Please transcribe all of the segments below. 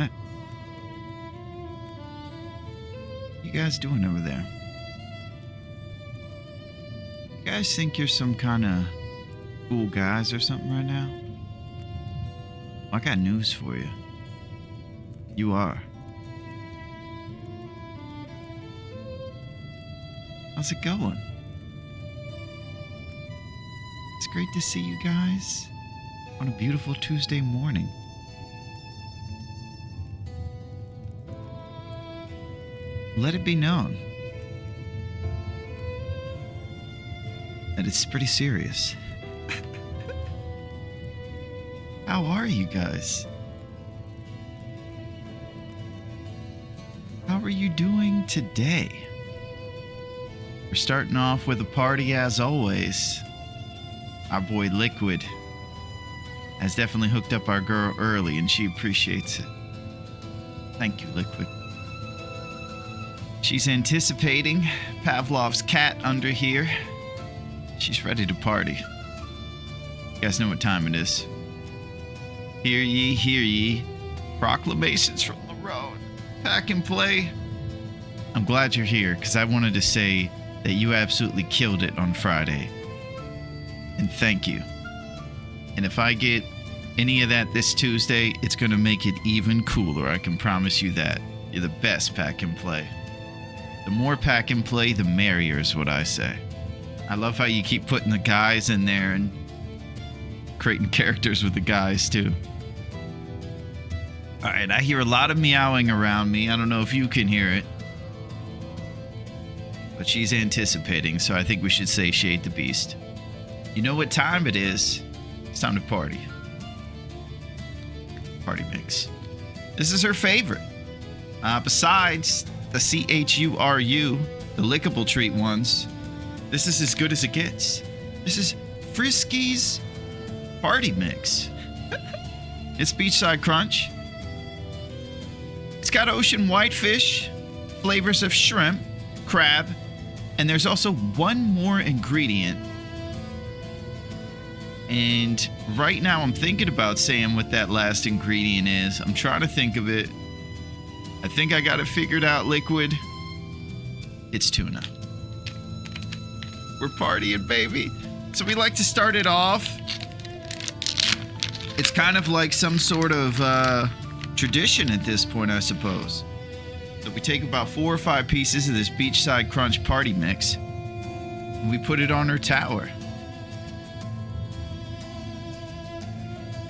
What you guys doing over there? You guys think you're some kind of cool guys or something right now? Well, I got news for you. You are. How's it going? It's great to see you guys on a beautiful Tuesday morning. Let it be known that it's pretty serious. How are you guys? How are you doing today? We're starting off with a party as always. Our boy Liquid has definitely hooked up our girl early and she appreciates it. Thank you, Liquid. She's anticipating Pavlov's cat under here. She's ready to party. You guys know what time it is. Hear ye, hear ye. Proclamations from Larone. Pack and play. I'm glad you're here because I wanted to say that you absolutely killed it on Friday. And thank you. And if I get any of that this Tuesday, it's going to make it even cooler. I can promise you that. You're the best pack and play. The more pack and play, the merrier is what I say. I love how you keep putting the guys in there and creating characters with the guys too. Alright, I hear a lot of meowing around me. I don't know if you can hear it. But she's anticipating, so I think we should satiate the beast. You know what time it is. It's time to party. Party mix. This is her favorite. Besides the CHURU, the lickable treat ones, this is as good as it gets. This is Frisky's party mix. It's beachside crunch. It's got ocean whitefish, flavors of shrimp, crab, and there's also one more ingredient. And right now I'm thinking about saying what that last ingredient is. I'm trying to think of it. I think I got it figured out, Liquid. It's tuna. We're partying, baby. So we like to start it off. It's kind of like some sort of tradition at this point, I suppose. So we take about 4 or 5 pieces of this beachside crunch party mix and we put it on her tower.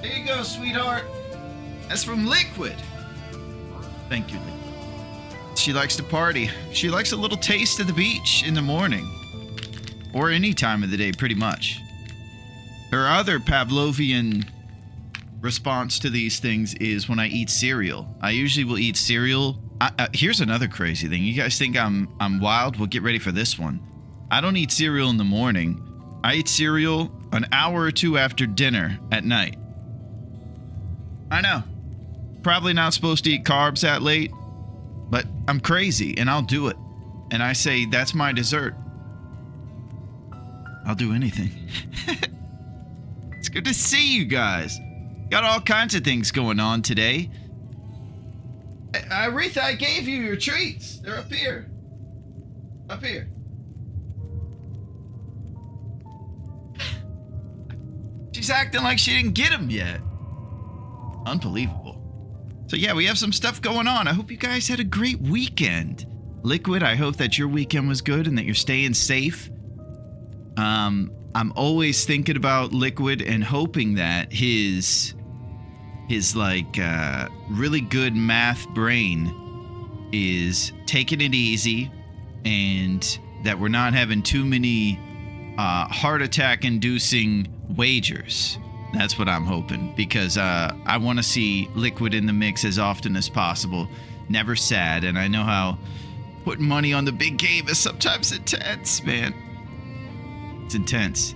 There you go, sweetheart. That's from Liquid. Thank you, Liquid. She likes to party. She likes a little taste of the beach in the morning. Or any time of the day, pretty much. Her other Pavlovian response to these things is when I eat cereal. I usually will eat cereal. Here's another crazy thing. You guys think I'm wild? Well, get ready for this one. I don't eat cereal in the morning. I eat cereal an hour or 2 after dinner at night. I know. Probably not supposed to eat carbs that late, but I'm crazy and I'll do it. And I say, that's my dessert. I'll do anything. It's good to see you guys. Got all kinds of things going on today. Aretha, I gave you your treats. They're up here. Up here. She's acting like she didn't get them yet. Unbelievable. So yeah, we have some stuff going on. I hope you guys had a great weekend. Liquid, I hope that your weekend was good and that you're staying safe. I'm always thinking about Liquid and hoping that his like really good math brain is taking it easy and that we're not having too many heart attack inducing wagers. That's what I'm hoping, because I want to see Liquid in the mix as often as possible. Never sad, and I know how putting money on the big game is sometimes intense, man. It's intense.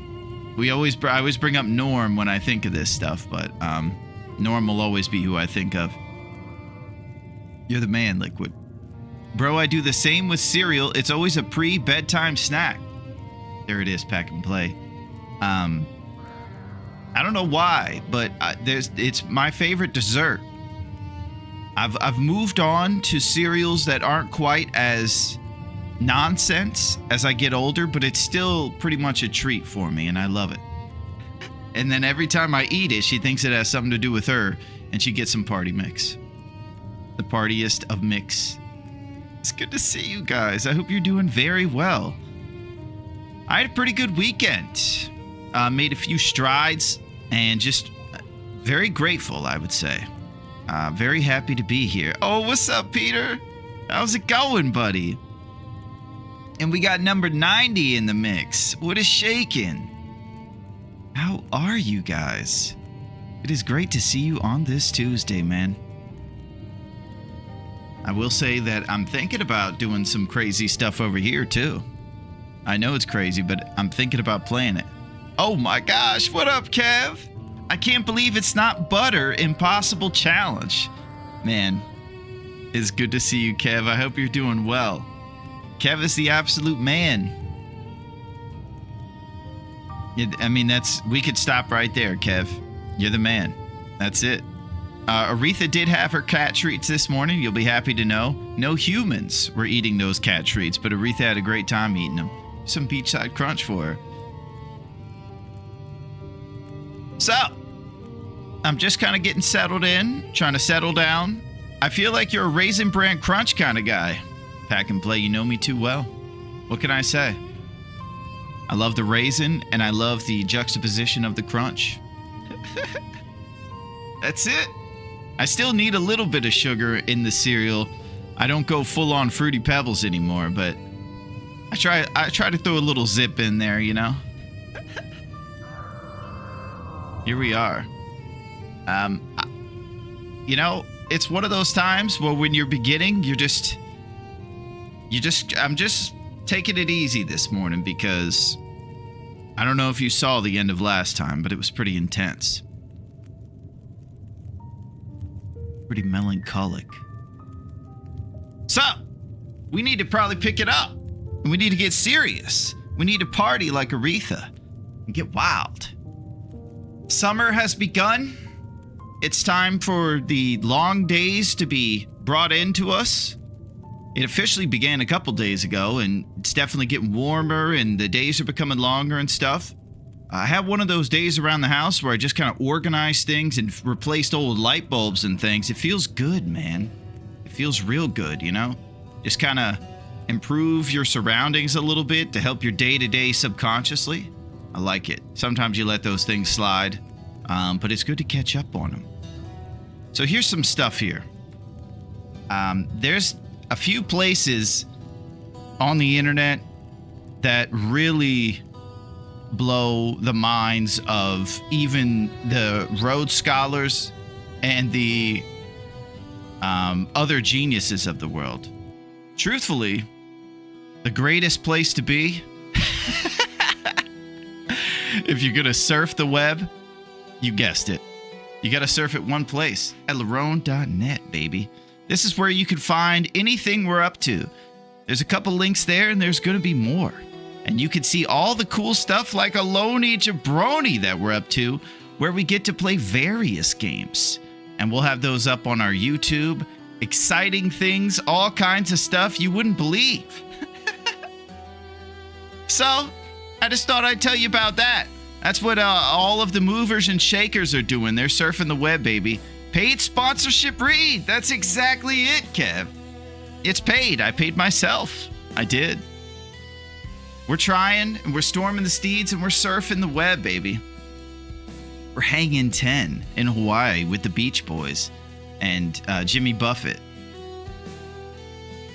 I always bring up Norm when I think of this stuff, but Norm will always be who I think of. You're the man, Liquid. Bro, I do the same with cereal. It's always a pre-bedtime snack. There it is, pack and play. I don't know why, but it's my favorite dessert. I've moved on to cereals that aren't quite as nonsense as I get older, but it's still pretty much a treat for me, and I love it. And then every time I eat it, she thinks it has something to do with her, and she gets some party mix. The partiest of mix. It's good to see you guys. I hope you're doing very well. I had a pretty good weekend. Made a few strides, and just very grateful, I would say. Very happy to be here. Oh, what's up, Peter? How's it going, buddy? And we got number 90 in the mix. What is shaking? How are you guys? It is great to see you on this Tuesday, man. I will say that I'm thinking about doing some crazy stuff over here, too. I know it's crazy, but I'm thinking about playing it. Oh my gosh, what up, Kev? I can't believe it's not Butter Impossible Challenge. Man, it's good to see you, Kev. I hope you're doing well. Kev is the absolute man. I mean, we could stop right there, Kev. You're the man. That's it. Aretha did have her cat treats this morning. You'll be happy to know. No humans were eating those cat treats, but Aretha had a great time eating them. Some beachside crunch for her. So, I'm just kind of getting settled in, trying to settle down. I feel like you're a Raisin Bran Crunch kind of guy. Pack and play, you know me too well. What can I say? I love the raisin, and I love the juxtaposition of the crunch. That's it. I still need a little bit of sugar in the cereal. I don't go full on Fruity Pebbles anymore, but I try to throw a little zip in there, you know? Here we are. You know, it's one of those times where when you're beginning, I'm just taking it easy this morning because I don't know if you saw the end of last time, but it was pretty intense. Pretty melancholic. So, we need to probably pick it up. We need to get serious. We need to party like Aretha and get wild. Summer has begun. It's time for the long days to be brought into us. It officially began a couple days ago, and it's definitely getting warmer, and the days are becoming longer and stuff. I have one of those days around the house where I just kind of organized things and replaced old light bulbs and things. It feels good, man. It feels real good, you know? Just kind of improve your surroundings a little bit to help your day-to-day subconsciously. I like it. Sometimes you let those things slide, but it's good to catch up on them. So here's some stuff here. There's a few places on the internet that really blow the minds of even the Rhodes Scholars and the other geniuses of the world. Truthfully, the greatest place to be, if you're going to surf the web, you guessed it. You got to surf at one place, at Larone.net, baby. This is where you can find anything we're up to. There's a couple links there, and there's going to be more. And you can see all the cool stuff like Aloni Jabroni that we're up to, where we get to play various games. And we'll have those up on our YouTube. Exciting things, all kinds of stuff you wouldn't believe. So, I just thought I'd tell you about that. That's what all of the movers and shakers are doing. They're surfing the web, baby. Paid sponsorship read. That's exactly it, Kev. It's paid. I paid myself. I did. We're trying, and we're storming the steeds, and we're surfing the web, baby. We're hanging 10 in Hawaii with the Beach Boys and Jimmy Buffett.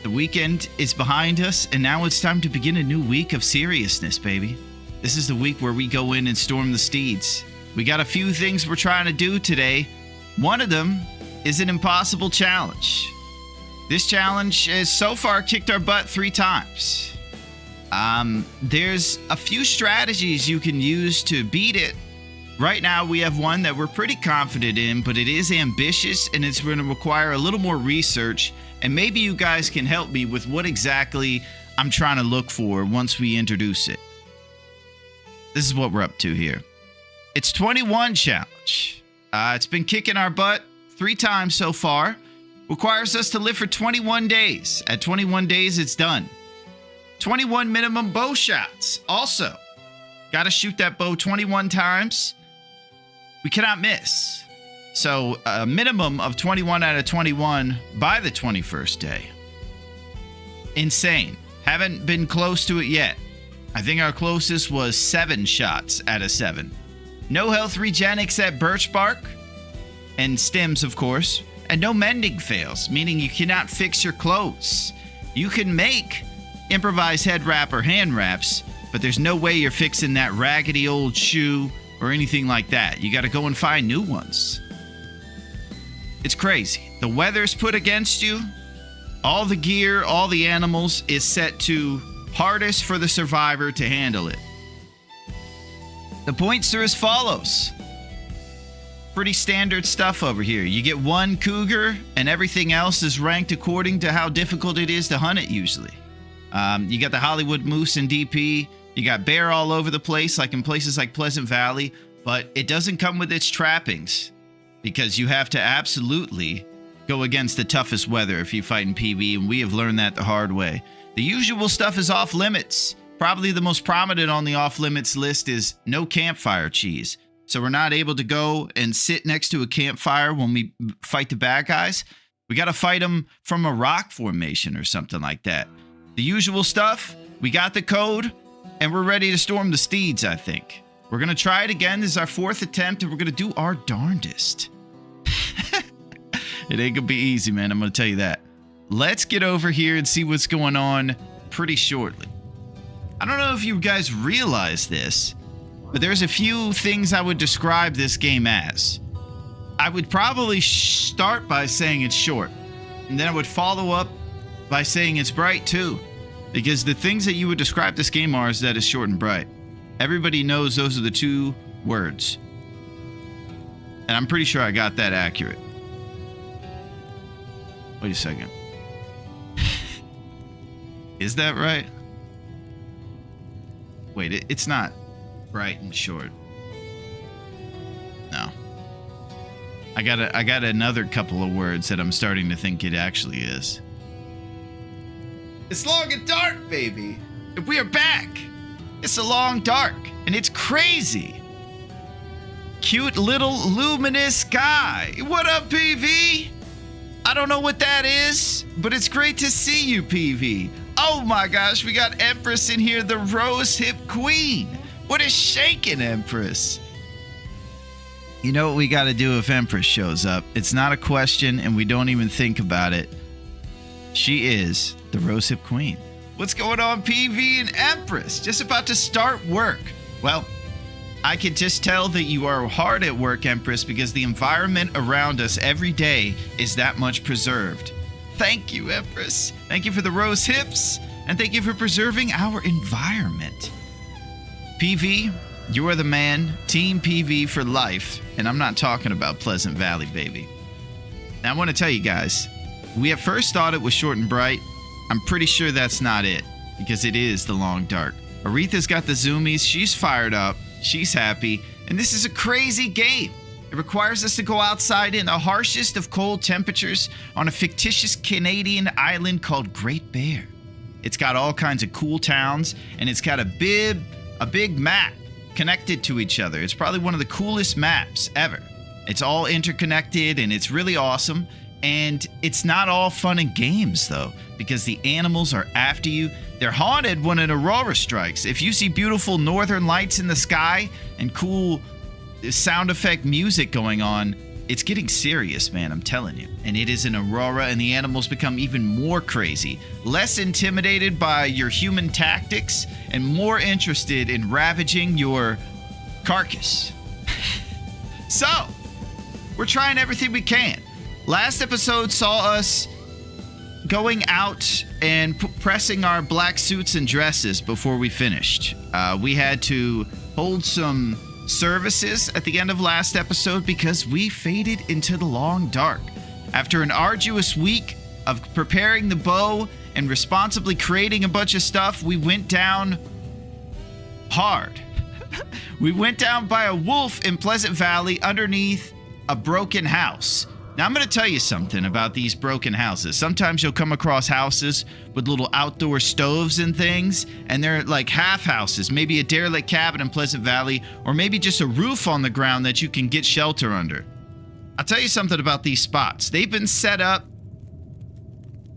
The weekend is behind us, and now it's time to begin a new week of seriousness, baby. This is the week where we go in and storm the steeds. We got a few things we're trying to do today. One of them is an impossible challenge. This challenge has so far kicked our butt 3 times. There's a few strategies you can use to beat it. Right now, we have one that we're pretty confident in, but it is ambitious, and it's going to require a little more research, and maybe you guys can help me with what exactly I'm trying to look for once we introduce it. This is what we're up to here. It's 21 challenge. It's been kicking our butt 3 times so far. Requires us to live for 21 days. At 21 days, it's done. 21 minimum bow shots. Also, got to shoot that bow 21 times. We cannot miss. So, a minimum of 21 out of 21 by the 21st day. Insane. Haven't been close to it yet. I think our closest was 7 shots out of 7. No health regen except birch bark and stems, of course. And no mending fails, meaning you cannot fix your clothes. You can make improvised head wrap or hand wraps, but there's no way you're fixing that raggedy old shoe or anything like that. You got to go and find new ones. It's crazy. The weather's put against you. All the gear, all the animals is set to hardest for the survivor to handle it. The points are as follows. Pretty standard stuff over here. You get 1 cougar, and everything else is ranked according to how difficult it is to hunt it usually. You got the Hollywood moose and DP. You got bear all over the place, like in places like Pleasant Valley, but it doesn't come with its trappings because you have to absolutely go against the toughest weather if you fight in PV, and we have learned that the hard way. The usual stuff is off limits. Probably the most prominent on the off limits list is no campfire cheese. So we're not able to go and sit next to a campfire when we fight the bad guys. We got to fight them from a rock formation or something like that. The usual stuff, we got the code, and we're ready to storm the steeds, I think. We're going to try it again. This is our 4th attempt, and we're going to do our darndest. It ain't going to be easy, man. I'm going to tell you that. Let's get over here and see what's going on pretty shortly. I don't know if you guys realize this, but there's a few things I would describe this game as. I would probably start by saying it's short, and then I would follow up by saying it's bright too, because the things that you would describe this game are is that it's short and bright. Everybody knows those are the 2 words, and I'm pretty sure I got that accurate. Wait a second. Is that right? Wait, it's not bright and short. No. I got another couple of words that I'm starting to think it actually is. It's long and dark, baby. We are back. It's a long dark, and it's crazy. Cute little luminous guy. What up, PV? I don't know what that is, but it's great to see you, PV. Oh my gosh, we got Empress in here, the rose hip queen. What is shaking, Empress? You know what we got to do if Empress shows up? It's not a question, and we don't even think about it. She is the rose hip queen. What's going on, PV and Empress? Just about to start work. Well, I can just tell that you are hard at work, Empress, because the environment around us every day is that much preserved. Thank you, Empress. Thank you for the rose hips, and thank you for preserving our environment. PV, you are the man. Team PV for life. And I'm not talking about Pleasant Valley, baby. Now, I want to tell you guys, we at first thought it was short and bright. I'm pretty sure that's not it, because it is the long dark. Aretha's got the zoomies. She's fired up. She's happy. And this is a crazy game. It requires us to go outside in the harshest of cold temperatures on a fictitious Canadian island called Great Bear. It's got all kinds of cool towns, and it's got a big map connected to each other. It's probably one of the coolest maps ever. It's all interconnected, and it's really awesome. And it's not all fun and games, though, because the animals are after you. They're haunted when an aurora strikes. If you see beautiful northern lights in the sky and cool sound effect music going on, it's getting serious, man, I'm telling you. And it is an aurora, and the animals become even more crazy, less intimidated by your human tactics, and more interested in ravaging your carcass. So, we're trying everything we can. Last episode saw us going out and pressing our black suits and dresses before we finished. We had to hold some services at the end of last episode because we faded into the long dark. After an arduous week of preparing the bow and responsibly creating a bunch of stuff, we went down hard. We went down by a wolf in Pleasant Valley underneath a broken house. Now, I'm going to tell you something about these broken houses. Sometimes you'll come across houses with little outdoor stoves and things, and they're like half houses, maybe a derelict cabin in Pleasant Valley, or maybe just a roof on the ground that you can get shelter under. I'll tell you something about these spots. They've been set up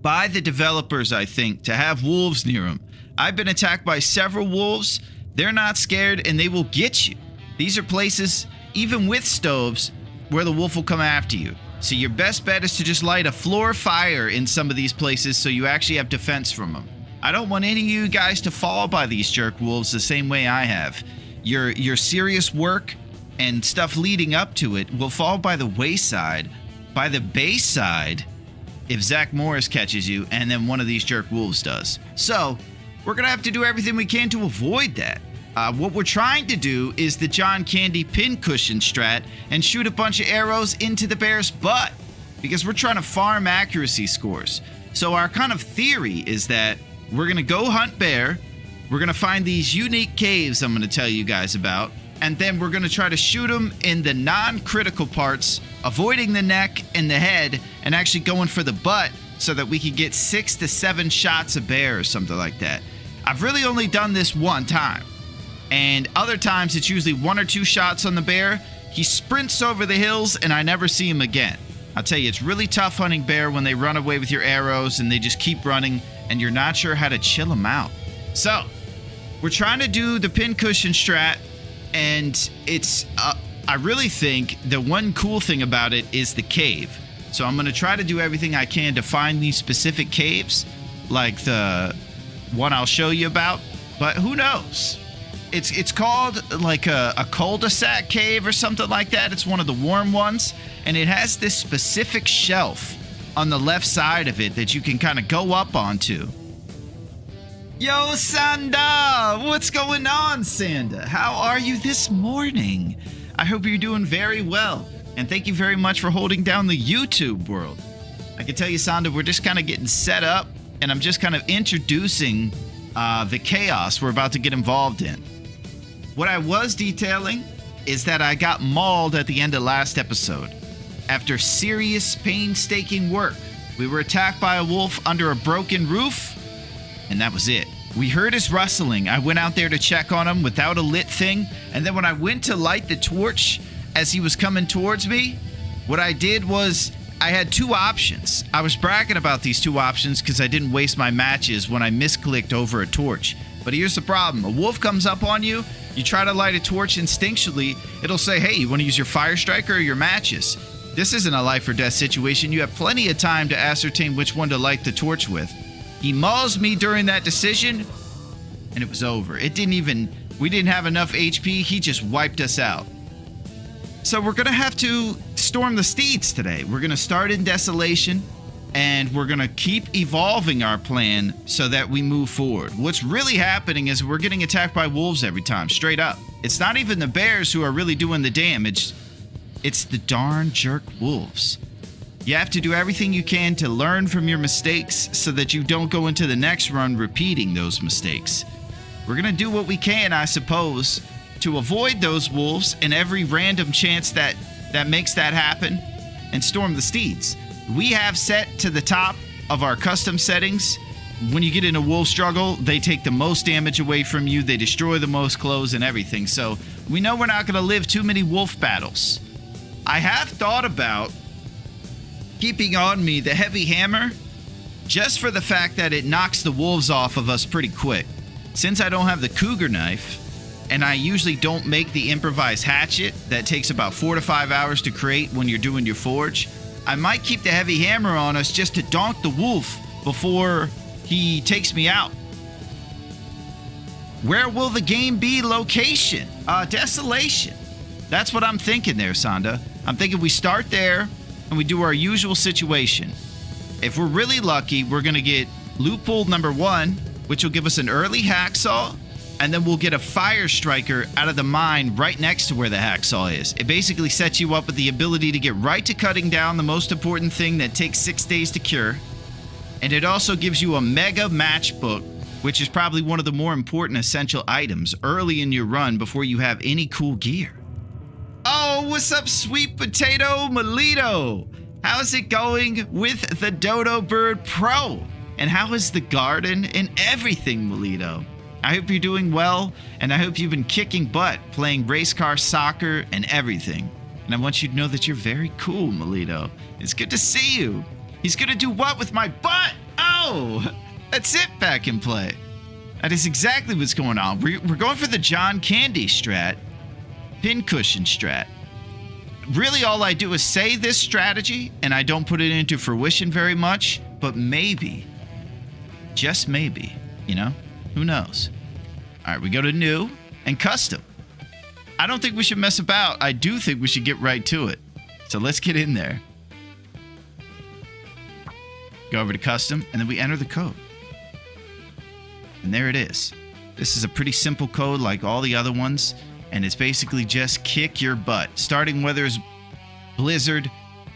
by the developers, I think, to have wolves near them. I've been attacked by several wolves. They're not scared, and they will get you. These are places, even with stoves, where the wolf will come after you. So your best bet is to just light a floor fire in some of these places so you actually have defense from them. I don't want any of you guys to fall by these jerk wolves the same way I have. Your serious work and stuff leading up to it will fall by the wayside, by the bayside, if Zach Morris catches you and then one of these jerk wolves does. So we're going to have to do everything we can to avoid that. What we're trying to do is the John Candy pincushion strat and shoot a bunch of arrows into the bear's butt because we're trying to farm accuracy scores. So our kind of theory is that we're going to go hunt bear. We're going to find these unique caves I'm going to tell you guys about. And then we're going to try to shoot them in the non-critical parts, avoiding the neck and the head, and actually going for the butt so that we can get 6 to 7 shots of bear or something like that. I've really only done this one time. And other times it's usually 1 or 2 shots on the bear. He sprints over the hills and I never see him again. I'll tell you, it's really tough hunting bear when they run away with your arrows and they just keep running and you're not sure how to chill them out. So, we're trying to do the pincushion strat, and it's, I really think the one cool thing about it is the cave. So I'm going to try to do everything I can to find these specific caves, like the one I'll show you about, but who knows? It's called like a cul-de-sac cave or something like that. It's one of the warm ones, and it has this specific shelf on the left side of it that you can kind of go up onto. Yo, Sanda! What's going on, Sanda? How are you this morning? I hope you're doing very well, and thank you very much for holding down the YouTube world. I can tell you, Sanda, we're just kind of getting set up, and I'm just kind of introducing the chaos we're about to get involved in. What I was detailing is that I got mauled at the end of last episode. After serious, painstaking work, we were attacked by a wolf under a broken roof, and that was it. We heard his rustling. I went out there to check on him without a lit thing, and then when I went to light the torch as he was coming towards me, what I did was I had 2 options. I was bragging about these 2 options because I didn't waste my matches when I misclicked over a torch. But here's the problem. A wolf comes up on you, you try to light a torch instinctually, it'll say, hey, you want to use your fire striker or your matches? This isn't a life or death situation. You have plenty of time to ascertain which one to light the torch with. He mauls me during that decision, and it was over. We didn't have enough HP. He just wiped us out. So we're going to have to storm the steeds today. We're going to start in Desolation, and we're going to keep evolving our plan so that we move forward. What's really happening is we're getting attacked by wolves every time, straight up. It's not even the bears who are really doing the damage. It's the darn jerk wolves. You have to do everything you can to learn from your mistakes so that you don't go into the next run repeating those mistakes. We're going to do what we can, I suppose, to avoid those wolves and every random chance that makes that happen, and storm the steeds. We have set to the top of our custom settings. When you get in a wolf struggle, they take the most damage away from you. They destroy the most clothes and everything. So we know we're not going to live too many wolf battles. I have thought about keeping on me the heavy hammer just for the fact that it knocks the wolves off of us pretty quick. Since I don't have the cougar knife, and I usually don't make the improvised hatchet that takes about 4 to 5 hours to create when you're doing your forge, I might keep the heavy hammer on us just to donk the wolf before he takes me out. Where will the game be location? Desolation. That's what I'm thinking there, Sanda. I'm thinking we start there and we do our usual situation. If we're really lucky, we're going to get loophole number 1, which will give us an early hacksaw, and then we'll get a fire striker out of the mine right next to where the hacksaw is. It basically sets you up with the ability to get right to cutting down the most important thing that takes 6 days to cure. And it also gives you a mega matchbook, which is probably one of the more important essential items early in your run before you have any cool gear. Oh, what's up, Sweet Potato Melito? How's it going with the Dodo Bird Pro? And how is the garden and everything, Melito? I hope you're doing well, and I hope you've been kicking butt playing race car soccer and everything. And I want you to know that you're very cool, Melito. It's good to see you. He's gonna do what with my butt? Oh, that's it, Back in Play. That is exactly what's going on. We're going for the John Candy strat, pincushion strat. Really, all I do is say this strategy, and I don't put it into fruition very much, but maybe, just maybe, you know, who knows? All right, we go to new and custom. I don't think we should mess about. I do think we should get right to it. So let's get in there. Go over to custom, and then we enter the code. And there it is. This is a pretty simple code like all the other ones. And it's basically just kick your butt. Starting weather's blizzard,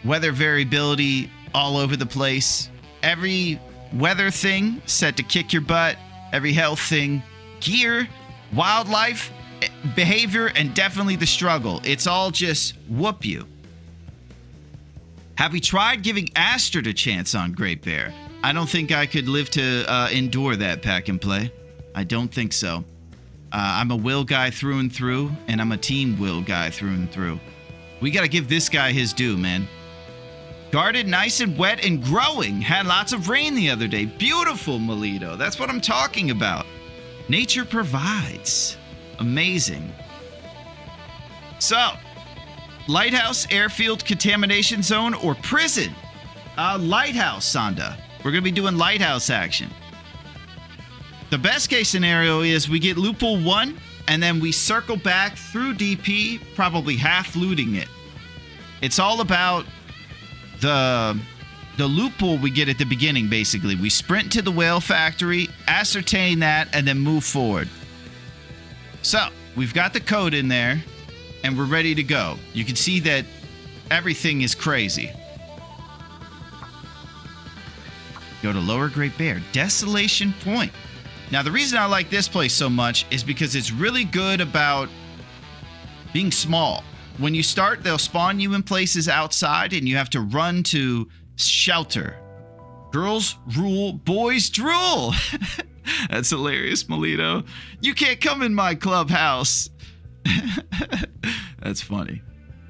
weather variability all over the place. Every weather thing set to kick your butt. Every health thing, gear, wildlife, behavior, and definitely the struggle. It's all just whoop you. Have we tried giving Astrid a chance on Great Bear? I don't think I could live to endure that, Pack and Play. I don't think so. I'm a will guy through and through, and I'm a team will guy through and through. We got to give this guy his due, man. Guarded nice and wet and growing. Had lots of rain the other day. Beautiful, Melito. That's what I'm talking about. Nature provides. Amazing. So, lighthouse, airfield, contamination zone, or prison? Lighthouse, Sonda. We're going to be doing lighthouse action. The best case scenario is we get loophole 1, and then we circle back through DP, probably half looting it. It's all about the loophole we get at the beginning, basically. We sprint to the whale factory, ascertain that, and then move forward. So, we've got the code in there, and we're ready to go. You can see that everything is crazy. Go to Lower Great Bear, Desolation Point. Now, the reason I like this place so much is because it's really good about being small. When you start, they'll spawn you in places outside, and you have to run to shelter. Girls rule, boys drool. That's hilarious, Melito. You can't come in my clubhouse. That's funny.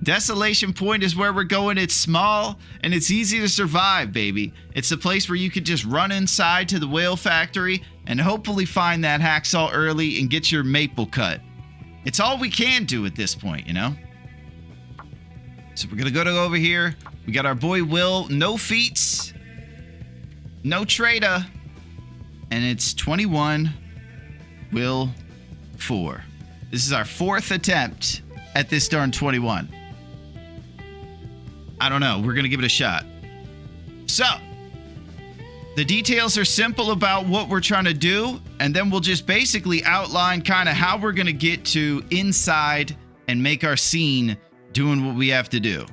Desolation Point is where we're going. It's small, and it's easy to survive, baby. It's the place where you could just run inside to the whale factory and hopefully find that hacksaw early and get your maple cut. It's all we can do at this point, you know? So we're going to go over here. We got our boy Will. No feats. No trader. And it's 21. Will 4. This is our 4th attempt at this darn 21. I don't know. We're going to give it a shot. So, the details are simple about what we're trying to do, and then we'll just basically outline kind of how we're going to get to inside and make our scene doing what we have to do.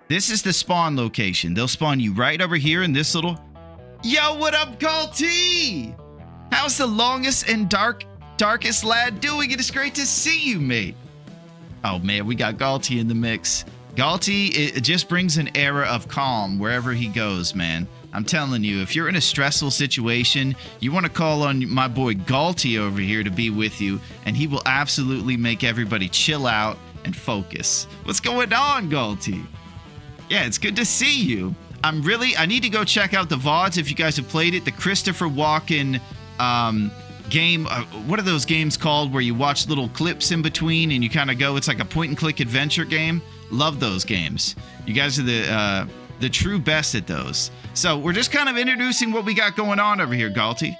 This is the spawn location. They'll spawn you right over here in this little... Yo, what up, Galty? How's the longest and darkest lad doing? It is great to see you, mate. Oh, man, we got Galty in the mix. Galty, it just brings an era of calm wherever he goes, man. I'm telling you, if you're in a stressful situation, you want to call on my boy Galty over here to be with you, and he will absolutely make everybody chill out and focus. What's going on, Galty? Yeah, it's good to see you. I need to go check out the VODs if you guys have played it. The Christopher Walken game. What are those games called where you watch little clips in between and you kind of go? It's like a point-and-click adventure game. Love those games. You guys are the true best at those. So we're just kind of introducing what we got going on over here, Galty.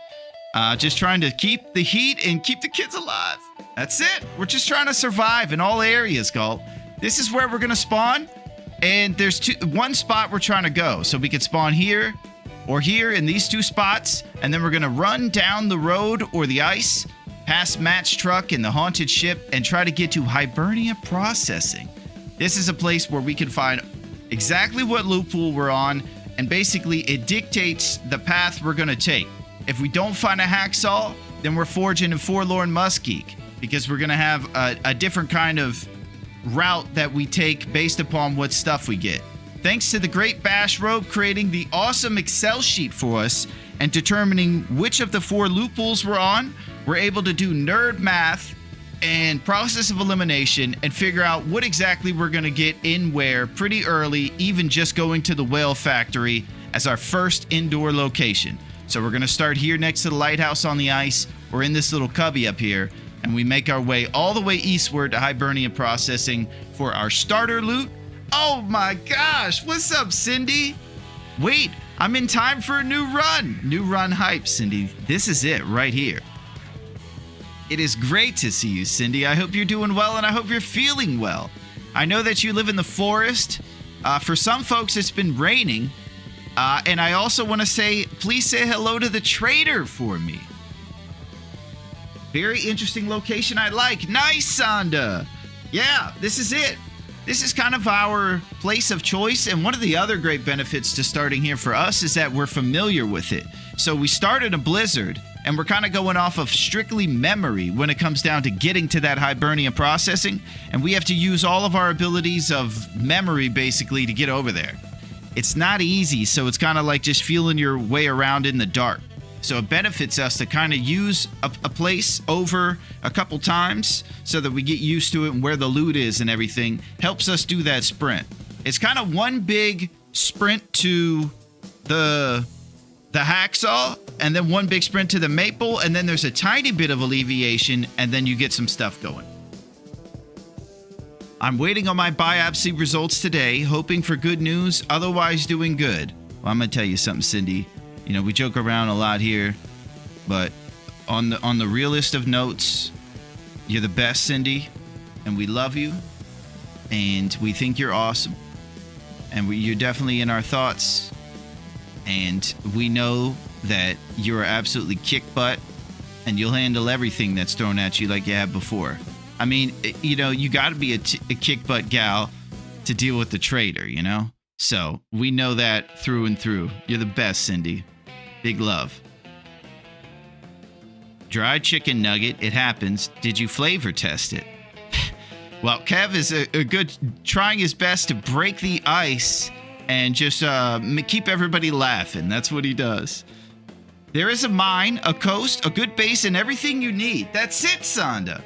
Just trying to keep the heat and keep the kids alive. That's it. We're just trying to survive in all areas, Galt. This is where we're going to spawn. And there's one spot we're trying to go. So we could spawn here or here in these 2 spots. And then we're going to run down the road or the ice, past Matt's truck and the haunted ship, and try to get to Hibernia Processing. This is a place where we can find exactly what loophole we're on. And basically, it dictates the path we're going to take. If we don't find a hacksaw, then we're forging a forlorn muskgeek. Because we're going to have a different kind of route that we take based upon what stuff we get. Thanks to the Great Bash Robe creating the awesome Excel sheet for us and determining which of the 4 loopholes we're on, we're able to do nerd math and process of elimination and figure out what exactly we're going to get in where pretty early, even just going to the whale factory as our first indoor location. So we're going to start here next to the lighthouse on the ice. We're in this little cubby up here, and we make our way all the way eastward to Hibernia Processing for our starter loot. Oh my gosh, what's up, Cindy? Wait, I'm in time for a new run. New run hype, Cindy. This is it right here. It is great to see you, Cindy. I hope you're doing well, and I hope you're feeling well. I know that you live in the forest. For some folks, it's been raining. And I also want to say, please say hello to the trader for me. Very interesting location I like. Nice, Sonda. Yeah, this is it. This is kind of our place of choice, and one of the other great benefits to starting here for us is that we're familiar with it. So we started a blizzard, and we're kind of going off of strictly memory when it comes down to getting to that Hibernia Processing, and we have to use all of our abilities of memory, basically, to get over there. It's not easy, so it's kind of like just feeling your way around in the dark. So it benefits us to kind of use a place over a couple times so that we get used to it and where the loot is and everything. Helps us do that sprint. It's kind of one big sprint to the hacksaw, and then one big sprint to the maple, and then there's a tiny bit of alleviation, and then you get some stuff going. I'm waiting on my biopsy results today, hoping for good news, otherwise doing good. Well, I'm going to tell you something, Cindy. You know, we joke around a lot here, but on the realest of notes, you're the best, Cindy, and we love you, and we think you're awesome, and you're definitely in our thoughts, and we know that you're absolutely kick butt, and you'll handle everything that's thrown at you like you have before. I mean, you know, you got to be a kick butt gal to deal with the trader, you know? So we know that through and through. You're the best, Cindy. Big love. Dried chicken nugget. It happens. Did you flavor test it? Well, Kev is a good, trying his best to break the ice and just keep everybody laughing. That's what he does. There is a mine, a coast, a good base, and everything you need. That's it, Sonda.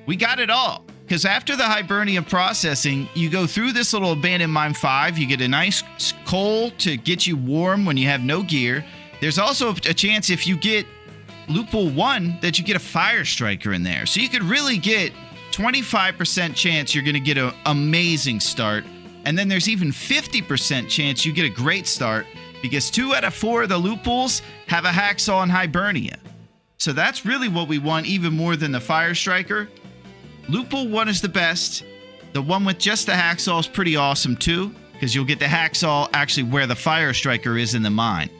We got it all. Because after the Hibernia Processing, you go through this little abandoned mine 5. You get a nice coal to get you warm when you have no gear. There's also a chance if you get loophole 1 that you get a fire striker in there. So you could really get 25% chance you're going to get an amazing start. And then there's even 50% chance you get a great start because 2 out of 4 of the loopholes have a hacksaw in Hibernia. So that's really what we want even more than the fire striker. Loophole 1 is the best. The one with just the hacksaw is pretty awesome too, because you'll get the hacksaw actually where the fire striker is in the mine.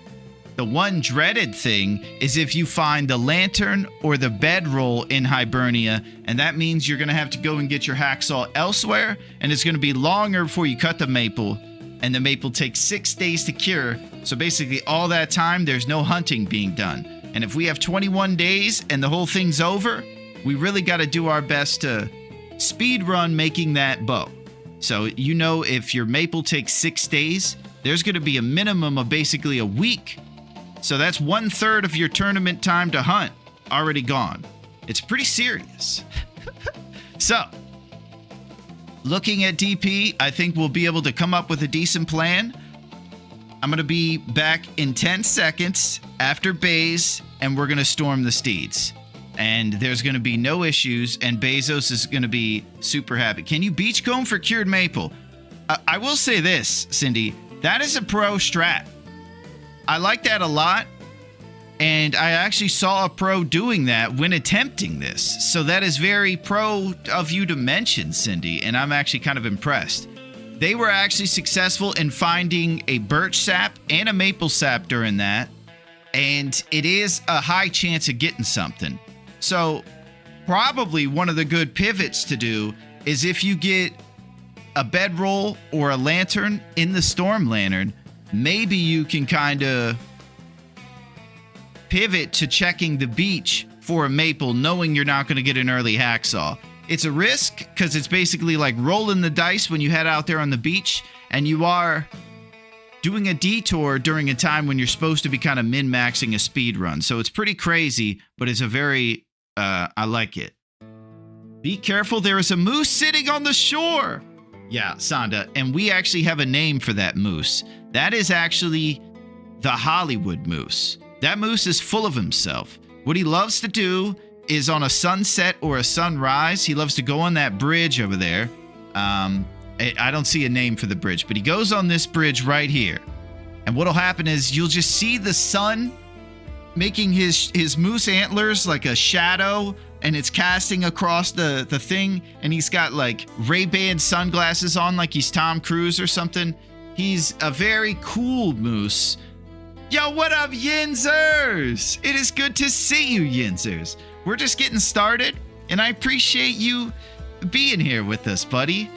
The one dreaded thing is if you find the lantern or the bedroll in Hibernia, and that means you're going to have to go and get your hacksaw elsewhere, and it's going to be longer before you cut the maple, and the maple takes 6 days to cure. So basically all that time, there's no hunting being done. And if we have 21 days and the whole thing's over, we really got to do our best to speed run making that bow. So, you know, if your maple takes 6 days, there's going to be a minimum of basically a week. So that's 1/3 of your tournament time to hunt already gone. It's pretty serious. So, looking at DP, I think we'll be able to come up with a decent plan. I'm going to be back in 10 seconds after Baze, and we're going to storm the steeds. And there's going to be no issues, and Bezos is going to be super happy. Can you beachcomb for cured maple? I will say this, Cindy. That is a pro strat. I like that a lot, and I actually saw a pro doing that when attempting this. So that is very pro of you to mention, Cindy, and I'm actually kind of impressed. They were actually successful in finding a birch sap and a maple sap during that, and it is a high chance of getting something. So probably one of the good pivots to do is if you get a bedroll or a lantern in the storm lantern, maybe you can kind of pivot to checking the beach for a maple, knowing you're not going to get an early hacksaw. It's a risk because it's basically like rolling the dice when you head out there on the beach, and you are doing a detour during a time when you're supposed to be kind of min-maxing a speed run. So it's pretty crazy, but it's a very, I like it. Be careful, there is a moose sitting on the shore. Yeah, Sonda, and we actually have a name for that moose. That is actually the Hollywood moose. That moose is full of himself. What he loves to do is on a sunset or a sunrise, he loves to go on that bridge over there. I don't see a name for the bridge, but he goes on this bridge right here. And what'll happen is you'll just see the sun making his moose antlers like a shadow, and it's casting across the thing, and he's got like Ray-Ban sunglasses on like he's Tom Cruise or something. He's a very cool moose. Yo, what up, Yinzers? It is good to see you, Yinzers. We're just getting started, and I appreciate you being here with us, buddy.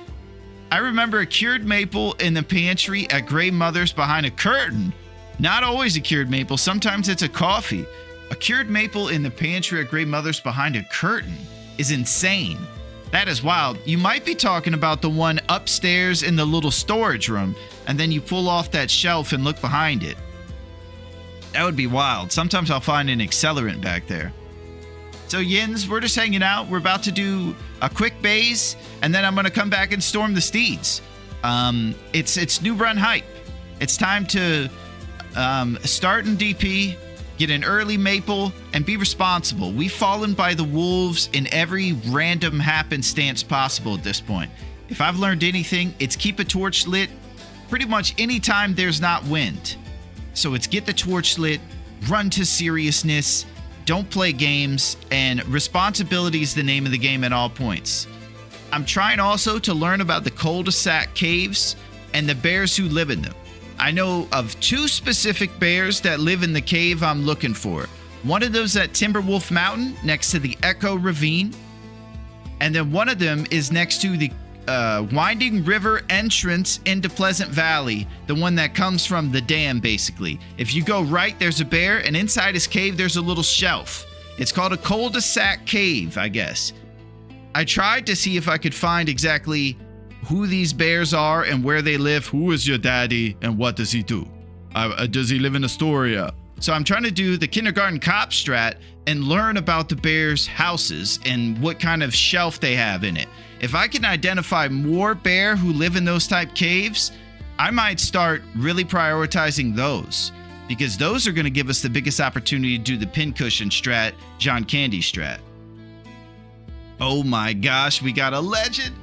I remember a cured maple in the pantry at Gray Mother's behind a curtain. Not always a cured maple, sometimes it's a coffee. A cured maple in the pantry at Gray Mother's behind a curtain is insane. That is wild. You might be talking about the one upstairs in the little storage room, and then you pull off that shelf and look behind it. That would be wild. Sometimes I'll find an accelerant back there. So Yins, we're just hanging out. We're about to do a quick base, and then I'm going to come back and storm the steeds. It's new run hype. It's time to start in DP, get an early maple, and be responsible. We've fallen by the wolves in every random happenstance possible at this point. If I've learned anything, it's keep a torch lit pretty much anytime there's not wind. So it's get the torch lit, run to seriousness, don't play games, and responsibility is the name of the game at all points. I'm trying also to learn about the cul-de-sac caves and the bears who live in them. I know of 2 specific bears that live in the cave I'm looking for. One of those at Timberwolf Mountain next to the Echo Ravine. And then one of them is next to the Winding River entrance into Pleasant Valley, the one that comes from the dam, basically. If you go right, there's a bear, and inside his cave, there's a little shelf. It's called a cul-de-sac cave, I guess. I tried to see if I could find exactly who these bears are and where they live. Who is your daddy, and what does he do? Does he live in Astoria? So I'm trying to do the kindergarten cop strat and learn about the bears' houses and what kind of shelf they have in it. If I can identify more bear who live in those type caves, I might start really prioritizing those, because those are going to give us the biggest opportunity to do the pincushion strat, John Candy strat. Oh my gosh, we got a legend.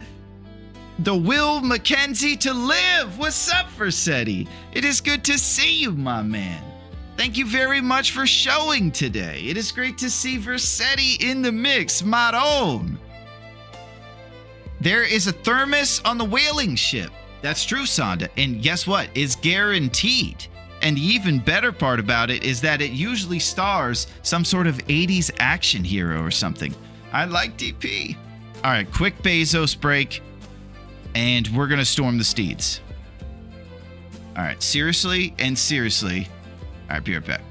The Will Mackenzie to live. What's up, Versetti? It is good to see you, my man. Thank you very much for showing today. It is great to see Versetti in the mix, Marone. There is a thermos on the whaling ship. That's true, Sonda. And guess what? It's guaranteed. And the even better part about it is that it usually stars some sort of 80s action hero or something. I like DP. All right, quick Bezos break. And we're going to storm the steeds. All right, seriously and seriously. All right, be right back.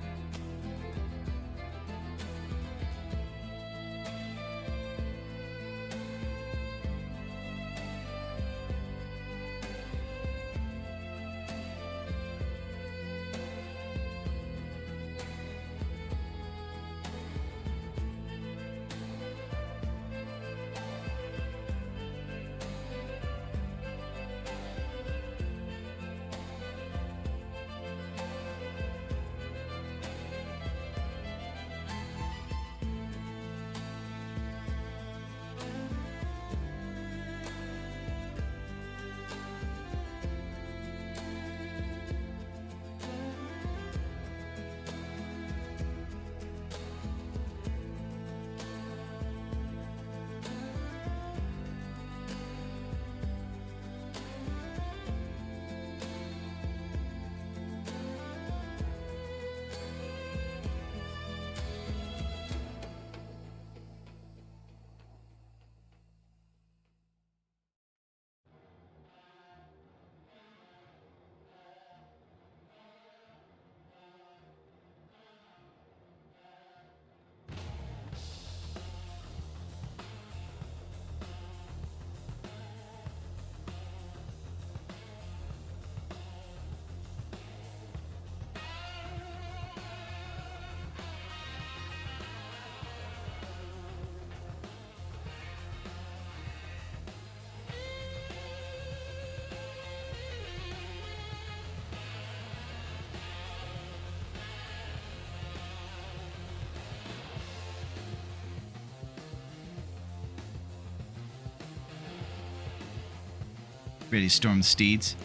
Ready to storm the steeds?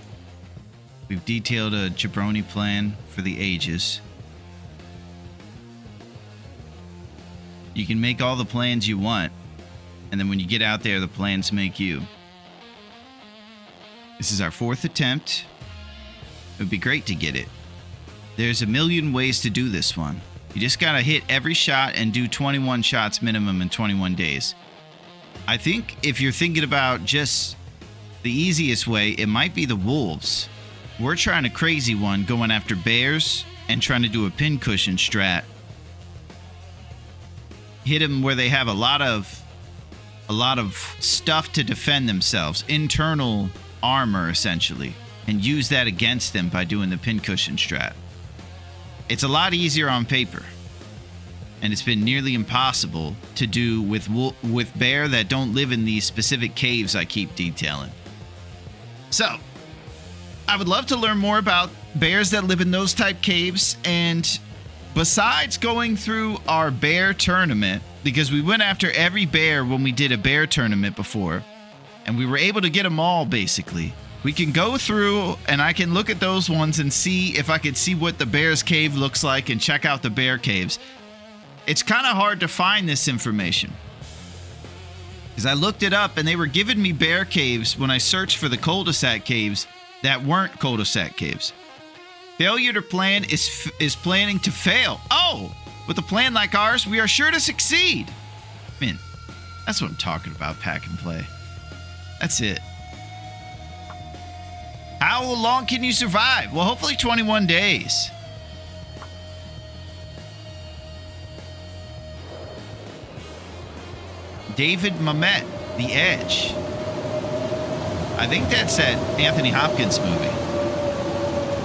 We've detailed a jabroni plan for the ages. You can make all the plans you want, and then when you get out there, the plans make you. This is our 4th attempt. It would be great to get it. There's a million ways to do this one. You just gotta hit every shot and do 21 shots minimum in 21 days. I think if you're thinking about just the easiest way, it might be the wolves. We're trying a crazy one, going after bears and trying to do a pincushion strat. Hit them where they have a lot of stuff to defend themselves, internal armor essentially, and use that against them by doing the pincushion strat. It's a lot easier on paper, and it's been nearly impossible to do with bear that don't live in these specific caves I keep detailing. So, I would love to learn more about bears that live in those type caves, and besides going through our bear tournament, because we went after every bear when we did a bear tournament before, and we were able to get them all basically. We can go through and I can look at those ones and see if I could see what the bear's cave looks like and check out the bear caves. It's kind of hard to find this information, because I looked it up and they were giving me bear caves when I searched for the cul-de-sac caves that weren't cul-de-sac caves. Failure to plan is planning to fail. Oh, with a plan like ours, we are sure to succeed. Man, that's what I'm talking about, pack and play. That's it. How long can you survive? Well, hopefully 21 days. David Mamet, The Edge. I think that's that Anthony Hopkins movie.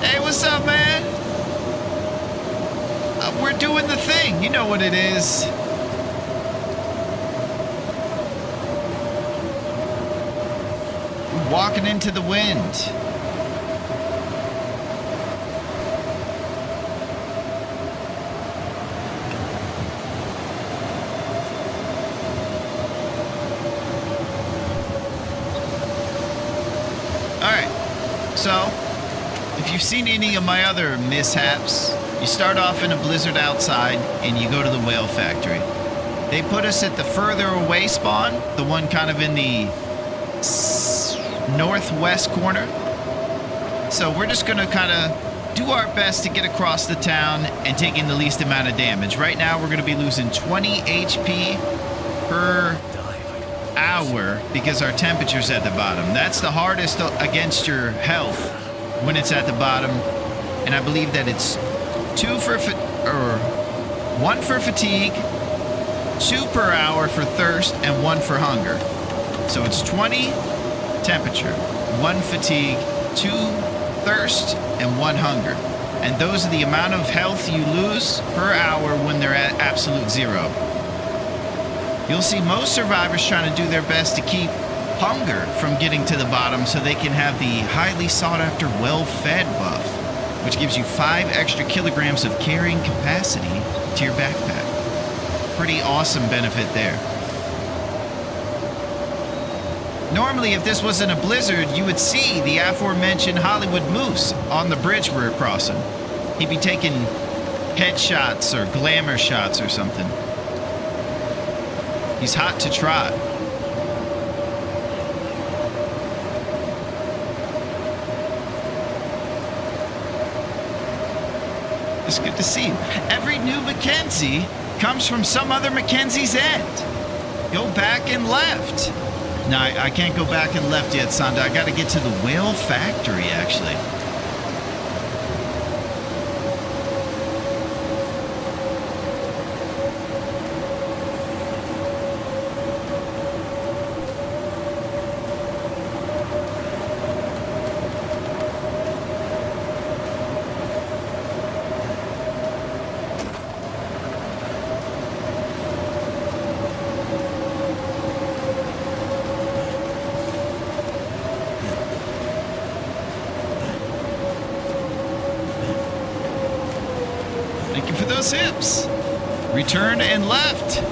Hey, what's up, man? We're doing the thing. You know what it is. We're walking into the wind. So, if you've seen any of my other mishaps, you start off in a blizzard outside and you go to the whale factory. They put us at the further away spawn, the one kind of in the northwest corner. So we're just going to kind of do our best to get across the town and take in the least amount of damage. Right now we're going to be losing 20 HP per hour because our temperature's at the bottom. That's the hardest against your health when it's at the bottom, and I believe that it's 1 for fatigue, 2 per hour for thirst, and 1 for hunger. So it's 20 temperature, 1 fatigue, 2 thirst, and 1 hunger. And those are the amount of health you lose per hour when they're at absolute zero. You'll see most survivors trying to do their best to keep hunger from getting to the bottom so they can have the highly sought after well-fed buff, which gives you 5 extra kilograms of carrying capacity to your backpack. Pretty awesome benefit there. Normally, if this wasn't a blizzard, you would see the aforementioned Hollywood Moose on the bridge we're crossing. He'd be taking headshots or glamour shots or something. He's hot to trot. It's good to see him. Every new Mackenzie comes from some other Mackenzie's end. Go back and left. No, I can't go back and left yet, Sanda. I got to get to the whale factory, actually. Hips. Return and left.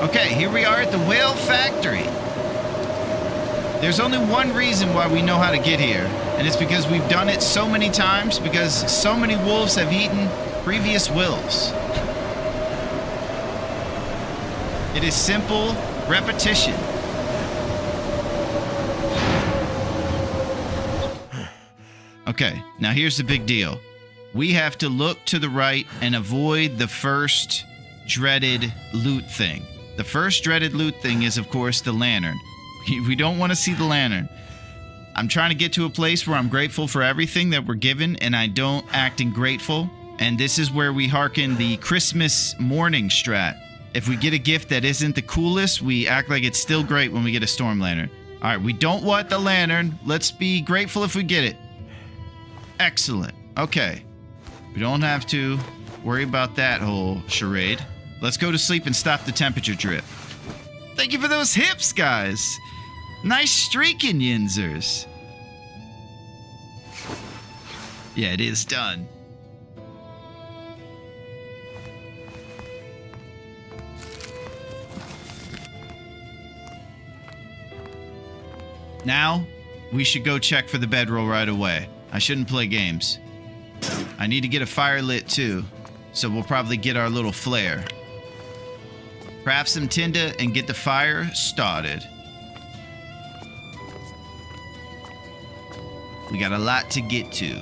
Okay, here we are at the whale factory. There's only one reason why we know how to get here, and it's because we've done it so many times, because so many wolves have eaten previous wills. It is simple repetition. Okay, now here's the big deal. We have to look to the right and avoid the first dreaded loot thing. The first dreaded loot thing is, of course, the lantern. We don't want to see the lantern. I'm trying to get to a place where I'm grateful for everything that we're given and I don't act ungrateful. And this is where we hearken the Christmas morning strat. If we get a gift that isn't the coolest, we act like it's still great when we get a storm lantern. All right, we don't want the lantern. Let's be grateful if we get it. Excellent. Okay. We don't have to worry about that whole charade. Let's go to sleep and stop the temperature drip. Thank you for those hips, guys. Nice streaking, Yinzers. Yeah, it is done. Now, we should go check for the bedroll right away. I shouldn't play games. I need to get a fire lit too, so we'll probably get our little flare. Craft some tinder and get the fire started. We got a lot to get to.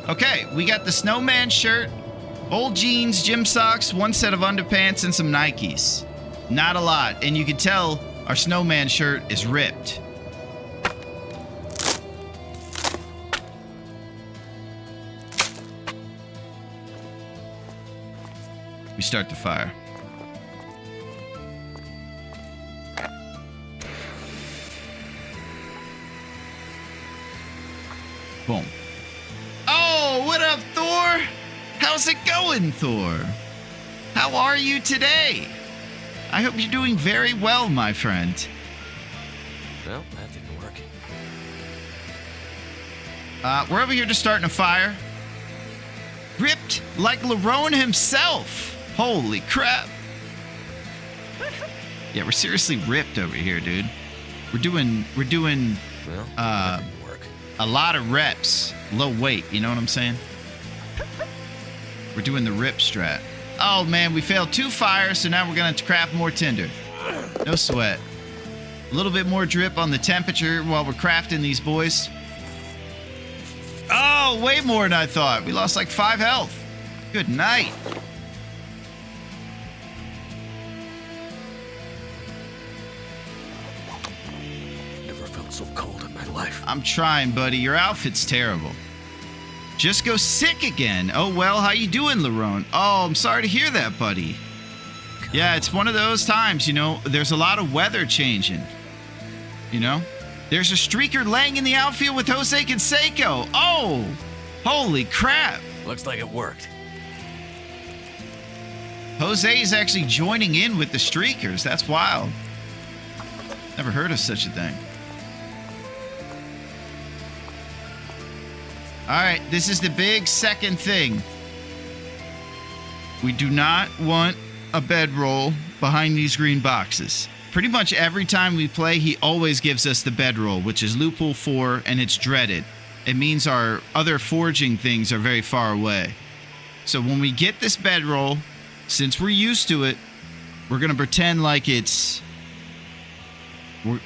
Okay, we got the snowman shirt, old jeans, gym socks, one set of underpants, and some Nikes. Not a lot, and you can tell our snowman shirt is ripped. We start the fire. Boom. Oh, what up, Thor? How's it going, Thor? How are you today? I hope you're doing very well, my friend. Well, that didn't work. We're over here just starting a fire. Ripped like Larone himself. Holy crap. Yeah, we're seriously ripped over here, dude. We're doing Well, that didn't work. a lot of reps, low weight, you know what I'm saying? We're doing the rip strat. Oh man, we failed 2 fires, so now we're gonna have to craft more tinder. No sweat. A little bit more drip on the temperature while we're crafting these boys. Oh, way more than I thought. We lost like 5 health. Good night. Never felt so cold in my life. I'm trying, buddy. Your outfit's terrible. Just go sick again. Oh, well, how you doing, Larone? Oh, I'm sorry to hear that, buddy. Yeah, it's one of those times, you know, there's a lot of weather changing. You know? There's a streaker laying in the outfield with Jose Canseco. Oh, holy crap. Looks like it worked. Jose is actually joining in with the streakers. That's wild. Never heard of such a thing. All right, this is the big second thing. We do not want a bedroll behind these green boxes. Pretty much every time we play, he always gives us the bedroll, which is loophole 4, and it's dreaded. It means our other forging things are very far away. So when we get this bedroll, since we're used to it, we're going to pretend like it's...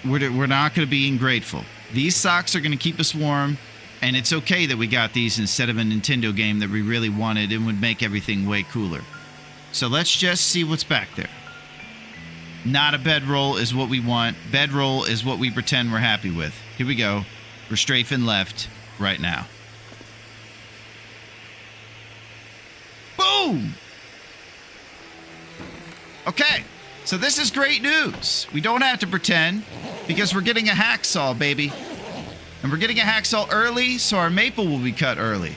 We're not going to be ungrateful. These socks are going to keep us warm, and it's okay that we got these instead of a Nintendo game that we really wanted and would make everything way cooler. So let's just see what's back there. Not a bedroll is what we want. Bedroll is what we pretend we're happy with. Here we go. We're strafing left right now. Boom! Okay, so this is great news. We don't have to pretend because we're getting a hacksaw, baby. And we're getting a hacksaw early, so our maple will be cut early.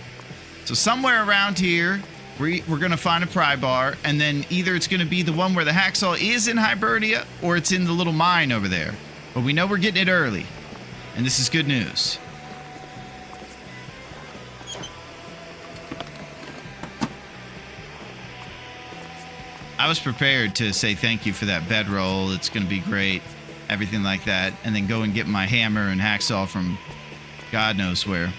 So somewhere around here, we're going to find a pry bar, and then either it's going to be the one where the hacksaw is in Hibernia, or it's in the little mine over there. But we know we're getting it early, and this is good news. I was prepared to say thank you for that bedroll. It's going to be great. Everything like that. And then go and get my hammer and hacksaw from God knows where.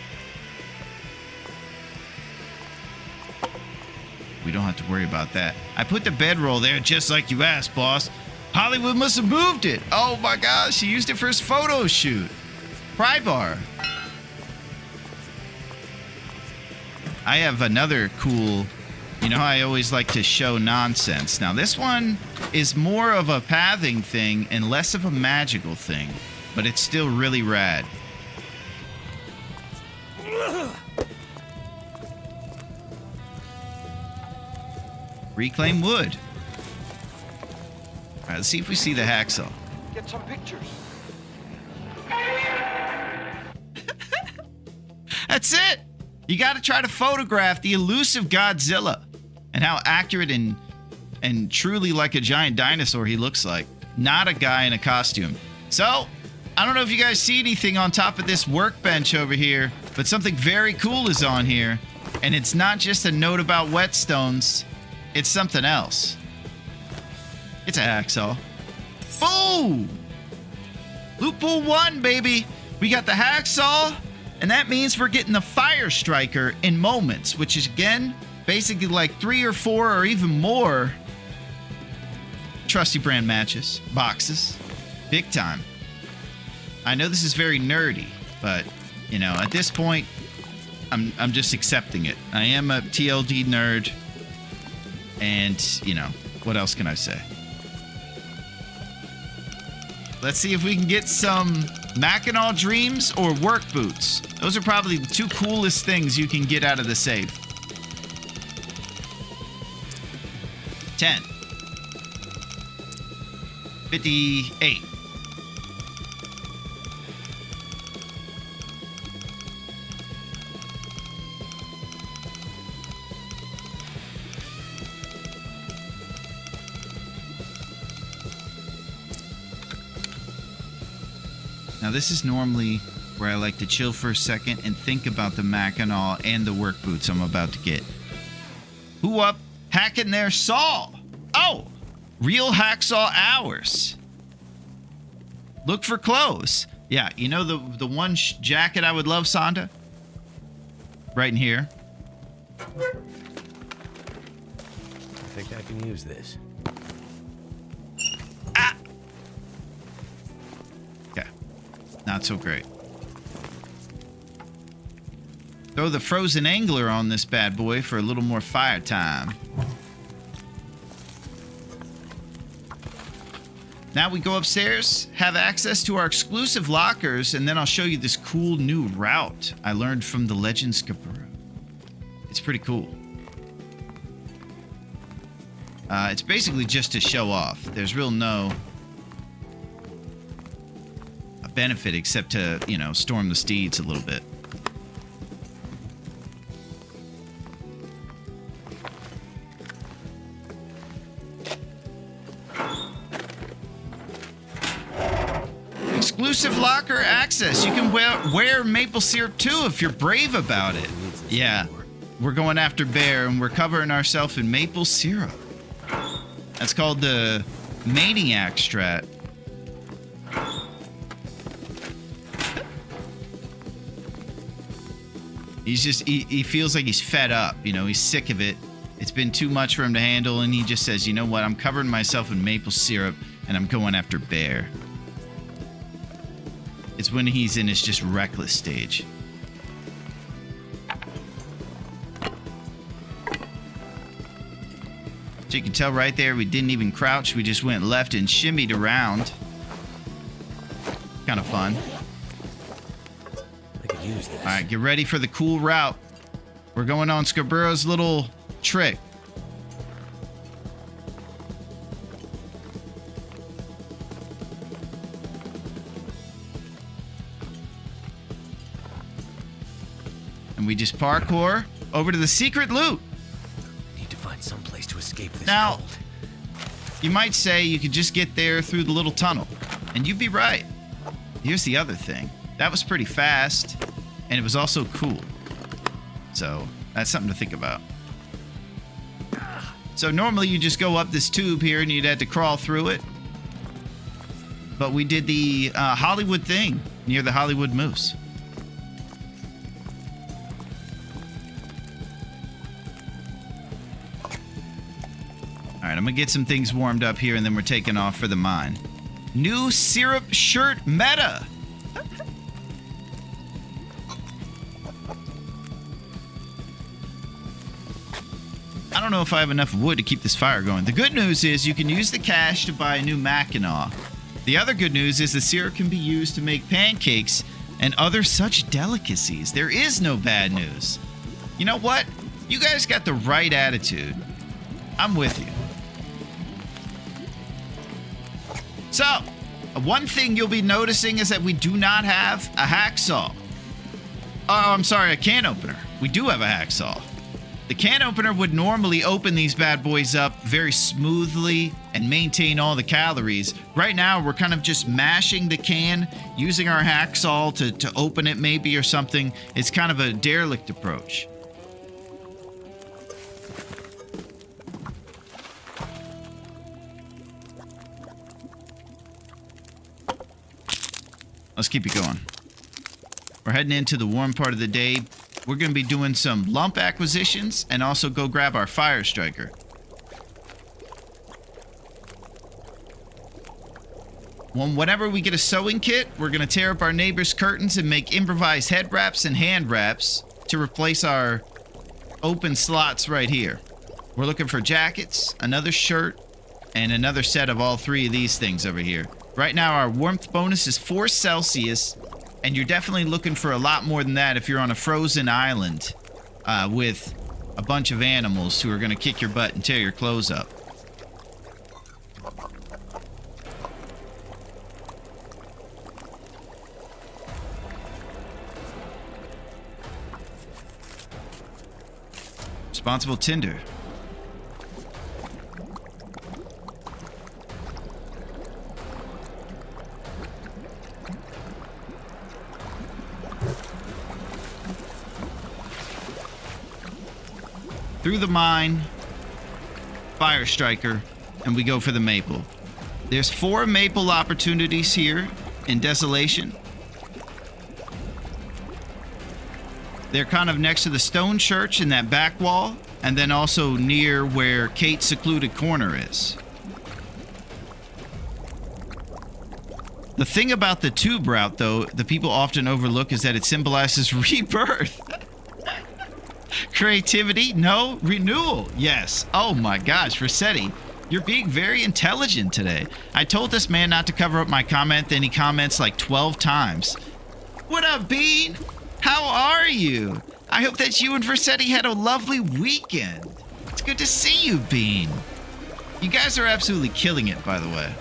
We don't have to worry about that. I put the bedroll there just like you asked, boss. Hollywood must have moved it. Oh my gosh, she used it for his photo shoot. Pry bar. I have another cool... You know how I always like to show nonsense. Now this one is more of a pathing thing and less of a magical thing. But it's still really rad. Reclaim wood. All right, let's see if we see the hacksaw. Get some pictures. That's it. You got to try to photograph the elusive Godzilla and how accurate and truly like a giant dinosaur he looks like. Not a guy in a costume. So, I don't know if you guys see anything on top of this workbench over here, but something very cool is on here. And it's not just a note about whetstones. It's something else. It's a hacksaw. Boom! Loophole 1, baby. We got the hacksaw, and that means we're getting the fire striker in moments, which is, again, basically like 3 or 4 or even more trusty brand matches, boxes. Big time. I know this is very nerdy, but, you know, at this point, I'm just accepting it. I am a TLD nerd. And, you know, what else can I say? Let's see if we can get some Mackinac Dreams or work boots. Those are probably the 2 coolest things you can get out of the safe. 10. 58. Now this is normally where I like to chill for a second and think about the Mackinac and the work boots I'm about to get. Who up? Hacking their saw. Oh, real hacksaw hours. Look for clothes. Yeah, you know the one jacket I would love, Sonda? Right in here. I think I can use this. Not so great. Throw the frozen angler on this bad boy for a little more fire time. Now we go upstairs, have access to our exclusive lockers, and then I'll show you this cool new route I learned from the Legend Scarborough. It's pretty cool. It's basically just to show off. There's real no benefit except to, you know, storm the steeds a little bit. Exclusive locker access. You can wear maple syrup too if you're brave about it. Yeah, we're going after bear and we're covering ourselves in maple syrup. That's called the Maniac strat. He's just, he feels like he's fed up, you know, he's sick of it. It's been too much for him to handle, and he just says, you know what, I'm covering myself in maple syrup, and I'm going after bear. It's when he's in his just reckless stage. So you can tell right there, we didn't even crouch, we just went left and shimmied around. Kind of fun. Use this. All right, get ready for the cool route. We're going on Scarborough's little trick. And we just parkour over to the secret loot. Need to find some place to escape this Now, cold. You might say you could just get there through the little tunnel. And you'd be right. Here's the other thing. That was pretty fast. And it was also cool. So, that's something to think about. So normally you just go up this tube here and you'd have to crawl through it. But we did the Hollywood thing near the Hollywood Moose. All right, I'm going to get some things warmed up here and then we're taking off for the mine. New syrup shirt meta. I don't know if I have enough wood to keep this fire going. The good news is you can use the cash to buy a new Mackinac. The other good news is the syrup can be used to make pancakes and other such delicacies. There is no bad news. You know what? You guys got the right attitude. I'm with you. So, one thing you'll be noticing is that we do not have a hacksaw. Oh, I'm sorry, a can opener. We do have a hacksaw. The can opener would normally open these bad boys up very smoothly and maintain all the calories. Right now, we're kind of just mashing the can, using our hacksaw to open it maybe or something. It's kind of a derelict approach. Let's keep it going. We're heading into the warm part of the day. We're going to be doing some lump acquisitions and also go grab our fire striker. Whenever we get a sewing kit, we're going to tear up our neighbor's curtains and make improvised head wraps and hand wraps to replace our open slots right here. We're looking for jackets, another shirt, and another set of all three of these things over here. Right now, our warmth bonus is 4 Celsius. And you're definitely looking for a lot more than that if you're on a frozen island with a bunch of animals who are going to kick your butt and tear your clothes up. Responsible Tinder. Through the mine, fire striker, and we go for the maple. There's 4 maple opportunities here in Desolation. They're kind of next to the stone church in that back wall, and then also near where Kate's secluded corner is. The thing about the tube route, though, the people often overlook is that it symbolizes rebirth. Creativity? No. Renewal? Yes. Oh my gosh, Rossetti, you're being very intelligent today. I told this man not to cover up my comment, then he comments like 12 times. What up, Bean? How are you? I hope that you and Rossetti had a lovely weekend. It's good to see you, Bean. You guys are absolutely killing it, by the way.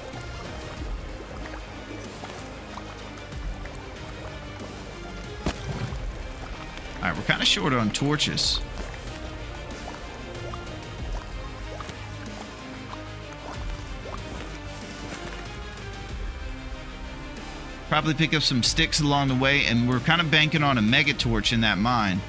All right, we're kind of short on torches. Probably pick up some sticks along the way, and we're kind of banking on a mega torch in that mine.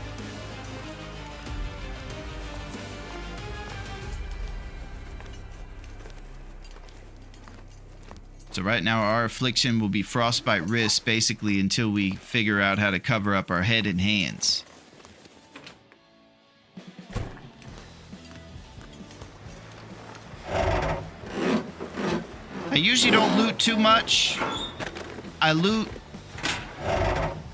So right now our affliction will be frostbite wrists basically until we figure out how to cover up our head and hands. I usually don't loot too much. I loot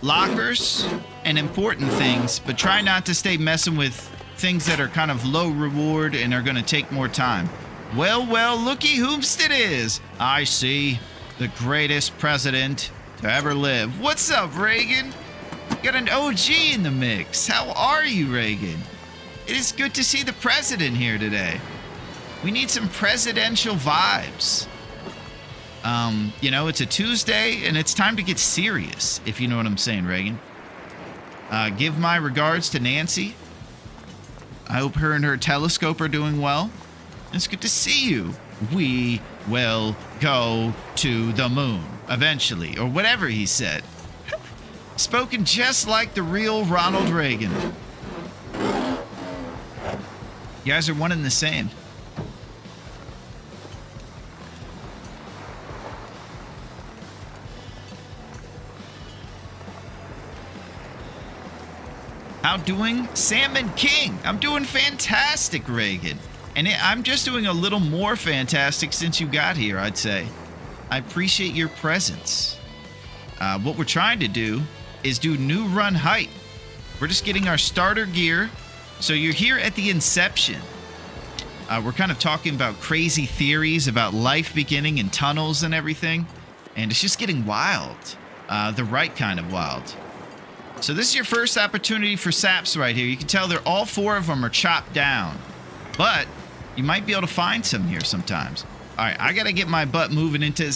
lockers and important things, but try not to stay messing with things that are kind of low reward and are going to take more time. Well, looky whomst it is. I see the greatest president to ever live. What's up, Reagan? Got an OG in the mix. How are you, Reagan? It is good to see the president here today. We need some presidential vibes. You know, it's a Tuesday and it's time to get serious, if you know what I'm saying, Reagan. Give my regards to Nancy. I hope her and her telescope are doing well. It's good to see you. We will go to the moon eventually, or whatever he said. Spoken just like the real Ronald Reagan. You guys are one and the same. How doing? Salmon King. I'm doing fantastic, Reagan. And I'm just doing a little more fantastic since you got here, I'd say. I appreciate your presence. What we're trying to do is do new run height. We're just getting our starter gear. So you're here at the inception. We're kind of talking about crazy theories about life beginning in tunnels and everything. And it's just getting wild. The right kind of wild. So this is your first opportunity for saps right here. You can tell they're all 4 of them are chopped down. But you might be able to find some here sometimes. All right, I got to get my butt moving into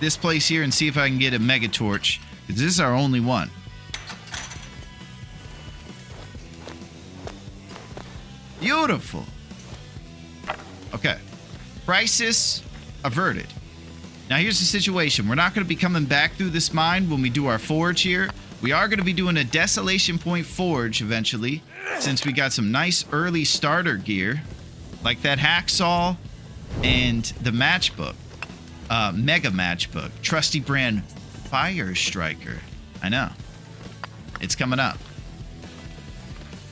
this place here and see if I can get a mega torch. Because this is our only one. Beautiful. Okay. Crisis averted. Now here's the situation. We're not going to be coming back through this mine when we do our forge here. We are going to be doing a Desolation Point forge eventually, since we got some nice early starter gear, like that hacksaw and the matchbook, mega matchbook, trusty brand Fire Striker. I know. It's coming up.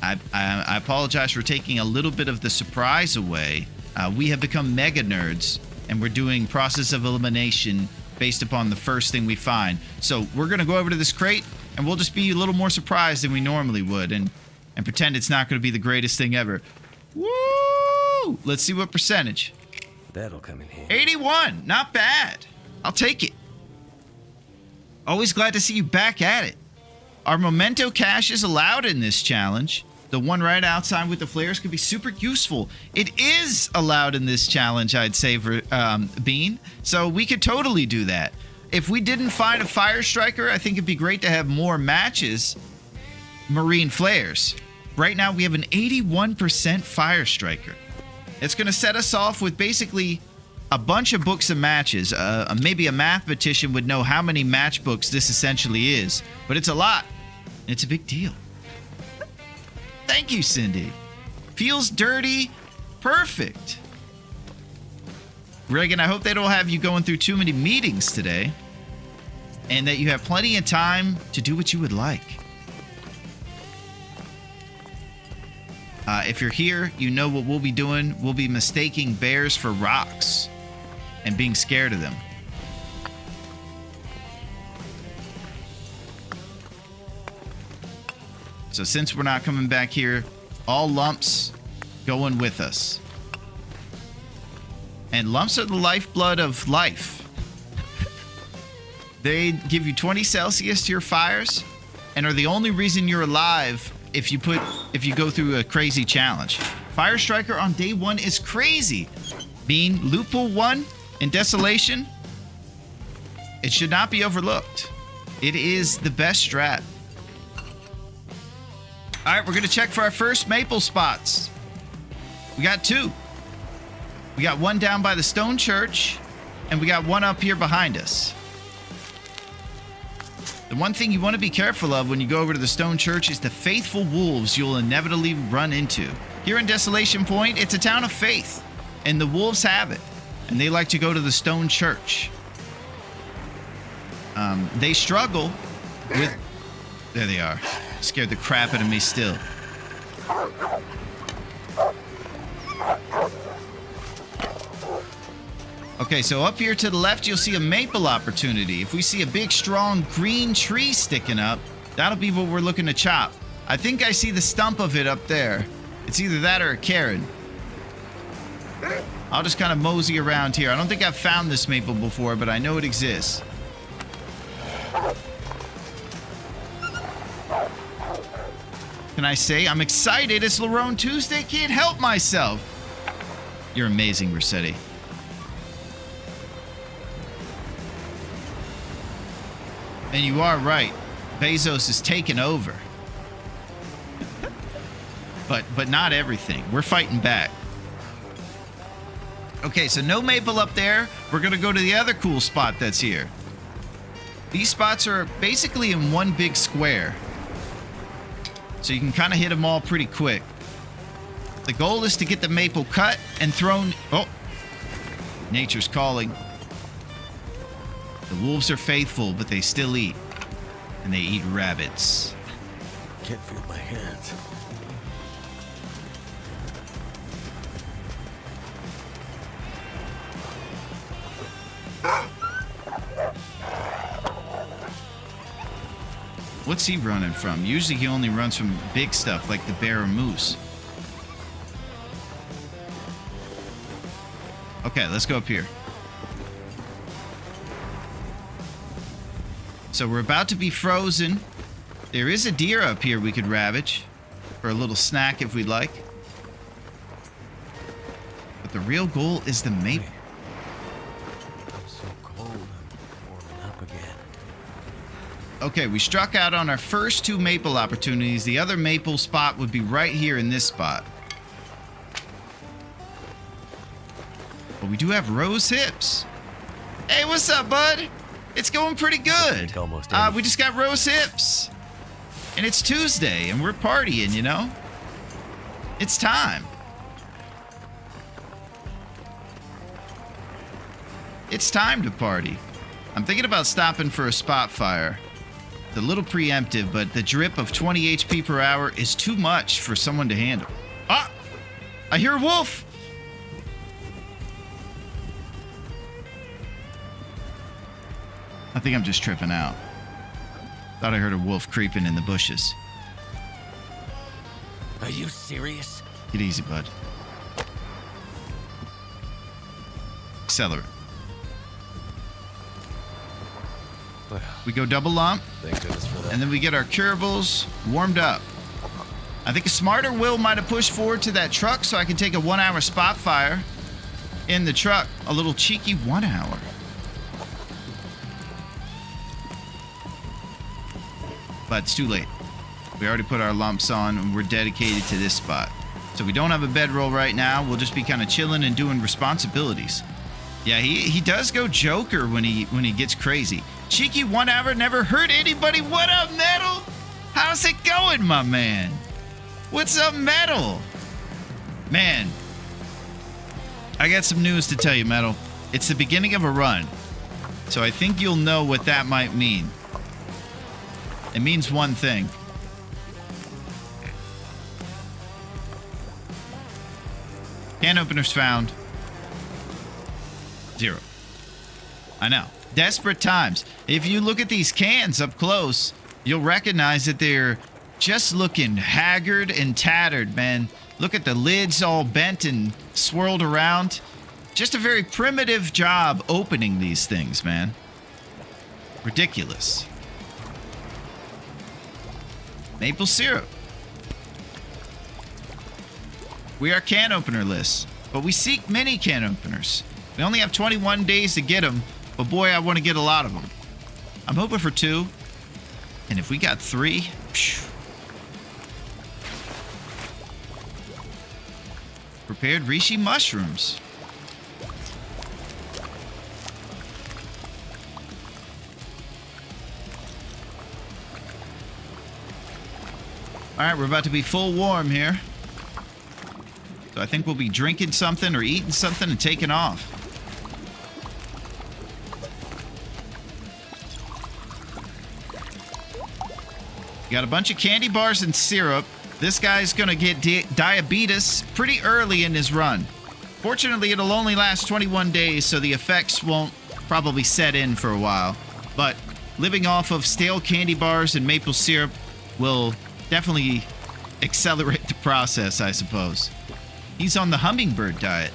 I apologize for taking a little bit of the surprise away. We have become mega nerds, and we're doing process of elimination based upon the first thing we find. So we're going to go over to this crate, and we'll just be a little more surprised than we normally would, and pretend it's not going to be the greatest thing ever. Woo! Let's see what percentage. That'll come in handy. 81. Not bad. I'll take it. Always glad to see you back at it. Our memento cache is allowed in this challenge. The one right outside with the flares could be super useful. It is allowed in this challenge, I'd say, for Bean. So we could totally do that. If we didn't find a Fire Striker, I think it'd be great to have more matches. Marine flares. Right now, we have an 81% Fire Striker. It's going to set us off with basically a bunch of books of matches. Maybe a mathematician would know how many matchbooks this essentially is. But it's a lot. It's a big deal. Thank you, Cindy. Feels dirty. Perfect. Reagan, I hope they don't have you going through too many meetings today. And that you have plenty of time to do what you would like. If you're here, you know what we'll be doing. We'll be mistaking bears for rocks and being scared of them. So since we're not coming back here, all lumps going with us. And lumps are the lifeblood of life. They give you 20 Celsius to your fires and are the only reason you're alive if you go through a crazy challenge. Fire Striker on day 1 is crazy. Being Loophole 1 in Desolation, it should not be overlooked. It is the best strat. All right, we're going to check for our first maple spots. We got 2. We got one down by the stone church, and we got one up here behind us. The one thing you want to be careful of when you go over to the stone church is the faithful wolves you'll inevitably run into. Here in Desolation Point, it's a town of faith, and the wolves have it, and they like to go to the stone church. They struggle with... There they are. Scared the crap out of me still. Okay, so up here to the left, you'll see a maple opportunity. If we see a big, strong green tree sticking up, that'll be what we're looking to chop. I think I see the stump of it up there. It's either that or a cairn. I'll just kind of mosey around here. I don't think I've found this maple before, but I know it exists. Can I say I'm excited? It's Larone Tuesday. Can't help myself. You're amazing, Rossetti. And you are right. Bezos is taking over. But not everything. We're fighting back. Okay, so no maple up there. We're going to go to the other cool spot that's here. These spots are basically in one big square. So you can kind of hit them all pretty quick. The goal is to get the maple cut and thrown... Oh! Nature's calling. The wolves are faithful, but they still eat. And they eat rabbits. Can't feel my hands. What's he running from? Usually he only runs from big stuff like the bear or moose. Okay, let's go up here. So we're about to be frozen. There is a deer up here we could ravage for a little snack if we'd like. But the real goal is the maple. I'm so cold. I'm warming up again. Okay, we struck out on our first 2 maple opportunities. The other maple spot would be right here in this spot. But we do have rose hips. Hey, what's up, bud? It's going pretty good. We just got rose hips. And it's Tuesday, and we're partying, you know? It's time. It's time to party. I'm thinking about stopping for a spot fire. It's a little preemptive, but the drip of 20 HP per hour is too much for someone to handle. Ah! I hear a wolf! I think I'm just tripping out. Thought I heard a wolf creeping in the bushes. Are you serious? Get easy, bud. Accelerate. Well, We go double lump, thank goodness for that. and then we get our curables warmed up. I think a smarter Will might have pushed forward to that truck so I can take a 1-hour spot fire in the truck. A little cheeky 1 hour. But it's too late. We already put our lumps on and we're dedicated to this spot. So we don't have a bedroll right now. We'll just be kind of chilling and doing responsibilities. Yeah, he does go Joker when he gets crazy. Cheeky 1 hour never hurt anybody. What up, Metal? How's it going, my man? What's up, Metal? Man, I got some news to tell you, Metal. It's the beginning of a run. So I think you'll know what that might mean. It means one thing. Can openers found. 0. I know. Desperate times. If you look at these cans up close, you'll recognize that they're just looking haggard and tattered, man. Look at the lids all bent and swirled around. Just a very primitive job opening these things, man. Ridiculous. Maple syrup. We are can opener lists, but we seek many can openers. We only have 21 days to get them, but boy, I want to get a lot of them. I'm hoping for 2, and if we got 3, phew. Prepared reishi mushrooms. All right, we're about to be full warm here. So I think we'll be drinking something or eating something and taking off. Got a bunch of candy bars and syrup. This guy's gonna get diabetes pretty early in his run. Fortunately, it'll only last 21 days, so the effects won't probably set in for a while. But living off of stale candy bars and maple syrup will definitely accelerate the process, I suppose. He's on the hummingbird diet.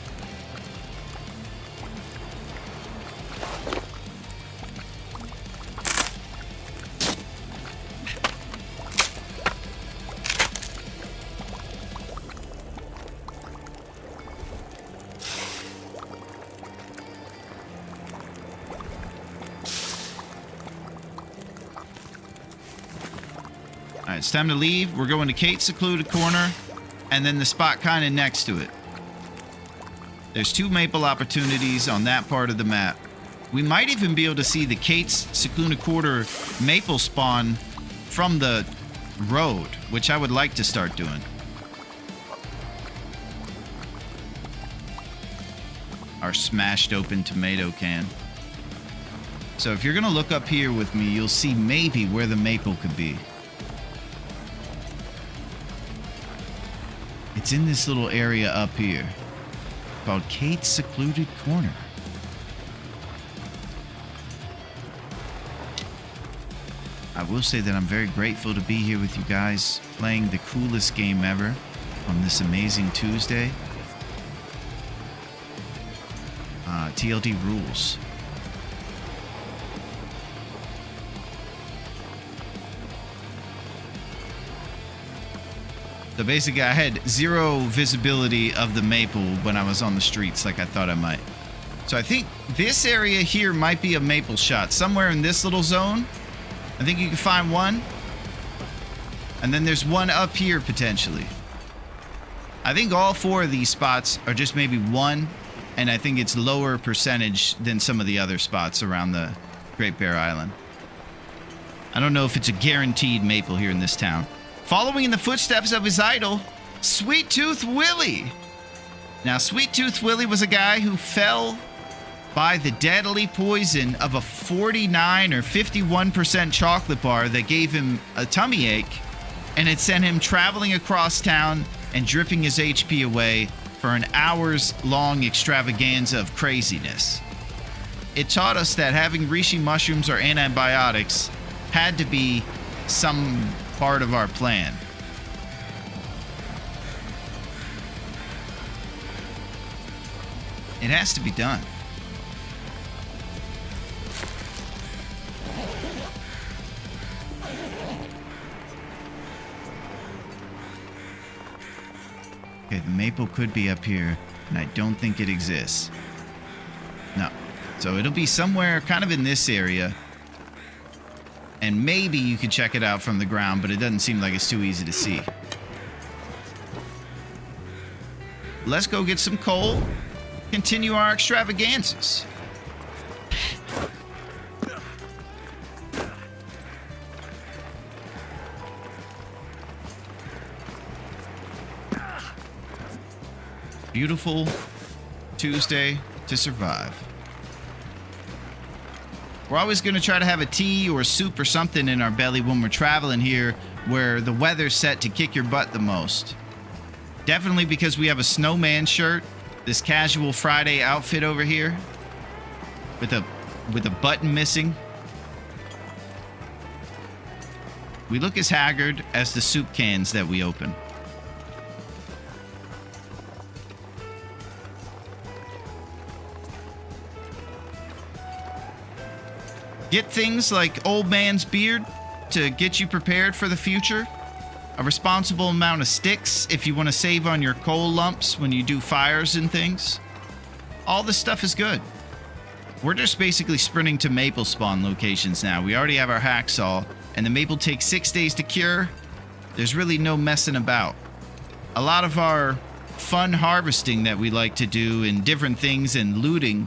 All right, it's time to leave. We're going to Kate's secluded corner and then the spot kind of next to it. There's 2 maple opportunities on that part of the map. We might even be able to see the Kate's secluded quarter maple spawn from the road, which I would like to start doing. Our smashed open tomato can. So if you're gonna look up here with me, you'll see maybe where the maple could be. It's in this little area up here called Kate's Secluded Corner. I will say that I'm very grateful to be here with you guys, playing the coolest game ever on this amazing Tuesday. TLD rules. So basically, I had zero visibility of the maple when I was on the streets like I thought I might. So I think this area here might be a maple shot. Somewhere in this little zone, I think you can find one. And then there's one up here potentially. I think all 4 of these spots are just maybe one. And I think it's lower percentage than some of the other spots around the Great Bear Island. I don't know if it's a guaranteed maple here in this town. Following in the footsteps of his idol, Sweet Tooth Willie. Now, Sweet Tooth Willie was a guy who fell by the deadly poison of a 49 or 51% chocolate bar that gave him a tummy ache, and it sent him traveling across town and dripping his HP away for an hours-long extravaganza of craziness. It taught us that having reishi mushrooms or antibiotics had to be some part of our plan. It has to be done. Okay, the maple could be up here, and I don't think it exists. No. So it'll be somewhere kind of in this area. And maybe you could check it out from the ground, but it doesn't seem like it's too easy to see. Let's go get some coal. Continue our extravaganzas. Beautiful Tuesday to survive. We're always going to try to have a tea or soup or something in our belly when we're traveling here where the weather's set to kick your butt the most. Definitely because we have a snowman shirt, this casual Friday outfit over here with a button missing. We look as haggard as the soup cans that we open. Get things like Old Man's Beard to get you prepared for the future. A responsible amount of sticks if you want to save on your coal lumps when you do fires and things. All this stuff is good. We're just basically sprinting to maple spawn locations now. We already have our hacksaw, and the maple takes 6 days to cure. There's really no messing about. A lot of our fun harvesting that we like to do and different things and looting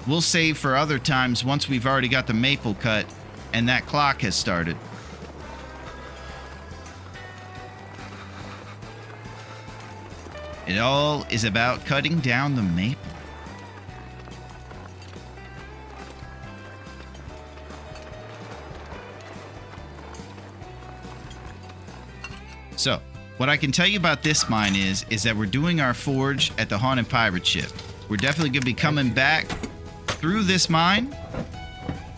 we'll save for other times once we've already got the maple cut and that clock has started. It all is about cutting down the maple. So, what I can tell you about this mine is that we're doing our forge at the Haunted Pirate Ship. We're definitely going to be coming back through this mine,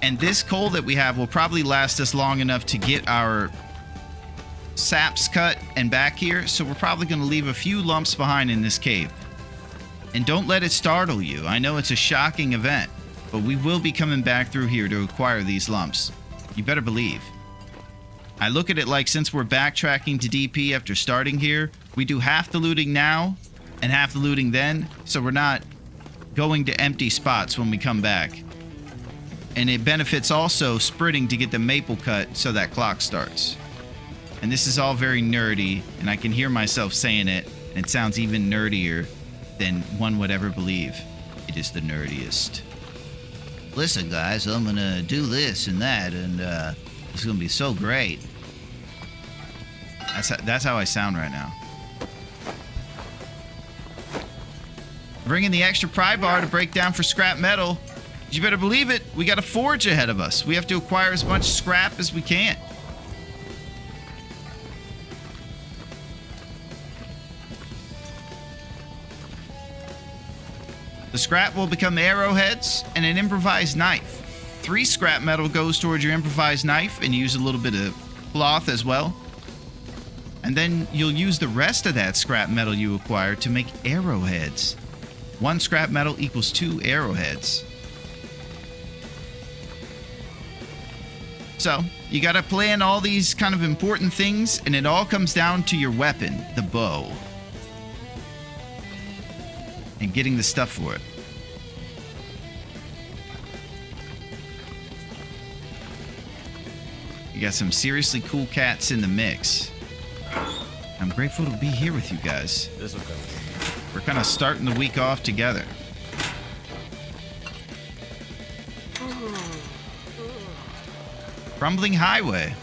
and this coal that we have will probably last us long enough to get our saps cut and back here, so we're probably going to leave a few lumps behind in this cave. And don't let it startle you. I know it's a shocking event, but we will be coming back through here to acquire these lumps. You better believe. I look at it like since we're backtracking to DP after starting here, we do half the looting now and half the looting then, so we're not going to empty spots when we come back. And it benefits also sprinting to get the maple cut so that clock starts. And this is all very nerdy, and I can hear myself saying it, and it sounds even nerdier than one would ever believe. It is the nerdiest. Listen, guys, I'm gonna do this and that, and it's gonna be so great. That's how I sound right now. Bringing the extra pry bar to break down for scrap metal. You better believe it, we got a forge ahead of us. We have to acquire as much scrap as we can. The scrap will become arrowheads and an improvised knife. 3 scrap metal goes towards your improvised knife, and you use a little bit of cloth as well. And then you'll use the rest of that scrap metal you acquire to make arrowheads. 1 scrap metal equals 2 arrowheads. So, you gotta plan all these kind of important things, and it all comes down to your weapon, the bow. And getting the stuff for it. You got some seriously cool cats in the mix. I'm grateful to be here with you guys. This'll go. We're kind of starting the week off together. Crumbling highway.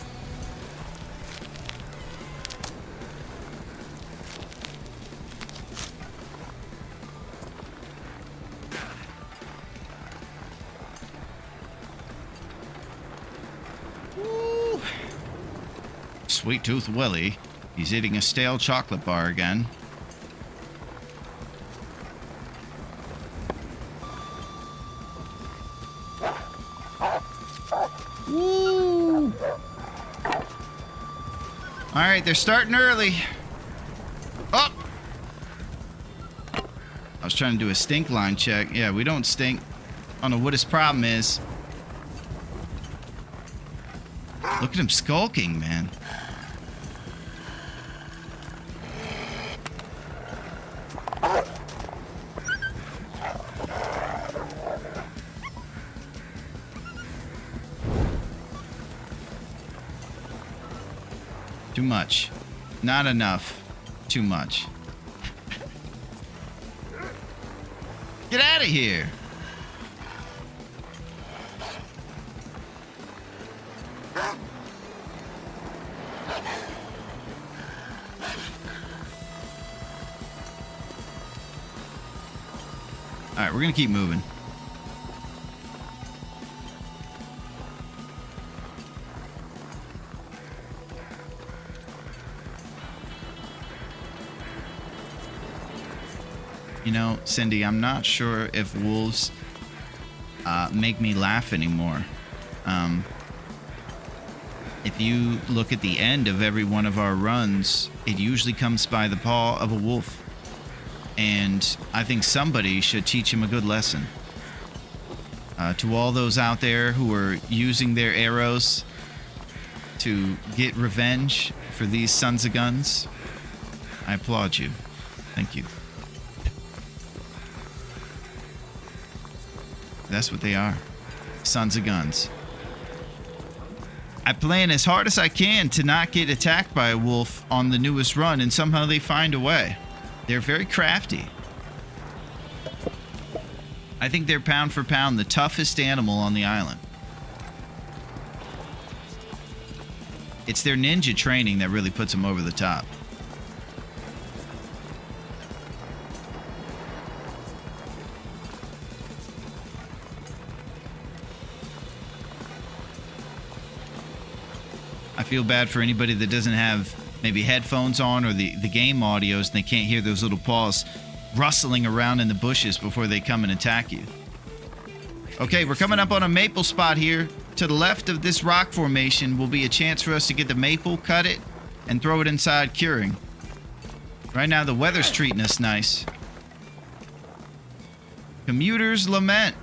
Woo. Sweet Tooth Willie. He's eating a stale chocolate bar again. Woo! Alright, they're starting early. Oh! I was trying to do a stink line check. Yeah, we don't stink. I don't know what his problem is. Look at him skulking, man. Too much. Not enough. Too much. Get out of here. All right, we're going to keep moving. You know, Cindy, I'm not sure if wolves make me laugh anymore. If you look at the end of every one of our runs, it usually comes by the paw of a wolf. And I think somebody should teach him a good lesson. To all those out there who are using their arrows to get revenge for these sons of guns, I applaud you. Thank you. That's what they are. Sons of guns. I plan as hard as I can to not get attacked by a wolf on the newest run, and somehow they find a way. They're very crafty. I think they're pound for pound the toughest animal on the island. It's their ninja training that really puts them over the top. I feel bad for anybody that doesn't have maybe headphones on or the game audios and they can't hear those little paws rustling around in the bushes before they come and attack you. Okay, we're coming up on a maple spot here. To the left of this rock formation will be a chance for us to get the maple, cut it, and throw it inside curing. Right now the weather's treating us nice. Commuter's Lament.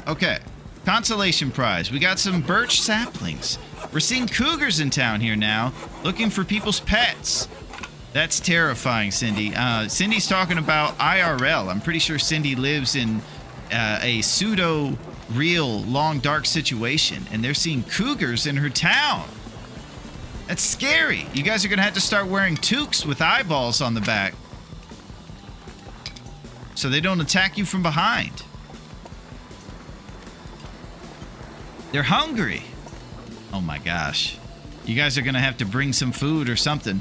Okay, consolation prize. We got some birch saplings. We're seeing cougars in town here now, looking for people's pets. That's terrifying, Cindy. Cindy's talking about IRL. I'm pretty sure Cindy lives in a pseudo-real, long, dark situation, and they're seeing cougars in her town. That's scary. You guys are going to have to start wearing toques with eyeballs on the back so they don't attack you from behind. They're hungry. Oh my gosh. You guys are going to have to bring some food or something.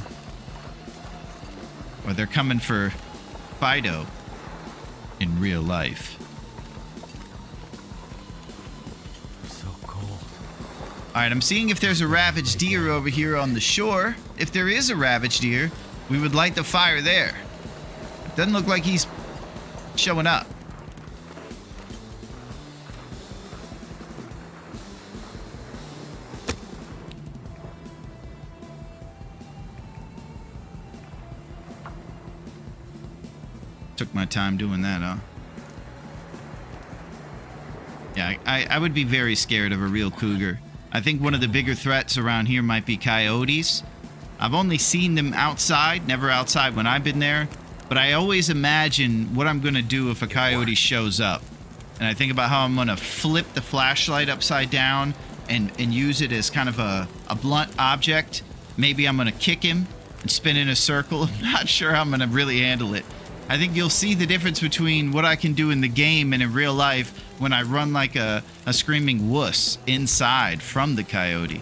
Or they're coming for Fido in real life. So cold. All right, I'm seeing if there's a ravaged deer over here on the shore. if there is a ravaged deer, we would light the fire there. It doesn't look like he's showing up. Took my time doing that, huh? Yeah, I would be very scared of a real cougar. I think one of the bigger threats around here might be coyotes. I've only seen them outside, never outside when I've been there. But I always imagine what I'm going to do if a coyote shows up. And I think about how I'm going to flip the flashlight upside down and use it as kind of a blunt object. Maybe I'm going to kick him and spin in a circle. I'm not sure how I'm going to really handle it. I think you'll see the difference between what I can do in the game and in real life when I run like a screaming wuss inside from the coyote.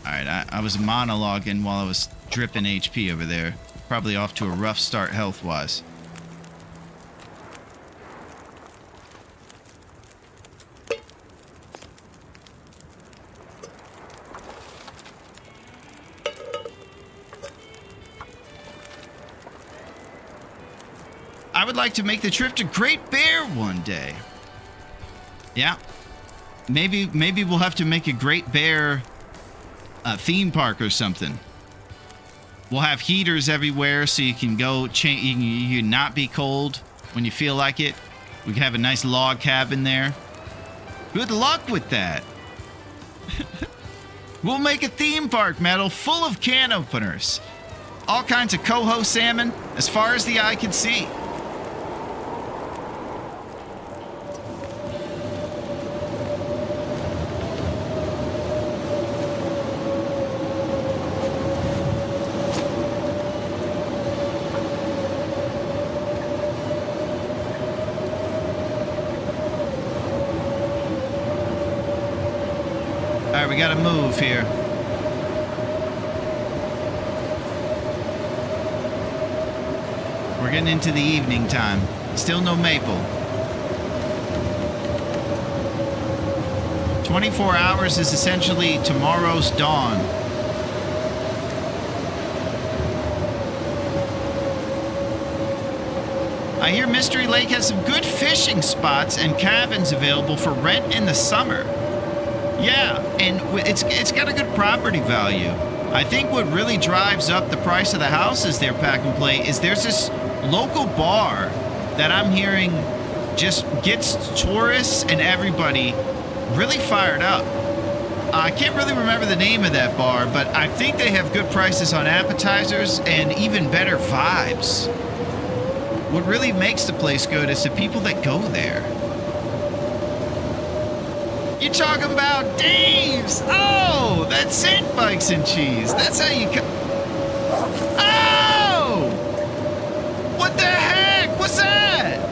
Alright, I was monologuing while I was dripping HP over there. Probably off to a rough start health-wise. I would like to make the trip to Great Bear one day. Yeah. Maybe we'll have to make a Great Bear theme park or something. We'll have heaters everywhere so you can go you can not be cold when you feel like it. We can have a nice log cabin there. Good luck with that. We'll make a theme park, Metal, full of can openers. All kinds of coho salmon as far as the eye can see. We gotta move here. We're getting into the evening time. Still no maple. 24 hours is essentially tomorrow's dawn. I hear Mystery Lake has some good fishing spots and cabins available for rent in the summer. Yeah, and it's got a good property value. I think what really drives up the price of the houses there, Pack and Play, is there's this local bar that I'm hearing just gets tourists and everybody really fired up. I can't really remember the name of that bar, but I think they have good prices on appetizers and even better vibes. What really makes the place good is the people that go there. You're talking about Dave's. Oh, that's Scent Bikes and Cheese. That's how you Oh! What the heck? What's that?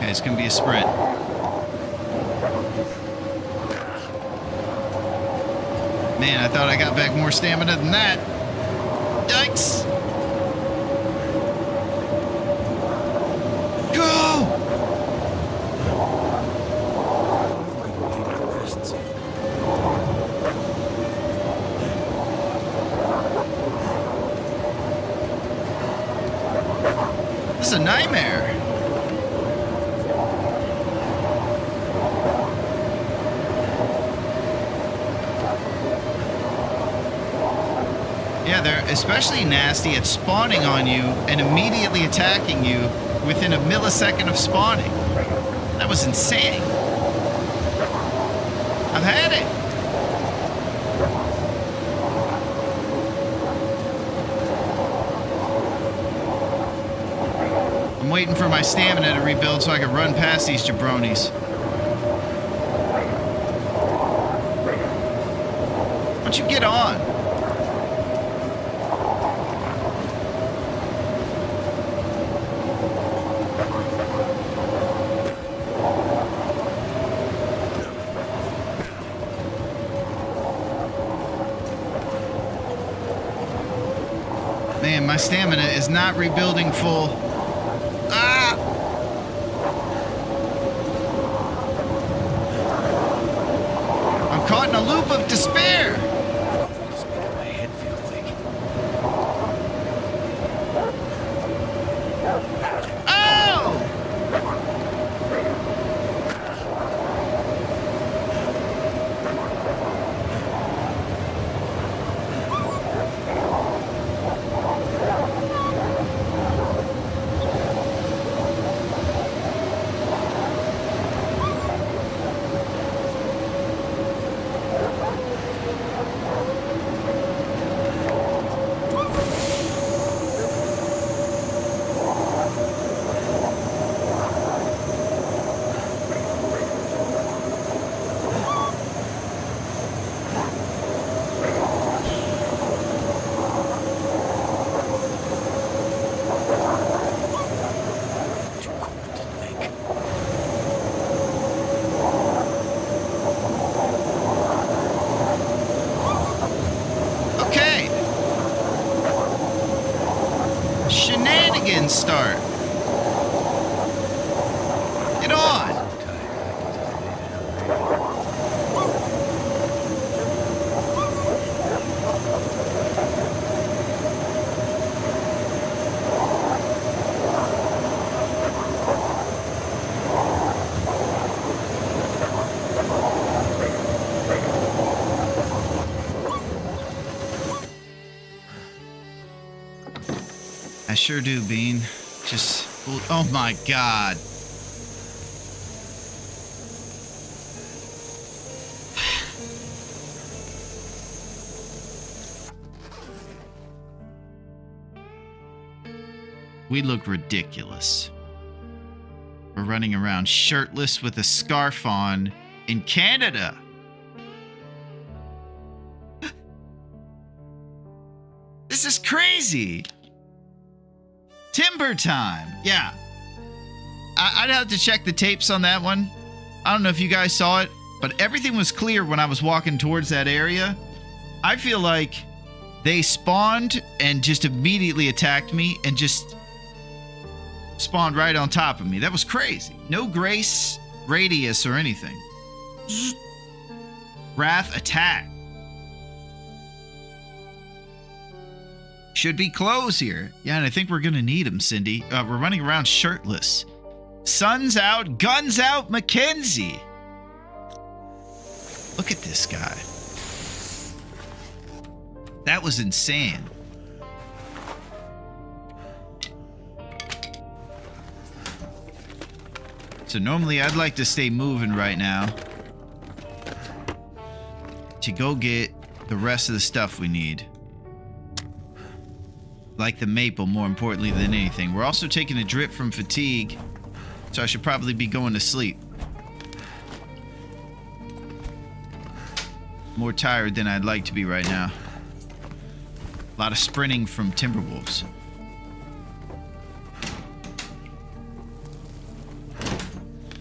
It's gonna be a sprint. Man, I thought I got back more stamina than that. Yikes! Go! This is a nightmare. Yeah, they're especially nasty at spawning on you and immediately attacking you within a millisecond of spawning. That was insane. I've had it. waiting for my stamina to rebuild so I can run past these jabronis. Why don't you get on? Man, my stamina is not rebuilding full. Ah! I'm caught in a loop of despair. It's making my head feel thick. Oh! Too cold to think. Okay. Shenanigans start. Get on. So tired, I can just leave it already. I sure do, Bean. Just, oh my God. We look ridiculous. We're running around shirtless with a scarf on in Canada. This is crazy. Timber time. Yeah. I'd have to check the tapes on that one. I don't know if you guys saw it, but everything was clear when I was walking towards that area. I feel like they spawned and just immediately attacked me and just spawned right on top of me. That was crazy. No grace, radius, or anything. Wrath attack. Should be clothes here. Yeah, and I think we're gonna need them, Cindy. We're running around shirtless. Sun's out, guns out, Mackenzie. Look at this guy. That was insane. So normally I'd like to stay moving right now to go get the rest of the stuff we need. Like the maple, more importantly than anything. We're also taking a drip from fatigue, so I should probably be going to sleep. More tired than I'd like to be right now. A lot of sprinting from Timberwolves.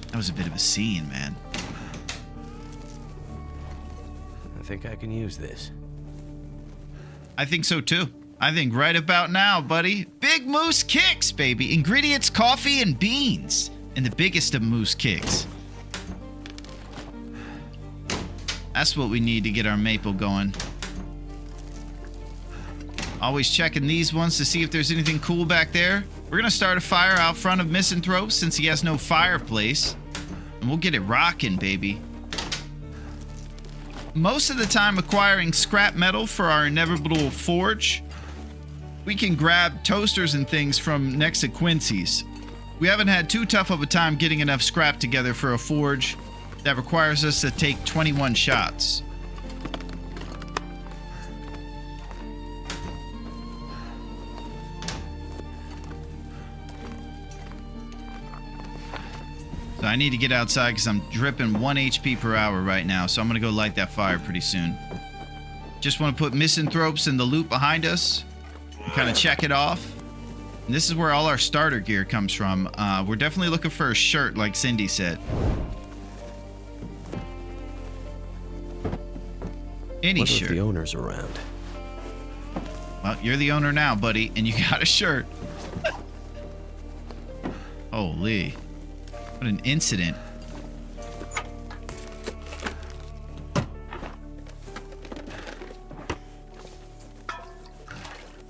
That was a bit of a scene, man. I think I can use this. I think so too. I think right about now, buddy. Big Moose Kicks, baby. Ingredients, coffee, and beans. And the biggest of Moose Kicks. That's what we need to get our maple going. Always checking these ones to see if there's anything cool back there. We're gonna start a fire out front of Misanthrope since he has no fireplace. And we'll get it rocking, baby. Most of the time acquiring scrap metal for our inevitable forge, we can grab toasters and things from next to Quincy's. We haven't had too tough of a time getting enough scrap together for a forge that requires us to take 21 shots. But I need to get outside because I'm dripping 1 HP per hour right now. So I'm going to go light that fire pretty soon. Just want to put misanthropes in the loop behind us. Kind of check it off. And this is where all our starter gear comes from. We're definitely looking for a shirt, like Cindy said. Any Wonder if shirt. the owner's around. Well, you're the owner now, buddy, and you got a shirt. Holy. What an incident.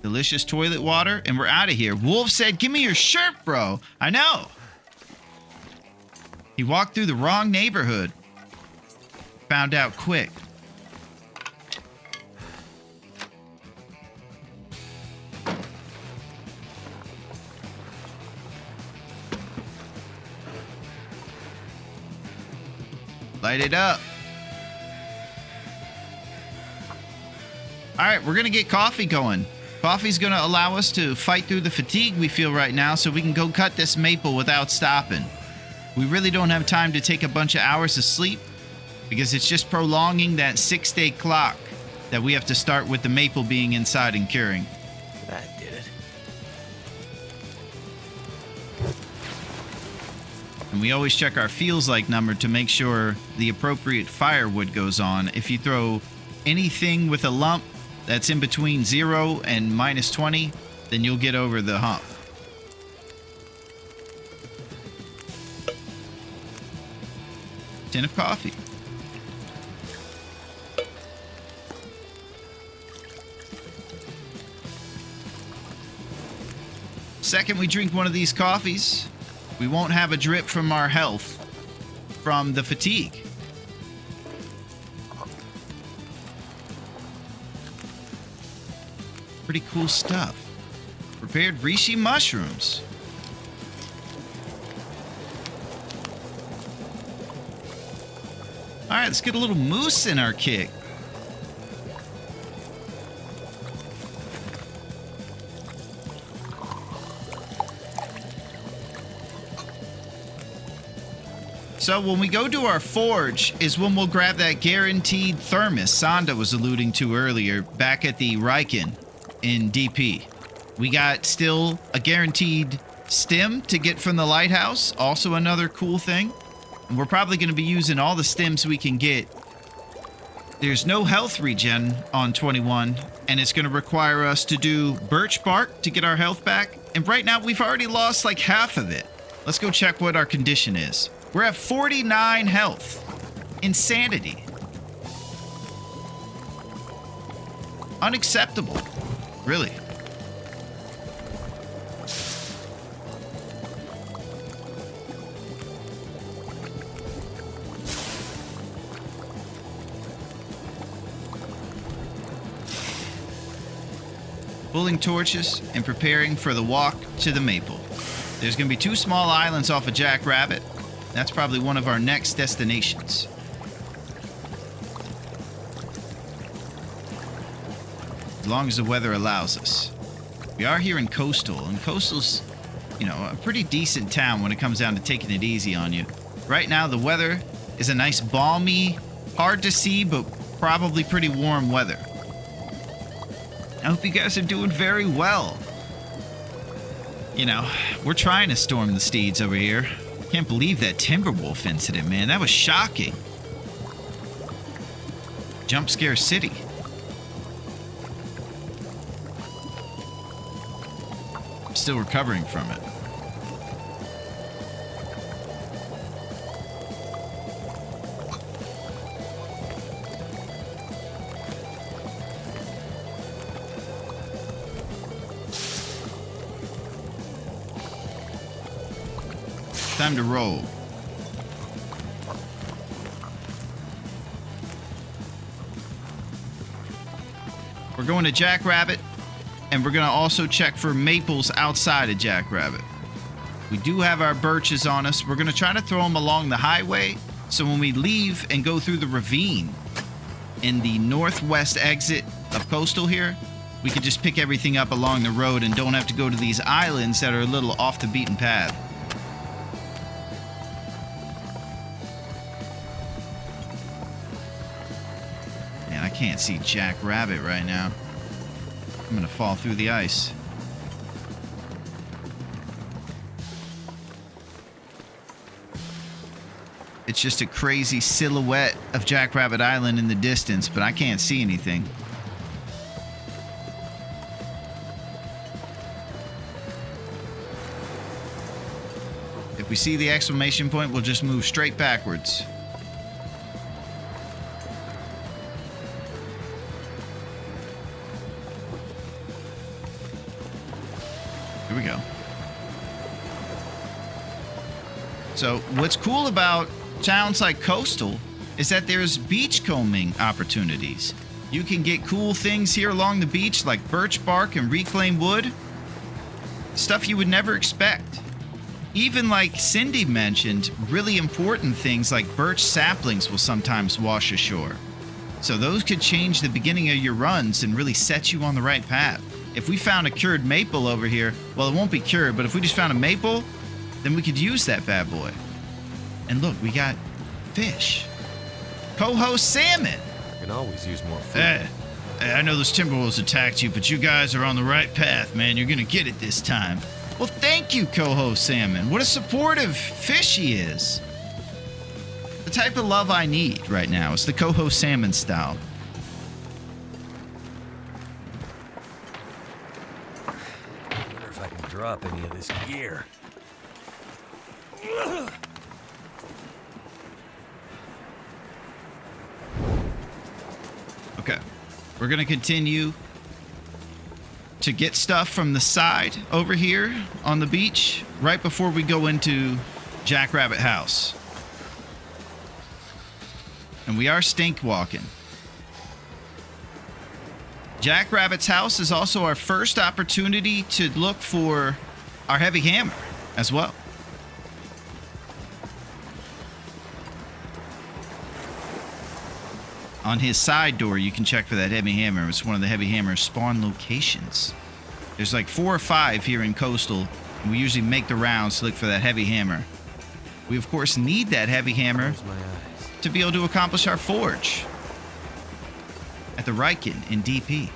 Delicious toilet water, and we're out of here. Wolf said, give me your shirt, bro. I know. He walked through the wrong neighborhood. Found out quick. Light it up. All right, we're going to get coffee going. Coffee's going to allow us to fight through the fatigue we feel right now so we can go cut this maple without stopping. We really don't have time to take a bunch of hours of sleep because it's just prolonging that 6-day clock that we have to start with the maple being inside and curing. That did it. And we always check our feels like number to make sure the appropriate firewood goes on. If you throw anything with a lump that's in between 0 and minus 20, then you'll get over the hump. Tin of coffee. Second we drink one of these coffees, we won't have a drip from our health from the fatigue. Pretty cool stuff. Prepared reishi mushrooms. All right, let's get a little moose in our kick. So when we go to our forge is when we'll grab that guaranteed thermos Sonda was alluding to earlier back at the Riken in DP. We got still a guaranteed stem to get from the lighthouse. Also another cool thing. And we're probably going to be using all the stems we can get. There's no health regen on 21, and it's going to require us to do birch bark to get our health back. And right now we've already lost like half of it. Let's go check what our condition is. We're at 49 health. Insanity. Unacceptable. Really. Pulling torches and preparing for the walk to the maple. There's going to be 2 small islands off of Jackrabbit. That's probably one of our next destinations. As long as the weather allows us. We are here in Coastal, and Coastal's, you know, a pretty decent town when it comes down to taking it easy on you. Right now, the weather is a nice balmy, hard to see, but probably pretty warm weather. I hope you guys are doing very well. You know, we're trying to storm the steeds over here. Can't believe that Timberwolf incident, man. That was shocking. Jump scare city. I'm still recovering from it. Time to roll. We're going to Jackrabbit, and we're going to also check for maples outside of Jackrabbit. We do have our birches on us. We're going to try to throw them along the highway, so when we leave and go through the ravine in the northwest exit of Coastal here, we can just pick everything up along the road and don't have to go to these islands that are a little off the beaten path. Can't see Jack Rabbit right now. I'm gonna fall through the ice. It's just a crazy silhouette of Jackrabbit Island in the distance, but I can't see anything. If we see the exclamation point, we'll just move straight backwards. Here we go. So what's cool about towns like Coastal is that there's beachcombing opportunities. You can get cool things here along the beach like birch bark and reclaimed wood. Stuff you would never expect. Even like Cindy mentioned, really important things like birch saplings will sometimes wash ashore. So those could change the beginning of your runs and really set you on the right path. If we found a cured maple over here, well, it won't be cured, but if we just found a maple, then we could use that bad boy. And look, we got fish. Coho salmon. I can always use more food. I know those Timberwolves attacked you, but you guys are on the right path, man. You're gonna get it this time. Well, thank you, Coho salmon. What a supportive fish he is. The type of love I need right now is the Coho salmon style. I wonder if I can drop any of this gear. Okay, we're gonna continue to get stuff from the side over here on the beach right before we go into Jackrabbit House. And we are stink walking. Jackrabbit's house is also our first opportunity to look for our heavy hammer as well. On his side door, you can check for that heavy hammer. It's one of the heavy hammer spawn locations. There's like 4 or 5 here in Coastal, and we usually make the rounds to look for that heavy hammer. We, of course, need that heavy hammer Close my eyes. to be able to accomplish our forge at the Riken in DP.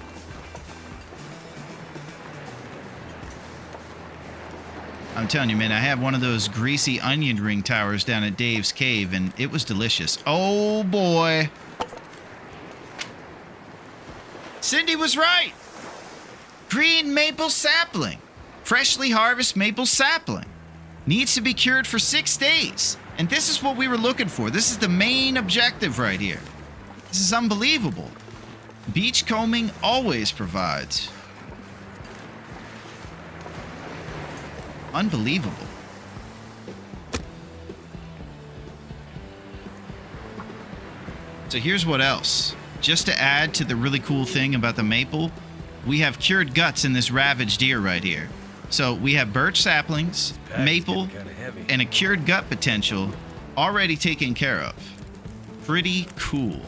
I'm telling you, man, I have one of those greasy onion ring towers down at Dave's Cave, and it was delicious. Oh, boy. Cindy was right. Green maple sapling. Freshly harvested maple sapling. Needs to be cured for 6 days. And this is what we were looking for. This is the main objective right here. This is unbelievable. Beachcombing always provides. Unbelievable. So here's what else. Just to add to the really cool thing about the maple, we have cured guts in this ravaged deer right here. So we have birch saplings, Bag's maple, getting kinda heavy. and a cured gut potential already taken care of. Pretty cool.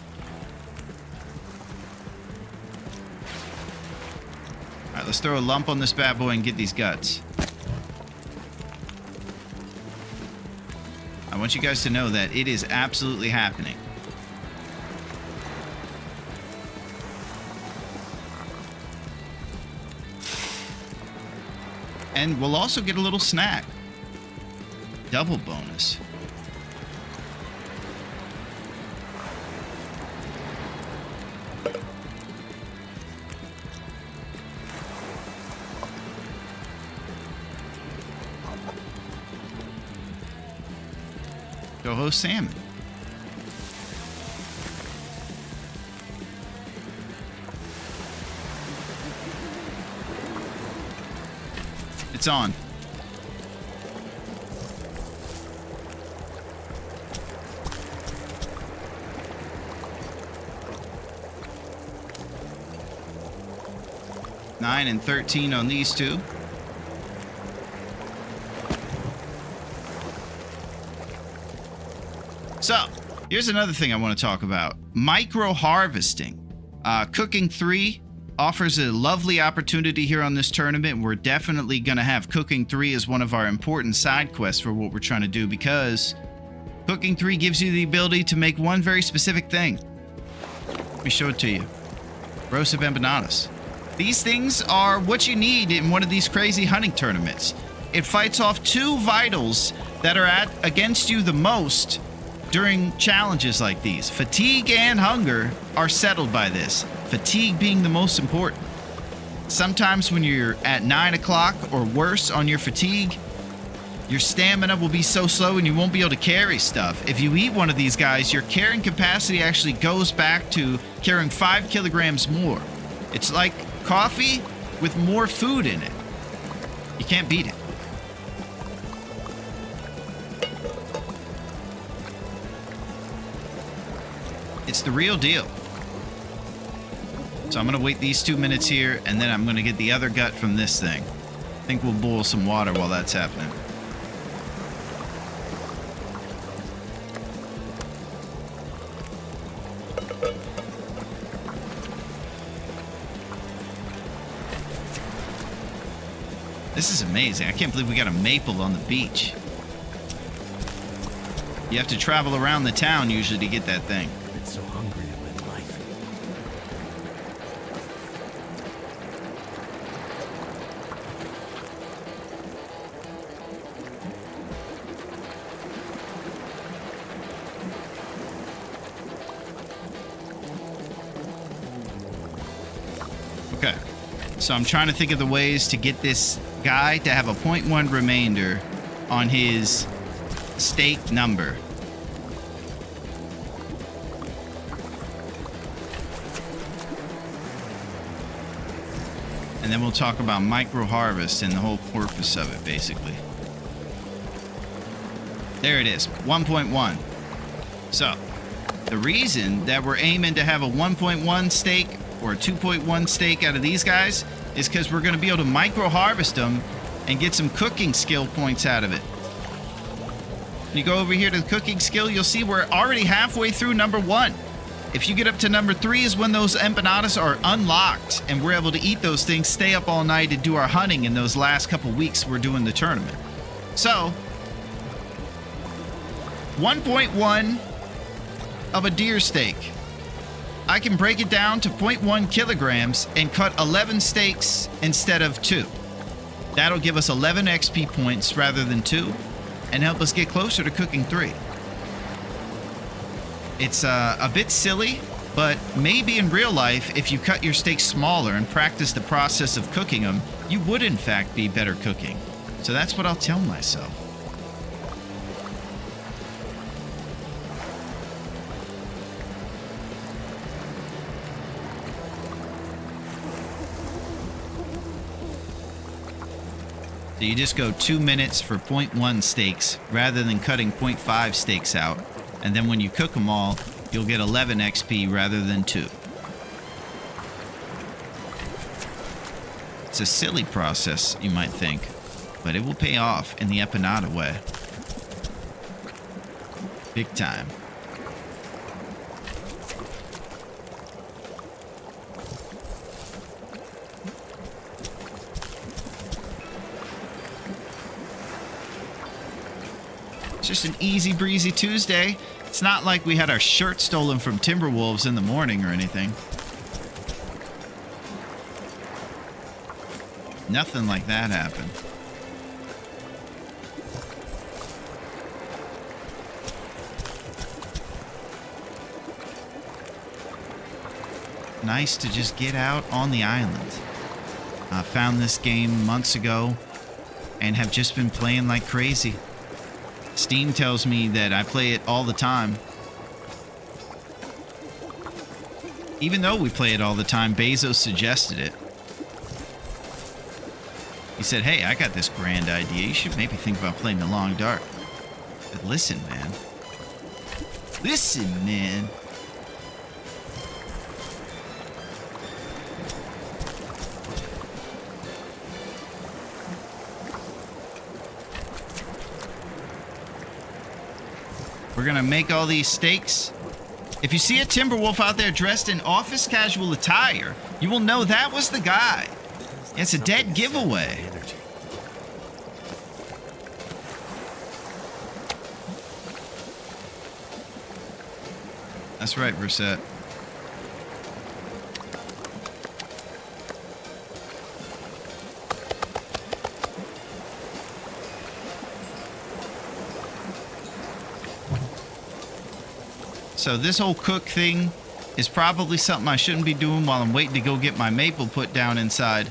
All right, let's throw a lump on this bad boy and get these guts. I want you guys to know that it is absolutely happening. And we'll also get a little snack. Double bonus. Coho salmon. It's on. $9 and $13 on these two. So, here's another thing I want to talk about. Micro harvesting. Cooking 3 offers a lovely opportunity here on this tournament. We're definitely going to have Cooking 3 as one of our important side quests for what we're trying to do, because Cooking 3 gives you the ability to make one very specific thing. Let me show it to you. Roasted empanadas. These things are what you need in one of these crazy hunting tournaments. It fights off two vitals that are against you the most during challenges like these. Fatigue and hunger are settled by this. Fatigue being the most important. Sometimes when you're at 9 o'clock or worse on your fatigue, your stamina will be so slow and you won't be able to carry stuff. If you eat one of these guys, your carrying capacity actually goes back to carrying 5 kilograms more. It's like coffee with more food in it. You can't beat it. It's the real deal. So I'm going to wait these 2 minutes here, and then I'm going to get the other gut from this thing. I think we'll boil some water while that's happening. This is amazing. I can't believe we got a maple on the beach. You have to travel around the town usually to get that thing. I've been so hungry in my life. Okay. So I'm trying to think of the ways to get this guy to have a 0.1 remainder on his stake number. And then we'll talk about micro harvest and the whole purpose of it, basically. There it is, 1.1. So, the reason that we're aiming to have a 1.1 stake or a 2.1 stake out of these guys is because we're going to be able to micro harvest them and get some cooking skill points out of it. When you go over here to the cooking skill, you'll see we're already halfway through number 1. If you get up to number 3 is when those empanadas are unlocked and we're able to eat those things, stay up all night and do our hunting in those last couple weeks we're doing the tournament. So, 1.1 of a deer steak. I can break it down to 0.1 kilograms and cut 11 steaks instead of 2. That'll give us 11 XP points rather than 2 and help us get closer to cooking 3. It's a bit silly, but maybe in real life, if you cut your steaks smaller and practice the process of cooking them, you would in fact be better cooking. So that's what I'll tell myself. So you just go 2 minutes for 0.1 steaks rather than cutting 0.5 steaks out. And then when you cook them all, you'll get 11 XP rather than 2. It's a silly process, you might think, but it will pay off in the empanada way. Big time. It's just an easy breezy Tuesday. It's not like we had our shirt stolen from Timberwolves in the morning or anything. Nothing like that happened. Nice to just get out on the island. I found this game months ago and have just been playing like crazy. Steam tells me that I play it all the time. Even though we play it all the time, Bezos suggested it. He said, hey, I got this grand idea. You should maybe think about playing The Long Dark. But listen, man. Listen, man. We're gonna make all these steaks. If you see a Timberwolf out there dressed in office casual attire, you will know that was the guy. It's a dead giveaway. That's right, Brissette. So this whole cook thing is probably something I shouldn't be doing while I'm waiting to go get my maple put down inside.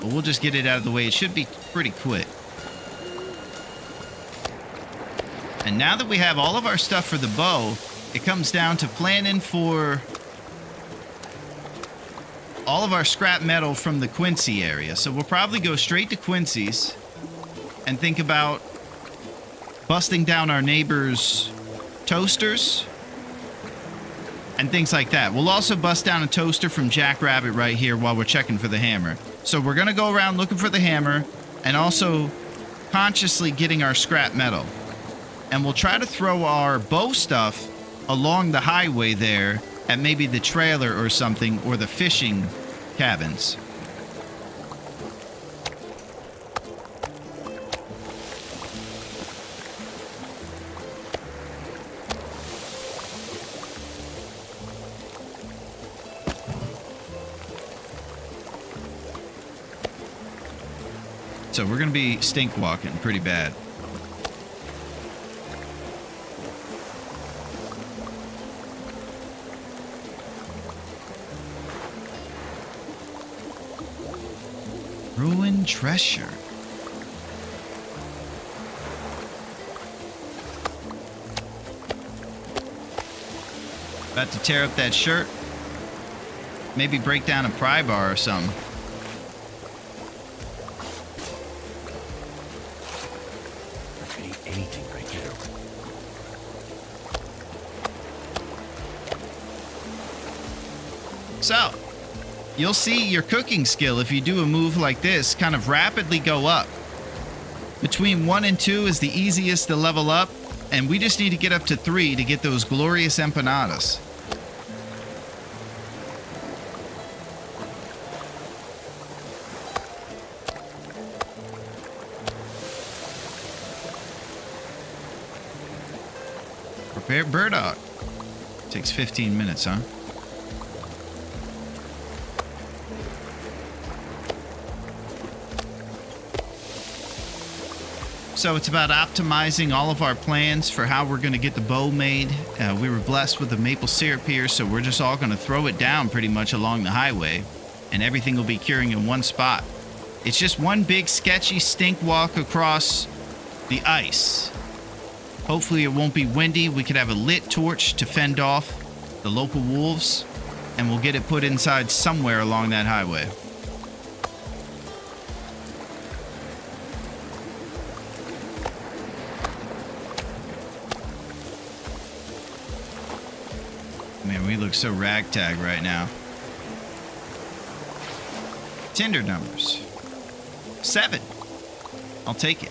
But we'll just get it out of the way. It should be pretty quick. And now that we have all of our stuff for the bow, it comes down to planning for all of our scrap metal from the Quincy area. So we'll probably go straight to Quincy's and think about busting down our neighbors' toasters and things like that. We'll also bust down a toaster from Jackrabbit right here while we're checking for the hammer. So we're going to go around looking for the hammer and also consciously getting our scrap metal. And we'll try to throw our bow stuff along the highway there at maybe the trailer or something, or the fishing cabins. So we're going to be stink walking pretty bad. Ruined treasure. About to tear up that shirt. Maybe break down a pry bar or something. I could eat anything right here. So, you'll see your cooking skill if you do a move like this kind of rapidly go up. Between 1 and 2 is the easiest to level up, and we just need to get up to 3 to get those glorious empanadas. Prepare burdock. Takes 15 minutes, huh? So it's about optimizing all of our plans for how we're going to get the bow made. We were blessed with the maple syrup here, so we're just all going to throw it down pretty much along the highway, and everything will be curing in one spot. It's just one big sketchy stink walk across the ice. Hopefully it won't be windy. We could have a lit torch to fend off the local wolves, and we'll get it put inside somewhere along that highway. Man, we look so ragtag right now. Tinder numbers. 7. I'll take it.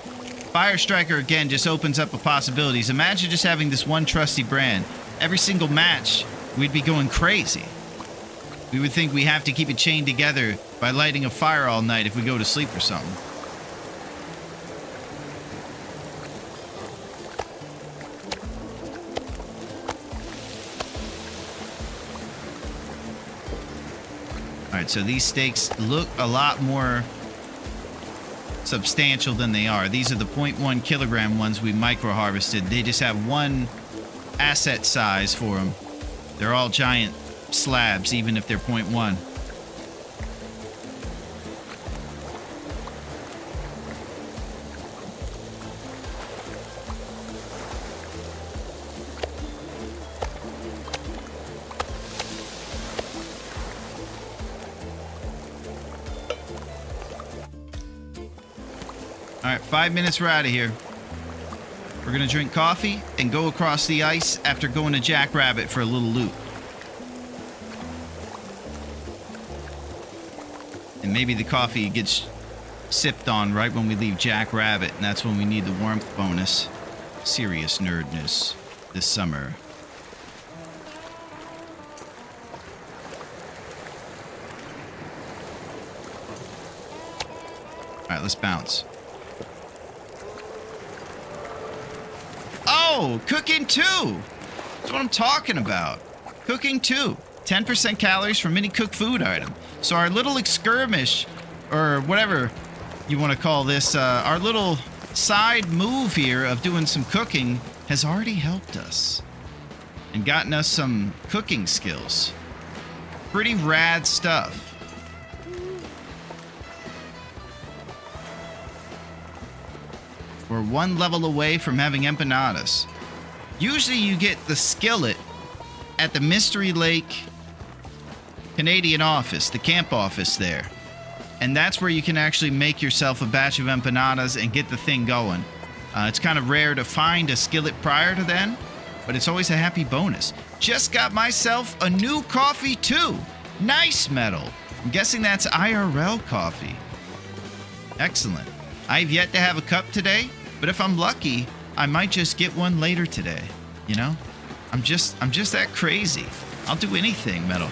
Fire Striker again just opens up a possibilities. Imagine just having this one trusty brand. Every single match, we'd be going crazy. We would think we have to keep it chained together by lighting a fire all night if we go to sleep or something. Alright, so these steaks look a lot more substantial than they are. These are the 0.1 kilogram ones we micro harvested. They just have one asset size for them. They're all giant slabs, even if they're 0.1. All right, 5 minutes, we're out of here. We're gonna drink coffee and go across the ice after going to Jackrabbit for a little loot. And maybe the coffee gets sipped on right when we leave Jackrabbit, and that's when we need the warmth bonus. Serious nerdness this summer. All right, let's bounce. Oh, cooking 2. That's what I'm talking about. Cooking 2. 10% calories from any cooked food item. So our little skirmish, or whatever you want to call this, our little side move here of doing some cooking has already helped us. and gotten us some cooking skills. Pretty rad stuff. We're one level away from having empanadas. Usually you get the skillet at the Mystery Lake Canadian office, the camp office there. And that's where you can actually make yourself a batch of empanadas and get the thing going. It's kind of rare to find a skillet prior to then, but it's always a happy bonus. Just got myself a new coffee too. Nice metal. I'm guessing that's IRL coffee. Excellent. I've yet to have a cup today, but if I'm lucky, I might just get one later today. You know? I'm just that crazy. I'll do anything, metal.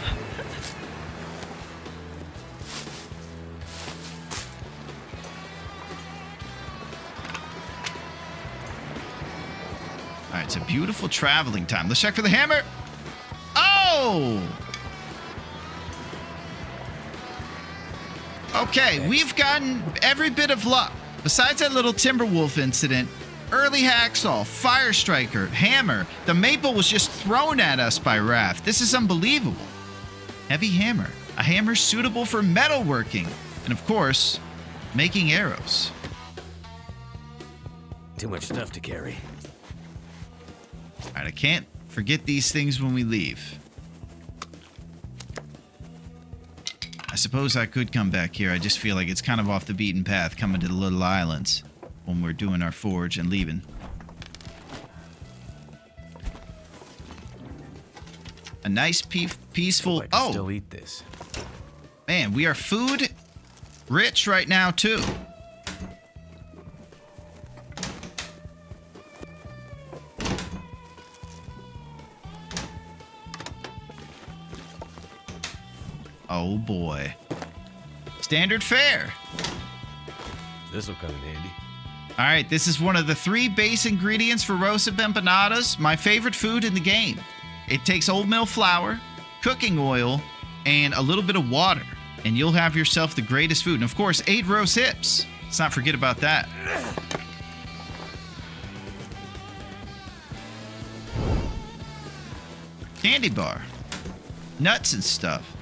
All right, it's a beautiful traveling time. Let's check for the hammer. Oh! Okay, we've gotten every bit of luck. Besides that little Timberwolf incident, early hacksaw, fire striker, hammer. The maple was just thrown at us by Raph. This is unbelievable. Heavy hammer. A hammer suitable for metalworking. And of course, making arrows. Too much stuff to carry. All right, I can't forget these things when we leave. I suppose I could come back here. I just feel like it's kind of off the beaten path coming to the little islands when we're doing our forge and leaving. A nice peaceful... I can still eat this. Man, we are food rich right now too. Oh boy. Standard fare. This'll come in handy. All right, this is one of the 3 base ingredients for roasted empanadas, my favorite food in the game. It takes oatmeal flour, cooking oil, and a little bit of water, and you'll have yourself the greatest food. And of course, 8 roast hips. Let's not forget about that. Candy bar. Nuts and stuff.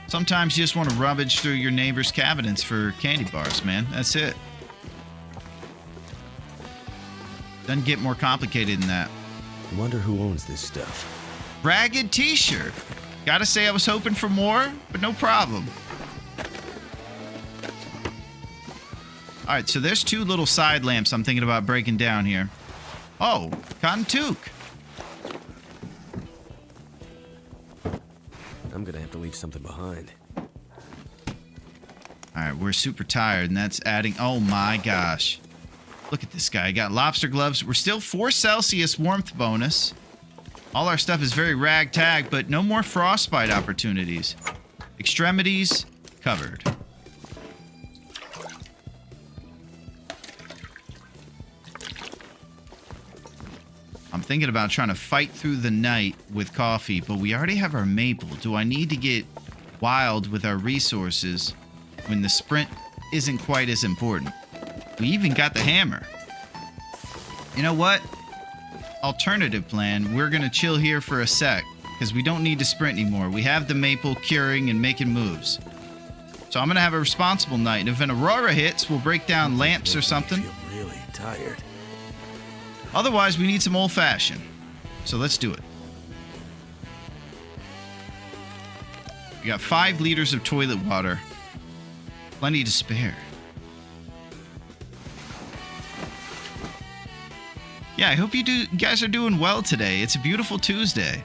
Sometimes you just want to rummage through your neighbor's cabinets for candy bars, man. That's it. Doesn't get more complicated than that. I wonder who owns this stuff. Ragged t-shirt. Gotta say I was hoping for more, but no problem. All right, so there's 2 little side lamps I'm thinking about breaking down here. Oh, cotton toque. I'm gonna have to leave something behind. All right, we're super tired, and that's adding... Oh, my gosh. Look at this guy. Got lobster gloves. We're still 4 Celsius warmth bonus. All our stuff is very ragtag, but no more frostbite opportunities. Extremities covered. I'm thinking about trying to fight through the night with coffee, but we already have our maple. Do I need to get wild with our resources when the sprint isn't quite as important? We even got the hammer. You know what? Alternative plan. We're going to chill here for a sec because we don't need to sprint anymore. We have the maple curing and making moves. So I'm going to have a responsible night. And if an aurora hits, we'll break down lamps or something. I feel really tired. Otherwise, we need some old-fashioned. So let's do it. We got 5 liters of toilet water. Plenty to spare. Yeah, I hope you guys are doing well today. It's a beautiful Tuesday.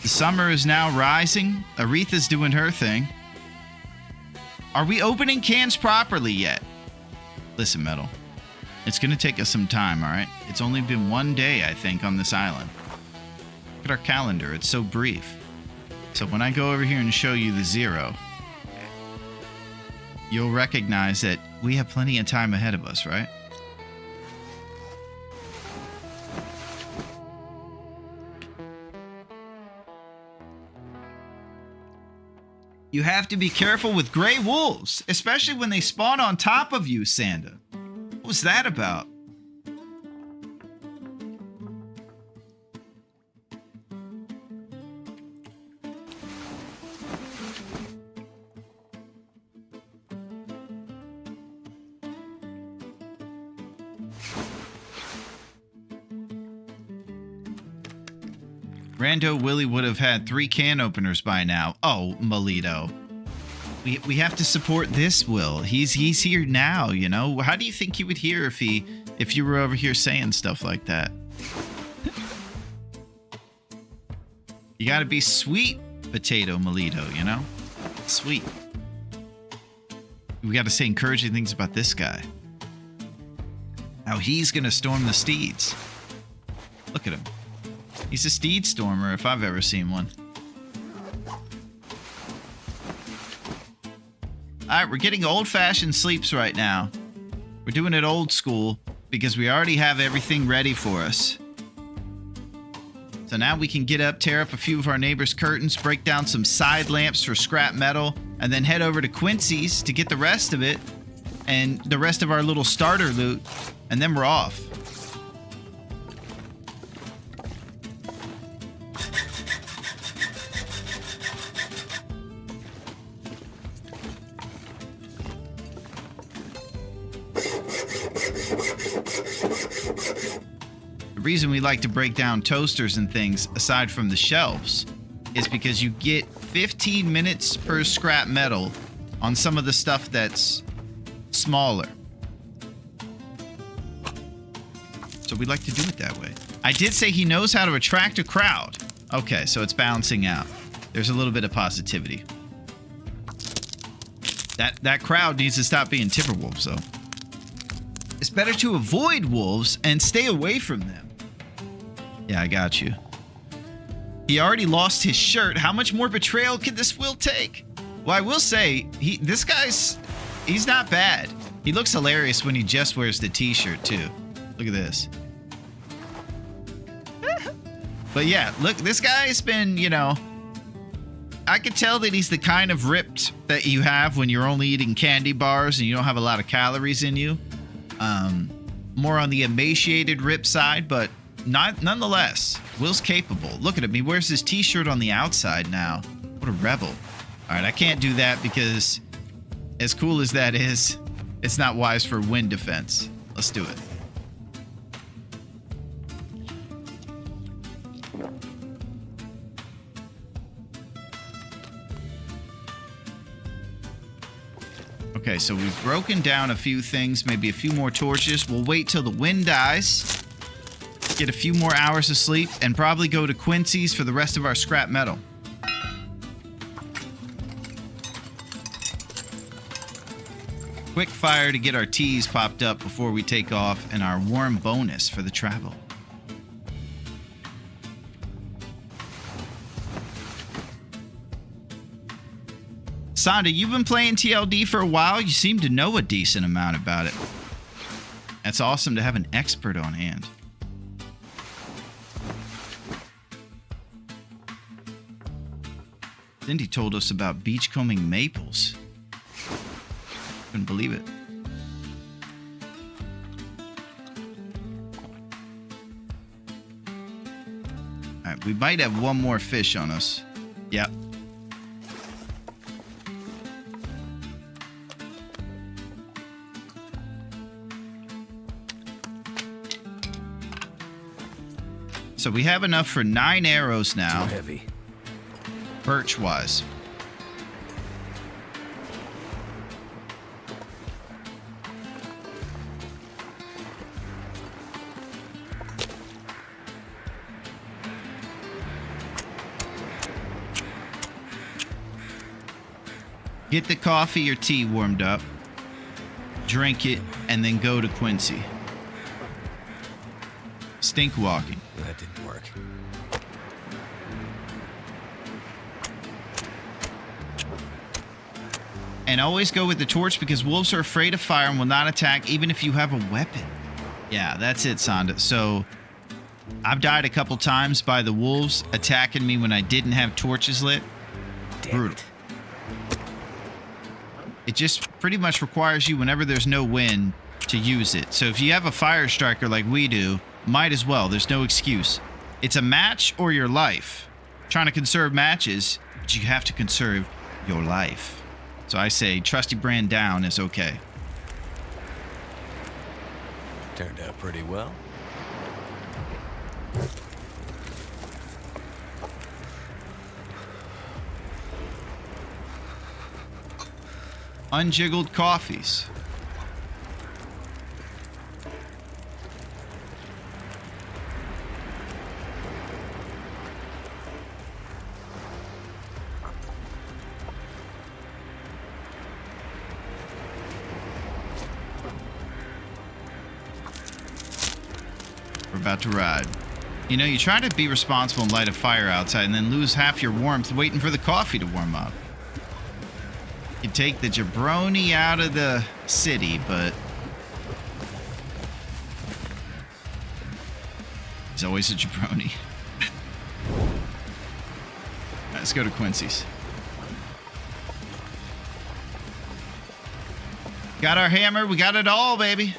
The summer is now rising. Aretha's doing her thing. Are we opening cans properly yet? Listen, Metal. It's going to take us some time, all right? It's only been 1 day, I think, on this island. Look at our calendar. It's so brief. So when I go over here and show you the 0, you'll recognize that we have plenty of time ahead of us, right? You have to be careful with gray wolves, especially when they spawn on top of you, Sanda. What was that about? Rando Willie would have had 3 can openers by now. Oh, Melito. We have to support this Will. He's here now, you know? How do you think he would hear if you were over here saying stuff like that? You gotta be sweet, Potato Melito, you know? Sweet. We gotta say encouraging things about this guy. How he's gonna storm the steeds. Look at him. He's a steed stormer if I've ever seen one. Alright, we're getting old-fashioned sleeps right now. We're doing it old school because we already have everything ready for us. So now we can get up, tear up a few of our neighbors' curtains, break down some side lamps for scrap metal, and then head over to Quincy's to get the rest of it and the rest of our little starter loot, and then we're off. The reason we like to break down toasters and things aside from the shelves is because you get 15 minutes per scrap metal on some of the stuff that's smaller. So we like to do it that way. I did say he knows how to attract a crowd. Okay, so it's balancing out. There's a little bit of positivity. That crowd needs to stop being Timberwolves, though. It's better to avoid wolves and stay away from them. Yeah, I got you. He already lost his shirt. How much more betrayal can this Will take? Well, I will say, he's not bad. He looks hilarious when he just wears the t-shirt, too. Look at this. But yeah, look, this guy's been, you know... I could tell that he's the kind of ripped that you have when you're only eating candy bars and you don't have a lot of calories in you. More on the emaciated rip side, but nonetheless, Will's capable. Look at him. He wears his t-shirt on the outside now. What a rebel. All right, I can't do that because as cool as that is, it's not wise for wind defense. Let's do it. Okay, so we've broken down a few things, maybe a few more torches. We'll wait till the wind dies, get a few more hours of sleep, and probably go to Quincy's for the rest of our scrap metal. Quick fire to get our teas popped up before we take off, and our warm bonus for the travel. Sonda, you've been playing TLD for a while. You seem to know a decent amount about it. That's awesome to have an expert on hand. Cindy told us about beachcombing maples. Couldn't believe it. All right, we might have one more fish on us. Yep. So we have enough for 9 arrows now. Too heavy. Birch-wise. Get the coffee or tea warmed up. Drink it, and then go to Quincy. Stink walking. That didn't work. And always go with the torch because wolves are afraid of fire and will not attack even if you have a weapon. Yeah, that's it, Sonda. So I've died a couple times by the wolves attacking me when I didn't have torches lit. Damn Brutal. it. It just pretty much requires you, whenever there's no wind, to use it. So if you have a fire striker like we do, might as well. There's no excuse. It's a match or your life. Trying to conserve matches, but you have to conserve your life. So I say trusty brand down is okay. Turned out pretty well. Unjiggled coffees. We're about to ride. You know, you try to be responsible and light a fire outside and then lose half your warmth waiting for the coffee to warm up. You take the jabroni out of the city, but he's always a jabroni. Let's go to Quincy's. Got our hammer. We got it all, baby.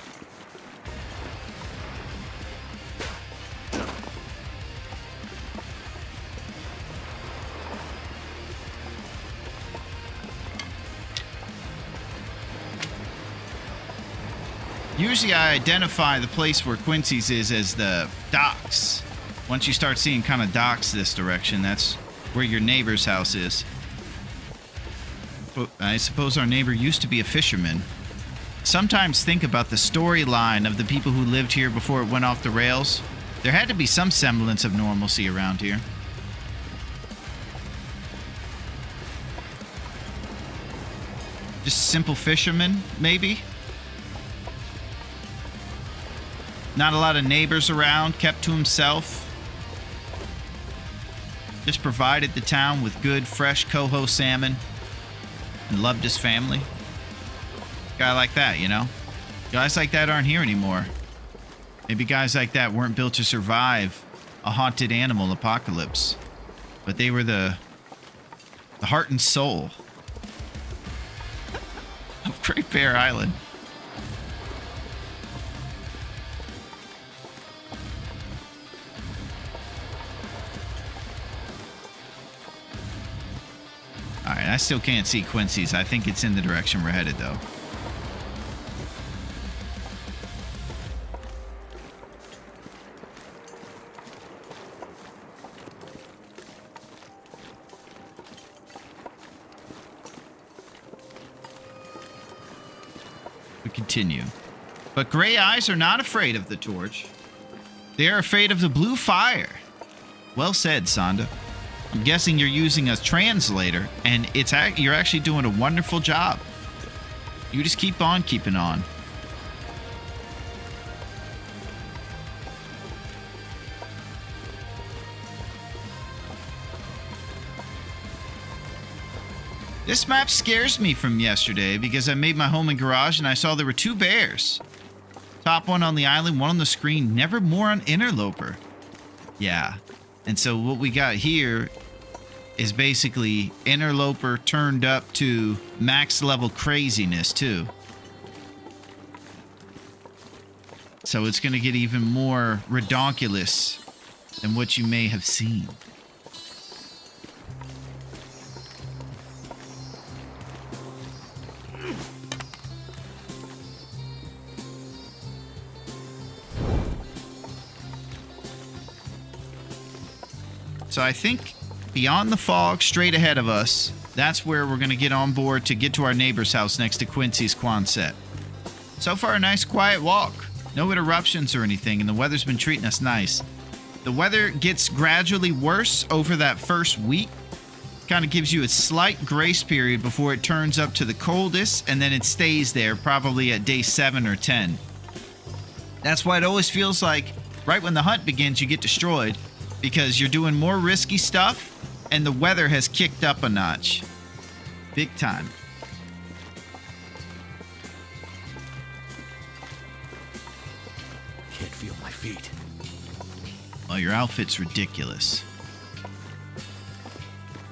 Usually I identify the place where Quincy's is as the docks. Once you start seeing kind of docks this direction, that's where your neighbor's house is. But I suppose our neighbor used to be a fisherman. Sometimes think about the storyline of the people who lived here before it went off the rails. There had to be some semblance of normalcy around here. Just simple fishermen, maybe? Not a lot of neighbors around, kept to himself. Just provided the town with good, fresh coho salmon and loved his family. Guy like that, you know? Guys like that aren't here anymore. Maybe guys like that weren't built to survive a haunted animal apocalypse. But they were the heart and soul of Great Bear Island. Alright, I still can't see Quincy's. I think it's in the direction we're headed, though. We continue. But gray eyes are not afraid of the torch. They are afraid of the blue fire. Well said, Sonda. I'm guessing you're using a translator, and you're actually doing a wonderful job. You just keep on keeping on. This map scares me from yesterday because I made my home and garage and I saw there were 2 bears. Top one on the island, one on the screen, never more an interloper. Yeah. And so what we got here is basically interloper turned up to max level craziness too. So it's going to get even more redonkulous than what you may have seen. So I think beyond the fog, straight ahead of us, that's where we're going to get on board to get to our neighbor's house next to Quincy's Quonset. So far, a nice quiet walk. No interruptions or anything, and the weather's been treating us nice. The weather gets gradually worse over that first week. Kind of gives you a slight grace period before it turns up to the coldest, and then it stays there probably at day 7 or 10. That's why it always feels like right when the hunt begins, you get destroyed. Because you're doing more risky stuff, and the weather has kicked up a notch. Big time. Can't feel my feet. Well, your outfit's ridiculous.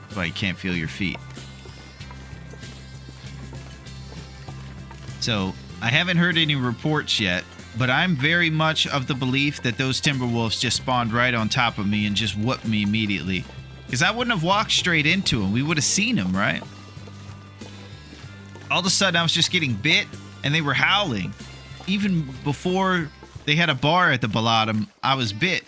That's why you can't feel your feet. So I haven't heard any reports yet, but I'm very much of the belief that those timber wolves just spawned right on top of me and just whooped me immediately. Because I wouldn't have walked straight into them. We would have seen them, right? All of a sudden, I was just getting bit, and they were howling. Even before they had a bar at the bottom, I was bit.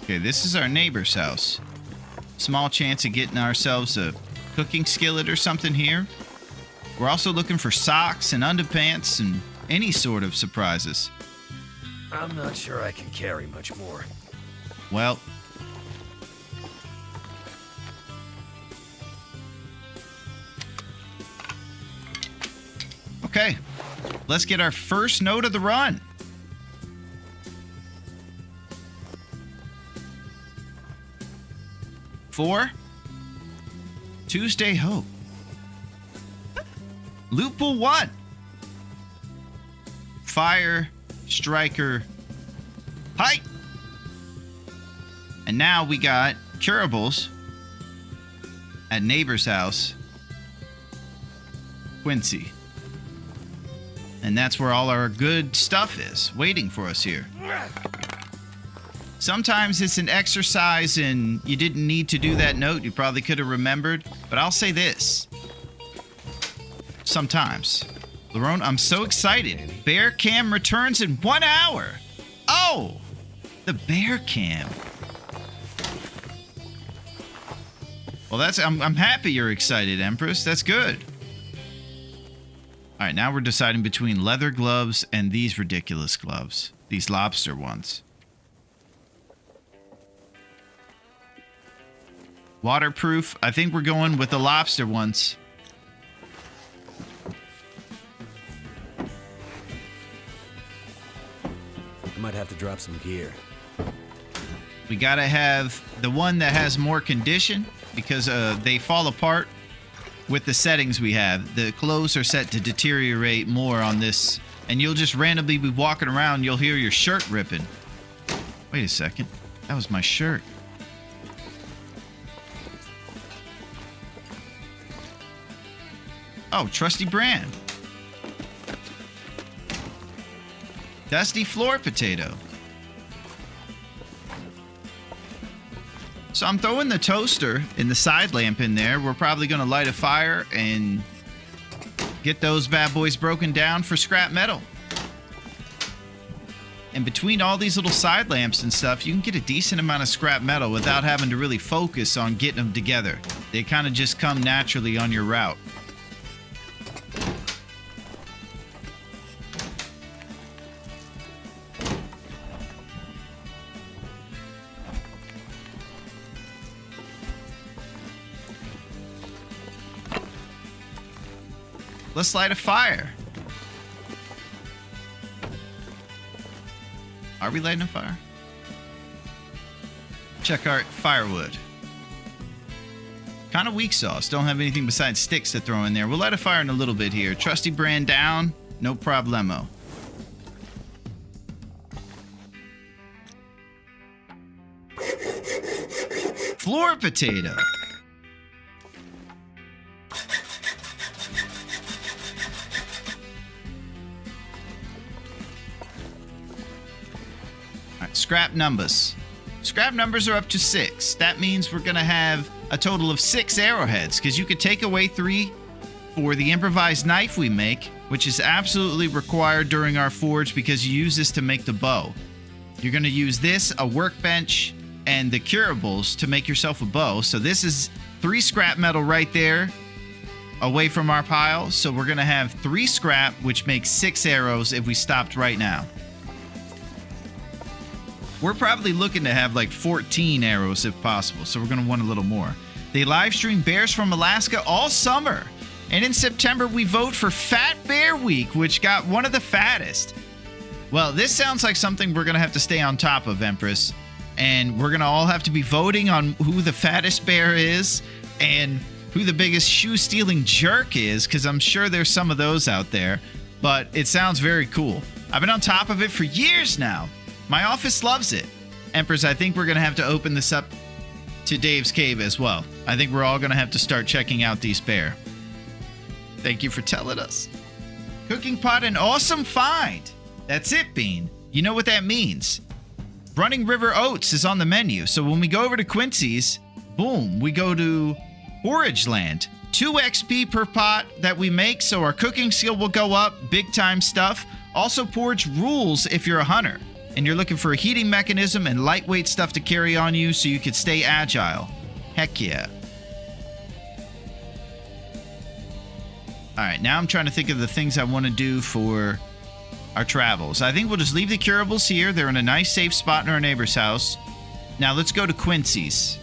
Okay, this is our neighbor's house. Small chance of getting ourselves a cooking skillet or something here. We're also looking for socks and underpants and any sort of surprises. I'm not sure I can carry much more. Well, okay. Let's get our first note of the run. For Tuesday Hope. Loophole 1. Fire, striker, height. And now we got curables at neighbor's house, Quincy. And that's where all our good stuff is, waiting for us here. Sometimes it's an exercise and you didn't need to do that note. You probably could have remembered. But I'll say this. Sometimes. Larone, I'm so excited. Bear cam returns in 1 hour. Oh, the bear cam. Well, I'm happy you're excited, Empress. That's good. All right, now we're deciding between leather gloves and these ridiculous gloves. These lobster ones. Waterproof. I think we're going with the lobster ones. I might have to drop some gear. We gotta have the one that has more condition because they fall apart with the settings we have. The clothes are set to deteriorate more on this, and you'll just randomly be walking around, you'll hear your shirt ripping. Wait a second. That was my shirt. Oh, trusty brand. Dusty floor potato. So I'm throwing the toaster and the side lamp in there. We're probably going to light a fire and get those bad boys broken down for scrap metal. And between all these little side lamps and stuff, you can get a decent amount of scrap metal without having to really focus on getting them together. They kind of just come naturally on your route. Let's light a fire. Are we lighting a fire? Check our firewood. Kind of weak sauce. Don't have anything besides sticks to throw in there. We'll light a fire in a little bit here. Trusty brand down. No problemo. Floor potato. Scrap numbers. Scrap numbers are up to 6. That means we're going to have a total of 6 arrowheads, because you could take away 3 for the improvised knife we make, which is absolutely required during our forge because you use this to make the bow. You're going to use this, a workbench, and the curables to make yourself a bow. So this is 3 scrap metal right there away from our pile. So we're going to have 3 scrap, which makes 6 arrows if we stopped right now. We're probably looking to have like 14 arrows if possible, so we're going to want a little more. They live stream bears from Alaska all summer. And in September, we vote for Fat Bear Week, which got one of the fattest. Well, this sounds like something we're going to have to stay on top of, Empress. And we're going to all have to be voting on who the fattest bear is and who the biggest shoe-stealing jerk is, because I'm sure there's some of those out there. but it sounds very cool. I've been on top of it for years now. My office loves it. Empress, I think we're going to have to open this up to Dave's Cave as well. I think we're all going to have to start checking out these bear. Thank you for telling us. Cooking pot, an awesome find. That's it, Bean. You know what that means. Running River Oats is on the menu. So when we go over to Quincy's, boom, we go to Forage Land. 2 XP per pot that we make, so our cooking skill will go up. Big time stuff. Also, porridge rules if you're a hunter and you're looking for a heating mechanism and lightweight stuff to carry on you so you can stay agile. Heck yeah. Alright, now I'm trying to think of the things I want to do for our travels. I think we'll just leave the curables here. They're in a nice safe spot in our neighbor's house. Now let's go to Quincy's.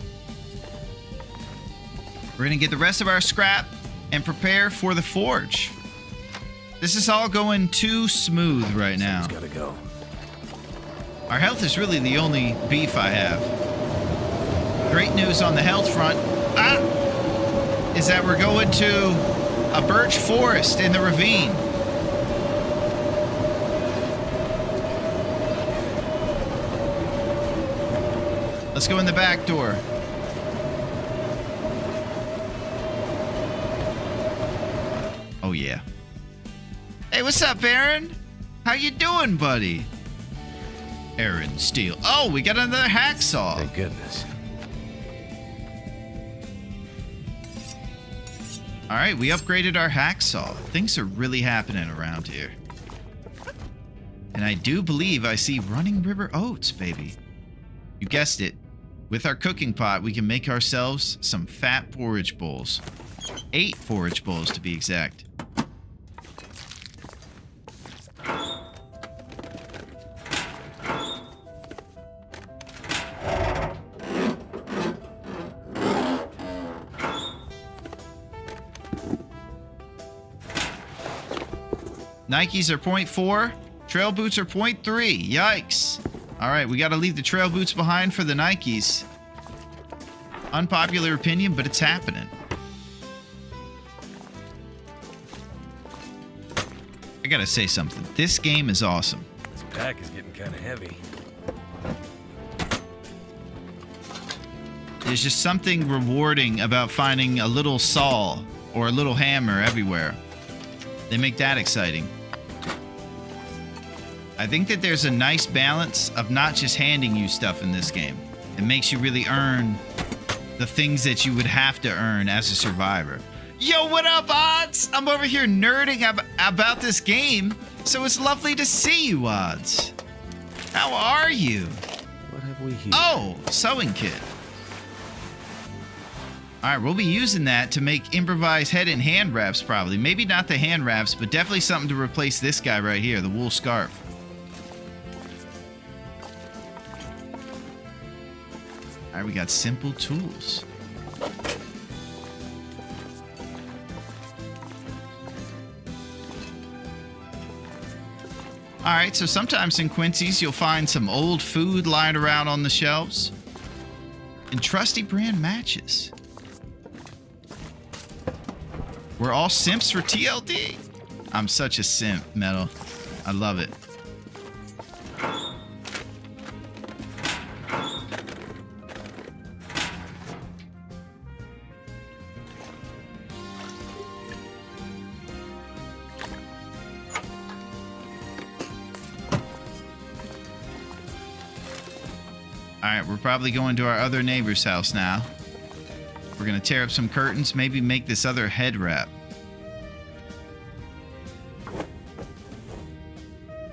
We're going to get the rest of our scrap and prepare for the forge. This is all going too smooth right now. Gotta go. Our health is really the only beef I have. Great news on the health front is that we're going to a birch forest in the ravine. Let's go in the back door. Oh yeah. Hey, what's up, Aaron? How you doing, buddy? Aaron Steele. Oh, we got another hacksaw. Thank goodness. All right, we upgraded our hacksaw. Things are really happening around here. And I do believe I see Running River Oats, baby. You guessed it. With our cooking pot, we can make ourselves some fat porridge bowls. 8 porridge bowls, to be exact. Nikes are 0.4. Trail boots are 0.3. Yikes. All right, we got to leave the trail boots behind for the Nikes. Unpopular opinion, but it's happening. I got to say something. This game is awesome. This pack is getting kind of heavy. There's just something rewarding about finding a little saw or a little hammer everywhere. They make that exciting. I think that there's a nice balance of not just handing you stuff in this game. It makes you really earn the things that you would have to earn as a survivor. Yo, what up, Odds? I'm over here nerding about this game, so it's lovely to see you, Odds. How are you? What have we here? Oh, sewing kit. All right, we'll be using that to make improvised head and hand wraps probably. Maybe not the hand wraps, but definitely something to replace this guy right here, the wool scarf. All right, we got simple tools. All right, so sometimes in Quincy's, you'll find some old food lying around on the shelves and trusty brand matches. We're all simps for TLD. I'm such a simp, Metal. I love it. Alright, we're probably going to our other neighbor's house now. We're going to tear up some curtains, maybe make this other head wrap.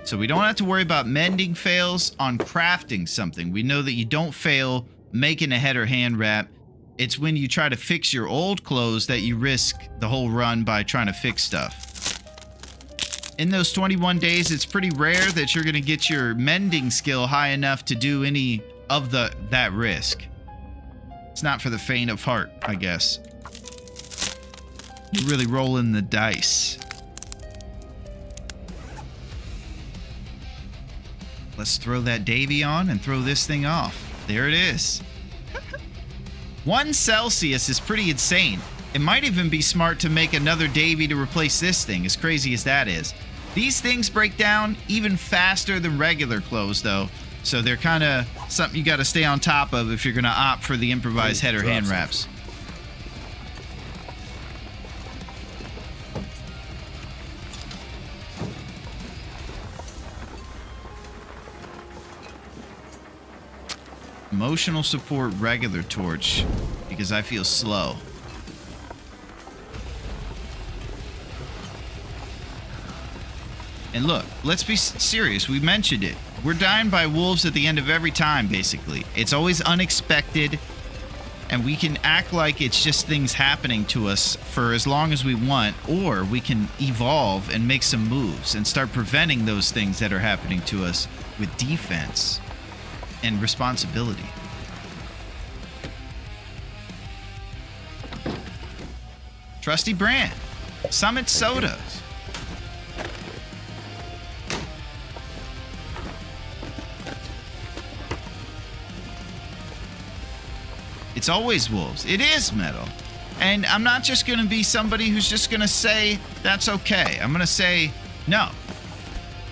So we don't have to worry about mending fails on crafting something. We know that you don't fail making a head or hand wrap. It's when you try to fix your old clothes that you risk the whole run by trying to fix stuff. In those 21 days, it's pretty rare that you're going to get your mending skill high enough to do any of that risk. It's not for the faint of heart, I guess. You're really rolling the dice. Let's throw that Davy on and throw this thing off. There it is. 1 Celsius is pretty insane. It might even be smart to make another Davy to replace this thing, as crazy as that is. These things break down even faster than regular clothes, though. So they're kind of something you got to stay on top of if you're going to opt for the improvised head or hand wraps. Emotional support regular torch because I feel slow. And look, let's be serious. We mentioned it. We're dying by wolves at the end of every time, basically. It's always unexpected, and we can act like it's just things happening to us for as long as we want, or we can evolve and make some moves and start preventing those things that are happening to us with defense and responsibility. Trusty brand, Summit Soda. It's always wolves. It is metal. And I'm not just going to be somebody who's just going to say, that's okay. I'm going to say, no.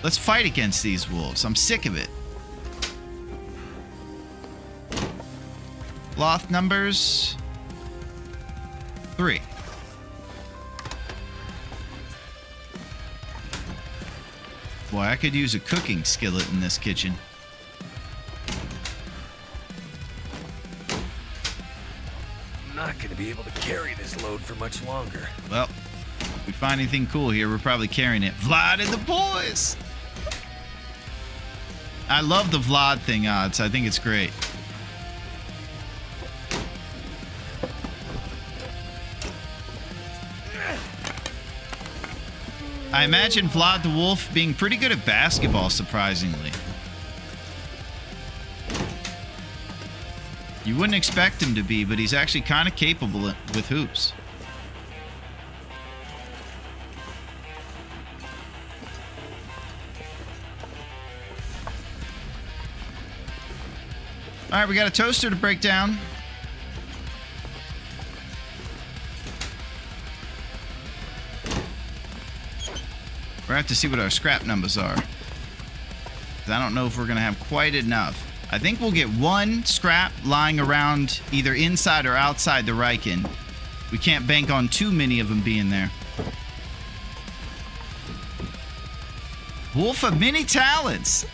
Let's fight against these wolves. I'm sick of it. Loth numbers 3. Boy, I could use a cooking skillet in this kitchen. Not gonna be able to carry this load for much longer. Well, if we find anything cool here, we're probably carrying it. Vlad and the boys! I love the Vlad thing odds. I think it's great. I imagine Vlad the Wolf being pretty good at basketball, surprisingly. You wouldn't expect him to be, but he's actually kind of capable with hoops. All right, we got a toaster to break down. We're gonna have to see what our scrap numbers are. 'Cause I don't know if we're gonna have quite enough. I think we'll get one scrap lying around either inside or outside the Riken. We can't bank on too many of them being there. Wolf of many talents.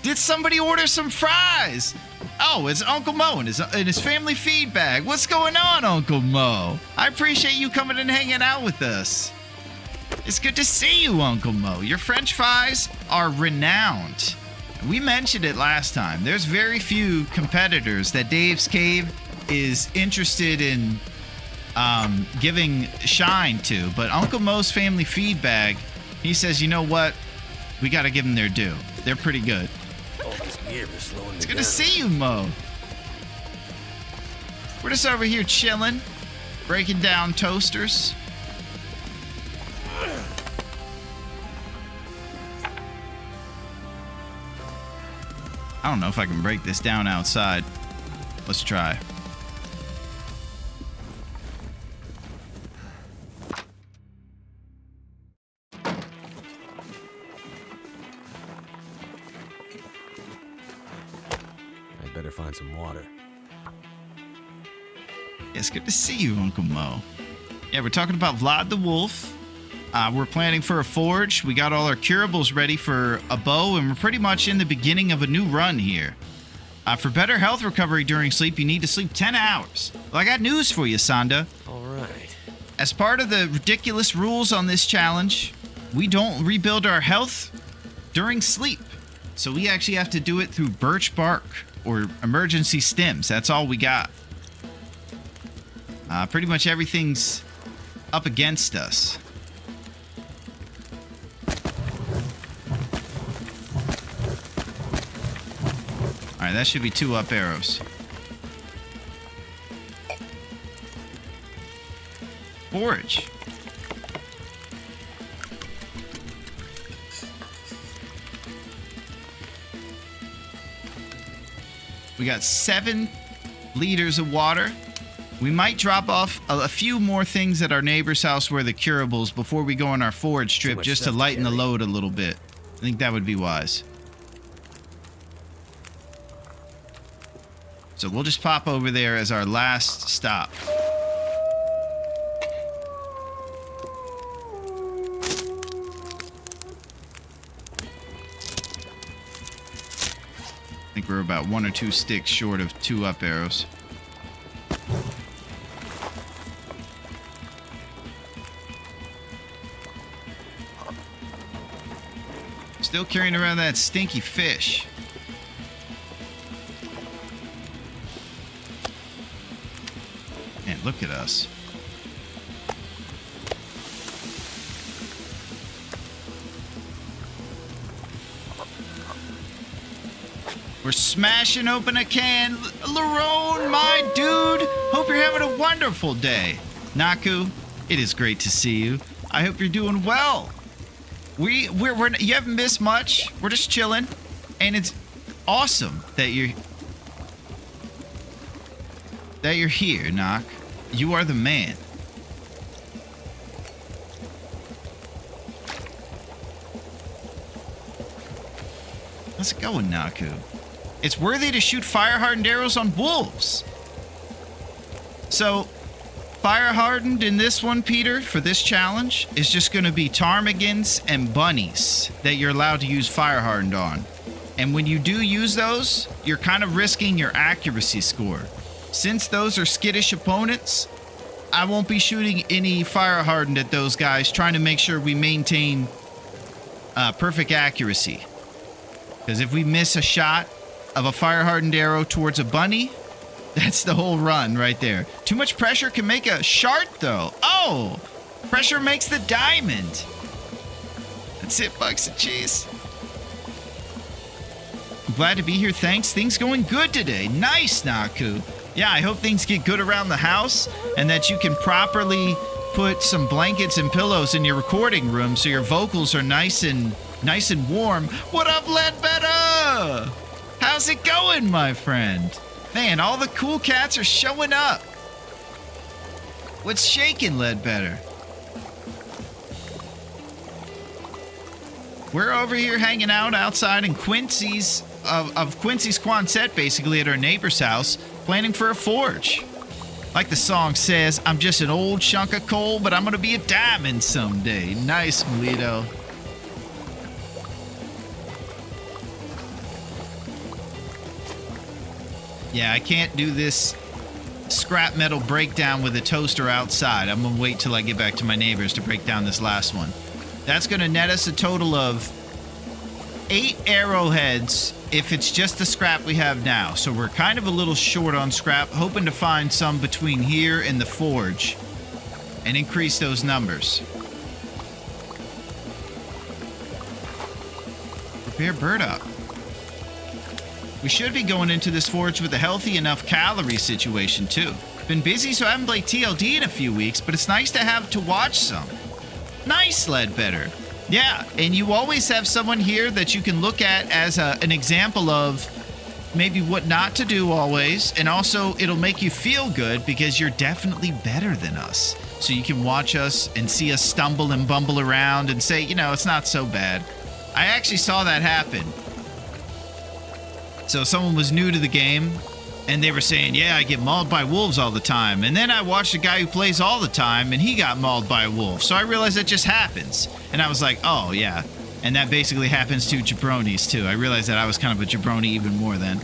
Did somebody order some fries? Oh, it's Uncle Mo and his family feed bag. What's going on, Uncle Mo? I appreciate you coming and hanging out with us. It's good to see you, Uncle Mo. Your French fries are renowned. We mentioned it last time. There's very few competitors that Dave's Cave is interested in giving shine to. But Uncle Mo's family feed bag, he says, you know what? We got to give them their due. They're pretty good. It's good to see you, Mo. We're just over here chilling, breaking down toasters. I don't know if I can break this down outside. Let's try. I'd better find some water. It's good to see you, Uncle Mo. Yeah, we're talking about Vlad the Wolf. We're planning for a forge. We got all our curables ready for a bow, and we're pretty much in the beginning of a new run here. For better health recovery during sleep, you need to sleep 10 hours. Well, I got news for you, Sanda. All right. As part of the ridiculous rules on this challenge, we don't rebuild our health during sleep. So we actually have to do it through birch bark or emergency stims. That's all we got. Pretty much everything's up against us. All right, that should be 2 up arrows. Forage. We got 7 liters of water. We might drop off a few more things at our neighbor's house where the curables before we go on our forage trip, just to lighten the load a little bit. I think that would be wise. So we'll just pop over there as our last stop. I think we're about 1 or 2 sticks short of 2 up arrows. Still carrying around that stinky fish. Man, look at us. We're smashing open a can. Larone, my dude. Hope you're having a wonderful day. Naku, it is great to see you. I hope you're doing well. You haven't missed much. We're just chilling, and it's awesome that you're here, Knock. You are the man. How's it going, Naku? It's worthy to shoot fire-hardened arrows on wolves. So, fire-hardened in this one, Peter, for this challenge, is just going to be ptarmigans and bunnies that you're allowed to use fire-hardened on. And when you do use those, you're kind of risking your accuracy score. Since those are skittish opponents, I won't be shooting any fire-hardened at those guys, trying to make sure we maintain perfect accuracy. Because if we miss a shot of a fire-hardened arrow towards a bunny, that's the whole run right there. Too much pressure can make a shard, though. Oh! Pressure makes the diamond. That's it, Bucks and Cheese. I'm glad to be here, thanks. Things going good today. Nice, Naku. Yeah, I hope things get good around the house and that you can properly put some blankets and pillows in your recording room so your vocals are nice and warm. What up, Ledbetter? How's it going, my friend? Man, all the cool cats are showing up. What's shaking, Ledbetter? We're over here hanging out outside in Quincy's of Quincy's Quonset, basically at our neighbor's house, planning for a forge. Like the song says, I'm just an old chunk of coal, but I'm gonna be a diamond someday. Nice, Melito. Yeah, I can't do this scrap metal breakdown with a toaster outside. I'm gonna wait till I get back to my neighbors to break down this last one. That's gonna net us a total of 8 arrowheads if it's just the scrap we have now. So we're kind of a little short on scrap, hoping to find some between here and the forge and increase those numbers. Prepare burdock. We should be going into this forge with a healthy enough calorie situation, too. Been busy, so I haven't played TLD in a few weeks, but it's nice to have to watch some. Nice, Ledbetter. Yeah, and you always have someone here that you can look at as an example of maybe what not to do always, and also it'll make you feel good because you're definitely better than us. So you can watch us and see us stumble and bumble around and say, you know, it's not so bad. I actually saw that happen. So someone was new to the game, and they were saying, yeah, I get mauled by wolves all the time. And then I watched a guy who plays all the time, and he got mauled by a wolf. So I realized it just happens. And I was like, oh, yeah. And that basically happens to jabronis, too. I realized that I was kind of a jabroni even more then.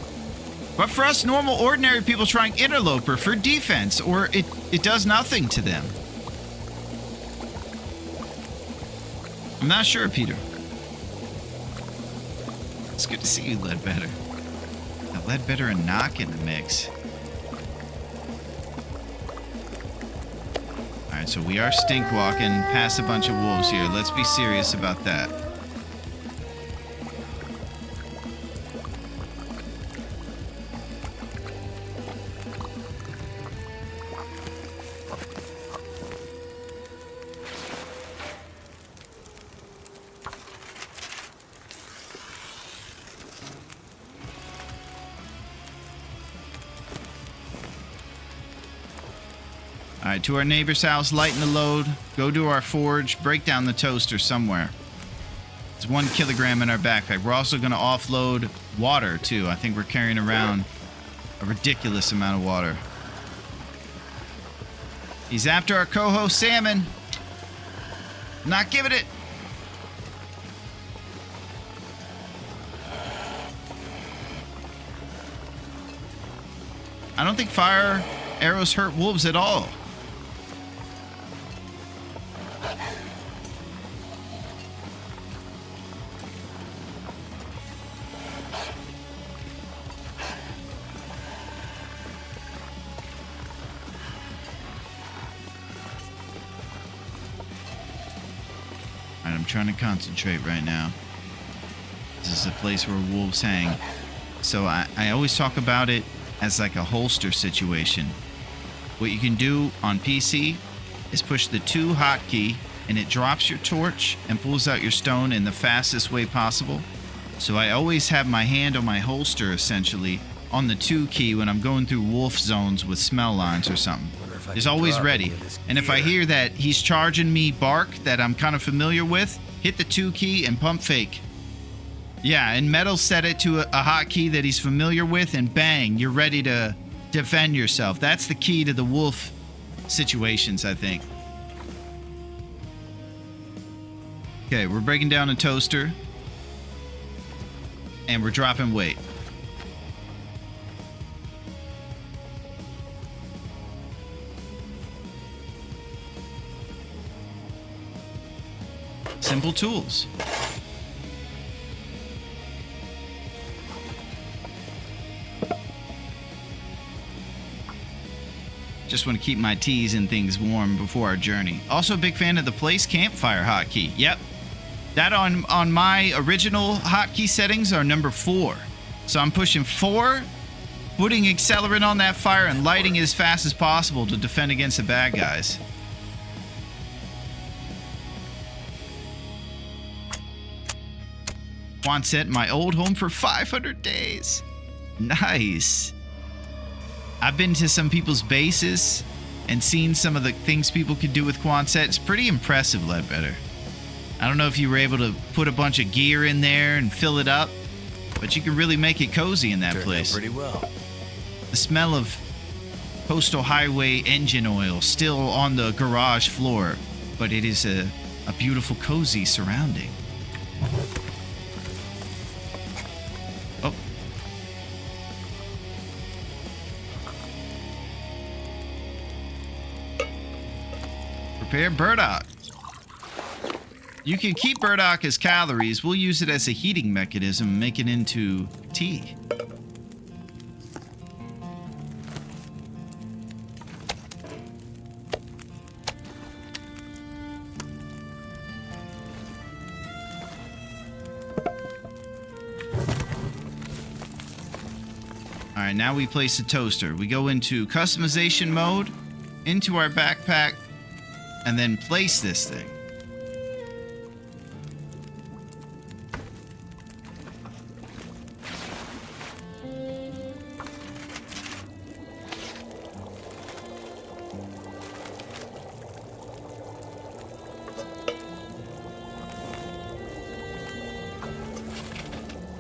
But for us normal, ordinary people trying Interloper for defense, or it does nothing to them. I'm not sure, Peter. It's good to see you, Ledbetter. Ledbetter and Knock in the mix. Alright, so we are stink walking past a bunch of wolves here. Let's be serious about that. All right, to our neighbor's house, lighten the load, go to our forge, break down the toaster somewhere. It's 1 kilogram in our backpack. We're also going to offload water, too. I think we're carrying around a ridiculous amount of water. He's after our coho salmon. Not giving it. I don't think fire arrows hurt wolves at all. Alright, I'm trying to concentrate right now. This is a place where wolves hang. So I always talk about it as like a holster situation. What you can do on PC is push the 2 hotkey and it drops your torch and pulls out your stone in the fastest way possible. So I always have my hand on my holster essentially on the 2 key when I'm going through wolf zones with smell lines or something. It's always ready. And if I hear that he's charging me bark that I'm kind of familiar with, hit the 2 key and pump fake. Yeah, and Metal set it to a hotkey that he's familiar with, and bang, you're ready to defend yourself. That's the key to the wolf situations, I think. Okay, we're breaking down a toaster, and we're dropping weight. Simple tools. Just want to keep my teas and things warm before our journey. Also a big fan of the place campfire hotkey. Yep. That on my original hotkey settings are number 4. So I'm pushing 4, putting accelerant on that fire and lighting it as fast as possible to defend against the bad guys. Quonset, my old home for 500 days. Nice. I've been to some people's bases and seen some of the things people could do with Quonset. It's pretty impressive, Ledbetter. I don't know if you were able to put a bunch of gear in there and fill it up, but you can really make it cozy in that place. Pretty well. The smell of Coastal Highway engine oil still on the garage floor, but it is a beautiful, cozy surrounding. Oh. Prepare burdock. You can keep burdock as calories. We'll use it as a heating mechanism and make it into tea. Alright, now we place the toaster. We go into customization mode, into our backpack, and then place this thing.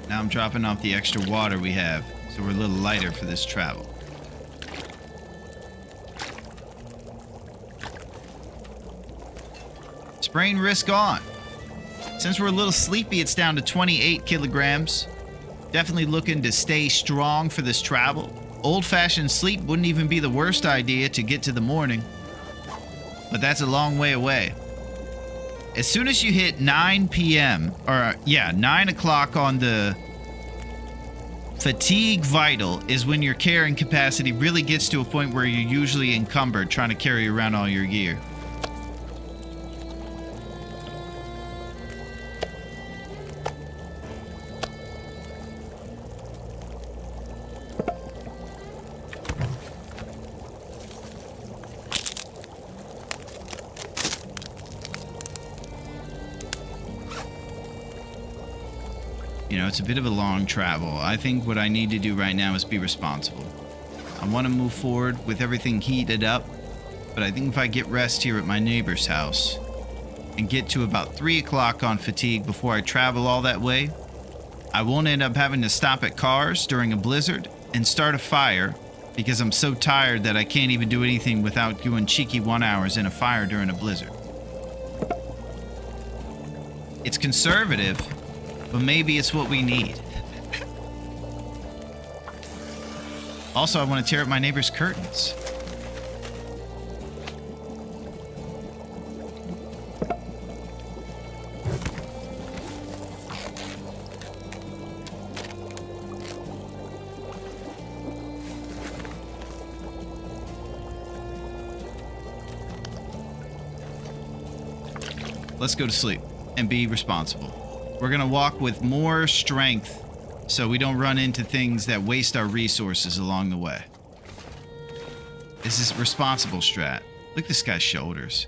Now I'm dropping off the extra water we have, so we're a little lighter for this travel. Sprain risk on. Since we're a little sleepy, it's down to 28 kilograms. Definitely looking to stay strong for this travel. Old-fashioned sleep wouldn't even be the worst idea to get to the morning. But that's a long way away. As soon as you hit 9 p.m., or 9 o'clock on the fatigue vital is when your carrying capacity really gets to a point where you're usually encumbered trying to carry around all your gear. You know, it's a bit of a long travel. I think what I need to do right now is be responsible. I want to move forward with everything heated up, but I think if I get rest here at my neighbor's house and get to about 3 o'clock on fatigue before I travel all that way, I won't end up having to stop at cars during a blizzard and start a fire because I'm so tired that I can't even do anything without doing cheeky 1 hours in a fire during a blizzard. It's conservative, but maybe it's what we need. Also, I want to tear up my neighbor's curtains. Let's go to sleep and be responsible. We're gonna walk with more strength so we don't run into things that waste our resources along the way. This is responsible strat. Look at this guy's shoulders.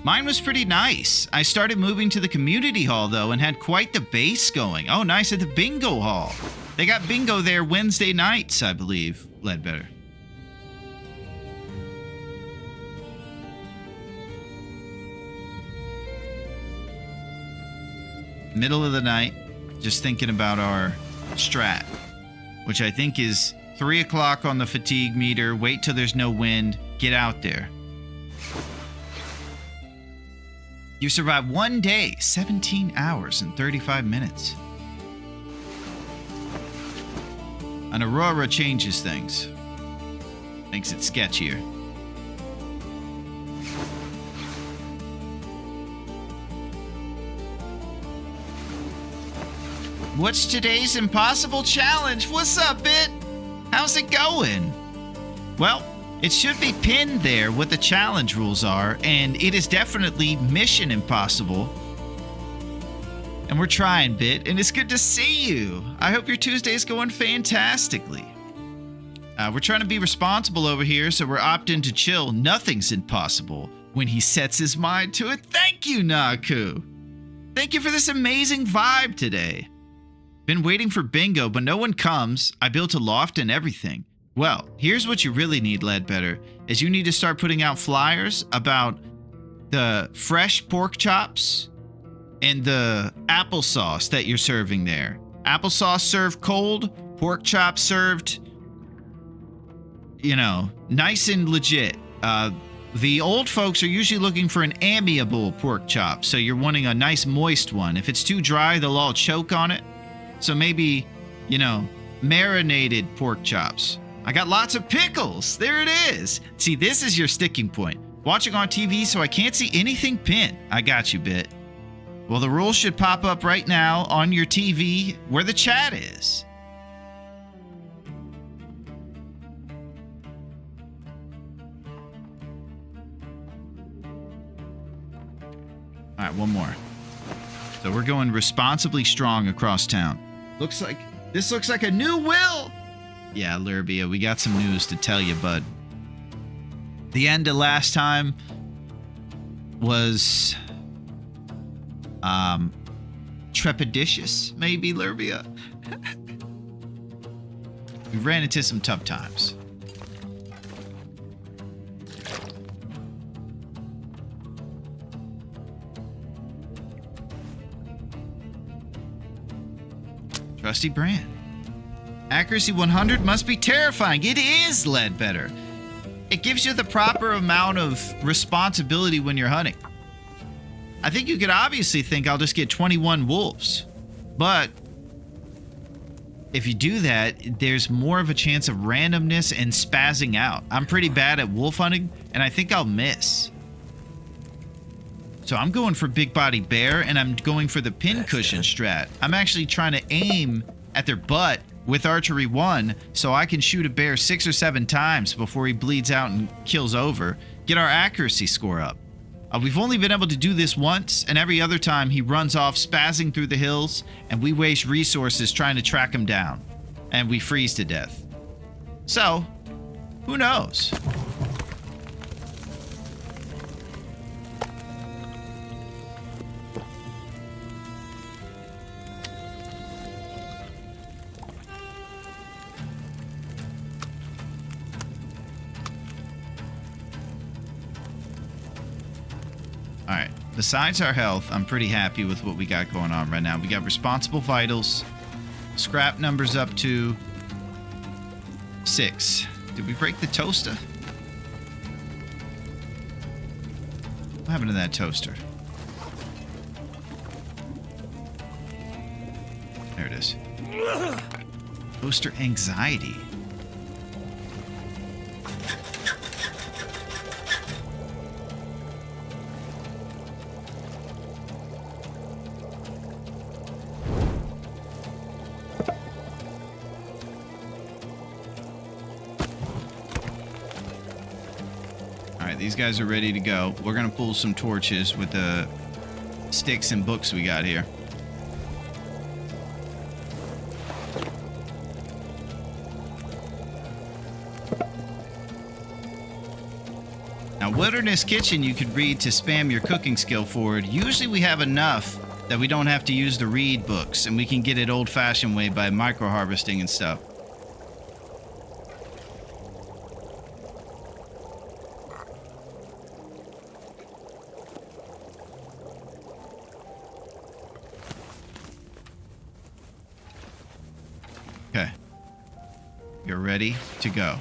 Mine was pretty nice. I started moving to the community hall though and had quite the base going. Oh, nice, at the bingo hall. They got bingo there Wednesday nights, I believe, Ledbetter. Middle of the night, just thinking about our strat, which I think is 3 o'clock on the fatigue meter, wait till there's no wind, get out there. You survive 1 day, 17 hours and 35 minutes. An aurora changes things, makes it sketchier. What's today's impossible challenge? What's up, Bit? How's it going? Well, it should be pinned there what the challenge rules are, and it is definitely mission impossible. And we're trying, Bit, and it's good to see you. I hope your Tuesday is going fantastically. We're trying to be responsible over here, so we're opting to chill. Nothing's impossible when he sets his mind to it. Thank you, Naku. Thank you for this amazing vibe today. Been waiting for bingo, but no one comes. I built a loft and everything. Well, here's what you really need, Ledbetter, is you need to start putting out flyers about the fresh pork chops and the applesauce that you're serving there. Applesauce served cold, pork chops served, you know, nice and legit. The old folks are usually looking for an amiable pork chop, so you're wanting a nice moist one. If it's too dry, they'll all choke on it. So maybe, you know, marinated pork chops. I got lots of pickles. There it is. See, this is your sticking point. Watching on TV so I can't see anything pinned. I got you, Bit. Well, the rules should pop up right now on your TV where the chat is. All right, one more. So we're going responsibly strong across town. This looks like a new will. Yeah, Lurbia, we got some news to tell you, bud. The end of last time was trepidatious, maybe, Lurbia. We ran into some tough times. Trusty brand. Accuracy 100 must be terrifying. It is, Ledbetter. It gives you the proper amount of responsibility when you're hunting. I think you could obviously think I'll just get 21 wolves. But if you do that, there's more of a chance of randomness and spazzing out. I'm pretty bad at wolf hunting, and I think I'll miss. So I'm going for big body bear, and I'm going for the pincushion strat. I'm actually trying to aim at their butt with archery 1 so I can shoot a bear 6 or 7 times before he bleeds out and kills over. Get our accuracy score up. We've only been able to do this once, and every other time he runs off spazzing through the hills, and we waste resources trying to track him down, and we freeze to death. So, who knows? All right. Besides our health, I'm pretty happy with what we got going on right now. We got responsible vitals. Scrap numbers up to 6. Did we break the toaster? What happened to that toaster? There it is. Toaster anxiety. These guys are ready to go. We're gonna pull some torches with the sticks and books we got here. Now, Wilderness Kitchen you could read to spam your cooking skill forward. Usually we have enough that we don't have to use the read books, and we can get it old-fashioned way by micro-harvesting and stuff. Okay. You're ready to go.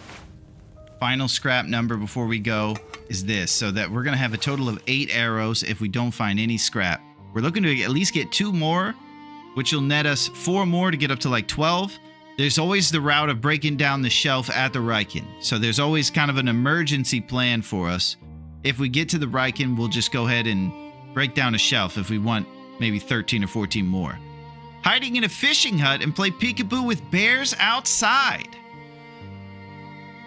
Final scrap number before we go is this, so that we're going to have a total of 8 arrows if we don't find any scrap. We're looking to at least get 2 more, which will net us 4 more to get up to like 12. There's always the route of breaking down the shelf at the Riken. So there's always kind of an emergency plan for us. If we get to the Riken, we'll just go ahead and break down a shelf if we want maybe 13 or 14 more. Hiding in a fishing hut and play peekaboo with bears outside.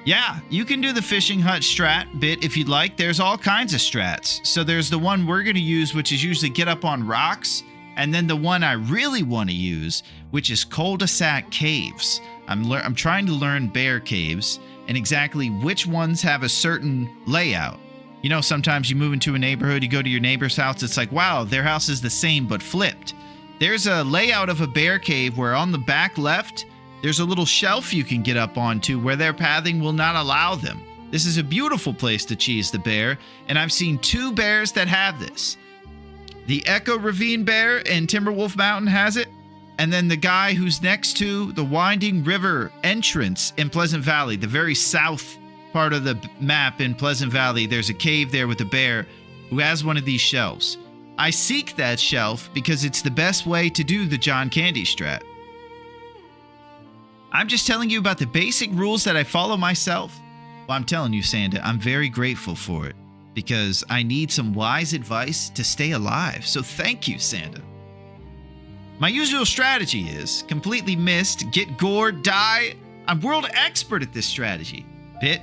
Yeah, you can do the fishing hut strat bit if you'd like. There's all kinds of strats. So there's the one we're going to use, which is usually get up on rocks. And then the one I really want to use, which is cul-de-sac caves. I'm trying to learn bear caves and exactly which ones have a certain layout. You know, sometimes you move into a neighborhood, you go to your neighbor's house, it's like, wow, their house is the same but flipped. There's a layout of a bear cave where on the back left, there's a little shelf you can get up onto where their pathing will not allow them. This is a beautiful place to cheese the bear, and I've seen 2 bears that have this. The Echo Ravine Bear in Timberwolf Mountain has it, and then the guy who's next to the Winding River entrance in Pleasant Valley, the very south part of the map in Pleasant Valley, there's a cave there with a bear who has one of these shelves. I seek that shelf because it's the best way to do the John Candy strat. I'm just telling you about the basic rules that I follow myself. Well, I'm telling you, Sanda, I'm very grateful for it because I need some wise advice to stay alive. So thank you, Sanda. My usual strategy is completely missed, get gored, die. I'm world expert at this strategy. Bit,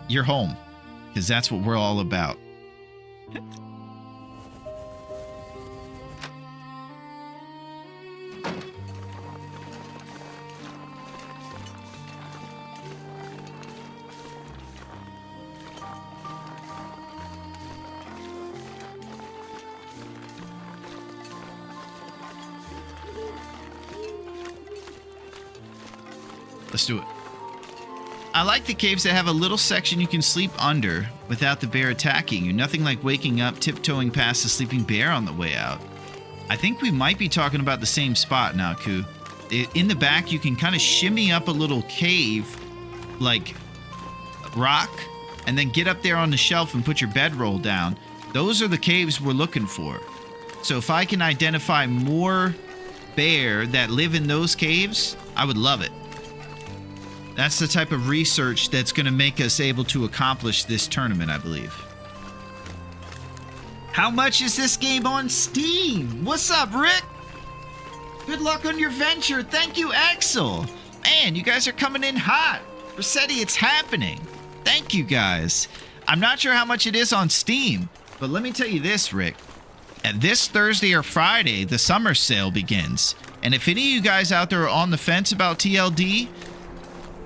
you're home because that's what we're all about. Let's do it. I like the caves that have a little section you can sleep under without the bear attacking you. Nothing like waking up, tiptoeing past a sleeping bear on the way out. I think we might be talking about the same spot now, Ku. In the back, you can kind of shimmy up a little cave, like rock, and then get up there on the shelf and put your bedroll down. Those are the caves we're looking for. So if I can identify more bear that live in those caves, I would love it. That's the type of research that's going to make us able to accomplish this tournament, I believe. How much is this game on Steam? What's up, Rick? Good luck on your venture. Thank you, Axel. Man, you guys are coming in hot. Rossetti, it's happening. Thank you, guys. I'm not sure how much it is on Steam, but let me tell you this, Rick. At this Thursday or Friday, the summer sale begins. And if any of you guys out there are on the fence about TLD,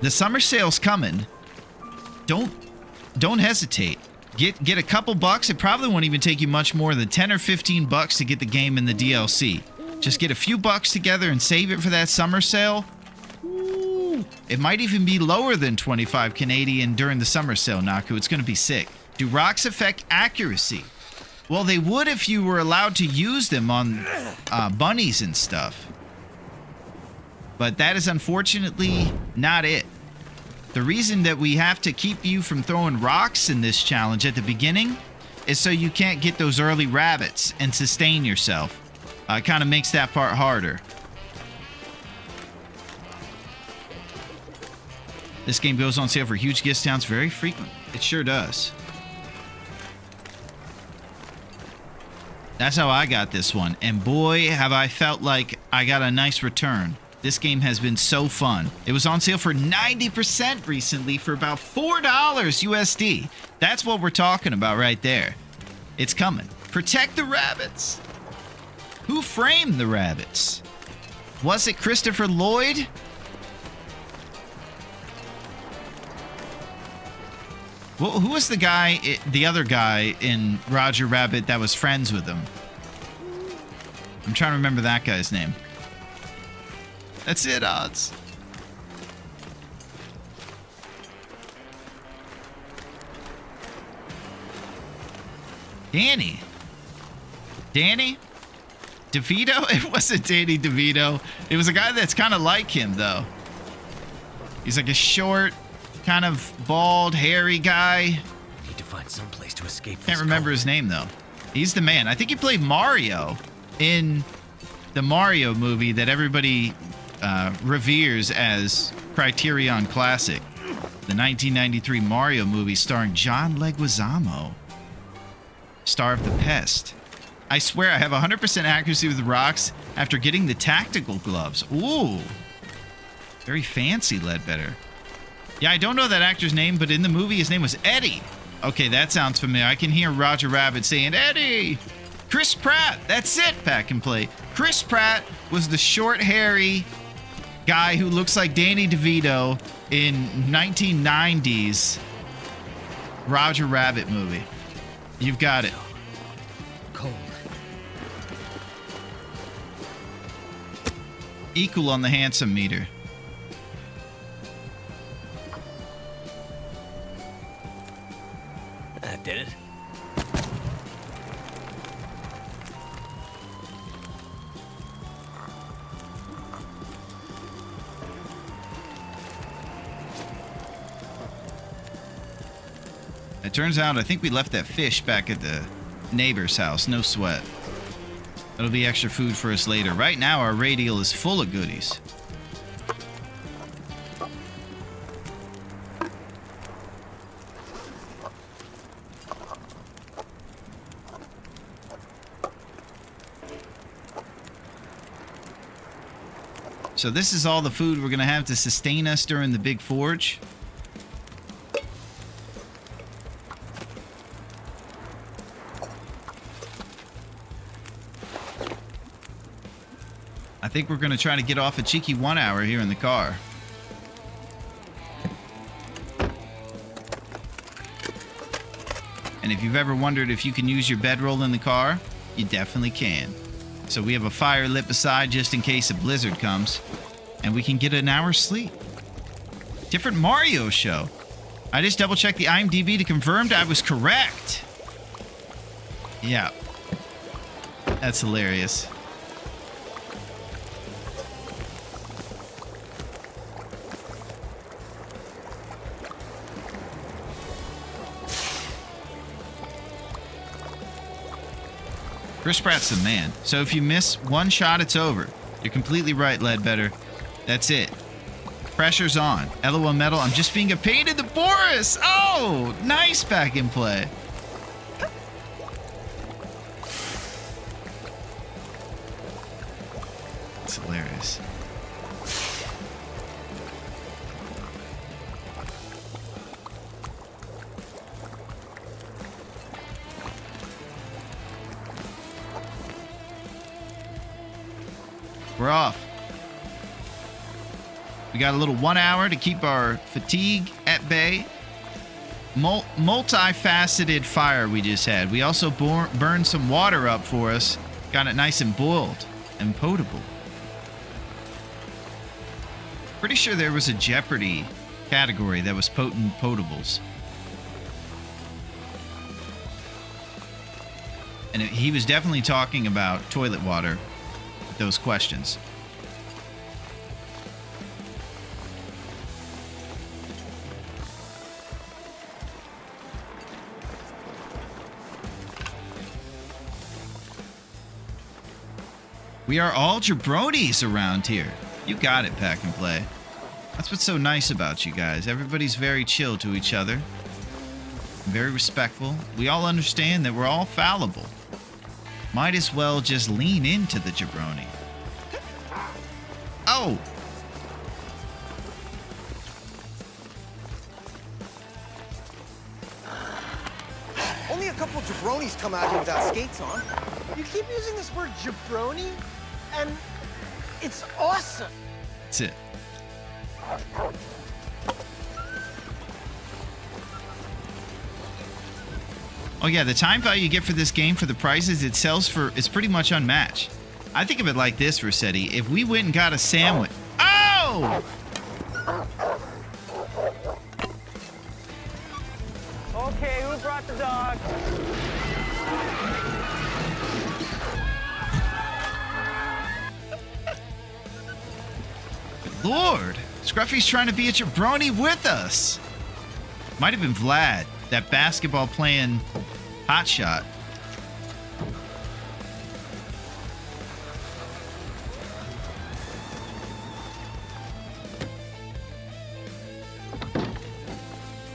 the summer sale's coming. Don't hesitate. Get a couple bucks. It probably won't even take you much more than 10 or 15 bucks to get the game and the DLC. Just get a few bucks together and save it for that summer sale. Ooh, it might even be lower than 25 Canadian during the summer sale, Naku. It's going to be sick. Do rocks affect accuracy? Well, they would if you were allowed to use them on bunnies and stuff. But that is unfortunately not it. The reason that we have to keep you from throwing rocks in this challenge at the beginning is so you can't get those early rabbits and sustain yourself. It kind of makes that part harder. This game goes on sale for huge discounts very frequently. It sure does. That's how I got this one. And boy, have I felt like I got a nice return. This game has been so fun. It was on sale for 90% recently for about $4 USD. That's what we're talking about right there. It's coming. Protect the rabbits. Who framed the rabbits? Was it Christopher Lloyd? Well, who was the guy, the other guy in Roger Rabbit that was friends with him? I'm trying to remember that guy's name. That's it, odds. Danny DeVito? It wasn't Danny DeVito. It was a guy that's kind of like him, though. He's like a short, kind of bald, hairy guy. Need to find some place to escape. Can't remember his name, though. He's the man. I think he played Mario in the Mario movie that everybody reveres as Criterion Classic. The 1993 Mario movie starring John Leguizamo, star of The Pest. I swear I have 100% accuracy with rocks after getting the tactical gloves. Ooh. Very fancy, Ledbetter. Yeah, I don't know that actor's name, but in the movie his name was Eddie. Okay, that sounds familiar. I can hear Roger Rabbit saying, Eddie! Chris Pratt! That's it, Pack and Play. Chris Pratt was the short, hairy guy who looks like Danny DeVito in 1990s Roger Rabbit movie. You've got it. Cold. Equal on the handsome meter. That did it. It turns out I think we left that fish back at the neighbor's house. No sweat. That'll be extra food for us later. Right now our radial is full of goodies. So this is all the food we're going to have to sustain us during the big forge. I think we're going to try to get off a cheeky 1 hour here in the car. And if you've ever wondered if you can use your bedroll in the car, you definitely can. So we have a fire lit beside just in case a blizzard comes, and we can get an hour's sleep. Different Mario show. I just double checked the IMDb to confirm I was correct. Yeah. That's hilarious. Chris Pratt's the man. So if you miss one shot, it's over. You're completely right, Ledbetter. That's it. Pressure's on. LOL Metal, I'm just being a pain in the Boris. Oh, nice Pack and Play. It's hilarious. We're off. We got a little 1 hour to keep our fatigue at bay. Multifaceted fire we just had. We also burned some water up for us. Got it nice and boiled and potable. Pretty sure there was a Jeopardy category that was potent potables. And he was definitely talking about toilet water with those questions. We are all jabronis around here. You got it, Pack and Play. That's what's so nice about you guys. Everybody's very chill to each other. Very respectful. We all understand that we're all fallible. Might as well just lean into the jabroni. Oh! Only a couple jabronis come out here without skates on. You keep using this word jabroni, and it's awesome. That's it. Oh yeah, the time value you get for this game for the prices it sells for is pretty much unmatched. I think of it like this, Rossetti. If we went and got a sandwich... Oh! Okay, who brought the dog? Lord! Scruffy's trying to be a jabroni with us! Might have been Vlad, that basketball playing hotshot.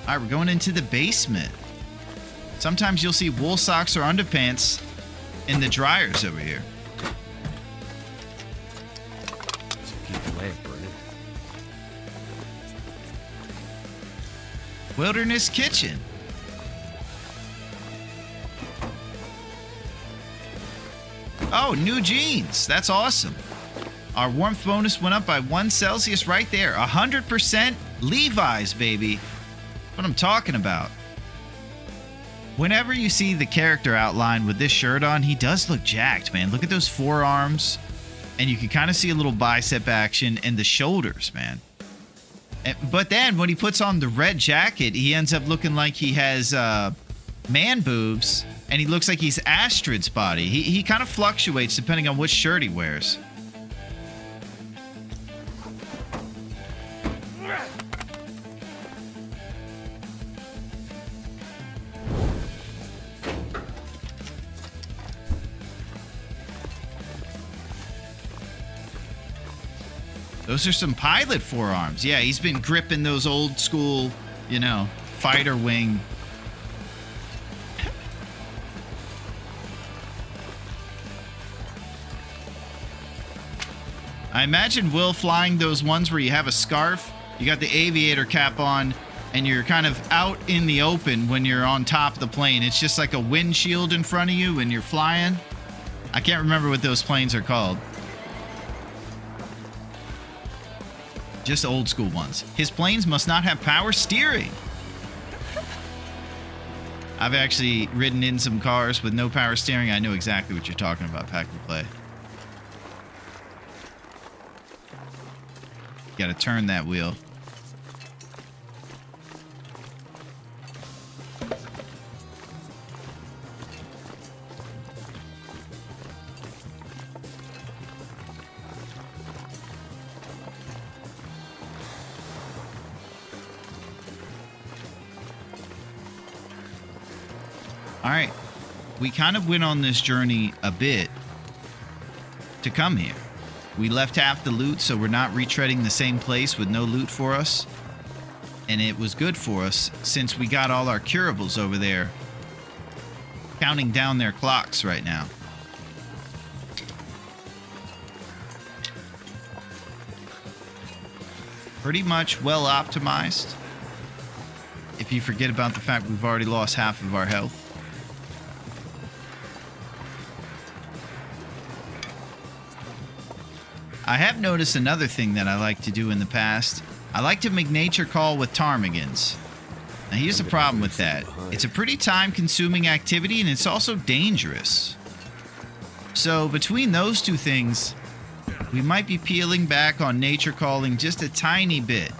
Alright, we're going into the basement. Sometimes you'll see wool socks or underpants in the dryers over here. Just keep the lamp burning. Wilderness Kitchen. Oh, new jeans. That's awesome. Our warmth bonus went up by 1 Celsius right there. 100% Levi's, baby. What I'm talking about. Whenever you see the character outlined with this shirt on, he does look jacked, man. Look at those forearms. And you can kind of see a little bicep action and the shoulders, man. But then when he puts on the red jacket, he ends up looking like he has man boobs. And he looks like he's Astrid's body. He kind of fluctuates depending on which shirt he wears. Those are some pilot forearms. Yeah, he's been gripping those old school, you know, fighter wing. I imagine Will flying those ones where you have a scarf, you got the aviator cap on, and you're kind of out in the open when you're on top of the plane. It's just like a windshield in front of you when you're flying. I can't remember what those planes are called. Just old school ones. His planes must not have power steering. I've actually ridden in some cars with no power steering. I know exactly what you're talking about, Pack and Play. You gotta turn that wheel. All right, we kind of went on this journey a bit to come here. We left half the loot, so we're not retreading the same place with no loot for us. And it was good for us since we got all our curables over there counting down their clocks right now. Pretty much well optimized. If you forget about the fact we've already lost half of our health. I have noticed another thing that I like to do in the past. I like to make nature call with ptarmigans. Now here's the problem with that. It's a pretty time-consuming activity and it's also dangerous. So between those two things, we might be peeling back on nature calling just a tiny bit.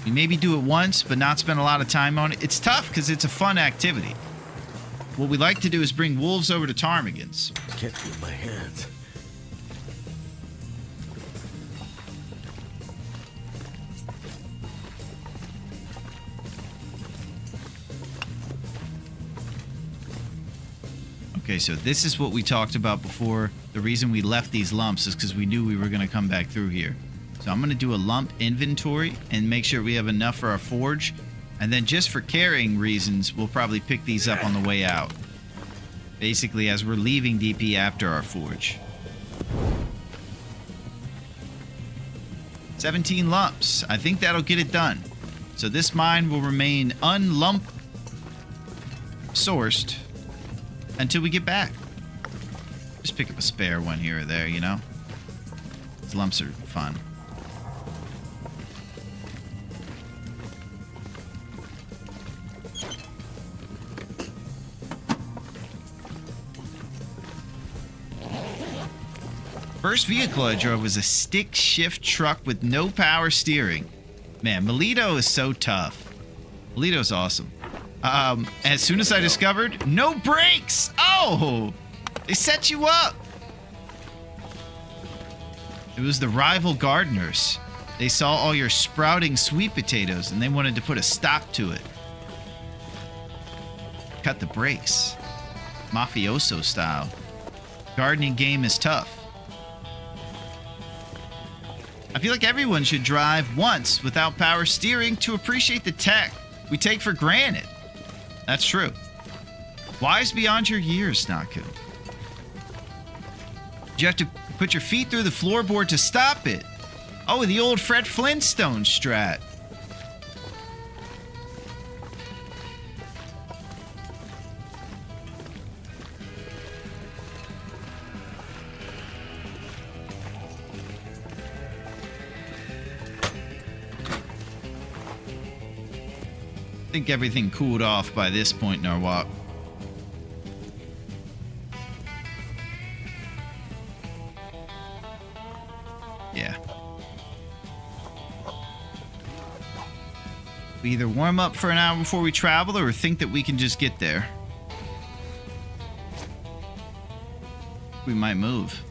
We maybe do it once, but not spend a lot of time on it. It's tough because it's a fun activity. what we like to do is bring wolves over to ptarmigans. Can't feel my hands. Okay, so this is what we talked about before. The reason we left these lumps is because we knew we were going to come back through here. So I'm going to do a lump inventory and make sure we have enough for our forge. And then just for carrying reasons, we'll probably pick these up on the way out. Basically, as we're leaving DP after our forge. 17 lumps. I think that'll get it done. So this mine will remain unlump sourced until we get back. Just pick up a spare one here or there, you know? These lumps are fun. First vehicle I drove was a stick shift truck with no power steering. Man, Melito is so tough. Melito's awesome. As soon as I discovered, no brakes! Oh! They set you up! It was the rival gardeners. They saw all your sprouting sweet potatoes and they wanted to put a stop to it. Cut the brakes. Mafioso style. Gardening game is tough. I feel like everyone should drive once without power steering to appreciate the tech we take for granted. That's true. Wise beyond your years, Naku. You have to put your feet through the floorboard to stop it. Oh, the old Fred Flintstone strat. I think everything cooled off by this point in our walk. Yeah. We either warm up for an hour before we travel or think that we can just get there. We might move.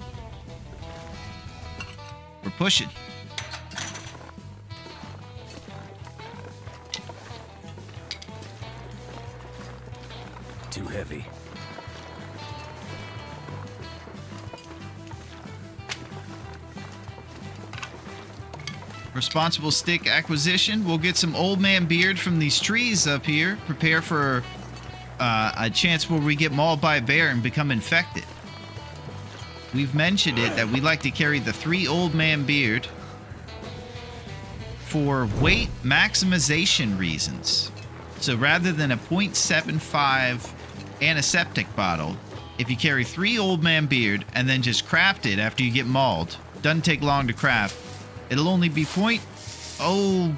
We're pushing. Too heavy. Responsible stick acquisition. We'll get some old man beard from these trees up here. Prepare for a chance where we get mauled by a bear and become infected. We've mentioned it that we like to carry the 3 old man beard for weight maximization reasons. So rather than a 0.75 antiseptic bottle, if you carry 3 old man beard and then just craft it after you get mauled, doesn't take long to craft. It'll only be 0.0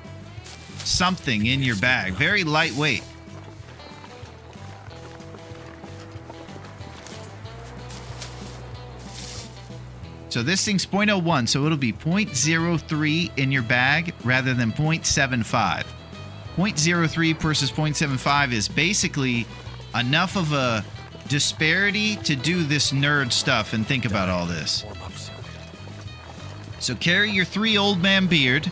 something in your bag. Very lightweight. So this thing's 0.01, so it'll be 0.03 in your bag rather than 0.75. 0.03 versus 0.75 is basically enough of a disparity to do this nerd stuff and think about all this. Warm up soon. So carry your 3 old man beard,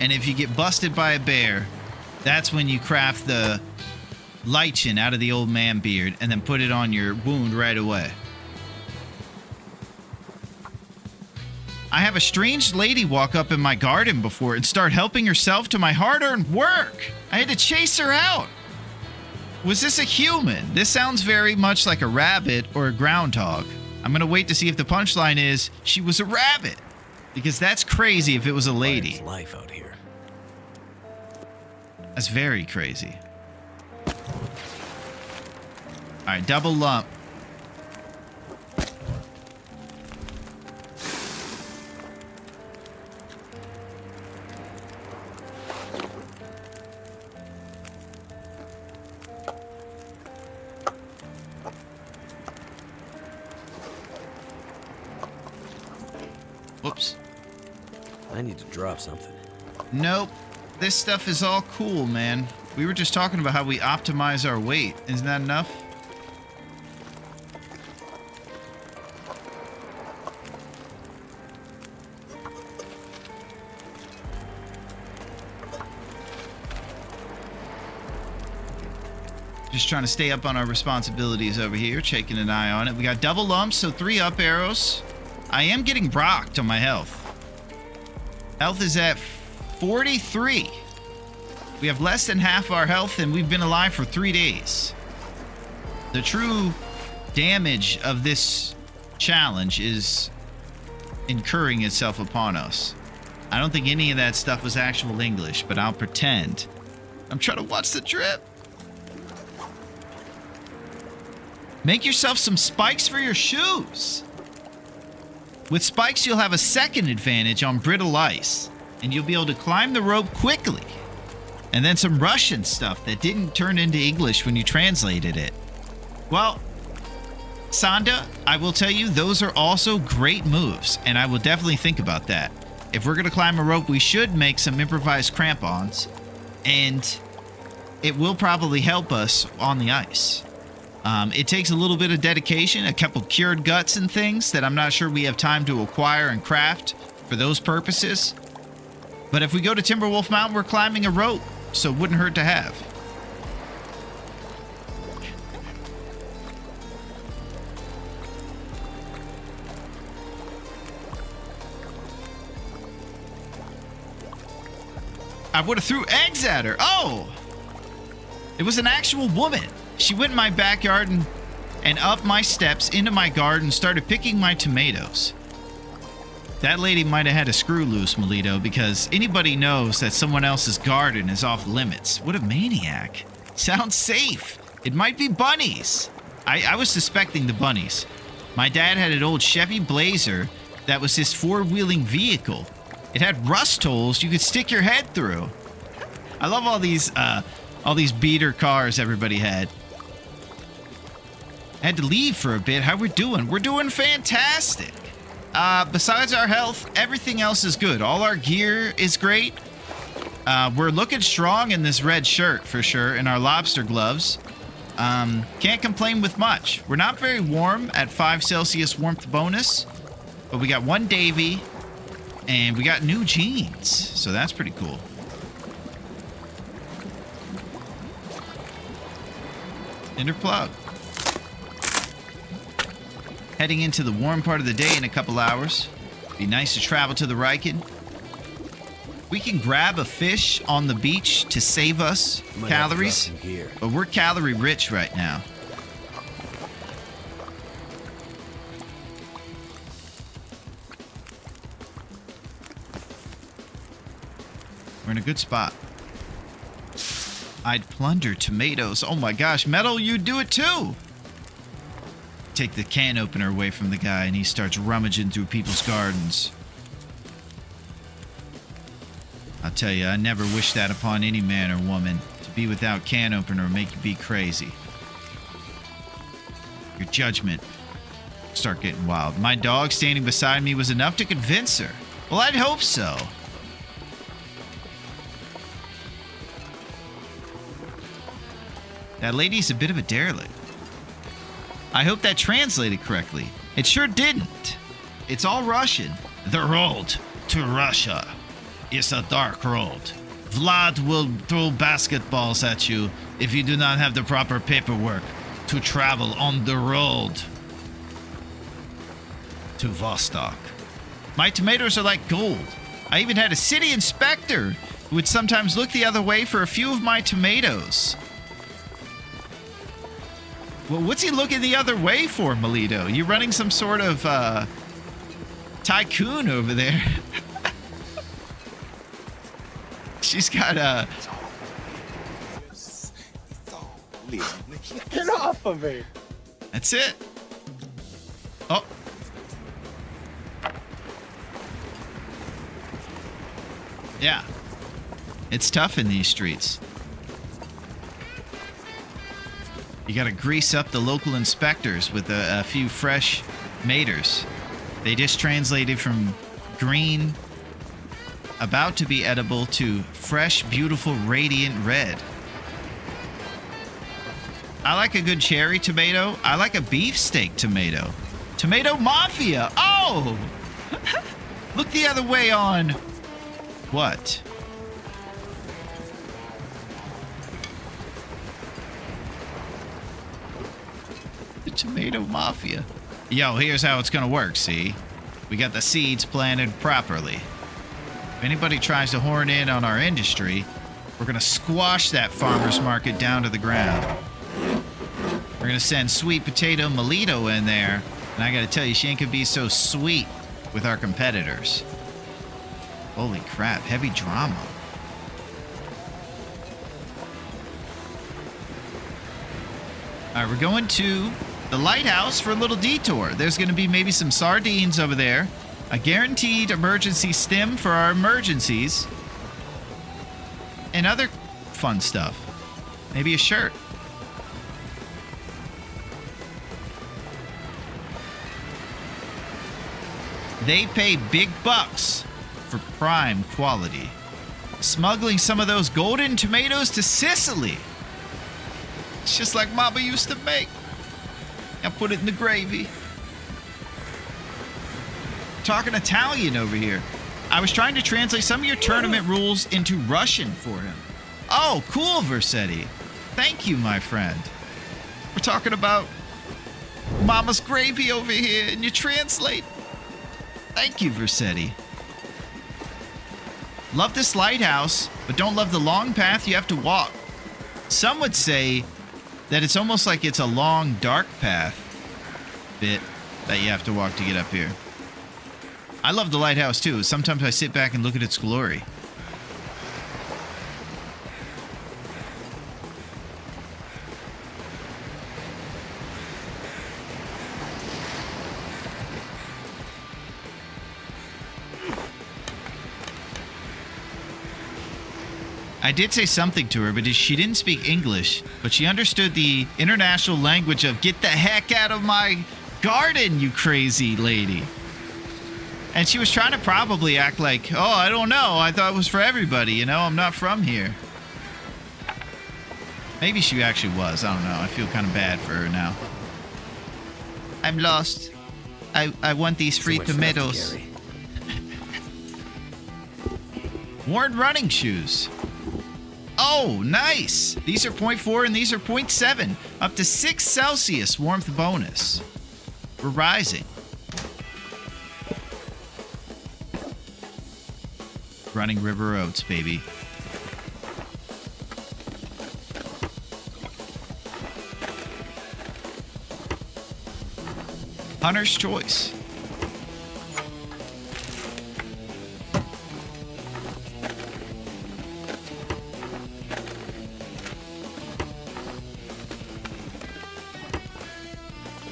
and if you get busted by a bear, that's when you craft the lichen out of the old man beard and then put it on your wound right away. I have a strange lady walk up in my garden before and start helping herself to my hard-earned work. I had to chase her out. Was this a human? This sounds very much like a rabbit or a groundhog. I'm gonna wait to see if the punchline is she was a rabbit. Because that's crazy if it was a lady. Fire's life out here. That's very crazy. Alright, double lump. Whoops. I need to drop something. Nope. This stuff is all cool, man. We were just talking about how we optimize our weight. Isn't that enough? Just trying to stay up on our responsibilities over here, checking an eye on it. We got double lumps, so 3 up arrows. I am getting rocked on my health. Health is at 43. We have less than half our health, and we've been alive for 3 days. The true damage of this challenge is incurring itself upon us. I don't think any of that stuff was actual English, but I'll pretend. I'm trying to watch the trip. Make yourself some spikes for your shoes. With spikes, you'll have a second advantage on brittle ice, and you'll be able to climb the rope quickly. And then some Russian stuff that didn't turn into English when you translated it. Well, Sanda, I will tell you, those are also great moves, and I will definitely think about that. If we're going to climb a rope, we should make some improvised crampons, and it will probably help us on the ice. It takes a little bit of dedication, a couple cured guts and things that I'm not sure we have time to acquire and craft for those purposes. But if we go to Timberwolf Mountain, we're climbing a rope, so it wouldn't hurt to have. I would have threw eggs at her. Oh! It was an actual woman. She went in my backyard and up my steps into my garden, started picking my tomatoes. That lady might have had a screw loose, Melito, because anybody knows that someone else's garden is off limits. What a maniac. Sounds safe. It might be bunnies. I was suspecting the bunnies. My dad had an old Chevy Blazer that was his four-wheeling vehicle. It had rust holes you could stick your head through. I love all these beater cars everybody had. Had to leave for a bit. How we're doing? We're doing fantastic. Besides our health, everything else is good. All our gear is great. We're looking strong in this red shirt for sure, and our lobster gloves. Can't complain with much. We're not very warm at 5 Celsius warmth bonus, but we got 1 Davy, and we got new jeans, so that's pretty cool. Inner plug. Heading into the warm part of the day in a couple hours. Be nice to travel to the Riken. We can grab a fish on the beach to save us calories, but we're calorie rich right now. We're in a good spot. I'd plunder tomatoes. Oh my gosh, Metal, you do it too. Take the can opener away from the guy and he starts rummaging through people's gardens. I'll tell you, I never wish that upon any man or woman. To be without can opener will make you be crazy. Your judgment start getting wild. My dog standing beside me was enough to convince her. Well, I'd hope so. That lady's a bit of a derelict. I hope that translated correctly. It sure didn't. It's all Russian. The road to Russia is a dark road. Vlad will throw basketballs at you if you do not have the proper paperwork to travel on the road to Vostok. My tomatoes are like gold. I even had a city inspector who would sometimes look the other way for a few of my tomatoes. Well, what's he looking the other way for, Melito? You running some sort of tycoon over there? She's got a... Get off of me! That's it. Oh. Yeah. It's tough in these streets. You gotta grease up the local inspectors with a few fresh maters. They just translated from green, about to be edible, to fresh, beautiful, radiant red. I like a good cherry tomato. I like a beefsteak tomato. Tomato Mafia! Oh! Look the other way on... What? Tomato Mafia. Yo, here's how it's gonna work, see? We got the seeds planted properly. If anybody tries to horn in on our industry, we're gonna squash that farmer's market down to the ground. We're gonna send Sweet Potato Melito in there, and I gotta tell you, she ain't gonna be so sweet with our competitors. Holy crap, heavy drama. All right, we're going to the lighthouse for a little detour. There's going to be maybe some sardines over there, a guaranteed emergency stim for our emergencies, and other fun stuff. Maybe a shirt. They pay big bucks for prime quality. Smuggling some of those golden tomatoes to Sicily. It's just like Mama used to make. I put it in the gravy. Talking Italian over here. I was trying to translate some of your tournament rules into Russian for him. Oh, cool, Versetti. Thank you, my friend. We're talking about Mama's gravy over here, and you translate. Thank you, Versetti. Love this lighthouse, but don't love the long path you have to walk. Some would say that it's almost like it's a long, dark path bit that you have to walk to get up here. I love the lighthouse too. Sometimes I sit back and look at its glory. I did say something to her, but she didn't speak English, but she understood the international language of "get the heck out of my garden, you crazy lady." And she was trying to probably act like, "Oh, I don't know. I thought it was for everybody, you know? I'm not from here." Maybe she actually was. I don't know. I feel kind of bad for her now. I'm lost. I want these free tomatoes. Worn running shoes. Oh, nice. These are 0.4 and these are 0.7. Up to 6 Celsius warmth bonus. We're rising. Running River Oats, baby. Hunter's Choice.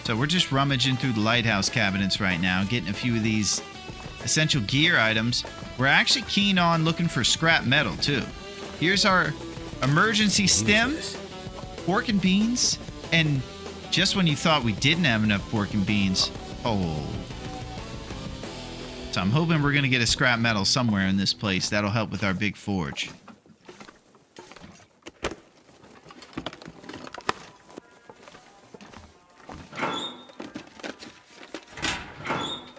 So we're just rummaging through the lighthouse cabinets right now, getting a few of these essential gear items. We're actually keen on looking for scrap metal too. Here's our emergency stem, pork and beans, and just when you thought we didn't have enough pork and beans, oh. So I'm hoping we're gonna get a scrap metal somewhere in this place. That'll help with our big forge.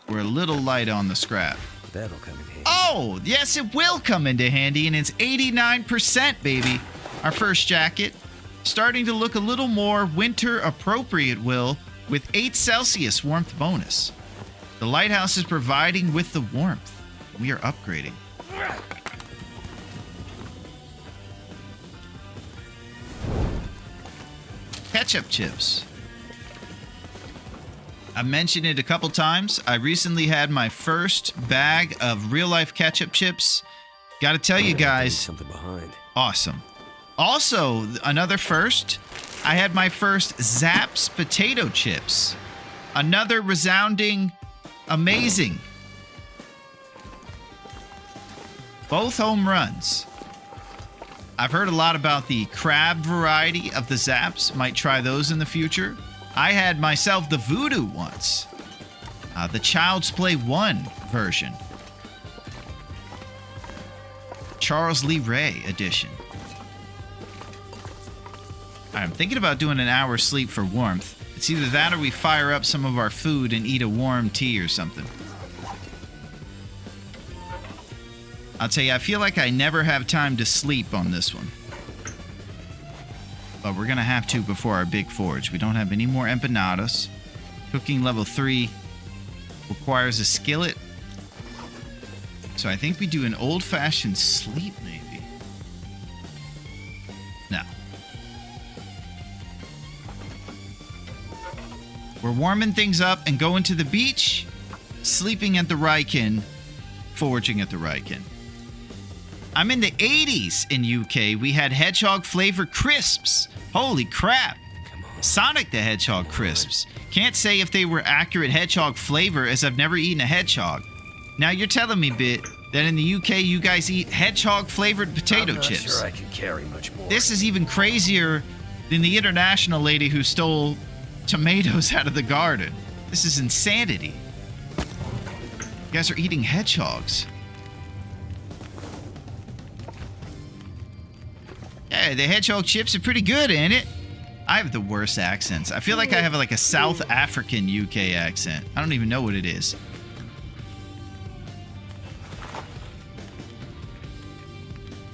We're a little light on the scrap. That'll come in handy. Oh, yes, it will come into handy, and it's 89%, baby. Our first jacket, starting to look a little more winter appropriate, Will, with 8 Celsius warmth bonus. The lighthouse is providing with the warmth. We are upgrading. Ketchup chips. I mentioned it a couple times. I recently had my first bag of real-life ketchup chips. Gotta tell you guys, something behind. Awesome. Also, another first, I had my first Zapp's potato chips. Another resounding amazing. Both home runs. I've heard a lot about the crab variety of the Zaps. Might try those in the future. I had myself the Voodoo once. The Child's Play 1 version. Charles Lee Ray edition. I'm thinking about doing an hour's sleep for warmth. It's either that or we fire up some of our food and eat a warm tea or something. I'll tell you, I feel like I never have time to sleep on this one. but we're going to have to before our big forge. We don't have any more empanadas. Cooking level 3 requires a skillet. So I think we do an old-fashioned sleep, maybe. No. We're warming things up and going to the beach, sleeping at the Riken, foraging at the Riken. I'm in the 80s in UK. We had hedgehog-flavored crisps. Holy crap. Sonic the Hedgehog crisps. Can't say if they were accurate hedgehog flavor, as I've never eaten a hedgehog. Now you're telling me, Bit, that in the UK you guys eat hedgehog-flavored potato chips. I'm not sure I can carry much more. This is even crazier than the international lady who stole tomatoes out of the garden. This is insanity. You guys are eating hedgehogs. Yeah, the hedgehog chips are pretty good, ain't it? I have the worst accents. I feel like I have like a South African UK accent. I don't even know what it is.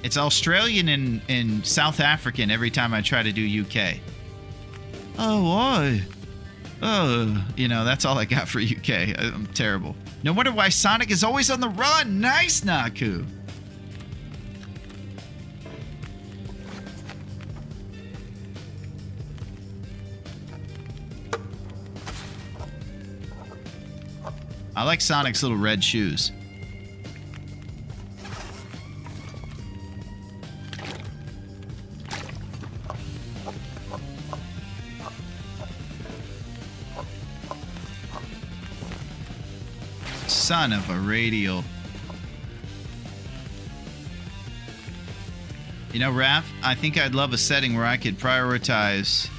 It's Australian and South African every time I try to do UK. Oh, why? Oh, you know, that's all I got for UK. I'm terrible. No wonder why Sonic is always on the run. Nice, Naku. I like Sonic's little red shoes. Son of a radial. You know, Raph, I think I'd love a setting where I could prioritize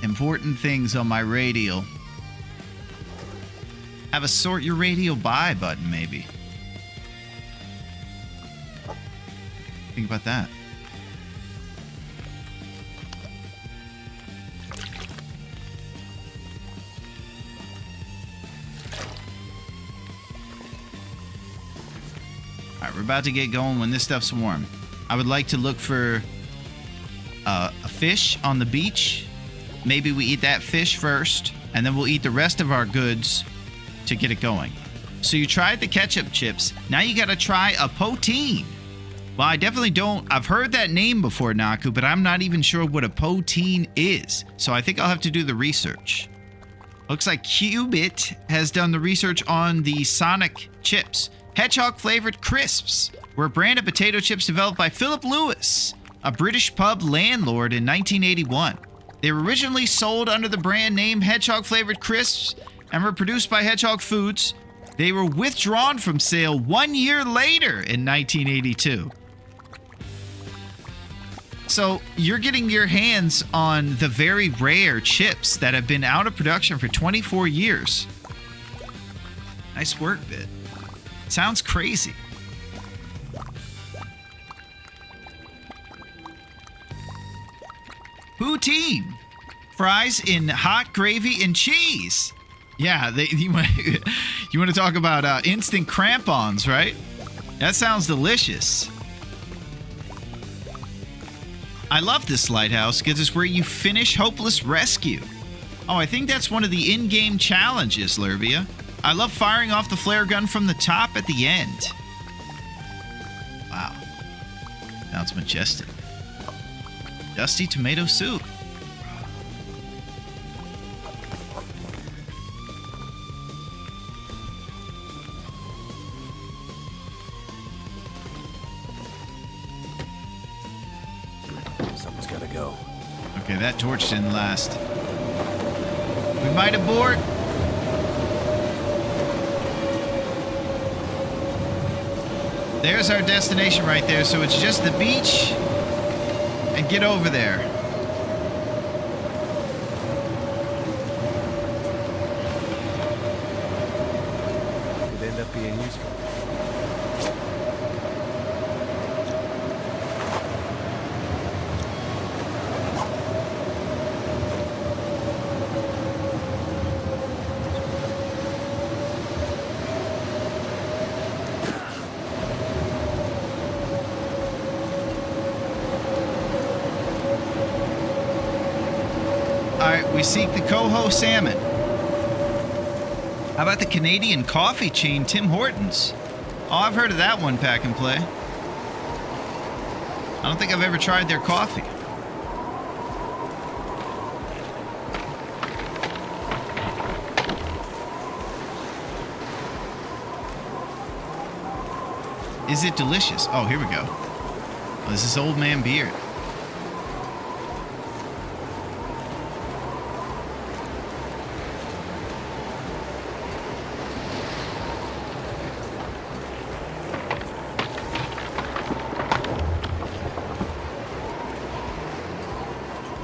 important things on my radial. Have a sort your radial by button, maybe. Think about that. Alright, we're about to get going when this stuff's warm. I would like to look for a fish on the beach. Maybe we eat that fish first, and then we'll eat the rest of our goods to get it going. So you tried the ketchup chips. Now you gotta try a poutine. Well, I definitely don't. I've heard that name before, Naku, but I'm not even sure what a poutine is. So I think I'll have to do the research. Looks like Qubit has done the research on the Sonic chips. Hedgehog flavored crisps were a brand of potato chips developed by Philip Lewis, a British pub landlord, in 1981. They were originally sold under the brand name Hedgehog flavored crisps and were produced by Hedgehog Foods. They were withdrawn from sale 1 year later in 1982. So you're getting your hands on the very rare chips that have been out of production for 24 years. Nice work, Bit. Sounds crazy. Poutine. Fries in hot gravy and cheese. Yeah, you want to talk about instant crampons, right? That sounds delicious. I love this lighthouse because it's where you finish Hopeless Rescue. Oh, I think that's one of the in-game challenges, Lurvia. I love firing off the flare gun from the top at the end. Wow. Sounds majestic. Dusty tomato soup. Someone's gotta go. Okay, that torch didn't last. We might abort. There's our destination right there. So it's just the beach and get over there. Could end up being useful. seek the coho salmon. How about the Canadian coffee chain Tim Hortons? Oh, I've heard of that one, Pack and Play. I don't think I've ever tried their coffee. Is it delicious? Oh, here we go. Oh, this is Old Man Beard.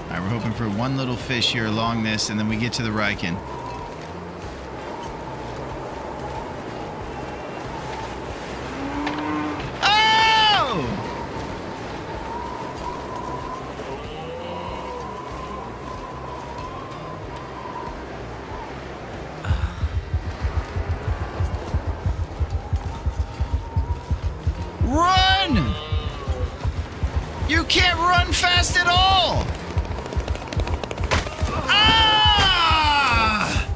Alright, we're hoping for one little fish here along this, and then we get to the Riken. Run! You can't run fast at all! Ah!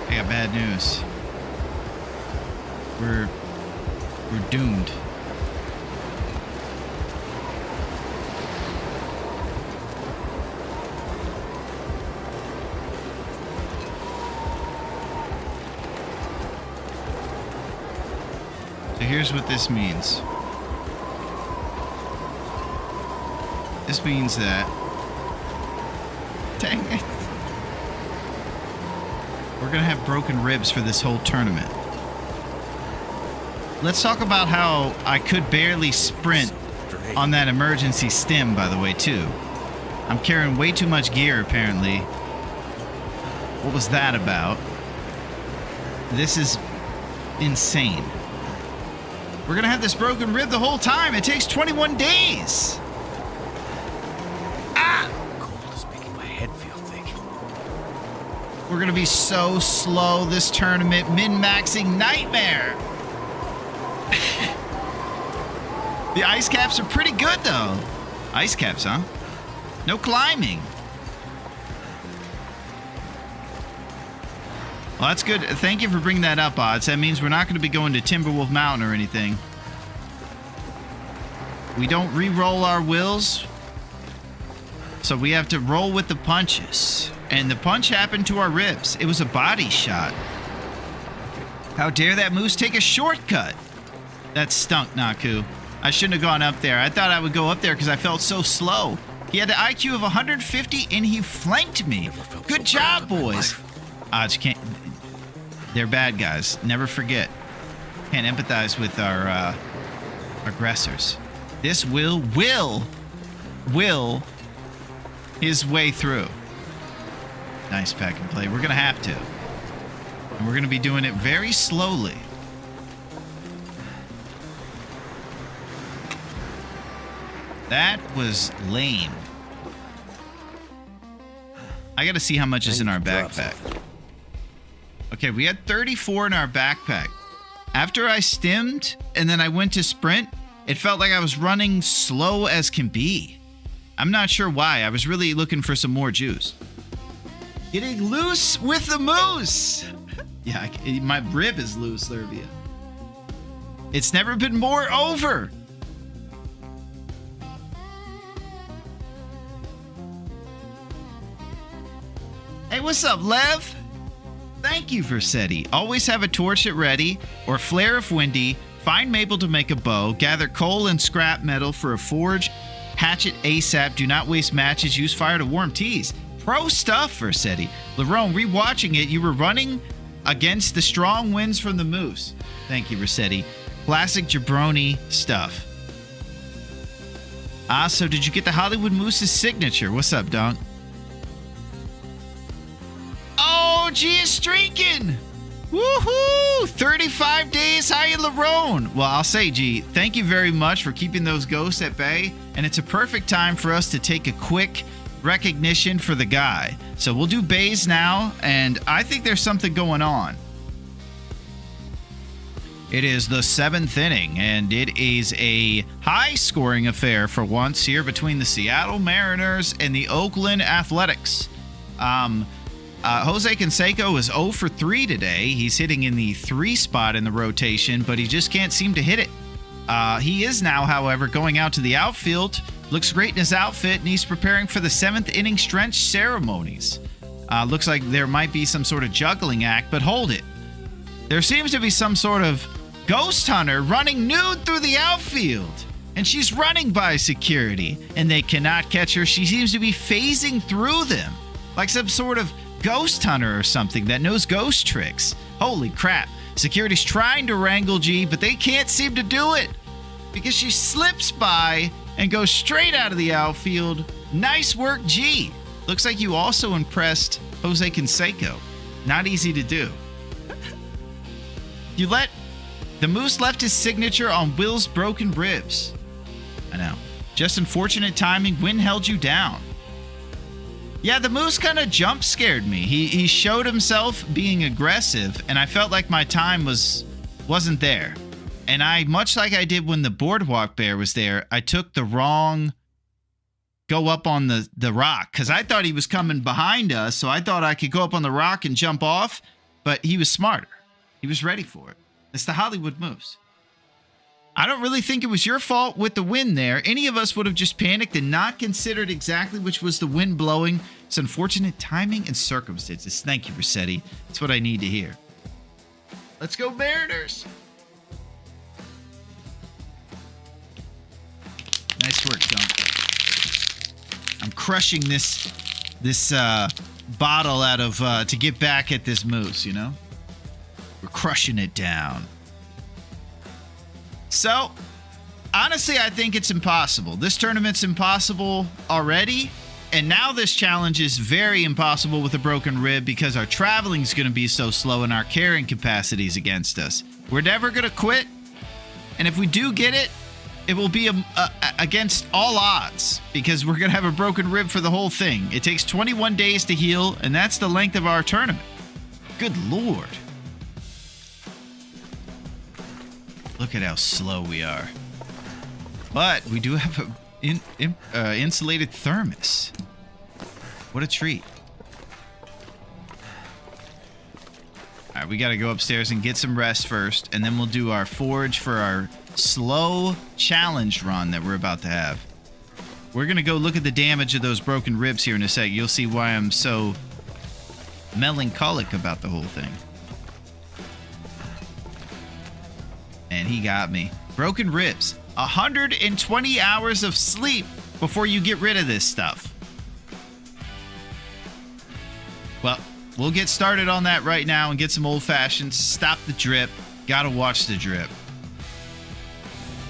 I got bad news. We're doomed. So here's what this means. This means that... Dang it. We're going to have broken ribs for this whole tournament. Let's talk about how I could barely sprint on that emergency stim, by the way, too. I'm carrying way too much gear, apparently. What was that about? This is insane. We're going to have this broken rib the whole time. It takes 21 days. Cold is making my head feel thick. We're going to be so slow this tournament. Min-maxing nightmare. The ice caps are pretty good, though. Ice caps, huh? No climbing. Well, that's good. Thank you for bringing that up, Odds. That means we're not going to be going to Timberwolf Mountain or anything. We don't re-roll our wills. So we have to roll with the punches. And the punch happened to our ribs. It was a body shot. How dare that moose take a shortcut? That stunk, Naku. I shouldn't have gone up there. I thought I would go up there because I felt so slow. He had an IQ of 150 and he flanked me. Good job, boys. Odds can't... They're bad guys. Never forget. Can't empathize with our aggressors. This will his way through. Nice Pack and Play. We're going to have to. And we're going to be doing it very slowly. That was lame. I got to see how much is in our backpack. Okay, we had 34 in our backpack. After I stimmed and then I went to sprint, it felt like I was running slow as can be. I'm not sure why. I was really looking for some more juice. Getting loose with the moose. Yeah, my rib is loose, Lervia. It's never been more over. Hey, what's up, Lev? Thank you, Versetti. Always have a torch at ready, or flare if windy. Find maple to make a bow. Gather coal and scrap metal for a forge. Hatchet ASAP. Do not waste matches. Use fire to warm teas. Pro stuff, Versetti. Larone, rewatching it, you were running against the strong winds from the moose. Thank you, Versetti. Classic jabroni stuff. So did you get the Hollywood Moose's signature? What's up, Dunk? G is streaking. Woohoo! 35 days high in Larone. Well, I'll say, G, thank you very much for keeping those ghosts at bay. And it's a perfect time for us to take a quick recognition for the guy. So we'll do bays now, and I think there's something going on. It is the 7th inning, and it is a high-scoring affair for once here between the Seattle Mariners and the Oakland Athletics. Jose Canseco is 0 for 3 today. He's hitting in the 3 spot in the rotation, but he just can't seem to hit it. He is now, however, going out to the outfield. Looks great in his outfit, and he's preparing for the 7th inning stretch ceremonies. Looks like there might be some sort of juggling act, but hold it. There seems to be some sort of ghost hunter running nude through the outfield, and she's running by security, and they cannot catch her. She seems to be phasing through them like some sort of ghost hunter or something that knows ghost tricks. Holy crap. Security's trying to wrangle G, but they can't seem to do it because she slips by and goes straight out of the outfield. Nice work, G. Looks like you also impressed Jose Canseco. Not easy to do. The Moose left his signature on Will's broken ribs. I know. Just unfortunate timing. Wind held you down. Yeah, the Moose kind of jump scared me. He showed himself being aggressive, and I felt like my time wasn't there. And I, much like I did when the Boardwalk Bear was there, I took the wrong go up on the rock because I thought he was coming behind us, so I thought I could go up on the rock and jump off, but he was smarter. He was ready for it. It's the Hollywood Moose. I don't really think it was your fault with the wind there. Any of us would have just panicked and not considered exactly which was the wind blowing. It's unfortunate timing and circumstances. Thank you, Rossetti. That's what I need to hear. Let's go, Mariners. Nice work, Dunk. I'm crushing this bottle out of to get back at this moose, you know? We're crushing it down. So, honestly, I think it's impossible. This tournament's impossible already, and now this challenge is very impossible with a broken rib because our traveling's going to be so slow and our carrying capacity's against us. We're never going to quit, and if we do get it, it will be against all odds because we're going to have a broken rib for the whole thing. It takes 21 days to heal, and that's the length of our tournament. Good Lord. Look at how slow we are. But we do have an insulated thermos. What a treat. All right, we got to go upstairs and get some rest first, and then we'll do our forge for our slow challenge run that we're about to have. We're going to go look at the damage of those broken ribs here in a sec. You'll see why I'm so melancholic about the whole thing. And he got me. Broken ribs. 120 hours of sleep before you get rid of this stuff. Well, we'll get started on that right now and get some old fashions. Stop the drip. Gotta watch the drip.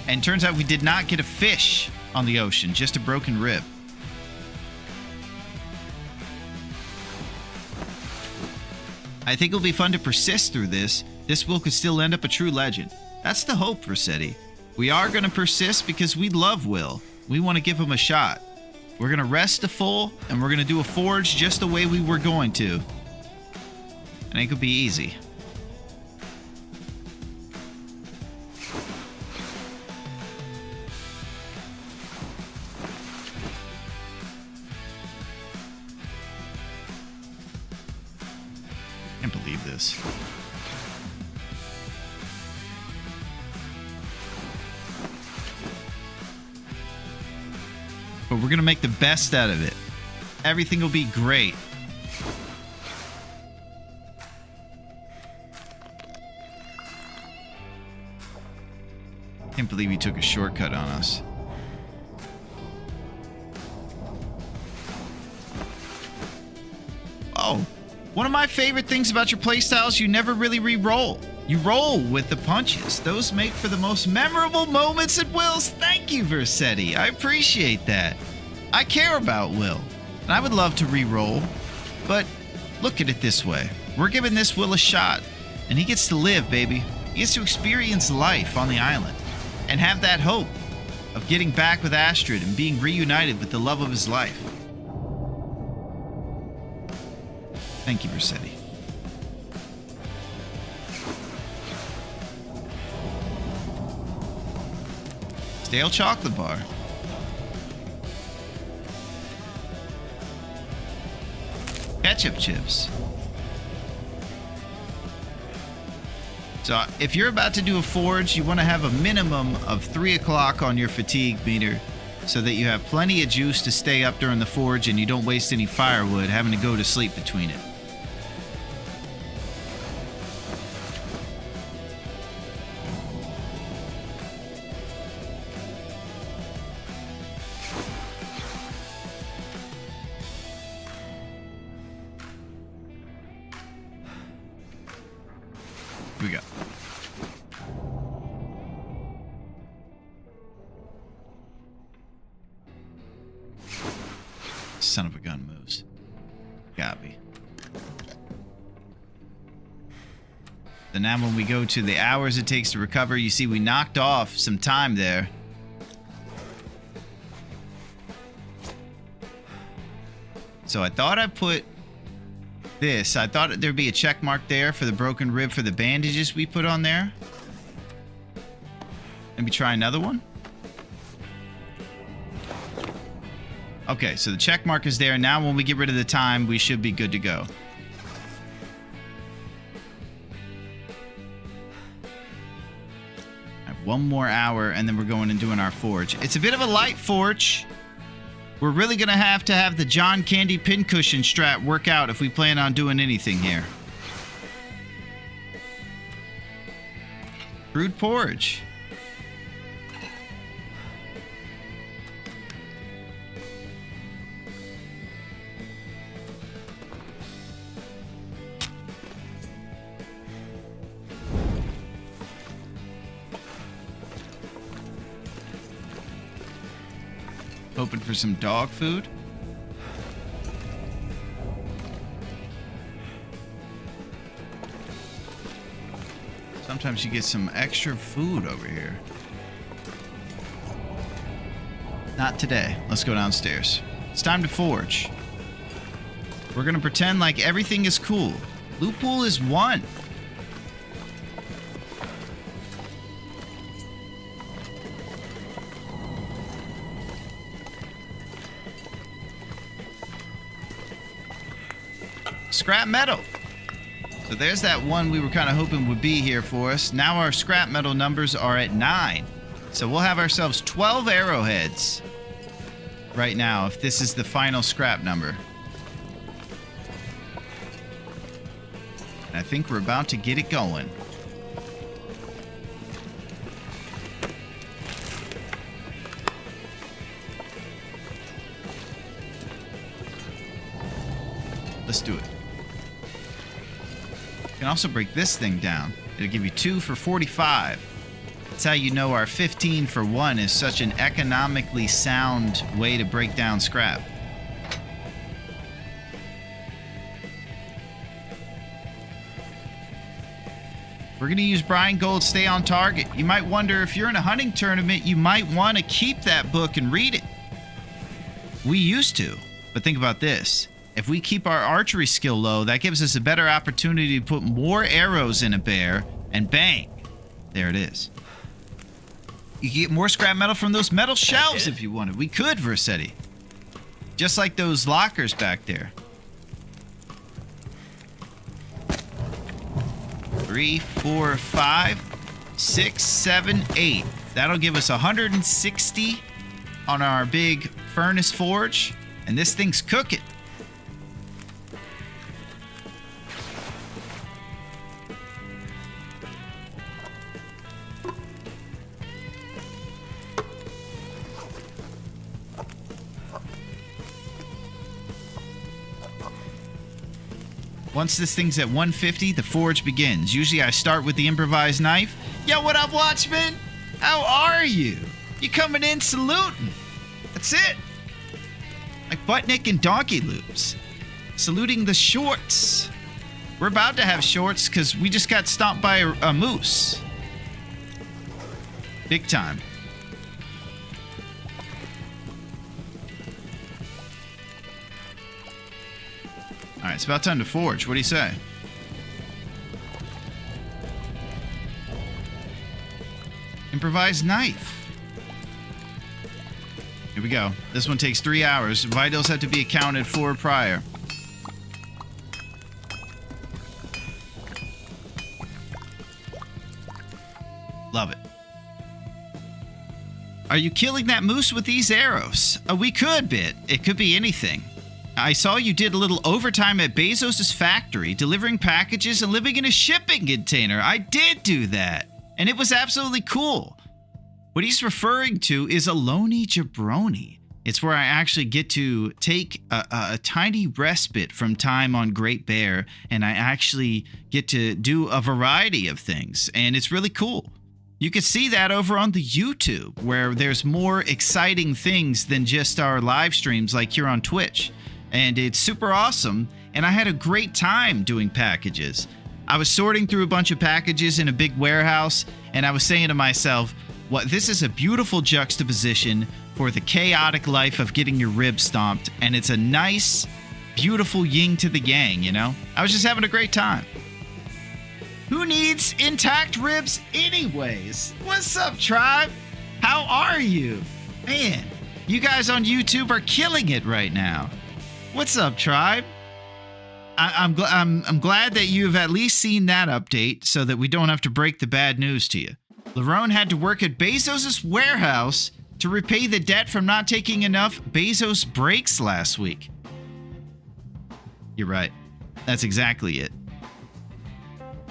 And turns out we did not get a fish on the ocean, just a broken rib. I think it'll be fun to persist through this. This will could still end up a true legend. That's the hope, Rossetti. We are going to persist because we love Will. We want to give him a shot. We're going to rest a full, and we're going to do a forge just the way we were going to. And it could be easy. I can't believe this. But we're going to make the best out of it. Everything will be great. Can't believe he took a shortcut on us. Oh, one of my favorite things about your playstyle is you never really re-roll. You roll with the punches. Those make for the most memorable moments at Will's. Thank you, Versetti. I appreciate that. I care about Will, and I would love to re-roll, but look at it this way. We're giving this Will a shot, and he gets to live, baby. He gets to experience life on the island and have that hope of getting back with Astrid and being reunited with the love of his life. Thank you, Vercetti. Stale chocolate bar. Ketchup chips. So if you're about to do a forge, you want to have a minimum of 3 o'clock on your fatigue meter so that you have plenty of juice to stay up during the forge and you don't waste any firewood having to go to sleep between it. Here we go. Son of a gun moves. Got me. Then now when we go to the hours it takes to recover, you see we knocked off some time there. So I thought I put this. I thought there'd be a check mark there for the broken rib for the bandages we put on there. Maybe try another one. Okay, so the check mark is there. Now when we get rid of the time, we should be good to go. All right, one more hour, and then we're going and doing our forge. It's a bit of a light forge. We're really going to have the John Candy pincushion strat work out if we plan on doing anything here. Crude porridge. Hoping for some dog food. Sometimes you get some extra food over here. Not today. Let's go downstairs. It's time to forge. We're gonna pretend like everything is cool. Loot pool is 1. Scrap metal. So there's that one we were kind of hoping would be here for us. Now our scrap metal numbers are at 9. So we'll have ourselves 12 arrowheads right now if this is the final scrap number. And I think we're about to get it going. Let's do it. You can also break this thing down. It'll give you 2 for 45. That's how you know our 15 for 1 is such an economically sound way to break down scrap. We're going to use Brian Gold, Stay on Target. You might wonder if you're in a hunting tournament, you might want to keep that book and read it. We used to, but think about this. If we keep our archery skill low, that gives us a better opportunity to put more arrows in a bear, and bang, there it is. You can get more scrap metal from those metal shelves if you wanted. We could, Vercetti. Just like those lockers back there. 3, 4, 5, 6, 7, 8. That'll give us 160 on our big furnace forge, and this thing's cooking. Once this thing's at 150, the forge begins. Usually I start with the improvised knife. Yo, what up, Watchman? How are you? You coming in saluting. That's it. Like Buttnick and Donkey Loops. Saluting the shorts. We're about to have shorts because we just got stomped by a moose. Big time. All right, it's about time to forge. What do you say? Improvised knife. Here we go. This one takes 3 hours. Vitals have to be accounted for prior. Love it. Are you killing that moose with these arrows? We could, Bit. It could be anything. I saw you did a little overtime at Bezos' factory, delivering packages and living in a shipping container. I did do that, and it was absolutely cool. What he's referring to is a Larone jabroni. It's where I actually get to take a tiny respite from time on Great Bear, and I actually get to do a variety of things, and it's really cool. You can see that over on the YouTube, where there's more exciting things than just our live streams like here on Twitch. And it's super awesome, and I had a great time doing packages. I was sorting through a bunch of packages in a big warehouse, and I was saying to myself, "What? This is a beautiful juxtaposition for the chaotic life of getting your ribs stomped, and it's a nice, beautiful yin to the yang, you know?" I was just having a great time. Who needs intact ribs anyways? What's up, tribe? How are you? Man, you guys on YouTube are killing it right now. What's up, tribe? I'm glad that you've at least seen that update so that we don't have to break the bad news to you. Larone had to work at Bezos' warehouse to repay the debt from not taking enough Bezos breaks last week. You're right. That's exactly it.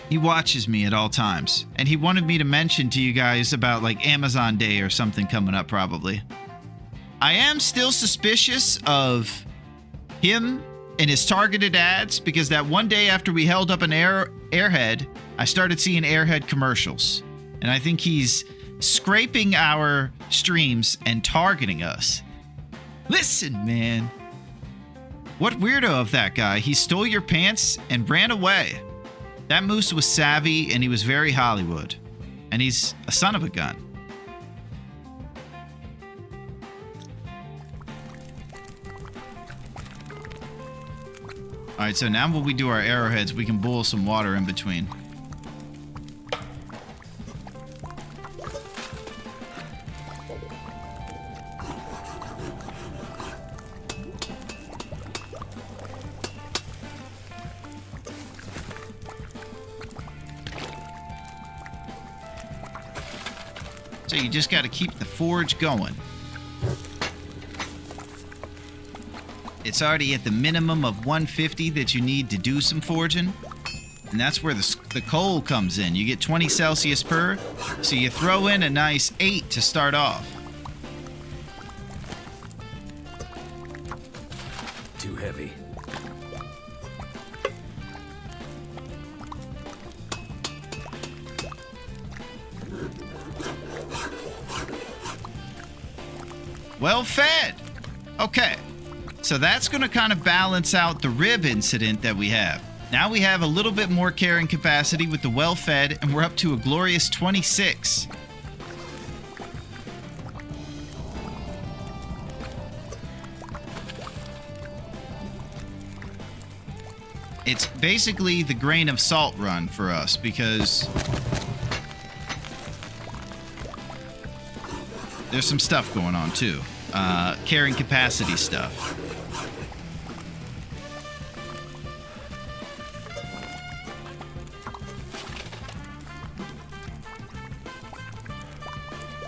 He watches me at all times, and he wanted me to mention to you guys about like Amazon Day or something coming up probably. I am still suspicious of him and his targeted ads because that one day after we held up an Airhead, I started seeing Airhead commercials. And I think he's scraping our streams and targeting us. Listen, man. What weirdo of that guy? He stole your pants and ran away. That moose was savvy and he was very Hollywood. And he's a son of a gun. Alright, so now when we do our arrowheads, we can boil some water in between. So you just got to keep the forge going. It's already at the minimum of 150 that you need to do some forging. And that's where the coal comes in. You get 20 Celsius per, so you throw in a nice 8 to start off. Too heavy. Well fed. Okay. So that's going to kind of balance out the rib incident that we have. Now we have a little bit more carrying capacity with the well-fed, and we're up to a glorious 26. It's basically the grain of salt run for us because there's some stuff going on too. Carrying capacity stuff.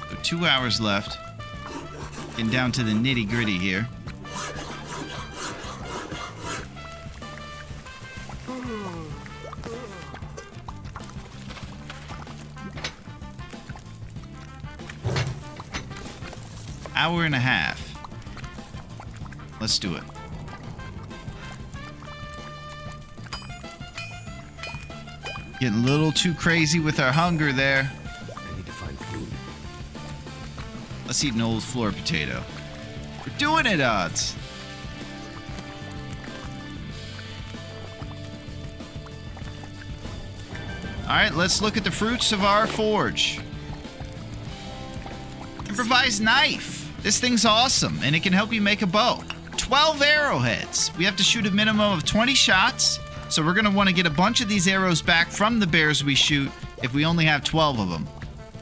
So 2 hours left. Getting down to the nitty gritty here. Hour and a half. Let's do it. Getting a little too crazy with our hunger there. I need to find food. Let's eat an old floor potato. We're doing it, odds. Alright, let's look at the fruits of our forge. Improvised knife. This thing's awesome, and it can help you make a bow. 12 arrowheads. We have to shoot a minimum of 20 shots, so we're going to want to get a bunch of these arrows back from the bears we shoot if we only have 12 of them.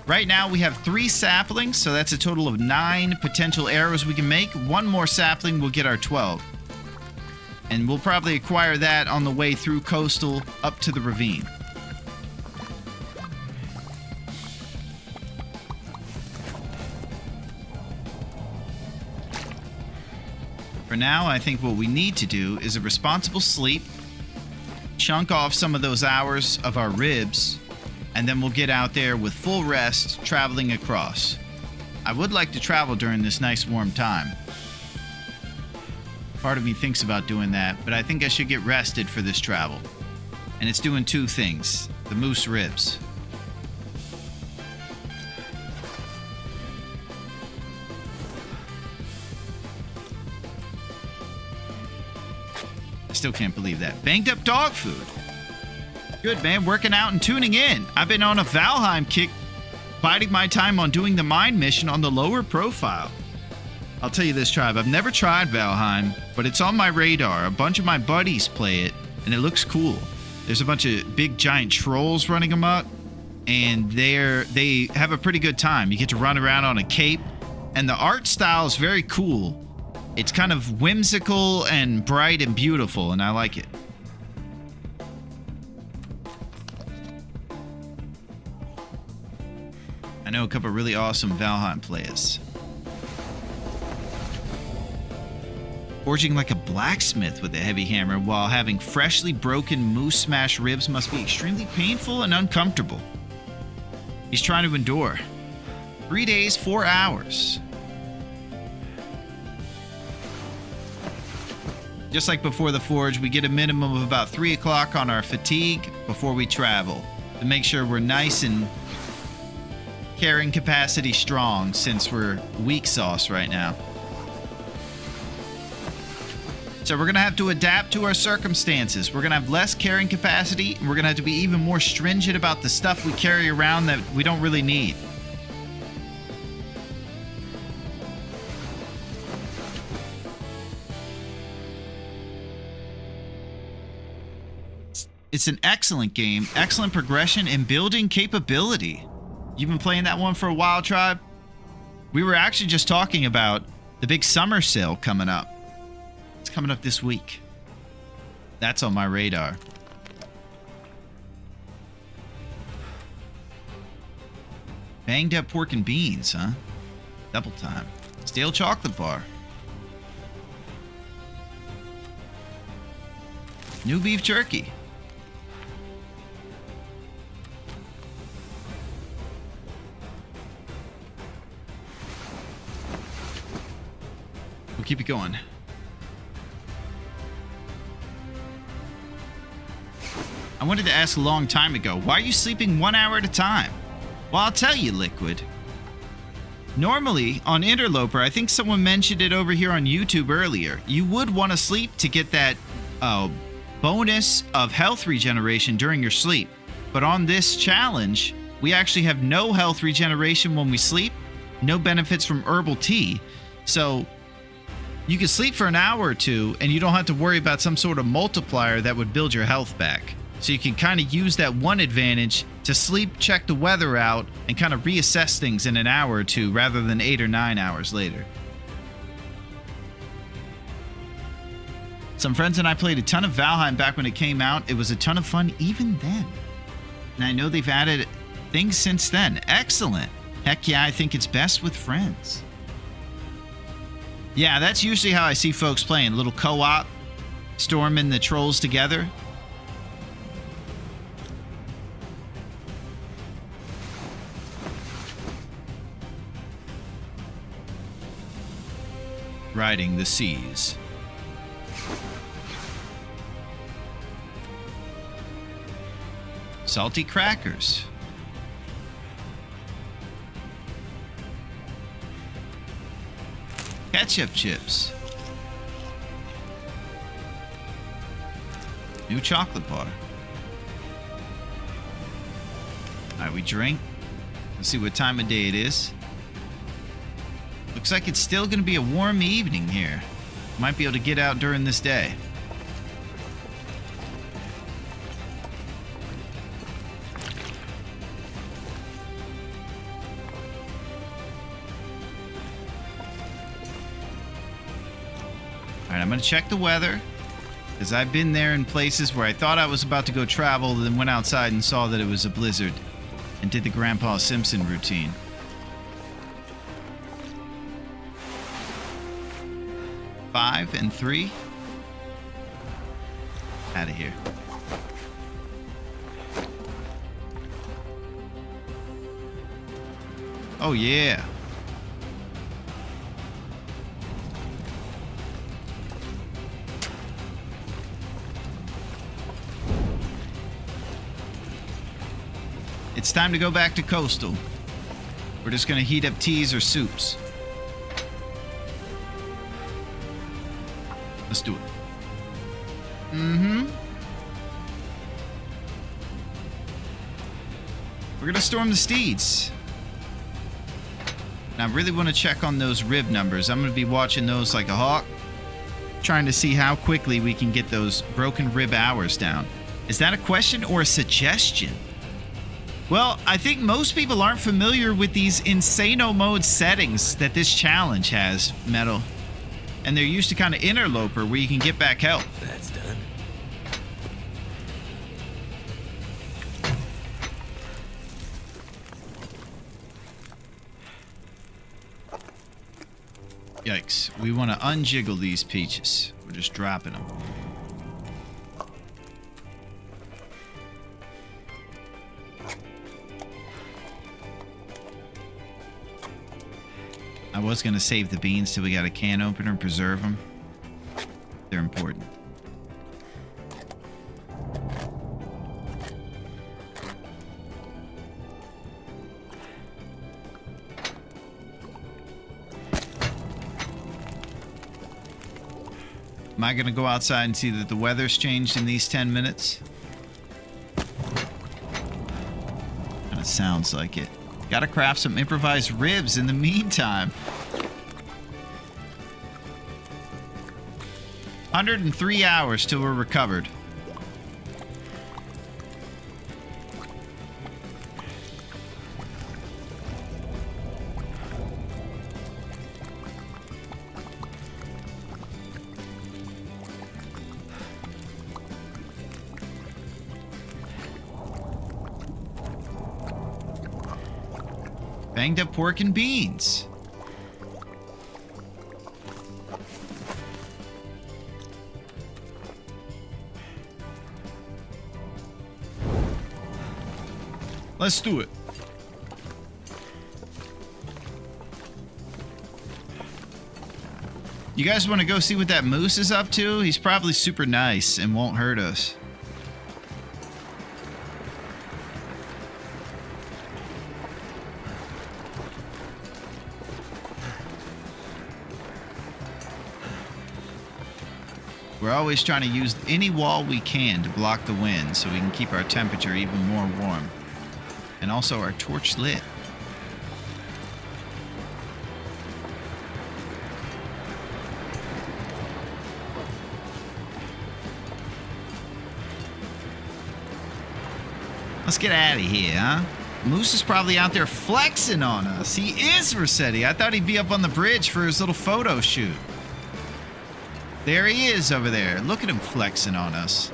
Right now we have 3 saplings, so that's a total of 9 potential arrows we can make. One more sapling will get our 12. And we'll probably acquire that on the way through coastal up to the ravine. For now, I think what we need to do is a responsible sleep, chunk off some of those hours of our ribs, and then we'll get out there with full rest, traveling across. I would like to travel during this nice warm time. Part of me thinks about doing that, but I think I should get rested for this travel. And it's doing 2 things. The moose ribs. I still can't believe that. Banged up dog food. Good, man. Working out and tuning in. I've been on a Valheim kick, biding my time on doing the mine mission on the lower profile. I'll tell you this, tribe. I've never tried Valheim, but it's on my radar. A bunch of my buddies play it, and it looks cool. There's a bunch of big giant trolls running amok, and they have a pretty good time. You get to run around on a cape, and the art style is very cool. It's kind of whimsical and bright and beautiful, and I like it. I know a couple of really awesome Valheim players. Forging like a blacksmith with a heavy hammer while having freshly broken moose smash ribs must be extremely painful and uncomfortable. He's trying to endure. 3 days, 4 hours. Just like before the forge, we get a minimum of about 3 o'clock on our fatigue before we travel to make sure we're nice and carrying capacity strong, since we're weak sauce right now. So we're going to have to adapt to our circumstances. We're going to have less carrying capacity, and we're going to have to be even more stringent about the stuff we carry around that we don't really need. It's an excellent game, excellent progression, and building capability. You've been playing that one for a while, tribe? We were actually just talking about the big summer sale coming up. It's coming up this week. That's on my radar. Banged up pork and beans, huh? Double time. Stale chocolate bar. New beef jerky. We'll keep it going. I wanted to ask a long time ago, why are you sleeping 1 hour at a time? Well, I'll tell you, Liquid. Normally, on Interloper, I think someone mentioned it over here on YouTube earlier, you would want to sleep to get that bonus of health regeneration during your sleep. But on this challenge, we actually have no health regeneration when we sleep, no benefits from herbal tea. So you can sleep for an hour or two, and you don't have to worry about some sort of multiplier that would build your health back. So you can kind of use that one advantage to sleep, check the weather out, and kind of reassess things in an hour or two rather than 8 or 9 hours later. Some friends and I played a ton of Valheim back when it came out. It was a ton of fun even then. And I know they've added things since then. Excellent. Heck yeah, I think it's best with friends. Yeah, that's usually how I see folks playing. A little co-op, storming the trolls together. Riding the seas. Salty crackers. Ketchup chips. New chocolate bar. All right, we drink. Let's see what time of day it is. Looks like it's still going to be a warm evening here. Might be able to get out during this day. All right, I'm going to check the weather. Because I've been there in places where I thought I was about to go travel, then went outside and saw that it was a blizzard. And did the Grandpa Simpson routine. Five and 3. Out of here. Oh, yeah. It's time to go back to Coastal. We're just going to heat up teas or soups. Let's do it. We're going to storm the steeds. And I really want to check on those rib numbers. I'm going to be watching those like a hawk. Trying to see how quickly we can get those broken rib hours down. Is that a question or a suggestion? Well, I think most people aren't familiar with these Insano mode settings that this challenge has, Metal. And they're used to kind of Interloper where you can get back health. That's done. Yikes. We want to unjiggle these peaches. We're just dropping them. I was going to save the beans till we got a can opener and preserve them. They're important. Am I going to go outside and see that the weather's changed in these 10 minutes? Kind of sounds like it. Gotta craft some improvised ribs in the meantime. 103 hours till we're recovered. Banged up pork and beans. Let's do it. You guys want to go see what that moose is up to? He's probably super nice and won't hurt us. We're always trying to use any wall we can to block the wind so we can keep our temperature even more warm. And also our torch lit. Let's get out of here, huh? Moose is probably out there flexing on us. He is, Rossetti. I thought he'd be up on the bridge for his little photo shoot. There he is over there. Look at him flexing on us.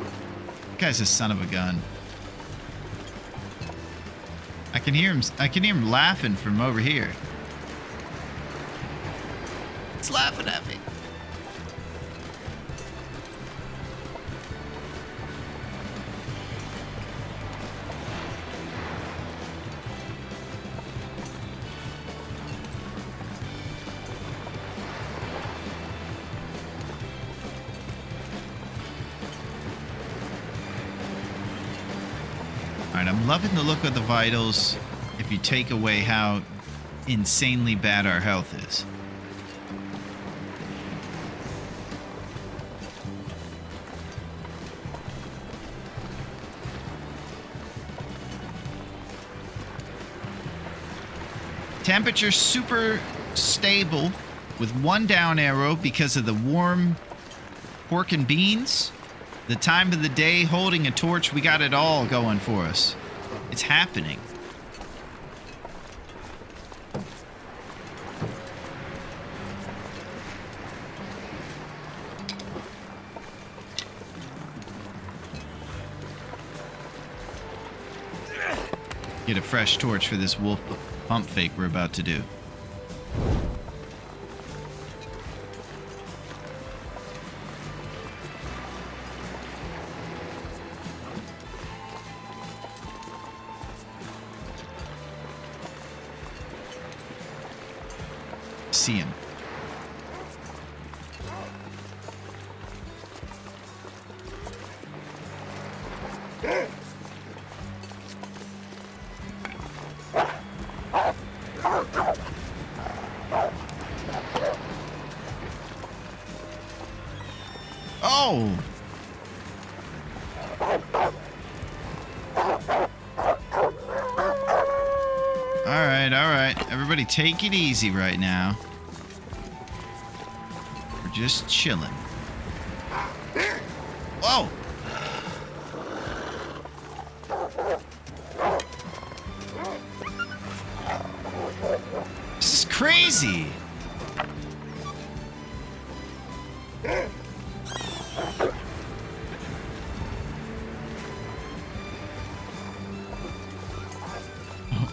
That guy's a son of a gun. I can hear him laughing from over here. He's laughing at me. Alright, I'm loving the look of the vitals if you take away how insanely bad our health is. Temperature super stable with 1 down arrow because of the warm pork and beans. The time of the day, holding a torch, we got it all going for us. It's happening. Get a fresh torch for this wolf pump fake we're about to do. See him. Oh! All right. Everybody take it easy right now. We're just chilling. Whoa! This is crazy!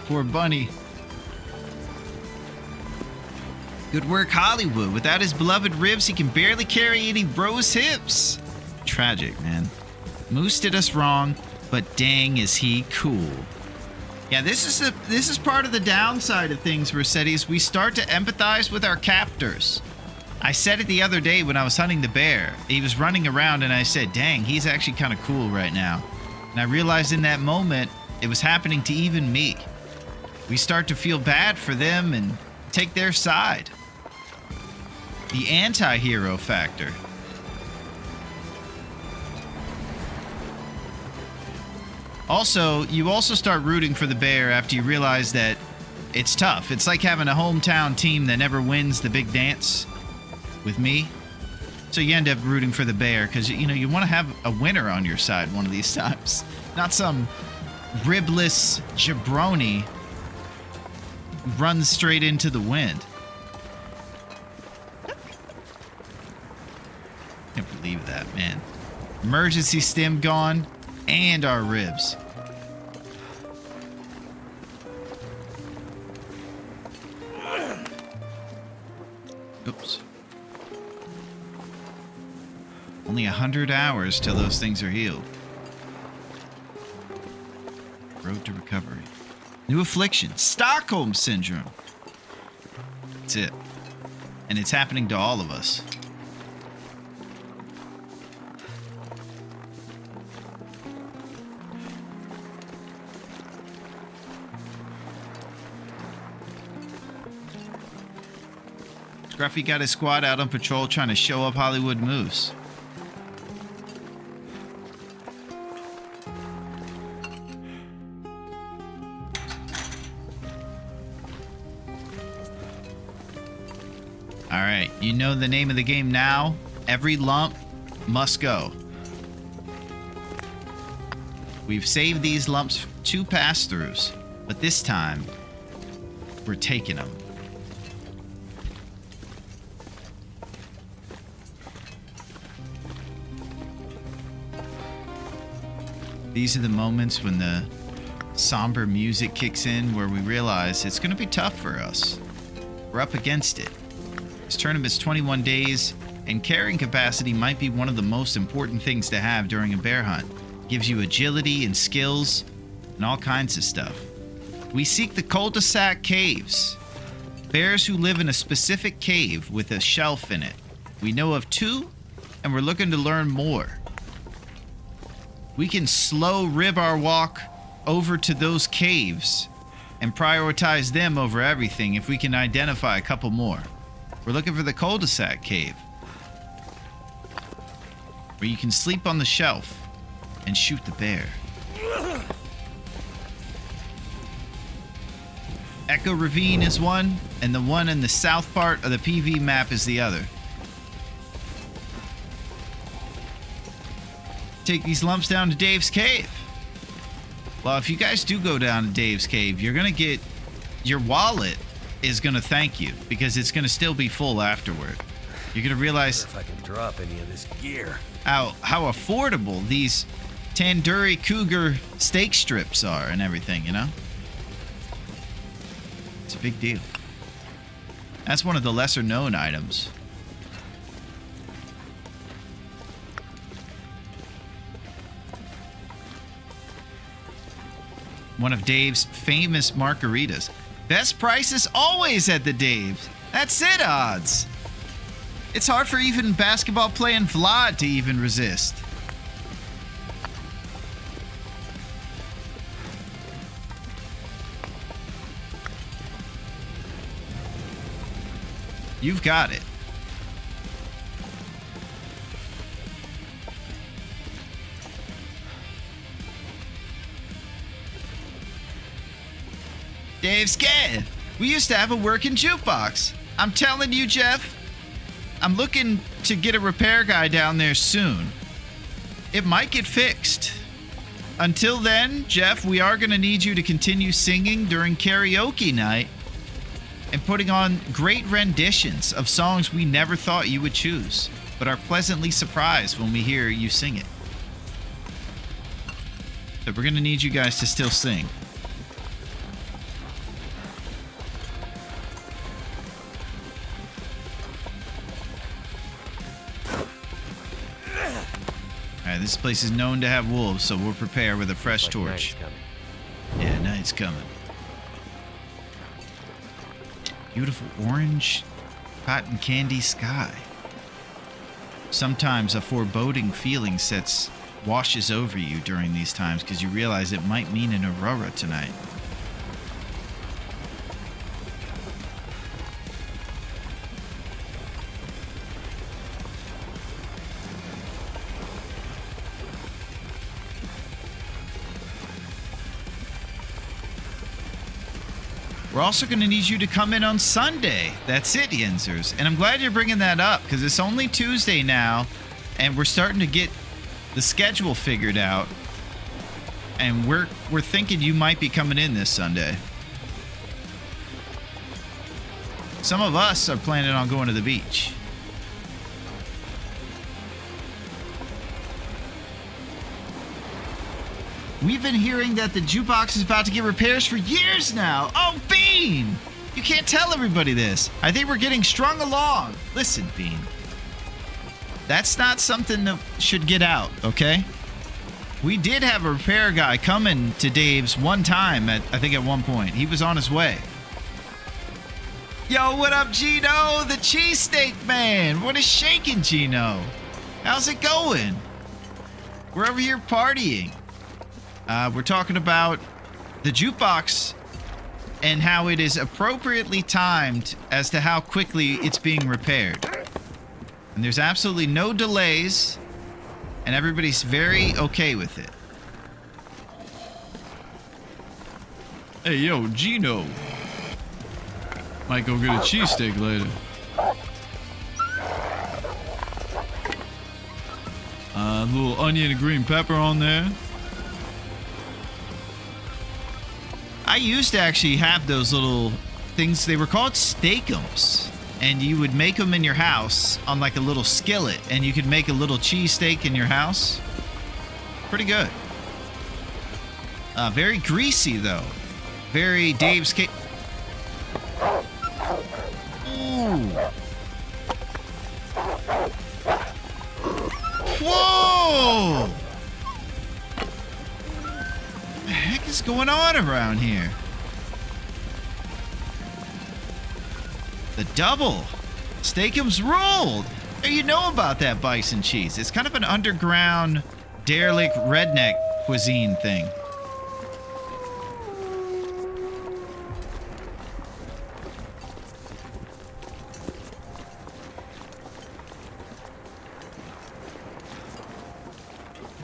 Poor bunny. Good work, Hollywood. Without his beloved ribs, he can barely carry any rose hips. Tragic, man. Moose did us wrong, but dang is he cool. Yeah, this is part of the downside of things, Rossetti, is we start to empathize with our captors. I said it the other day when I was hunting the bear. He was running around and I said, dang, he's actually kind of cool right now. And I realized in that moment, it was happening to even me. We start to feel bad for them and take their side. The anti-hero factor. Also, you also start rooting for the bear after you realize that it's tough. It's like having a hometown team that never wins the big dance with me. So you end up rooting for the bear because, you know, you want to have a winner on your side one of these times. Not some ribless jabroni runs straight into the wind. Can't believe that, man. Emergency stim gone, and our ribs. Oops. Only 100 hours till those things are healed. Road to recovery. New affliction, Stockholm Syndrome. That's it. And it's happening to all of us. Scruffy got his squad out on patrol trying to show up Hollywood moves. Alright, you know the name of the game now. Every lump must go. We've saved these lumps 2 pass-throughs, but this time, we're taking them. These are the moments when the somber music kicks in where we realize it's going to be tough for us. We're up against it. This tournament's 21 days, and carrying capacity might be one of the most important things to have during a bear hunt. It gives you agility and skills and all kinds of stuff. We seek the cul-de-sac caves. Bears who live in a specific cave with a shelf in it. We know of 2, and we're looking to learn more. We can slow rib our walk over to those caves and prioritize them over everything if we can identify a couple more. We're looking for the cul-de-sac cave, where you can sleep on the shelf and shoot the bear. Echo Ravine is one, and the one in the south part of the PV map is the other. Take these lumps down to Dave's cave. Well, if you guys do go down to Dave's cave, you're gonna get... Your wallet is gonna thank you, because it's gonna still be full afterward. You're gonna realize If I can drop any of this gear. how affordable these Tandoori Cougar steak strips are and everything, you know? It's a big deal. That's one of the lesser known items. One of Dave's famous margaritas. Best prices always at the Dave's. That's it, odds. It's hard for even basketball playing Vlad to even resist. You've got it. Dave's cave. We used to have a working jukebox. I'm telling you, Jeff, I'm looking to get a repair guy down there soon. It might get fixed. Until then, Jeff, we are going to need you to continue singing during karaoke night and putting on great renditions of songs we never thought you would choose, but are pleasantly surprised when we hear you sing it. So we're going to need you guys to still sing. Alright, this place is known to have wolves, so we'll prepare with a fresh torch. Yeah, night's coming. Beautiful orange cotton candy sky. Sometimes a foreboding feeling washes over you during these times because you realize it might mean an aurora tonight. We're also going to need you to come in on Sunday. That's it, Yinzers. And I'm glad you're bringing that up because it's only Tuesday now and we're starting to get the schedule figured out. And we're thinking you might be coming in this Sunday. Some of us are planning on going to the beach. We've been hearing that the jukebox is about to get repairs for years now. Oh, Bean! You can't tell everybody this. I think we're getting strung along. Listen, Bean. That's not something that should get out, okay? We did have a repair guy coming to Dave's one time, I think at one point. He was on his way. Yo, what up, Gino? The cheesesteak man. What is shaking, Gino? How's it going? We're over here partying. We're talking about the jukebox and how it is appropriately timed as to how quickly it's being repaired. And there's absolutely no delays, and everybody's very okay with it. Hey, yo, Gino. Might go get a cheesesteak later. A little onion and green pepper on there. I used to actually have those little things. They were called steakums. And you would make them in your house on like a little skillet. And you could make a little cheesesteak in your house. Pretty good. Very greasy, though. Very Dave's cake. Ooh. Whoa! What the heck is going on around here? The double. Steakums ruled. Hey, you know about that bison cheese. It's kind of an underground, derelict redneck cuisine thing.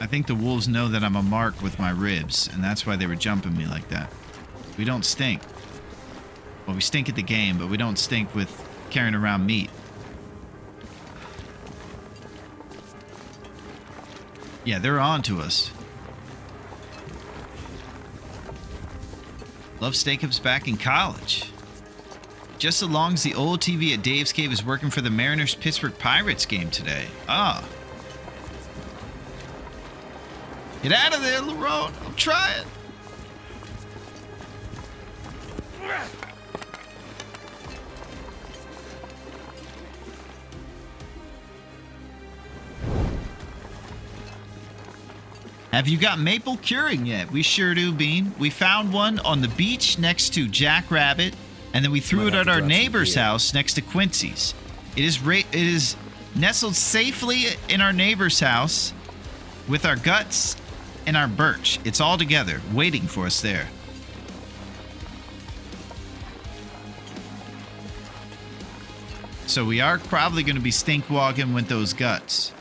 I think the wolves know that I'm a mark with my ribs, and that's why they were jumping me like that. We don't stink. Well, we stink at the game, but we don't stink with carrying around meat. Yeah, they're on to us. Love Steakhouse back in college. Just so long as the old TV at Dave's Cave is working for the Mariners-Pittsburgh Pirates game today. Ah. Get out of there, Larone. I'm trying. Have you got maple curing yet? We sure do, Bean. We found one on the beach next to Jack Rabbit, and then we threw it at our neighbor's house next to Quincy's. It is nestled safely in our neighbor's house with our guts and our birch. It's all together, waiting for us there. So we are probably going to be stink walking with those guts.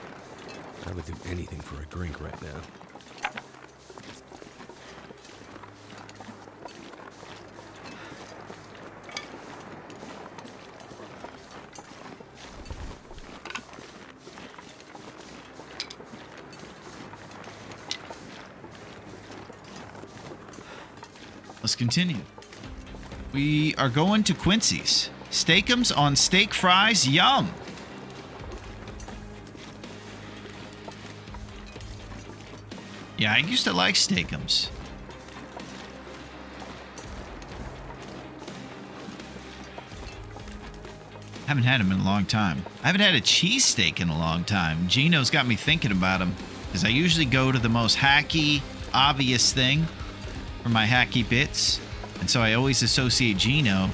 I would do anything for a drink right now. Let's continue. We are going to Quincy's. Steakums on steak fries. Yum. Yeah, I used to like Steakums. Haven't had them in a long time. I haven't had a cheesesteak in a long time. Gino's got me thinking about them because I usually go to the most hacky, obvious thing for my hacky bits. And so I always associate Gino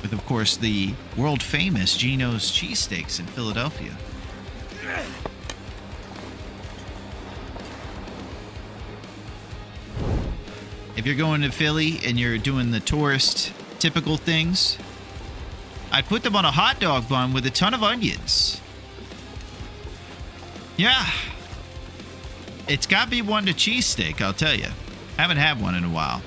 with, of course, the world famous Gino's cheesesteaks in Philadelphia. If you're going to Philly and you're doing the tourist typical things, I'd put them on a hot dog bun with a ton of onions. Yeah. It's got to be one to cheesesteak, I'll tell you. Haven't had one in a while.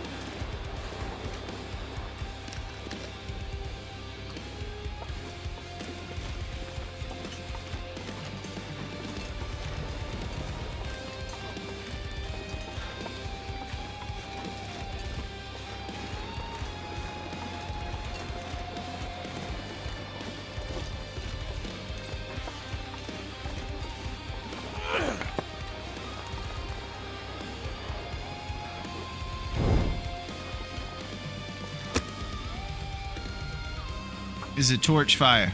Is a torch fire.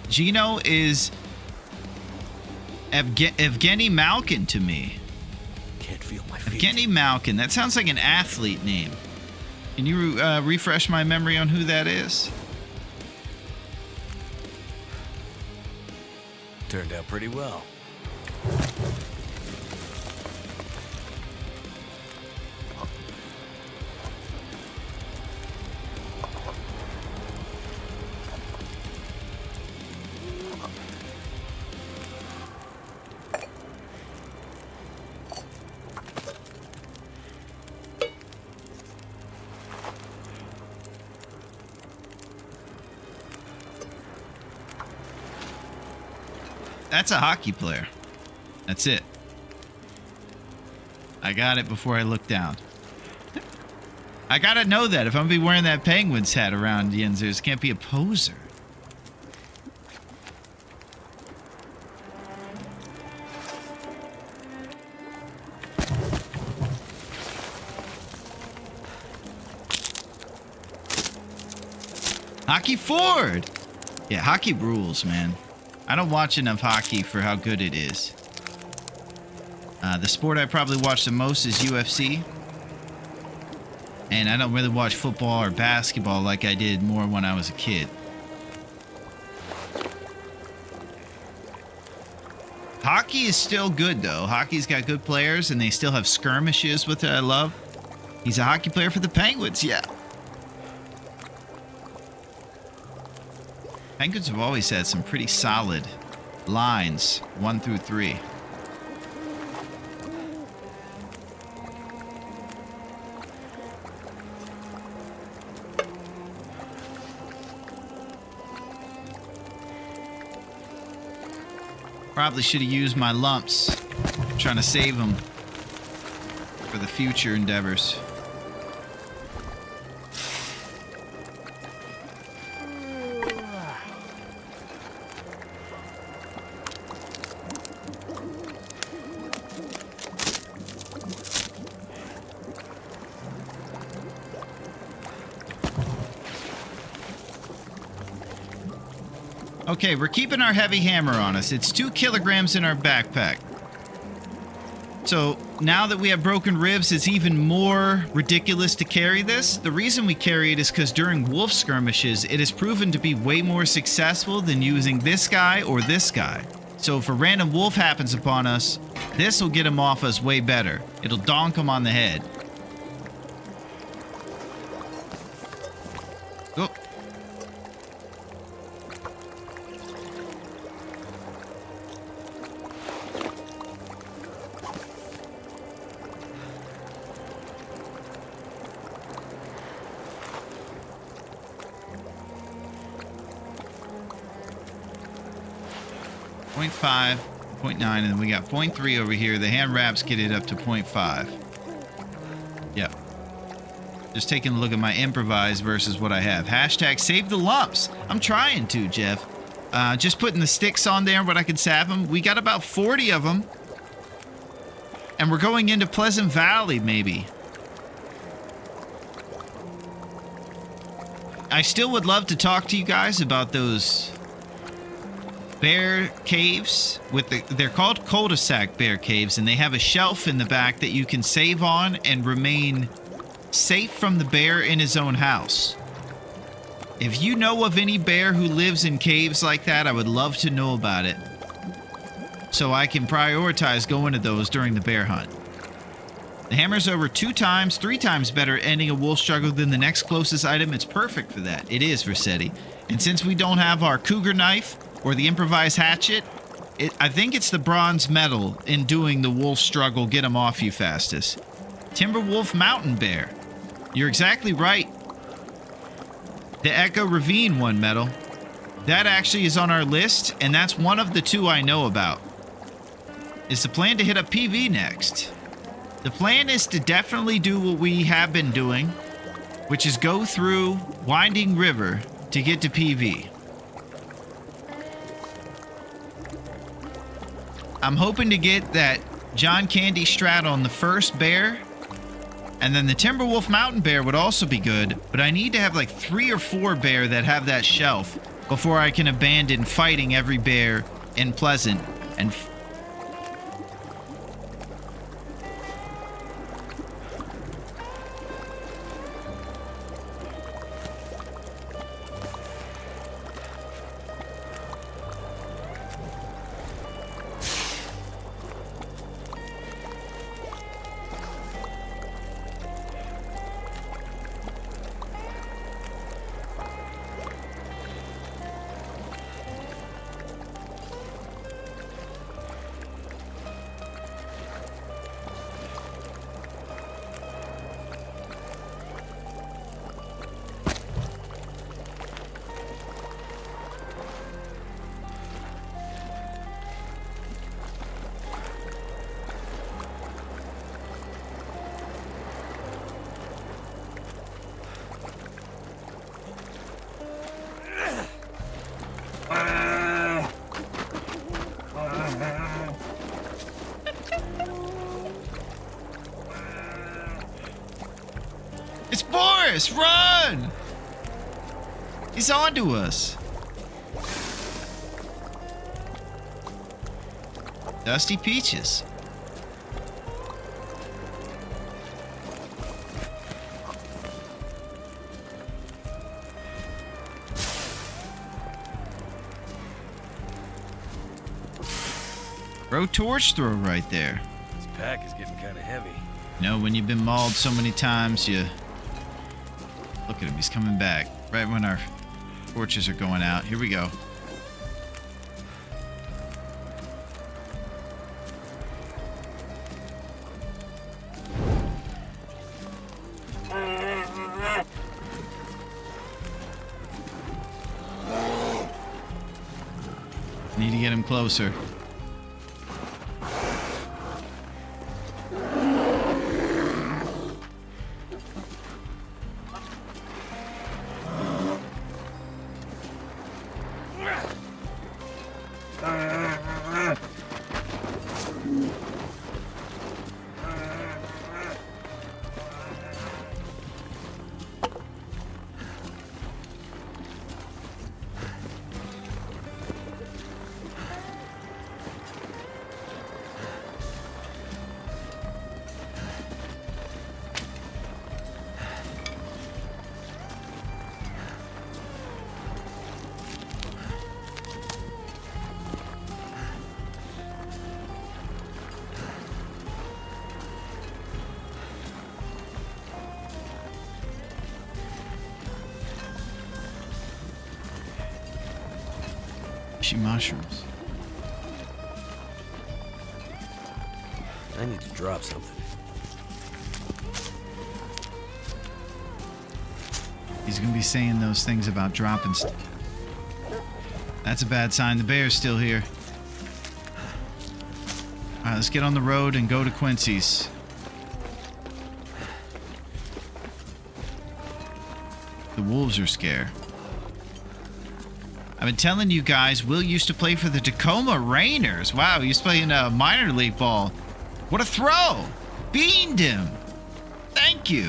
Gino is Evgeny Malkin to me. Can't feel my feet. Evgeny Malkin. That sounds like an athlete name. Can you refresh my memory on who that is? Turned out pretty well. That's a hockey player. That's it. I got it before I looked down. I gotta know that if I'm gonna be wearing that Penguins hat around Yenzers, can't be a poser. Hockey Ford! Yeah, hockey rules, man. I don't watch enough hockey for how good it is. The sport I probably watch the most is UFC. And I don't really watch football or basketball like I did more when I was a kid. Hockey is still good, though. Hockey's got good players, and they still have skirmishes with it. I love. He's a hockey player for the Penguins, yeah. Penguins have always had some pretty solid lines, 1 through 3. Probably should have used my lumps. Trying to save them for the future endeavors. Okay, we're keeping our heavy hammer on us. It's 2 kilograms in our backpack. So now that we have broken ribs, it's even more ridiculous to carry this. The reason we carry it is because during wolf skirmishes, it has proven to be way more successful than using this guy or this guy. So if a random wolf happens upon us, this will get him off us way better. It'll donk him on the head. Oh. .5, 0.9, and then we got 0.3 over here. The hand wraps get it up to 0.5. Yep. Just taking a look at my improvised versus what I have. Hashtag save the lumps. I'm trying to, Jeff. Just putting the sticks on there, but I can salve them. We got about 40 of them. And we're going into Pleasant Valley, maybe. I still would love to talk to you guys about those bear caves they're called cul-de-sac bear caves, and they have a shelf in the back that you can save on and remain safe from the bear in his own house. If you know of any bear who lives in caves like that, I would love to know about it, so I can prioritize going to those during the bear hunt. The hammer's over 3 times better at ending a wolf struggle than the next closest item. It's perfect for that. It is, Versetti. And since we don't have our cougar knife or the improvised hatchet, I think it's the bronze medal in doing the wolf struggle get them off you fastest. Timberwolf mountain bear. You're exactly right. The Echo Ravine 1 medal. That actually is on our list, and that's one of the 2 I know about. Is the plan to hit up PV next? The plan is to definitely do what we have been doing, which is go through Winding River to get to PV. I'm hoping to get that John Candy strat on the first bear, and then the Timberwolf mountain bear would also be good, but I need to have like 3 or 4 bear that have that shelf before I can abandon fighting every bear in Pleasant and It's Boris! Run! He's onto us. Dusty Peaches. Throw torch throw right there. This pack is getting kind of heavy. You know, when you've been mauled so many times, you... Look at him, he's coming back. Right when our torches are going out. Here we go. Need to get him closer. reishi mushrooms. I need to drop something. He's gonna be saying those things about dropping stuff. That's a bad sign. The bear's still here. Alright, let's get on the road and go to Quincy's. The wolves are scared. I've been telling you guys, Will used to play for the Tacoma Rainers. Wow, he used to play in a minor league ball. What a throw! Beamed him! Thank you.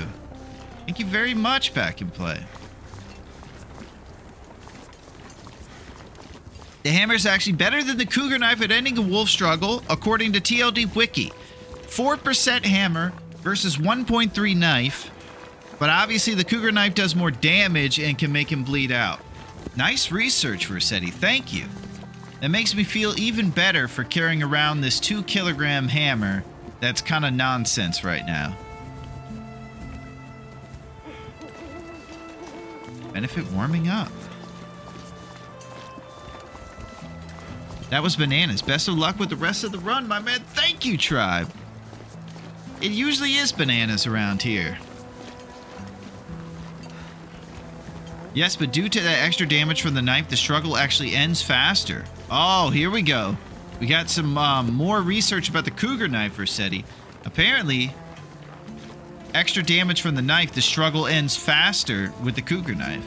Thank you very much, Back in Play. The hammer is actually better than the cougar knife at ending a wolf struggle, according to TLD Wiki. 4% hammer versus 1.3 knife, but obviously the cougar knife does more damage and can make him bleed out. Nice research, Rossetti. Thank you. That makes me feel even better for carrying around this 2-kilogram hammer that's kind of nonsense right now. Benefit warming up. That was bananas. Best of luck with the rest of the run, my man. Thank you, Tribe. It usually is bananas around here. Yes, but due to that extra damage from the knife, the struggle actually ends faster. Oh, here we go. We got some more research about the cougar knife, Rossetti. Apparently, extra damage from the knife, the struggle ends faster with the cougar knife.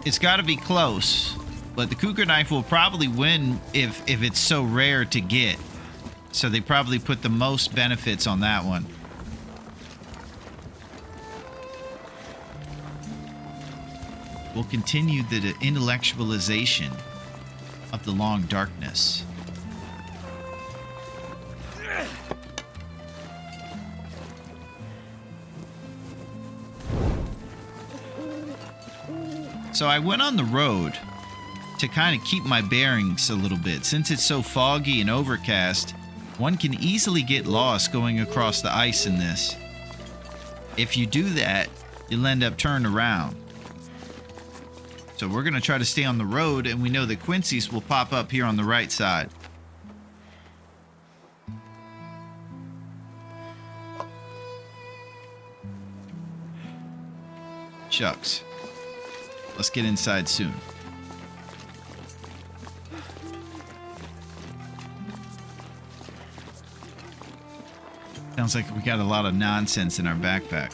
It's got to be close, but the cougar knife will probably win if it's so rare to get. So they probably put the most benefits on that one. We'll continue the intellectualization of the long darkness. So I went on the road to kind of keep my bearings a little bit. Since it's so foggy and overcast, one can easily get lost going across the ice in this. If you do that, you'll end up turned around. So we're going to try to stay on the road, and we know that Quincy's will pop up here on the right side. Shucks. Let's get inside soon. Sounds like we got a lot of nonsense in our backpack.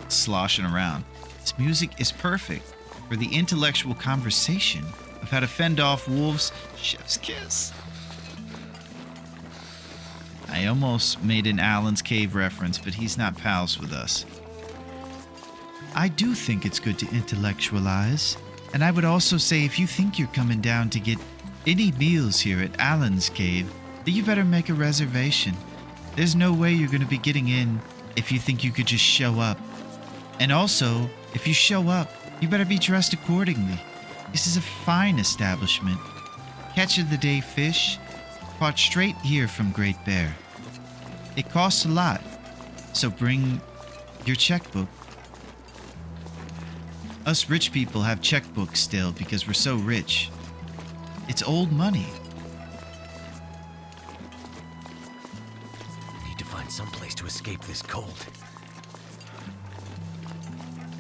Sloshing around. This music is perfect for the intellectual conversation of how to fend off wolves. Chef's kiss. I almost made an Alan's Cave reference, but he's not pals with us. I do think it's good to intellectualize. And I would also say if you think you're coming down to get any meals here at Alan's Cave, then you better make a reservation. There's no way you're going to be getting in if you think you could just show up. And also, if you show up, you better be dressed accordingly. This is a fine establishment. Catch of the day fish, caught straight here from Great Bear. It costs a lot, so bring your checkbook. Us rich people have checkbooks still because we're so rich. It's old money. Need to find some place to escape this cold.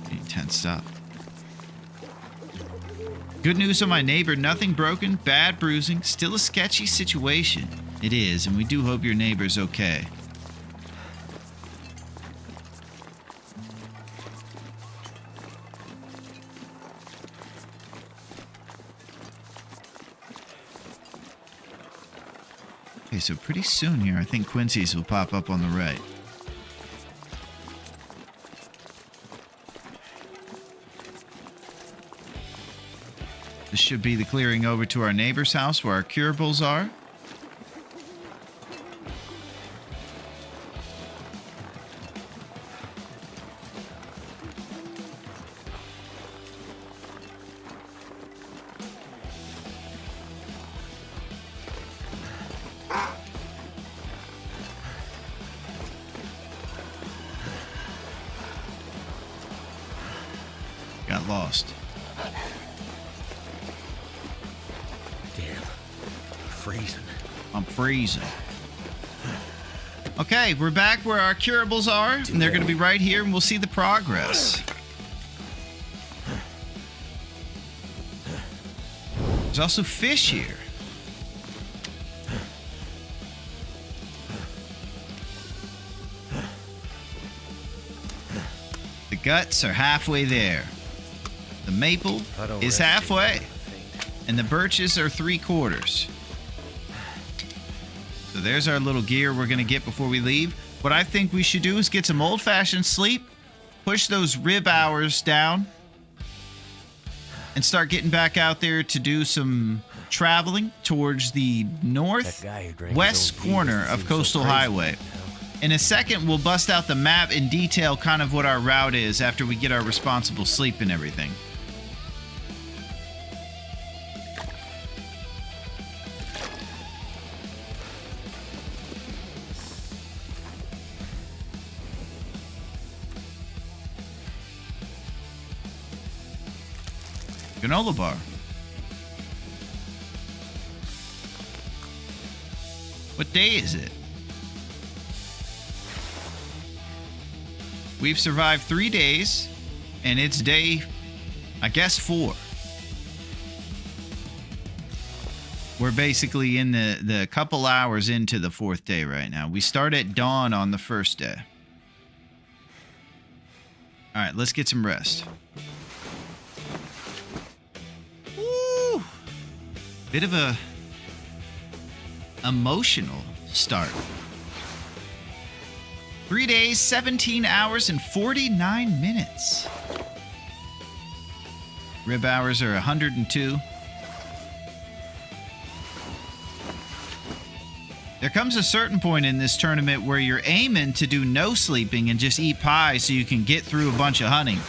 Getting tensed up. Good news on my neighbor. Nothing broken, bad bruising, still a sketchy situation. It is, and we do hope your neighbor's okay. Okay, so pretty soon here, I think Quincy's will pop up on the right. This should be the clearing over to our neighbor's house where our curables are. get lost. Damn. Freezing. I'm freezing. Okay, we're back where our curables are, and they're going to be right here, and we'll see the progress. There's also fish here. The guts are halfway there. The maple is halfway. And the birches are 3/4. So there's our little gear we're going to get before we leave. What I think we should do is get some old-fashioned sleep, push those rib hours down, and start getting back out there to do some traveling towards the northwest corner of Coastal Highway. In a second, we'll bust out the map and detail kind of what our route is after we get our responsible sleep and everything. Granola bar. What day is it? We've survived 3 days, and it's day, I guess, 4. We're basically in the couple hours into the 4th day right now. We start at dawn on the 1st day. All right, let's get some rest. Woo! Bit of a emotional start. 3 days, 17 hours, and 49 minutes. Rib hours are 102. There comes a certain point in this tournament where you're aiming to do no sleeping and just eat pie so you can get through a bunch of hunting.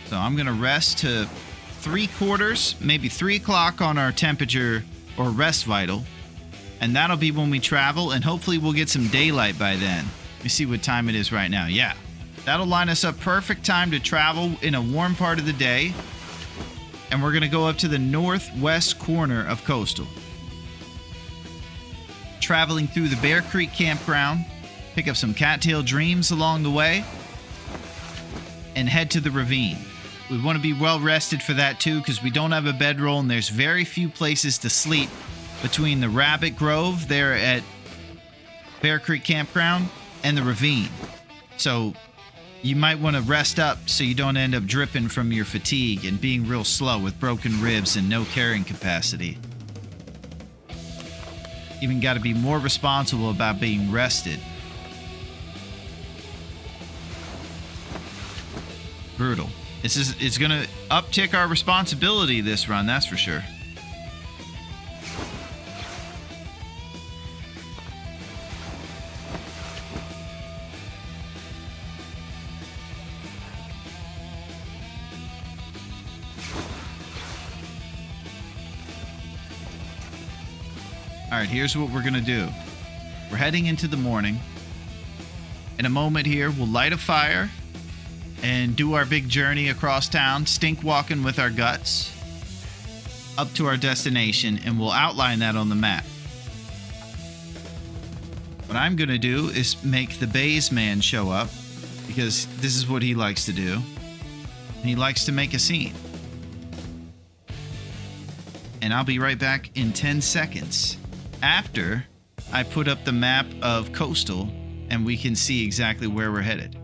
So I'm going to rest to 3/4, maybe 3 o'clock on our temperature or rest vital. And that'll be when we travel, and hopefully we'll get some daylight by then. Let me see what time it is right now. Yeah, that'll line us up perfect time to travel in a warm part of the day. And we're going to go up to the northwest corner of Coastal. Traveling through the Bear Creek campground, pick up some cattail dreams along the way, and head to the ravine. We want to be well rested for that too, because we don't have a bedroll and there's very few places to sleep between the Rabbit Grove there at Bear Creek Campground and the ravine. So you might want to rest up so you don't end up dripping from your fatigue and being real slow with broken ribs and no carrying capacity. Even got to be more responsible about being rested. Brutal. It's going to uptick our responsibility this run, that's for sure. All right, here's what we're going to do. We're heading into the morning. In a moment here, we'll light a fire and do our big journey across town, stink walking with our guts, up to our destination, and we'll outline that on the map. What I'm going to do is make the Bays man show up, because this is what he likes to do. And he likes to make a scene. And I'll be right back in 10 seconds after I put up the map of Coastal and we can see exactly where we're headed.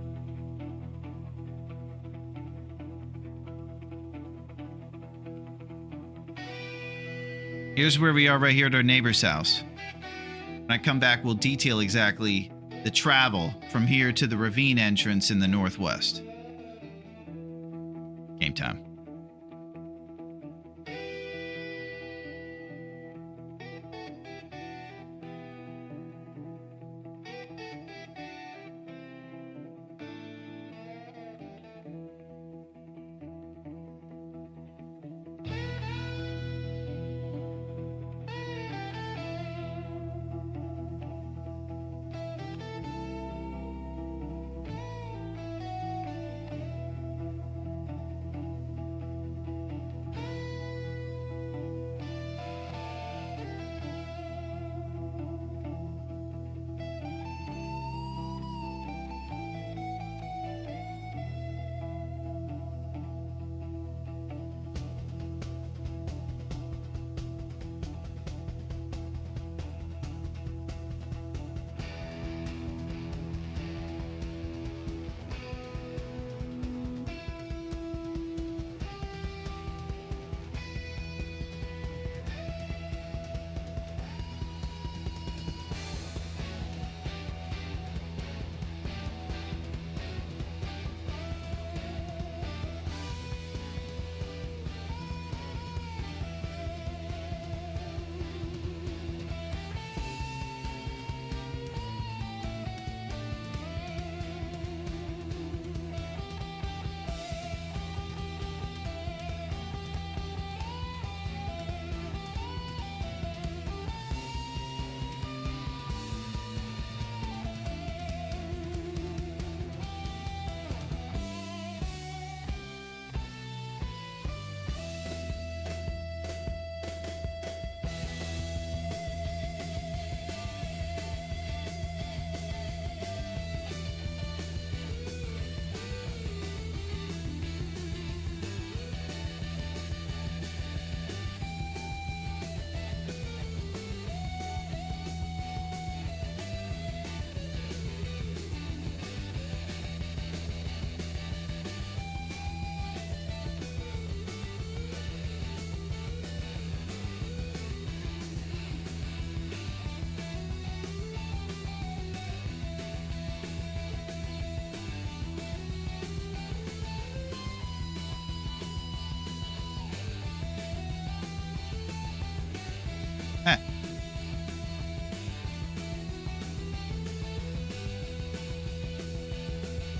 Here's where we are right here at our neighbor's house. When I come back, we'll detail exactly the travel from here to the ravine entrance in the northwest. Game time.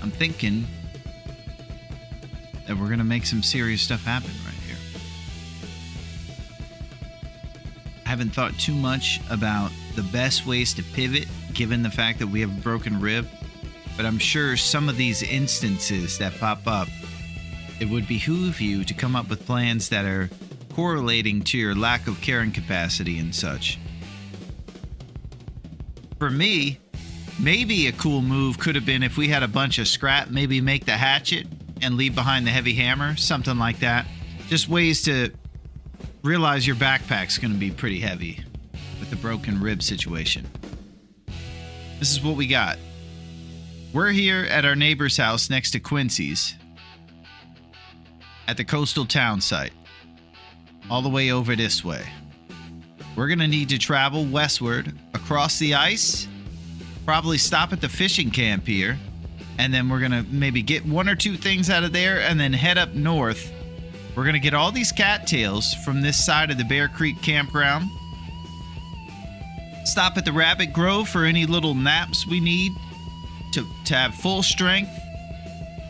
I'm thinking that we're going to make some serious stuff happen right here. I haven't thought too much about the best ways to pivot, given the fact that we have a broken rib. But I'm sure some of these instances that pop up, it would behoove you to come up with plans that are correlating to your lack of carrying capacity and such. For me, maybe a cool move could have been if we had a bunch of scrap, maybe make the hatchet and leave behind the heavy hammer, something like that. Just ways to realize your backpack's going to be pretty heavy with the broken rib situation. This is what we got. We're here at our neighbor's house next to Quincy's at the coastal town site, all the way over this way. We're going to need to travel westward across the ice, probably stop at the fishing camp here, and then we're going to maybe get one or two things out of there and then head up north. We're going to get all these cattails from this side of the Bear Creek campground. Stop at the Rabbit Grove for any little naps we need to have full strength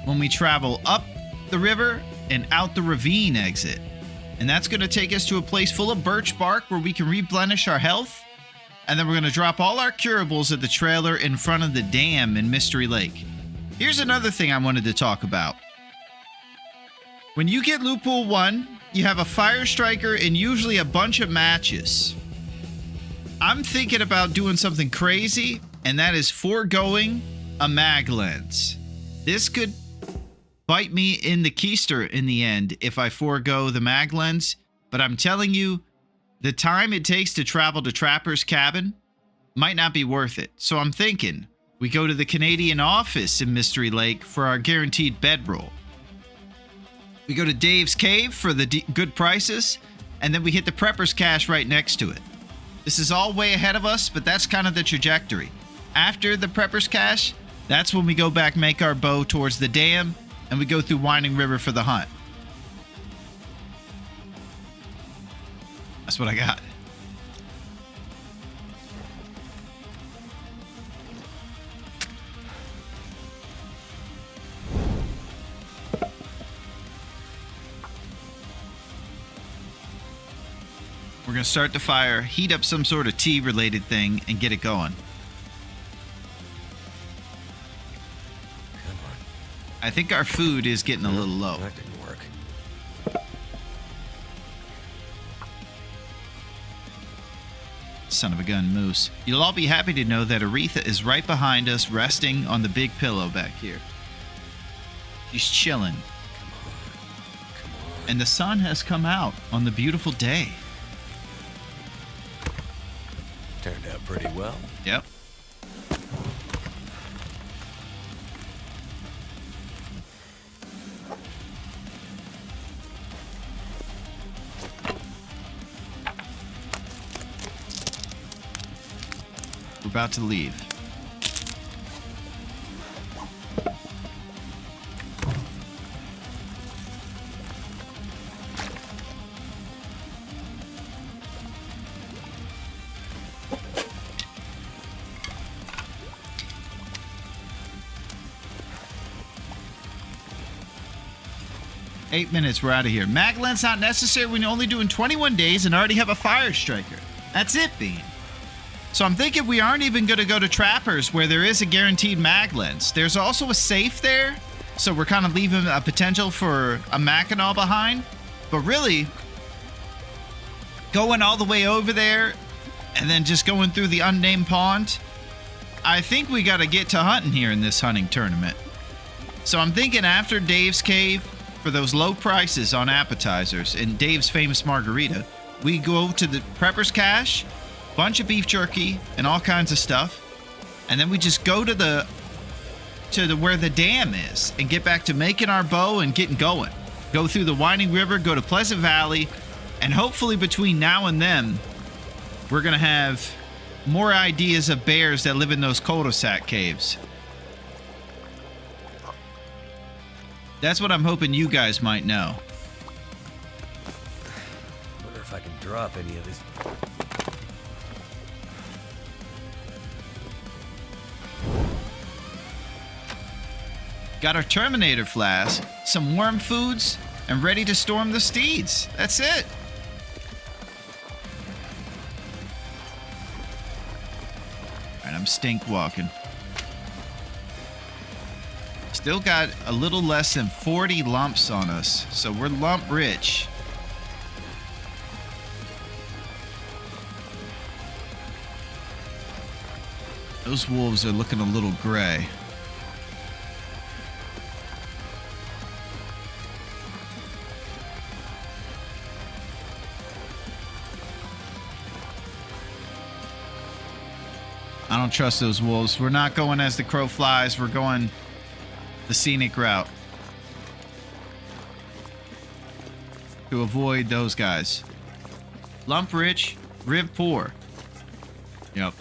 when we travel up the river and out the ravine exit. And that's going to take us to a place full of birch bark where we can replenish our health. And then we're going to drop all our curables at the trailer in front of the dam in Mystery Lake. Here's another thing I wanted to talk about. When you get Loophole 1, you have a fire striker and usually a bunch of matches. I'm thinking about doing something crazy, and that is foregoing a mag lens. This could bite me in the keister in the end if I forego the mag lens, but I'm telling you, the time it takes to travel to Trapper's cabin might not be worth it. So I'm thinking we go to the Canadian office in Mystery Lake for our guaranteed bedroll. We go to Dave's Cave for the good prices, and then we hit the Prepper's Cache right next to it. This is all way ahead of us, but that's kind of the trajectory. After the Prepper's Cache, that's when we go back, make our bow towards the dam, and we go through Winding River for the hunt. That's what I got. We're going to start the fire, heat up some sort of tea-related thing, and get it going. I think our food is getting a little low. That didn't work. Son of a gun, Moose. You'll all be happy to know that Aretha is right behind us, resting on the big pillow back here. She's chilling. Come on. And the sun has come out on the beautiful day. Turned out pretty well. Yep. We're about to leave. Eight minutes, we're out of here. Maglens not necessary when you're only doing 21 days and already have a fire striker. That's it, Bean. So I'm thinking we aren't even going to go to Trapper's where there is a guaranteed mag lens. There's also a safe there, so we're kind of leaving a potential for a Mackinac behind. But really, going all the way over there and then just going through the unnamed pond, I think we got to get to hunting here in this hunting tournament. So I'm thinking after Dave's Cave, for those low prices on appetizers and Dave's Famous Margarita, we go to the Prepper's Cache, bunch of beef jerky and all kinds of stuff, and then we just go to the where the dam is and get back to making our bow and getting going. Go through the Winding River, go to Pleasant Valley, and hopefully between now and then we're gonna have more ideas of bears that live in those cul-de-sac caves. That's what I'm hoping you guys might know. Wonder if I can drop any of this. got our Terminator flask, some warm foods, and ready to storm the steeds. That's it. Alright, I'm stink walking. Still got a little less than 40 lumps on us, so we're lump rich. Those wolves are looking a little gray. I don't trust those wolves. We're not going as the crow flies. We're going the scenic route to avoid those guys. Lump rich, rib poor. Yep.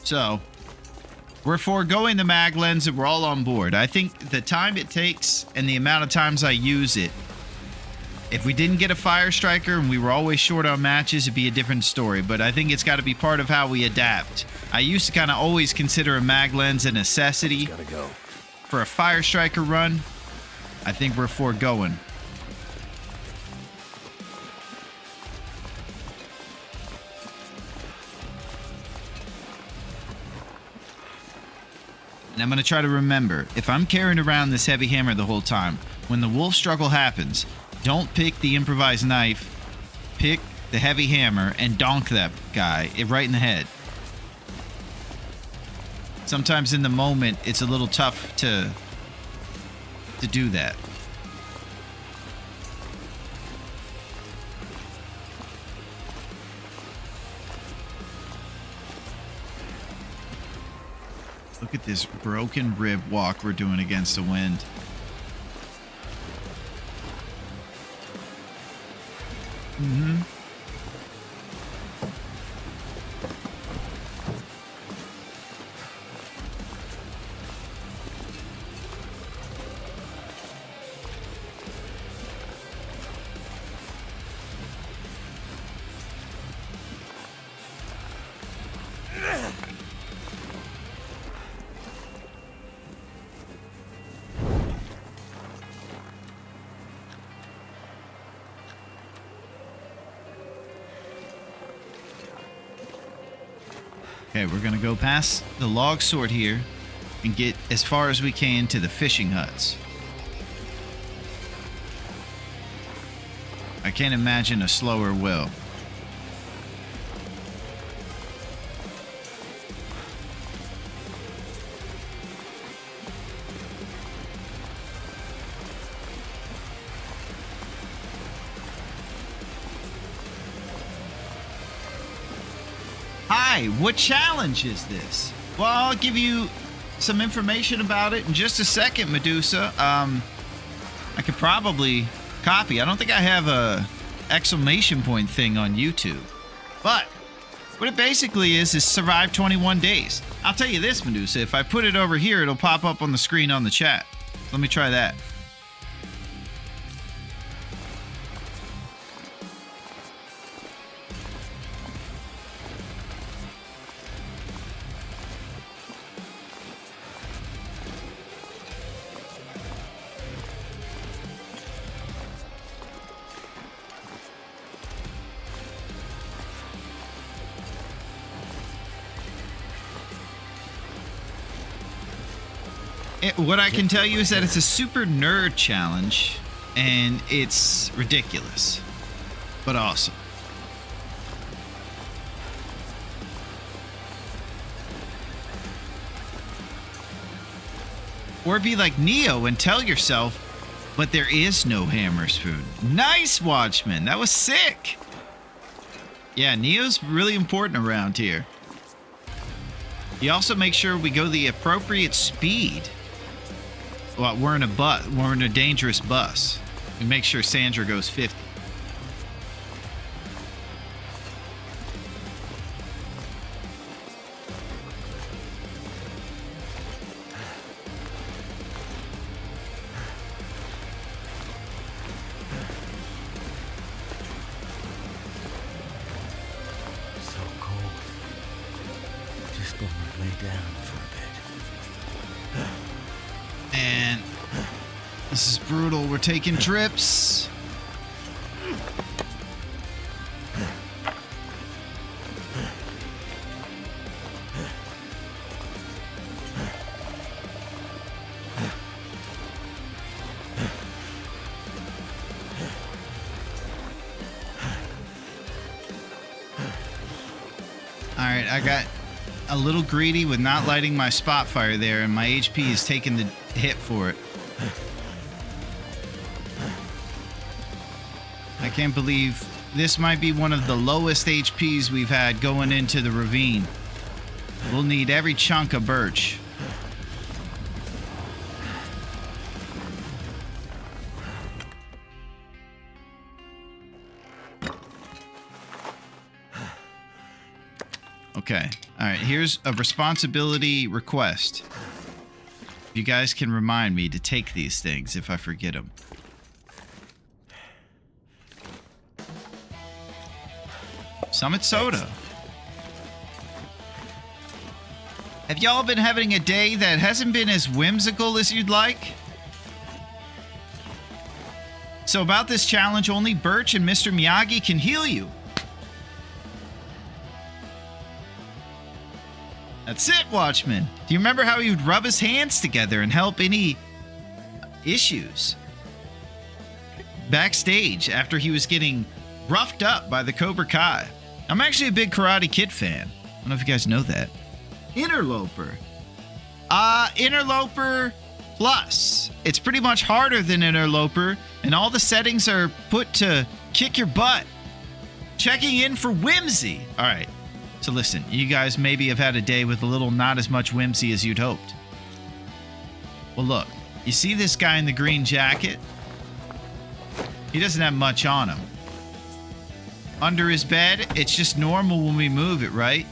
So, we're foregoing the mag lens and we're all on board. I think the time it takes and the amount of times I use it, if we didn't get a fire striker and we were always short on matches, it'd be a different story. But I think it's got to be part of how we adapt. I used to kind of always consider a mag lens a necessity. Gotta go. For a fire striker run, I think we're foregoing. And I'm going to try to remember, if I'm carrying around this heavy hammer the whole time, when the wolf struggle happens, don't pick the improvised knife, pick the heavy hammer and donk that guy right in the head. Sometimes in the moment, it's a little tough to do that. Look at this broken rib walk we're doing against the wind. Mm-hmm. Okay, we're gonna go past the log sort here and get as far as we can to the fishing huts. I can't imagine a slower will. Hi, what challenge is this? Well, I'll give you some information about it in just a second, Medusa. I could probably copy. I don't think I have a exclamation point thing on YouTube. But what it basically is survive 21 days. I'll tell you this, Medusa. If I put it over here, it'll pop up on the screen on the chat. Let me try that. What I can tell you is that it's a super nerd challenge, and it's ridiculous, but awesome. Or be like Neo and tell yourself, but there is no hammer spoon. Nice, Watchman. That was sick. Yeah, Neo's really important around here. He also makes sure we go the appropriate speed. Well, we're in a dangerous bus. We make sure Sandra goes 50. lay down for a bit. And this is brutal. We're taking trips. All right, I got a little greedy with not lighting my spot fire there, and my HP is taking the hit for it. I can't believe this might be one of the lowest HPs we've had going into the ravine. We'll need every chunk of birch. Okay. All right. Here's a responsibility request. You guys can remind me to take these things if I forget them. Summit Soda. Have y'all been having a day that hasn't been as whimsical as you'd like? So about this challenge, only Birch and Mr. Miyagi can heal you. That's it, Watchman. Do you remember how he would rub his hands together and help any issues? Backstage, after he was getting roughed up by the Cobra Kai. I'm actually a big Karate Kid fan. I don't know if you guys know that. Interloper. Interloper Plus. It's pretty much harder than Interloper, and all the settings are put to kick your butt. Checking in for whimsy. All right. So listen, you guys maybe have had a day with a little not as much whimsy as you'd hoped. Well, look, you see this guy in the green jacket? He doesn't have much on him. Under his bed, it's just normal when we move it, right?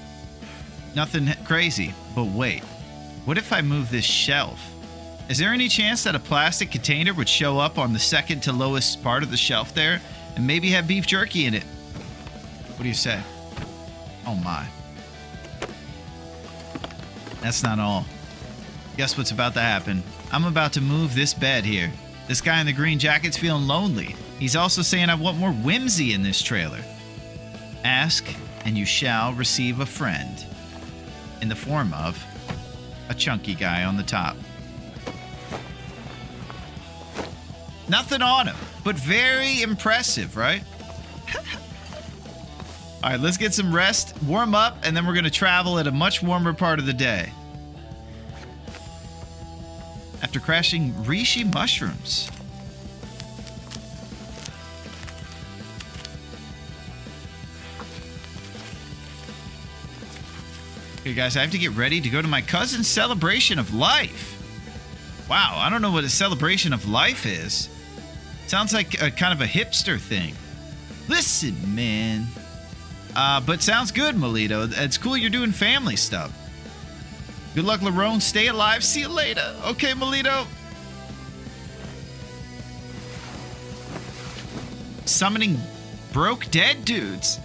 Nothing crazy. But wait, what if I move this shelf? Is there any chance that a plastic container would show up on the second to lowest part of the shelf there and maybe have beef jerky in it? What do you say? Oh my. That's not all. Guess what's about to happen? I'm about to move this bed here. This guy in the green jacket's feeling lonely. He's also saying I want more whimsy in this trailer. Ask and you shall receive a friend. In the form of a chunky guy on the top. Nothing on him, but very impressive, right? All right, let's get some rest, warm up, and then we're going to travel at a much warmer part of the day. After crashing reishi mushrooms. Okay, guys, I have to get ready to go to my cousin's celebration of life. Wow, I don't know what a celebration of life is. Sounds like a kind of a hipster thing. Listen, man. But sounds good, Melito. It's cool you're doing family stuff. Good luck, Larone. Stay alive. See you later. Okay, Melito. Summoning broke dead dudes.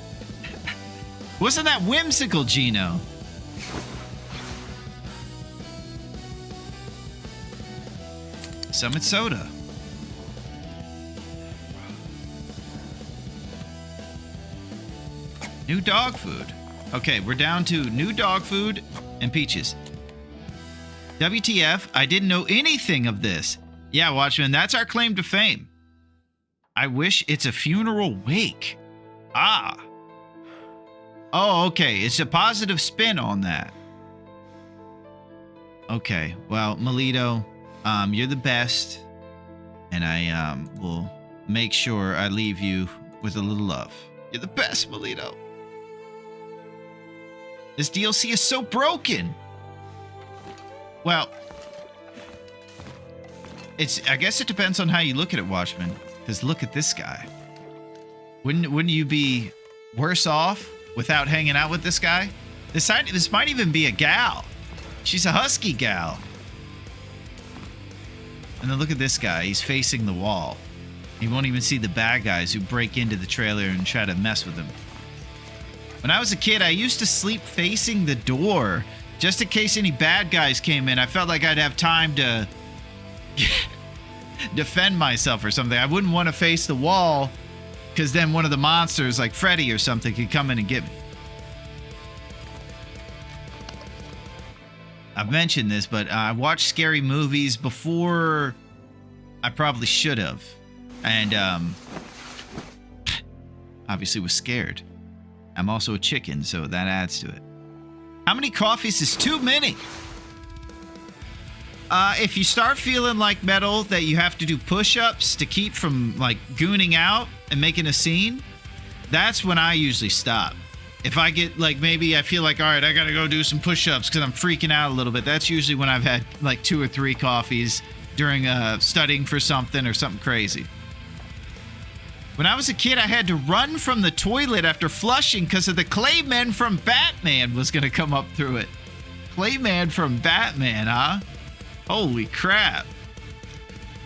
Wasn't that whimsical, Gino? Summit Soda. New dog food. Okay, we're down to new dog food and peaches. WTF, I didn't know anything of this. Yeah, Watchman, that's our claim to fame. I wish it's a funeral wake. Ah. Oh, okay, it's a positive spin on that. Okay, well, Melito, you're the best. And I will make sure I leave you with a little love. You're the best, Melito. This DLC is so broken. Well, I guess it depends on how you look at it, Watchman. Because look at this guy. Wouldn't you be worse off without hanging out with this guy? This might even be a gal. She's a husky gal. And then look at this guy. He's facing the wall. He won't even see the bad guys who break into the trailer and try to mess with him. When I was a kid, I used to sleep facing the door Just in case any bad guys came in, I felt like I'd have time to defend myself or something. I wouldn't want to face the wall because then one of the monsters, like Freddy or something, could come in and get me. I've mentioned this, but I watched scary movies before I probably should have. And obviously was scared. I'm also a chicken, so that adds to it. How many coffees is too many? If you start feeling like Metal that you have to do push-ups to keep from like gooning out and making a scene, that's when I usually stop. If I get like, maybe I feel like, all right, I gotta go do some push-ups because I'm freaking out a little bit. That's usually when I've had like 2 or 3 coffees during studying for something or something crazy. When I was a kid, I had to run from the toilet after flushing because of the Clayman from Batman was gonna come up through it. Clayman from Batman, huh? Holy crap.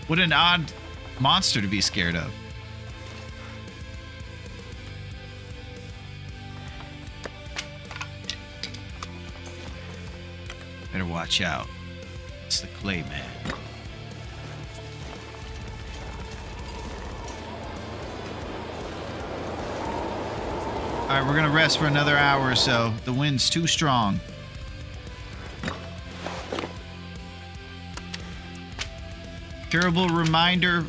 What an odd monster to be scared of. Better watch out. It's the Clayman. Alright, we're gonna rest for another hour or so. The wind's too strong. Terrible reminder,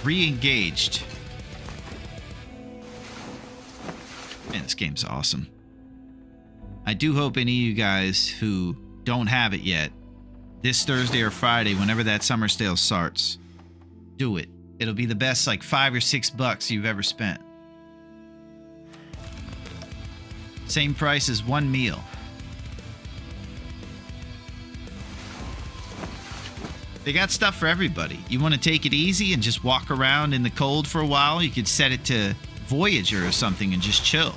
re-engaged. Man, this game's awesome. I do hope any of you guys who don't have it yet, this Thursday or Friday, whenever that summer sale starts, do it. It'll be the best like $5 or $6 you've ever spent. Same price as one meal. They got stuff for everybody. You want to take it easy and just walk around in the cold for a while? You could set it to Voyager or something and just chill.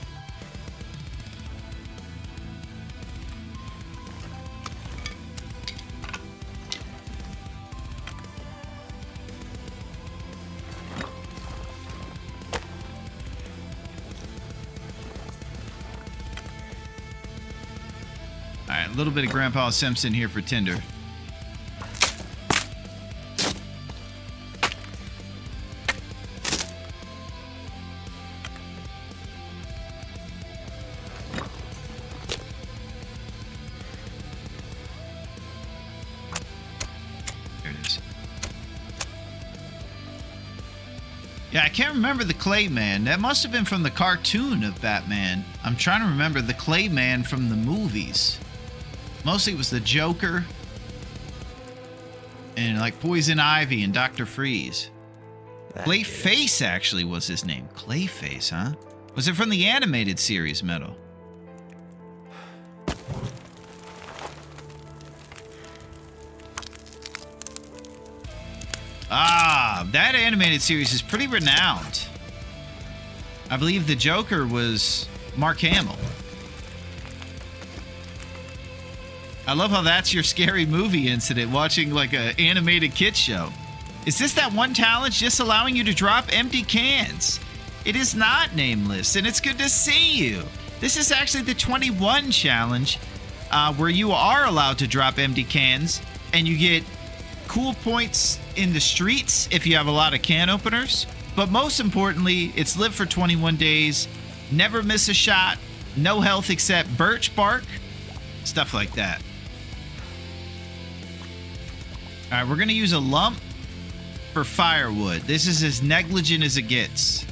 Alright, a little bit of Grandpa Simpson here for Tinder. Yeah, I can't remember the Clayman. That must have been from the cartoon of Batman. I'm trying to remember the Clayman from the movies. Mostly it was the Joker and like Poison Ivy and Dr. Freeze. Clayface actually was his name. Clayface, huh? Was it from the animated series, Metal? Ah, that animated series is pretty renowned. I believe the Joker was Mark Hamill. I love how that's your scary movie incident, watching like an animated kids show. Is this that one challenge just allowing you to drop empty cans? It is not, Nameless, and it's good to see you. This is actually the 21 challenge, where you are allowed to drop empty cans, and you get cool points in the streets if you have a lot of can openers. But most importantly, it's live for 21 days, never miss a shot, no health except birch bark, stuff like that. All right, we're going to use a lump for firewood. This is as negligent as it gets.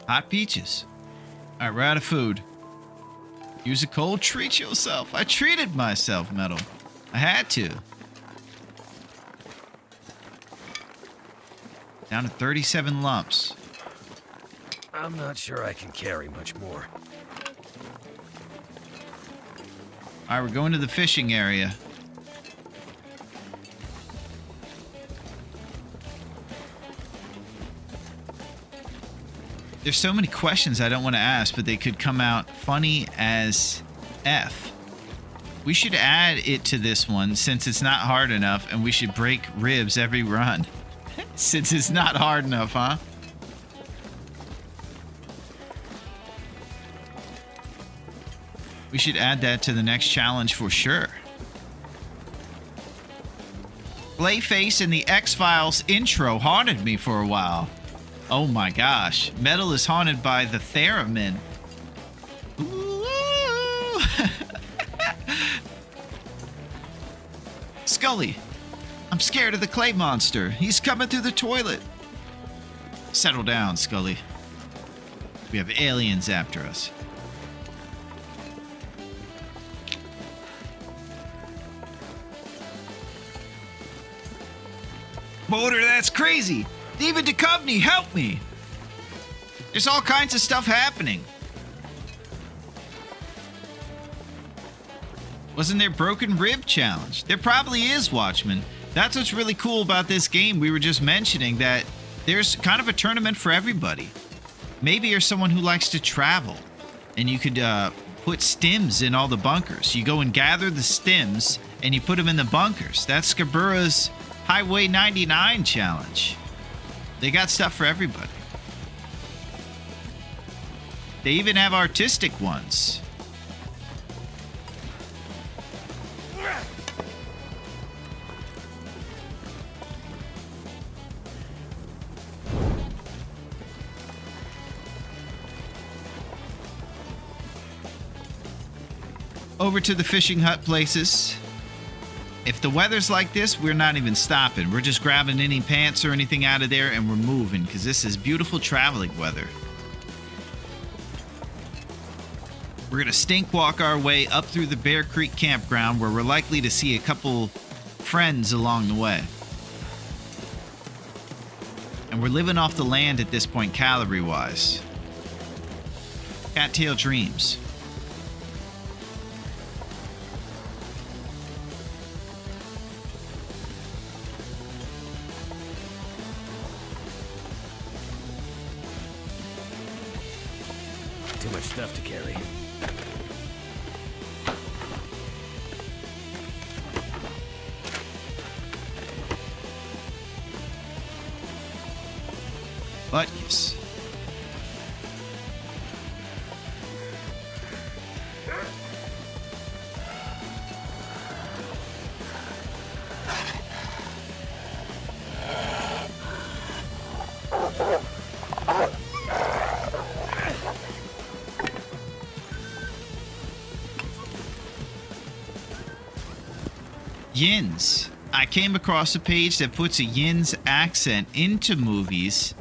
Hot peaches. All right, we're out of food. Use a cold, treat yourself. I treated myself, Metal. I had to. Down to 37 lumps. I'm not sure I can carry much more. All right, we're going to the fishing area. There's so many questions I don't want to ask, but they could come out funny as F. We should add it to this one since it's not hard enough, and we should break ribs every run. Since it's not hard enough, huh? We should add that to the next challenge for sure. Clayface in the X-Files intro haunted me for a while. Oh my gosh. Metal is haunted by the theremin. Ooh. Scully, I'm scared of the clay monster. He's coming through the toilet. Settle down, Scully. We have aliens after us. Motor, that's crazy. David Duchovny, help me. There's all kinds of stuff happening. Wasn't there Broken Rib Challenge? There probably is, Watchmen. That's what's really cool about this game. We were just mentioning that there's kind of a tournament for everybody. Maybe you're someone who likes to travel, and you could put stims in all the bunkers. You go and gather the stims, and you put them in the bunkers. That's Scabura's Highway 99 challenge. They got stuff for everybody. They even have artistic ones. Over to the fishing hut places. If the weather's like this, we're not even stopping. We're just grabbing any pants or anything out of there and we're moving because this is beautiful traveling weather. We're going to stink walk our way up through the Bear Creek campground where we're likely to see a couple friends along the way. And we're living off the land at this point calorie-wise. Cattail Dreams. Too much stuff to carry. But yes. Yins. I came across a page that puts a Yins accent into movies.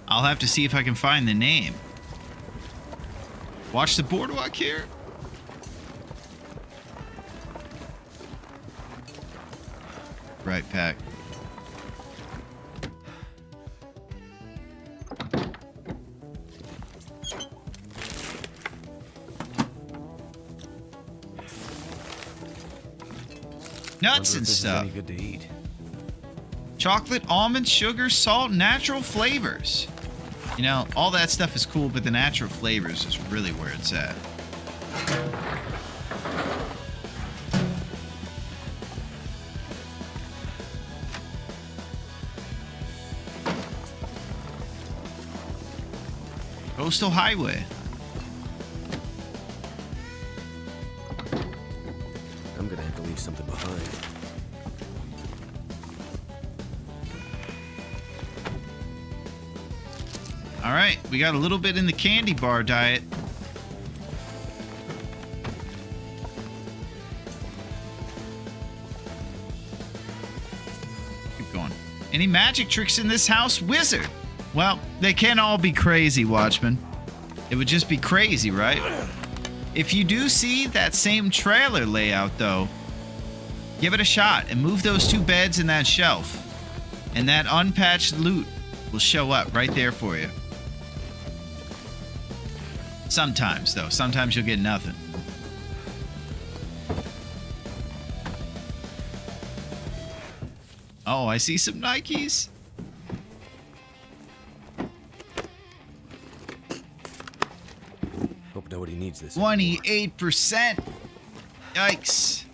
I'll have to see if I can find the name. Watch the boardwalk here. Right, Pack. Nuts and stuff. Any good to eat. Chocolate, almond, sugar, salt, natural flavors. You know, all that stuff is cool, but the natural flavors is really where it's at. Coastal Highway. I'm gonna have to leave something behind. All right, we got a little bit in the candy bar diet. Keep going. Any magic tricks in this house, wizard? Well, they can't all be crazy, Watchmen. It would just be crazy, right? If you do see that same trailer layout, though, give it a shot and move those two beds in that shelf. And that unpatched loot will show up right there for you. Sometimes, though. Sometimes you'll get nothing. Oh, I see some Nikes. Nobody needs this. 28%. Yikes.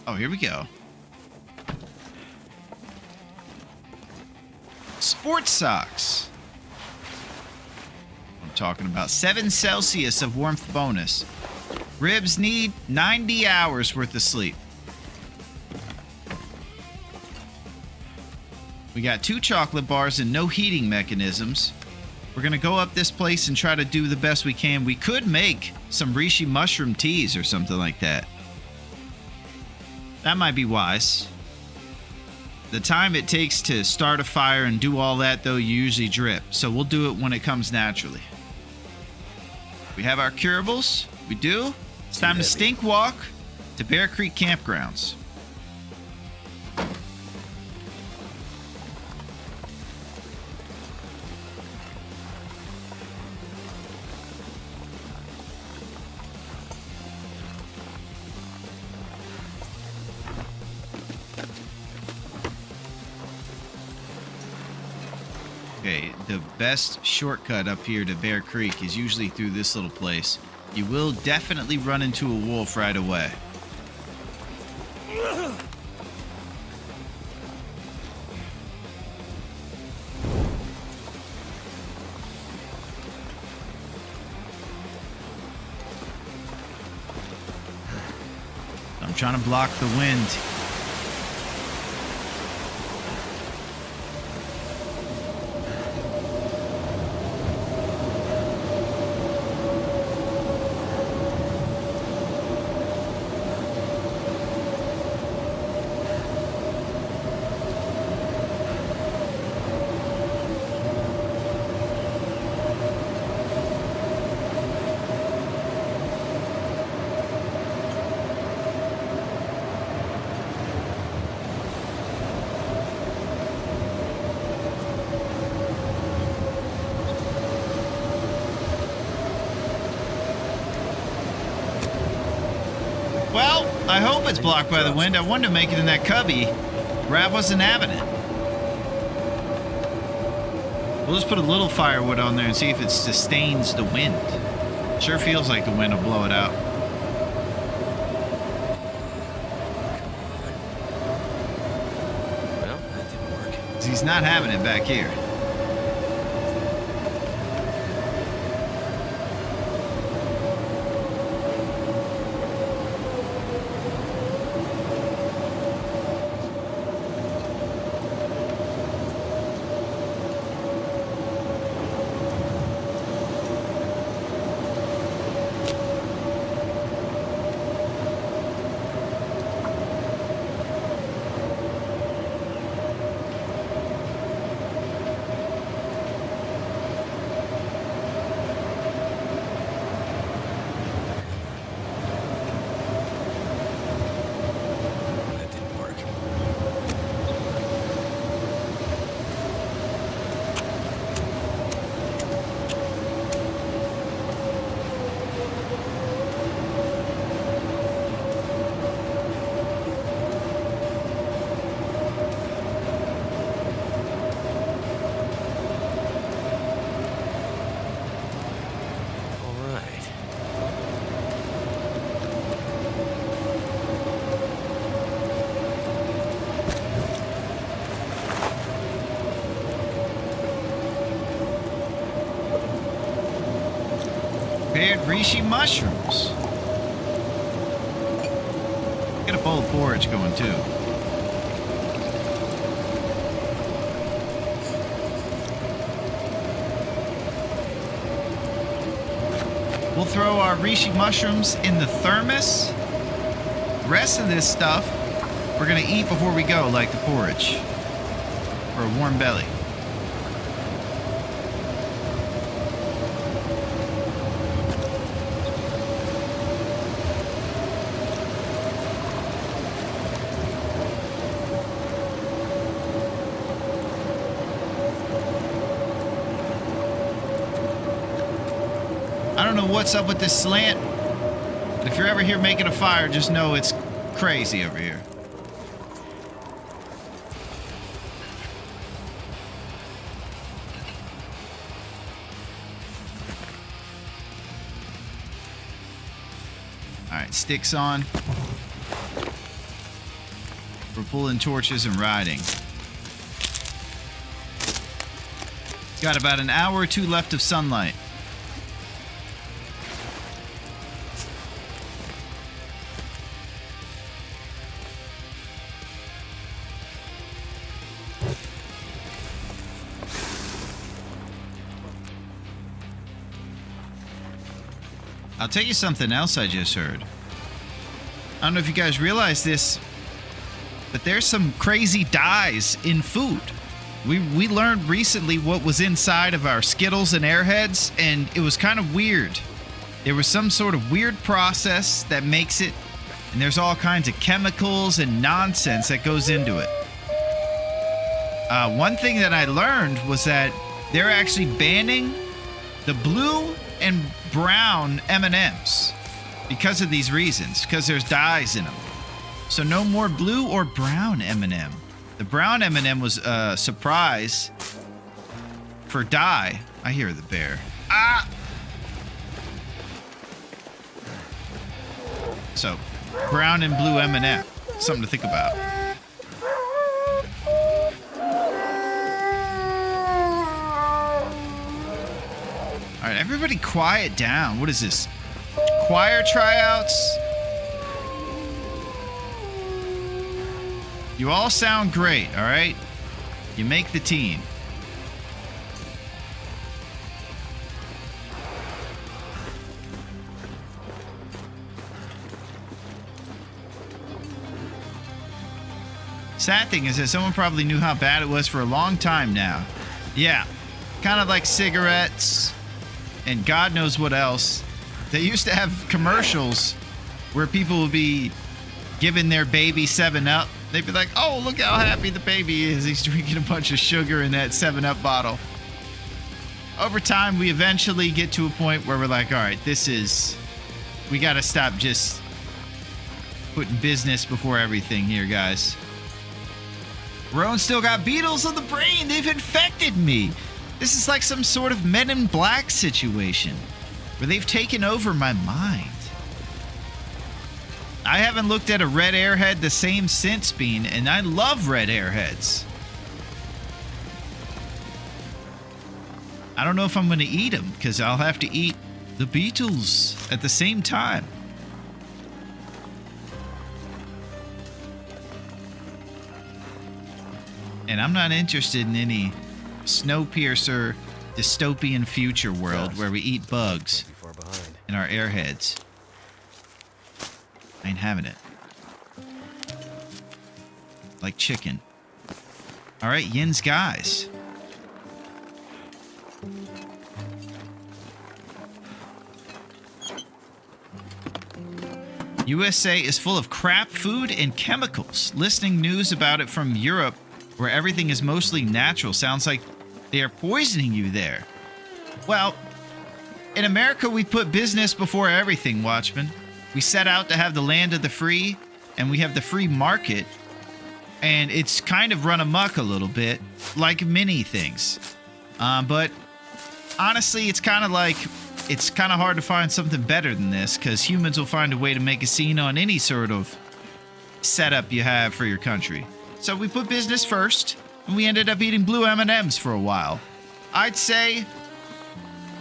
Oh, here we go. Sports socks. I'm talking about 7 Celsius of warmth bonus. Ribs need 90 hours worth of sleep. We got 2 chocolate bars and no heating mechanisms. We're gonna go up this place and try to do the best we can. We could make some reishi mushroom teas or something like that. That might be wise. The time it takes to start a fire and do all that, though, you usually drip. So we'll do it when it comes naturally. We have our curables. We do. It's time to stink walk to Bear Creek Campgrounds. Okay, the best shortcut up here to Bear Creek is usually through this little place. You will definitely run into a wolf right away. I'm trying to block the wind. Well, I hope it's blocked by the wind. I wanted to make it in that cubby. Rav wasn't having it. We'll just put a little firewood on there and see if it sustains the wind. Sure feels like the wind will blow it out. Well, that didn't work. He's not having it back here. That didn't work. All right. Prepared reishi mushrooms. Get a bowl of porridge going too. We'll throw our reishi mushrooms in the thermos. The rest of this stuff we're gonna eat before we go, like the porridge. For a warm belly. I don't know what's up with this slant, but if you're ever here making a fire, just know it's crazy over here. Alright, sticks on. We're pulling torches and riding. Got about an hour or two left of sunlight. I'll tell you something else I just heard. I don't know if you guys realize this, but there's some crazy dyes in food. We learned recently what was inside of our Skittles and Airheads, and it was kind of weird. There was some sort of weird process that makes it, and there's all kinds of chemicals and nonsense that goes into it. One thing that I learned was that they're actually banning the blue and brown M&Ms because of these reasons, because there's dyes in them. So no more blue or brown M&M. The brown M&M was a surprise for dye. I hear the bear. Ah! So, brown and blue M&M. Something to think about. All right, everybody quiet down. What is this? Choir tryouts? You all sound great, all right? You make the team. Sad thing is that someone probably knew how bad it was for a long time now. Yeah, kind of like cigarettes and God knows what else. They used to have commercials where people would be giving their baby 7-Up. They'd be like, oh, look how happy the baby is. He's drinking a bunch of sugar in that 7-Up bottle. Over time, we eventually get to a point where we're like, all right, we got to stop just putting business before everything here, guys. Roan still got beetles on the brain. They've infected me. This is like some sort of Men in Black situation where they've taken over my mind. I haven't looked at a red airhead the same since, Bean, and I love red airheads. I don't know if I'm going to eat them because I'll have to eat the beetles at the same time. And I'm not interested in any Snowpiercer dystopian future world where we eat bugs in our airheads. I ain't having it. Like chicken. Alright, Yin's guys. USA is full of crap food and chemicals. Listening news about it from Europe, where everything is mostly natural, sounds like they are poisoning you there. Well, in America, we put business before everything, Watchman. We set out to have the land of the free, and we have the free market, and it's kind of run amok a little bit, like many things. But honestly, it's kind of hard to find something better than this, because humans will find a way to make a scene on any sort of setup you have for your country. So we put business first, and we ended up eating blue M&Ms for a while. I'd say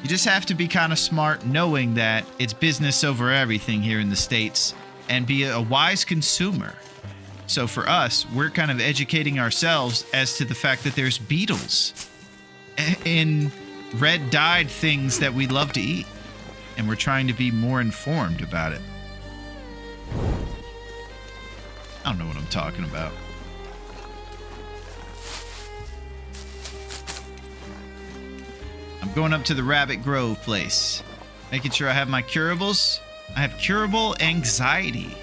you just have to be kind of smart knowing that it's business over everything here in the States and be a wise consumer. So for us, we're kind of educating ourselves as to the fact that there's beetles in red dyed things that we love to eat. And we're trying to be more informed about it. I don't know what I'm talking about. I'm going up to the Rabbit Grove place, making sure I have my curables. I have curable anxiety.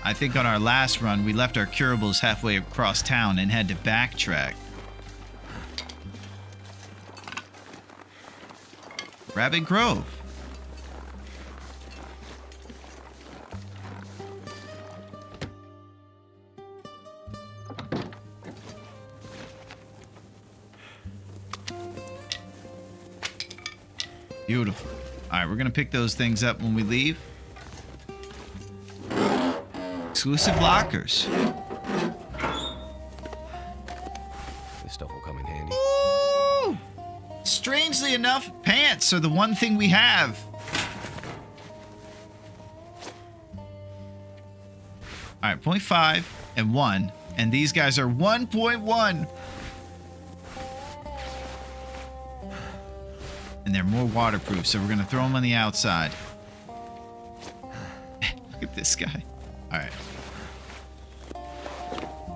I think on our last run, we left our curables halfway across town and had to backtrack. Rabbit Grove. Beautiful. All right, we're going to pick those things up when we leave. Exclusive lockers. This stuff will come in handy. Ooh! Strangely enough, pants are the one thing we have. All right, 0.5 and 1. And these guys are 1.1. And they're more waterproof, so we're going to throw them on the outside. Look at this guy. All right.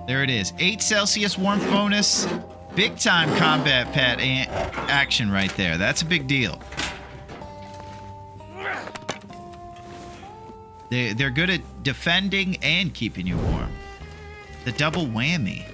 There it is. 8 Celsius warmth bonus. Big time combat pet action right there. That's a big deal. They're good at defending and keeping you warm. The double whammy.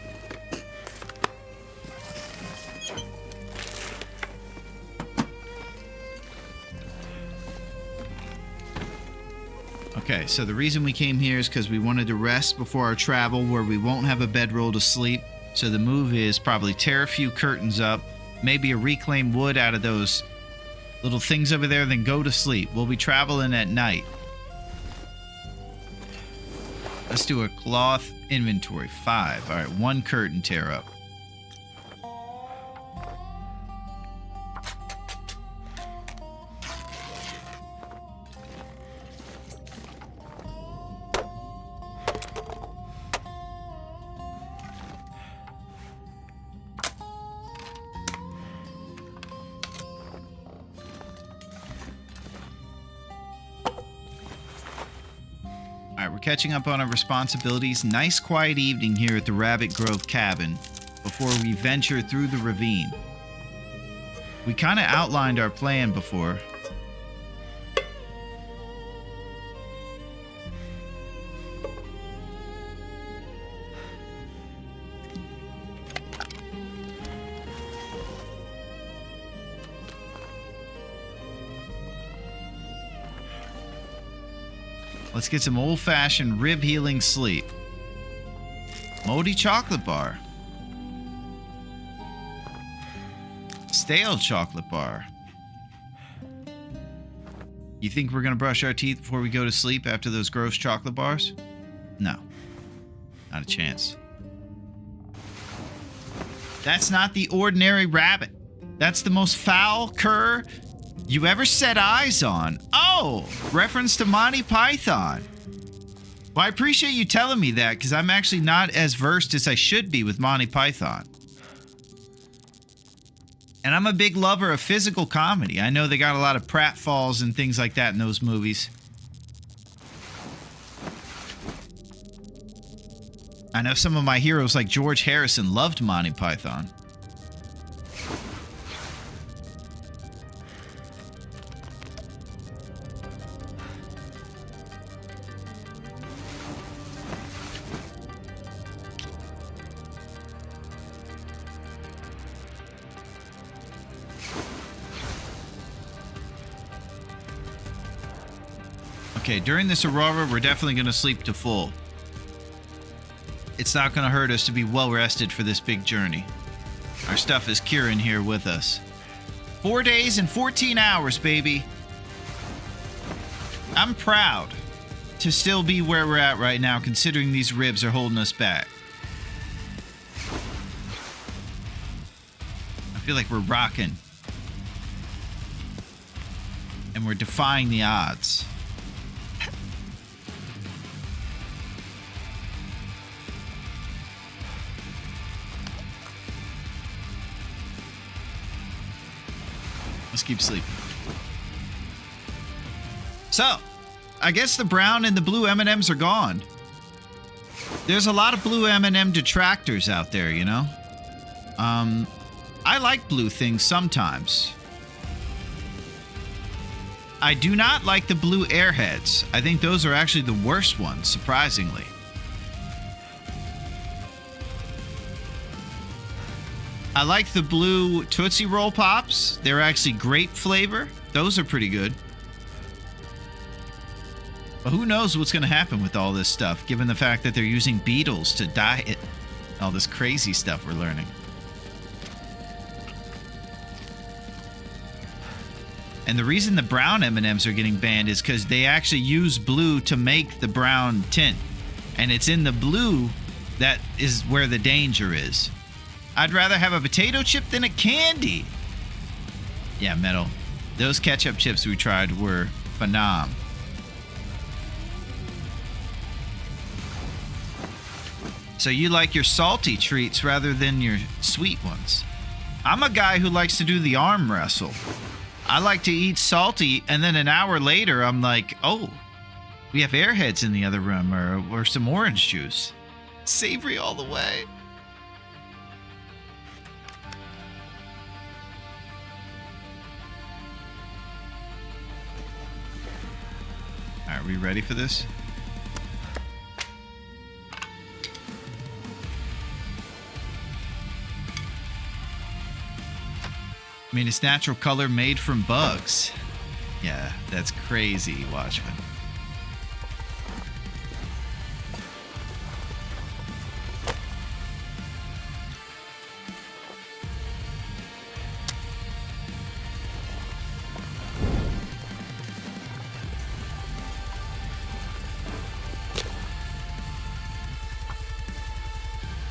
Okay, so the reason we came here is because we wanted to rest before our travel where we won't have a bedroll to sleep. So the move is probably tear a few curtains up, maybe a reclaimed wood out of those little things over there, then go to sleep. We'll be traveling at night. Let's do a cloth inventory. 5. All right, 1 curtain tear up. Catching up on our responsibilities. Nice quiet evening here at the Rabbit Grove cabin before we venture through the ravine. We kind of outlined our plan before. Let's get some old-fashioned rib-healing sleep. Moldy chocolate bar. Stale chocolate bar. You think we're going to brush our teeth before we go to sleep after those gross chocolate bars? No. Not a chance. That's not the ordinary rabbit. That's the most foul cur you ever set eyes on. Oh, reference to Monty Python. Well, I appreciate you telling me that because I'm actually not as versed as I should be with Monty Python. And I'm a big lover of physical comedy. I know they got a lot of pratfalls and things like that in those movies. I know some of my heroes like George Harrison loved Monty Python. Okay, during this aurora, we're definitely going to sleep to full. It's not going to hurt us to be well rested for this big journey. Our stuff is curing here with us. 4 days and 14 hours, baby. I'm proud to still be where we're at right now, considering these ribs are holding us back. I feel like we're rocking. And we're defying the odds. Let's keep sleeping. So, I guess the brown and the blue M&Ms are gone. There's a lot of blue M&M detractors out there, you know? I like blue things sometimes. I do not like the blue Airheads. I think those are actually the worst ones, surprisingly. I like the blue Tootsie Roll Pops. They're actually grape flavor. Those are pretty good. But who knows what's going to happen with all this stuff, given the fact that they're using beetles to diet all this crazy stuff we're learning. And the reason the brown M&Ms are getting banned is because they actually use blue to make the brown tint. And it's in the blue that is where the danger is. I'd rather have a potato chip than a candy. Yeah, Metal. Those ketchup chips we tried were phenom. So you like your salty treats rather than your sweet ones. I'm a guy who likes to do the arm wrestle. I like to eat salty, and then an hour later, I'm like, oh, we have Airheads in the other room, or some orange juice. Savory all the way. All right, are we ready for this? I mean, it's natural color made from bugs. Yeah, that's crazy, Watchman.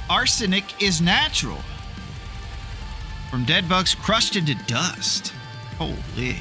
Arsenic is natural. From dead bugs crushed into dust. Holy.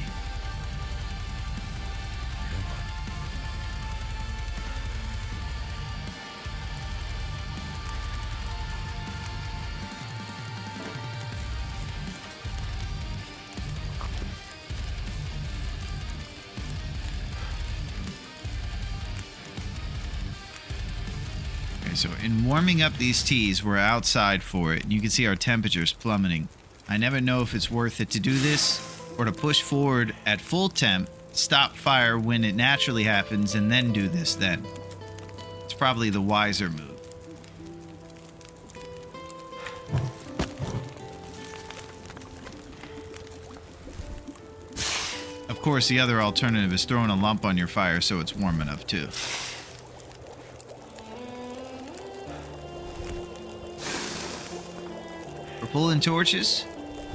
Okay, so in warming up these teas, we're outside for it, and you can see our temperatures plummeting. I never know if it's worth it to do this or to push forward at full temp, stop fire when it naturally happens, and then do this then. It's probably the wiser move. Of course, the other alternative is throwing a lump on your fire so it's warm enough too. We're pulling torches.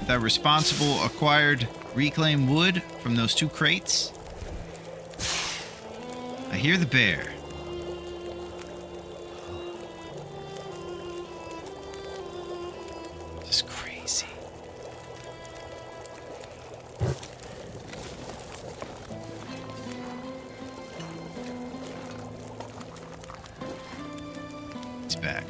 That responsible acquired reclaimed wood from those 2 crates. I hear the bear. This is crazy. He's back.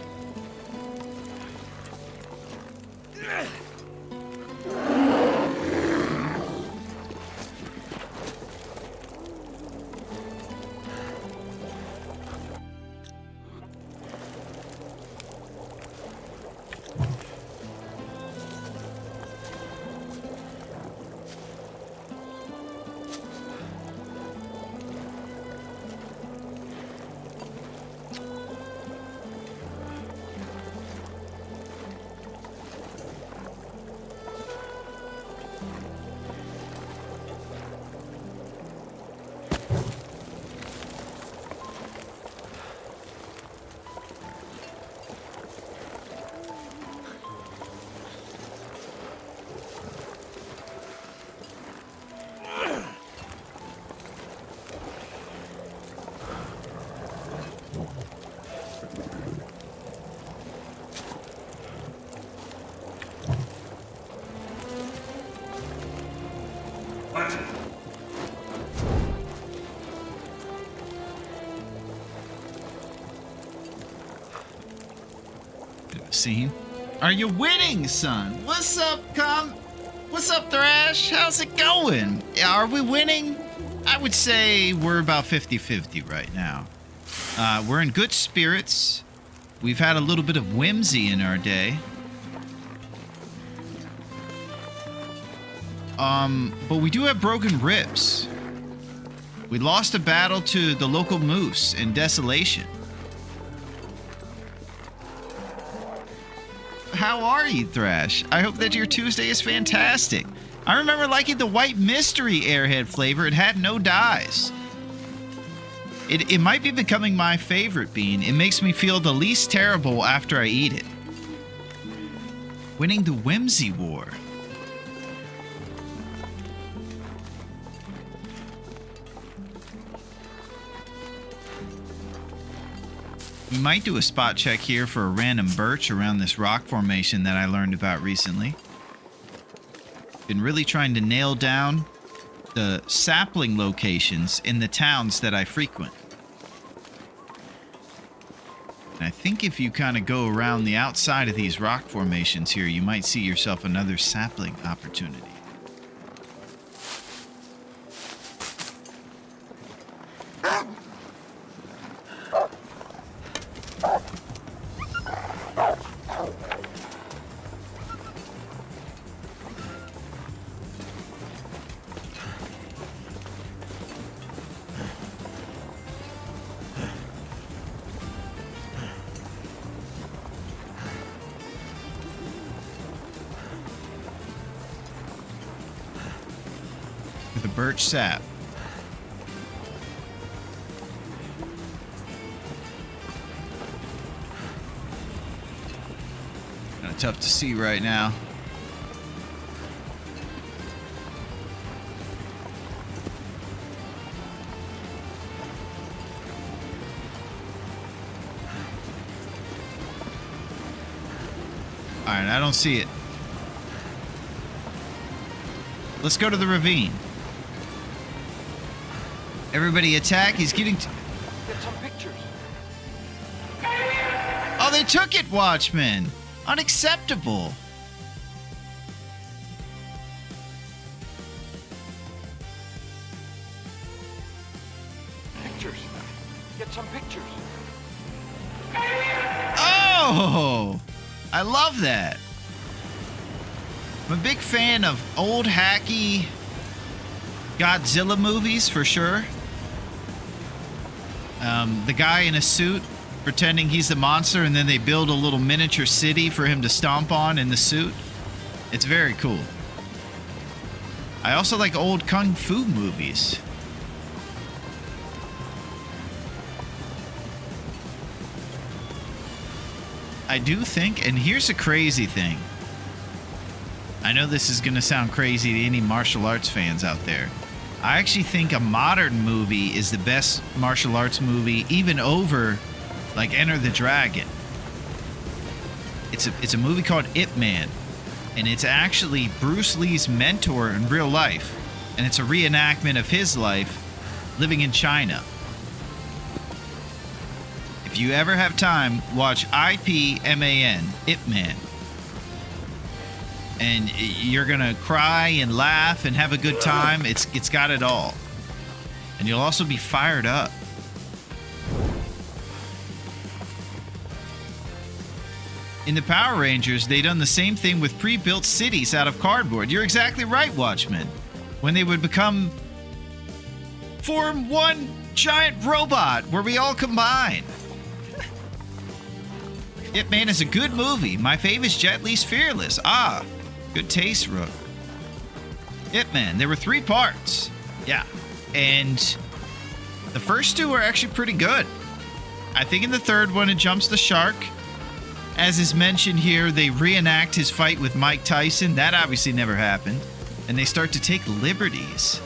Scene. Are you winning, son? What's up, What's up, Thrash? How's it going? Are we winning? I would say we're about 50-50 right now. We're in good spirits. We've had a little bit of whimsy in our day. But we do have broken ribs. We lost a battle to the local moose in Desolation. How are you, Thrash? I hope that your Tuesday is fantastic. I remember liking the white mystery airhead flavor. It had no dyes. It might be becoming my favorite bean. It makes me feel the least terrible after I eat it. Winning the Whimsy War. We might do a spot check here for a random birch around this rock formation that I learned about recently. Been really trying to nail down the sapling locations in the towns that I frequent. And I think if you kind of go around the outside of these rock formations here, you might see yourself another sapling opportunity. The birch sap. Kind of tough to see right now. All right, I don't see it. Let's go to the ravine. Everybody attack. He's getting... Get some pictures. Oh, they took it, Watchmen. Unacceptable. Pictures. Get some pictures. Oh, I love that. I'm a big fan of old hacky Godzilla movies for sure. The guy in a suit pretending he's the monster, and then they build a little miniature city for him to stomp on in the suit. It's very cool. I also like old kung fu movies. I do think, and here's a crazy thing. I know this is going to sound crazy to any martial arts fans out there. I actually think a modern movie is the best martial arts movie, even over, like, Enter the Dragon. It's a movie called Ip Man, and it's actually Bruce Lee's mentor in real life, and it's a reenactment of his life living in China. If you ever have time, watch IPMAN, Ip Man. And you're gonna cry and laugh and have a good time. It's got it all. And you'll also be fired up. In the Power Rangers, they done the same thing with pre-built cities out of cardboard. You're exactly right, Watchmen. When they would form one giant robot where we all combine. Ip Man is a good movie. My fave is Jet Li's Fearless. Ah, good taste, Rook. Ip Man, there were 3 parts. Yeah. And the first 2 are actually pretty good. I think in the third one, it jumps the shark. As is mentioned here, they reenact his fight with Mike Tyson. That obviously never happened. And they start to take liberties.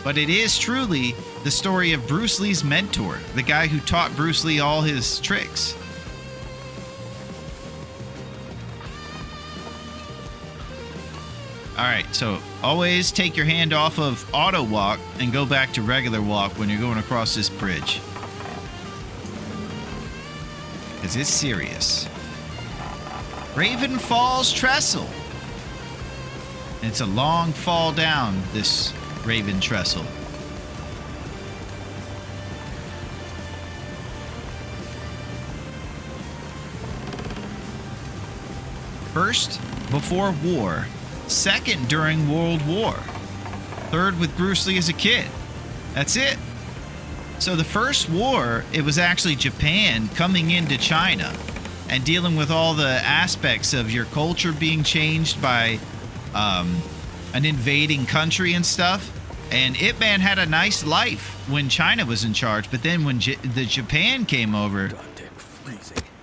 But it is truly the story of Bruce Lee's mentor, the guy who taught Bruce Lee all his tricks. All right, so always take your hand off of auto walk and go back to regular walk when you're going across this bridge. Because it's serious. Raven Falls Trestle. And it's a long fall down, this Raven Trestle. First, before war. Second, during World War. Third, with Bruce Lee as a kid. That's it. So the first war, it was actually Japan coming into China and dealing with all the aspects of your culture being changed by an invading country and stuff. And Ip Man had a nice life when China was in charge, but then when the Japan came over,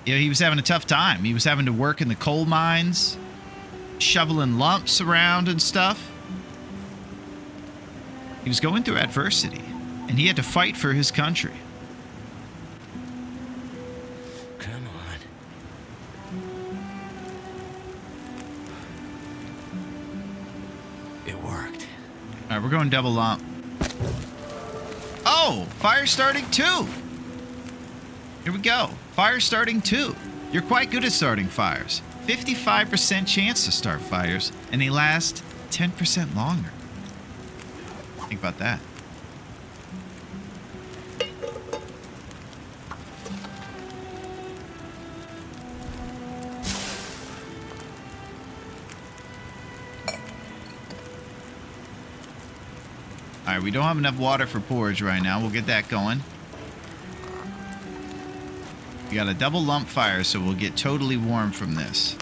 you know, he was having a tough time. He was having to work in the coal mines, shoveling lumps around and stuff. He was going through adversity, and he had to fight for his country. It worked. All right, we're going double lump. Oh, fire starting too. Here we go. Fire starting too. You're quite good at starting fires. 55% chance to start fires, and they last 10% longer. Think about that. All right, we don't have enough water for porridge right now. We'll get that going. We got a double lump fire, so we'll get totally warm from this.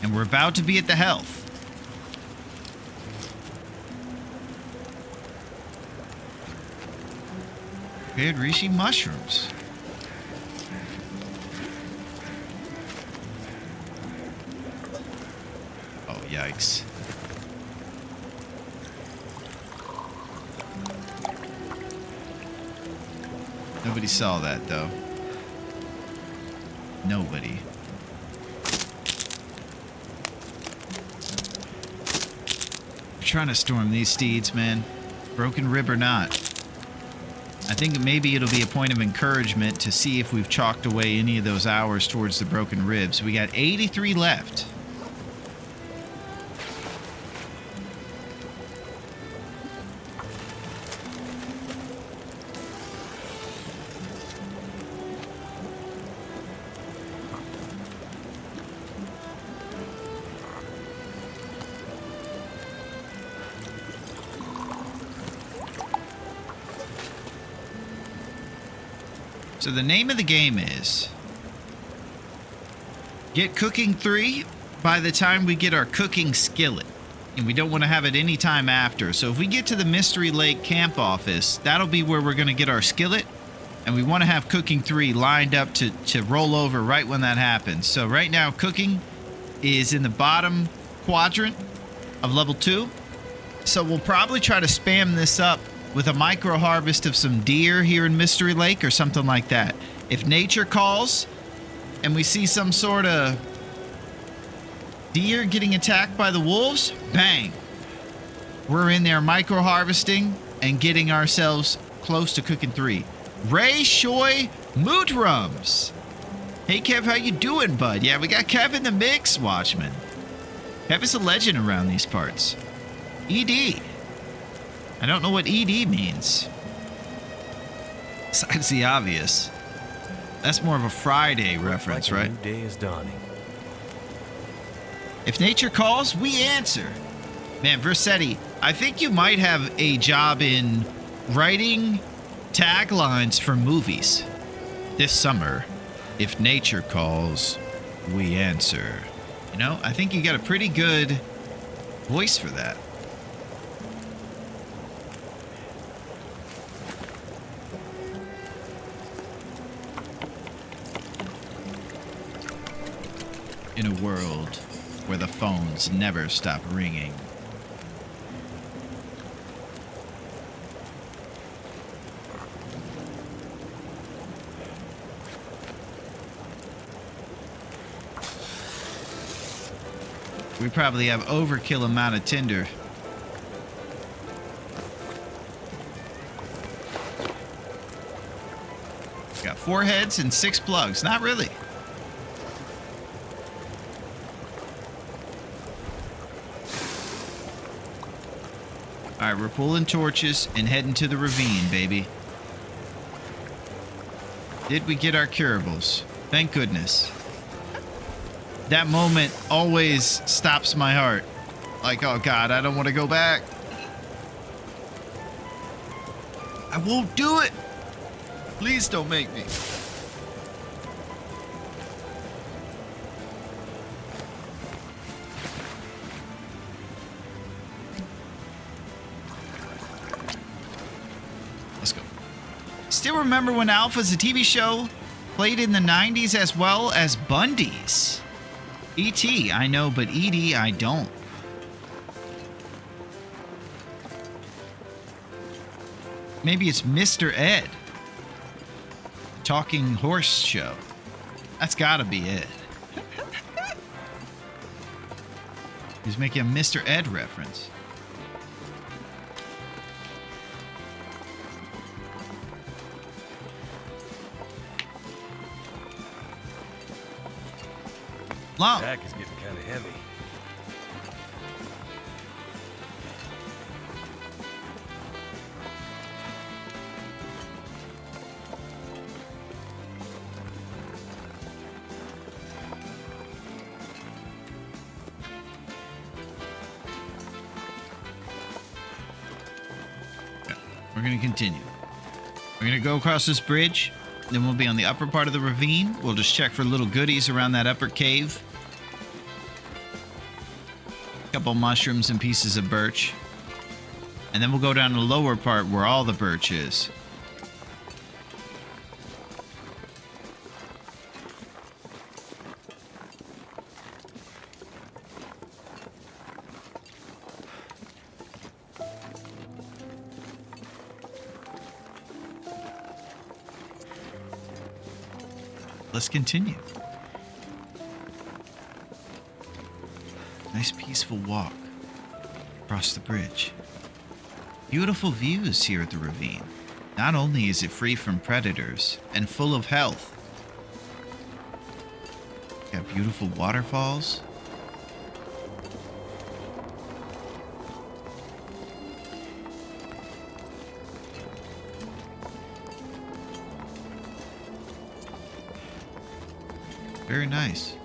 And we're about to be at the health. Prepared reishi mushrooms. Oh, yikes. Nobody saw that, though. Nobody. We're trying to storm these steeds, man. Broken rib or not. I think maybe it'll be a point of encouragement to see if we've chalked away any of those hours towards the broken ribs. We got 83 left. So the name of the game is get cooking 3 by the time we get our cooking skillet. And we don't want to have it any time after. So if we get to the Mystery Lake camp office, that'll be where we're going to get our skillet. And we want to have cooking 3 lined up to roll over right when that happens. So right now, cooking is in the bottom quadrant of level 2. So we'll probably try to spam this up with a micro harvest of some deer here in Mystery Lake or something like that. If nature calls and we see some sort of deer getting attacked by the wolves, bang. We're in there micro harvesting and getting ourselves close to cooking 3. Ray Shoy Mootrums. Hey Kev, how you doing, bud? Yeah, we got Kev in the mix, Watchman. Kev is a legend around these parts. ED. I don't know what ED means. Besides the obvious. That's more of a Friday reference, Like right? a new day is dawning. If nature calls, we answer. Man, Versetti, I think you might have a job in writing taglines for movies. This summer, if nature calls, we answer. You know, I think you got a pretty good voice for that. In a world where the phones never stop ringing. We probably have overkill amount of tinder. Got 4 heads and 6 plugs. Not really. All right, we're pulling torches and heading to the ravine, baby. Did we get our curables? Thank goodness. That moment always stops my heart. Like, oh God, I don't want to go back. I won't do it. Please don't make me. Let's go. Still remember when Alpha's a TV show played in the 90s as well as Bundy's? E.T. I know, but E.D. I don't. Maybe it's Mr. Ed. Talking horse show. That's gotta be it. He's making a Mr. Ed reference. Long. Pack is getting kind of heavy. We're going to continue. We're going to go across this bridge. Then we'll be on the upper part of the ravine. We'll just check for little goodies around that upper cave. A couple mushrooms and pieces of birch. And then we'll go down to the lower part where all the birch is. Let's continue. Nice peaceful walk across the bridge. Beautiful views here at the ravine. Not only is it free from predators and full of health. Got beautiful waterfalls. Very nice.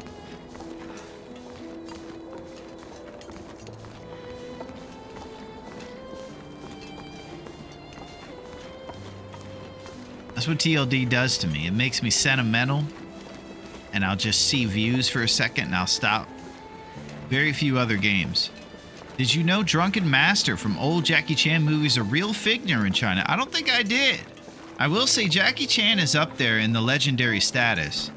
That's what TLD does to me. It makes me sentimental, and I'll just see views for a second and I'll stop. Very few other games. Did you know Drunken Master from old Jackie Chan movies a real figure in China? I don't think I did. I will say Jackie Chan is up there in the legendary status.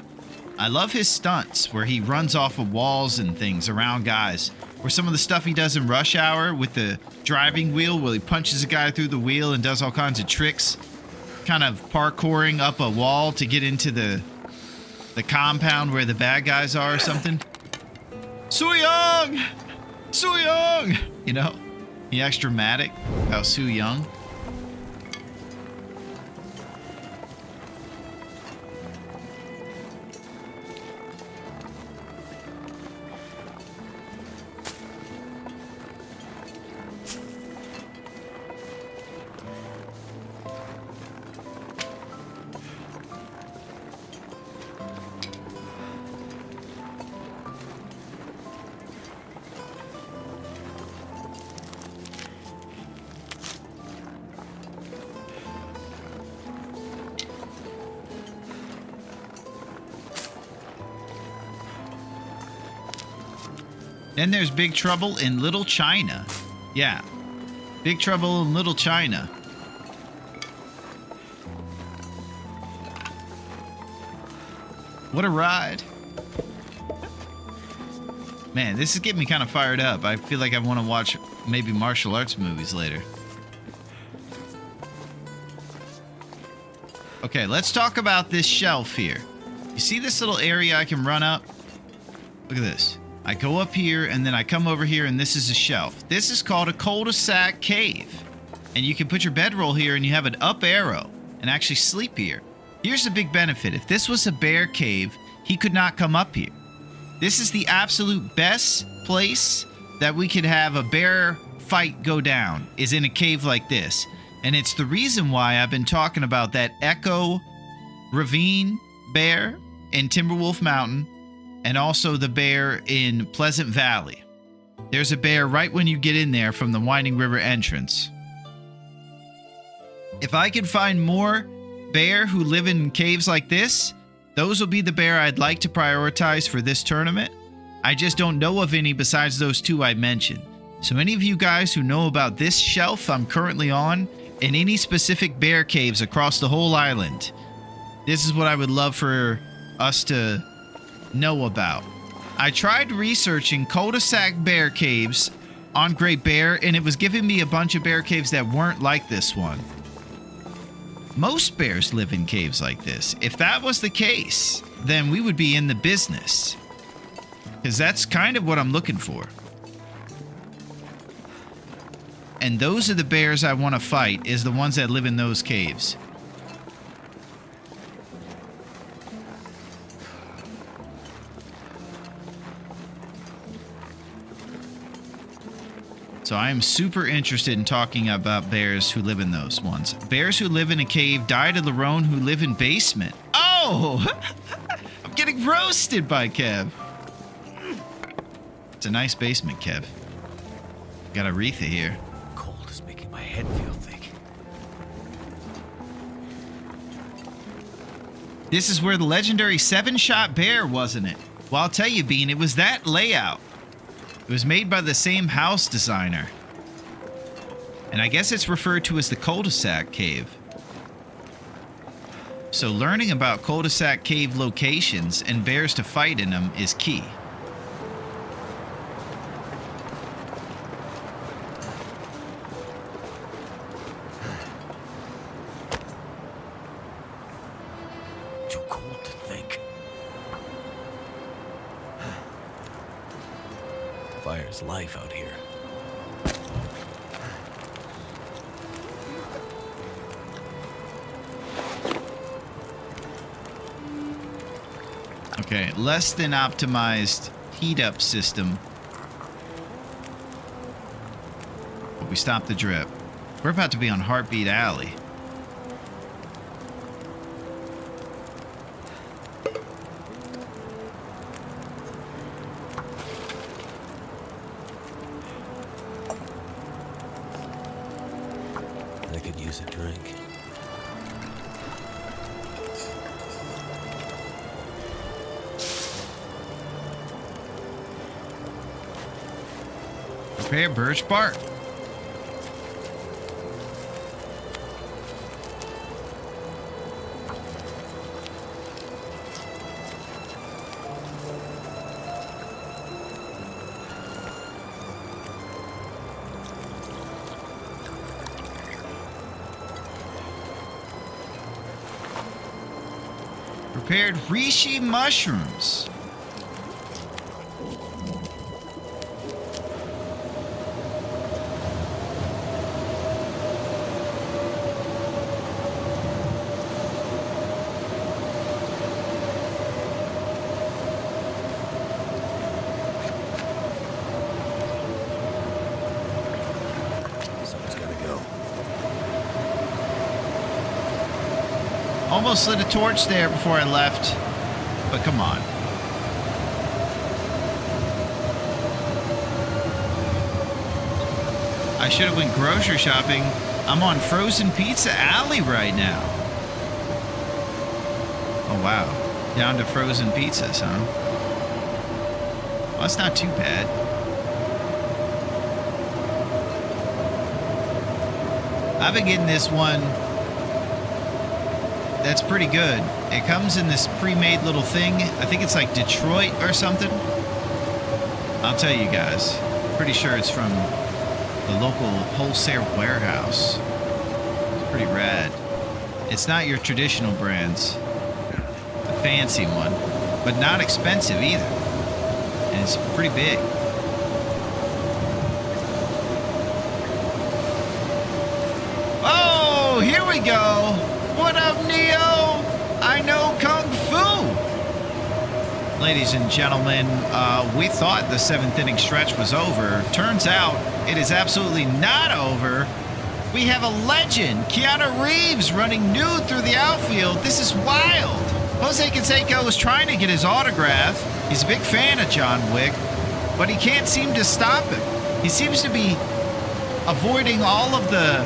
I love his stunts where he runs off of walls and things around guys. Or some of the stuff he does in Rush Hour with the driving wheel where he punches a guy through the wheel and does all kinds of tricks. Kind of parkouring up a wall to get into the compound where the bad guys are or something. Su Young! Su Young! You know, he acts dramatic about Su Young. Then there's Big Trouble in Little China. Yeah. Big Trouble in Little China. What a ride. Man, this is getting me kind of fired up. I feel like I want to watch maybe martial arts movies later. Okay, let's talk about this shelf here. You see this little area I can run up? Look at this. I go up here and then I come over here and this is a shelf. This is called a cul-de-sac cave. And you can put your bedroll here and you have an up arrow and actually sleep here. Here's the big benefit. If this was a bear cave, he could not come up here. This is the absolute best place that we could have a bear fight go down, is in a cave like this. And it's the reason why I've been talking about that Echo Ravine bear in Timberwolf Mountain. And also the bear in Pleasant Valley. There's a bear right when you get in there from the Winding River entrance. If I can find more bear who live in caves like this, those will be the bear I'd like to prioritize for this tournament. I just don't know of any besides those two I mentioned. So any of you guys who know about this shelf I'm currently on, and any specific bear caves across the whole island, this is what I would love for us to know about. I tried researching cul-de-sac bear caves on Great Bear, and it was giving me a bunch of bear caves that weren't like this one. Most bears live in caves like this. If that was the case, then we would be in the business. Because that's kind of what I'm looking for. And those are the bears I want to fight, is the ones that live in those caves. So I am super interested in talking about bears who live in those ones. Bears who live in a cave died of Larone who live in basement. Oh! I'm getting roasted by Kev. It's a nice basement, Kev. Got Aretha here. Cold is making my head feel thick. This is where the legendary 7-shot bear, wasn't it? Well, I'll tell you, Bean, it was that layout. It was made by the same house designer. And I guess it's referred to as the cul-de-sac cave. So learning about cul-de-sac cave locations and bears to fight in them is key. Too cold to think. Fire's life out here. Okay, less than optimized heat up system. But we stopped the drip. We're about to be on Heartbeat Alley. I could use a drink. Prepare birch bark. Prepared reishi mushrooms. Someone's gotta go. Almost lit a torch there before I left, but come on. I should have went grocery shopping. I'm on Frozen Pizza Alley right now. Oh wow, down to frozen pizzas, huh? Well, that's not too bad. I've been getting this one. That's pretty good. It comes in this pre-made little thing. I think it's like Detroit or something. I'll tell you guys. Pretty sure it's from the local wholesale warehouse. It's pretty rad. It's not your traditional brands. The fancy one. But not expensive either. And it's pretty big. Oh, here we go. What up, Neo? I know Kung Fu. Ladies and gentlemen, we thought the 7th inning stretch was over. Turns out it is absolutely not over. We have a legend, Keanu Reeves, running nude through the outfield. This is wild. Jose Canseco is trying to get his autograph. He's a big fan of John Wick, but he can't seem to stop him. He seems to be avoiding all of the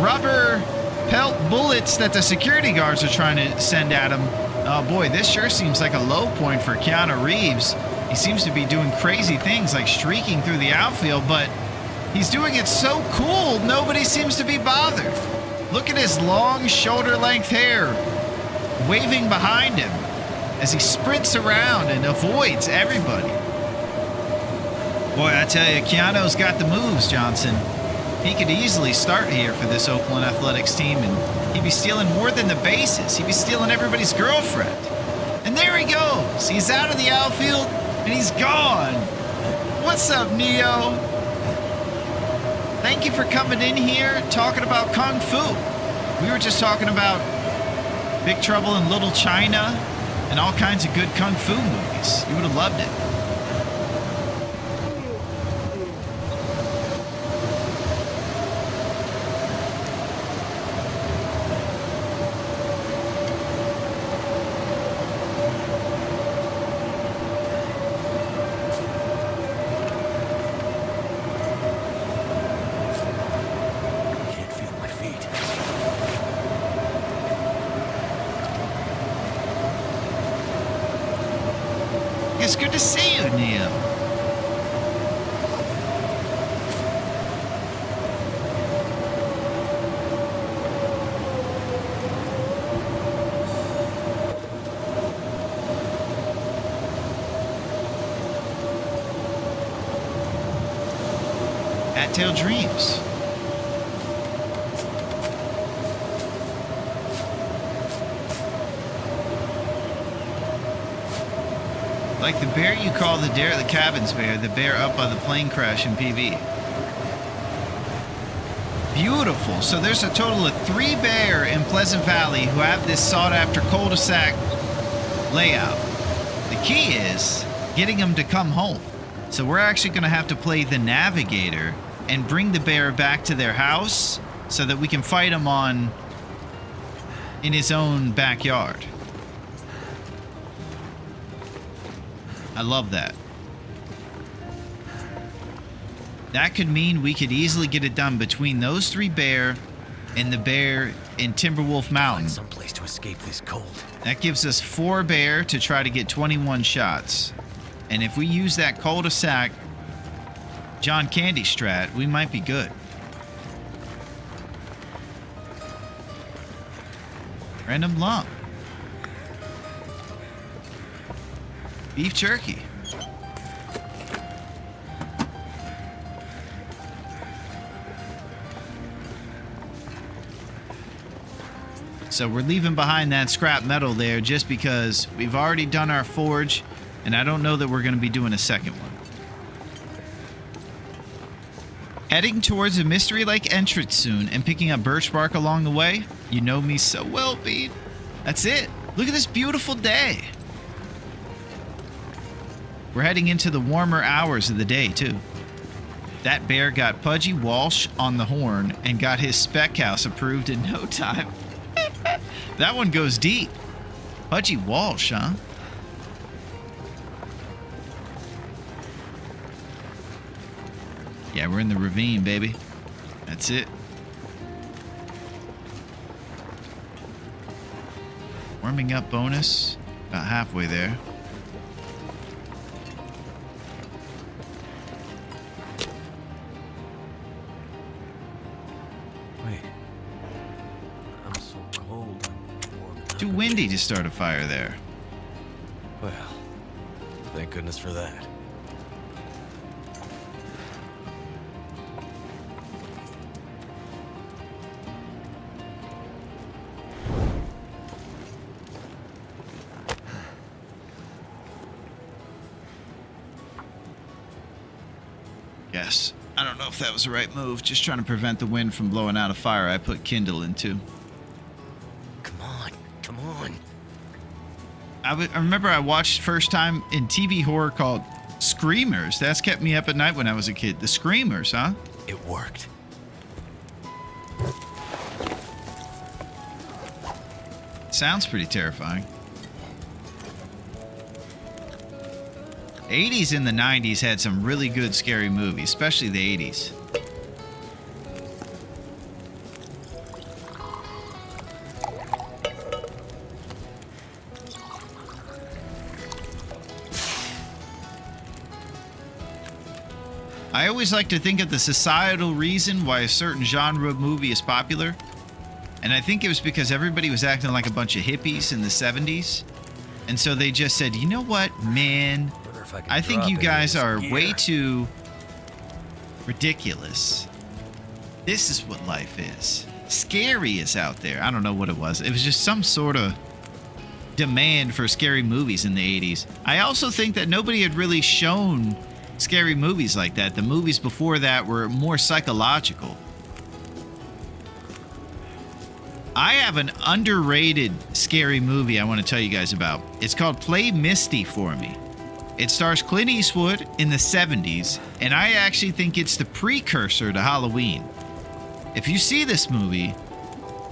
rubber pelt bullets that the security guards are trying to send at him. Oh boy, this sure seems like a low point for Keanu Reeves. He seems to be doing crazy things like streaking through the outfield, but he's doing it so cool, nobody seems to be bothered. Look at his long shoulder-length hair waving behind him as he sprints around and avoids everybody. Boy, I tell you, Keanu's got the moves, Johnson. He could easily start here for this Oakland Athletics team, and he'd be stealing more than the bases. He'd be stealing everybody's girlfriend. And there he goes. He's out of the outfield, and he's gone. What's up, Neo? Thank you for coming in here talking about Kung Fu. We were just talking about Big Trouble in Little China and all kinds of good Kung Fu movies. You would have loved it. paraphernalia. Cattail Dreams. Like the bear you call the Dare at the Cabins bear, the bear up by the plane crash in PV. Beautiful. So there's a total of 3 bear in Pleasant Valley who have this sought-after cul-de-sac layout. The key is getting them to come home. So we're actually going to have to play the navigator and bring the bear back to their house so that we can fight him in his own backyard. I love that. That could mean we could easily get it done between those 3 bear and the bear in Timberwolf Mountain. Find someplace to escape this cold. That gives us 4 bear to try to get 21 shots. And if we use that cul-de-sac John Candy strat, we might be good. Random lump. Beef jerky. So we're leaving behind that scrap metal there just because we've already done our forge, and I don't know that we're going to be doing a second one. Heading towards a Mystery Lake entrance soon and picking up birch bark along the way. You know me so well, Pete. That's it. Look at this beautiful day. We're heading into the warmer hours of the day, too. That bear got Pudgy Walsh on the horn and got his spec house approved in no time. That one goes deep. Pudgy Walsh, huh? Yeah, we're in the ravine, baby. That's it. Warming up bonus. About halfway there. Wait. I'm so cold. I'm warming up Too windy to start a fire there. Well, thank goodness for that. Yes. I don't know if that was the right move. Just trying to prevent the wind from blowing out a fire I put Kindle into. Come on, come on. I remember I watched first time in TV horror called Screamers. That's kept me up at night when I was a kid. The Screamers, huh? It worked. Sounds pretty terrifying. 80s and the 90s had some really good scary movies, especially the 80s. I always like to think of the societal reason why a certain genre of movie is popular. And I think it was because everybody was acting like a bunch of hippies in the 70s. And so they just said, you know what, man? I think you guys are way too ridiculous. This is what life is. Scary is out there. I don't know what it was. It was just some sort of demand for scary movies in the 80s. I also think that nobody had really shown scary movies like that. The movies before that were more psychological. I have an underrated scary movie I want to tell you guys about. It's called Play Misty for Me. It stars Clint Eastwood in the 70s, and I actually think it's the precursor to Halloween. If you see this movie,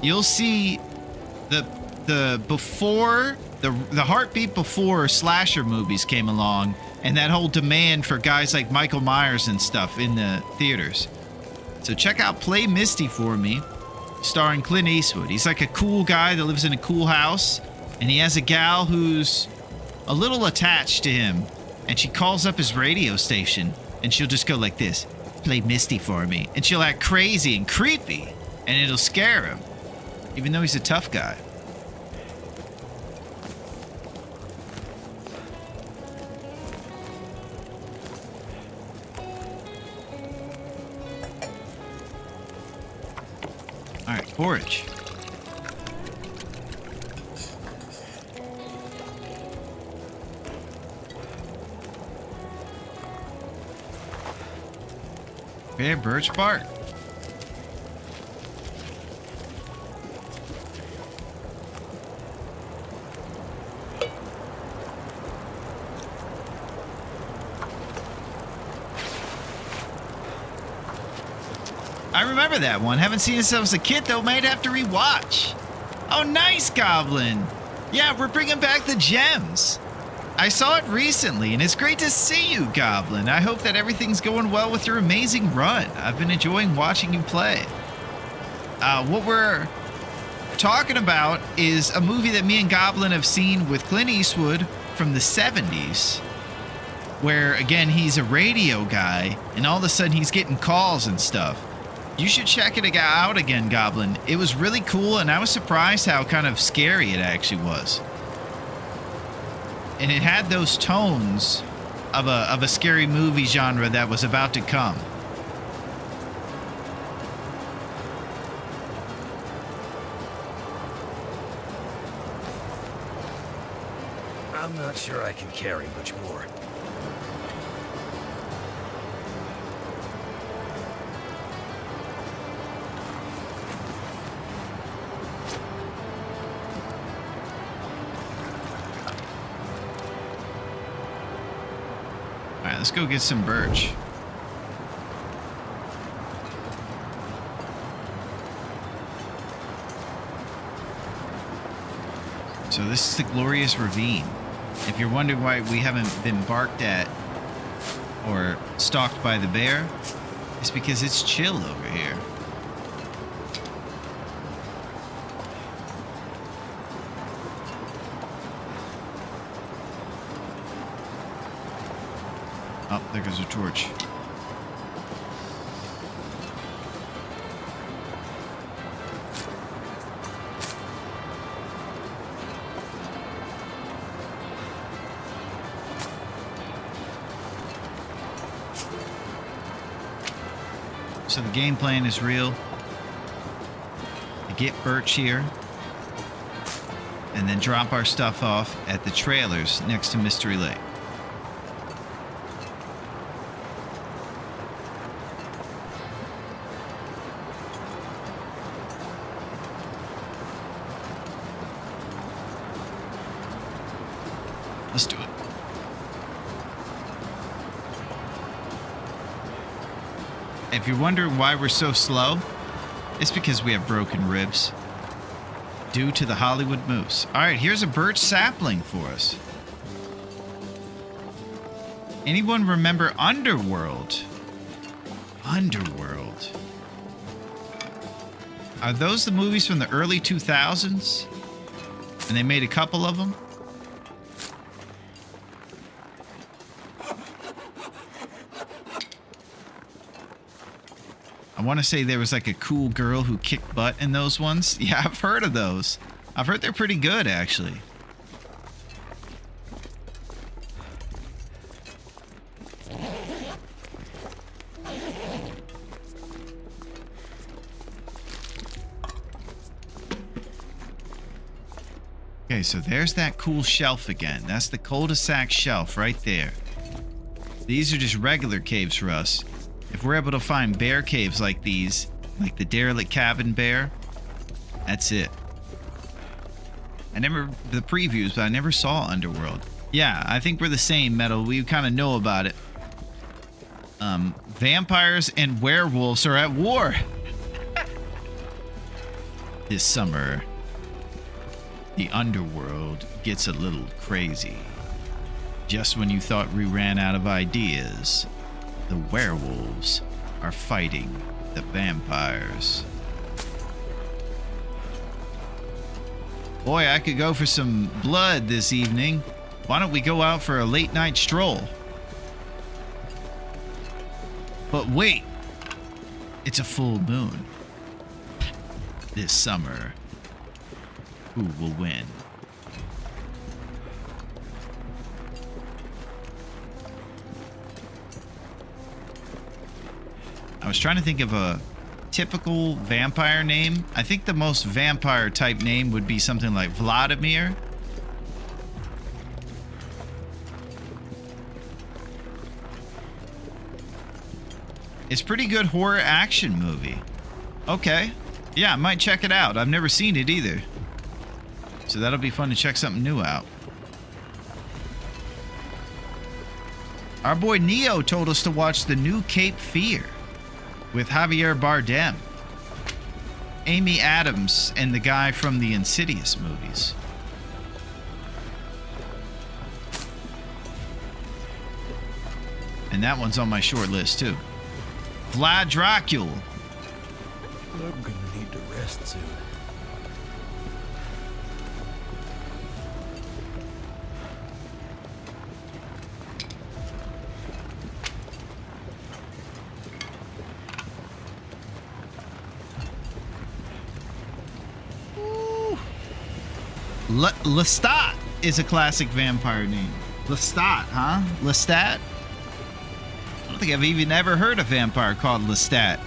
you'll see the before the heartbeat before slasher movies came along, and that whole demand for guys like Michael Myers and stuff in the theaters. So check out Play Misty for Me, starring Clint Eastwood. He's like a cool guy that lives in a cool house, and he has a gal who's a little attached to him. and she calls up his radio station, and she'll just go like this, "Play Misty for me," and she'll act crazy and creepy, and it'll scare him, even though he's a tough guy. All right, forage. Okay, birch bark. I remember that one. Haven't seen it since a kid, though. Might have to rewatch. Oh, nice, Goblin. Yeah, we're bringing back the gems. I saw it recently, and it's great to see you, Goblin. I hope that everything's going well with your amazing run. I've been enjoying watching you play. What we're talking about is a movie that me and Goblin have seen with Clint Eastwood from the 70s, where, again, he's a radio guy, and all of a sudden he's getting calls and stuff. You should check it out again, Goblin. It was really cool, and I was surprised how kind of scary it actually was. And it had those tones of a scary movie genre that was about to come. I'm not sure I can carry much more. Alright, let's go get some birch. So this is the Glorious Ravine. If you're wondering why we haven't been barked at or stalked by the bear, it's because it's chill over here. Oh, there goes a torch. So the game plan is real. To get birch here, and then drop our stuff off at the trailers next to Mystery Lake. Let's do it. If you're wondering why we're so slow, it's because we have broken ribs due to the Hollywood moose. All right, here's a birch sapling for us. Anyone remember Underworld? Underworld. Are those the movies from the early 2000s? And they made a couple of them? I want to say there was like a cool girl who kicked butt in those ones. Yeah, I've heard of those. I've heard they're pretty good, actually. Okay, so there's that cool shelf again. That's the cul-de-sac shelf right there. These are just regular caves for us. If we're able to find bear caves like these, like the derelict cabin bear, that's it. I never, the previews, but I never saw Underworld. Yeah, I think we're the same, Metal. We kind of know about it. Vampires and werewolves are at war. This summer, the underworld gets a little crazy. Just when you thought we ran out of ideas, the werewolves are fighting the vampires. Boy, I could go for some blood this evening. Why don't we go out for a late night stroll? But wait, it's a full moon. This summer, who will win? I was trying to think of a typical vampire name. I think the most vampire type name would be something like Vladimir. It's pretty good horror action movie. Okay. Yeah, I might check it out. I've never seen it either. So that'll be fun to check something new out. Our boy Neo told us to watch the new Cape Fear with Javier Bardem, Amy Adams, and the guy from the Insidious movies. And that one's on my short list too. Vlad Dracula. I'm gonna need to rest soon. Lestat is a classic vampire name. Lestat, huh? Lestat? I don't think I've even ever heard a vampire called Lestat.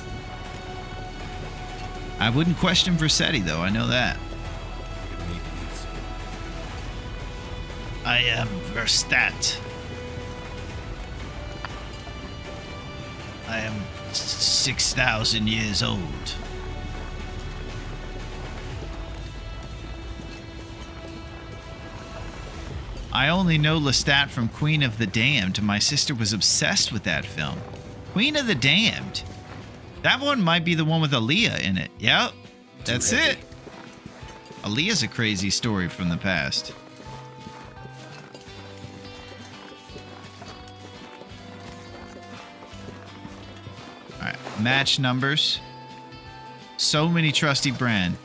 I wouldn't question Vercetti, though. I know that. I am Verstat. I am 6,000 years old. I only know Lestat from Queen of the Damned. My sister was obsessed with that film. Queen of the Damned. That one might be the one with Aaliyah in it. Yep, that's it. Aaliyah's a crazy story from the past. All right, match numbers. So many trusty brand.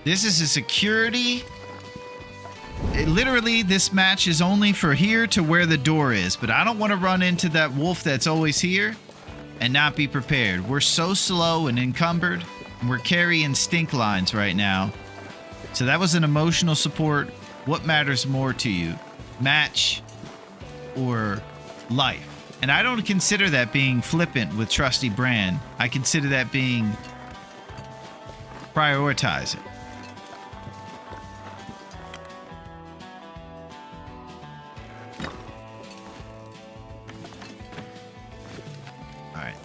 This is a security. Literally, this match is only for here to where the door is, but I don't want to run into that wolf that's always here and not be prepared. We're so slow and encumbered, and we're carrying stink lines right now. So that was an emotional support. What matters more to you, match or life? And I don't consider that being flippant with Trusty Brand. I consider that being prioritizing.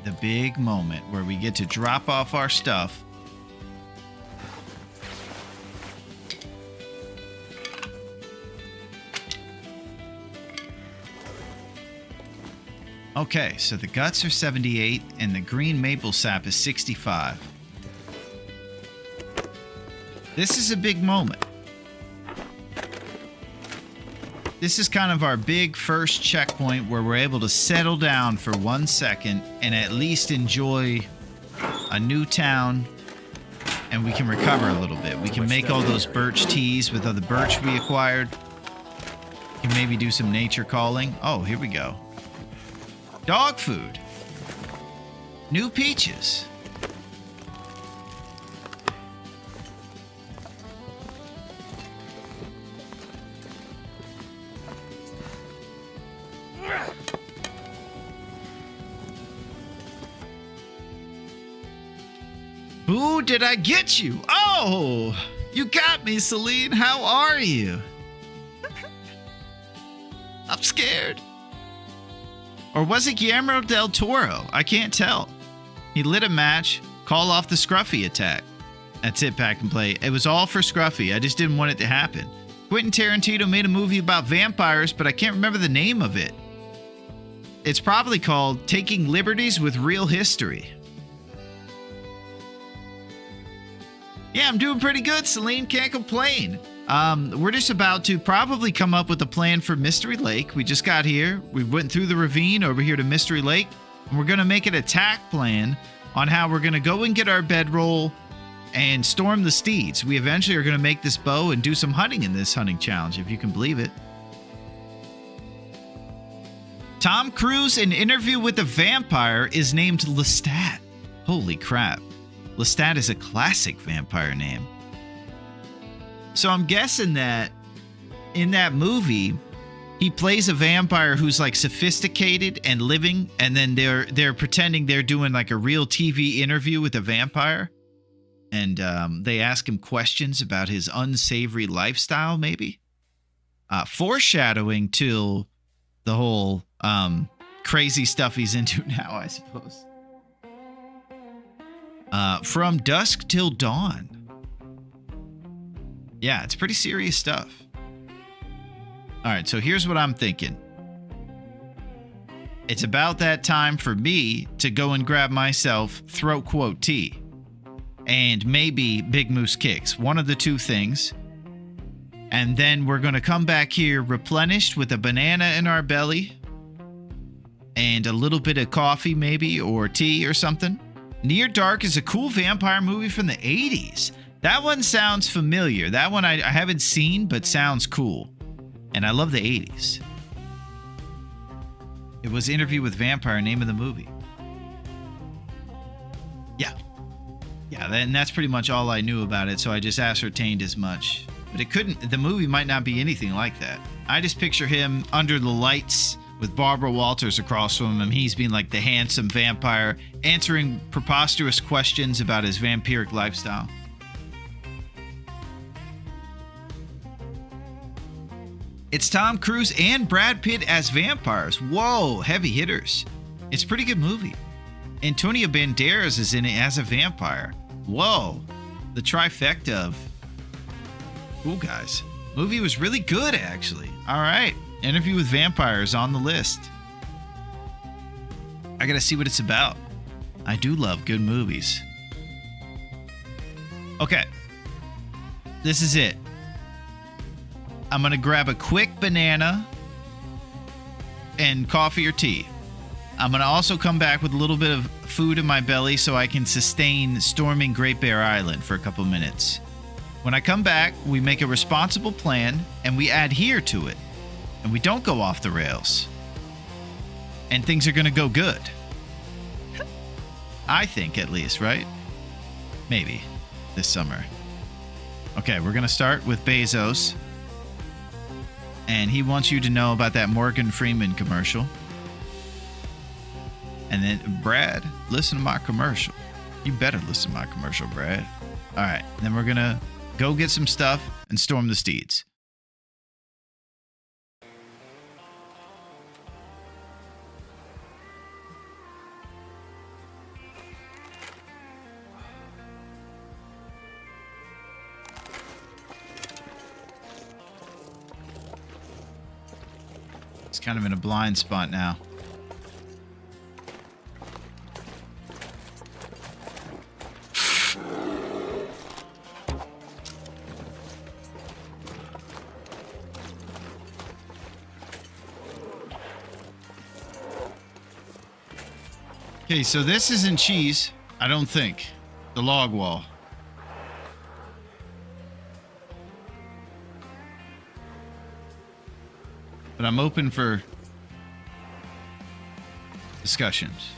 The big moment where we get to drop off our stuff. Okay, so the guts are 78 and the green maple sap is 65. This is a big moment. This is kind of our big first checkpoint where we're able to settle down for 1 second and at least enjoy a new town, and we can recover a little bit. We can make all those birch teas with all the birch we acquired. We can maybe do some nature calling. Oh, here we go. Dog food. New peaches. Boo, did I get you? Oh, you got me, Celine. How are you? I'm scared. Or was it Guillermo del Toro? I can't tell. He lit a match, call off the Scruffy attack. That's it, Pack and Play. It was all for Scruffy. I just didn't want it to happen. Quentin Tarantino made a movie about vampires, but I can't remember the name of it. It's probably called Taking Liberties with Real History. Yeah, I'm doing pretty good, Celine. Can't complain. We're just about to probably come up with a plan for Mystery Lake. We just got here. We went through the ravine over here to Mystery Lake. And we're going to make an attack plan on how we're going to go and get our bedroll and storm the steeds. We eventually are going to make this bow and do some hunting in this hunting challenge, if you can believe it. Tom Cruise in Interview with a Vampire is named Lestat. Holy crap. Lestat is a classic vampire name. So I'm guessing that in that movie, he plays a vampire who's like sophisticated and living, and then they're pretending they're doing like a real TV interview with a vampire. And they ask him questions about his unsavory lifestyle, maybe. Foreshadowing to the whole crazy stuff he's into now, I suppose. From Dusk Till Dawn. Yeah, it's pretty serious stuff. All right, so here's what I'm thinking. It's about that time for me to go and grab myself throat quote tea. And maybe Big Moose Kicks. One of the two things. And then we're going to come back here replenished with a banana in our belly. And a little bit of coffee maybe, or tea or something. Near Dark is a cool vampire movie from the 80s. That one sounds familiar. That one I haven't seen, but sounds cool. And I love the 80s. It was Interview with Vampire, name of the movie. Yeah. Yeah, and that's pretty much all I knew about it, so I just ascertained as much. But the movie might not be anything like that. I just picture him under the lights with Barbara Walters across from him. He's being like the handsome vampire, answering preposterous questions about his vampiric lifestyle. It's Tom Cruise and Brad Pitt as vampires. Whoa, heavy hitters. It's a pretty good movie. Antonio Banderas is in it as a vampire. Whoa, the trifecta of cool guys. Movie was really good, actually. All right, Interview with Vampires on the list. I gotta see what it's about. I do love good movies. Okay, this is it. I'm gonna grab a quick banana and coffee or tea. I'm gonna also come back with a little bit of food in my belly so I can sustain storming Great Bear Island for a couple minutes. When I come back, we make a responsible plan and we adhere to it. And we don't go off the rails. And things are gonna go good. I think, at least, right? Maybe. This summer. Okay, we're gonna start with Bezos. And he wants you to know about that Morgan Freeman commercial. And then, Brad, listen to my commercial. You better listen to my commercial, Brad. All right, then we're going to go get some stuff and storm the steeds. It's kind of in a blind spot now. Okay, so this isn't cheese, I don't think. The log wall. But I'm open for discussions.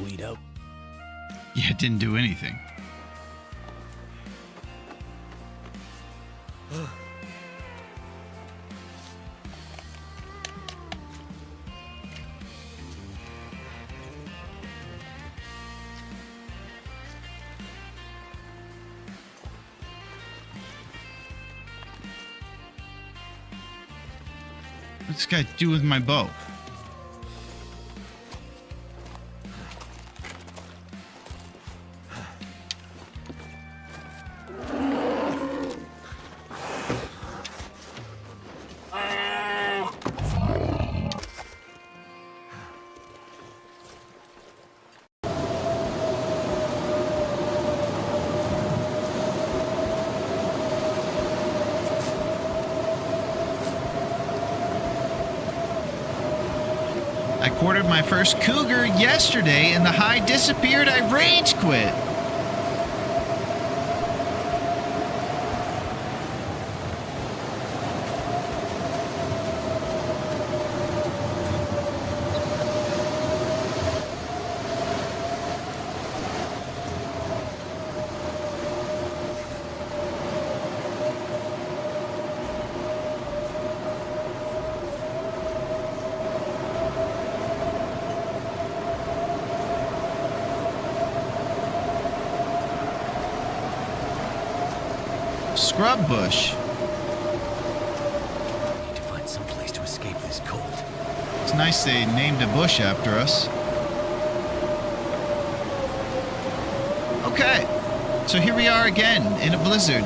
bleed out. Yeah, it didn't do anything. What's this guy do with my bow? I quartered my first cougar yesterday and the hide disappeared. I rage quit. Scrub bush. Need to find some place to escape this cold. It's nice they named a bush after us. Okay, so here we are again in a blizzard.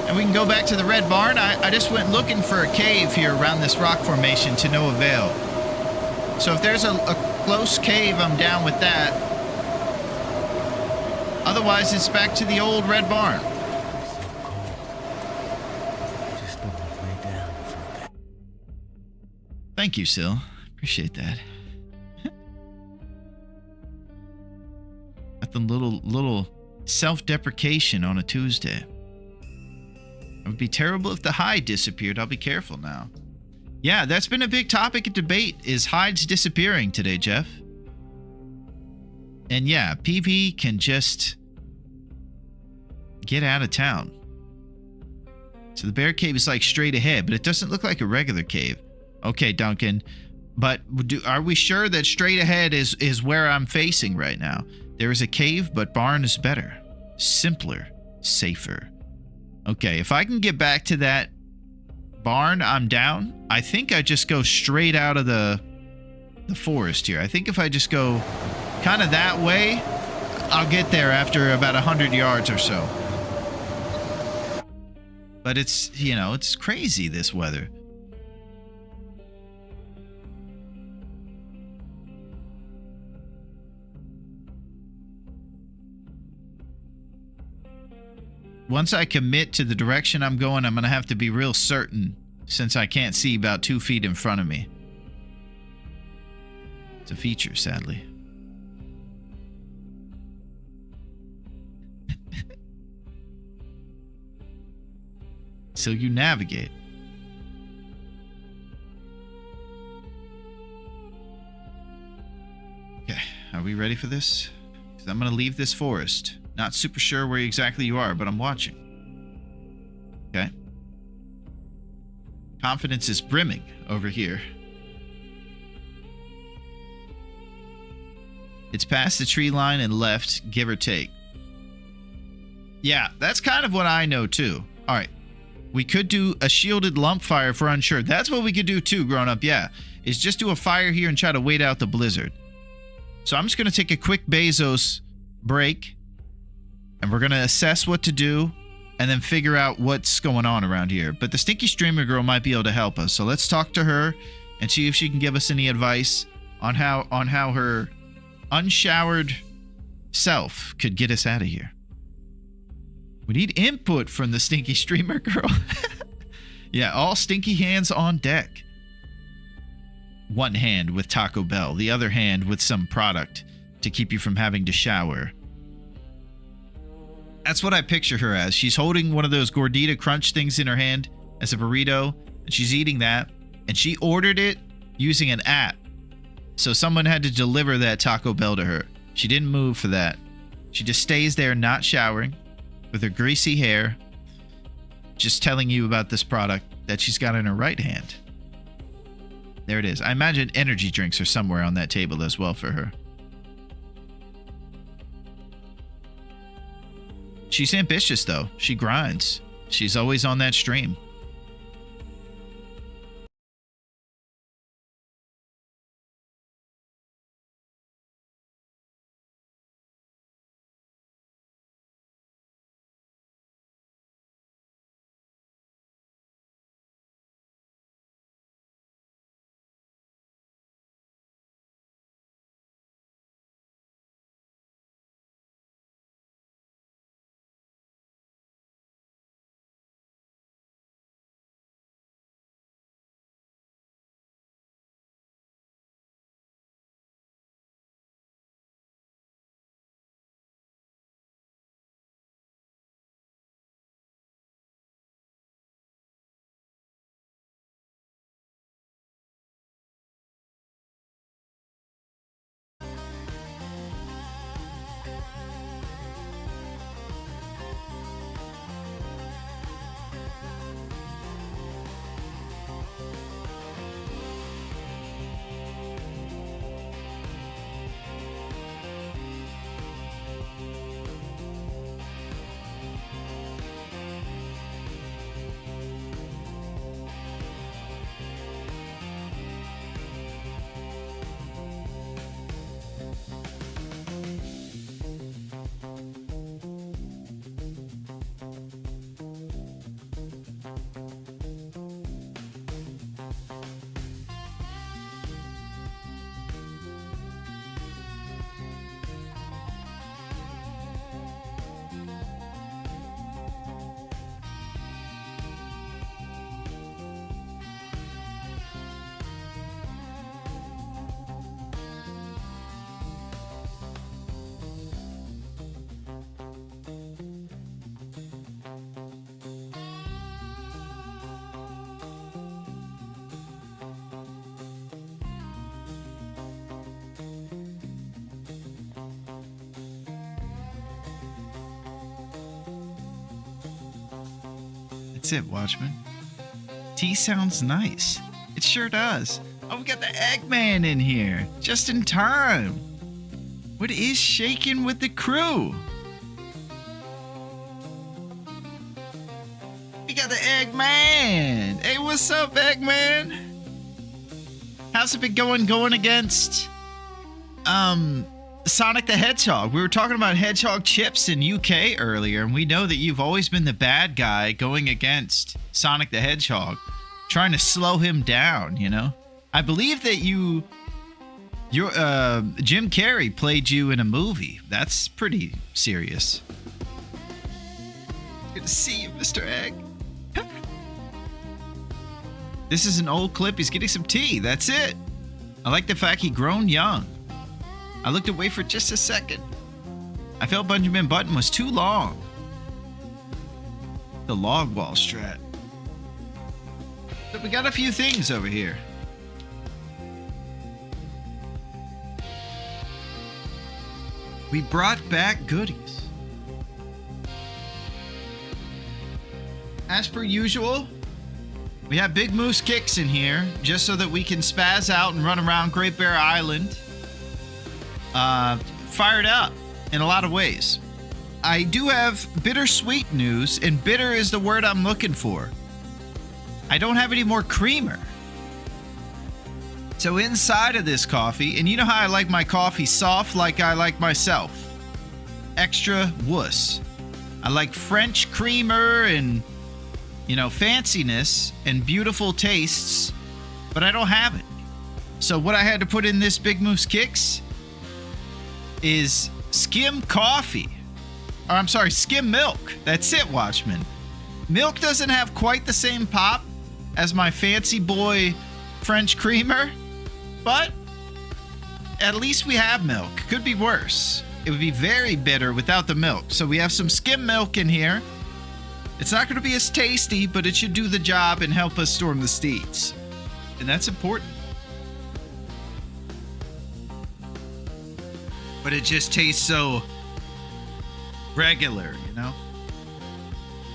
And we can go back to the red barn. I just went looking for a cave here around this rock formation to no avail. So if there's a close cave, I'm down with that. Otherwise, it's back to the old red barn. So cold. Just want to lay down for a bit. Thank you, Sil. Appreciate that. Got the little self-deprecation on a Tuesday. It would be terrible if the hide disappeared. I'll be careful now. Yeah, that's been a big topic of debate, is hides disappearing today, Jeff. And yeah, PV can just get out of town. So the bear cave is like straight ahead, but it doesn't look like a regular cave. Okay, Duncan, but are we sure that straight ahead is where I'm facing right now? There is a cave, but barn is better. Simpler, safer. Okay, if I can get back to that barn, I'm down. I think I just go straight out of the forest here. I think if I just go kind of that way, I'll get there after about 100 yards or so. But it's, you know, it's crazy, this weather. Once I commit to the direction I'm going, I'm going to have to be real certain, since I can't see about 2 feet in front of me. It's a feature, sadly. So you navigate. Okay, are we ready for this? Because I'm going to leave this forest. Not super sure where exactly you are, but I'm watching. Okay. Confidence is brimming over here. It's past the tree line and left, give or take. Yeah, that's kind of what I know too. All right. We could do a shielded lump fire if we're unsure. That's what we could do too, grown up. Yeah, is just do a fire here and try to wait out the blizzard. So I'm just going to take a quick Bezos break. And we're going to assess what to do and then figure out what's going on around here. But the stinky streamer girl might be able to help us. So let's talk to her and see if she can give us any advice on how her unshowered self could get us out of here. We need input from the stinky streamer girl. Yeah, all stinky hands on deck. One hand with Taco Bell, the other hand with some product to keep you from having to shower. That's what I picture her as. She's holding one of those gordita crunch things in her hand as a burrito, and she's eating that. And she ordered it using an app. So someone had to deliver that Taco Bell to her. She didn't move for that. She just stays there not showering with her greasy hair, just telling you about this product that she's got in her right hand. There it is. I imagine energy drinks are somewhere on that table as well for her. She's ambitious, though. She grinds. She's always on that stream. That's it, Watchman. Tea sounds nice. It sure does. Oh, we got the Eggman in here. Just in time. What is shaking with the crew? We got the Eggman. Hey, what's up, Eggman? How's it been going against Sonic the Hedgehog? We were talking about Hedgehog chips in UK earlier, and we know that you've always been the bad guy going against Sonic the Hedgehog, trying to slow him down, you know? I believe that Jim Carrey played you in a movie. That's pretty serious. Good to see you, Mr. Egg. This is an old clip. He's getting some tea. That's it. I like the fact he grown young. I looked away for just a second. I felt Benjamin Button was too long. The log wall strat. But we got a few things over here. We brought back goodies. As per usual, we have Big Moose Kicks in here just so that we can spaz out and run around Great Bear Island. Fired up in a lot of ways. I do have bittersweet news, and bitter is the word I'm looking for. I don't have any more creamer. So inside of this coffee, and you know how I like my coffee soft like I like myself. Extra wuss. I like French creamer and, you know, fanciness and beautiful tastes, but I don't have it. So what I had to put in this Big Moose Kicks is skim coffee. Or I'm sorry, skim milk. That's it, Watchmen. Milk doesn't have quite the same pop as my fancy boy French creamer, but at least we have milk. Could be worse. It would be very bitter without the milk. So we have some skim milk in here. It's not going to be as tasty, but it should do the job and help us storm the steeds. And that's important. but it just tastes so regular, you know?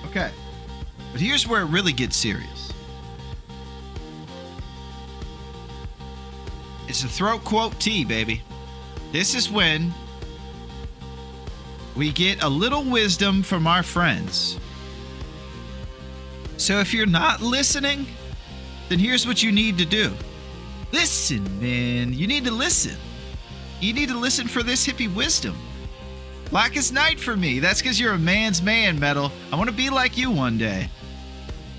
Okay. But here's where it really gets serious. It's a throat quote tea, baby. This is when we get a little wisdom from our friends. So if you're not listening, then here's what you need to do. Listen, man. You need to listen. You need to listen for this hippie wisdom. Black is night for me. That's because you're a man's man, Metal. I want to be like you one day.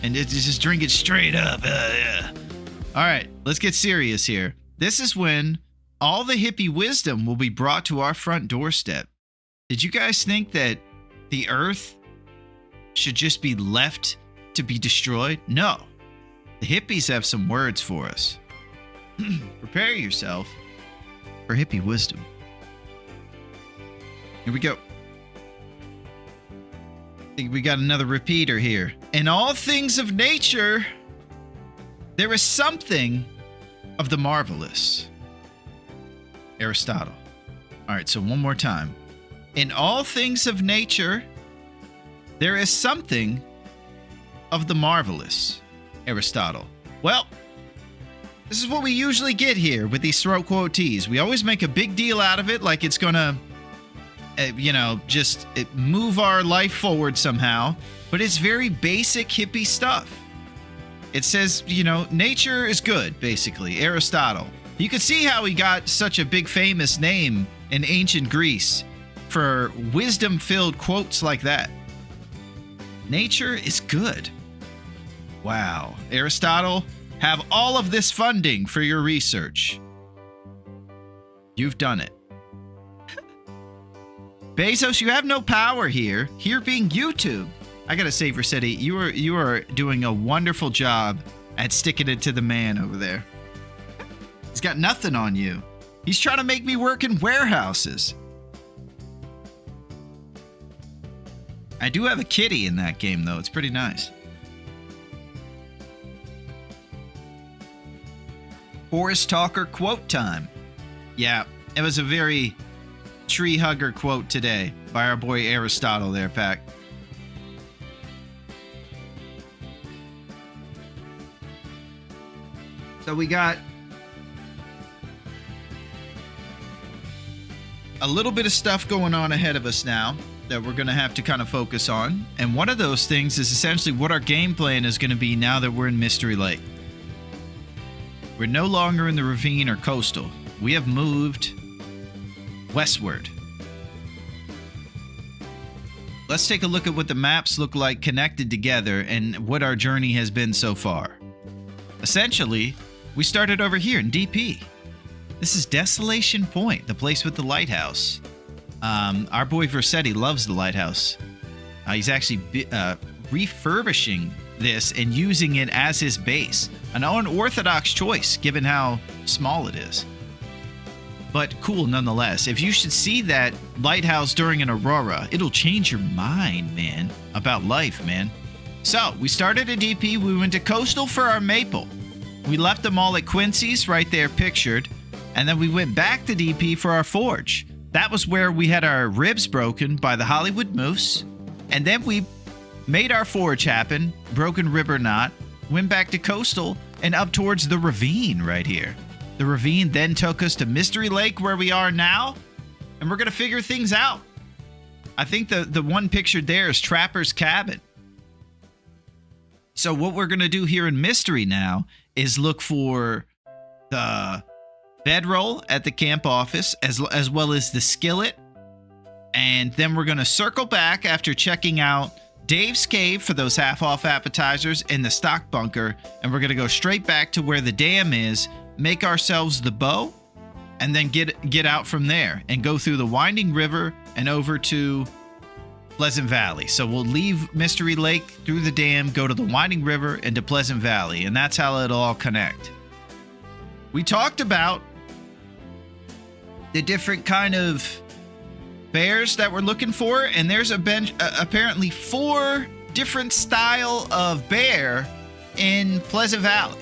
And just drink it straight up. Yeah. All right, let's get serious here. This is when all the hippie wisdom will be brought to our front doorstep. Did you guys think that the earth should just be left to be destroyed? No. The hippies have some words for us. Prepare yourself for hippie wisdom. Here we go. I think we got another repeater here. In all things of nature, there is something of the marvelous. Aristotle. All right, so one more time. In all things of nature, there is something of the marvelous. Aristotle. Well, this is what we usually get here with these throat quote teas. We always make a big deal out of it, like it's gonna, just move our life forward somehow. But it's very basic hippie stuff. It says, nature is good, basically. Aristotle. You can see how he got such a big famous name in ancient Greece for wisdom-filled quotes like that. Nature is good. Wow. Aristotle, have all of this funding for your research. You've done it. Bezos, you have no power here. Here being YouTube. I gotta say, Versetti, you are doing a wonderful job at sticking it to the man over there. He's got nothing on you. He's trying to make me work in warehouses. I do have a kitty in that game, though. It's pretty nice. Forest Talker quote time. Yeah, it was a very tree hugger quote today by our boy Aristotle there, Pac. So we got a little bit of stuff going on ahead of us now that we're going to have to kind of focus on. And one of those things is essentially what our game plan is going to be now that we're in Mystery Lake. We're no longer in the ravine or coastal. We have moved westward. Let's take a look at what the maps look like connected together and what our journey has been so far. Essentially, we started over here in DP. This is Desolation Point, the place with the lighthouse. Our boy Versetti loves the lighthouse. He's actually refurbishing this and using it as his base. An unorthodox choice, given how small it is. But cool nonetheless. If you should see that lighthouse during an aurora, it'll change your mind, man, about life, man. So, we started at DP, we went to Coastal for our maple. We left them all at Quincy's, right there pictured. And then we went back to DP for our forge. That was where we had our ribs broken by the Hollywood Moose. And then we made our forge happen, broken rib or not, went back to Coastal and up towards the ravine right here. The ravine then took us to Mystery Lake where we are now, and we're going to figure things out. I think the one pictured there is Trapper's Cabin. So what we're going to do here in Mystery now is look for the bedroll at the camp office as well as the skillet. And then we're going to circle back after checking out Dave's Cave for those half-off appetizers in the stock bunker. And we're going to go straight back to where the dam is, make ourselves the bow, and then get out from there and go through the winding river and over to Pleasant Valley. So we'll leave Mystery Lake through the dam, go to the winding river and to Pleasant Valley. And that's how it'll all connect. We talked about the different kind of bears that we're looking for, and there's apparently 4 different style of bear in Pleasant Valley.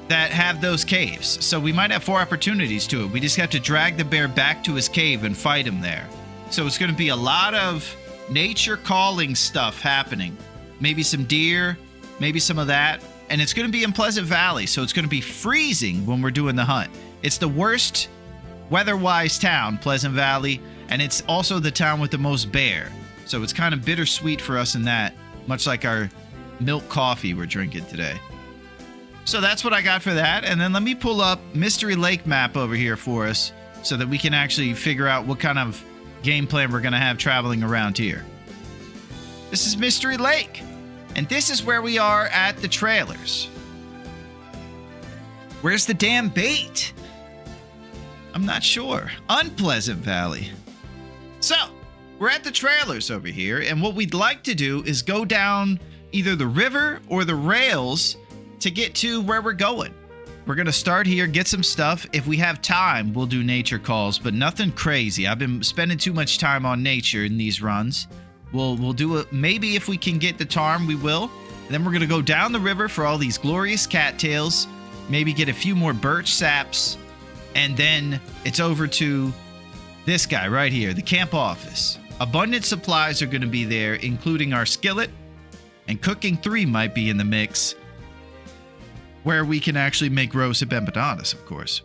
that have those caves. So we might have 4 opportunities to it. We just have to drag the bear back to his cave and fight him there. So it's going to be a lot of nature calling stuff happening. Maybe some deer, maybe some of that. And it's going to be in Pleasant Valley, so it's going to be freezing when we're doing the hunt. It's the worst weather-wise town, Pleasant Valley, and it's also the town with the most bear. So it's kind of bittersweet for us in that, much like our milk coffee we're drinking today. So that's what I got for that. And then let me pull up Mystery Lake map over here for us so that we can actually figure out what kind of game plan we're going to have traveling around here. This is Mystery Lake. And this is where we are at the trailers. Where's the damn bait? I'm not sure. Unpleasant Valley. So, we're at the trailers over here, and what we'd like to do is go down either the river or the rails to get to where we're going. We're going to start here, get some stuff. If we have time, we'll do nature calls, but nothing crazy. I've been spending too much time on nature in these runs. We'll do it. Maybe if we can get the tarm, we will. And then we're going to go down the river for all these glorious cattails. Maybe get a few more birch saps. And then it's over to this guy right here, the camp office. Abundant supplies are going to be there, including our skillet. And cooking 3 might be in the mix, where we can actually make roasted empanadas, of course.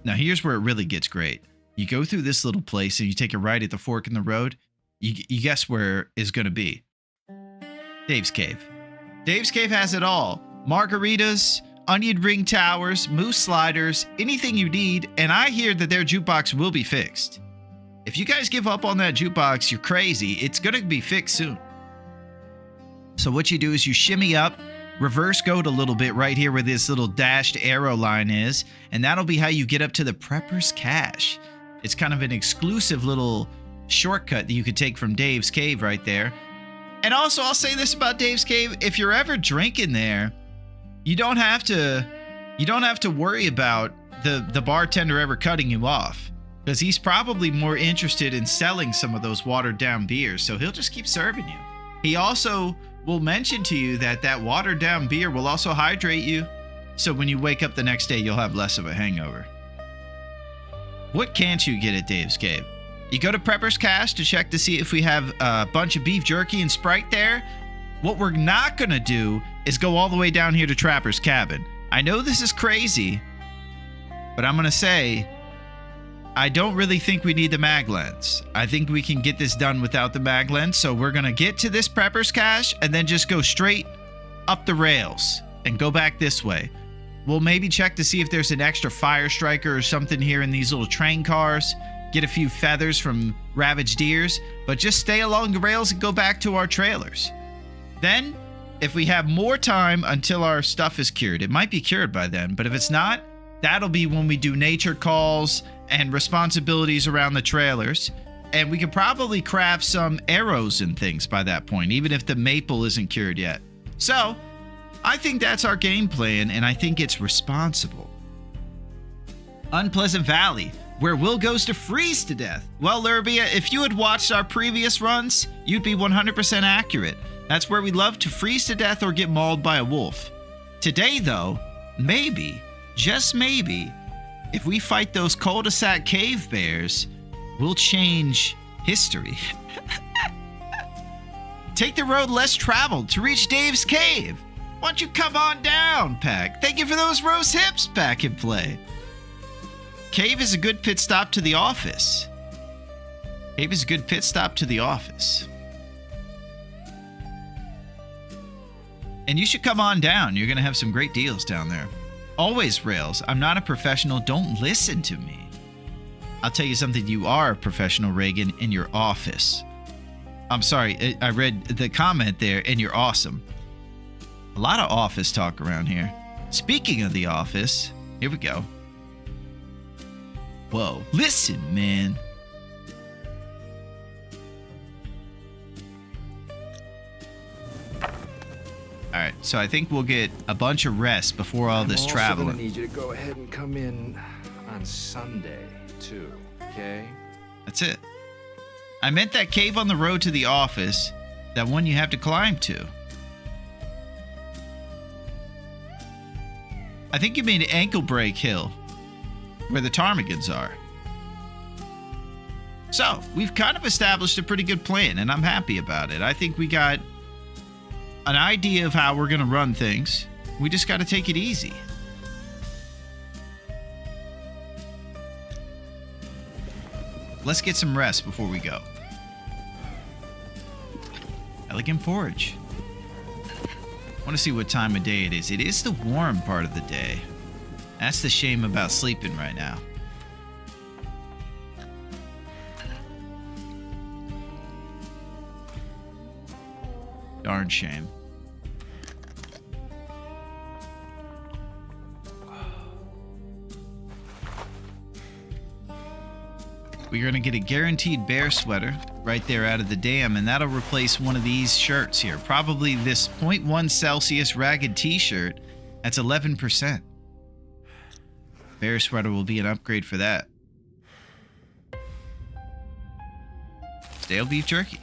Now, here's where it really gets great. You go through this little place and you take a right at the fork in the road. You guess where it's going to be. Dave's Cave. Dave's Cave has it all. Margaritas, onion ring towers, moose sliders, anything you need. And I hear that their jukebox will be fixed. If you guys give up on that jukebox, you're crazy. It's going to be fixed soon. So what you do is you shimmy up, reverse goat a little bit right here where this little dashed arrow line is. And that'll be how you get up to the Prepper's Cache. It's kind of an exclusive little shortcut that you could take from Dave's Cave right there. And also, I'll say this about Dave's Cave: if you're ever drinking there, you don't have to worry about the bartender ever cutting you off, because he's probably more interested in selling some of those watered down beers, so he'll just keep serving you. He also will mention to you that watered down beer will also hydrate you, so when you wake up the next day, you'll have less of a hangover. What can't you get at Dave's Cave? You go to Prepper's Cache to check to see if we have a bunch of beef jerky and Sprite there. What we're not going to do is go all the way down here to Trapper's Cabin. I know this is crazy, but I'm going to say I don't really think we need the mag lens. I think we can get this done without the mag lens. So we're going to get to this Prepper's Cache and then just go straight up the rails and go back this way. We'll maybe check to see if there's an extra fire striker or something here in these little train cars. Get a few feathers from ravaged deers, but just stay along the rails and go back to our trailers. Then, if we have more time until our stuff is cured, it might be cured by then, but if it's not, that'll be when we do nature calls and responsibilities around the trailers. And we could probably craft some arrows and things by that point, even if the maple isn't cured yet. So, I think that's our game plan, and I think it's responsible. Unpleasant Valley, where Will goes to freeze to death. Well, Lurbia, if you had watched our previous runs, you'd be 100% accurate. That's where we love to freeze to death or get mauled by a wolf. Today, though, maybe, just maybe, if we fight those cul-de-sac cave bears, we'll change history. Take the road less traveled to reach Dave's Cave. Why don't you come on down, Pack? Thank you for those roast hips, Pack and Play. Cave is a good pit stop to the office. Cave is a good pit stop to the office. And you should come on down. You're going to have some great deals down there. Always rails. I'm not a professional. Don't listen to me. I'll tell you something. You are a professional, Reagan, in your office. I'm sorry. I read the comment there, and you're awesome. A lot of office talk around here. Speaking of the office, here we go. Whoa, listen, man. All right, so I think we'll get a bunch of rest before all this traveling. I'm also gonna need you to go ahead and come in on Sunday, too, okay? That's it. I meant that cave on the road to the office, that one you have to climb to. I think you mean Ankle Break Hill, where the ptarmigans are. So, we've kind of established a pretty good plan, and I'm happy about it. I think we got an idea of how we're going to run things. We just got to take it easy. Let's get some rest before we go. Elegant porridge. I want to see what time of day it is. It is the warm part of the day. That's the shame about sleeping right now. Darn shame. We're going to get a guaranteed bear sweater right there out of the dam, and that'll replace one of these shirts here. Probably this 0.1 Celsius ragged t-shirt. That's 11%. Bear sweater will be an upgrade for that. Stale beef jerky.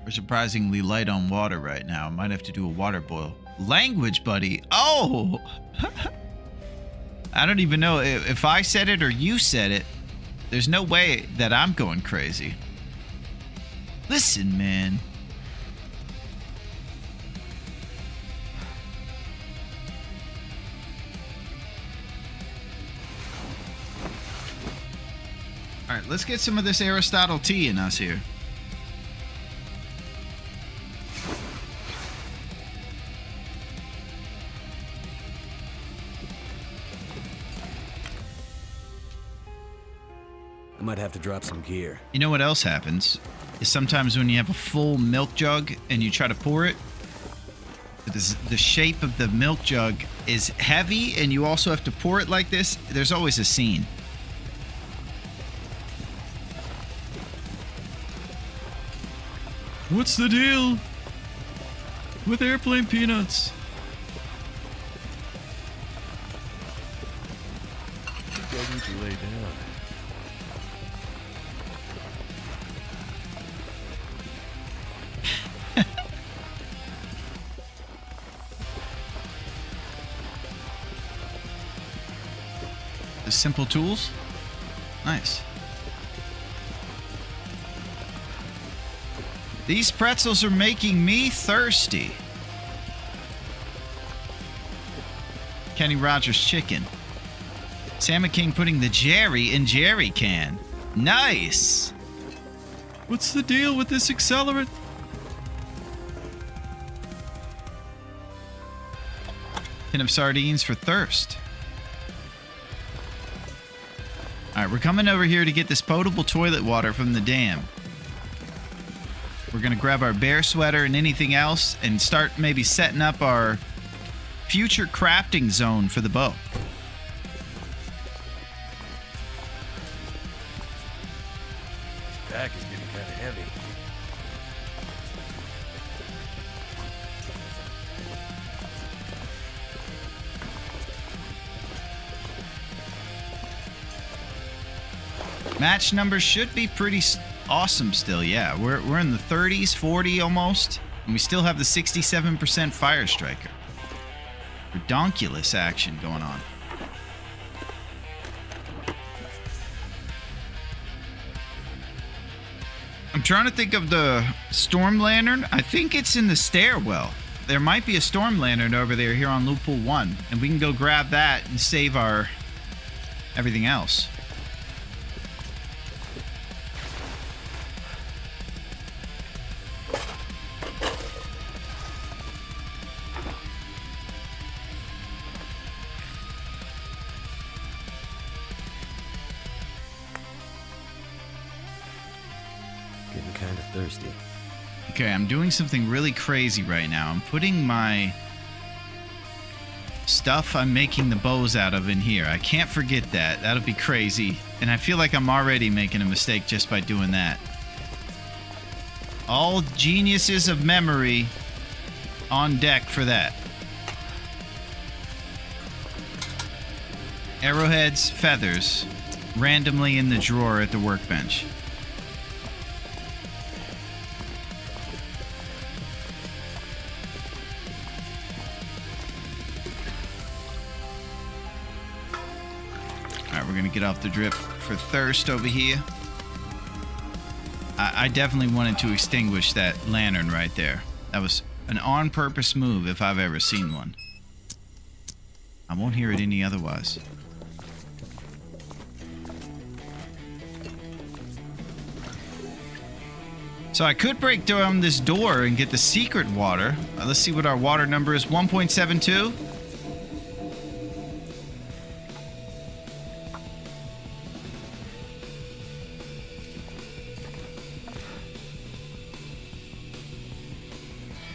We're surprisingly light on water right now. Might have to do a water boil. Language, buddy. Oh! I don't even know if I said it or you said it. There's no way that I'm going crazy. Listen, man. All right, let's get some of this Aristotle tea in us here. I might have to drop some gear. You know what else happens? Is sometimes when you have a full milk jug and you try to pour it, the shape of the milk jug is heavy and you also have to pour it like this, there's always a scene. What's the deal with airplane peanuts? I need to lay down. The simple tools? Nice. These pretzels are making me thirsty. Kenny Rogers chicken. Sam King putting the Jerry in Jerry can. Nice. What's the deal with this accelerant? Tin of sardines for thirst. Alright, we're coming over here to get this potable toilet water from the dam. We're going to grab our bear sweater and anything else and start maybe setting up our future crafting zone for the bow. This pack is getting kind of heavy. Match numbers should be pretty awesome still. Yeah, we're in the 30s, 40 almost, and we still have the 67% fire striker. Redonkulous action going on. I'm trying to think of the storm lantern. I think it's in the stairwell. There might be a storm lantern over there here on Loophole 1, and we can go grab that and save our everything else. Getting kind of thirsty. Okay, I'm doing something really crazy right now. I'm putting my stuff I'm making the bows out of in here. I can't forget that. That'll be crazy. And I feel like I'm already making a mistake just by doing that. All geniuses of memory on deck for that. Arrowheads, feathers, randomly in the drawer at the workbench. Alright, we're gonna get off the drip for thirst over here. I definitely wanted to extinguish that lantern right there. That was an on-purpose move if I've ever seen one. I won't hear it any otherwise. So I could break down this door and get the secret water. Let's see what our water number is. 1.72.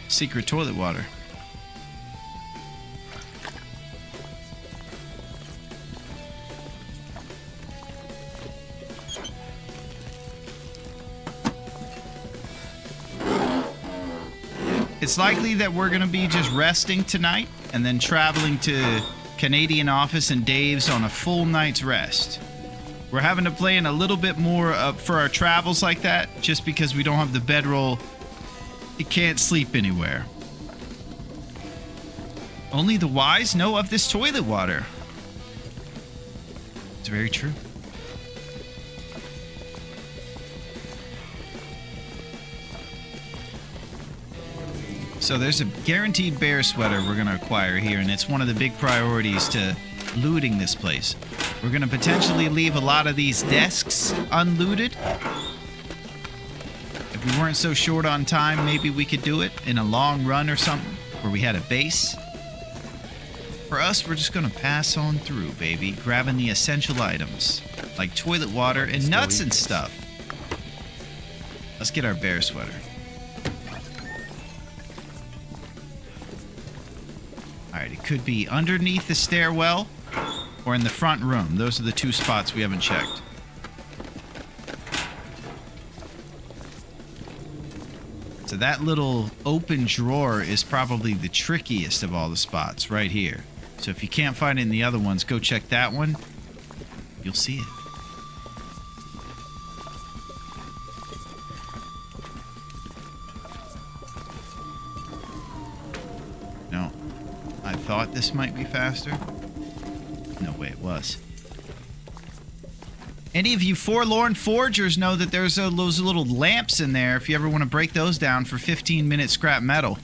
Secret toilet water. It's likely that we're going to be just resting tonight and then traveling to Canadian office and Dave's on a full night's rest. We're having to plan a little bit more for our travels like that just because we don't have the bedroll. It can't sleep anywhere. Only the wise know of this toilet water. It's very true. So there's a guaranteed bear sweater we're going to acquire here, and it's one of the big priorities to looting this place. We're going to potentially leave a lot of these desks unlooted. If we weren't so short on time, maybe we could do it in a long run or something, where we had a base. For us, we're just going to pass on through, baby, grabbing the essential items, like toilet water and nuts and stuff. Let's get our bear sweater. Alright, it could be underneath the stairwell or in the front room. Those are the two spots we haven't checked. So that little open drawer is probably the trickiest of all the spots right here. So if you can't find it in the other ones, go check that one. You'll see it. No. I thought this might be faster. No way it was. Any of you forlorn forgers know that there's those little lamps in there if you ever want to break those down for 15-minute scrap metal.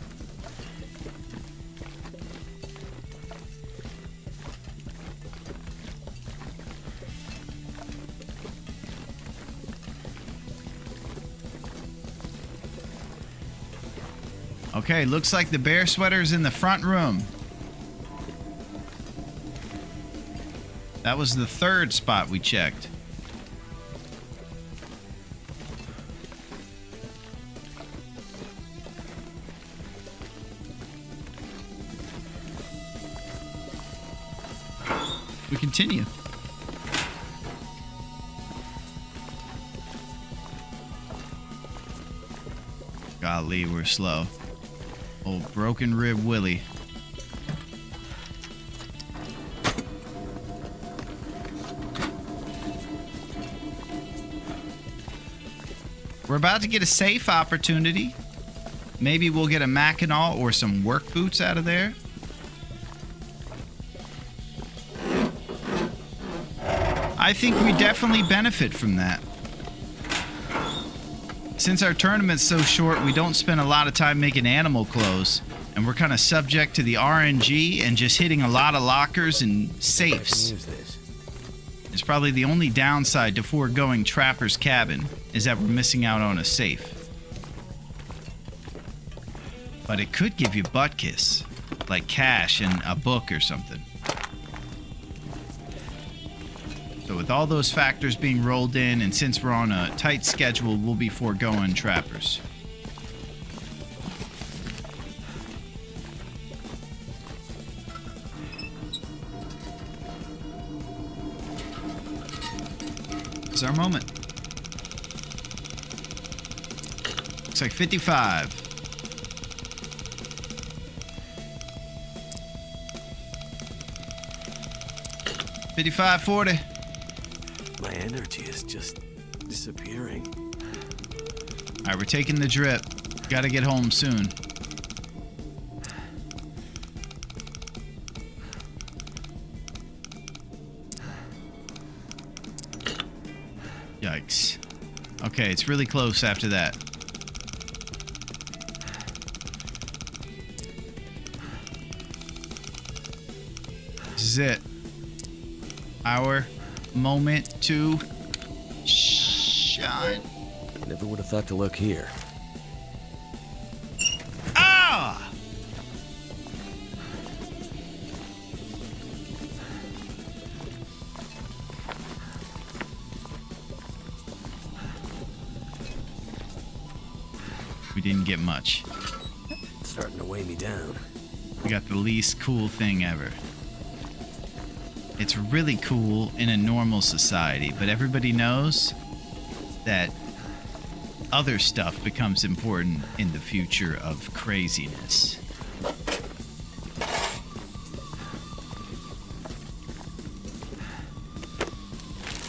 Okay, looks like the bear sweater's in the front room. That was the third spot we checked. We continue. Golly, we're slow. Old broken rib Willie. We're about to get a safe opportunity. Maybe we'll get a Mackinac or some work boots out of there. I think we definitely benefit from that. Since our tournament's so short, we don't spend a lot of time making animal clothes, and we're kind of subject to the RNG and just hitting a lot of lockers and safes. It's probably the only downside to foregoing Trapper's Cabin, is that we're missing out on a safe. But it could give you butt kiss, like cash and a book or something. So with all those factors being rolled in, and since we're on a tight schedule, we'll be foregoing Trappers. It's our moment. Looks like 55. 55.40. My energy is just disappearing. All right, we're taking the drip. Gotta get home soon. Yikes. Okay, it's really close after that. This is it. Our moment to shine. Never would have thought to look here. Ah! We didn't get much. It's starting to weigh me down. We got the least cool thing ever. It's really cool in a normal society, but everybody knows that other stuff becomes important in the future of craziness.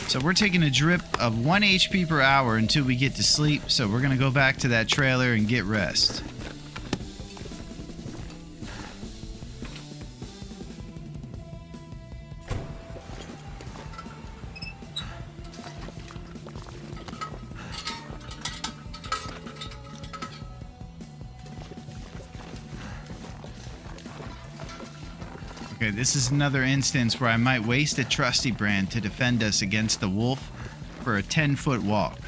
So we're taking a drip of 1 HP per hour until we get to sleep, so we're gonna go back to that trailer and get rest. Okay, this is another instance where I might waste a trusty brand to defend us against the wolf for a 10-foot walk.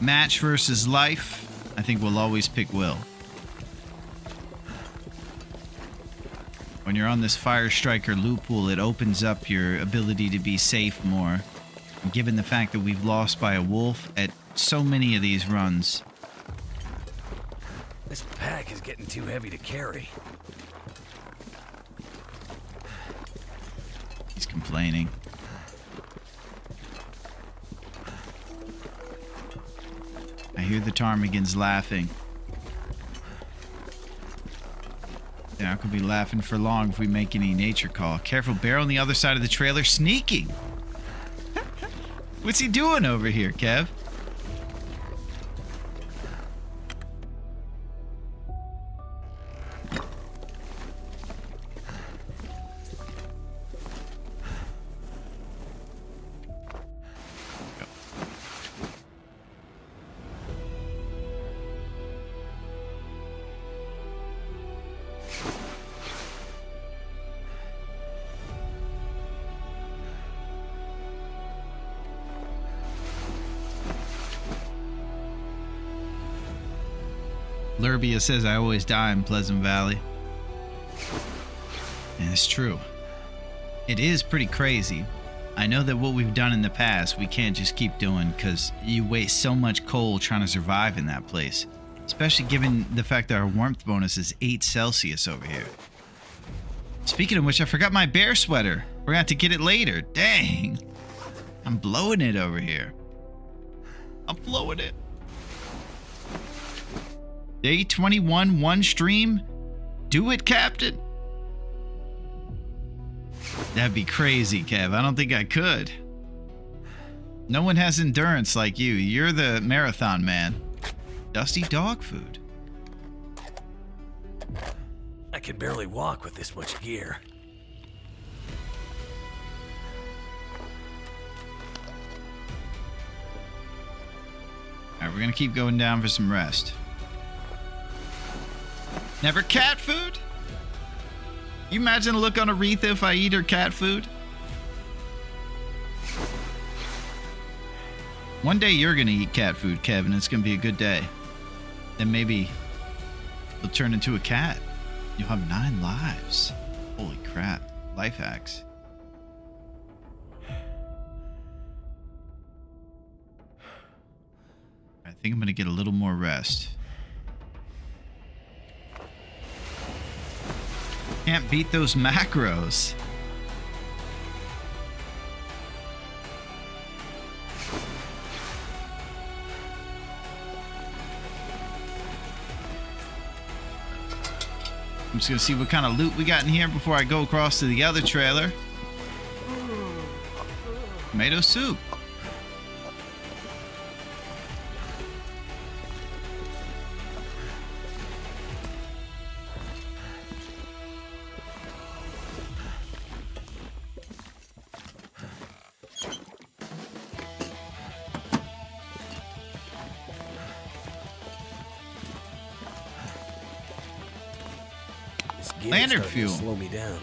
Match versus life. I think we'll always pick Will. When you're on this Fire Striker loot pool, it opens up your ability to be safe more. And given the fact that we've lost by a wolf at so many of these runs. This pack is getting too heavy to carry. He's complaining. I hear the ptarmigans laughing. They're not gonna be laughing for long if we make any nature call. Careful, bear on the other side of the trailer, sneaking. What's he doing over here, Kev? Lurbia says I always die in Pleasant Valley. And it's true. It is pretty crazy. I know that what we've done in the past, we can't just keep doing because you waste so much coal trying to survive in that place. Especially given the fact that our warmth bonus is 8 Celsius over here. Speaking of which, I forgot my bear sweater. We're gonna have to get it later. Dang. I'm blowing it over here. I'm blowing it. Day 21, 1 stream? Do it, Captain? That'd be crazy, Kev. I don't think I could. No one has endurance like you. You're the marathon man. Dusty dog food. I can barely walk with this much gear. Alright, we're gonna keep going down for some rest. Never cat food? You imagine the look on Aretha if I eat her cat food? One day you're gonna eat cat food, Kevin. It's gonna be a good day. Then maybe you'll turn into a cat. You'll have 9 lives. Holy crap. Life hacks. I think I'm gonna get a little more rest. Can't beat those macros. I'm just gonna see what kind of loot we got in here before I go across to the other trailer. Tomato soup. This gear's Lantern starting to fuel. slow me down.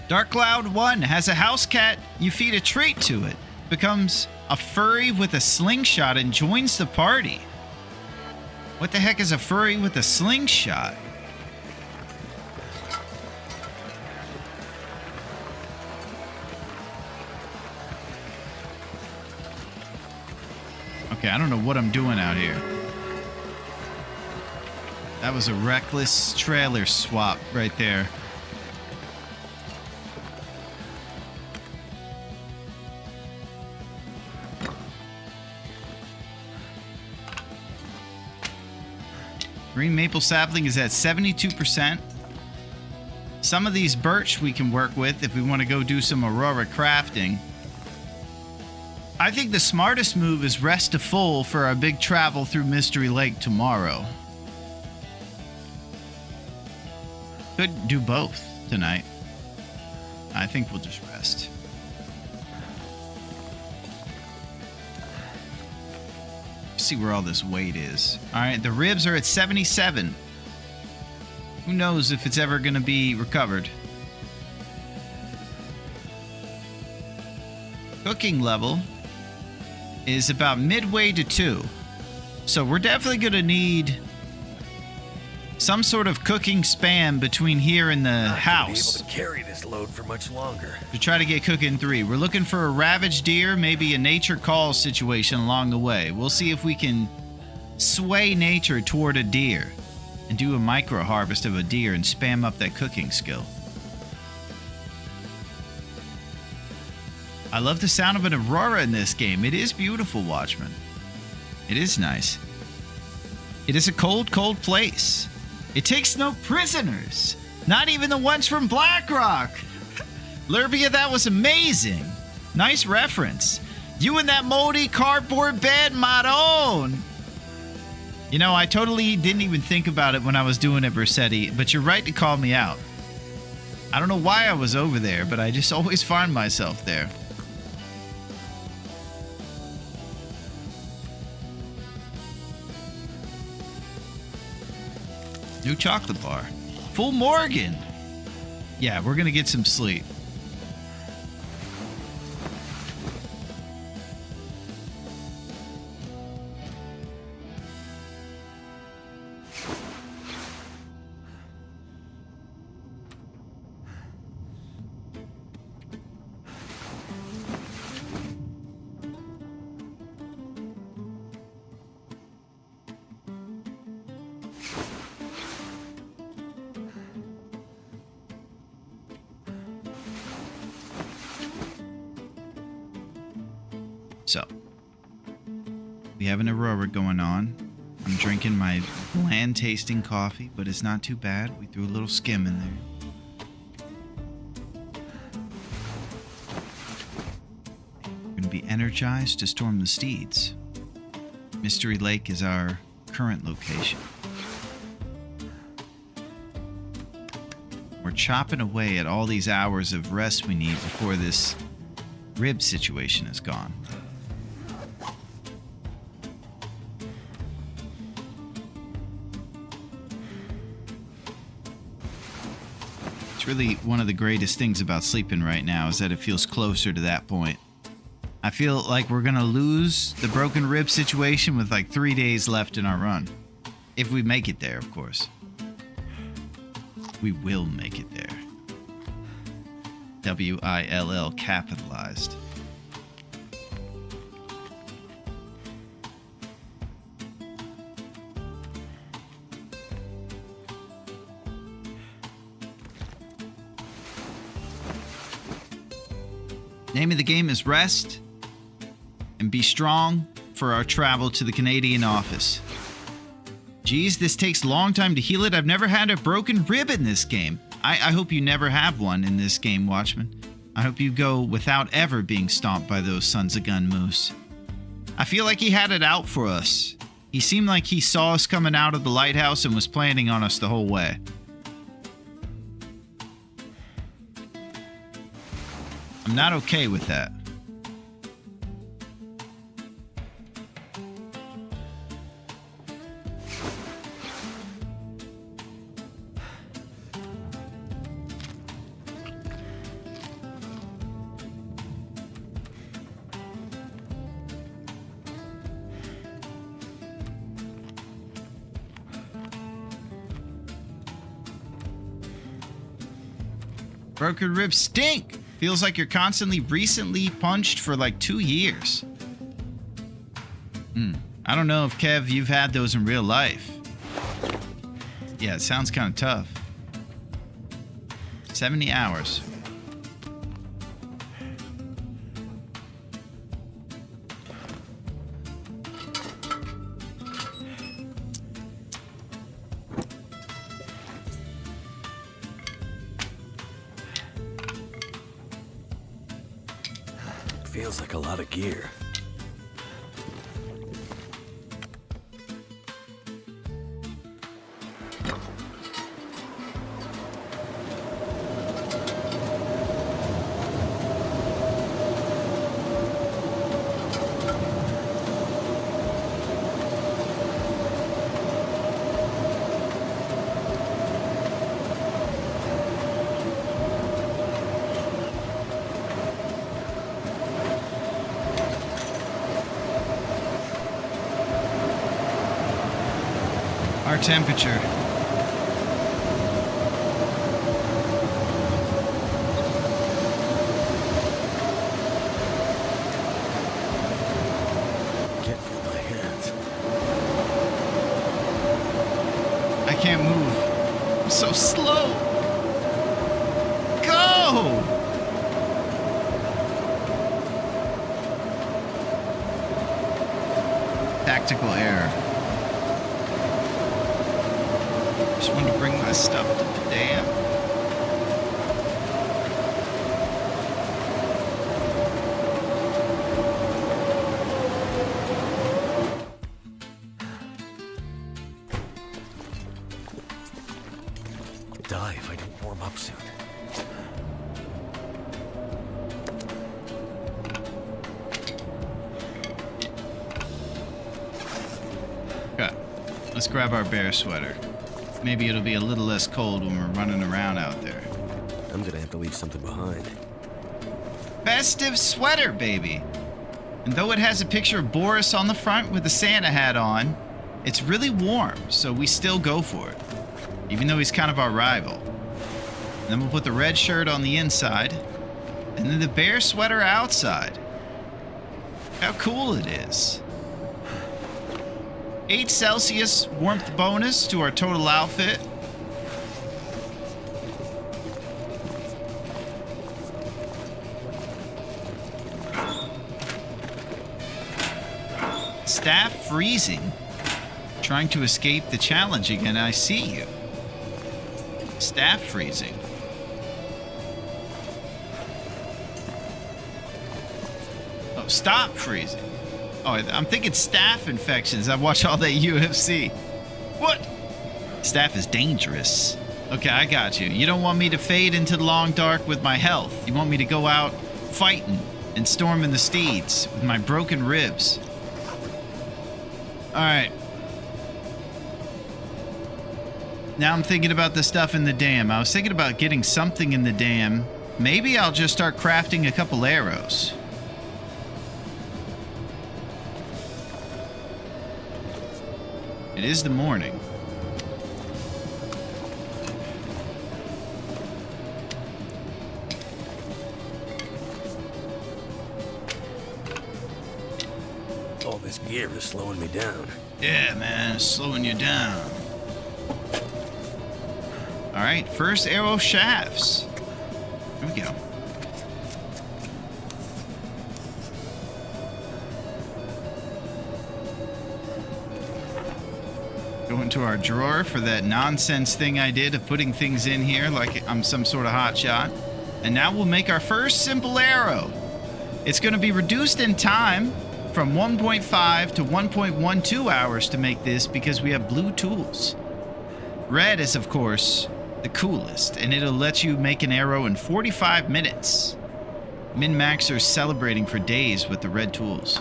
Dark Cloud 1 has a house cat. You feed a treat to it. Becomes a furry with a slingshot and joins the party. What the heck is a furry with a slingshot? Okay, I don't know what I'm doing out here. That was a reckless trailer swap right there. Green maple sapling is at 72%. Some of these birch we can work with if we want to go do some Aurora crafting. I think the smartest move is rest to full for our big travel through Mystery Lake tomorrow. Could do both tonight. I think we'll just rest. See where all this weight is. All right, the ribs are at 77. Who knows if it's ever going to be recovered. Cooking level is about midway to 2. So we're definitely going to need some sort of cooking span between here and the Not gonna be house able to carry this load for much longer. to try to get cooking 3. We're looking for a ravaged deer, maybe a nature call situation along the way. We'll see if we can sway nature toward a deer and do a micro harvest of a deer and spam up that cooking skill. I love the sound of an aurora in this game. It is beautiful, Watchmen. It is nice. It is a cold, cold place. It takes no prisoners. Not even the ones from Blackrock. Lurbia, that was amazing. Nice reference. You and that moldy cardboard bed, Maron. You know, I totally didn't even think about it when I was doing it, Versetti, but you're right to call me out. I don't know why I was over there, but I just always find myself there. New chocolate bar. Full Morgan. Yeah, we're going to get some sleep. So, we have an Aurora going on. I'm drinking my bland tasting coffee, but it's not too bad. We threw a little skim in there. We're going to be energized to storm the steeds. Mystery Lake is our current location. We're chopping away at all these hours of rest we need before this rib situation is gone. Really, one of the greatest things about sleeping right now is that it feels closer to that point. I feel like we're gonna lose the broken rib situation with like 3 days left in our run. If we make it there, of course. We will make it there. W-I-L-L capitalized. Name of the game is Rest and Be Strong for our travel to the Canadian office. Geez, this takes a long time to heal it. I've never had a broken rib in this game. I hope you never have one in this game, Watchman. I hope you go without ever being stomped by those sons of gun moose. I feel like he had it out for us. He seemed like he saw us coming out of the lighthouse and was planning on us the whole way. I'm not okay with that. Broken ribs stink. Feels like you're constantly recently punched for like 2 years. I don't know if, Kev, you've had those in real life. Yeah, it sounds kind of tough. 70 hours. Feels like a lot of gear. Our temperature. Can't feel my hands. I can't move. I'm so slow. Go! Tactical error. Just wanted to bring my stuff to the dam. Die if I don't warm up soon. Okay, let's grab our bear sweater. Maybe it'll be a little less cold when we're running around out there. I'm gonna have to leave something behind. Festive sweater, baby. And though it has a picture of Boris on the front with the Santa hat on, it's really warm, so we still go for it. Even though he's kind of our rival. And then we'll put the red shirt on the inside, and then the bear sweater outside. How cool it is. 8 Celsius warmth bonus to our total outfit. Staff freezing. Trying to escape the challenge again. I see you. Staff freezing. Oh, stop freezing. Oh, I'm thinking staph infections. I've watched all that UFC. What? Staph is dangerous. Okay, I got you. You don't want me to fade into the long dark with my health. You want me to go out fighting and storming the steeds with my broken ribs. All right. Now I'm thinking about the stuff in the dam. I was thinking about getting something in the dam. Maybe I'll just start crafting a couple arrows. It is the morning. All this gear is slowing me down. Yeah, man, it's slowing you down. All right, first arrow shafts. Here we go. Go into our drawer for that nonsense thing I did of putting things in here like I'm some sort of hotshot. And now we'll make our first simple arrow. It's going to be reduced in time from 1.5 to 1.12 hours to make this because we have blue tools. Red is, of course, the coolest, and it'll let you make an arrow in 45 minutes. Min-maxers celebrating for days with the red tools.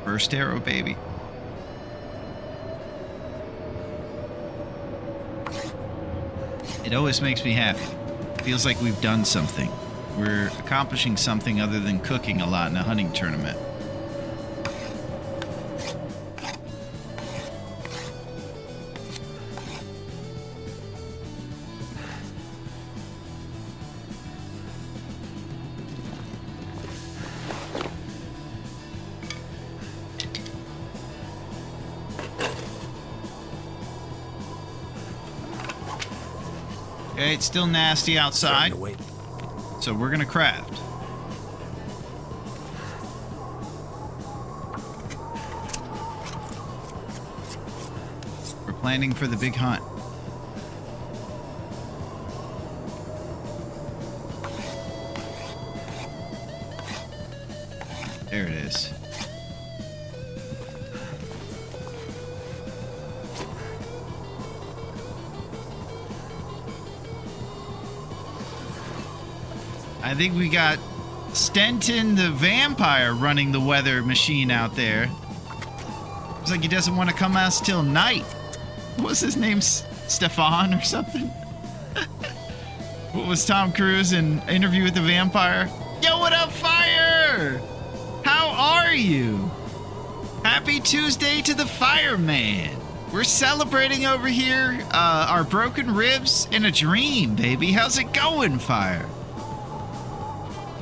First arrow, baby. It always makes me happy. Feels like we've done something. We're accomplishing something other than cooking a lot in a hunting tournament. Okay, it's still nasty outside, so we're gonna craft. We're planning for the big hunt. There it is. I think we got Stenton the vampire running the weather machine out there. Looks like he doesn't want to come out till night. What's his name? Stefan or something? What was Tom Cruise in Interview with the Vampire? Yo, what up, Fire? How are you? Happy Tuesday to the fireman. We're celebrating over here our broken ribs in a dream, baby. How's it going, Fire?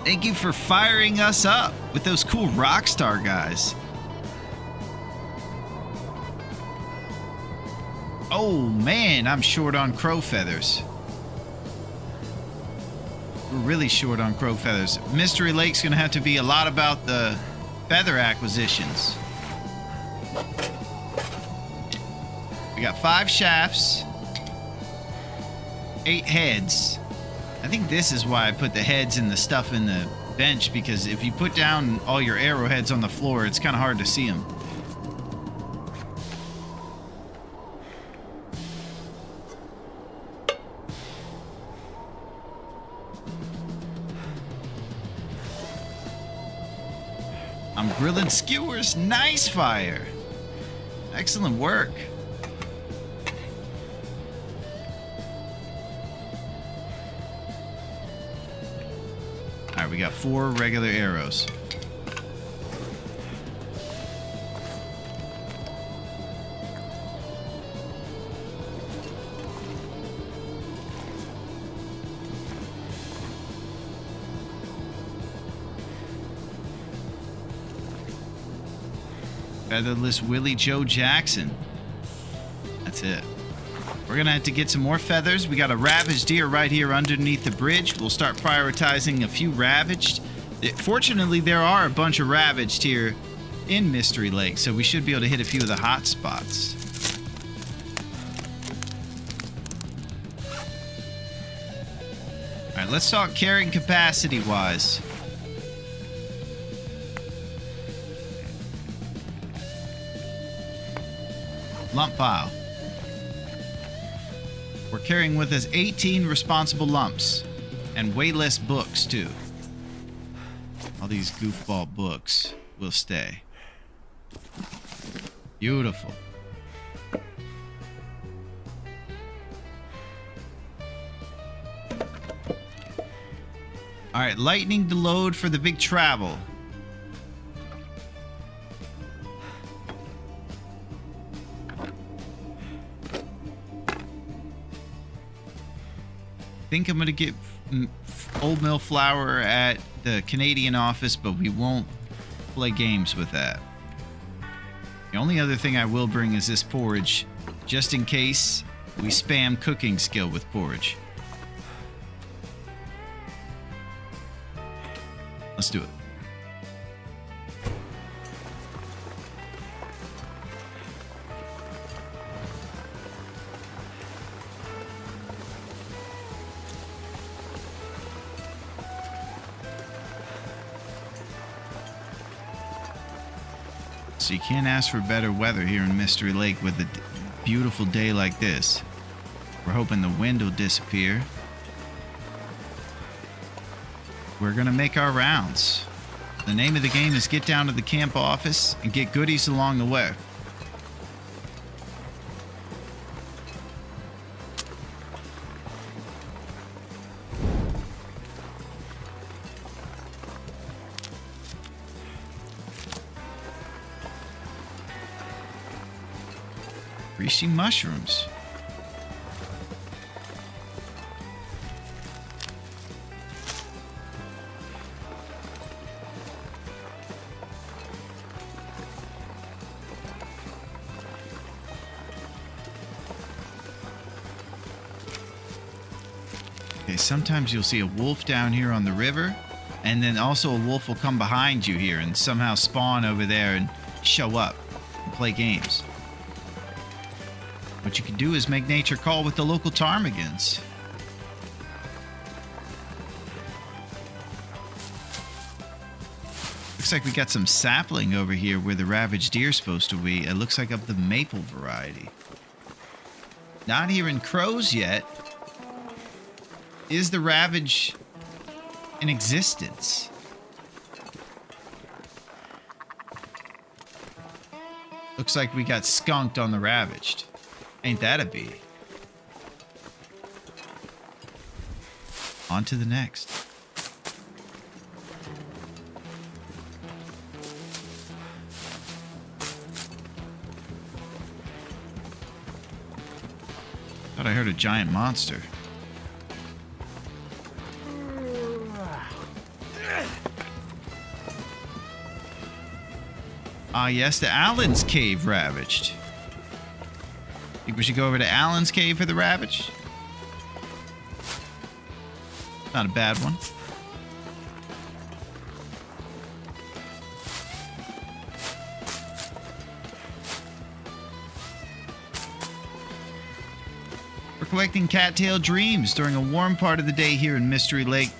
Thank you for firing us up with those cool Rockstar guys. Oh man, I'm short on crow feathers. We're really short on crow feathers. Mystery Lake's gonna have to be a lot about the feather acquisitions. We got 5 shafts, 8 heads. I think this is why I put the heads and the stuff in the bench, because if you put down all your arrowheads on the floor, it's kind of hard to see them. I'm grilling skewers. Nice, Fire. Excellent work. Alright, we got 4 regular arrows. Featherless Willie Joe Jackson. That's it. We're gonna have to get some more feathers. We got a ravaged deer right here underneath the bridge. We'll start prioritizing a few ravaged. Fortunately, there are a bunch of ravaged here in Mystery Lake, so we should be able to hit a few of the hot spots. All right, let's talk carrying capacity wise. Lump pile. We're carrying with us 18 responsible lumps and way less books too. All these goofball books will stay. Beautiful. All right, lightning to load for the big travel. I think I'm going to get old mill flour at the Canadian office, but we won't play games with that. The only other thing I will bring is this porridge, just in case we spam cooking skill with porridge. Let's do it. So you can't ask for better weather here in Mystery Lake with a beautiful day like this. We're hoping the wind will disappear. We're gonna make our rounds. The name of the game is get down to the camp office and get goodies along the way. Greasy mushrooms. Okay, sometimes you'll see a wolf down here on the river, and then also a wolf will come behind you here and somehow spawn over there and show up and play games. What you can do is make nature call with the local ptarmigans. Looks like we got some sapling over here where the ravaged deer is supposed to be. It looks like of the maple variety. Not hearing crows yet. Is the ravage in existence? Looks like we got skunked on the ravaged. Ain't that a bee? On to the next. Thought I heard a giant monster. Ah, yes, the Allen's Cave ravaged. Think we should go over to Allen's Cave for the ravaged? Not a bad one. We're collecting cattail dreams during a warm part of the day here in Mystery Lake.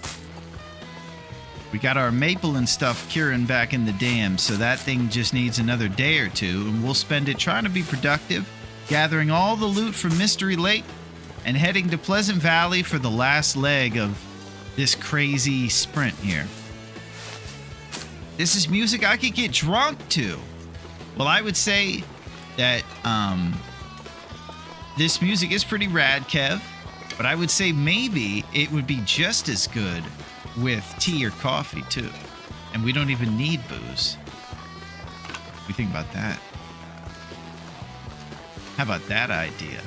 We got our maple and stuff curing back in the dam, so that thing just needs another day or two, and we'll spend it trying to be productive, gathering all the loot from Mystery Lake, and heading to Pleasant Valley for the last leg of this crazy sprint here. This is music I could get drunk to. Well, I would say that this music is pretty rad, Kev, but I would say maybe it would be just as good with tea or coffee too, and we don't even need booze. What do you think about that? How about that idea?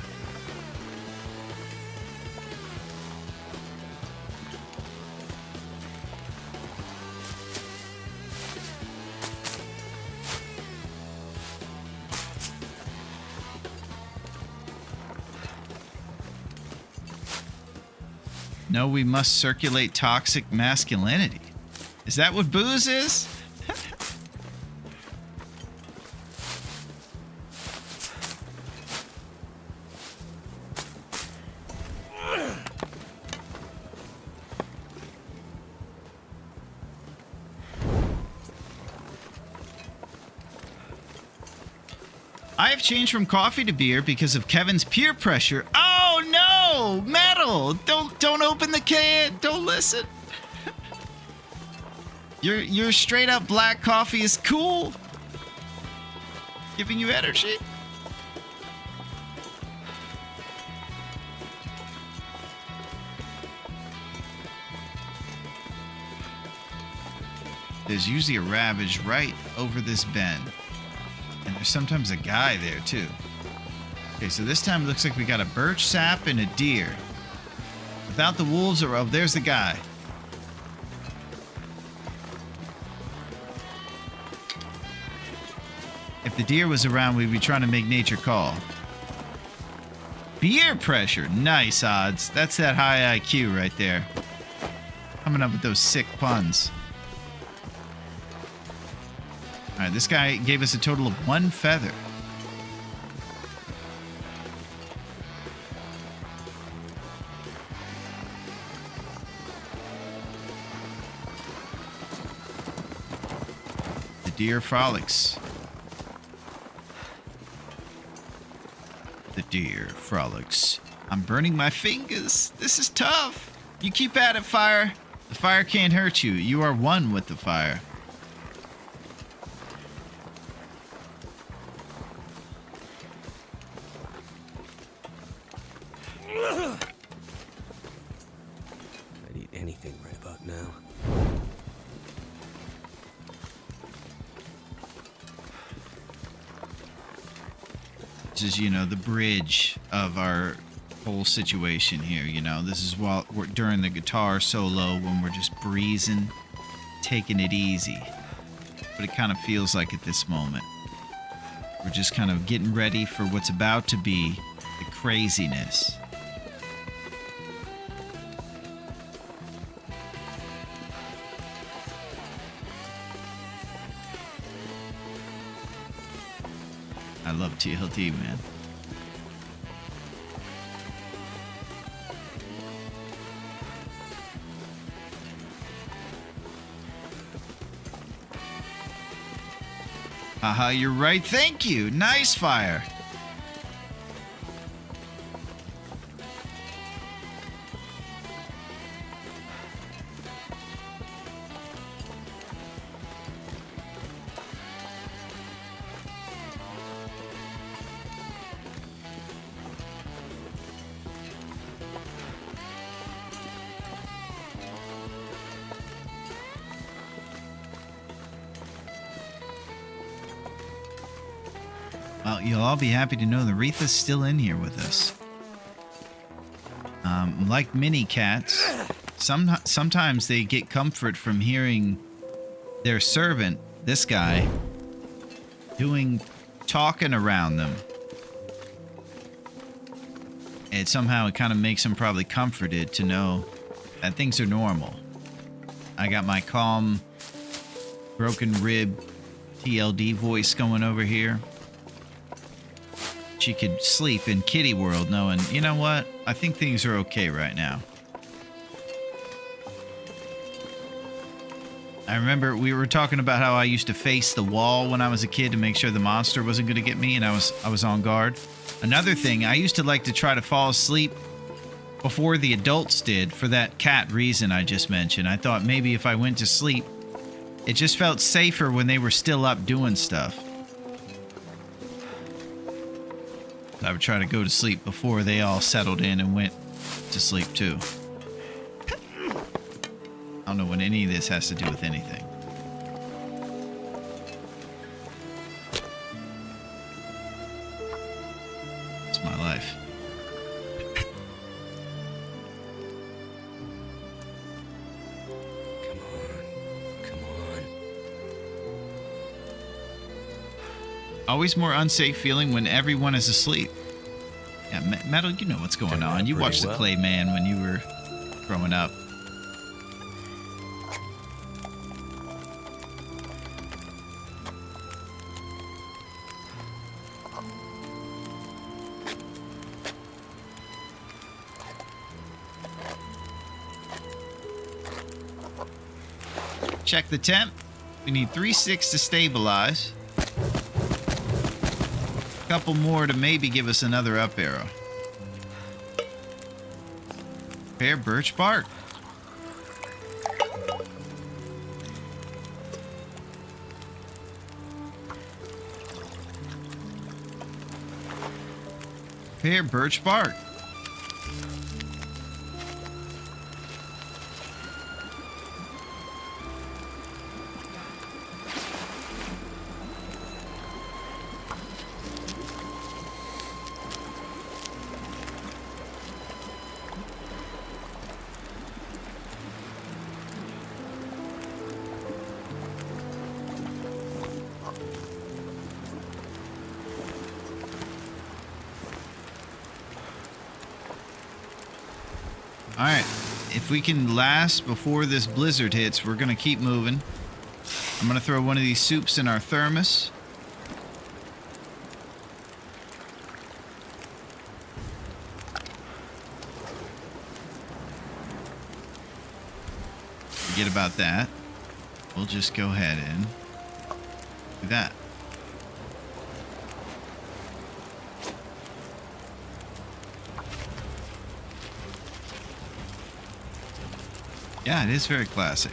No, we must circulate toxic masculinity. Is that what booze is? I have changed from coffee to beer because of Kevin's peer pressure. Oh no! Metal! Don't open the can! Don't listen! Your straight up black coffee is cool. Giving you energy. There's usually a ravage right over this bend. And there's sometimes a guy there too. Okay, so this time it looks like we got a birch sap and a deer. Without the wolves, or oh, there's the guy. If the deer was around, we'd be trying to make nature call. Beer pressure. Nice odds. That's that high IQ right there. Coming up with those sick puns. All right, this guy gave us a total of 1 feather. The deer frolics. The deer frolics. I'm burning my fingers. This is tough. You keep at it, fire. The fire can't hurt you. You are one with the fire. I'd eat anything right about now. This is, you know, the bridge of our whole situation here. You know, this is while we're during the guitar solo when we're just breezing, taking it easy. But it kind of feels like at this moment we're just kind of getting ready for what's about to be the craziness. I love TLD, man. Haha, you're right. Thank you. Nice fire. Well, you'll all be happy to know that Retha's still in here with us. Like many cats, sometimes they get comfort from hearing their servant, this guy, talking around them. And somehow it kind of makes them probably comforted to know that things are normal. I got my calm, broken rib TLD voice going over here. She could sleep in kitty world knowing, you know what? I think things are okay right now. I remember we were talking about how I used to face the wall when I was a kid to make sure the monster wasn't going to get me, and I was on guard. Another thing, I used to like to try to fall asleep before the adults did for that cat reason I just mentioned. I thought maybe if I went to sleep, it just felt safer when they were still up doing stuff. I would try to go to sleep before they all settled in and went to sleep too. I don't know what any of this has to do with anything. It's my life. Come on. Always more unsafe feeling when everyone is asleep. Yeah, Metal, you know what's going Turned on. out You pretty watched the well. Clay Man when you were growing up. Check the temp. We need 3 sticks to stabilize. A couple more to maybe give us another up arrow. Pear birch bark. Pear birch bark. Alright, if we can last before this blizzard hits, we're going to keep moving. I'm gonna throw one of these soups in our thermos. Forget about that. We'll just go ahead and do that. Yeah, it is very classic.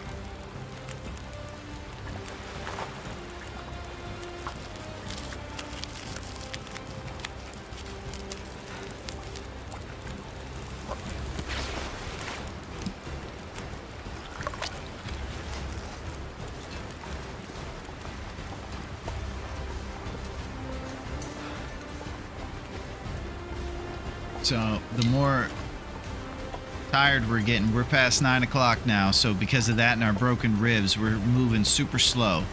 So the more tired we're getting, we're past 9 o'clock now, so because of that and our broken ribs, we're moving super slow.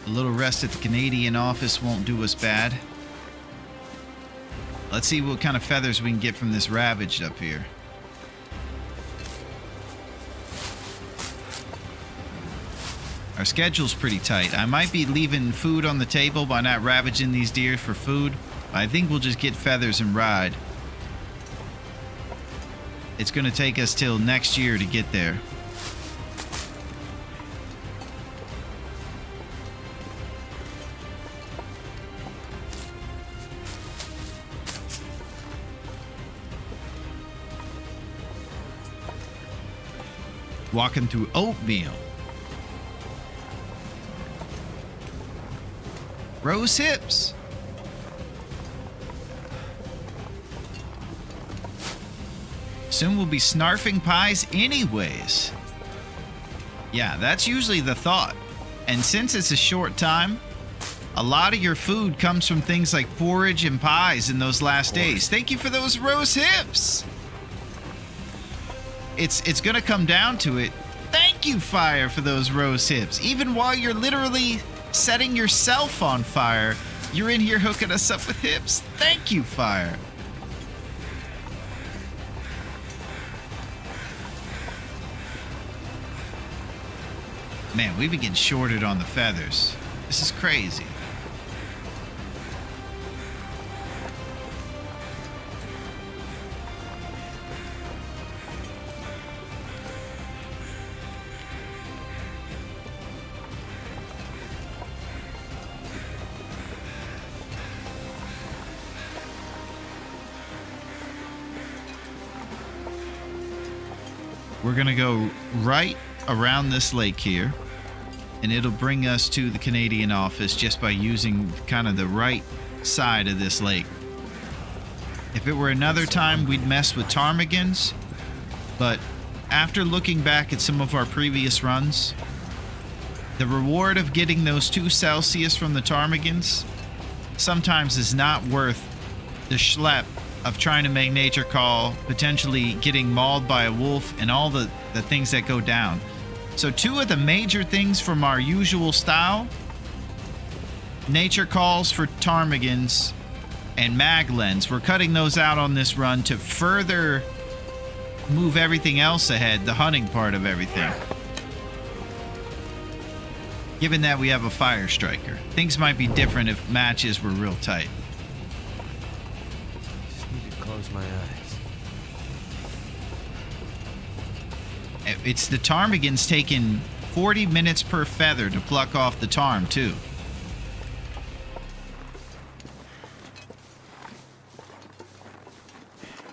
A little rest at the Canadian office won't do us bad. Let's see what kind of feathers we can get from this ravaged up here. Our schedule's pretty tight. I might be leaving food on the table by not ravaging these deer for food. I think we'll just get feathers and ride. It's going to take us till next year to get there. Walking through oatmeal. Rose hips. Soon we'll be snarfing pies anyways. Yeah, that's usually the thought. And since it's a short time, a lot of your food comes from things like forage and pies in those last days. Thank you for those rose hips. It's gonna come down to it. Thank you, Fire, for those rose hips. Even while you're literally setting yourself on fire, you're in here hooking us up with hips. Thank you, Fire. Man, we've been getting shorted on the feathers. This is crazy. We're gonna go right around this lake here, and it'll bring us to the Canadian office just by using kind of the right side of this lake. If it were another time, we'd mess with ptarmigans, but after looking back at some of our previous runs, the reward of getting those 2 Celsius from the ptarmigans sometimes is not worth the schlep of trying to make nature call, potentially getting mauled by a wolf, and all the things that go down. So 2 of the major things from our usual style, nature calls for ptarmigans and maglens, we're cutting those out on this run to further move everything else ahead, the hunting part of everything. Given that we have a fire striker, things might be different if matches were real tight. Close my eyes. It's the ptarmigans taking 40 minutes per feather to pluck off the ptarm, too.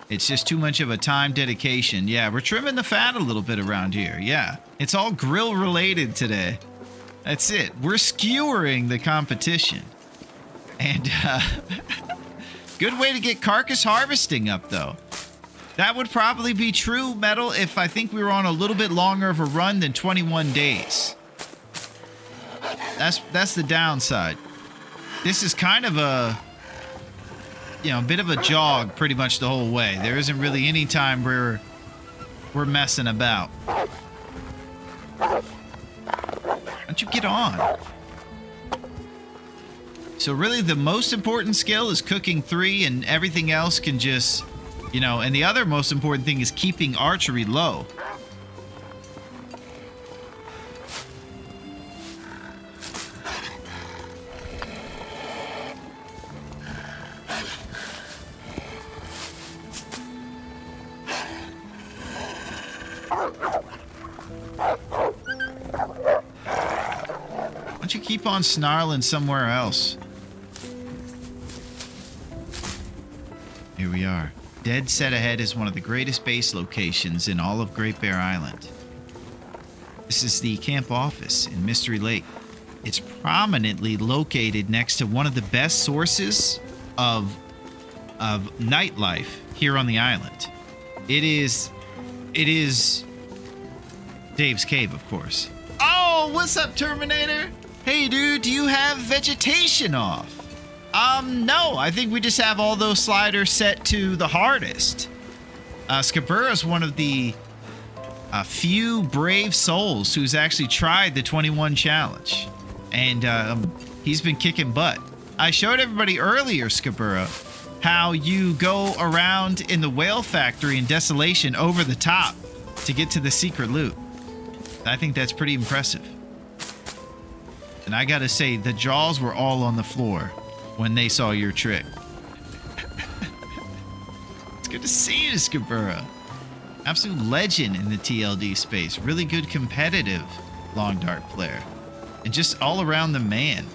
It's just too much of a time dedication. Yeah, we're trimming the fat a little bit around here. Yeah, it's all grill related today. That's it. We're skewering the competition. And, good way to get carcass harvesting up, though. That would probably be true, Metal, if I think we were on a little bit longer of a run than 21 days. That's the downside. This is kind of a, a bit of a jog pretty much the whole way. There isn't really any time where we're messing about. Why don't you get on? So really the most important skill is cooking 3, and everything else can just You know, and the other most important thing is keeping archery low. Why don't you keep on snarling somewhere else? Here we are. Dead set ahead is one of the greatest base locations in all of Great Bear Island. This is the camp office in Mystery Lake. It's prominently located next to one of the best sources of nightlife here on the island. It is Dave's Cave, of course. Oh, what's up, Terminator? Hey, dude, do you have vegetation off? No, I think we just have all those sliders set to the hardest. Scabura's one of the few brave souls who's actually tried the 21 challenge. And he's been kicking butt. I showed everybody earlier, Scabura, how you go around in the whale factory in Desolation over the top to get to the secret loot. I think that's pretty impressive. And I gotta say, the jaws were all on the floor when they saw your trick. It's good to see you, Scabura. Absolute legend in the TLD space. Really good competitive long dart player. And just all around the man.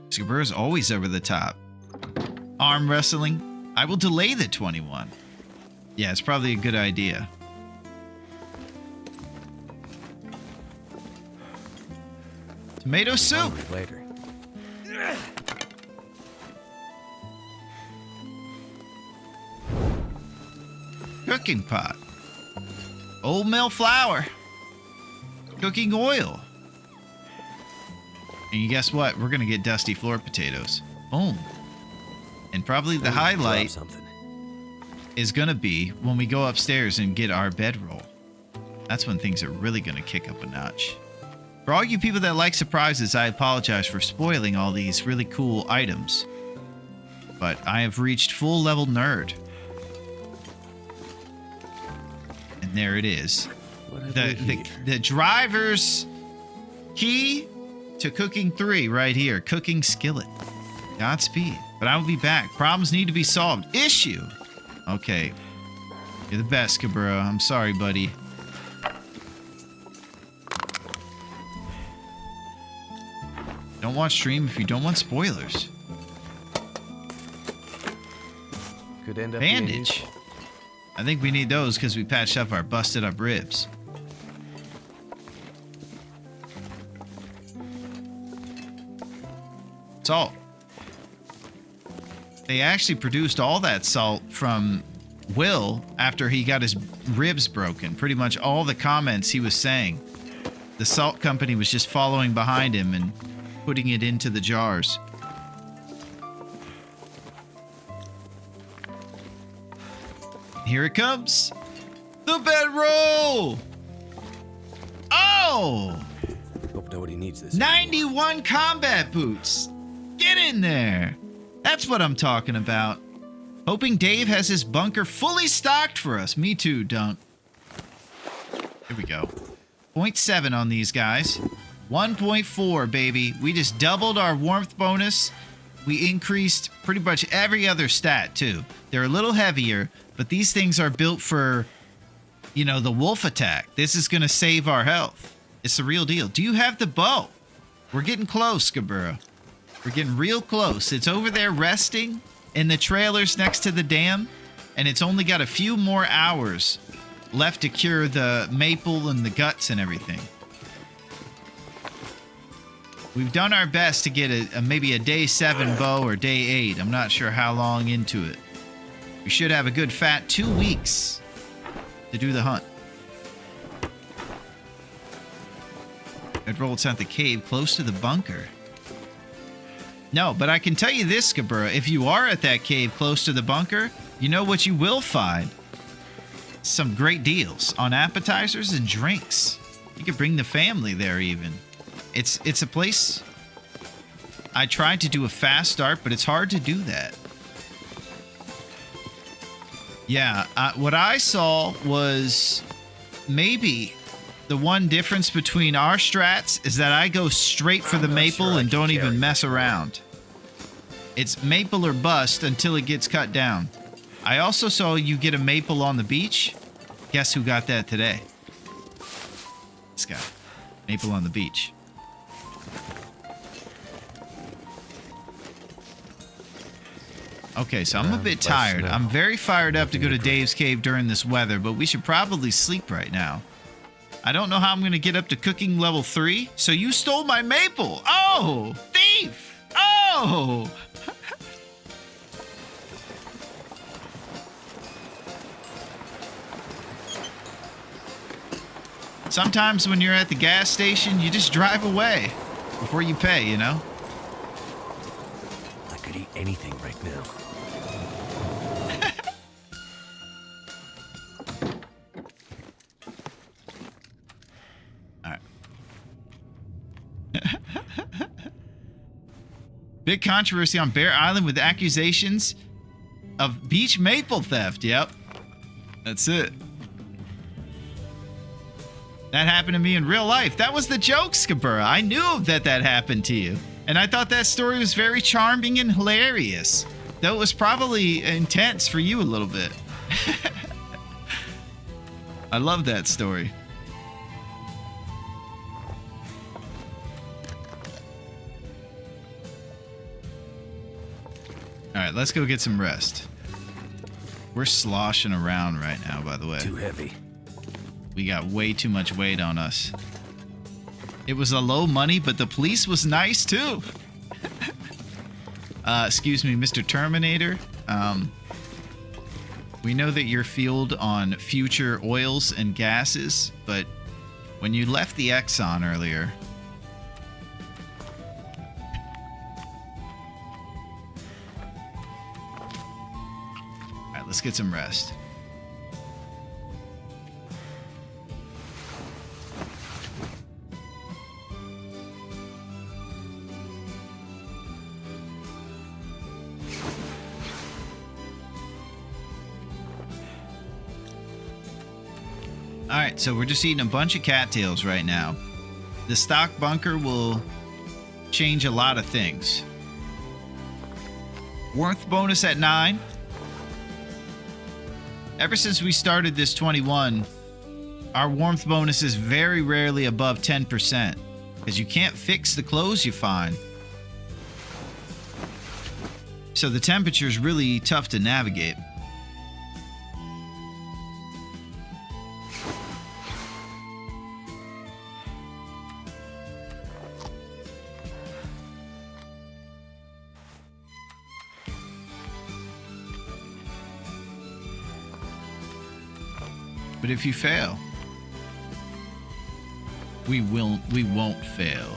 Scabura's always over the top. Arm wrestling. I will delay the 21. Yeah, it's probably a good idea. Tomato soup. Hungry later. Cooking pot. Old mill flour. Cooking oil. And you guess what? We're gonna get dusty floor potatoes. Boom. And probably the highlight Something. is gonna be when we go upstairs and get our bedroll. That's when things are really gonna kick up a notch. For all you people that like surprises, I apologize for spoiling all these really cool items. But I have reached full level nerd. And there it is. What have we here? The driver's key to cooking 3 right here. Cooking skillet. Godspeed. But I will be back. Problems need to be solved. Issue. Okay. You're the best, Scabura. I'm sorry, buddy. Don't watch stream if you don't want spoilers. Could end up being Bandage. useful. I think we need those because we patched up our busted up ribs. Salt. They actually produced all that salt from Will after he got his ribs broken. Pretty much all the comments he was saying. The salt company was just following behind him and putting it into the jars. Here it comes. The bedroll! Oh! Hope nobody needs this. 91 combat boots. Get in there. That's what I'm talking about. Hoping Dave has his bunker fully stocked for us. Me too, Dunk. Here we go. 0.7 on these guys. 1.4, baby. We just doubled our warmth bonus. We increased pretty much every other stat, too. They're a little heavier, but these things are built for, you know, the wolf attack. This is going to save our health. It's the real deal. Do you have the bow? We're getting close, Scabura. We're getting real close. It's over there resting in the trailers next to the dam, and it's only got a few more hours left to cure the maple and the guts and everything. We've done our best to get maybe a day 7 bow or day 8. I'm not sure how long into it. We should have a good fat 2 weeks to do the hunt. Bedroll's at the cave close to the bunker. No, but I can tell you this, Scabura. If you are at that cave close to the bunker, you know what you will find? Some great deals on appetizers and drinks. You could bring the family there even. It's a place. I tried to do a fast start, but it's hard to do that. Yeah, what I saw was maybe the one difference between our strats is that I go straight for the maple and don't even mess around. It's maple or bust until it gets cut down. I also saw you get a maple on the beach. Guess who got that today? This guy. Maple on the beach. Okay, so I'm a bit tired. I'm very fired up to go to Dave's Cave during this weather, but we should probably sleep right now. I don't know how I'm going to get up to cooking level 3. So you stole my maple. Oh, thief. Oh. Sometimes when you're at the gas station, you just drive away before you pay, you know? I could eat anything right now. All right. Big controversy on Bear Island with accusations of beach maple theft. Yep. That's it. That happened to me in real life. That was the joke, Skabura. I knew that happened to you. And I thought that story was very charming and hilarious. Though it was probably intense for you a little bit. I love that story. Alright, let's go get some rest. We're sloshing around right now, by the way. Too heavy. We got way too much weight on us. It was a low money, but the police was nice too. Excuse me, Mr. Terminator. We know that you're fueled on future oils and gases, but when you left the Exxon earlier... Alright, let's get some rest. Alright, so we're just eating a bunch of cattails right now. The stock bunker will change a lot of things. Warmth bonus at 9. Ever since we started this 21, our warmth bonus is very rarely above 10%. Because you can't fix the clothes you find. So the temperature is really tough to navigate. But if you fail, we won't fail.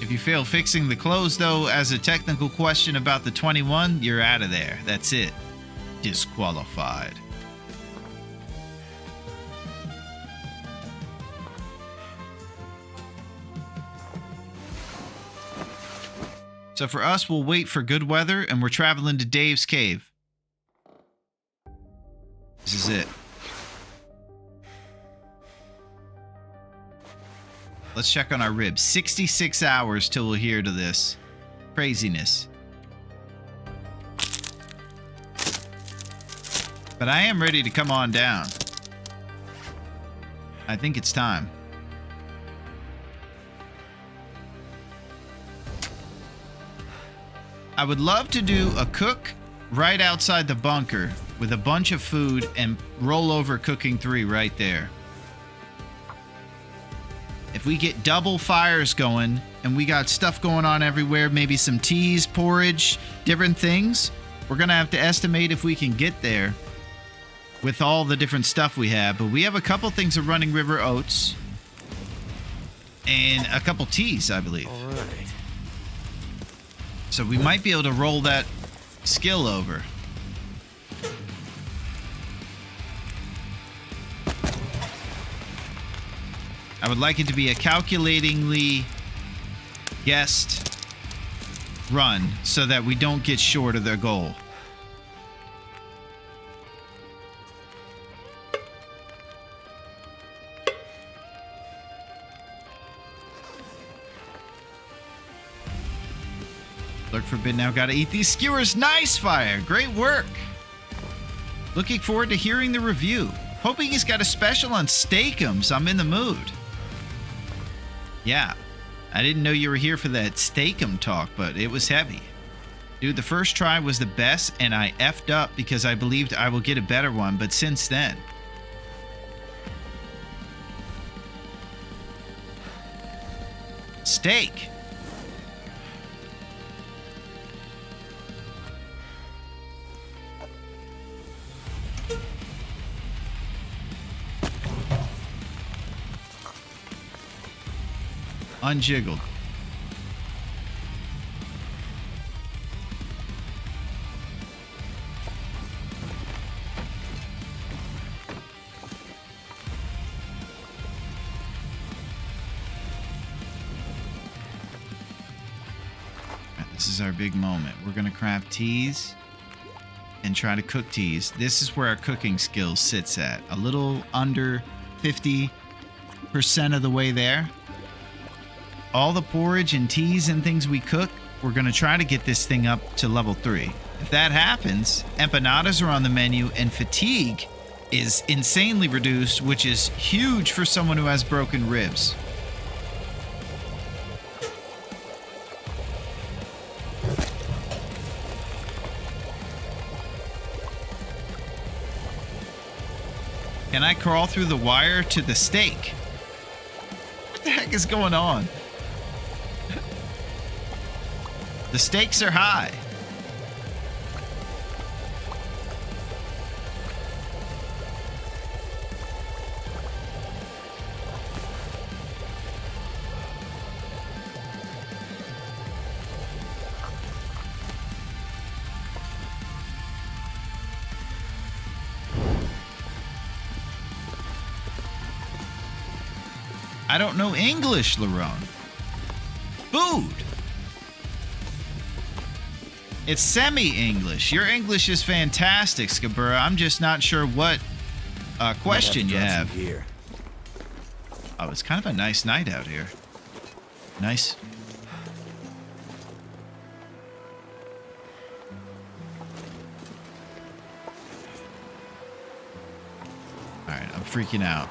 If you fail fixing the clothes, though, as a technical question about the 21, you're out of there. That's it. Disqualified. So for us, we'll wait for good weather, and we're traveling to Dave's Cave. This is it. Let's check on our ribs. 66 hours till we'll hear to this. Craziness. But I am ready to come on down. I think it's time. I would love to do a cook right outside the bunker with a bunch of food and roll over cooking 3 right there. If we get double fires going and we got stuff going on everywhere, maybe some teas, porridge, different things, we're gonna have to estimate if we can get there with all the different stuff we have. But we have a couple things of Running River Oats and a couple teas, I believe. All right. So we might be able to roll that skill over. I would like it to be a calculatingly guessed run so that we don't get short of the goal. Lurk Forbid now gotta eat these skewers. Nice, Fire. Great work. Looking forward to hearing the review. Hoping he's got a special on steakums. I'm in the mood. Yeah. I didn't know you were here for that steakum talk, but it was heavy. Dude, the first try was the best, and I effed up because I believed I will get a better one, but since then... Steak. Unjiggled. This is our big moment. We're gonna craft teas and try to cook teas. This is where our cooking skills sits at. A little under 50% of the way there. All the porridge and teas and things we cook, we're going to try to get this thing up to level 3. If that happens, empanadas are on the menu and fatigue is insanely reduced, which is huge for someone who has broken ribs. Can I crawl through the wire to the steak? What the heck is going on? The stakes are high. I don't know English, Larone. Food. It's semi-English. Your English is fantastic, Skabura. I'm just not sure what question you have. Here. Oh, it's kind of a nice night out here. Nice. All right, I'm freaking out.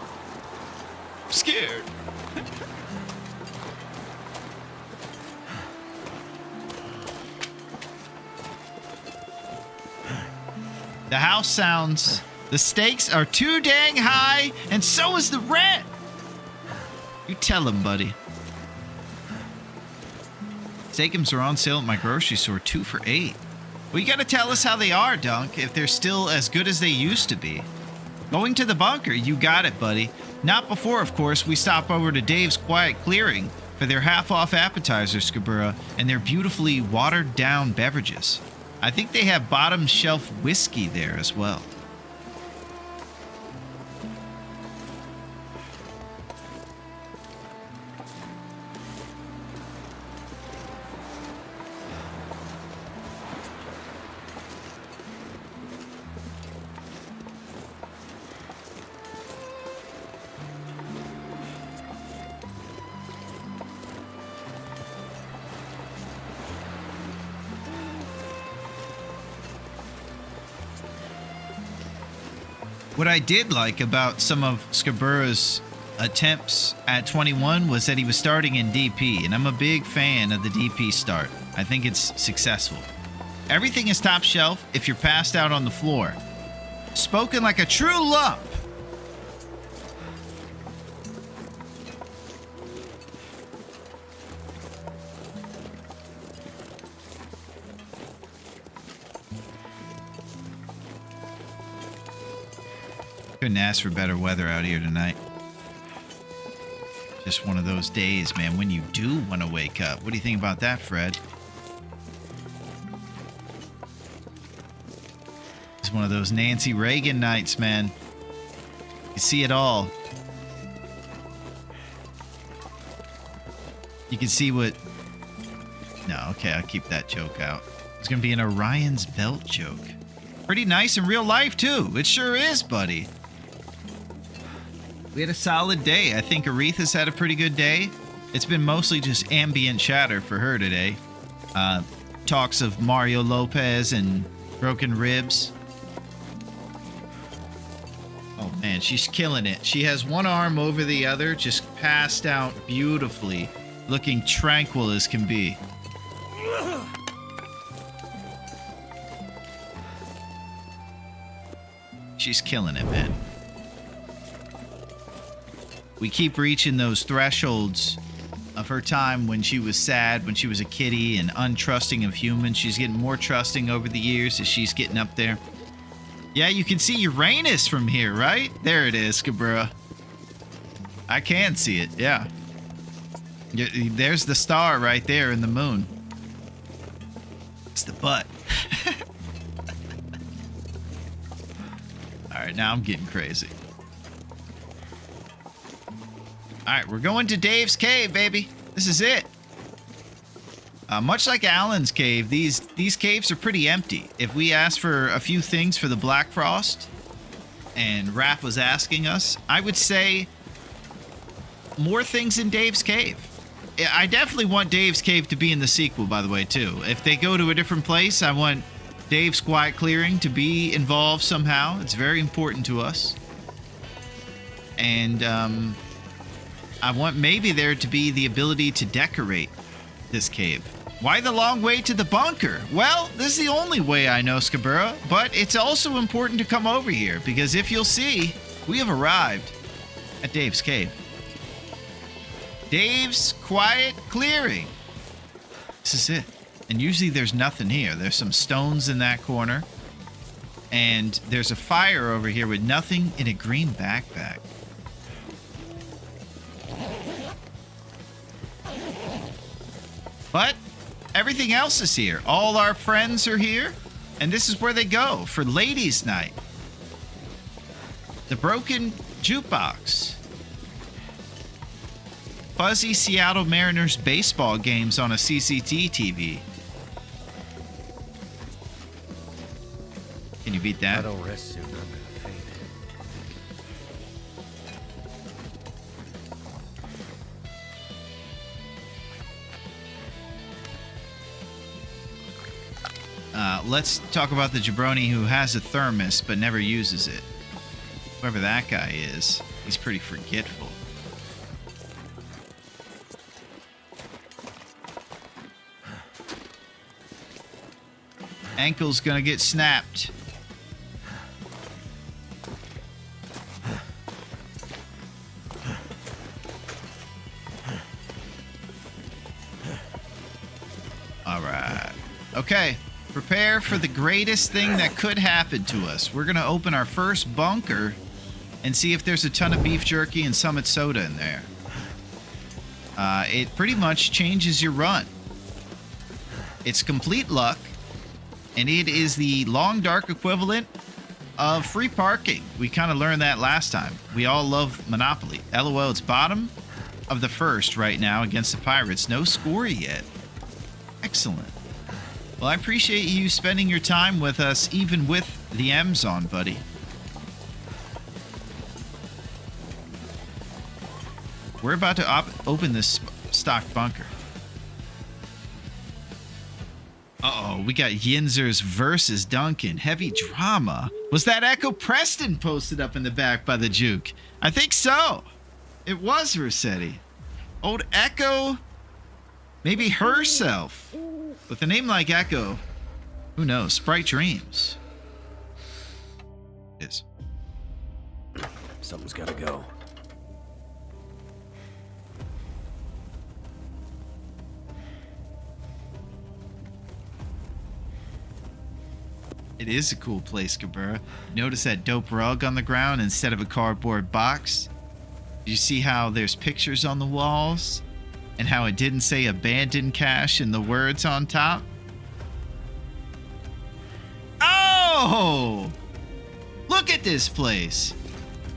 I'm scared. The house sounds... The stakes are too dang high, and so is the rent. You tell him, buddy. Steakums are on sale at my grocery store, 2 for $8. Well, you gotta tell us how they are, Dunk, if they're still as good as they used to be. Going to the bunker, you got it, buddy. Not before, of course, we stop over to Dave's Quiet Clearing for their half-off appetizers, Skabura, and their beautifully watered-down beverages. I think they have bottom shelf whiskey there as well. What I did like about some of Skabura's attempts at 21 was that he was starting in DP, and I'm a big fan of the DP start. I think it's successful. Everything is top shelf if you're passed out on the floor. Spoken like a true lump. Couldn't ask for better weather out here tonight. Just one of those days, man, when you do want to wake up. What do you think about that, Fred? It's one of those Nancy Reagan nights, man. You see it all. You can see what... No, okay, I'll keep that joke out. It's going to be an Orion's belt joke. Pretty nice in real life, too. It sure is, buddy. We had a solid day. I think Aretha's had a pretty good day. It's been mostly just ambient chatter for her today. Talks of Mario Lopez and broken ribs. Oh, man, she's killing it. She has one arm over the other, just passed out beautifully, looking tranquil as can be. She's killing it, man. We keep reaching those thresholds of her time when she was sad, when she was a kitty and untrusting of humans. She's getting more trusting over the years as she's getting up there. Yeah, you can see Uranus from here, right? There it is, Cabrera. I can see it, yeah. There's the star right there in the moon. It's the butt. Alright, now I'm getting crazy. Alright, we're going to Dave's cave, baby. This is it. Much like Alan's cave, these caves are pretty empty. If we ask for a few things for the Black Frost, and Raph was asking us, I would say more things in Dave's cave. I definitely want Dave's cave to be in the sequel, by the way, too. If they go to a different place, I want Dave's Quiet Clearing to be involved somehow. It's very important to us. And I want maybe there to be the ability to decorate this cave. Why the long way to the bunker? Well, this is the only way I know, Scabura, but it's also important to come over here because if you'll see, we have arrived at Dave's cave. Dave's Quiet Clearing. This is it. And usually there's nothing here. There's some stones in that corner. And there's a fire over here with nothing in a green backpack. But everything else is here. All our friends are here. And this is where they go for ladies' night. The Broken Jukebox. Fuzzy Seattle Mariners baseball games on a CCT TV. Can you beat that? I don't rest soon. I'm gonna faint. Let's talk about the jabroni who has a thermos but never uses it. Whoever that guy is, he's pretty forgetful. Ankle's gonna get snapped. All right. Okay. Prepare for the greatest thing that could happen to us. We're gonna open our first bunker and see if there's a ton of beef jerky and Summit soda in there. It pretty much changes your run. It's complete luck. And it is the long dark equivalent of free parking. We kind of learned that last time. We all love Monopoly. LOL, it's bottom of the first right now against the Pirates. No score yet. Excellent. Well, I appreciate you spending your time with us, even with the M's on, buddy. We're about to open this stock bunker. Uh-oh, we got Yinzers versus Duncan. Heavy drama. Was that Echo Preston posted up in the back by the juke? I think so. It was Rossetti. Old Echo, maybe herself. With a name like Echo, who knows? Sprite Dreams. It is. Something's gotta go. It is a cool place, Cabrera. Notice that dope rug on the ground instead of a cardboard box? You see how there's pictures on the walls? And how it didn't say abandoned cache in the words on top? Oh! Look at this place.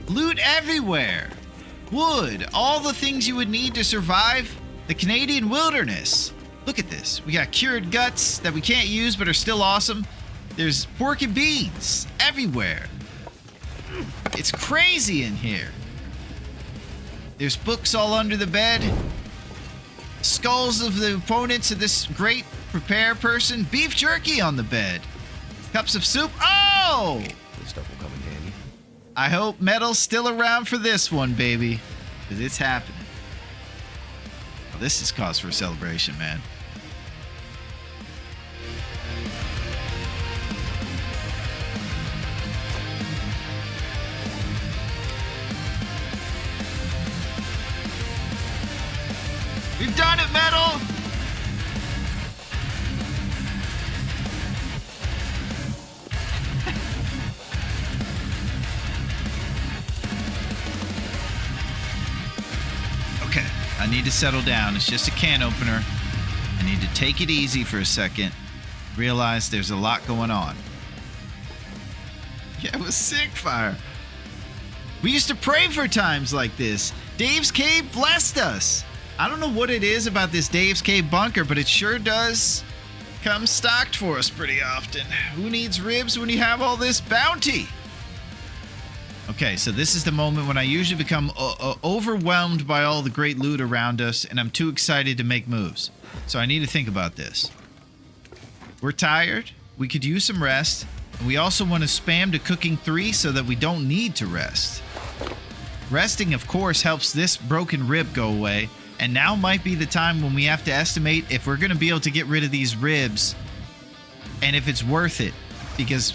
Loot everywhere. Wood, all the things you would need to survive The Canadian wilderness. Look at this. We got cured guts that we can't use but are still awesome. There's pork and beans everywhere. It's crazy in here. There's books all under the bed. Skulls of the opponents of this great prepare person. Beef jerky on the bed. Cups of soup. Oh! This stuff will come in handy. I hope metal's still around for this one, baby. Because it's happening. Well, this is cause for celebration, man. We've done it, metal! Okay, I need to settle down. It's just a can opener. I need to take it easy for a second. Realize there's a lot going on. Yeah, it was sick, Fire. We used to pray for times like this. Dave's Cave blessed us. I don't know what it is about this Dave's Cave bunker, but it sure does come stocked for us pretty often. Who needs ribs when you have all this bounty? Okay, so this is the moment when I usually become overwhelmed by all the great loot around us, and I'm too excited to make moves. So I need to think about this. We're tired. We could use some rest. And we also want to spam to cooking 3 so that we don't need to rest. Resting, of course, helps this broken rib go away. And now might be the time when we have to estimate if we're going to be able to get rid of these ribs and if it's worth it, because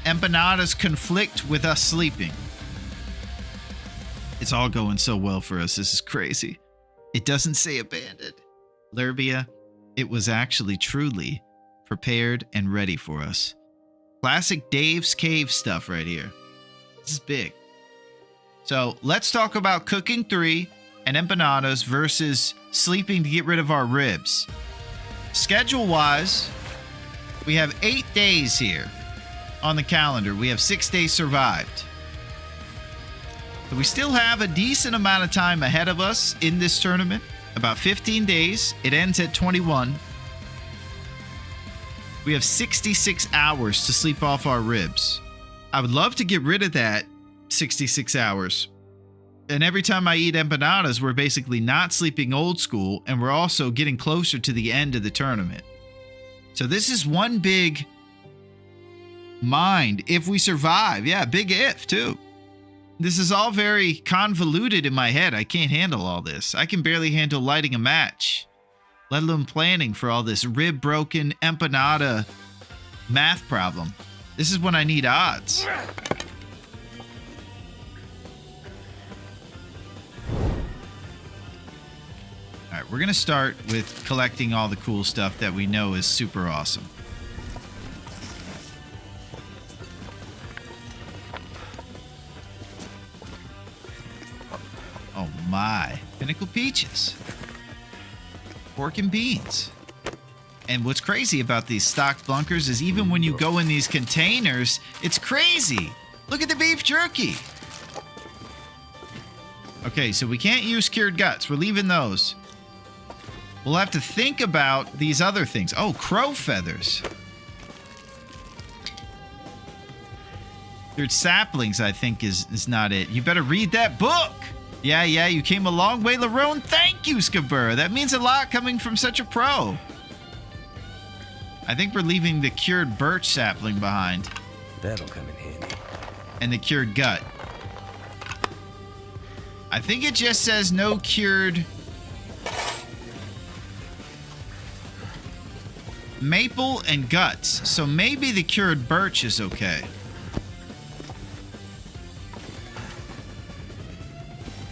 empanadas conflict with us sleeping. It's all going so well for us. This is crazy. It doesn't say abandoned. Lerbia, it was actually truly prepared and ready for us. Classic Dave's Cave stuff right here. This is big. So let's talk about cooking 3 and empanadas versus sleeping to get rid of our ribs. Schedule-wise, we have 8 days here on the calendar. We have 6 days survived. So we still have a decent amount of time ahead of us in this tournament. About 15 days. It ends at 21. We have 66 hours to sleep off our ribs. I would love to get rid of that 66 hours. And every time I eat empanadas, we're basically not sleeping old school, and we're also getting closer to the end of the tournament. So this is one big mind if we survive. Yeah, big if too. This is all very convoluted in my head. I can't handle all this. I can barely handle lighting a match, let alone planning for all this rib broken empanada math problem. This is when I need odds. All right, we're going to start with collecting all the cool stuff that we know is super awesome. Oh my, Pinnacle Peaches. Pork and beans. And what's crazy about these stocked bunkers is even when you go in these containers, it's crazy. Look at the beef jerky. Okay, so we can't use cured guts. We're leaving those. We'll have to think about these other things. Oh, crow feathers. Cured saplings, I think, is not it. You better read that book. Yeah, you came a long way, Larone. Thank you, Skabura. That means a lot coming from such a pro. I think we're leaving the cured birch sapling behind. That'll come in handy. And the cured gut. I think it just says no cured maple and guts. So maybe the cured birch is okay.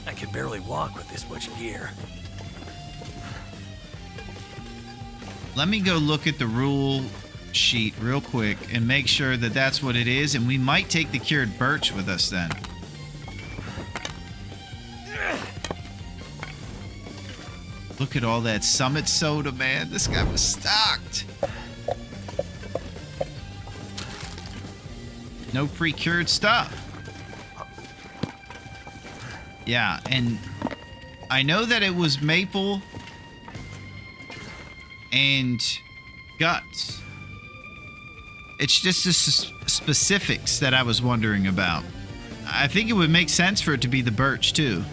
I can barely walk with this much gear. Let me go look at the rule sheet real quick and make sure that that's what it is. And we might take the cured birch with us then. Look at all that Summit soda, man. This guy was stocked. No pre-cured stuff. Yeah, and I know that it was maple and guts. It's just the specifics that I was wondering about. I think it would make sense for it to be the birch too.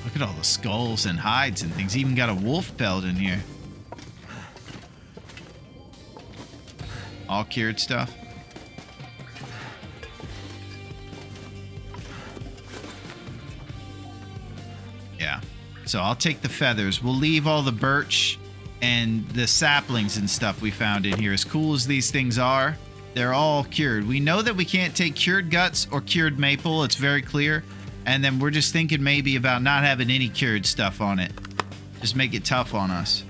Look at all the skulls and hides and things. Even got a wolf pelt in here. All cured stuff. Yeah. So I'll take the feathers. We'll leave all the birch and the saplings and stuff we found in here. As cool as these things are, they're all cured. We know that we can't take cured guts or cured maple. It's very clear. And then we're just thinking maybe about not having any cured stuff on it. Just make it tough on us.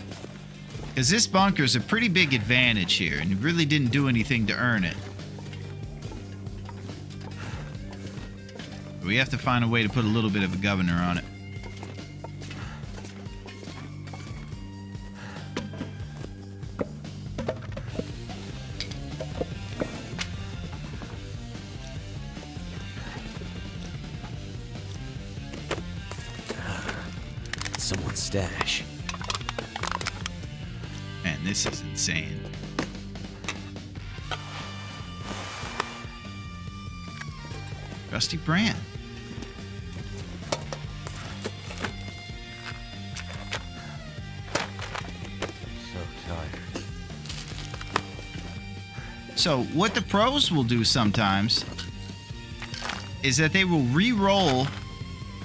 Because this bunker is a pretty big advantage here, and you really didn't do anything to earn it. We have to find a way to put a little bit of a governor on it. Someone's stash. Man, this is insane. Rusty brand. So tired. So what the pros will do sometimes is that they will re-roll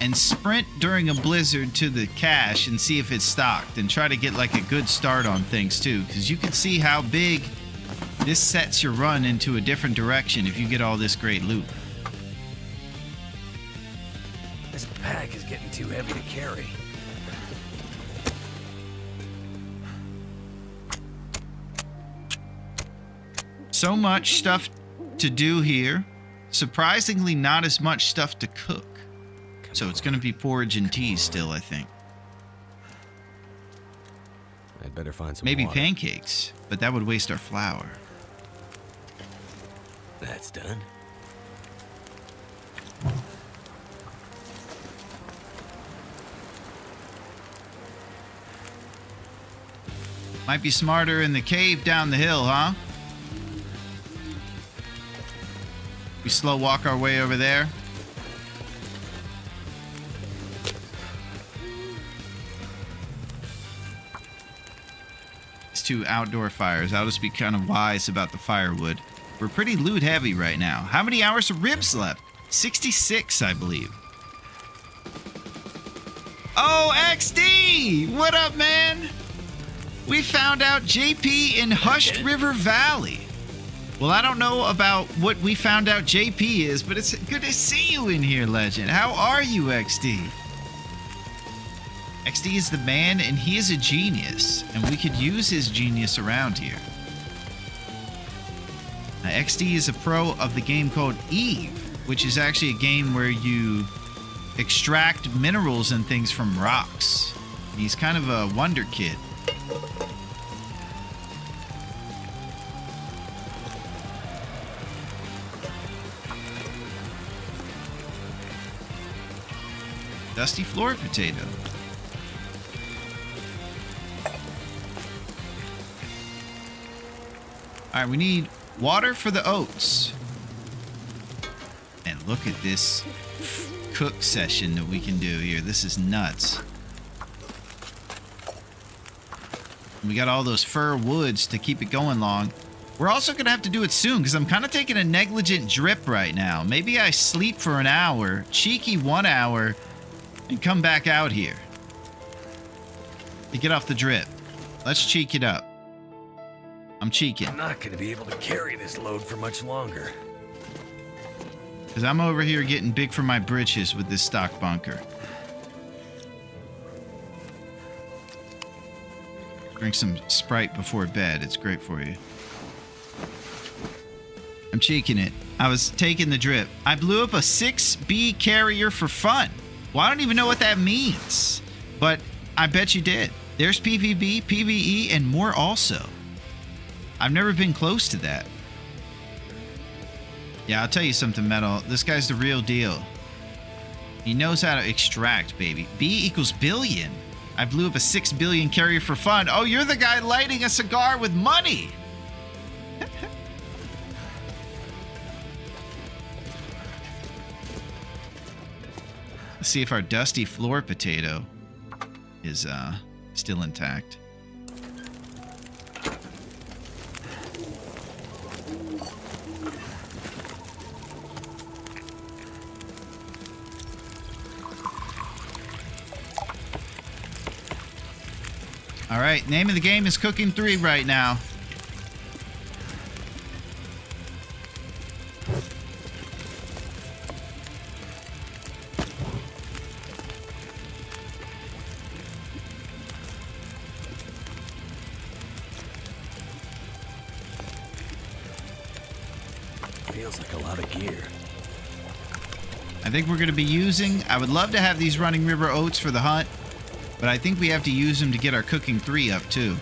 and sprint during a blizzard to the cache and see if it's stocked and try to get like a good start on things too, because you can see how big this sets your run into a different direction if you get all this great loot. This pack is getting too heavy to carry. So much stuff to do here. Surprisingly not as much stuff to cook. So it's going to be porridge and tea still, I think. I'd better find some Maybe water. pancakes, but that would waste our flour. That's done. Might be smarter in the cave down the hill, huh? We slow walk our way over there. It's 2 outdoor fires. I'll just be kind of wise about the firewood. We're pretty loot heavy right now. How many hours of ribs left? 66, I believe. Oh, XD! What up, man? We found out JP in Hushed River Valley. Well, I don't know about what we found out JP is, but it's good to see you in here, legend. How are you, XD? XD is the man, and he is a genius, and we could use his genius around here. Now, XD is a pro of the game called Eve, which is actually a game where you extract minerals and things from rocks. He's kind of a wonder kid. Dusty floor potato. Alright, we need water for the oats. And look at this cook session that we can do here. This is nuts. We got all those fir woods to keep it going long. We're also going to have to do it soon because I'm kind of taking a negligent drip right now. Maybe I sleep for an hour, cheeky 1 hour, and come back out here to get off the drip. Let's cheek it up. I'm cheeking. I'm not gonna be able to carry this load for much longer. Because I'm over here getting big for my britches with this stock bunker. Drink some Sprite before bed. It's great for you. I'm cheeking it. I was taking the drip. I blew up a 6B carrier for fun. Well, I don't even know what that means. But I bet you did. There's PvP, PvE, and more also. I've never been close to that. Yeah, I'll tell you something, Metal. This guy's the real deal. He knows how to extract, baby. B equals billion. I blew up a 6 billion carrier for fun. Oh, you're the guy lighting a cigar with money. Let's see if our dusty floor potato is still intact. All right, name of the game is Cooking 3 right now. Feels like a lot of gear. I think we're going to be using... I would love to have these running river oats for the hunt, but I think we have to use them to get our Cooking 3 up, too.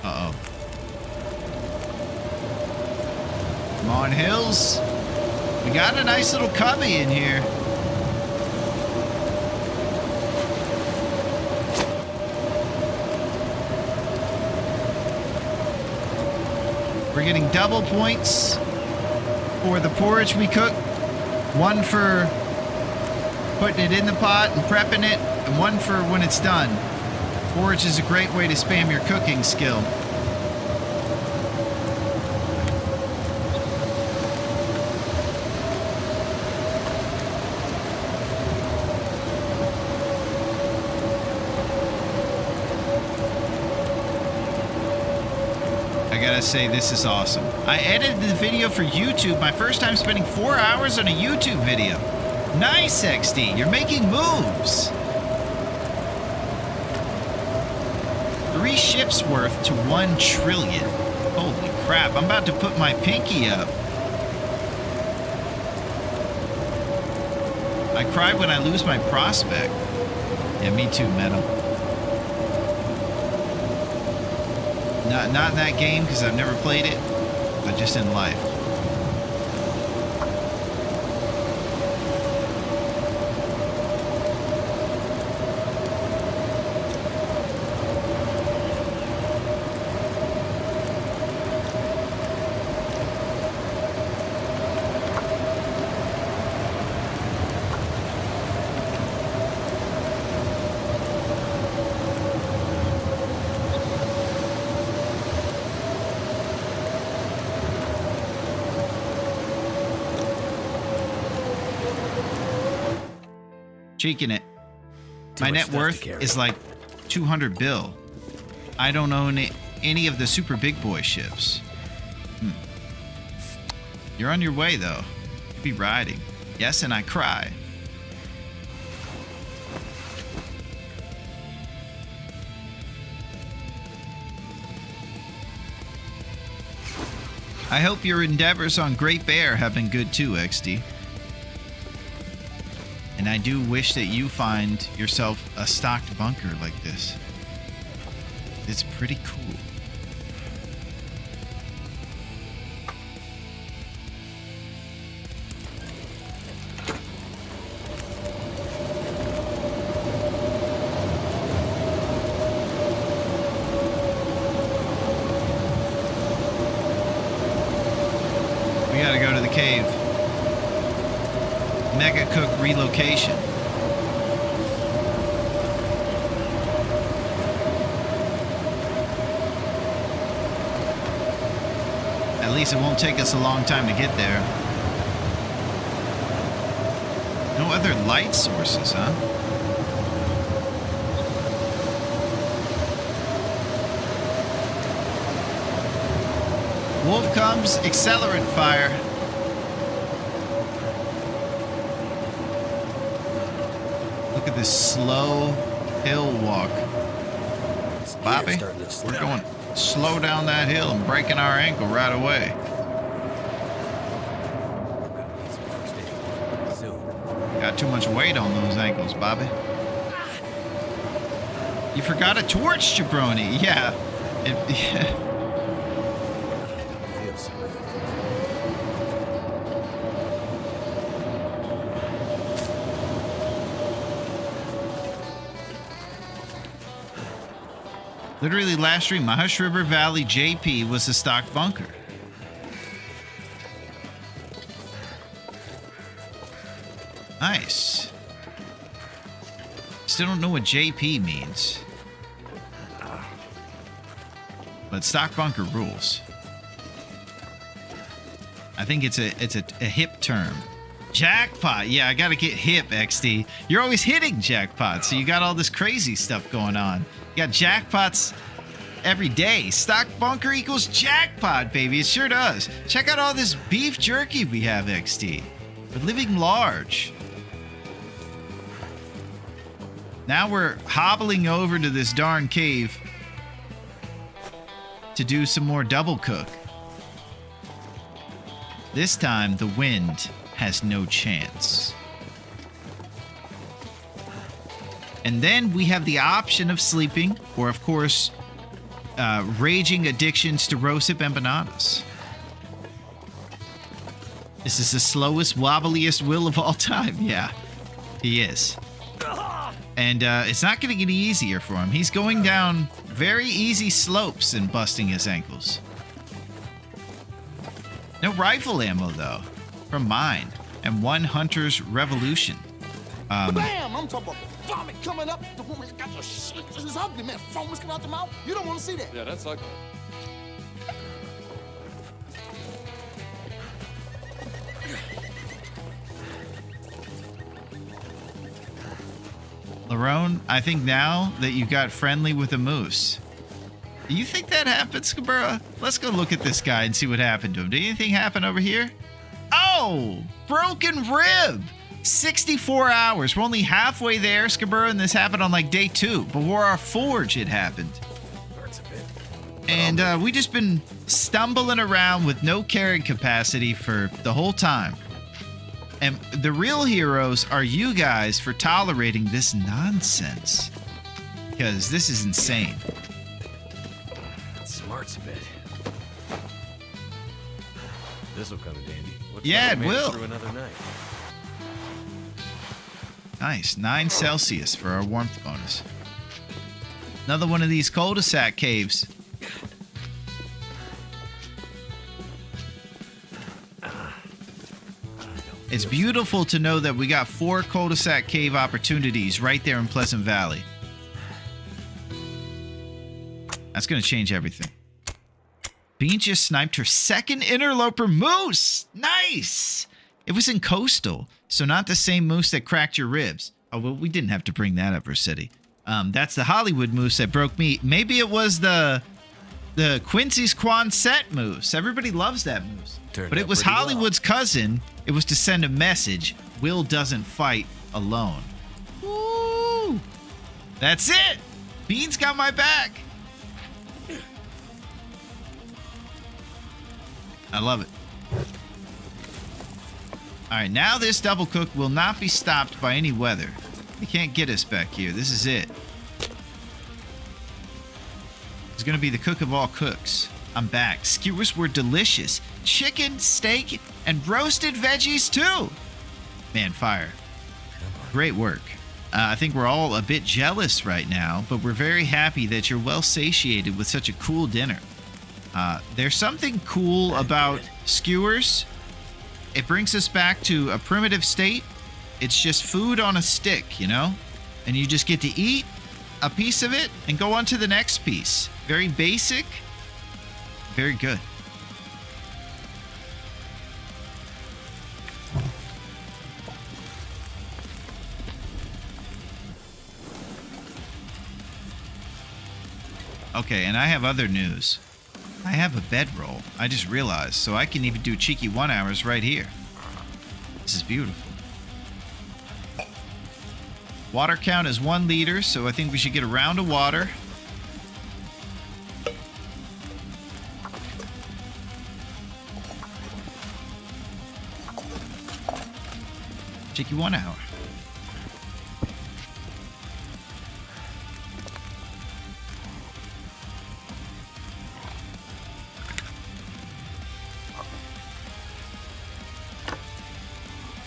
Uh-oh. Come on, Hills. We got a nice little cubby in here. We're getting double points for the porridge we cook. One for putting it in the pot and prepping it, and one for when it's done. Porridge is a great way to spam your cooking skill. I gotta say, this is awesome. I edited the video for YouTube. My first time spending 4 hours on a YouTube video. Nice, XD. You're making moves. 3 ships worth to 1 trillion. Holy crap. I'm about to put my pinky up. I cry when I lose my prospect. Yeah, me too, Metal. Not in that game, because I've never played it, but just in life. Cheeking it. My net worth is like 200 bill. I don't own any of the super big boy ships. You're on your way, though. You'll be riding. Yes, and I cry. I hope your endeavors on Great Bear have been good too, XD. And I do wish that you find yourself a stocked bunker like this. It's pretty cool. We gotta go to the cave. Mega Cook relocation. At least it won't take us a long time to get there. No other light sources, huh? Wolf comes, accelerant fire. Look at this slow hill walk. Bobby, we're going slow down that hill and breaking our ankle right away. Soon. got too much weight on those ankles, Bobby. You forgot a torch, jabroni. Yeah. Feels so good. Literally last stream, Mahush River Valley JP was the stock bunker. Nice. Still don't know what JP means. But stock bunker rules. I think it's a hip term. Jackpot. Yeah, I gotta get hip, XD. You're always hitting jackpots, so you got all this crazy stuff going on. You got jackpots every day. Stock bunker equals jackpot, baby. It sure does. Check out all this beef jerky we have, XD. We're living large. Now we're hobbling over to this darn cave to do some more double cook. This time, the wind has no chance. And then we have the option of sleeping, or of course, raging addictions to rosehip empanadas. This is the slowest, wobbliest Will of all time. Yeah, he is. And it's not going to get easier for him. He's going down very easy slopes and busting his ankles. No rifle ammo, though, from mine. And one Hunter's Revolution. Bam! I'm talking about vomit coming up. The woman's got your shit. This is ugly, man. Foam's coming out the mouth. You don't want to see that. Yeah, that's ugly. Larone, I think now that you got friendly with a moose. Do you think that happened, Skabura? Let's go look at this guy and see what happened to him. Did anything happen over here? Oh! Broken rib! 64 hours. We're only halfway there, Skabura, and this happened on like day 2. Before our forge, it happened. Hurts a bit. And we just been stumbling around with no carrying capacity for the whole time. And the real heroes are you guys for tolerating this nonsense. Because this is insane. It smarts a bit. This'll come in handy. Looks Yeah, like it we made will. Through another night. Nice. 9 Celsius for our warmth bonus. Another one of these cul-de-sac caves. It's beautiful to know that we got 4 cul-de-sac cave opportunities right there in Pleasant Valley. That's going to change everything. Bean just sniped her second interloper moose. Nice! It was in Coastal, so not the same moose that cracked your ribs. Oh, well, we didn't have to bring that up, City. That's the Hollywood moose that broke me. Maybe it was the Quincy's Quonset moose. Everybody loves that moose. But it was Hollywood's cousin. It was to send a message. Will doesn't fight alone. Woo! That's it! Bean's got my back. I love it. Alright, now this double cook will not be stopped by any weather. They can't get us back here. This is it. It's gonna be the cook of all cooks. I'm back. Skewers were delicious. Chicken, steak, and roasted veggies too. Man, fire. Great work. I think we're all a bit jealous right now, but we're very happy that you're well satiated with such a cool dinner. There's something cool about skewers. It brings us back to a primitive state. It's just food on a stick, you know? And you just get to eat a piece of it and go on to the next piece. Very basic. Very good. Okay, and I have other news. I have a bedroll. I just realized, so I can even do cheeky 1 hours right here. This is beautiful. Water count is 1 liter, so I think we should get a round of water. Cheeky 1 hour.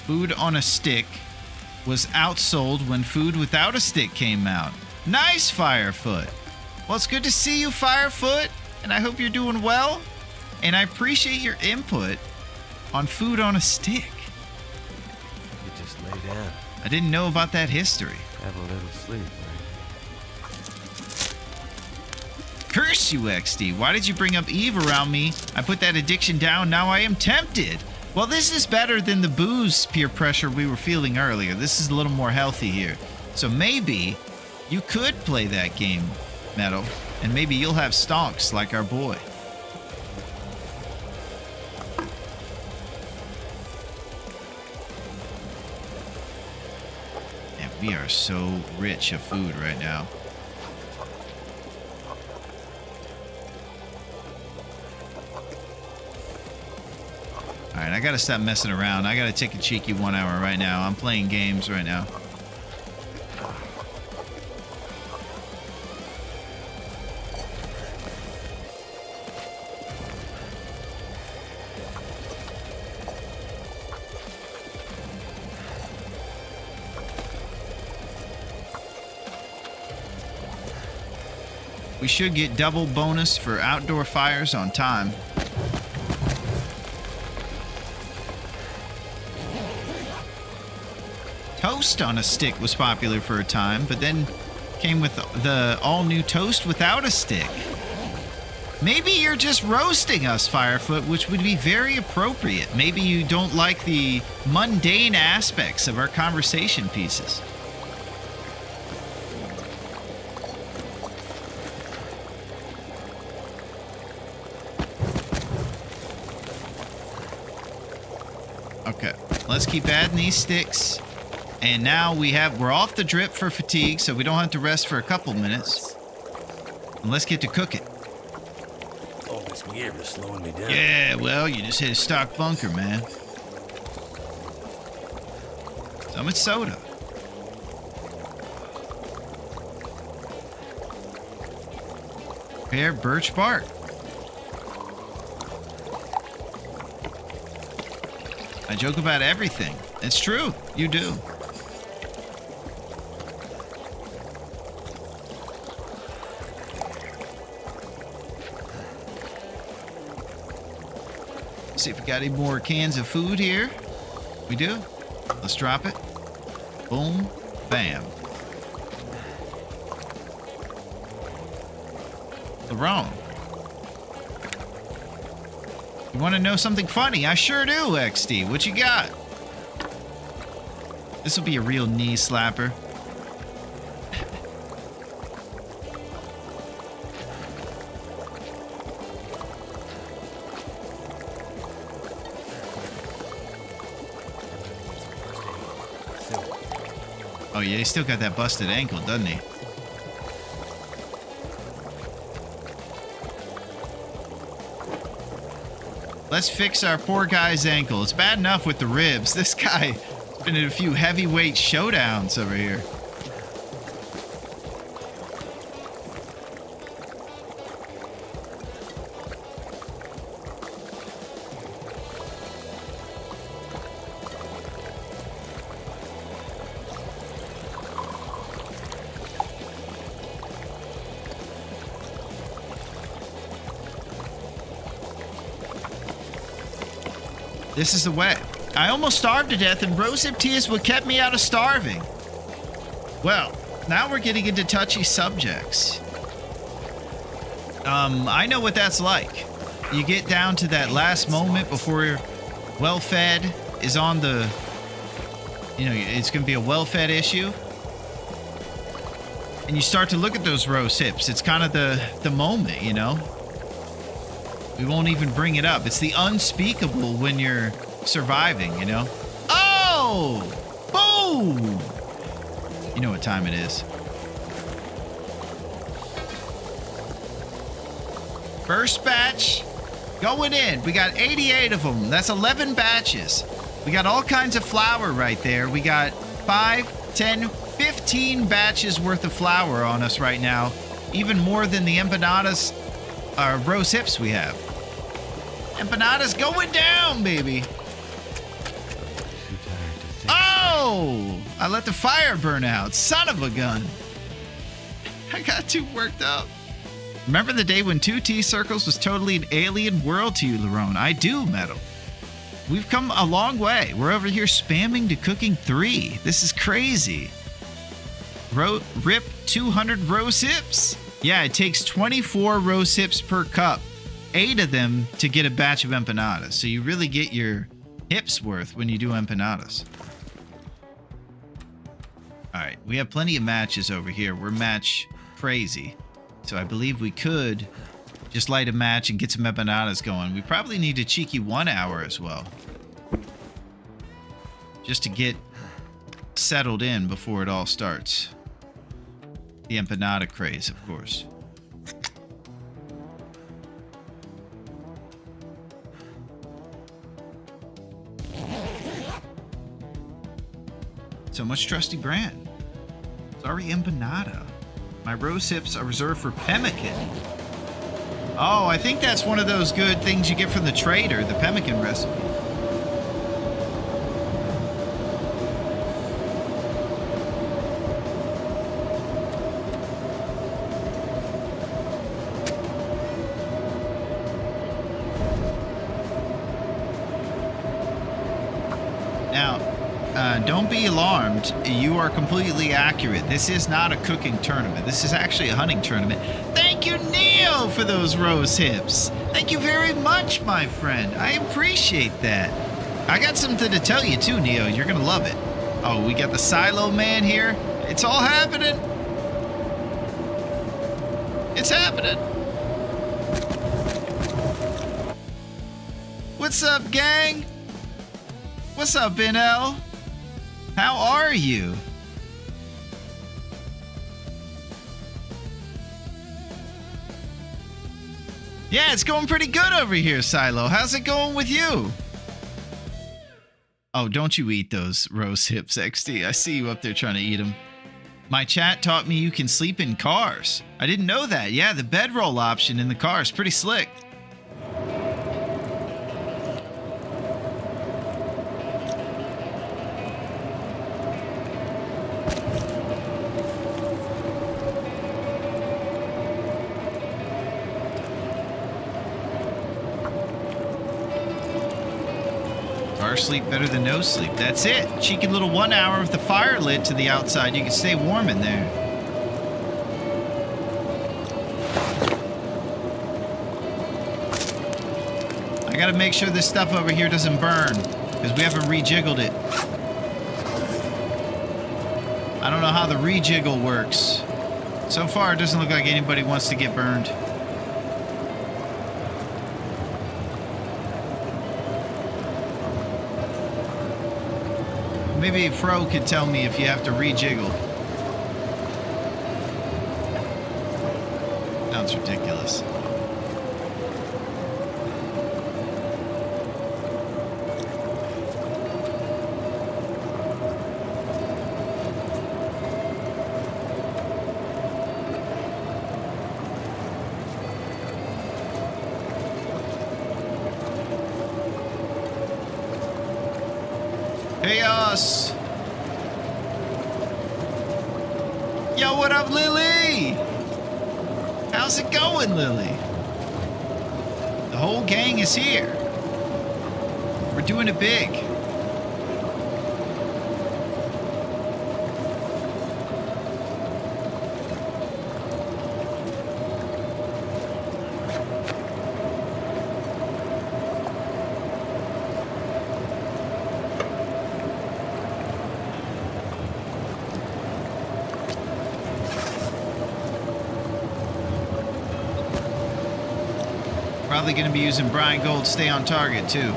Food on a stick was outsold when food without a stick came out. Nice, Firefoot. Well, it's good to see you, Firefoot, and I hope you're doing well. And I appreciate your input on food on a stick. You just lay down. I didn't know about that history. Have a little sleep, right? Curse you, XD. Why did you bring up Eve around me? I put that addiction down. Now I am tempted. Well, this is better than the booze peer pressure we were feeling earlier. This is a little more healthy here. So maybe you could play that game, Metal, and maybe you'll have stonks like our boy. And we are so rich of food right now. All right, I gotta stop messing around. I gotta take a cheeky 1 hour right now. I'm playing games right now. We should get double bonus for outdoor fires on time. Toast on a stick was popular for a time, but then came with the all-new toast without a stick. Maybe you're just roasting us, Firefoot, which would be very appropriate. Maybe you don't like the mundane aspects of our conversation pieces. Okay, let's keep adding these sticks. And now we're off the drip for fatigue, so we don't have to rest for a couple minutes. And let's get to cooking. All this gear is slowing me down. Yeah, well, you just hit a stock bunker, man. So much soda. Pear birch bark. I joke about everything. It's true. You do. See if we got any more cans of food here. We do. Let's drop it. Boom. Bam. Larone. You want to know something funny? I sure do, XD. What you got? This will be a real knee slapper. Oh yeah, he still got that busted ankle, doesn't he? Let's fix our poor guy's ankle. It's bad enough with the ribs. This guy's been in a few heavyweight showdowns over here. This is the way. I almost starved to death, and rosehip tea is what kept me out of starving. Well, now we're getting into touchy subjects. I know what that's like. You get down to that last moment before well-fed is on the... You know, it's going to be a well-fed issue. And you start to look at those rose hips. It's kind of the moment, you know? We won't even bring it up. It's the unspeakable when you're surviving, you know? Oh! Boom! You know what time it is. First batch going in. We got 88 of them. That's 11 batches. We got all kinds of flour right there. We got 5, 10, 15 batches worth of flour on us right now. Even more than the empanadas, rose hips we have. Empanadas going down, baby. Too tired to No! I let the fire burn out. Son of a gun. I got too worked up. Remember the day when 2 T-circles was totally an alien world to you, Larone? I do, Metal. We've come a long way. We're over here spamming to cooking 3. This is crazy. Rip 200 rose hips. Yeah, it takes 24 rose hips per cup. 8 of them to get a batch of empanadas. So you really get your hips worth when you do empanadas. All right, we have plenty of matches over here. We're match crazy. So I believe we could just light a match and get some empanadas going. We probably need a cheeky 1 hour as well. Just to get settled in before it all starts. The empanada craze, of course. So much trusty brand. Sorry, empanada. My rose hips are reserved for pemmican. Oh, I think that's one of those good things you get from the trader, the pemmican recipe. Don't be alarmed. You are completely accurate. This is not a cooking tournament. This is actually a hunting tournament. Thank you, Neo, for those rose hips. Thank you very much, my friend. I appreciate that. I got something to tell you, too, Neo. You're going to love it. Oh, we got the Silo Man here. It's all happening. It's happening. What's up, gang? What's up, NL? How are you? Yeah, it's going pretty good over here, Silo. How's it going with you? Oh, don't you eat those rose hips, XD. I see you up there trying to eat them. My chat taught me you can sleep in cars. I didn't know that. Yeah, the bedroll option in the car is pretty slick. Sleep better than no sleep. That's it. Cheeky little 1 hour with the fire lit to the outside. You can stay warm in there. I gotta make sure this stuff over here doesn't burn because we haven't rejiggled it. I don't know how the rejiggle works. So far, it doesn't look like anybody wants to get burned. Maybe Fro could tell me if you have to rejiggle. Sounds ridiculous. Chaos! Yo, what up, Lily? How's it going, Lily? The whole gang is here. We're doing it big. Probably going to be using Brian Gold Stay on Target, too.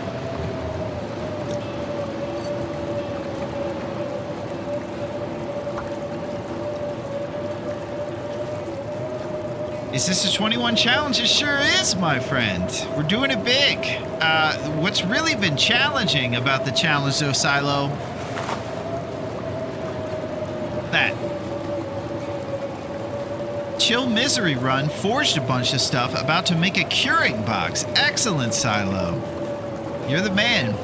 Is this a 21 challenge? It sure is, my friend. We're doing it big. What's really been challenging about the challenge, though, Silo, that Chill Misery Run forged a bunch of stuff, about to make a curing box. Excellent, Silo. You're the man.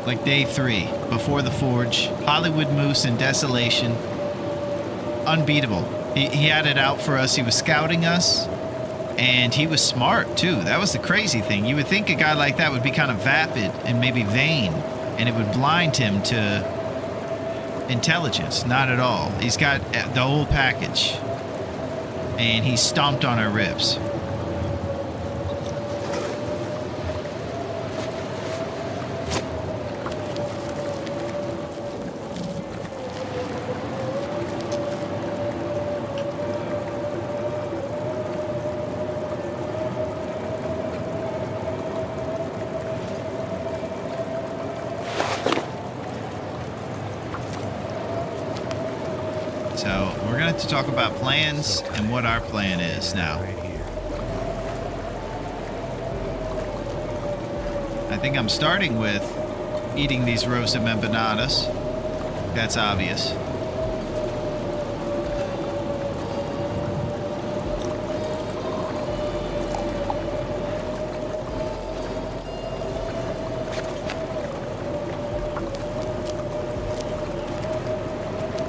Like day 3, before the Forge, Hollywood Moose and Desolation. Unbeatable. He had it out for us. He was scouting us, and he was smart too. That was the crazy thing. You would think a guy like that would be kind of vapid and maybe vain, and it would blind him to intelligence. Not at all. He's got the whole package, and he stomped on our ribs. So we're going to have to talk about plans and what our plan is now. Right here. I think I'm starting with eating these roasted empanadas. That's obvious.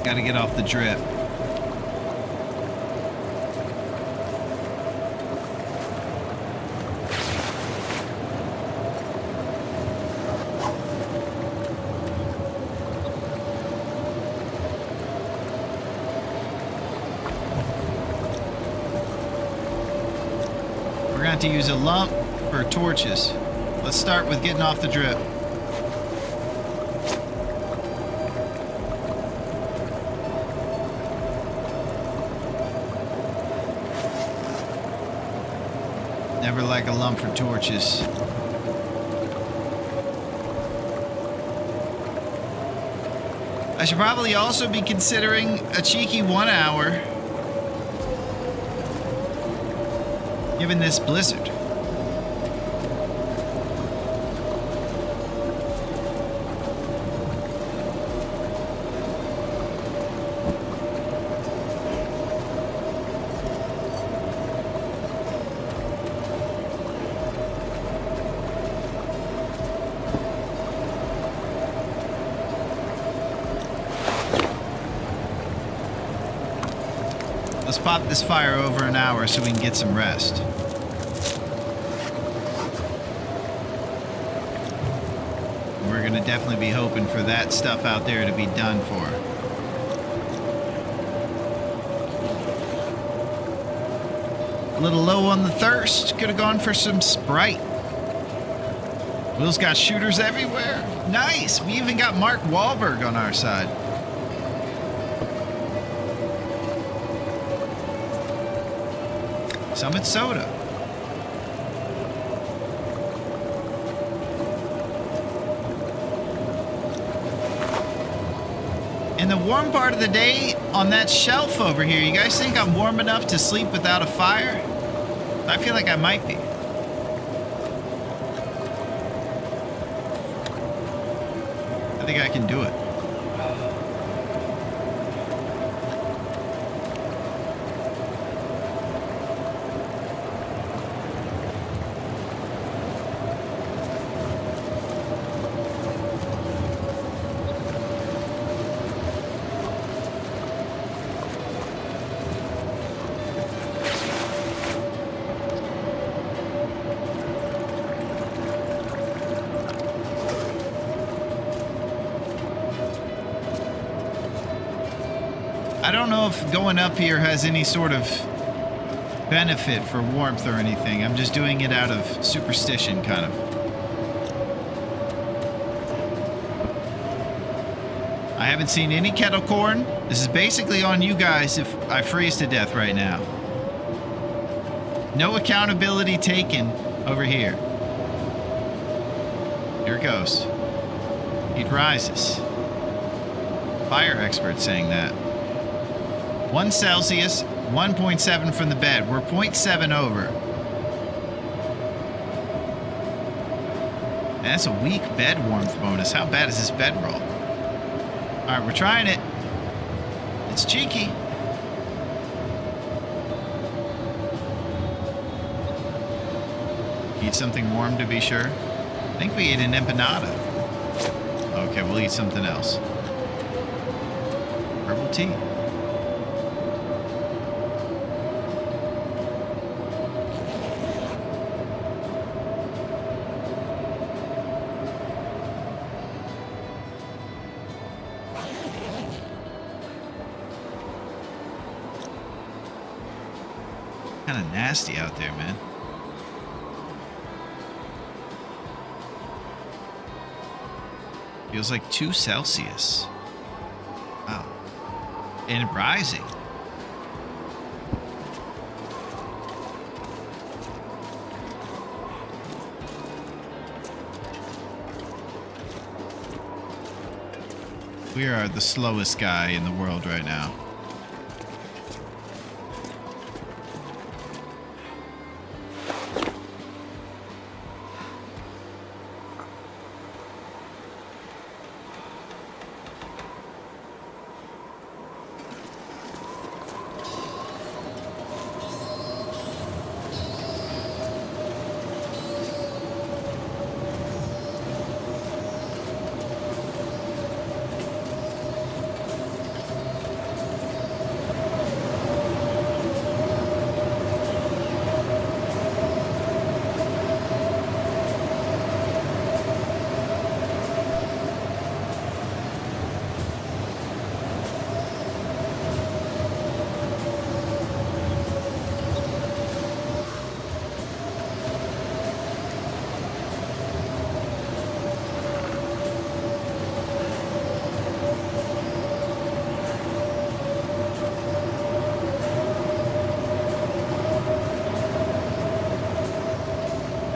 Got to get off the drip. We're going to have to use a lump for torches. Let's start with getting off the drip. Never like a lump for torches. I should probably also be considering a cheeky 1 hour, given this blizzard. Let's pop this fire over an hour so we can get some rest. We're gonna definitely be hoping for that stuff out there to be done for. A little low on the thirst. Could have gone for some Sprite. Will's got shooters everywhere. Nice. We even got Mark Wahlberg on our side. Summit Soda. In the warm part of the day, on that shelf over here, you guys think I'm warm enough to sleep without a fire? I feel like I might be. I think I can do it. I don't know if going up here has any sort of benefit for warmth or anything. I'm just doing it out of superstition, kind of. I haven't seen any kettle corn. This is basically on you guys if I freeze to death right now. No accountability taken over here. Here it goes. Heat rises. Fire expert saying that. 1 Celsius, 1.7 from the bed. We're 0.7 over. And that's a weak bed warmth bonus. How bad is this bedroll? All right, we're trying it. It's cheeky. Eat something warm to be sure. I think we ate an empanada. Okay, we'll eat something else. Herbal tea. Kind of nasty out there, man. Feels like 2 Celsius. Wow. And rising. We are the slowest guy in the world right now.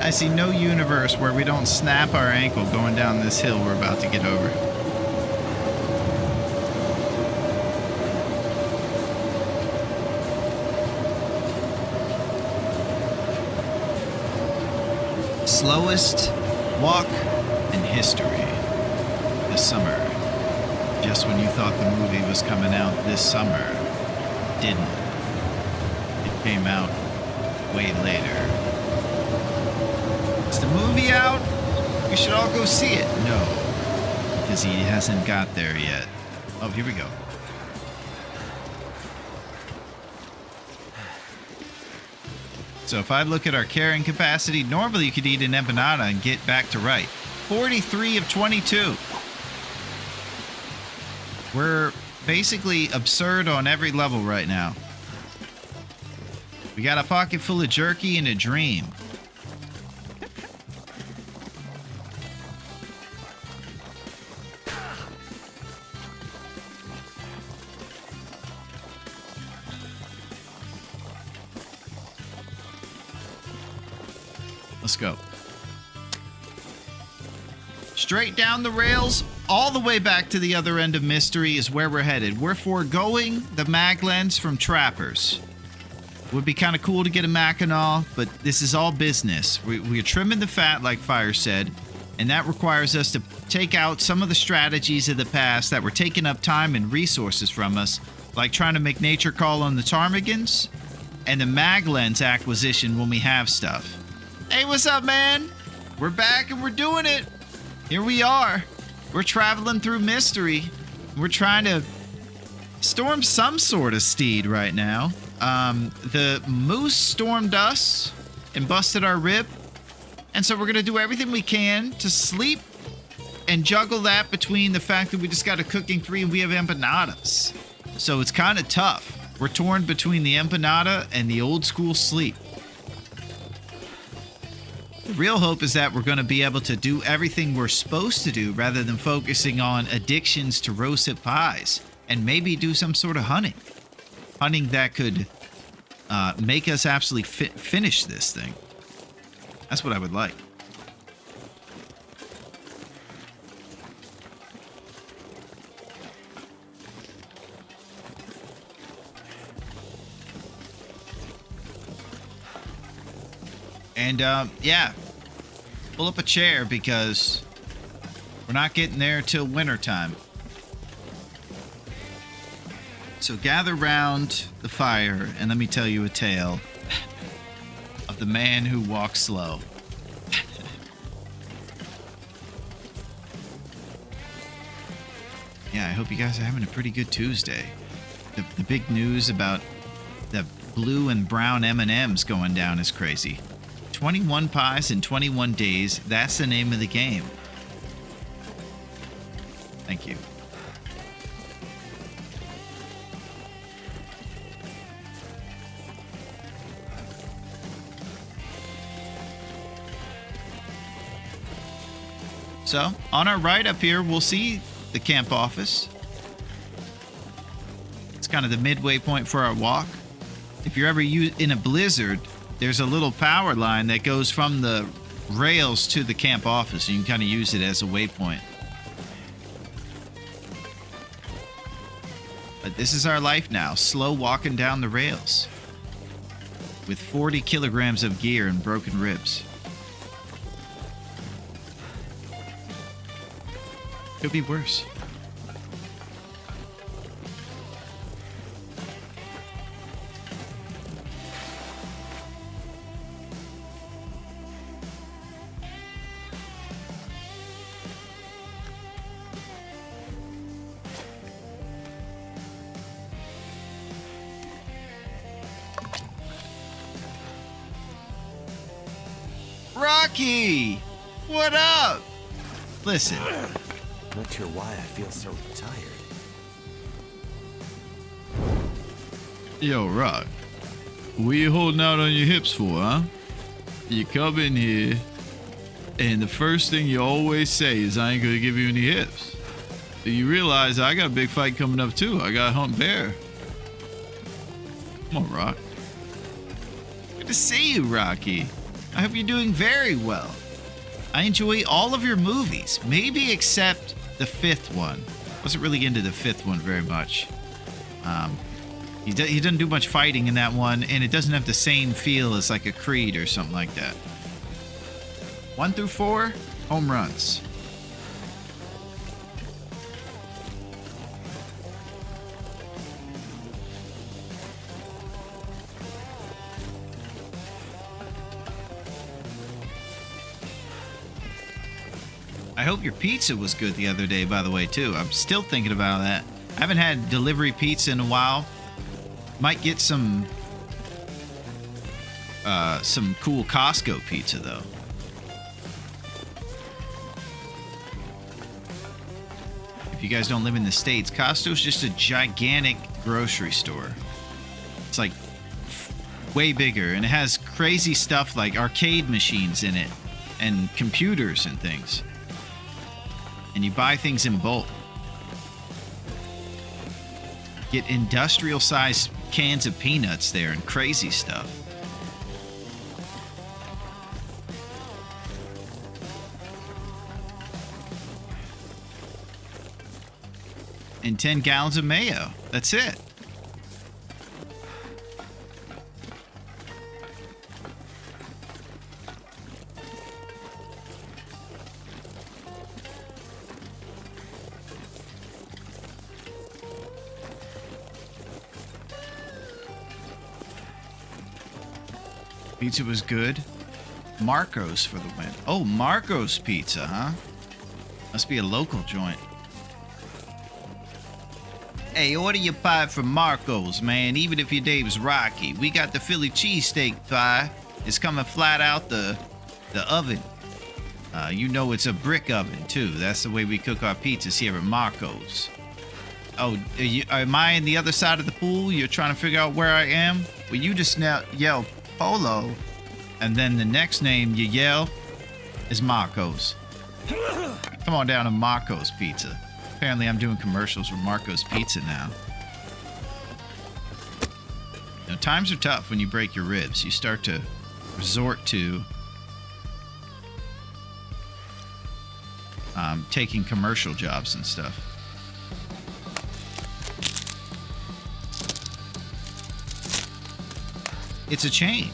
I see no universe where we don't snap our ankle going down this hill we're about to get over. Slowest walk in history this summer. Just when you thought the movie was coming out this summer, didn't. It came out way later. Is the movie out? We should all go see it. No, because he hasn't got there yet. Oh, here we go. So if I look at our carrying capacity, normally you could eat an empanada and get back to right. 43 of 22. We're basically absurd on every level right now. We got a pocket full of jerky and a dream. Let's go. Straight down the rails, all the way back to the other end of Mystery is where we're headed. We're foregoing the mag lens from Trappers. Would be kind of cool to get a Mackinac, but this is all business. We're trimming the fat, like Fire said, and that requires us to take out some of the strategies of the past that were taking up time and resources from us, like trying to make nature call on the ptarmigans, and the mag lens acquisition when we have stuff. Hey, what's up, man? We're back and we're doing it. Here we are. We're traveling through Mystery. We're trying to storm some sort of steed right now. The moose stormed us and busted our rib. And so we're going to do everything we can to sleep and juggle that between the fact that we just got a cooking 3 and we have empanadas. So it's kind of tough. We're torn between the empanada and the old school sleep. The real hope is that we're going to be able to do everything we're supposed to do rather than focusing on addictions to roasted pies and maybe do some sort of hunting. Hunting that could make us absolutely finish this thing. That's what I would like. And, yeah, pull up a chair because we're not getting there till wintertime. So gather round the fire and let me tell you a tale of the man who walks slow. Yeah, I hope you guys are having a pretty good Tuesday. The big news about the blue and brown M&Ms going down is crazy. 21 pies in 21 days. That's the name of the game. Thank you. So, on our right up here, we'll see the camp office. It's kind of the midway point for our walk. If you're ever in a blizzard, there's a little power line that goes from the rails to the camp office. You can kind of use it as a waypoint. But this is our life now, slow walking down the rails with 40 kilograms of gear and broken ribs. Could be worse. Rocky! What up? Listen. Not sure why I feel so tired. Yo, Rock. What you holding out on your hips for, huh? You come in here, and the first thing you always say is, I ain't gonna give you any hips. Do you realize I got a big fight coming up, too? I got to hunt bear. Come on, Rock. Good to see you, Rocky. I hope you're doing very well. I enjoy all of your movies, maybe except the fifth one. Wasn't really into the fifth one very much. He doesn't do much fighting in that one, and it doesn't have the same feel as like a Creed or something like that. 1 through 4, home runs. I hope your pizza was good the other day, by the way, too. I'm still thinking about that. I haven't had delivery pizza in a while. Might get some cool Costco pizza, though. If you guys don't live in the States, Costco's just a gigantic grocery store. It's like way bigger, and it has crazy stuff like arcade machines in it and computers and things. And you buy things in bulk. Get industrial-sized cans of peanuts there and crazy stuff. And 10 gallons of mayo. That's it. Pizza was good. Marco's for the win. Oh, Marco's Pizza, huh? Must be a local joint. Hey, order your pie from Marco's, man. Even if your name's Rocky. We got the Philly cheesesteak pie. It's coming flat out the oven. You know it's a brick oven, too. That's the way we cook our pizzas here at Marco's. Oh, am I in the other side of the pool? You're trying to figure out where I am? Well, you just now yell Polo, and then the next name you yell is Marco's. Come on down to Marco's Pizza. Apparently I'm doing commercials for Marco's Pizza now. You know, times are tough when you break your ribs. You start to resort to taking commercial jobs and stuff. It's a chain.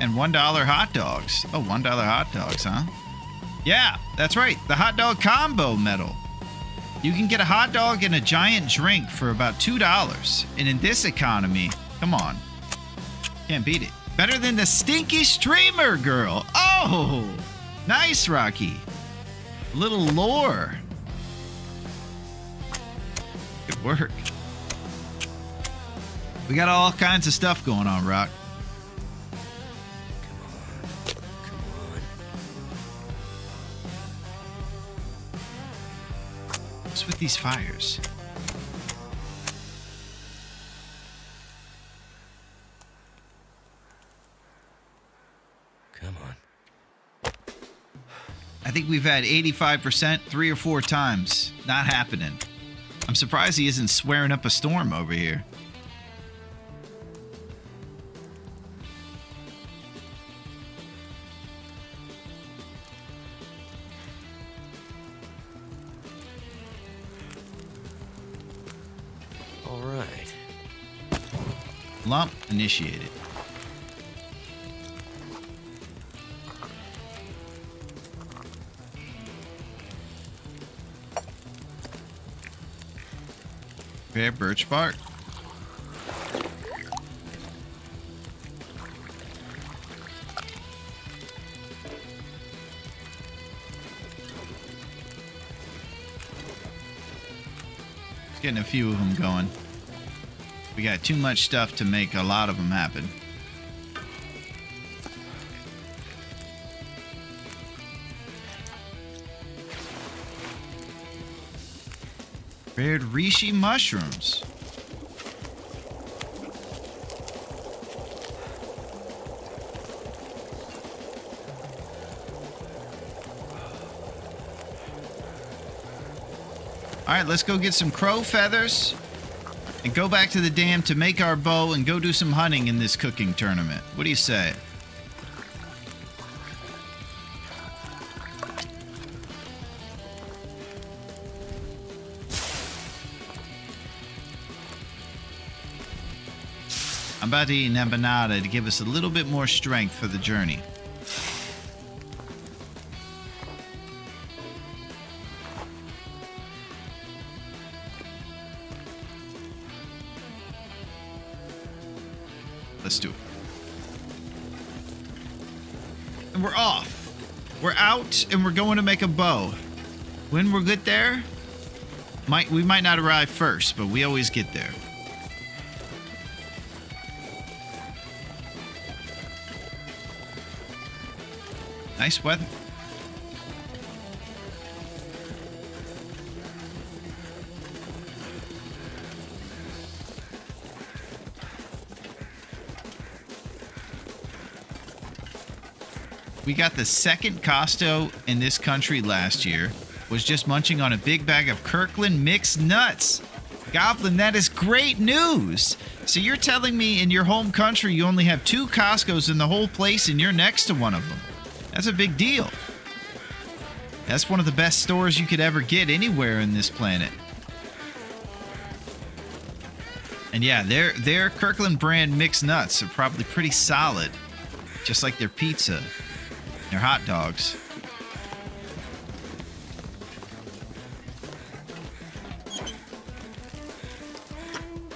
And $1 hot dogs. Oh, $1 hot dogs, huh? Yeah, that's right. The hot dog combo medal. You can get a hot dog and a giant drink for about $2. And in this economy, come on. Can't beat it. Better than the stinky streamer girl. Oh, nice, Rocky. A little lore. Good work. We got all kinds of stuff going on, Rock. Come on. What's with these fires? Come on. I think we've had 85% 3 or 4 times. Not happening. I'm surprised he isn't swearing up a storm over here. All right. Lump initiated. Rare birch bark. Getting a few of them going. We got too much stuff to make a lot of them happen. Rare reishi mushrooms. All right, let's go get some crow feathers and go back to the dam to make our bow and go do some hunting in this cooking tournament. What do you say? I'm about to eat an empanada to give us a little bit more strength for the journey. Let's do it. And we're off. We're out and we're going to make a bow. When we'll get there, we might not arrive first, but we always get there. Nice weather. We got the second Costo in this country last year. Was just munching on a big bag of Kirkland mixed nuts. Goblin, that is great news. So you're telling me in your home country you only have 2 Costco's in the whole place and you're next to one of them. That's a big deal. That's one of the best stores you could ever get anywhere in this planet. And yeah, their Kirkland brand mixed nuts are probably pretty solid. Just like their pizza, their hot dogs.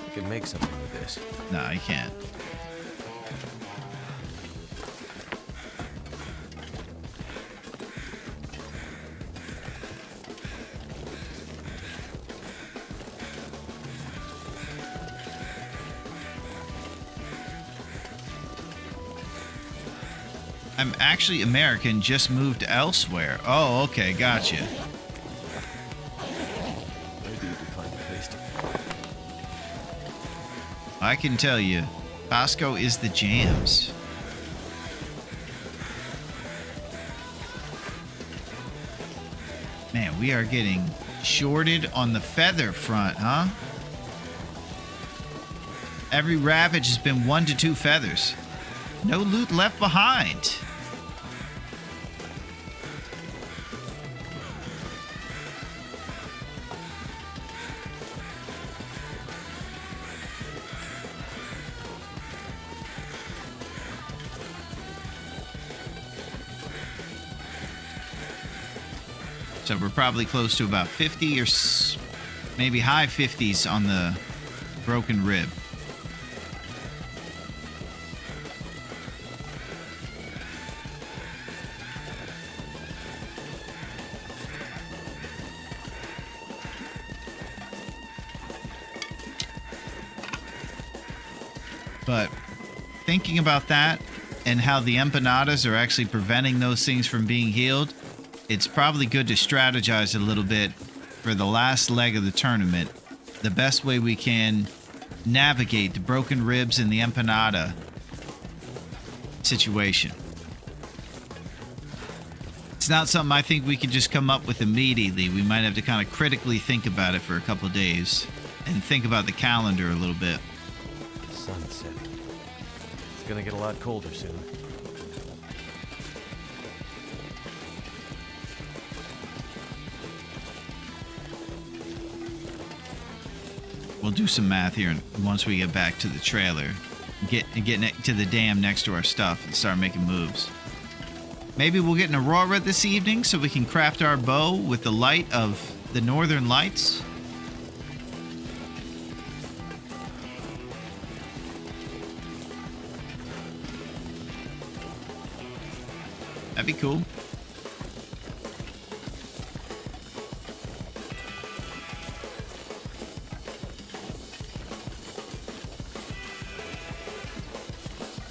I can make something with this. No, you can't. I'm actually American, just moved elsewhere. Oh, okay, gotcha. Where do you find a place to... I can tell you, Costco is the jams. Man, we are getting shorted on the feather front, huh? Every ravage has been 1 to 2 feathers. No loot left behind. So we're probably close to about 50 or maybe high 50s on the broken rib. But thinking about that and how the empanadas are actually preventing those things from being healed, it's probably good to strategize a little bit for the last leg of the tournament. The best way we can navigate the broken ribs and the empanada situation. It's not something I think we can just come up with immediately. We might have to kind of critically think about it for a couple of days and think about the calendar a little bit. The sun's setting. It's gonna get a lot colder soon. We'll do some math here once we get back to the trailer. Get to the dam next to our stuff and start making moves. Maybe we'll get in Aurora this evening so we can craft our bow with the light of the northern lights. That'd be cool.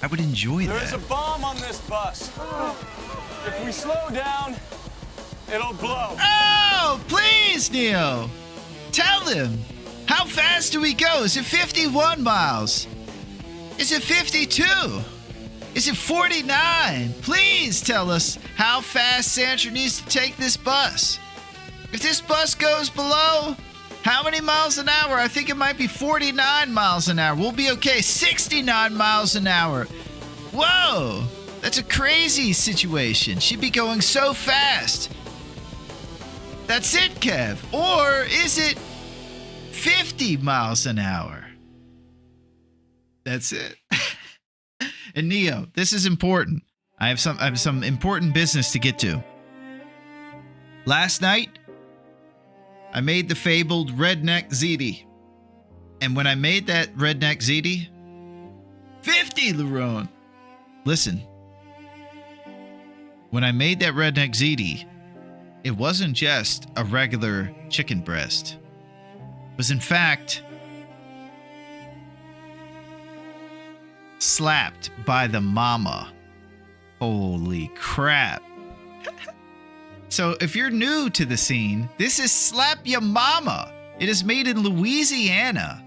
I would enjoy that. There's a bomb on this bus. If we slow down, it'll blow. Oh, please, Neo. Tell him. How fast do we go? Is it 51 miles? Is it 52? Is it 49? Please tell us how fast Sandra needs to take this bus. If this bus goes below how many miles an hour? I think it might be 49 miles an hour. We'll be okay. 69 miles an hour. Whoa! That's a crazy situation. She'd be going so fast. That's it, Kev. Or is it 50 miles an hour? That's it. And Neo, this is important. I have some important business to get to. Last night, I made the fabled redneck ziti. And when I made that redneck ziti, 50, Larone. Listen. When I made that redneck ziti, it wasn't just a regular chicken breast. It was in fact slapped by the mama. Holy crap. So if you're new to the scene, this is Slap Ya Mama. It is made in Louisiana.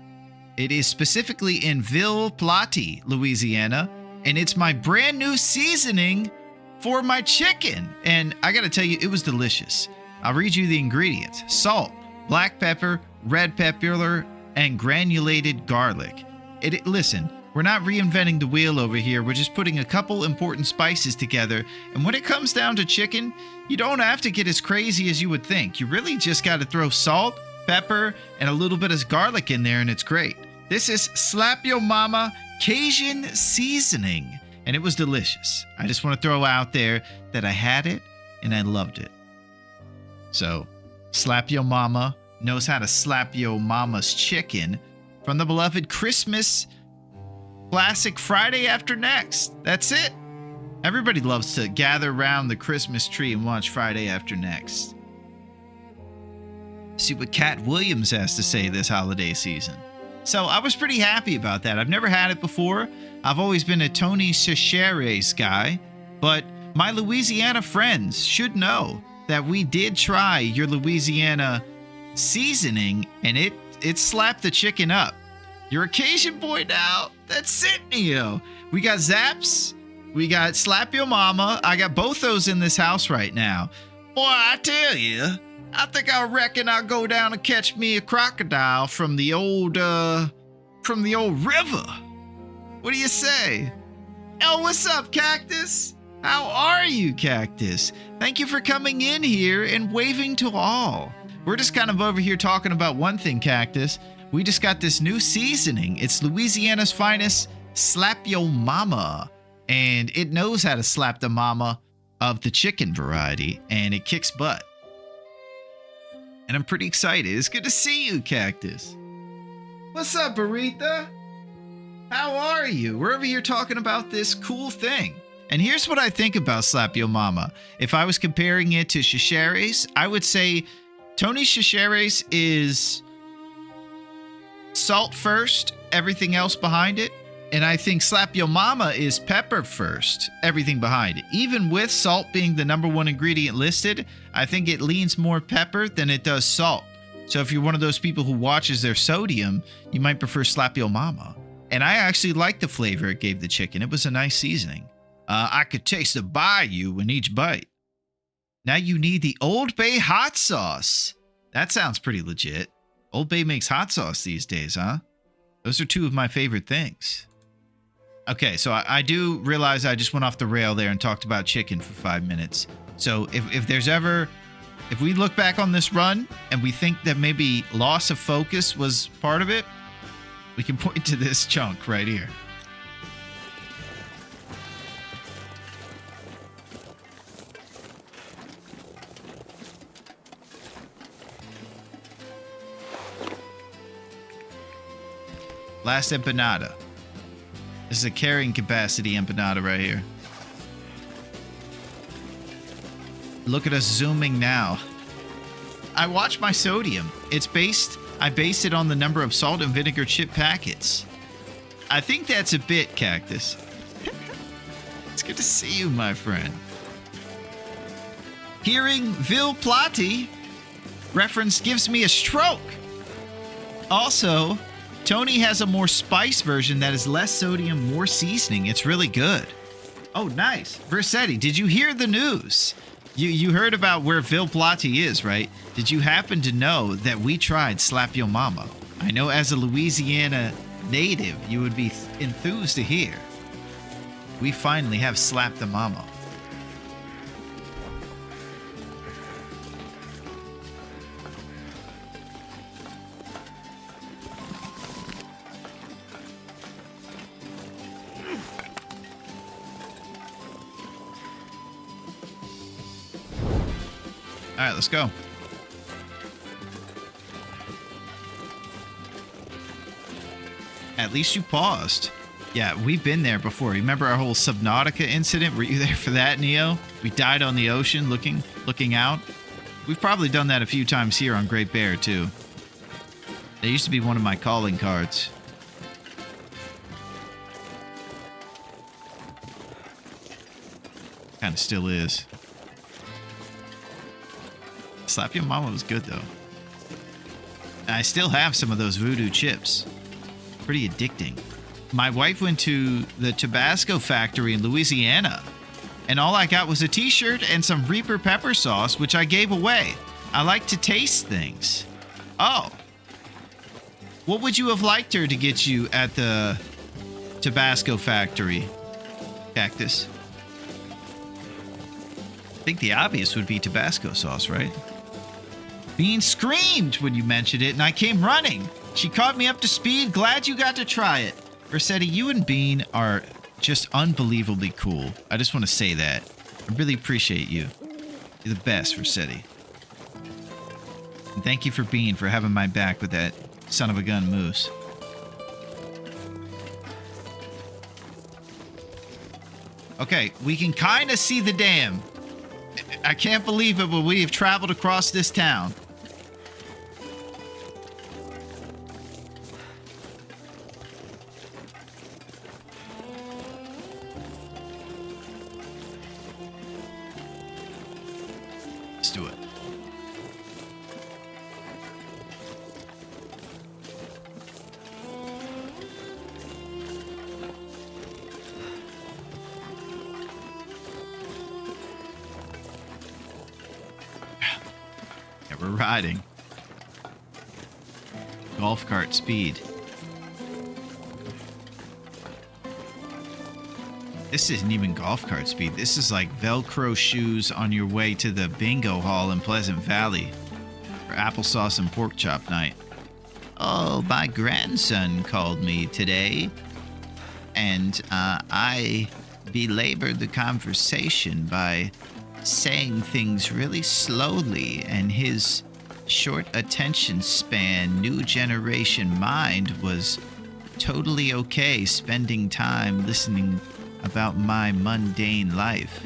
It is specifically in Ville Platte, Louisiana. And it's my brand new seasoning for my chicken. And I gotta tell you, it was delicious. I'll read you the ingredients. Salt, black pepper, red pepper, and granulated garlic. Listen, we're not reinventing the wheel over here. We're just putting a couple important spices together. And when it comes down to chicken, you don't have to get as crazy as you would think. You really just got to throw salt, pepper, and a little bit of garlic in there, and it's great. This is Slap Yo Mama Cajun seasoning, and it was delicious. I just want to throw out there that I had it, and I loved it. So, Slap Yo Mama knows how to slap Yo Mama's chicken from the beloved Christmas classic Friday After Next. That's it. Everybody loves to gather around the Christmas tree and watch Friday After Next. See what Cat Williams has to say this holiday season. So I was pretty happy about that. I've never had it before. I've always been a Tony Chachere's guy, but my Louisiana friends should know that we did try your Louisiana seasoning, and it slapped the chicken up. You're a Cajun boy now. That's it, Neo. We got Zaps. We got Slap Your Mama. I got both those in this house right now. Boy, I tell you, I reckon I'll go down and catch me a crocodile from the old river. What do you say? Oh, what's up, Cactus? How are you, Cactus? Thank you for coming in here and waving to all. We're just kind of over here talking about one thing, Cactus. We just got this new seasoning. It's Louisiana's finest, Slap Yo Mama. And it knows how to slap the mama of the chicken variety, and it kicks butt. And I'm pretty excited. It's good to see you, Cactus. What's up, Aretha? How are you? We're over here talking about this cool thing. And here's what I think about Slap Yo Mama. If I was comparing it to Chachere's, I would say Tony Chachere's is salt first, everything else behind it. And I think Slap Yo Mama is pepper first, everything behind it. Even with salt being the #1 ingredient listed, I think it leans more pepper than it does salt. So if you're one of those people who watches their sodium, you might prefer Slap Yo Mama. And I actually liked the flavor it gave the chicken. It was a nice seasoning. I could taste the bayou in each bite. Now you need the Old Bay hot sauce. That sounds pretty legit. Old Bay makes hot sauce these days, huh? Those are two of my favorite things. Okay, so I do realize I just went off the rail there and talked about chicken for 5 minutes. So if there's ever, if we look back on this run and we think that maybe loss of focus was part of it, we can point to this chunk right here. Last empanada. This is a carrying capacity empanada right here. Look at us zooming now. I watch my sodium. I based it on the number of salt and vinegar chip packets. I think that's a bit, Cactus. It's good to see you, my friend. Hearing Vil Plati reference gives me a stroke. Also, Tony has a more spice version that is less sodium, more seasoning. It's really good. Oh, nice. Versetti, did you hear the news? You heard about where Vil Plati is, right? Did you happen to know that we tried Slap Yo Mama? I know as a Louisiana native, you would be enthused to hear. We finally have Slap the Mama. All right, let's go. At least you paused. Yeah, we've been there before. Remember our whole Subnautica incident? Were you there for that, Neo? We died on the ocean looking out. We've probably done that a few times here on Great Bear, too. That used to be one of my calling cards. Kind of still is. Slap Yo Mama was good, though. And I still have some of those voodoo chips. Pretty addicting. My wife went to the Tabasco factory in Louisiana, and all I got was a t-shirt and some Reaper pepper sauce, which I gave away. I like to taste things. Oh. What would you have liked her to get you at the Tabasco factory, Cactus? I think the obvious would be Tabasco sauce, right? Bean screamed when you mentioned it, and I came running. She caught me up to speed. Glad you got to try it. Versetti, you and Bean are just unbelievably cool. I just want to say that. I really appreciate you. You're the best, Versetti. And thank you for Bean for having my back with that son of a gun moose. Okay, we can kind of see the dam. I can't believe it, but we have traveled across this town. Let's do it. We're riding. Golf cart speed. This isn't even golf cart speed. This is like Velcro shoes on your way to the bingo hall in Pleasant Valley for applesauce and pork chop night. Oh, my grandson called me today, and I belabored the conversation by saying things really slowly, and his short attention span, new generation mind was totally okay spending time listening about my mundane life.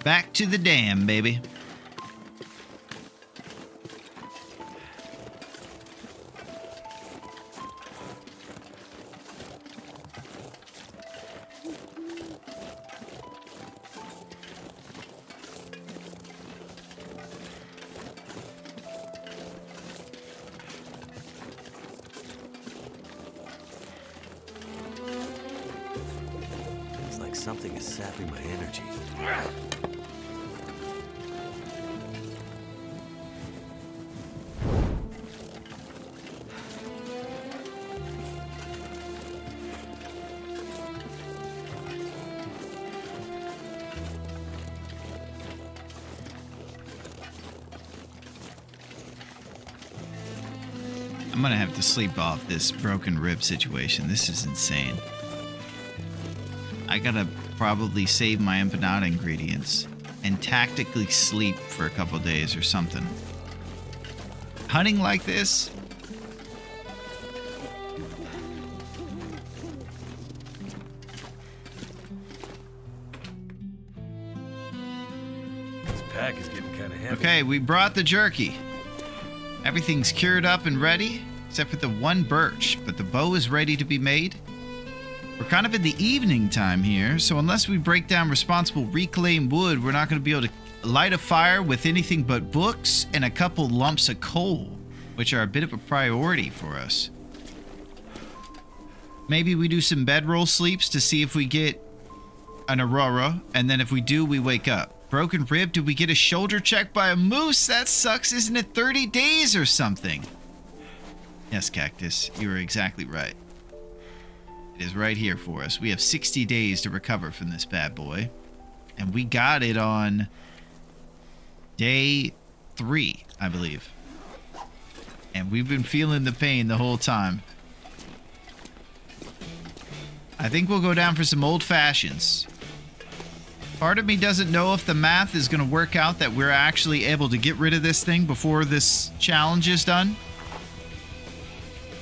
Back to the dam, baby. Something is sapping my energy. I'm gonna have to sleep off this broken rib situation. This is insane. I gotta probably save my empanada ingredients and tactically sleep for a couple days or something. Hunting like this? This pack is getting kind of heavy. Okay, we brought the jerky. Everything's cured up and ready, except for the one birch, but the bow is ready to be made. We're kind of in the evening time here, so unless we break down responsible reclaimed wood, we're not going to be able to light a fire with anything but books and a couple lumps of coal, which are a bit of a priority for us. Maybe we do some bedroll sleeps to see if we get an aurora, and then if we do, we wake up. Broken rib, did we get a shoulder check by a moose? That sucks, isn't it? 30 days or something. Yes, Cactus, you are exactly right. It is right here for us. We have 60 days to recover from this bad boy. And we got it on day 3, I believe. And we've been feeling the pain the whole time. I think we'll go down for some old fashions. Part of me doesn't know if the math is going to work out that we're actually able to get rid of this thing before this challenge is done.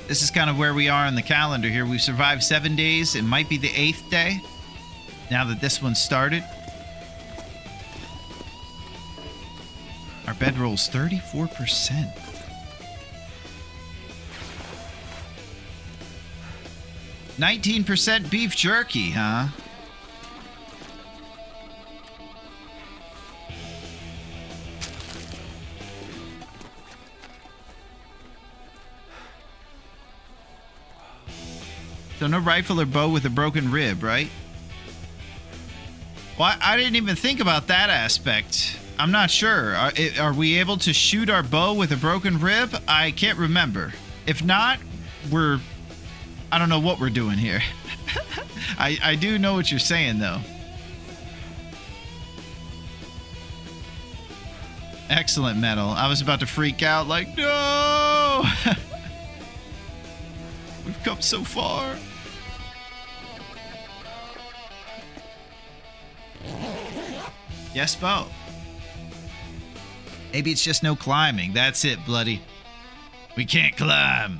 This is kind of where we are in the calendar here. We've survived 7 days. It might be the 8th day now that this one started. Our bedroll's 34%. %, beef jerky, huh? So no rifle or bow with a broken rib, right? Well, I didn't even think about that aspect. I'm not sure. Are we able to shoot our bow with a broken rib? I can't remember. If not, I don't know what we're doing here. I do know what you're saying, though. Excellent, Metal. I was about to freak out like, no! We've come so far. Yes, Bo. Maybe it's just no climbing. That's it, bloody. We can't climb.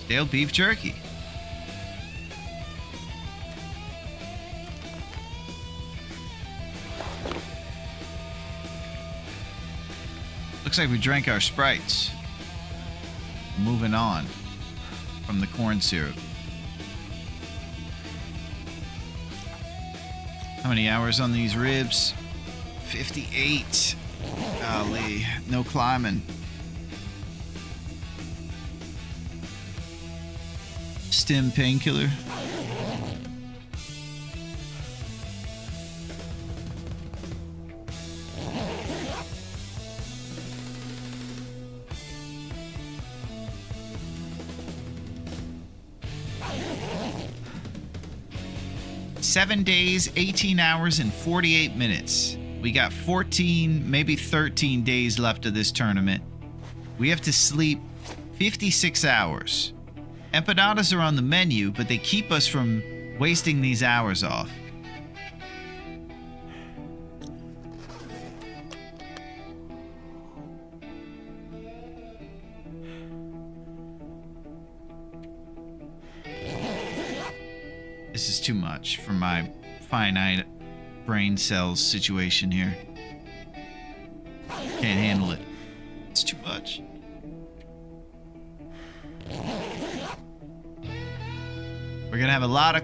Stale beef jerky. Looks like we drank our Sprites. Moving on from the corn syrup. How many hours on these ribs? 58. Golly, no climbing. Stim painkiller. Seven days, 18 hours, and 48 minutes. We got 14, maybe 13 days left of this tournament. We have to sleep 56 hours. Empanadas are on the menu, but they keep us from wasting these hours off. This is too much for my finite brain cells situation here. Can't handle it. It's too much. gonna have a lot of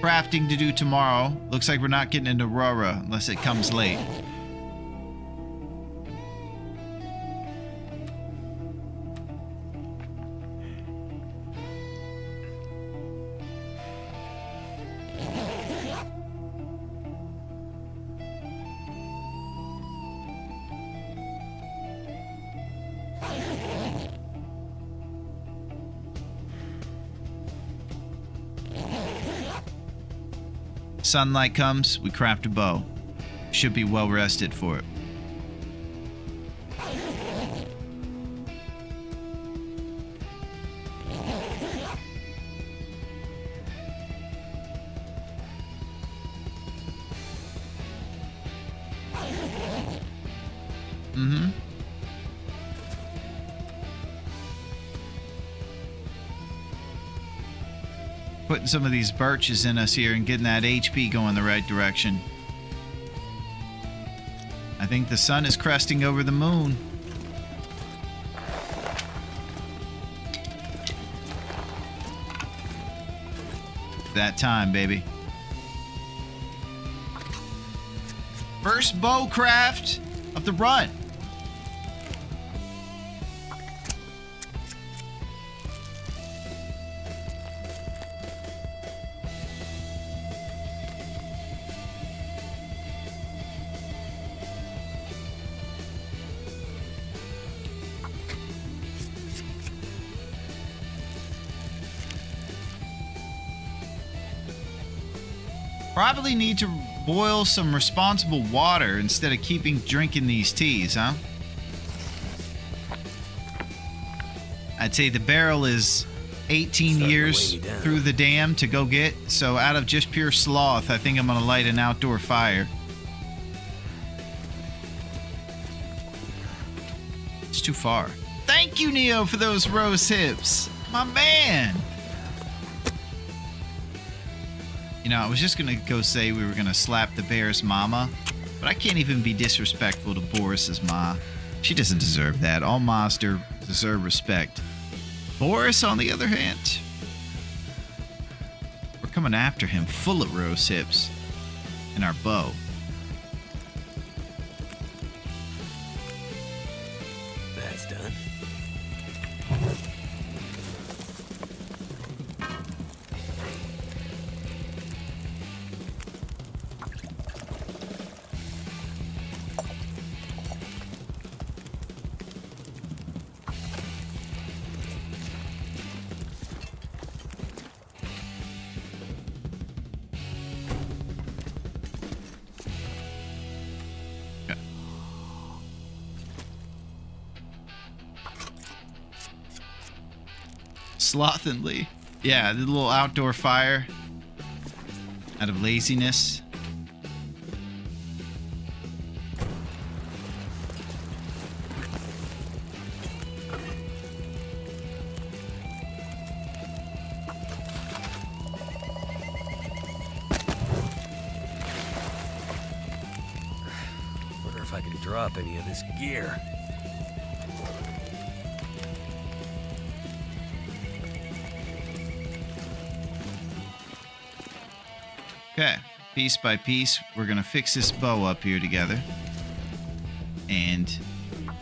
crafting to do tomorrow. Looks like we're not getting into Aurora unless it comes late. Sunlight comes, we craft a bow. Should be well rested for it. Putting some of these birches in us here and getting that HP going the right direction. I think the sun is cresting over the moon. That time, baby. First bow craft of the run. Probably need to boil some responsible water instead of drinking these teas, huh? I'd say the barrel is 18 years through the dam to go get, so out of just pure sloth, I think I'm gonna light an outdoor fire. It's too far. Thank you, Neo, for those rose hips. My man! You know, I was just gonna go say we were gonna slap the bear's mama, but I can't even be disrespectful to Boris's ma. She doesn't deserve that. All mas deserve respect. Boris, on the other hand, we're coming after him full of rose hips and our bow. That's done. Slothily. Yeah, the little outdoor fire out of laziness. Wonder if I can drop any of this gear. Okay, piece by piece, we're gonna fix this bow up here together and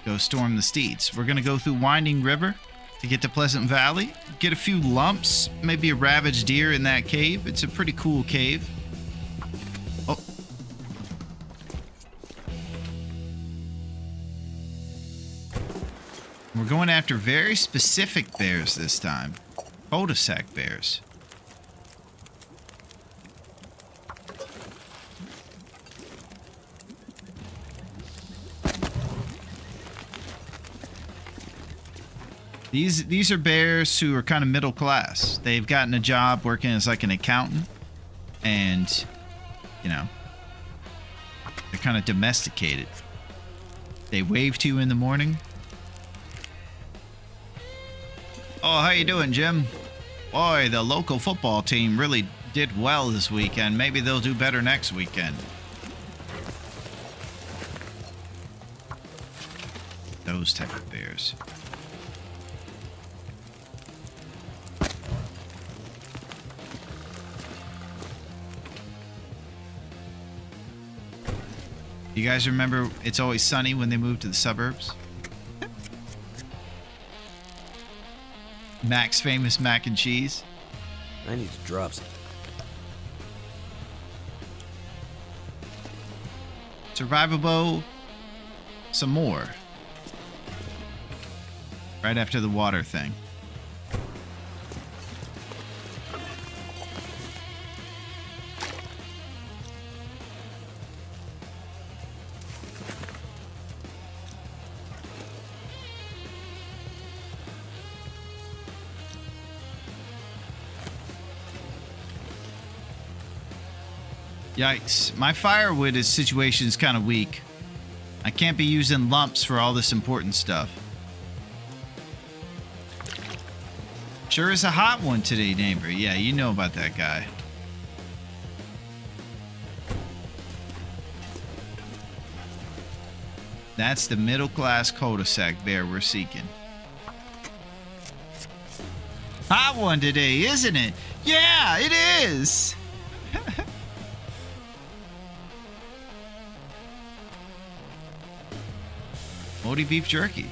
go storm the steeds. We're gonna go through Winding River to get to Pleasant Valley, get a few lumps, maybe a ravaged deer in that cave. It's a pretty cool cave. Oh. We're going after very specific bears this time. Cul-de-sac bears. These are bears who are kind of middle class. They've gotten a job working as like an accountant, and you know, they're kind of domesticated. They wave to you in the morning. Oh, how you doing, Jim? Boy, the local football team really did well this weekend. Maybe they'll do better next weekend. Those type of bears. You guys remember It's Always Sunny when they moved to the suburbs? Mac's famous mac and cheese. I need to drop some. Survivable. Some more. Right after the water thing. Yikes. My firewood situation is kind of weak. I can't be using lumps for all this important stuff. Sure is a hot one today, neighbor. Yeah, you know about that guy. That's the middle class cul-de-sac there we're seeking. Hot one today, isn't it? Yeah, it is. Moldy beef jerky.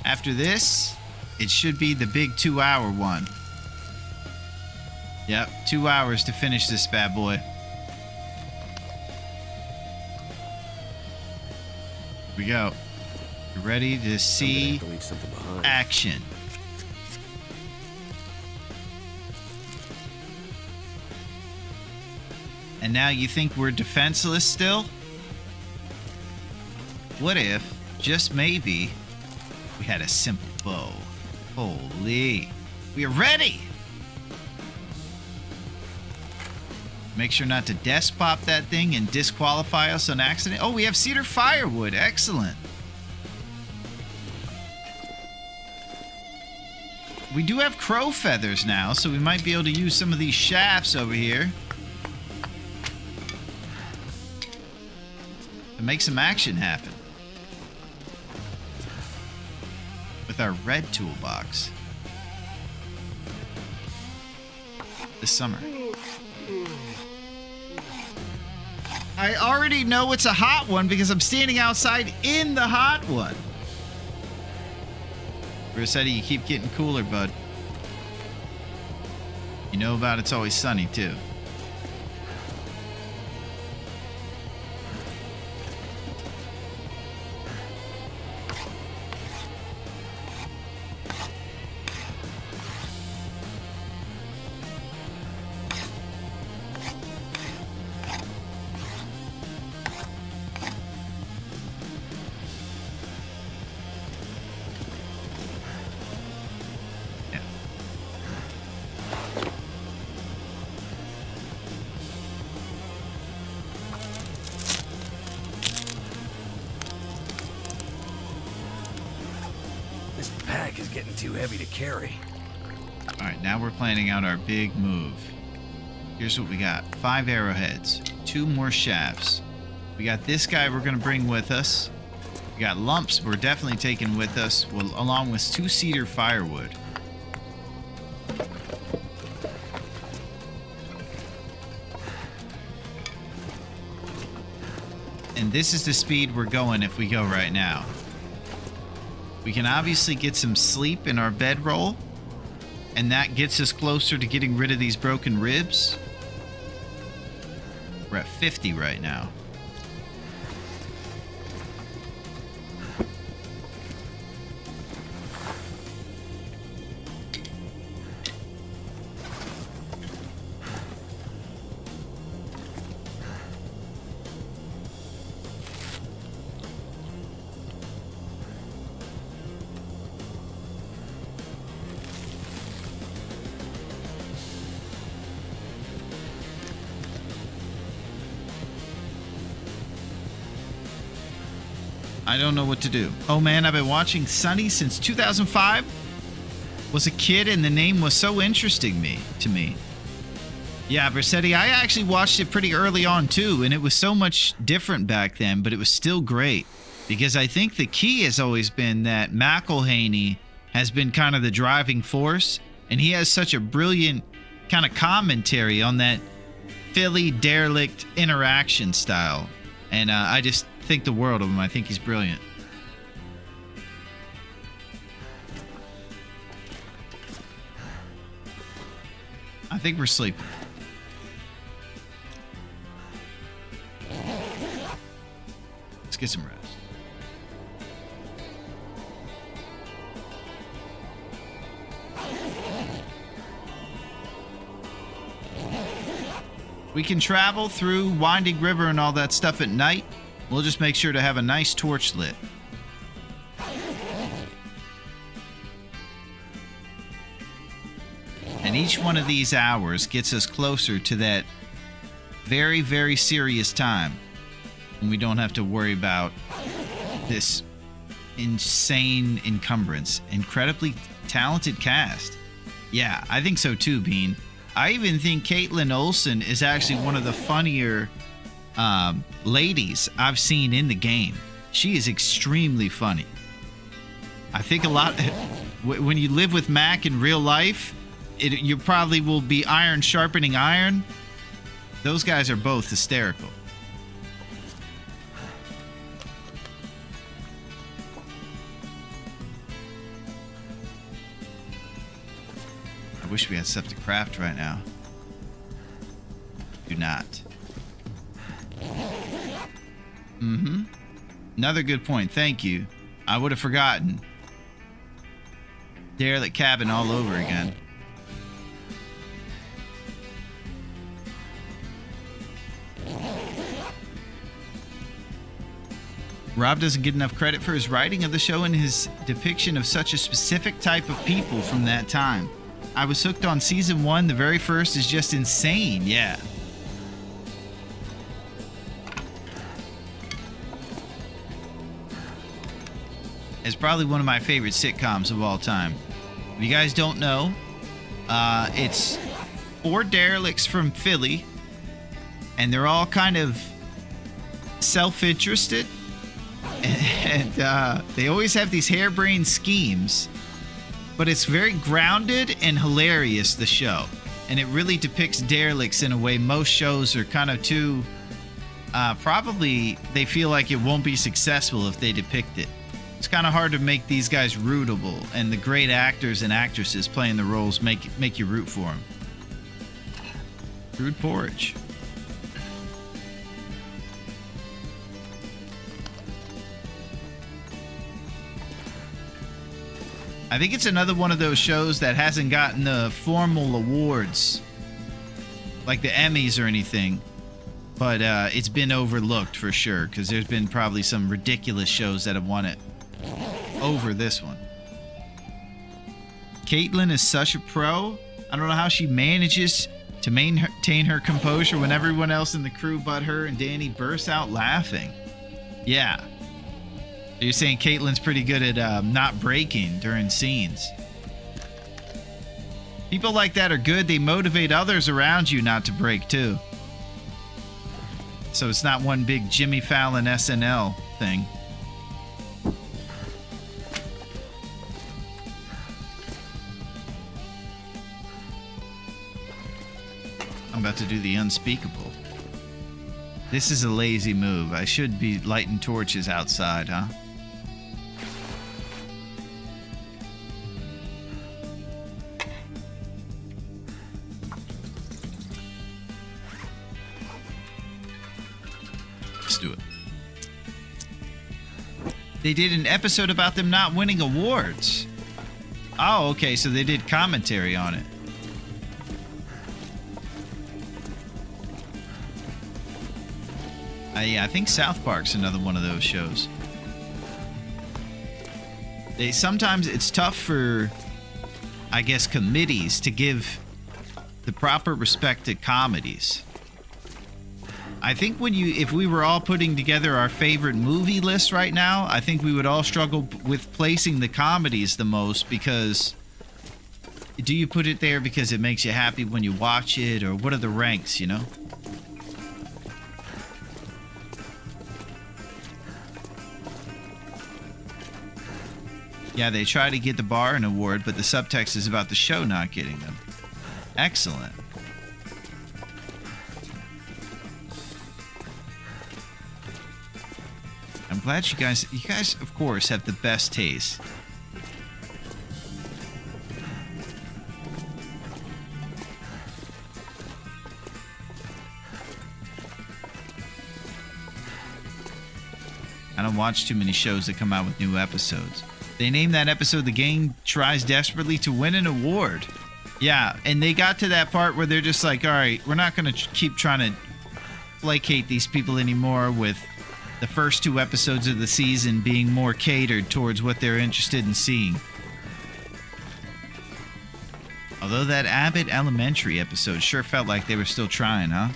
After this, it should be the big 2-hour one. Yep, 2 hours to finish this bad boy. Here we go. You ready to see I'm gonna have to leave something behind. action? And now you think we're defenseless still? What if, just maybe, we had a simple bow? Holy. We are ready! Make sure not to desk pop that thing and disqualify us on accident. Oh, we have cedar firewood. Excellent. We do have crow feathers now, so we might be able to use some of these shafts over here to make some action happen with our red toolbox this summer. I already know it's a hot one because I'm standing outside in the hot one. Rossetti, you keep getting cooler, bud. You know about It's Always Sunny, too. This pack is getting too heavy to carry. All right, now we're planning out our big move. Here's what we got. 5 arrowheads, 2 more shafts. We got this guy we're going to bring with us. We got lumps we're definitely taking with us, along with 2 cedar firewood. And this is the speed we're going if we go right now. We can obviously get some sleep in our bedroll, and that gets us closer to getting rid of these broken ribs. We're at 50 right now. I don't know what to do. Oh man, I've been watching Sunny since 2005. Was a kid and the name was so interesting to me. Yeah, Versetti, I actually watched it pretty early on too, and it was so much different back then, but it was still great. Because I think the key has always been that McElhaney has been kind of the driving force, and he has such a brilliant kind of commentary on that Philly derelict interaction style. And I just think the world of him. I think he's brilliant. I think we're sleeping. Let's get some rest. We can travel through Winding River and all that stuff at night. We'll just make sure to have a nice torch lit. And each one of these hours gets us closer to that very, very serious time when we don't have to worry about this insane encumbrance. Incredibly talented cast. Yeah, I think so too, Bean. I even think Caitlin Olsen is actually one of the funnier ladies I've seen in the game. She is extremely funny. I think a lot when you live with Mac in real life, you probably will be iron sharpening iron. Those guys are both hysterical. I wish we had stuff to craft right now. Do not. Another good point. Thank you. I would have forgotten. Derelict cabin all over again. Rob doesn't get enough credit for his writing of the show and his depiction of such a specific type of people from that time. I was hooked on season 1. The very first is just insane. Yeah. It's probably one of my favorite sitcoms of all time. If you guys don't know, it's 4 derelicts from Philly, and they're all kind of self-interested, and they always have these harebrained schemes, but it's very grounded and hilarious, the show, and it really depicts derelicts in a way most shows are kind of too probably they feel like it won't be successful if they depict it. It's kind of hard to make these guys rootable, and the great actors and actresses playing the roles make you root for them. Brewed porridge. I think it's another one of those shows that hasn't gotten the formal awards, like the Emmys or anything, but it's been overlooked for sure, because there's been probably some ridiculous shows that have won it over this one. Caitlin is such a pro. I don't know how she manages to maintain her composure when everyone else in the crew but her and Danny bursts out laughing. Yeah. You're saying Caitlin's pretty good at not breaking during scenes. People like that are good. They motivate others around you not to break too. So it's not one big Jimmy Fallon SNL thing. I'm about to do the unspeakable. This is a lazy move. I should be lighting torches outside, huh? Let's do it. They did an episode about them not winning awards. Oh, okay, so they did commentary on it. Yeah, I think South Park's another one of those shows. Sometimes it's tough for, I guess, committees to give the proper respect to comedies. I think if we were all putting together our favorite movie list right now, I think we would all struggle with placing the comedies the most, because do you put it there because it makes you happy when you watch it, or what are the ranks, you know? Yeah, they try to get the bar an award, but the subtext is about the show not getting them. Excellent. I'm glad you guys, of course, have the best taste. I don't watch too many shows that come out with new episodes. They named that episode "The Gang Tries Desperately to Win an Award." Yeah, and they got to that part where they're just like, all right, we're not going to keep trying to placate these people anymore with the first 2 episodes of the season being more catered towards what they're interested in seeing. Although that Abbott Elementary episode sure felt like they were still trying, huh?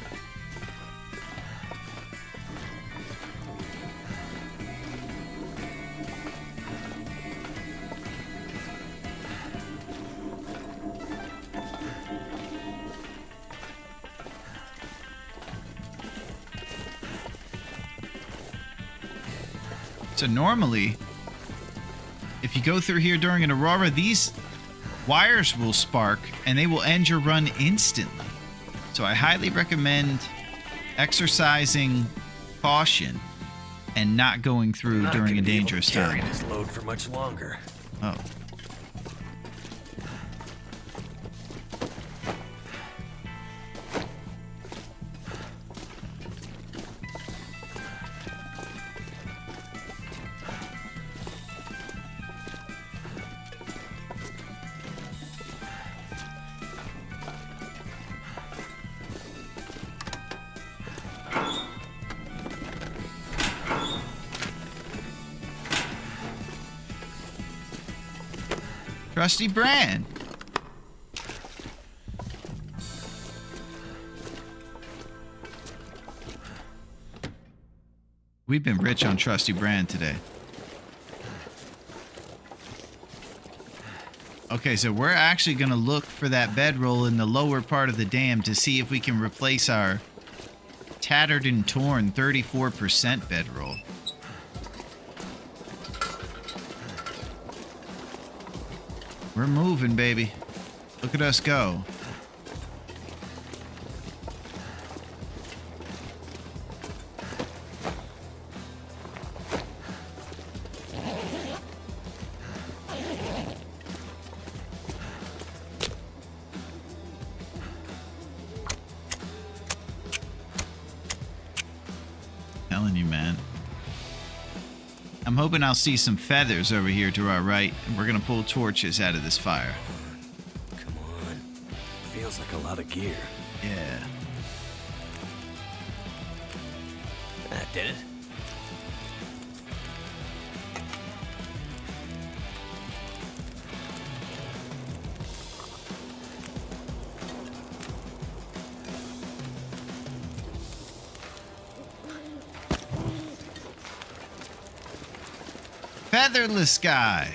So normally, if you go through here during an aurora, these wires will spark and they will end your run instantly. So I highly recommend exercising caution and not going through during a dangerous time. Carry this load for much longer. Oh. Trusty brand. We've been rich on Trusty brand today. Okay, so we're actually going to look for that bedroll in the lower part of the dam to see if we can replace our tattered and torn 34% bedroll. We're moving, baby. Look at us go. Telling you, man. I'm hoping I'll see some feathers over here to our right, and we're gonna pull torches out of this fire. Come on. Feels like a lot of gear. Yeah. That did it. Featherless guy.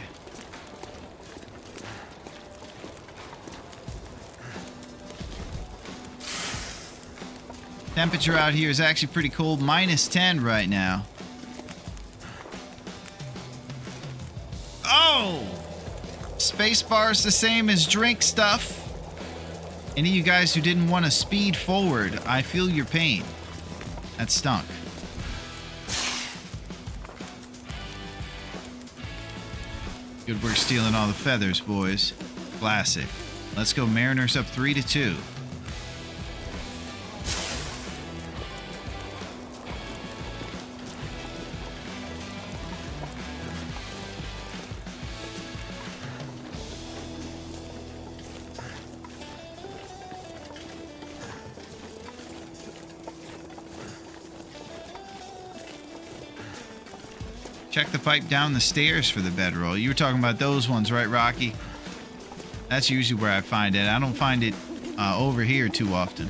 Temperature out here is actually pretty cold, -10 right now. Oh! Spacebar's the same as drink stuff. Any of you guys who didn't want to speed forward, I feel your pain. That stunk. Good work stealing all the feathers, boys. Classic. Let's go Mariners up 3-2. Check the pipe down the stairs for the bedroll. You were talking about those ones, right, Rocky? That's usually where I find it. I don't find it over here too often.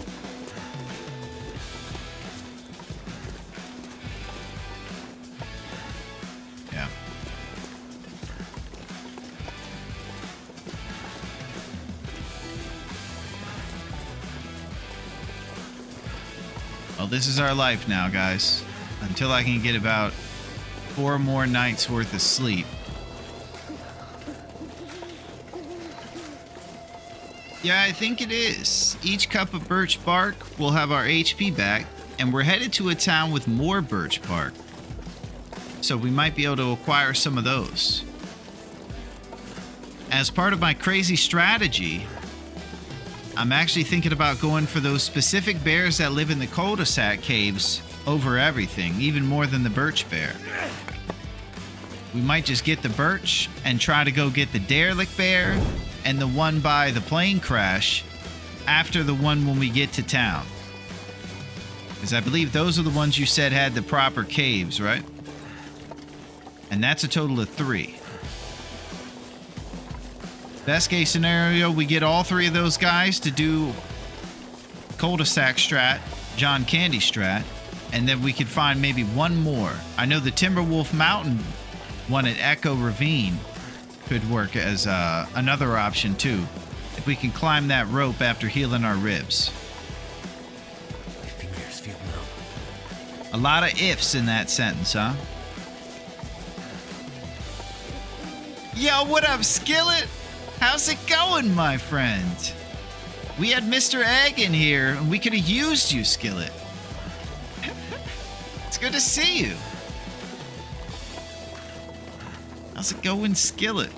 Yeah. Well, this is our life now, guys. Until I can get about 4 more nights worth of sleep. Yeah, I think it is. Each cup of birch bark will have our HP back, and we're headed to a town with more birch bark. So we might be able to acquire some of those. As part of my crazy strategy, I'm actually thinking about going for those specific bears that live in the cul-de-sac caves over everything, even more than the birch bear. We might just get the birch and try to go get the derelict bear and the one by the plane crash after the one when we get to town. Because I believe those are the ones you said had the proper caves, right? And that's a total of 3. Best case scenario, we get all 3 of those guys to do cul-de-sac strat, John Candy strat, and then we could find maybe one more. I know the Timberwolf Mountain one at Echo Ravine could work as another option too, if we can climb that rope after healing our ribs. My fingers feel numb. A lot of ifs in that sentence, huh? Yo, what up, Skillet? How's it going, my friend? We had Mr. Egg in here, and we could have used you, Skillet. It's good to see you. How's it going, Skillet?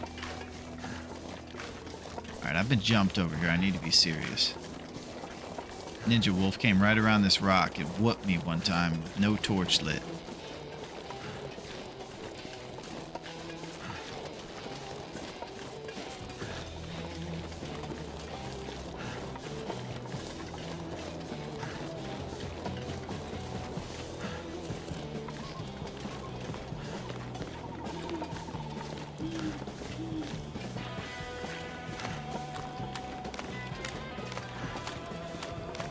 Alright, I've been jumped over here. I need to be serious. Ninja Wolf came right around this rock and whooped me one time with no torch lit.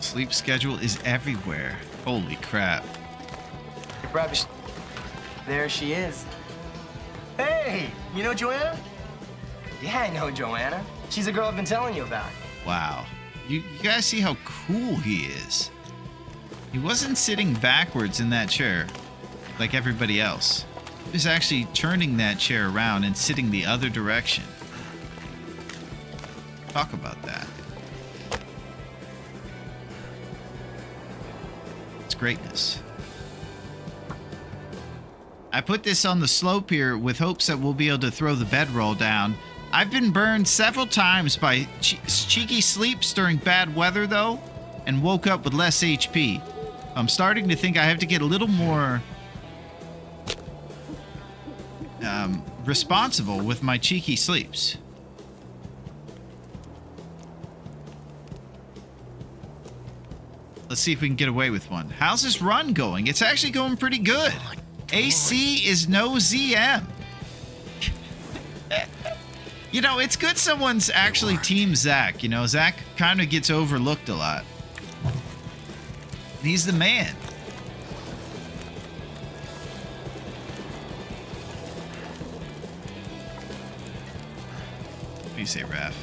Sleep schedule is everywhere. Holy crap. There she is. Hey, you know Joanna? Yeah, I know Joanna. She's the girl I've been telling you about. Wow. You guys see how cool he is? He wasn't sitting backwards in that chair like everybody else. He was actually turning that chair around and sitting the other direction. Talk about that. It's greatness. I put this on the slope here with hopes that we'll be able to throw the bedroll down. I've been burned several times by cheeky sleeps during bad weather, though, and woke up with less HP. I'm starting to think I have to get a little more responsible with my cheeky sleeps. Let's see if we can get away with one. How's this run going? It's actually going pretty good. AC is no ZM. You know, it's good someone's actually Team Zach. You know, Zach kind of gets overlooked a lot. He's the man. What do you say, Raph?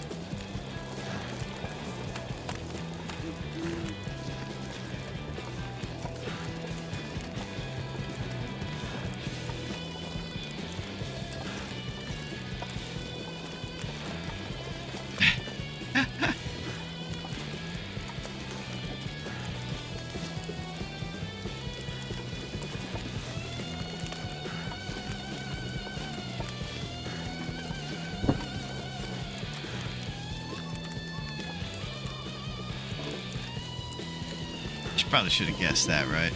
Probably should have guessed that, right?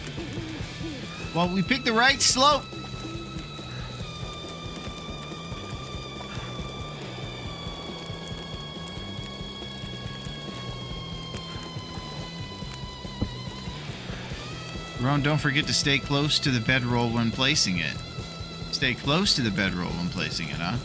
Well, we picked the right slope. Ron, don't forget to stay close to the bedroll when placing it. Stay close to the bedroll when placing it, huh?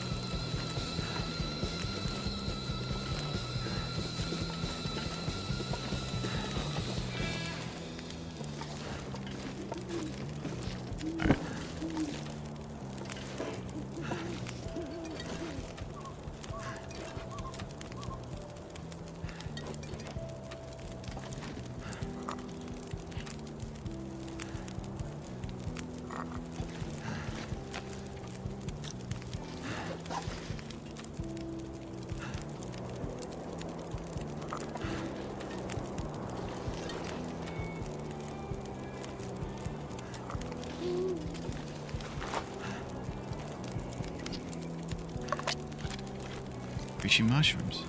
Fishy mushrooms.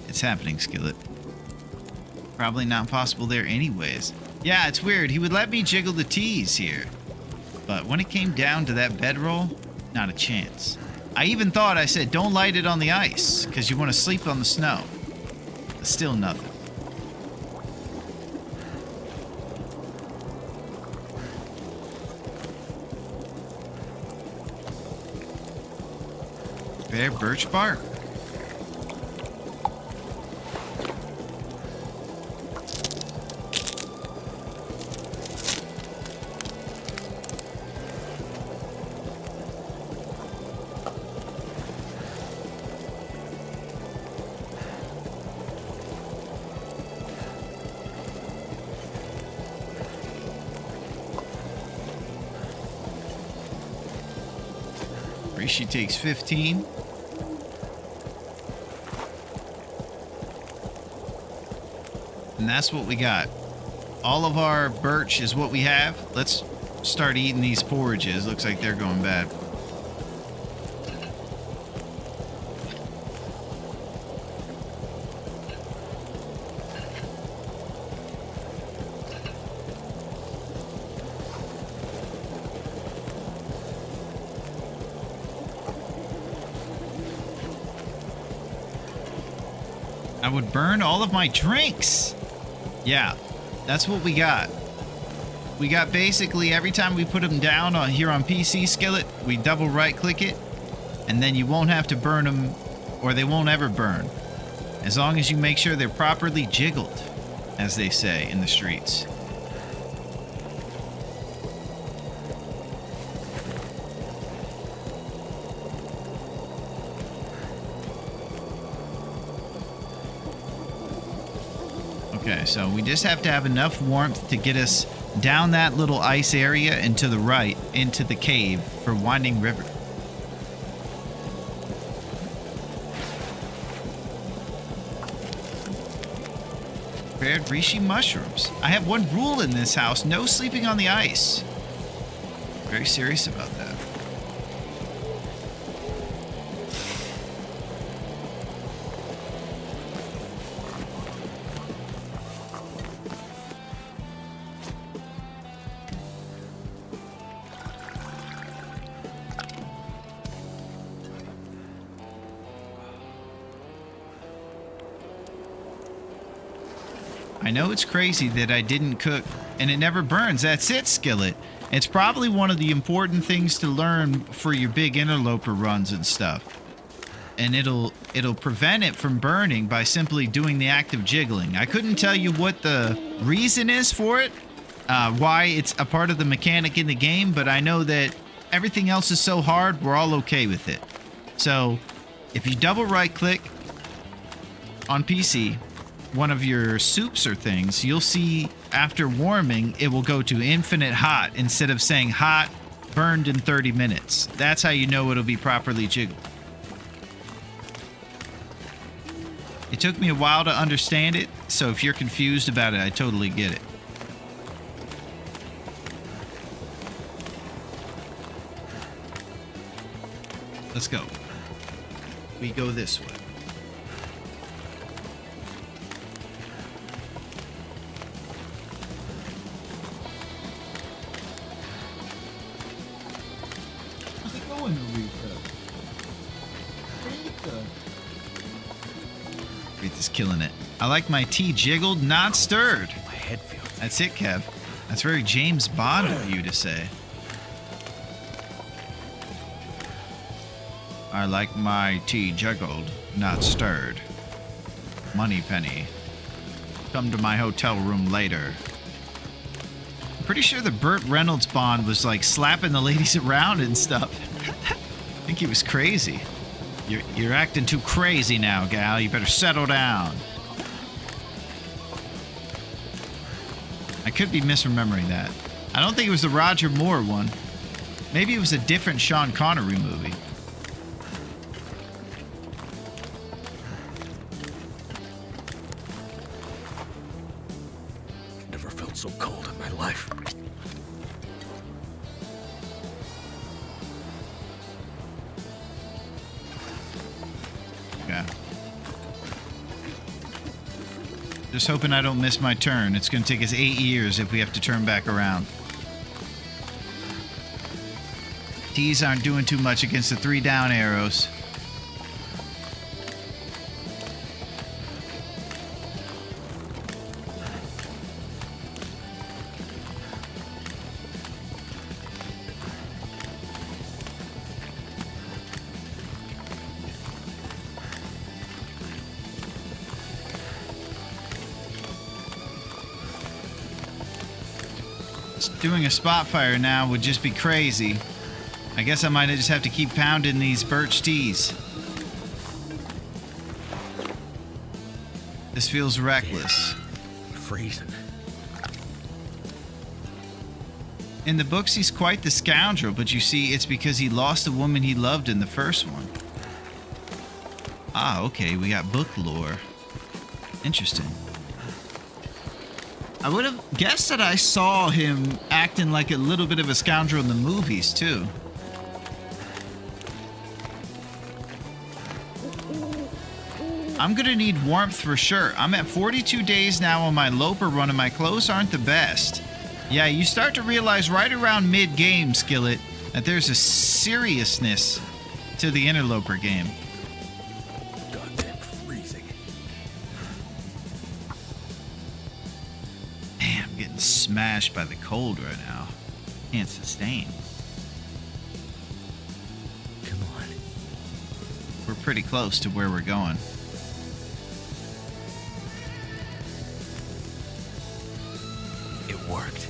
It's happening, Skillet. Probably not possible there anyways. Yeah, it's weird. He would let me jiggle the T's here. But when it came down to that bedroll, not a chance. I even thought I said don't light it on the ice because you want to sleep on the snow. But still nothing. Bare birch bark. She takes 15. And that's what we got. All of our birch is what we have. Let's start eating these porridges. Looks like they're going bad. I would burn all of my drinks. Yeah, that's what we got. We got basically every time we put them down on here on PC Skillet, we double right click it, and then you won't have to burn them, or they won't ever burn. As long as you make sure they're properly jiggled, as they say in the streets. Okay, so we just have to have enough warmth to get us down that little ice area and to the right into the cave for Winding River. Prepared reishi mushrooms. I have one rule in this house: no sleeping on the ice. Very serious about that. I know it's crazy that I didn't cook and it never burns. That's it, Skillet. It's probably one of the important things to learn for your big interloper runs and stuff. And it'll prevent it from burning by simply doing the act of jiggling. I couldn't tell you what the reason is for it, why it's a part of the mechanic in the game, but I know that everything else is so hard, we're all okay with it. So if you double right click on PC, one of your soups or things, you'll see after warming, it will go to infinite hot instead of saying hot, burned in 30 minutes. That's how you know it'll be properly jiggled. It took me a while to understand it, so if you're confused about it, I totally get it. Let's go. We go this way. Aretha's killing it. I like my tea jiggled, not stirred. My head feels. That's it, Kev. That's very James Bond of you to say. I like my tea jiggled, not stirred. Moneypenny. Come to my hotel room later. I'm pretty sure the Burt Reynolds Bond was like slapping the ladies around and stuff. I think he was crazy. You're acting too crazy now, gal. You better settle down. I could be misremembering that. I don't think it was the Roger Moore one. Maybe it was a different Sean Connery movie. so cold in my life. Okay. Just hoping I don't miss my turn. It's going to take us 8 years if we have to turn back around. T's aren't doing too much against the 3 down arrows. Doing a spot fire now would just be crazy. I guess I might just have to keep pounding these birch tees. This feels reckless. I'm freezing. In the books, he's quite the scoundrel, but you see, it's because he lost the woman he loved in the first one. Ah, okay, we got book lore. Interesting. I would have guessed that I saw him acting like a little bit of a scoundrel in the movies, too. I'm gonna need warmth for sure. I'm at 42 days now on my Loper run and my clothes aren't the best. Yeah, you start to realize right around mid-game, Skillet, that there's a seriousness to the Interloper game. Goddamn freezing. Man, I'm getting smashed by the cold right now. Can't sustain. Come on. We're pretty close to where we're going. It worked.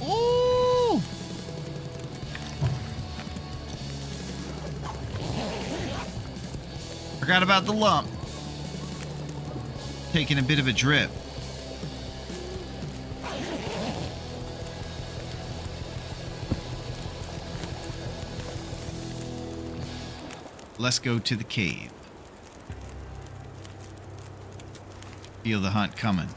Ooh! Forgot about the lump. Taking a bit of a drip. Let's go to the cave. Feel the hunt coming.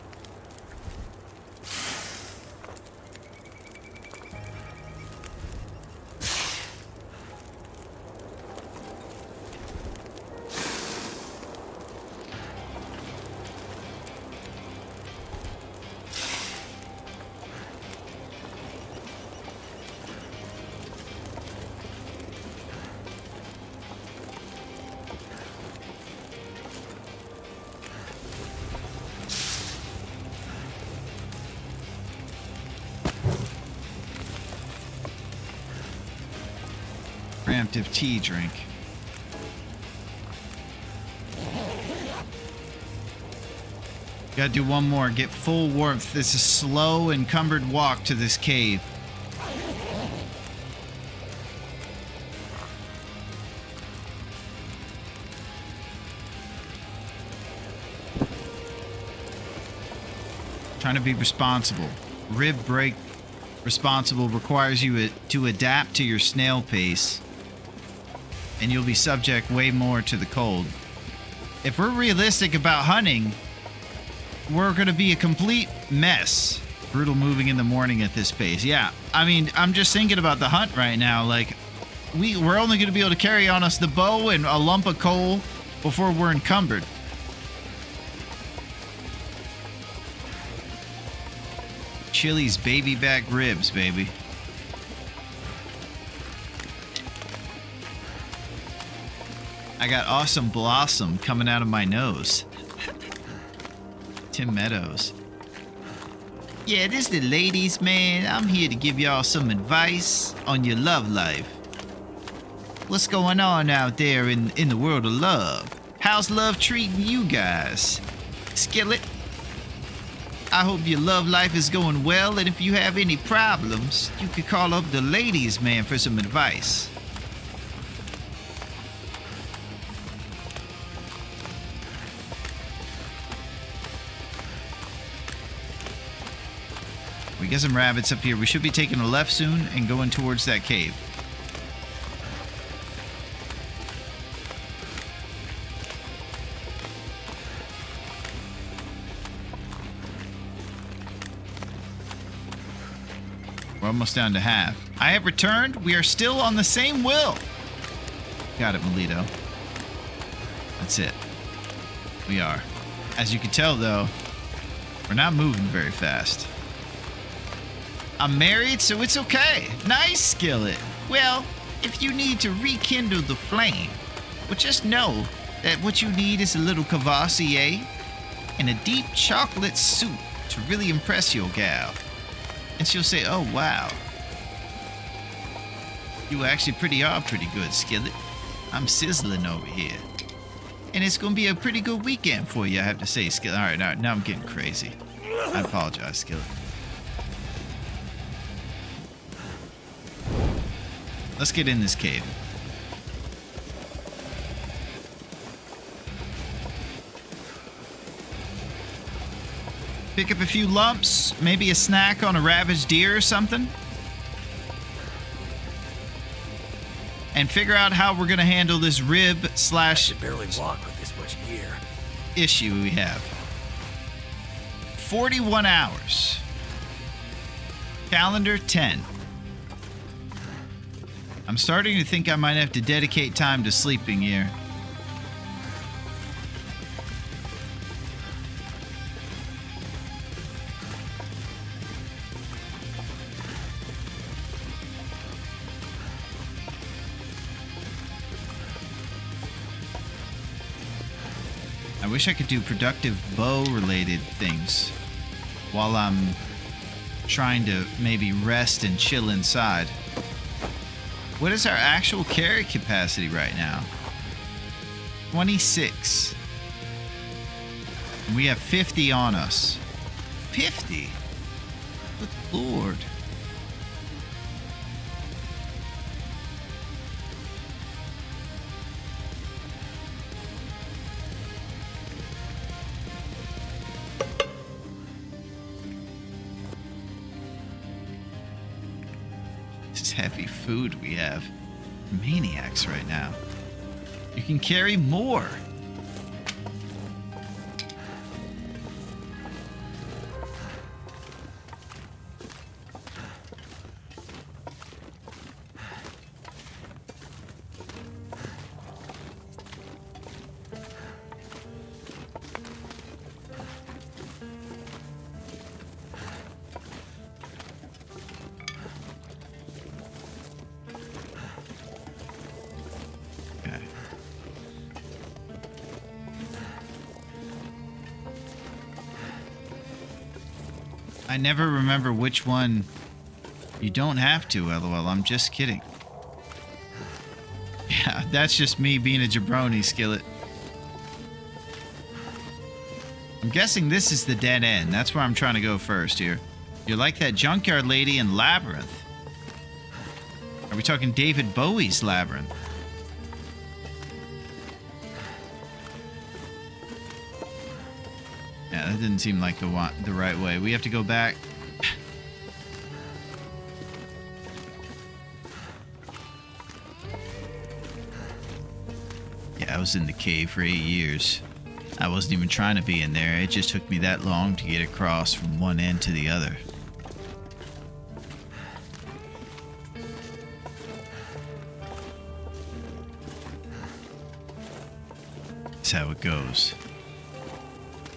Preemptive tea drink. Gotta do one more. Get full warmth. This is a slow, encumbered walk to this cave. Trying to be responsible. Rib break responsible requires you to adapt to your snail pace, and you'll be subject way more to the cold. If we're realistic about hunting, we're going to be a complete mess. Brutal moving in the morning at this pace. Yeah, I mean, I'm just thinking about the hunt right now. Like, we're only going to be able to carry on us the bow and a lump of coal before we're encumbered. Chili's baby back ribs, baby. I got awesome blossom coming out of my nose. Tim Meadows. Yeah, this is the ladies, man. I'm here to give y'all some advice on your love life. What's going on out there in the world of love? How's love treating you guys? Skillet? I hope your love life is going well, and if you have any problems, you could call up the ladies, man, for some advice. We got some rabbits up here. We should be taking a left soon and going towards that cave. We're almost down to half. I have returned. We are still on the same will. Got it, Melito. That's it. We are. As you can tell, though, we're not moving very fast. I'm married, so it's okay. Nice, Skillet. Well, if you need to rekindle the flame, well, just know that what you need is a little Cavassier and a deep chocolate soup to really impress your gal. And she'll say, oh, wow. You actually are pretty good, Skillet. I'm sizzling over here. And it's going to be a pretty good weekend for you, I have to say, Skillet. All right, now I'm getting crazy. I apologize, Skillet. Let's get in this cave. Pick up a few lumps, maybe a snack on a ravaged deer or something. And figure out how we're going to handle this rib slash Barely walk with this much gear. issue we have. 41 hours. Calendar 10. I'm starting to think I might have to dedicate time to sleeping here. I wish I could do productive bow-related things while I'm trying to maybe rest and chill inside. What is our actual carry capacity right now? 26. And we have 50 on us. 50? Good Lord. Heavy food we have. Maniacs right now. You can carry more. I never remember which one. You don't have to, LOL. I'm just kidding. Yeah, that's just me being a jabroni, Skillet. I'm guessing this is the dead end. That's where I'm trying to go first here. You're like that junkyard lady in Labyrinth. Are we talking David Bowie's Labyrinth? Yeah, that didn't seem like the right way. We have to go back. Yeah, I was in the cave for 8 years. I wasn't even trying to be in there. It just took me that long to get across from one end to the other. That's how it goes.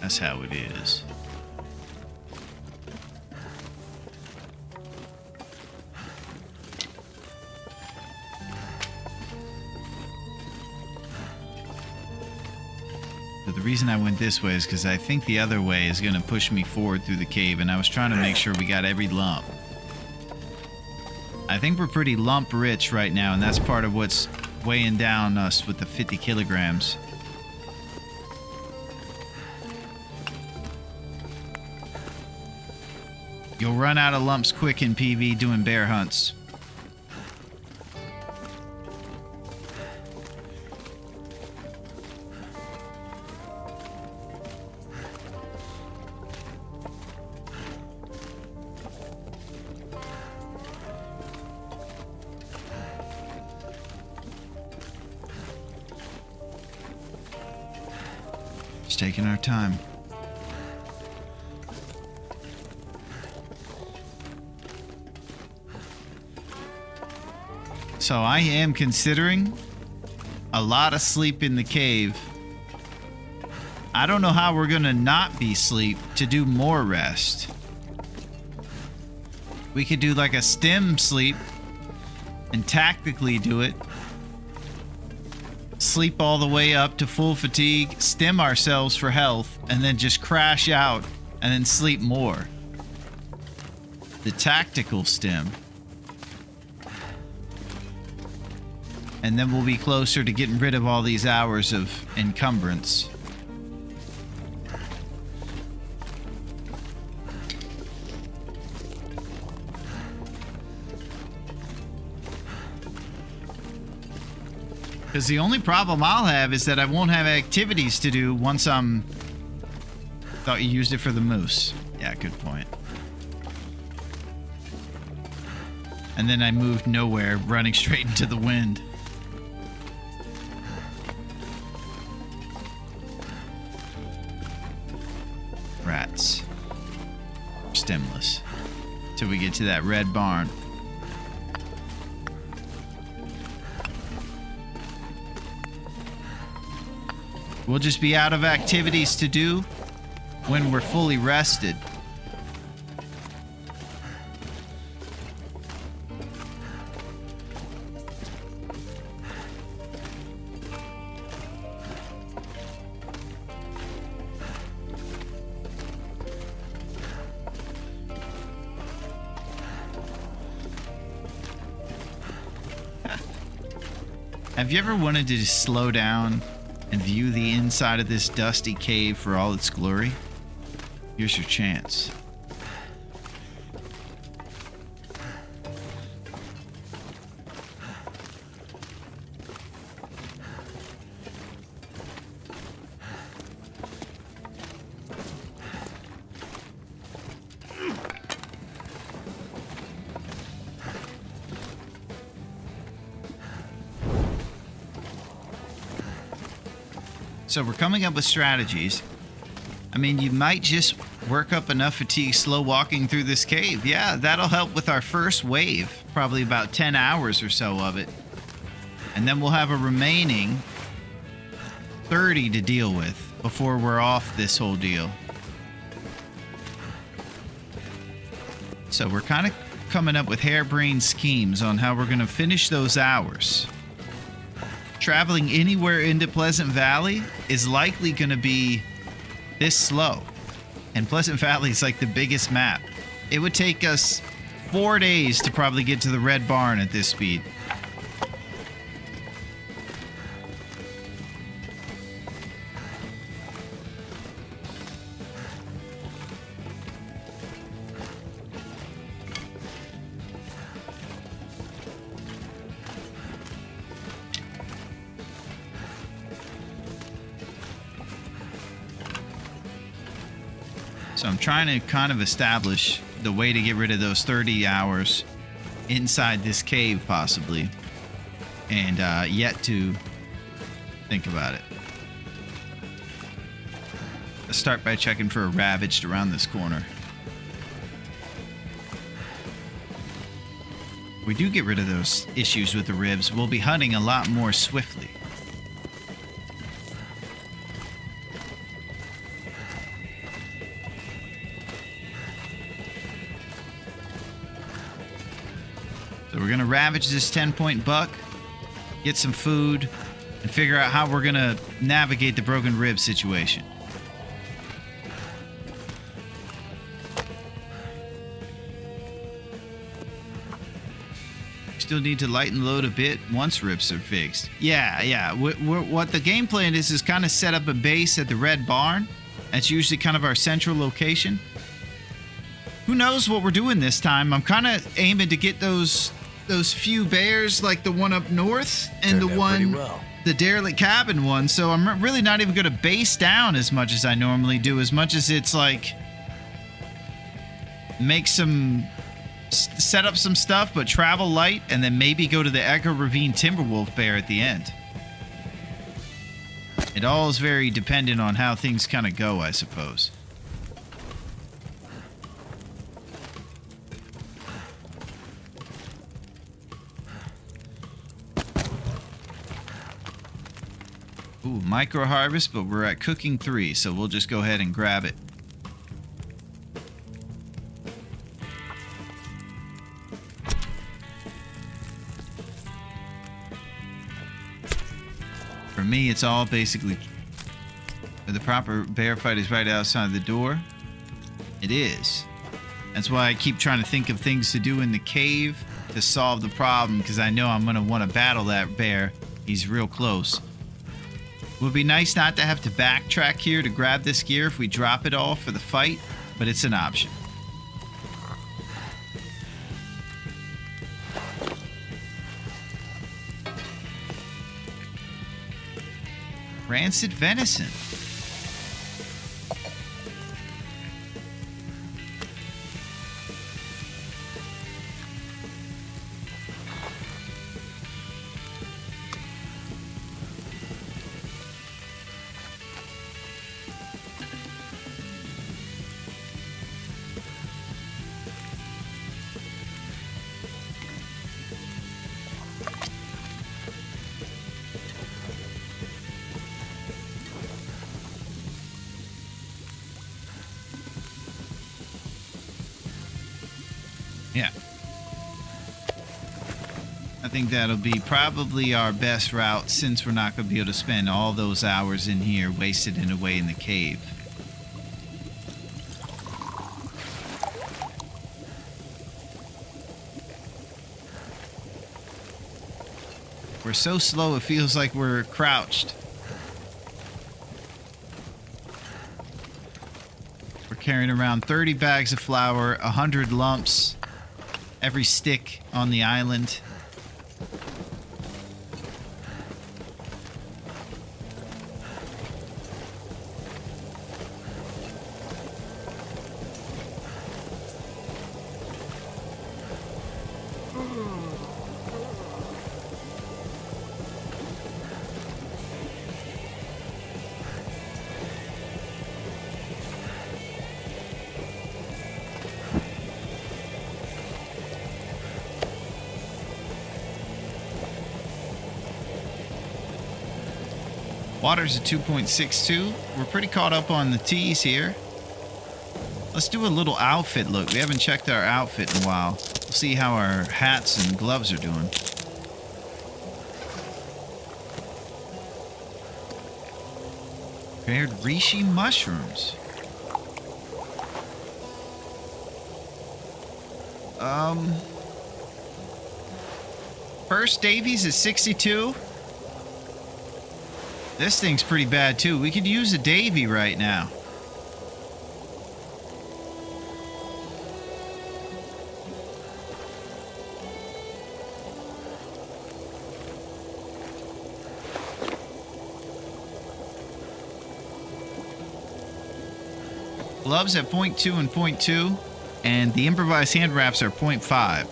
That's how it is. So the reason I went this way is because I think the other way is going to push me forward through the cave, and I was trying to make sure we got every lump. I think we're pretty lump rich right now, and that's part of what's weighing down us with the 50 kilograms. You'll run out of lumps quick in PV doing bear hunts. Just taking our time. So I am considering a lot of sleep in the cave. I don't know how we're gonna not be sleep to do more rest. We could do like a stem sleep and tactically do it. Sleep all the way up to full fatigue, stem ourselves for health, and then just crash out and then sleep more. The tactical stem. And then we'll be closer to getting rid of all these hours of encumbrance. Because the only problem I'll have is that I won't have activities to do once I'm... Thought you used it for the moose. Yeah, good point. And then I moved nowhere, running straight into the wind. Rats. Stemless. Till we get to that red barn. We'll just be out of activities to do when we're fully rested. Have you ever wanted to just slow down and view the inside of this dusty cave for all its glory? Here's your chance. So we're coming up with strategies. I mean, you might just work up enough fatigue slow walking through this cave. Yeah, that'll help with our first wave. Probably about 10 hours or so of it. And then we'll have a remaining 30 to deal with before we're off this whole deal. So we're kind of coming up with harebrained schemes on how we're going to finish those hours. Traveling anywhere into Pleasant Valley is likely going to be this slow. And Pleasant Valley is like the biggest map. It would take us 4 days to probably get to the Red Barn at this speed. So I'm trying to kind of establish the way to get rid of those 30 hours inside this cave, possibly. And yet to think about it. Let's start by checking for a ravaged around this corner. We do get rid of those issues with the ribs. We'll be hunting a lot more swiftly. So we're going to ravage this 10-point buck, get some food, and figure out how we're going to navigate the broken rib situation. Still need to lighten load a bit once ribs are fixed. Yeah. What the game plan is kind of set up a base at the Red Barn. That's usually kind of our central location. Who knows what we're doing this time? I'm kind of aiming to get those few bears, like the one up north and the one, the derelict cabin one. So I'm really not even going to base down as much as I normally do, as much as it's like make some, set up some stuff, but travel light, and then maybe go to the Echo Ravine Timberwolf Bear at the end. It all is very dependent on how things kind of go, I suppose. Ooh, micro harvest, but we're at cooking 3, so we'll just go ahead and grab it. For me, it's all basically... The proper bear fight is right outside the door. It is. That's why I keep trying to think of things to do in the cave to solve the problem, because I know I'm going to want to battle that bear. He's real close. It would be nice not to have to backtrack here to grab this gear if we drop it all for the fight, but it's an option. Rancid venison. Yeah. I think that'll be probably our best route, since we're not going to be able to spend all those hours in here wasted and away in the cave. We're so slow it feels like we're crouched. We're carrying around 30 bags of flour, 100 lumps, every stick on the island. Water's at 2.62. We're pretty caught up on the teas here. Let's do a little outfit look. We haven't checked our outfit in a while. We'll see how our hats and gloves are doing. Prepared reishi mushrooms. First Davies is 62. This thing's pretty bad too. We could use a Davy right now. Gloves at 0.2 and 0.2, and the improvised hand wraps are 0.5.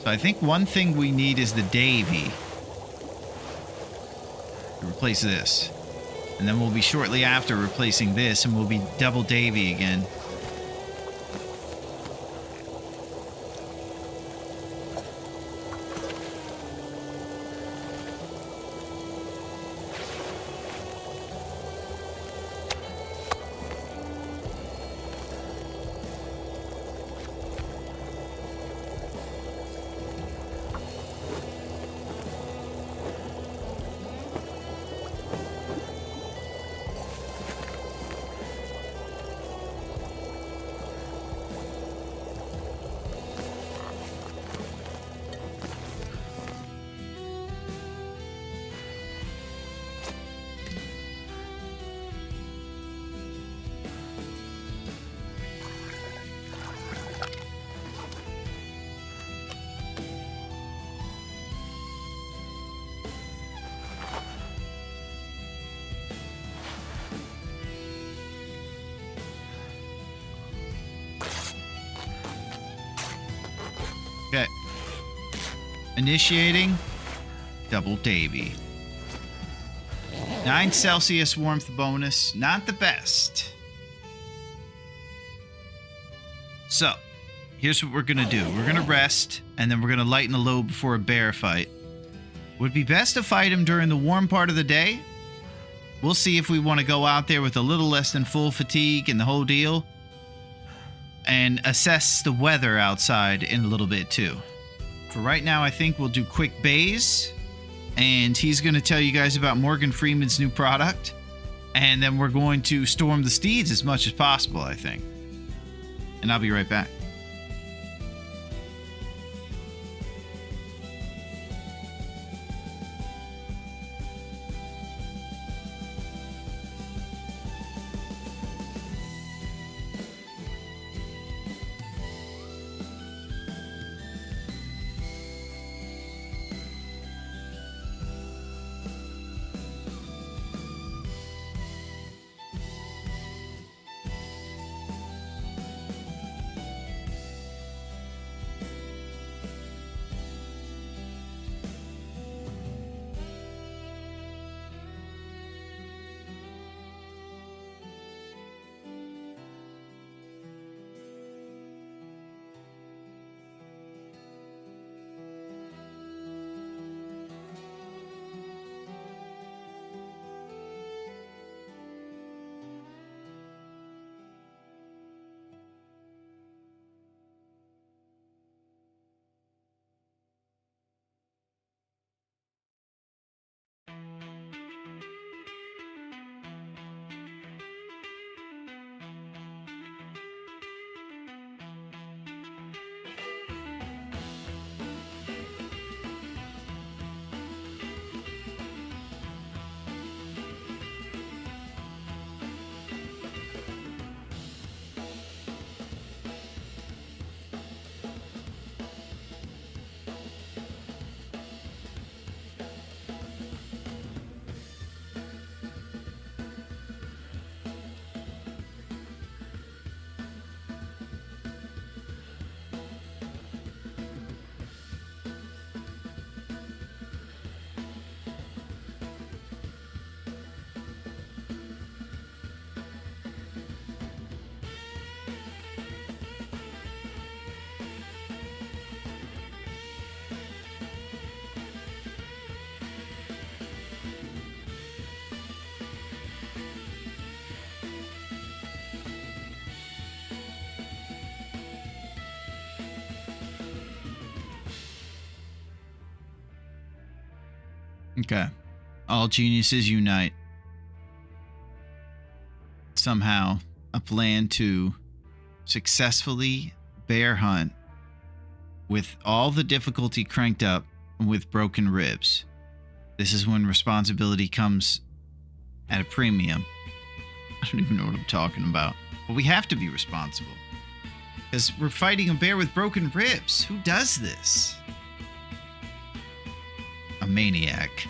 So I think one thing we need is the Davy. Replace this, and then we'll be shortly after replacing this, and we'll be double Davy again. Okay. Initiating double Davy. 9 Celsius warmth bonus. Not the best. So, here's what we're going to do. We're going to rest, and then we're going to lighten the load before a bear fight. Would be best to fight him during the warm part of the day. We'll see if we want to go out there with a little less than full fatigue and the whole deal. And assess the weather outside in a little bit too. For right now, I think we'll do quick bays. And he's going to tell you guys about Morgan Freeman's new product. And then we're going to storm the steeds as much as possible, I think. And I'll be right back. Okay. All geniuses unite. Somehow, a plan to successfully bear hunt with all the difficulty cranked up with broken ribs. This is when responsibility comes at a premium. I don't even know what I'm talking about. But we have to be responsible. Because we're fighting a bear with broken ribs. Who does this? A maniac.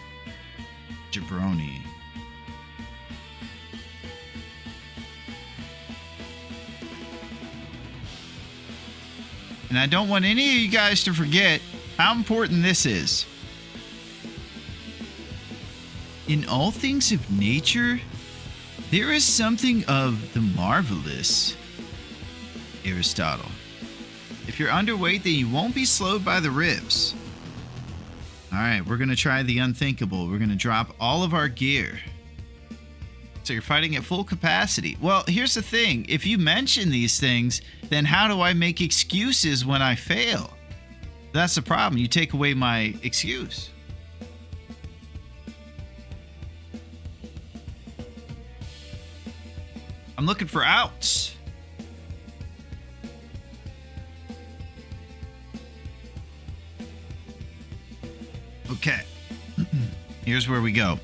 Jabroni. And I don't want any of you guys to forget how important this is. In all things of nature, there is something of the marvelous. Aristotle. If you're underweight, then you won't be slowed by the ribs. Alright, we're going to try the unthinkable. We're going to drop all of our gear. So you're fighting at full capacity. Well, here's the thing. If you mention these things, then how do I make excuses when I fail? That's the problem. You take away my excuse. I'm looking for outs. Okay. Here's where we go.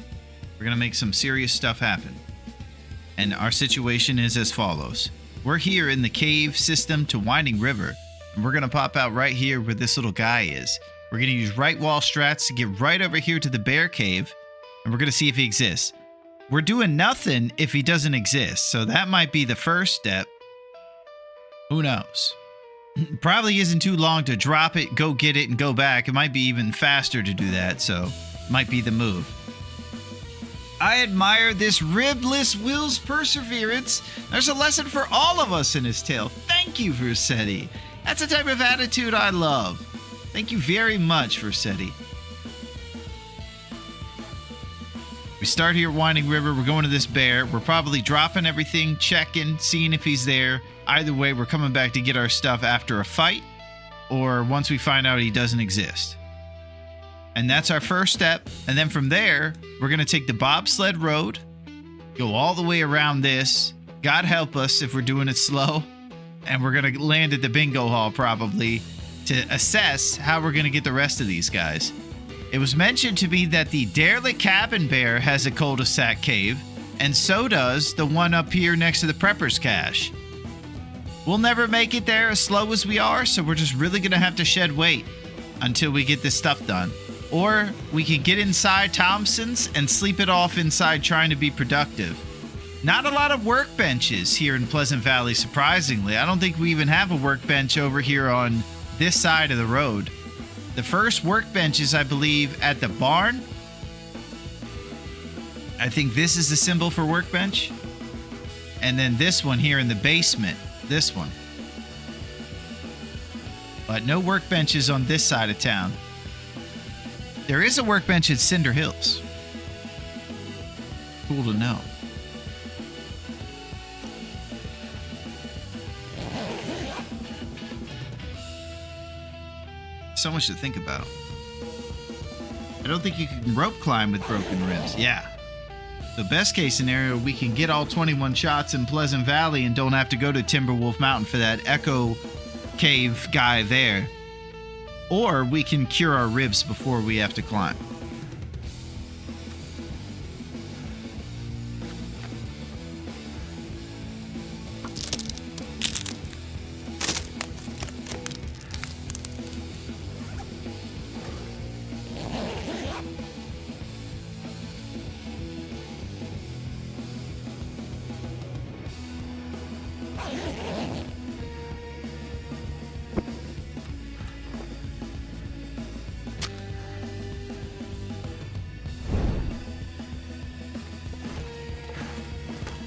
We're going to make some serious stuff happen. And our situation is as follows. We're here in the cave system to Winding River. And we're going to pop out right here where this little guy is. We're going to use right wall strats to get right over here to the bear cave. And we're going to see if he exists. We're doing nothing if he doesn't exist. So that might be the first step. Who knows? Probably isn't too long to drop it, go get it, and go back. It might be even faster to do that. So might be the move. I admire this ribless Will's perseverance. There's a lesson for all of us in his tale. Thank you, Versetti. That's the type of attitude I love. Thank you very much, Versetti. We start here at Winding River. We're going to this bear. We're probably dropping everything, checking, seeing if he's there. Either way, we're coming back to get our stuff after a fight or once we find out he doesn't exist. And that's our first step. And then from there, we're going to take the bobsled road, go all the way around this. God help us if we're doing it slow. And we're going to land at the bingo hall probably to assess how we're going to get the rest of these guys. It was mentioned to me that the derelict cabin bear has a cul-de-sac cave, and so does the one up here next to the prepper's cache. We'll never make it there as slow as we are, so we're just really going to have to shed weight until we get this stuff done. Or we can get inside Thompson's and sleep it off inside trying to be productive. Not a lot of workbenches here in Pleasant Valley, surprisingly. I don't think we even have a workbench over here on this side of the road. The first workbench is, I believe, at the barn. I think this is the symbol for workbench. And then this one here in the basement. This one. But no workbenches on this side of town. There is a workbench at Cinder Hills. Cool to know. So much to think about. I don't think you can rope climb with broken ribs. Yeah. The best case scenario, we can get all 21 shots in Pleasant Valley and don't have to go to Timberwolf Mountain for that Echo Cave guy there. Or we can cure our ribs before we have to climb.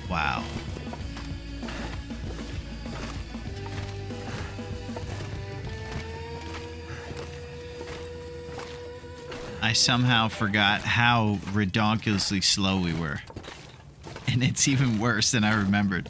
Wow. I somehow forgot how redonkulously slow we were. And it's even worse than I remembered.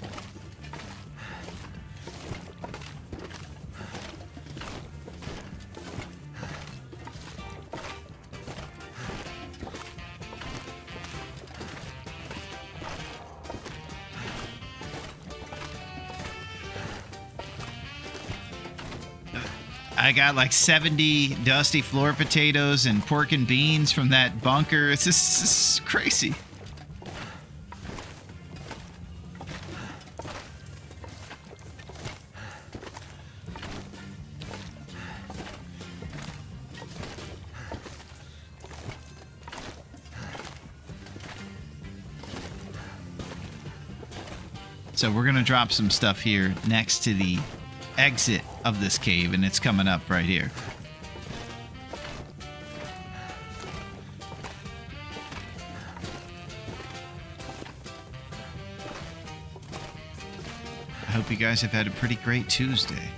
I got like 70 dusty floor potatoes and pork and beans from that bunker. It's just crazy. So we're going to drop some stuff here next to the exit of this cave, and it's coming up right here. I hope you guys have had a pretty great Tuesday.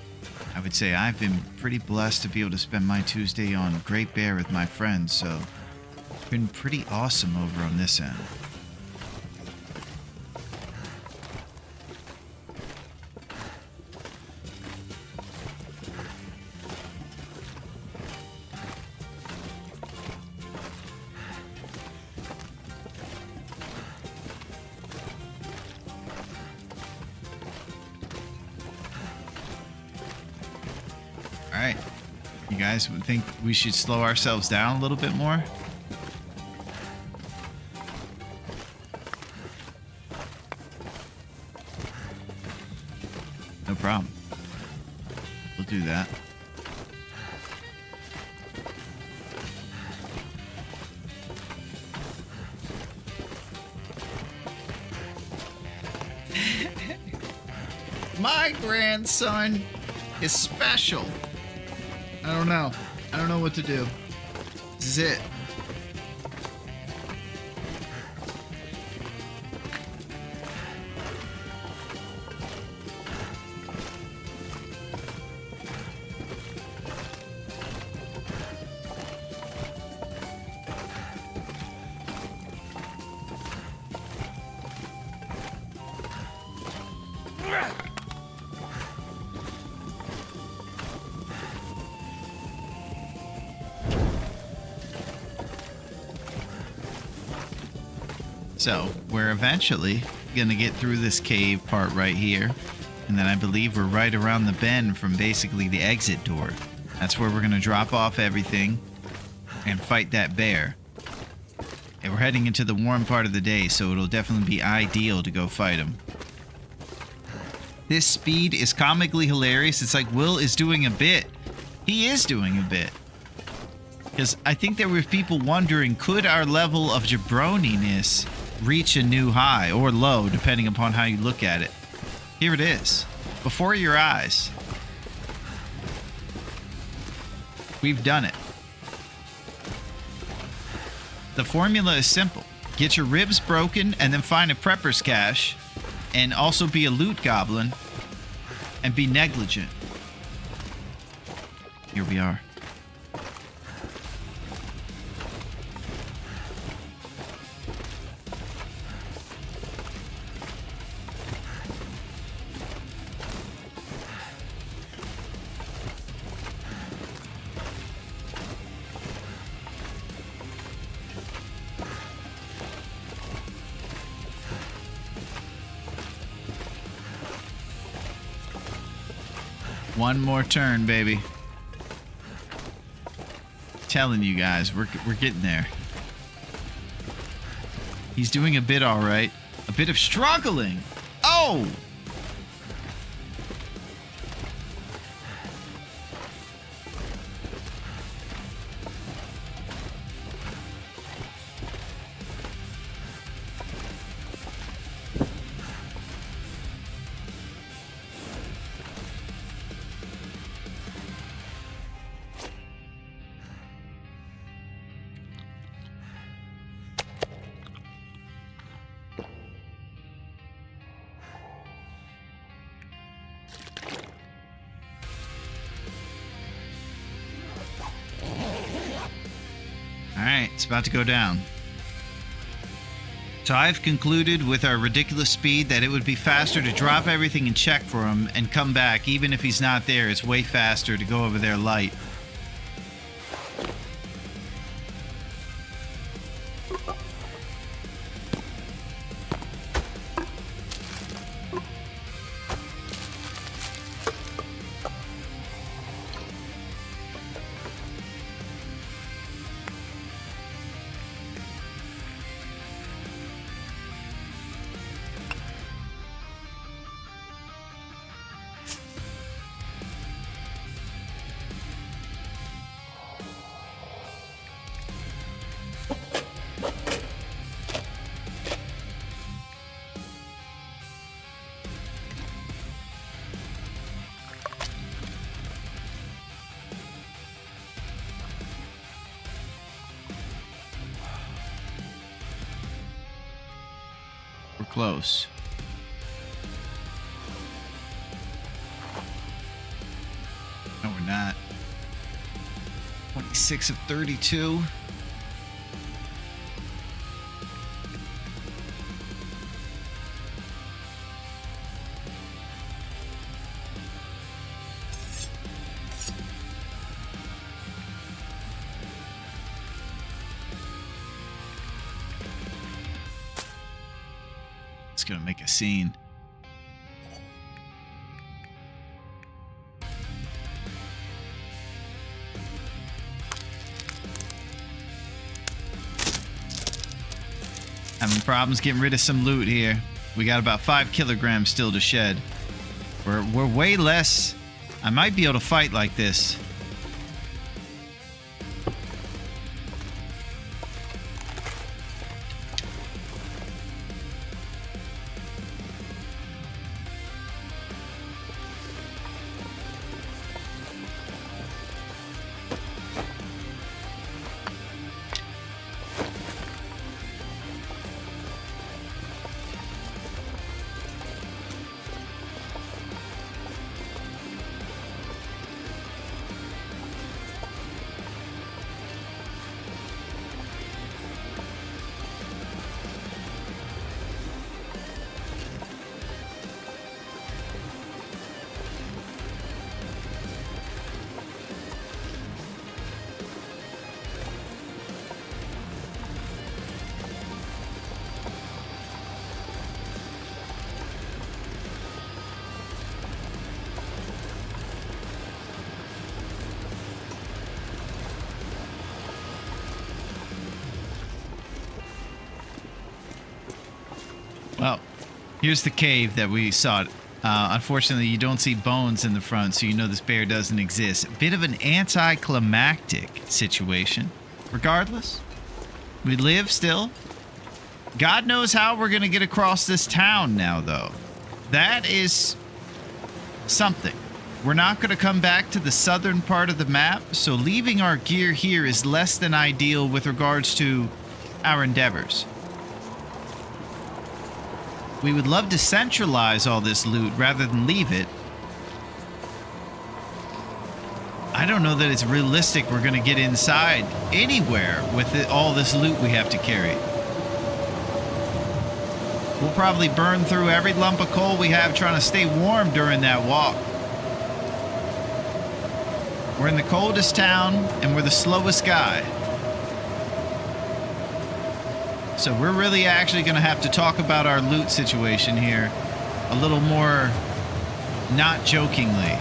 I would say I've been pretty blessed to be able to spend my Tuesday on Great Bear with my friends, so it's been pretty awesome over on this end. Alright, you guys would think we should slow ourselves down a little bit more? No problem. We'll do that. My grandson is special. I don't know. I don't know what to do. This is it. So we're eventually going to get through this cave part right here. And then I believe we're right around the bend from basically the exit door. That's where we're going to drop off everything and fight that bear. And we're heading into the warm part of the day, so it'll definitely be ideal to go fight him. This speed is comically hilarious. It's like Will is doing a bit. He is doing a bit. Because I think there were people wondering, could our level of jabroniness reach a new high or low, depending upon how you look at it. Here it is, before your eyes. We've done it. The formula is simple. Get your ribs broken and then find a prepper's cache, and also be a loot goblin and be negligent. Here we are. One more turn, baby. Telling you guys, we're getting there. He's doing a bit all right. A bit of struggling. Oh! Alright, it's about to go down. So I've concluded with our ridiculous speed that it would be faster to drop everything and check for him and come back. Even if he's not there, it's way faster to go over there light. We're close. No, we're not. 26 of 32. Gonna make a scene. Having problems getting rid of some loot here. We got about 5 kilograms still to shed. We're way less. I might be able to fight like this. Well, here's the cave that we sought. Unfortunately, you don't see bones in the front, so you know this bear doesn't exist. A bit of an anticlimactic situation. Regardless, we live still. God knows how we're going to get across this town now, though. That is something. We're not going to come back to the southern part of the map, so leaving our gear here is less than ideal with regards to our endeavors. We would love to centralize all this loot rather than leave it. I don't know that it's realistic we're going to get inside anywhere with all this loot we have to carry. We'll probably burn through every lump of coal we have trying to stay warm during that walk. We're in the coldest town, and we're the slowest guy. So we're really actually going to have to talk about our loot situation here a little more not jokingly.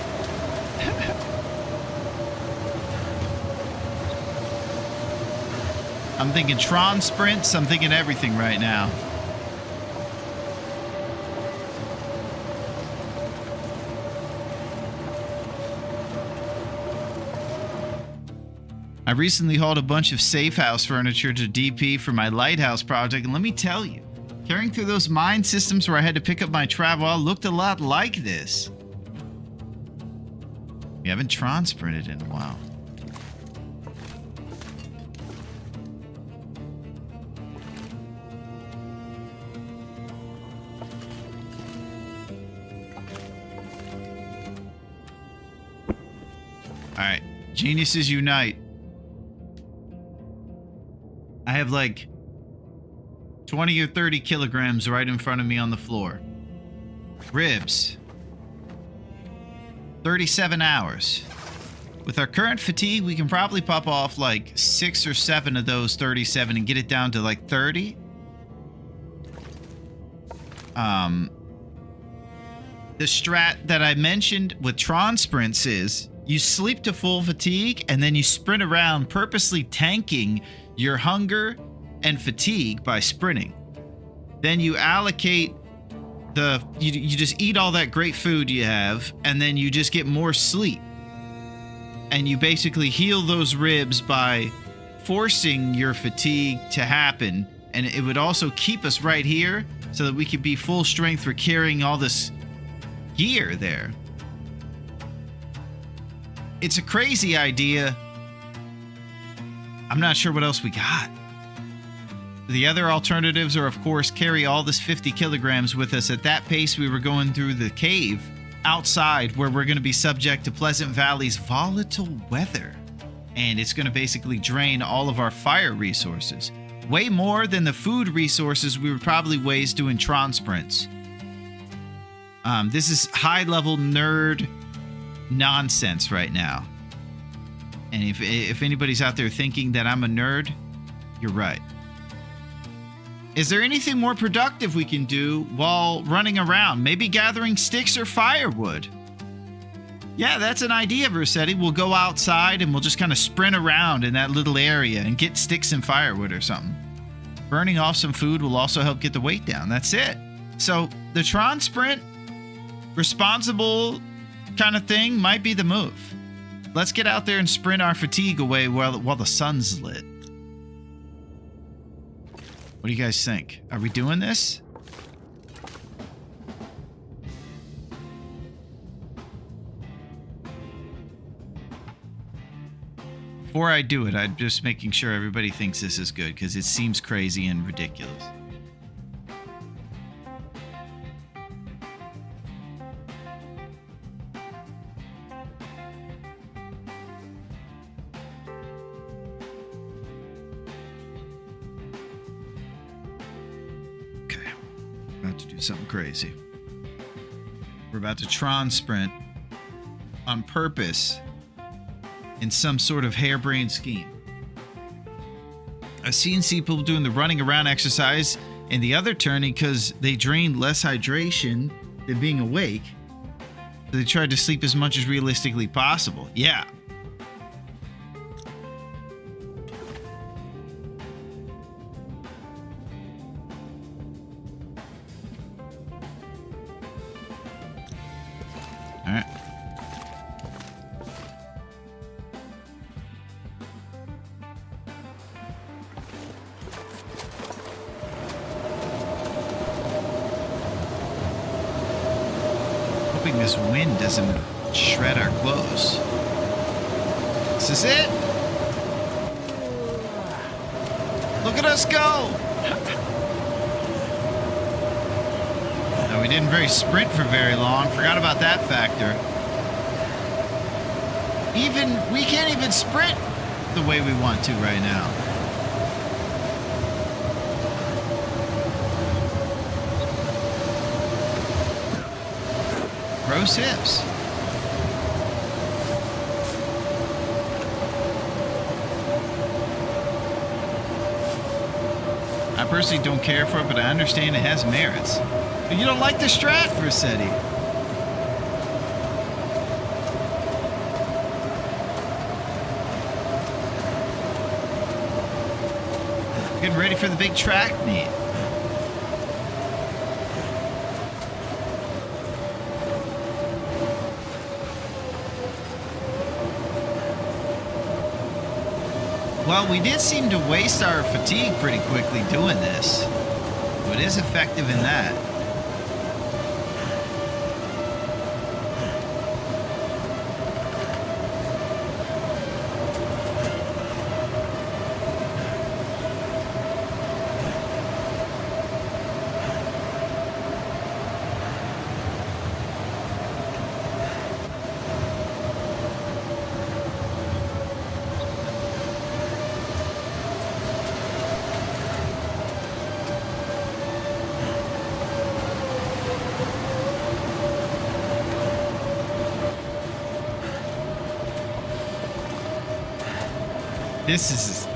I'm thinking Tron sprints. I'm thinking everything right now. I recently hauled a bunch of safe house furniture to DP for my lighthouse project, and let me tell you, carrying through those mine systems where I had to pick up my travel looked a lot like this. We haven't Tron sprinted in a while. Alright, geniuses unite. I have like 20 or 30 kilograms right in front of me on the floor. Ribs. 37 hours. With our current fatigue, we can probably pop off like 6 or 7 of those 37 and get it down to like 30. The strat that I mentioned with Tron sprints is you sleep to full fatigue and then you sprint around, purposely tanking your hunger and fatigue by sprinting. Then you allocate you just eat all that great food you have, and then you just get more sleep. And you basically heal those ribs by forcing your fatigue to happen. And it would also keep us right here so that we could be full strength for carrying all this gear there. It's a crazy idea. I'm not sure what else we got. The other alternatives are, of course, carry all this 50 kilograms with us. At that pace, we were going through the cave outside where we're going to be subject to Pleasant Valley's volatile weather. And it's going to basically drain all of our fire resources. Way more than the food resources we would probably waste doing Tron sprints. This is high-level nerd nonsense right now. And if anybody's out there thinking that I'm a nerd, you're right. Is there anything more productive we can do while running around? Maybe gathering sticks or firewood? Yeah, that's an idea, Versetti. We'll go outside and we'll just kind of sprint around in that little area and get sticks and firewood or something. Burning off some food will also help get the weight down. That's it. So the Tron sprint, responsible kind of thing, might be the move. Let's get out there and sprint our fatigue away while the sun's lit. What do you guys think? Are we doing this? Before I do it, I'm just making sure everybody thinks this is good because it seems crazy and ridiculous. Something crazy. We're about to Tron sprint on purpose in some sort of harebrained scheme. I've seen people doing the running around exercise and the other turning because they drained less hydration than being awake. So they tried to sleep as much as realistically possible. Yeah. All right. Hoping this wind doesn't shred our clothes. Is this it? Look at us go! No, we didn't sprint for very long. Forgot about that factor. We can't even sprint the way we want to right now. Gross hips. I personally don't care for it, but I understand it has merits. But you don't like the strat, Versetti. Getting ready for the big track meet. Well, we did seem to waste our fatigue pretty quickly doing this. So it is effective in that.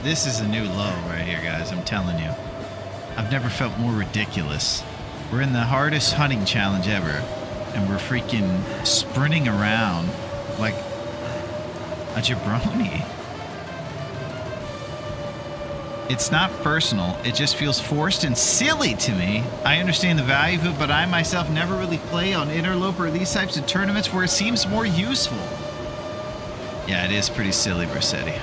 This is a new low right here, guys. I'm telling you. I've never felt more ridiculous. We're in the hardest hunting challenge ever, and we're freaking sprinting around like a jabroni. It's not personal. It just feels forced and silly to me. I understand the value of it, but I myself never really play on Interloper or these types of tournaments where it seems more useful. Yeah, it is pretty silly, Versetti.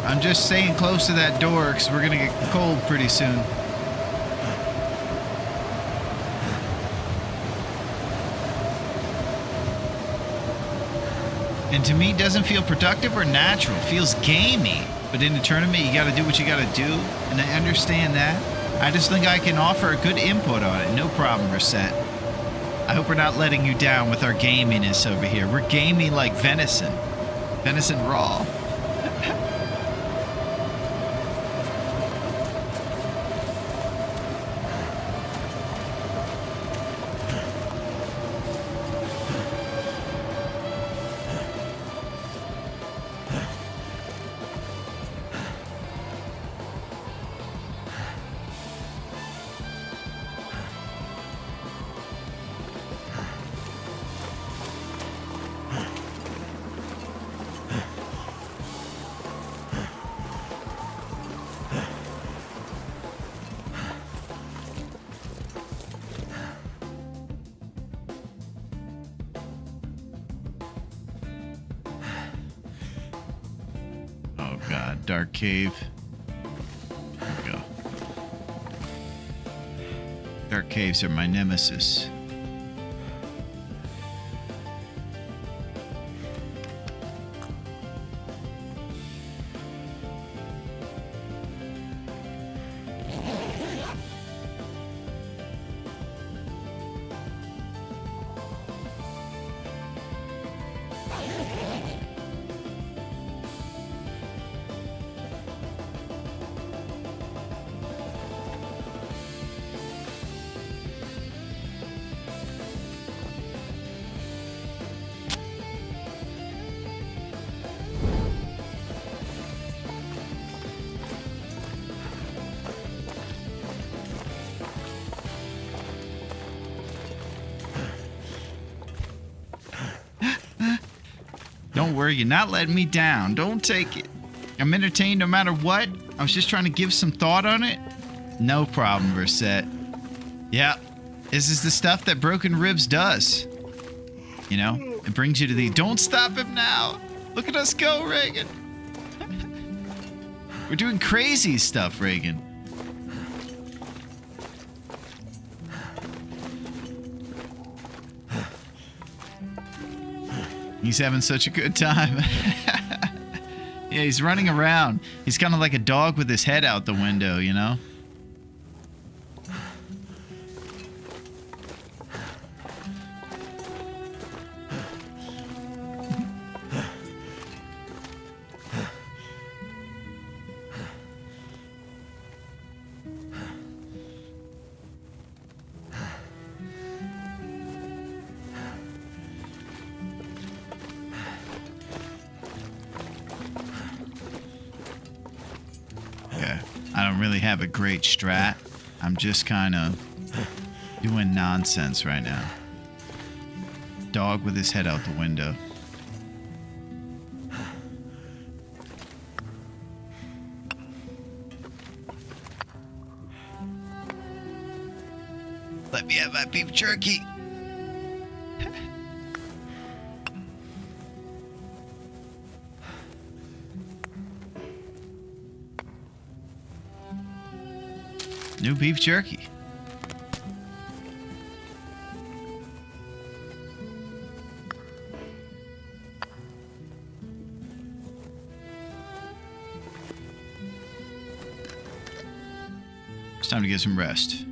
I'm just staying close to that door because we're going to get cold pretty soon. And to me, it doesn't feel productive or natural. It feels gamey. But in a tournament, you got to do what you got to do. And I understand that. I just think I can offer a good input on it. No problem, Reset. I hope we're not letting you down with our gaminess over here. We're gamey like venison. Venison raw. Dark cave. There we go. Dark caves are my nemesis. Don't worry, you're not letting me down. Don't take it. I'm entertained no matter what. I was just trying to give some thought on it. No problem, Versette. Yeah, this is the stuff that Broken Ribs does. You know, it brings you to the don't stop him now. Look at us go, Reagan. We're doing crazy stuff, Reagan. He's having such a good time. Yeah, he's running around. He's kind of like a dog with his head out the window, you know? I don't really have a great strat. I'm just kind of doing nonsense right now. Dog with his head out the window. Let me have my beef jerky. New beef jerky. It's time to get some rest.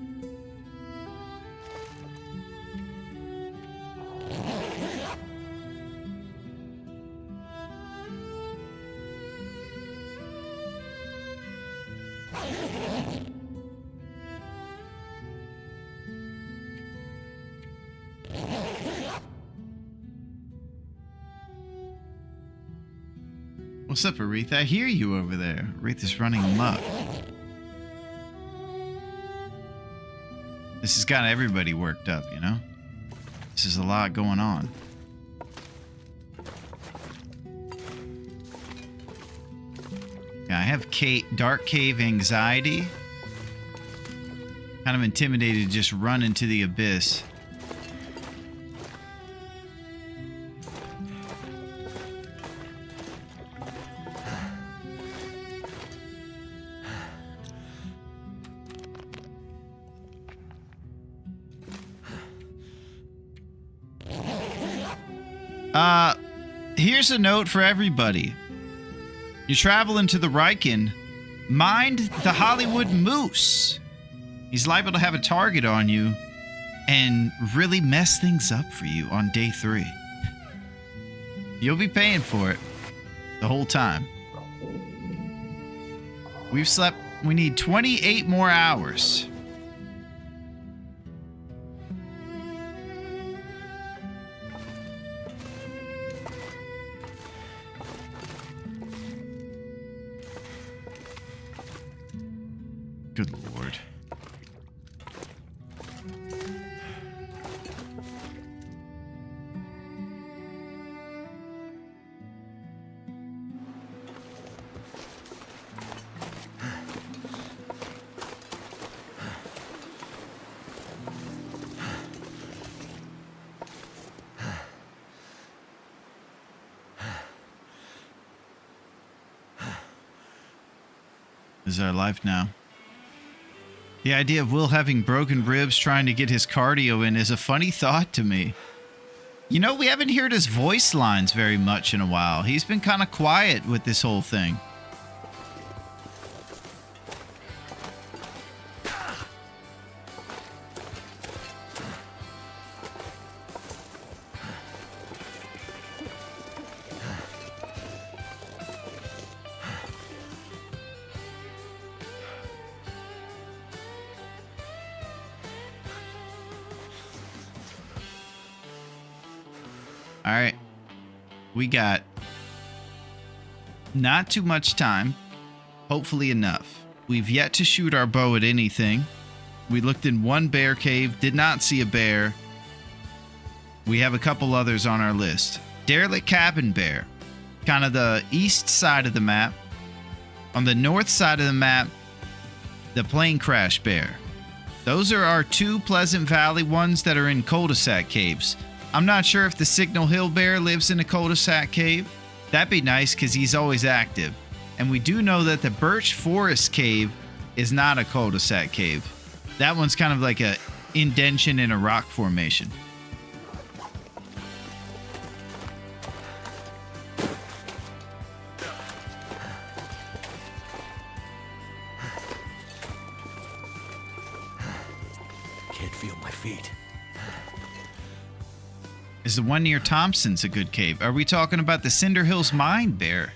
What's up, Aretha? I hear you over there. Aretha's running amok. This has got everybody worked up, you know? This is a lot going on. Yeah, I have dark cave anxiety. Kind of intimidated to just run into the abyss. Here's a note for everybody. You're traveling to the Riken. Mind the Hollywood Moose. He's liable to have a target on you and really mess things up for you on day 3. You'll be paying for it the whole time. We need 28 more hours. Good Lord. This is our life now. The idea of Will having broken ribs trying to get his cardio in is a funny thought to me. You know, we haven't heard his voice lines very much in a while. He's been kind of quiet with this whole thing. All right, we got not too much time, hopefully enough. We've yet to shoot our bow at anything. We looked in one bear cave, did not see a bear. We have a couple others on our list. Derelict Cabin Bear, kind of the east side of the map. On the north side of the map, the plane crash bear. Those are our two Pleasant Valley ones that are in cul-de-sac caves. I'm not sure if the Signal Hill bear lives in a cul-de-sac cave. That'd be nice because he's always active. And we do know that the Birch Forest cave is not a cul-de-sac cave. That one's kind of like a indention in a rock formation. Can't feel my feet. Is the one near Thompson's a good cave? Are we talking about the Cinder Hills Mine bear?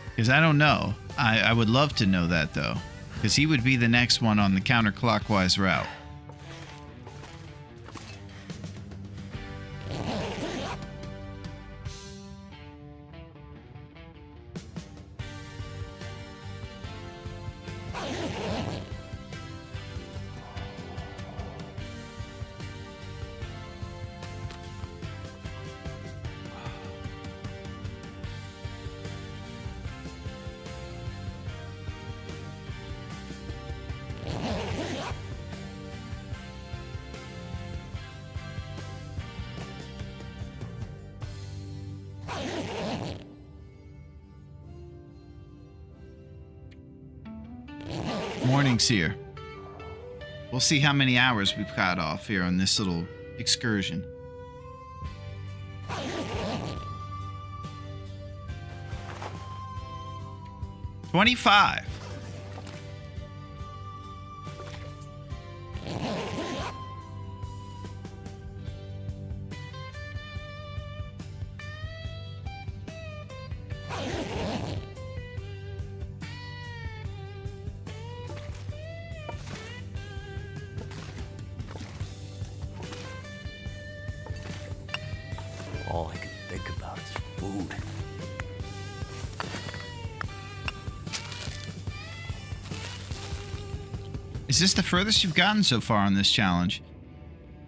Because I don't know. I would love to know that, though. Because he would be the next one on the counterclockwise route. Morning's here. We'll see how many hours we've got off here on this little excursion. $25. All I can think about is food. Is this the furthest you've gotten so far on this challenge?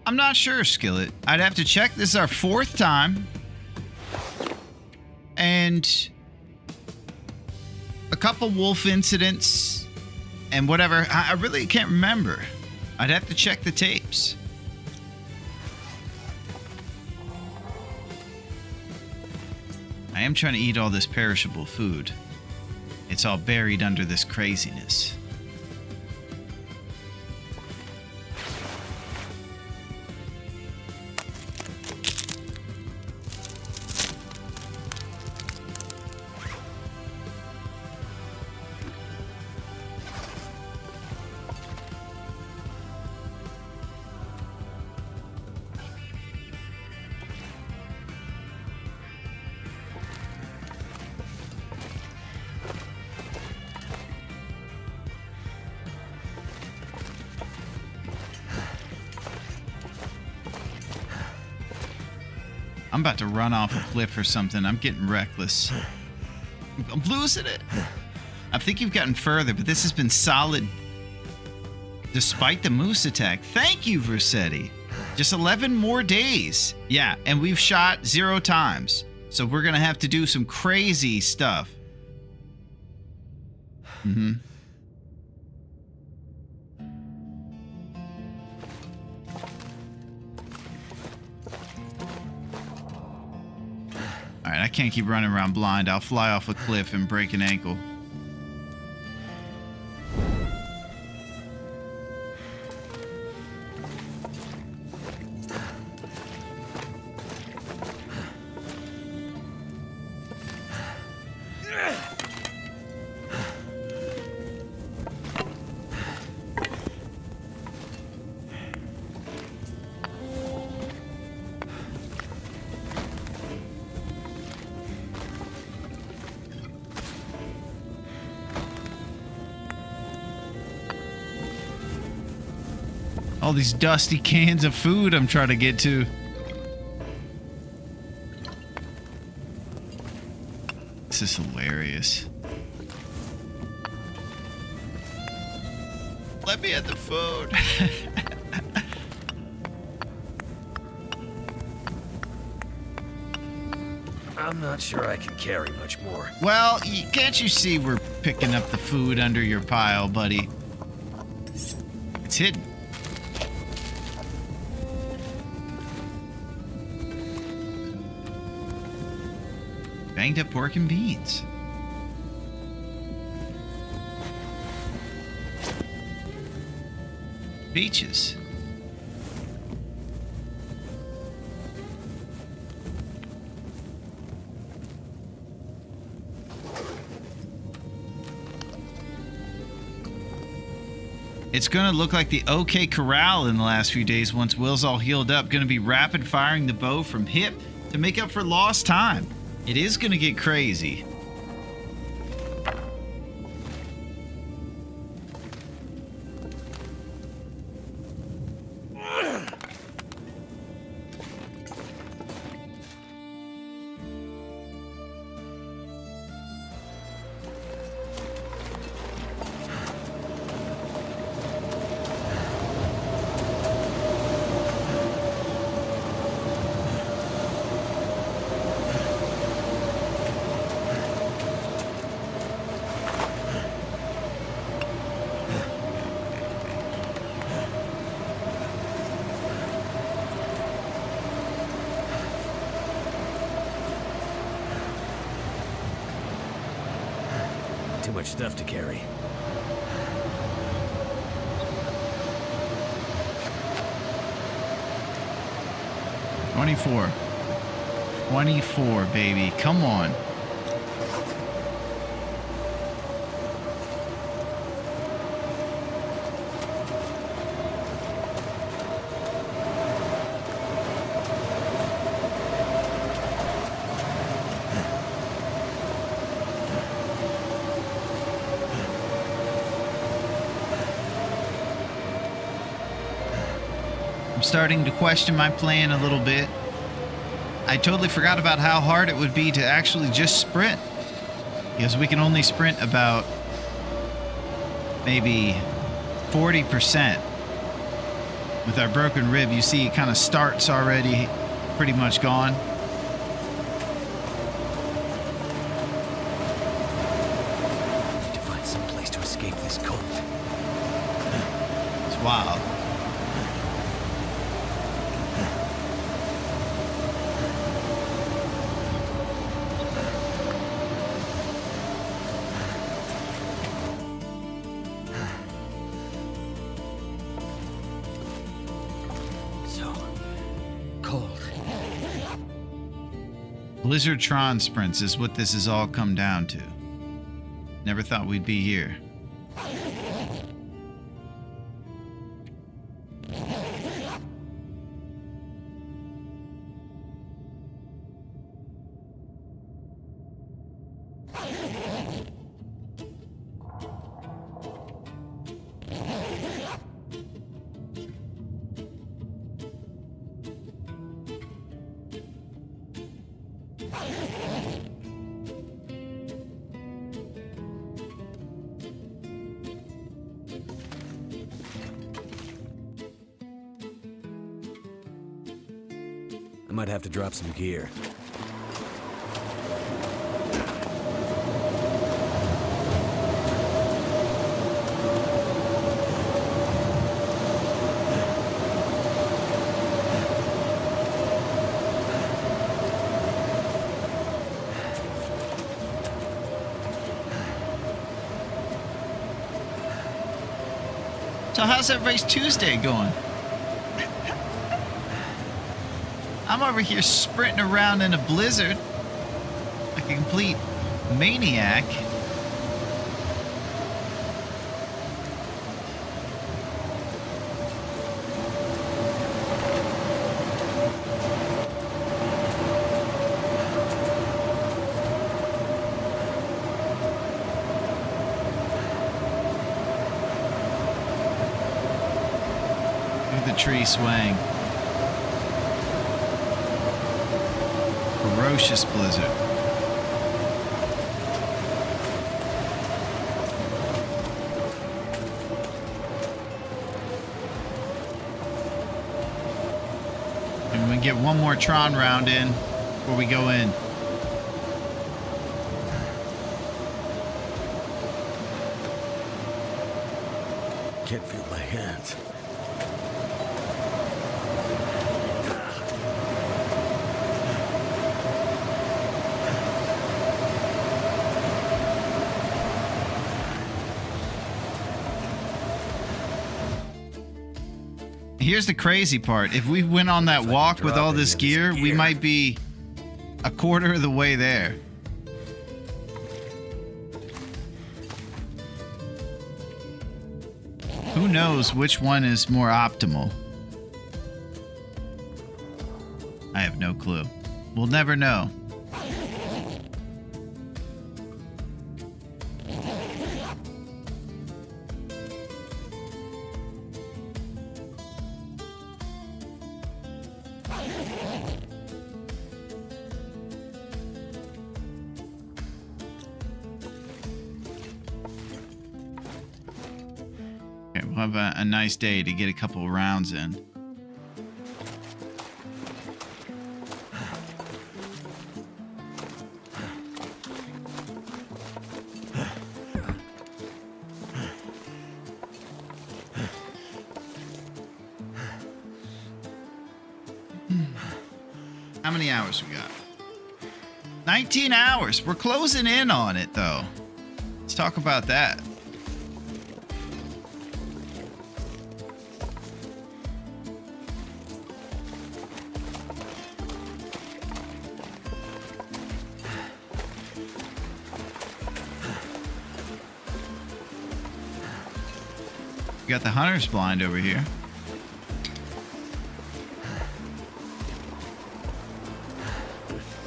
I'm not sure, Skillet. I'd have to check. This is our 4th time. And a couple wolf incidents and whatever. I really can't remember. I'd have to check the tapes. I am trying to eat all this perishable food. It's all buried under this craziness. I'm about to run off a cliff or something. I'm getting reckless. I'm losing it. I think you've gotten further, but this has been solid despite the moose attack. Thank you, Versetti. Just 11 more days. Yeah, and we've shot 0 times. So we're going to have to do some crazy stuff. Mm-hmm. Alright, I can't keep running around blind. I'll fly off a cliff and break an ankle. All these dusty cans of food I'm trying to get to. This is hilarious. Let me at the food. I'm not sure I can carry much more. Well, can't you see we're picking up the food under your pile, buddy? It's hidden. Banged up pork and beans. Peaches. It's going to look like the OK Corral in the last few days once Will's all healed up. Going to be rapid firing the bow from hip to make up for lost time. It is going to get crazy. Too much stuff to carry. $24. 24, baby. Come on. I'm starting to question my plan a little bit. I totally forgot about how hard it would be to actually just sprint. Because we can only sprint about maybe 40%. With our broken rib, you see it kind of starts already pretty much gone. Need to find some place to escape this cold. It's wild. Blizzardtron sprints is what this has all come down to. Never thought we'd be here. I might have to drop some gear. So how's everybody's Tuesday going? I'm over here sprinting around in a blizzard like a complete maniac. Through the tree swaying. Ferocious blizzard. And we get one more Tron round in before we go in. Can't feel my hands. Here's the crazy part. If we went on that walk with all this gear, we might be a quarter of the way there. Who knows which one is more optimal? I have no clue. We'll never know. We'll have a nice day to get a couple of rounds in. How many hours we got? 19 hours. We're closing in on it, though. Let's talk about that. We got the hunter's blind over here.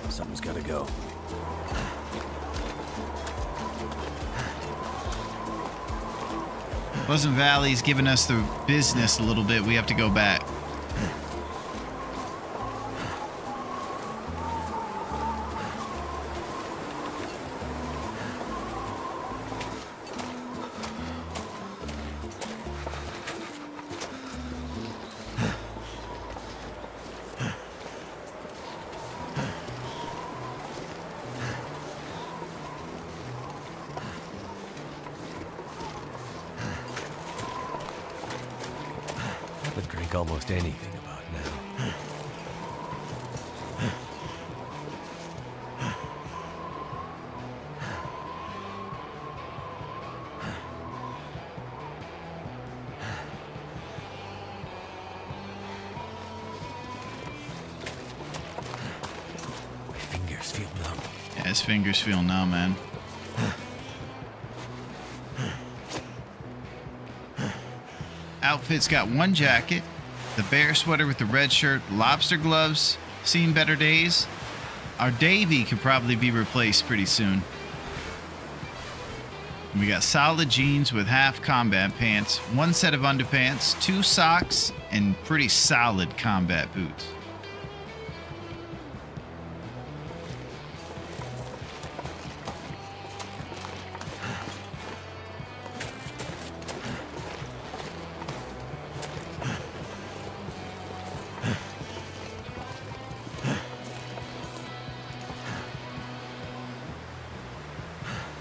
Something's gotta go. Pleasant Valley's giving us the business a little bit. We have to go back. Could drink almost anything about now. My fingers feel numb. Yeah, his fingers feel numb, man. Outfit's got one jacket, the bear sweater with the red shirt, lobster gloves, seen better days. Our Davy could probably be replaced pretty soon. And we got solid jeans with half combat pants, one set of underpants, 2 socks, and pretty solid combat boots.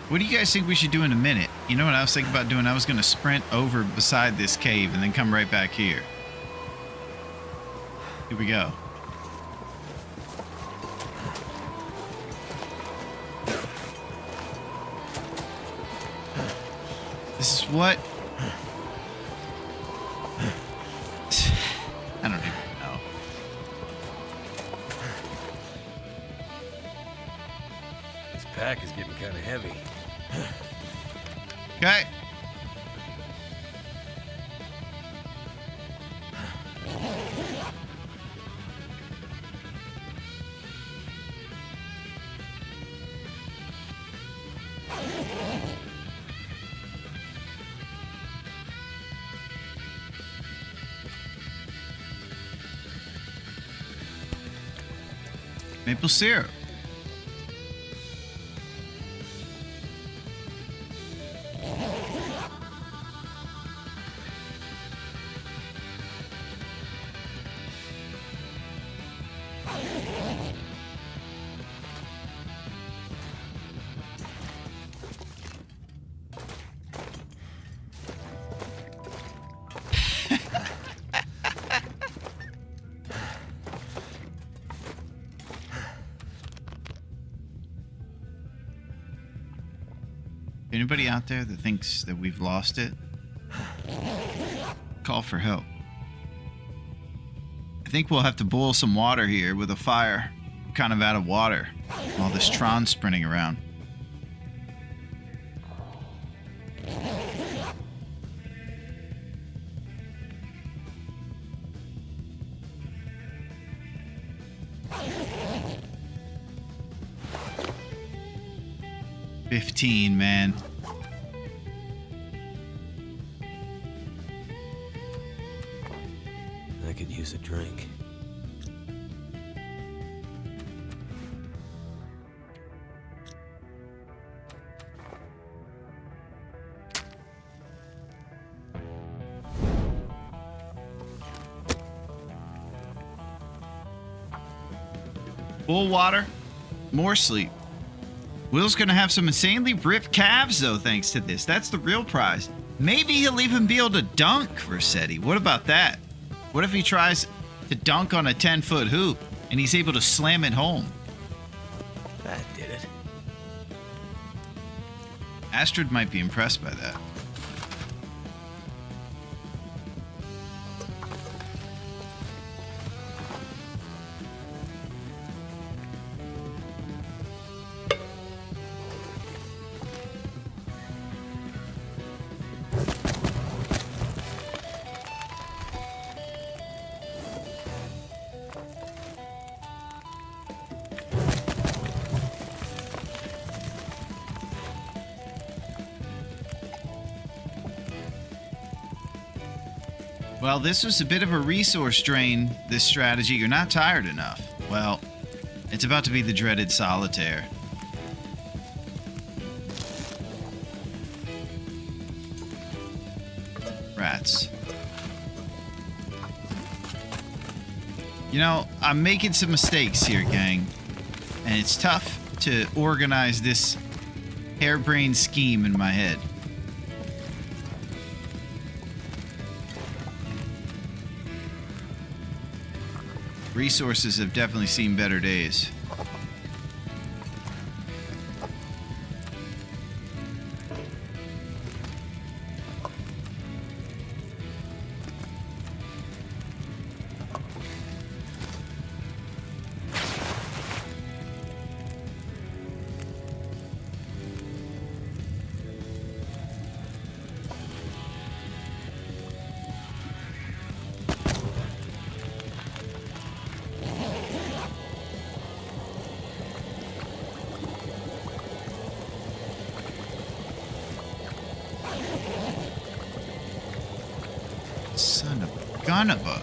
What do you guys think we should do in a minute? You know what I was thinking about doing? I was going to sprint over beside this cave and then come right back here. Here we go. This is what... I don't even know. This pack is getting kind of heavy. Okay. Maple syrup. Anybody out there that thinks that we've lost it? Call for help. I think we'll have to boil some water here with a fire. We're kind of out of water. All this Tron sprinting around. $15, man. I could use a drink. Full water, more sleep. Will's gonna have some insanely ripped calves, though, thanks to this. That's the real prize. Maybe he'll even be able to dunk, Rossetti. What about that? What if he tries to dunk on a 10-foot hoop and he's able to slam it home? That did it. Astrid might be impressed by that. Well, this was a bit of a resource drain, this strategy. You're not tired enough. Well, it's about to be the dreaded solitaire. Rats. You know, I'm making some mistakes here, gang. And it's tough to organize this harebrained scheme in my head. Resources have definitely seen better days. Son of a gun of a...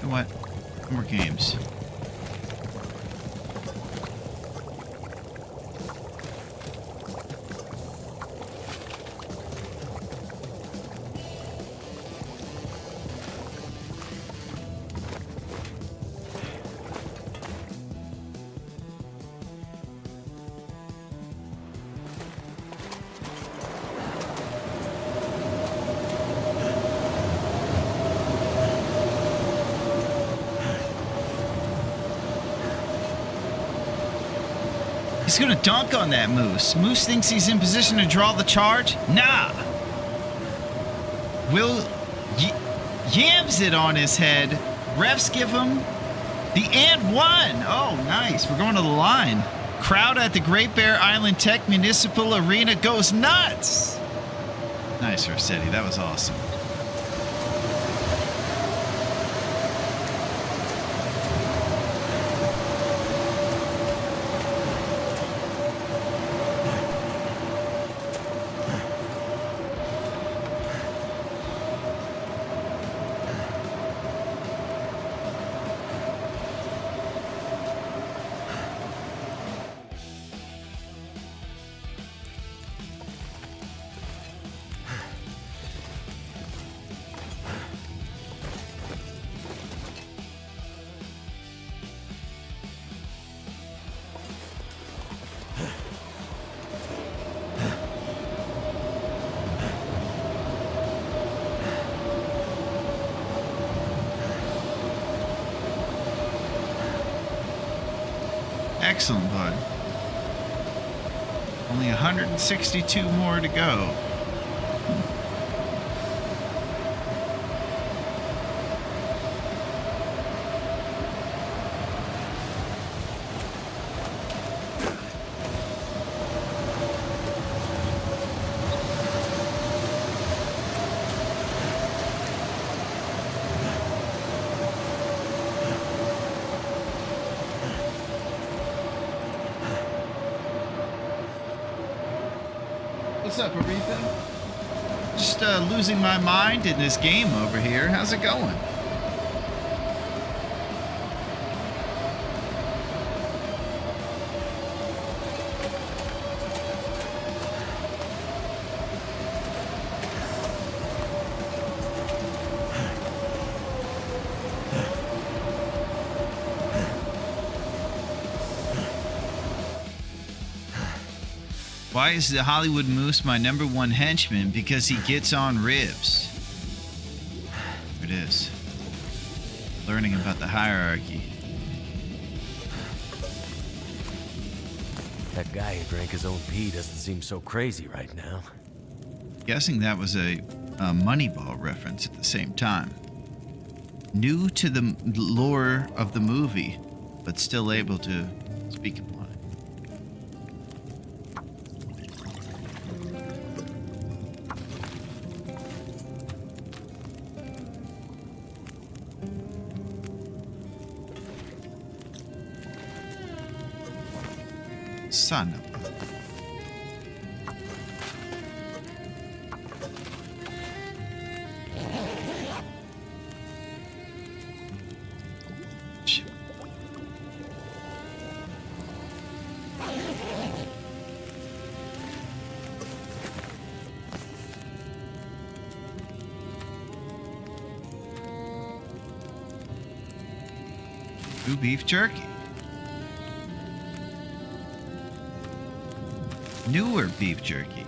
You know what? More games. He's gonna dunk on that Moose. Moose thinks he's in position to draw the charge? Nah. Will yams it on his head. Refs give him the and one. Oh, nice. We're going to the line. Crowd at the Great Bear Island Tech Municipal Arena goes nuts. Nice, Rossetti. That was awesome. Excellent, bud. Only 162 more to go. What's up, Aretha? Just losing my mind in this game over here. How's it going? Why is the Hollywood Moose my #1 henchman? Because he gets on ribs. There it is. Learning about the hierarchy. That guy who drank his own pee doesn't seem so crazy right now. Guessing that was a Moneyball reference at the same time. New to the lore of the movie, but still able to speak upon it. Son of Shit. New beef jerky. Newer beef jerky.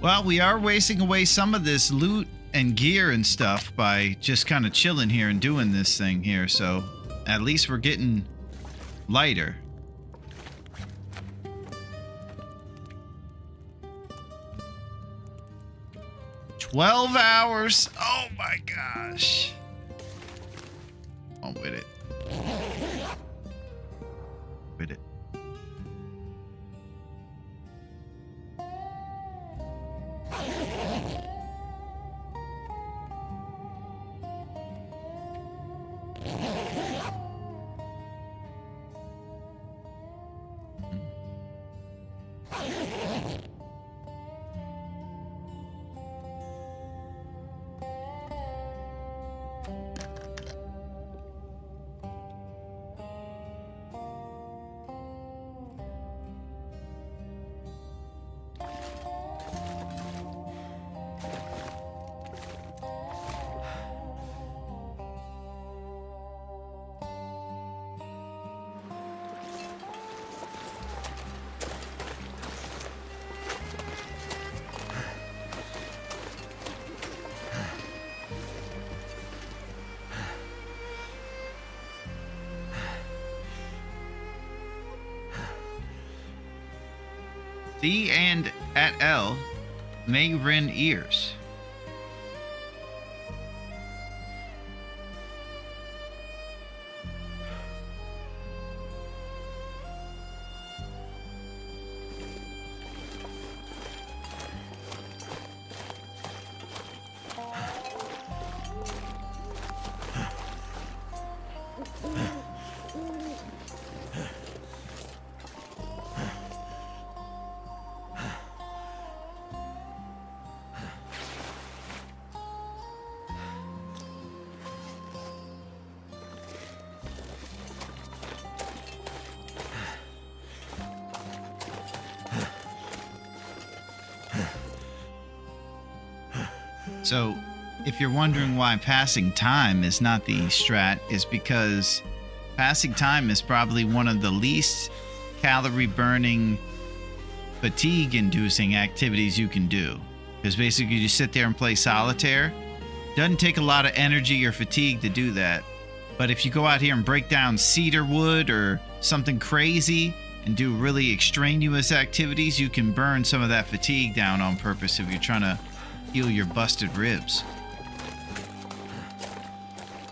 Well, we are wasting away some of this loot and gear and stuff by just kind of chilling here and doing this thing here. So at least we're getting lighter. "12 hours. Oh my gosh. On with it. With it. C and at L may rend ears. So, if you're wondering why passing time is not the strat, is because passing time is probably one of the least calorie burning, fatigue inducing activities you can do. Because basically you sit there and play solitaire. Doesn't take a lot of energy or fatigue to do that. But if you go out here and break down cedar wood or something crazy and do really extraneous activities, you can burn some of that fatigue down on purpose if you're trying to heal your busted ribs.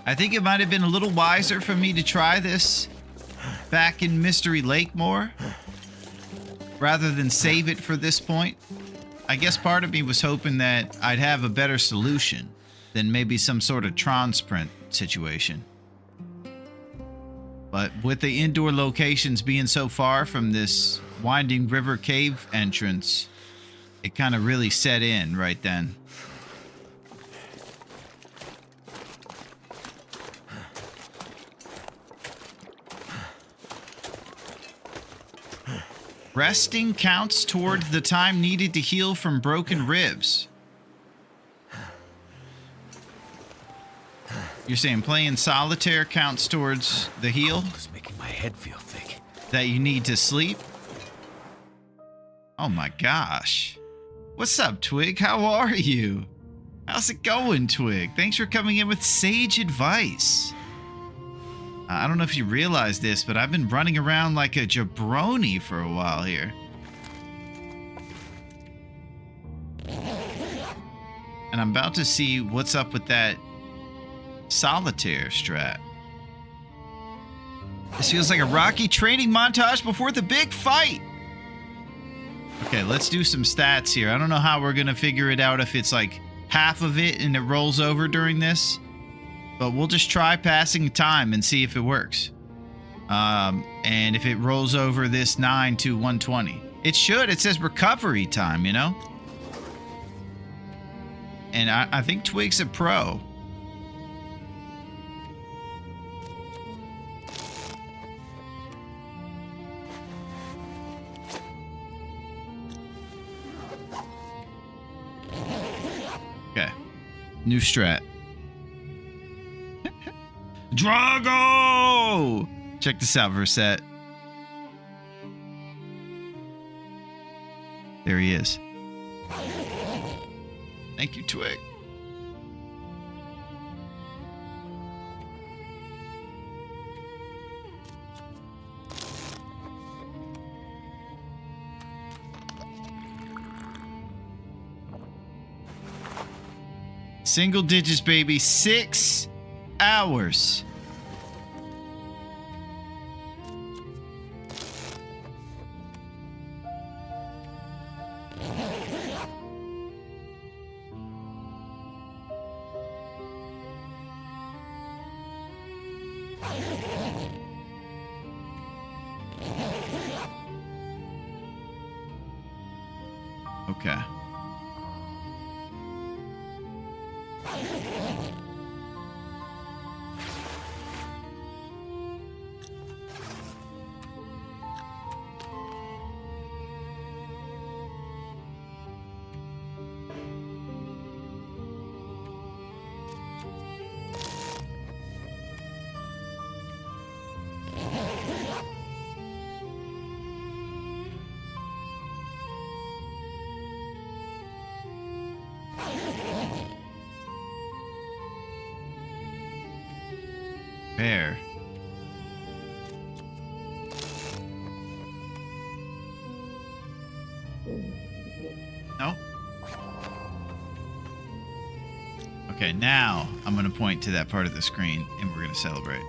I think it might have been a little wiser for me to try this back in Mystery Lake more rather than save it for this point. I guess part of me was hoping that I'd have a better solution than maybe some sort of Tron Sprint situation. But with the indoor locations being so far from this winding river cave entrance, it kind of really set in right then. Resting counts toward the time needed to heal from broken ribs. You're saying playing solitaire counts towards the heal It's making my head feel thick. that you need to sleep? Oh my gosh. What's up, Twig? How are you? How's it going, Twig? Thanks for coming in with sage advice. I don't know if you realize this, but I've been running around like a jabroni for a while here. And I'm about to see what's up with that solitaire strat. This feels like a Rocky training montage before the big fight. Okay, let's do some stats here. I don't know how we're going to figure it out if it's like half of it and it rolls over during this. But we'll just try passing time and see if it works. And if it rolls over this 9 to 120. It should. It says recovery time, you know? And I think Twig's a pro. Okay. New strat. Drago! Check this out for a set. There he is. Thank you, Twig. Single digits, baby. 6 hours. Okay. Bear. No? Okay, now I'm going to point to that part of the screen and we're going to celebrate.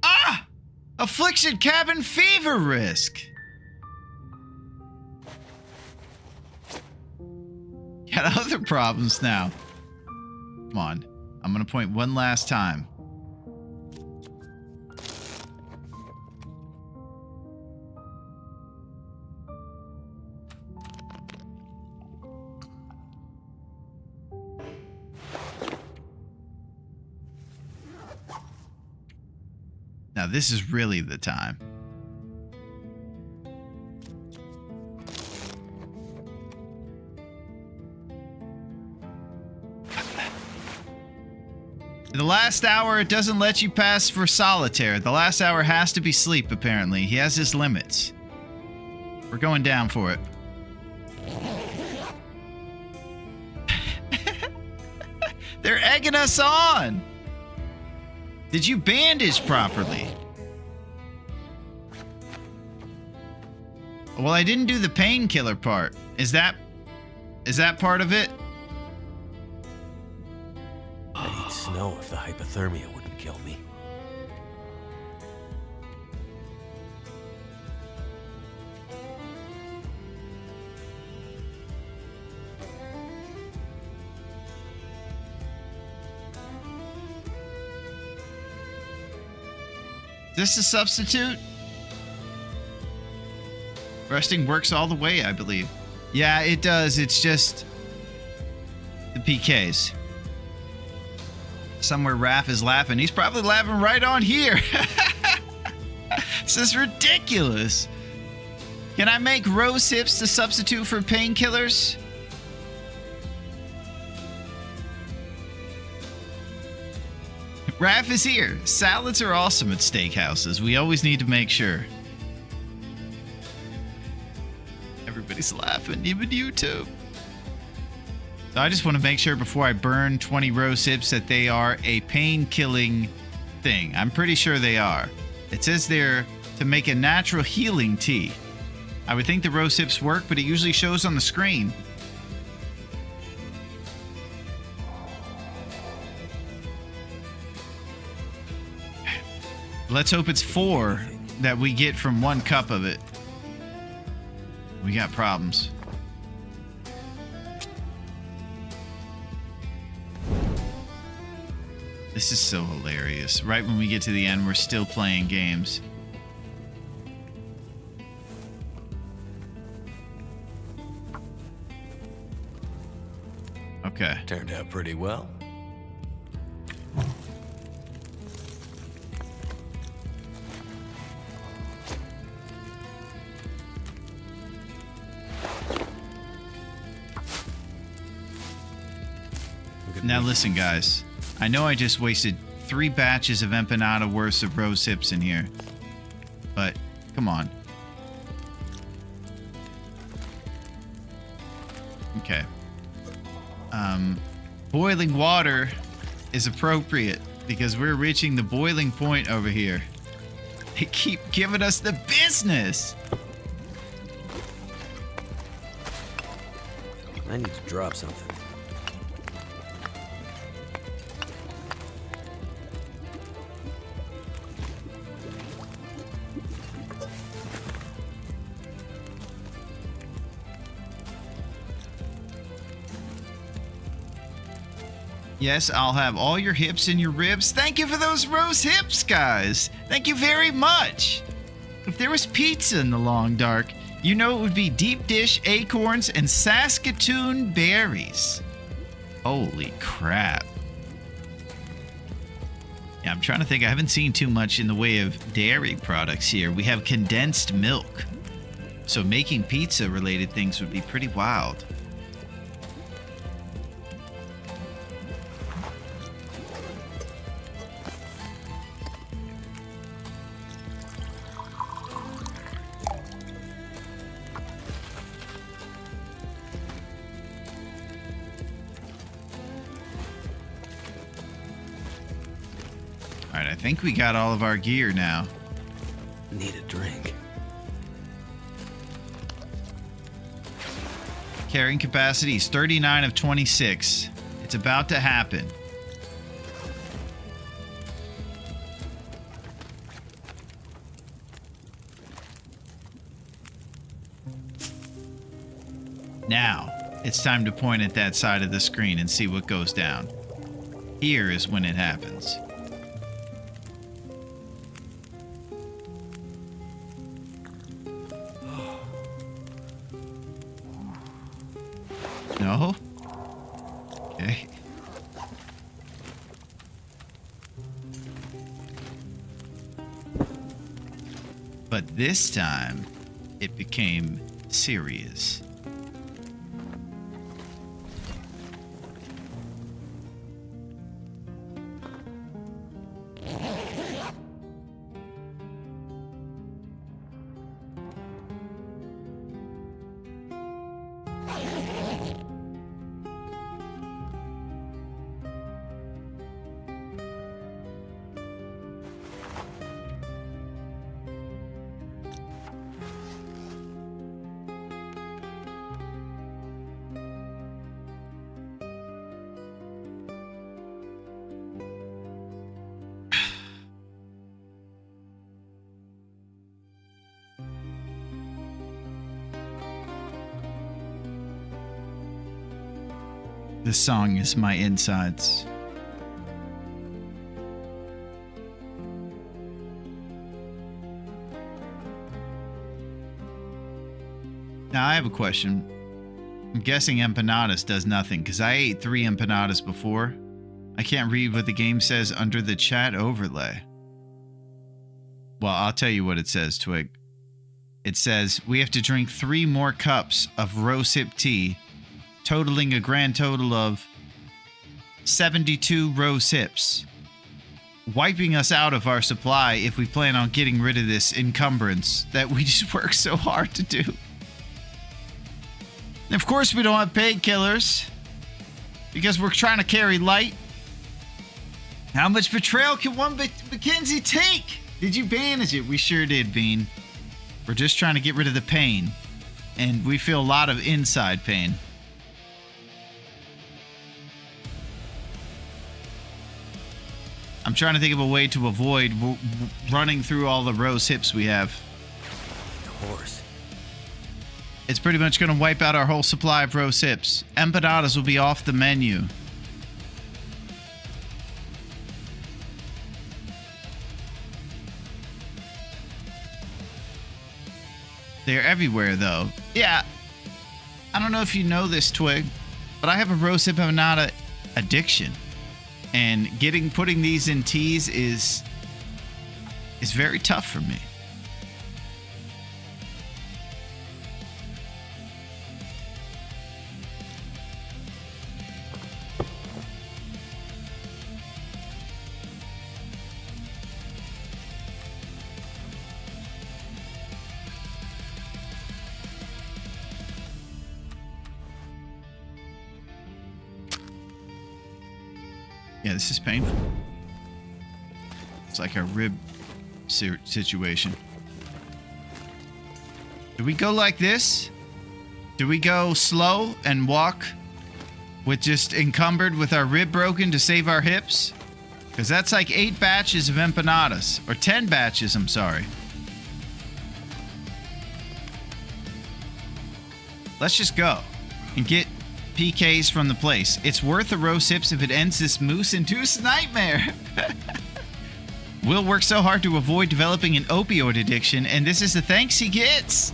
Ah! Affliction cabin fever risk. Got other problems now. Come on. I'm going to point one last time. Now this is really the time. The last hour, it doesn't let you pass for solitaire. The last hour has to be sleep, apparently. He has his limits. We're going down for it. They're egging us on! Did you bandage properly? Well, I didn't do the painkiller part. Is that part of it? I'd eat snow if the hypothermia wouldn't kill me. Is this a substitute? Resting works all the way, I believe. Yeah, it does. It's just the PKs. Somewhere Raph is laughing. He's probably laughing right on here. This is ridiculous. Can I make rose hips the substitute for painkillers? Raph is here. Salads are awesome at steakhouses. We always need to make sure. Everybody's laughing, even YouTube. So I just want to make sure before I burn 20 rose hips that they are a pain-killing thing. I'm pretty sure they are. It says there to make a natural healing tea. I would think the rose hips work, but it usually shows on the screen. Let's hope it's 4 that we get from 1 cup of it. We got problems. This is so hilarious. Right when we get to the end, we're still playing games. Okay. Turned out pretty well. Now listen, guys. I know I just wasted 3 batches of empanada worth of rose hips in here. But, come on. Okay. Boiling water is appropriate because we're reaching the boiling point over here. They keep giving us the business. I need to drop something. Yes, I'll have all your hips and your ribs. Thank you for those rose hips, guys. Thank you very much. If there was pizza in the long dark, you know it would be deep dish, acorns, and Saskatoon berries. Holy crap. Yeah, I'm trying to think. I haven't seen too much in the way of dairy products here. We have condensed milk. So making pizza-related things would be pretty wild. Alright, I think we got all of our gear now. Need a drink. Carrying capacity is 39 of 26. It's about to happen. Now, it's time to point at that side of the screen and see what goes down. Here is when it happens. No? Okay. But this time, it became serious. This song is my insides. Now I have a question. I'm guessing empanadas does nothing because I ate 3 empanadas before. I can't read what the game says under the chat overlay. Well, I'll tell you what it says, Twig. It says we have to drink 3 more cups of rose hip tea, totaling a grand total of 72 rose hips, wiping us out of our supply if we plan on getting rid of this encumbrance that we just work so hard to do. And of course, we don't have painkillers because we're trying to carry light. How much betrayal can one Mackenzie take? Did you bandage it? We sure did, Bean. We're just trying to get rid of the pain, and we feel a lot of inside pain. I'm trying to think of a way to avoid running through all the rose hips we have. Horse. It's pretty much going to wipe out our whole supply of rose hips. Empanadas will be off the menu. They're everywhere, though. Yeah. I don't know if you know this, Twig, but I have a rose hip empanada addiction. And putting these in teas is very tough for me. Yeah, this is painful. It's like a rib situation. Do we go like this? Do we go slow and walk with just encumbered with our rib broken to save our hips? Because that's like 8 batches of empanadas. Or 10 batches, I'm sorry. Let's just go and get PKs from the place. It's worth the rose hips if it ends this moose induced nightmare. Will worked so hard to avoid developing an opioid addiction, and this is the thanks he gets.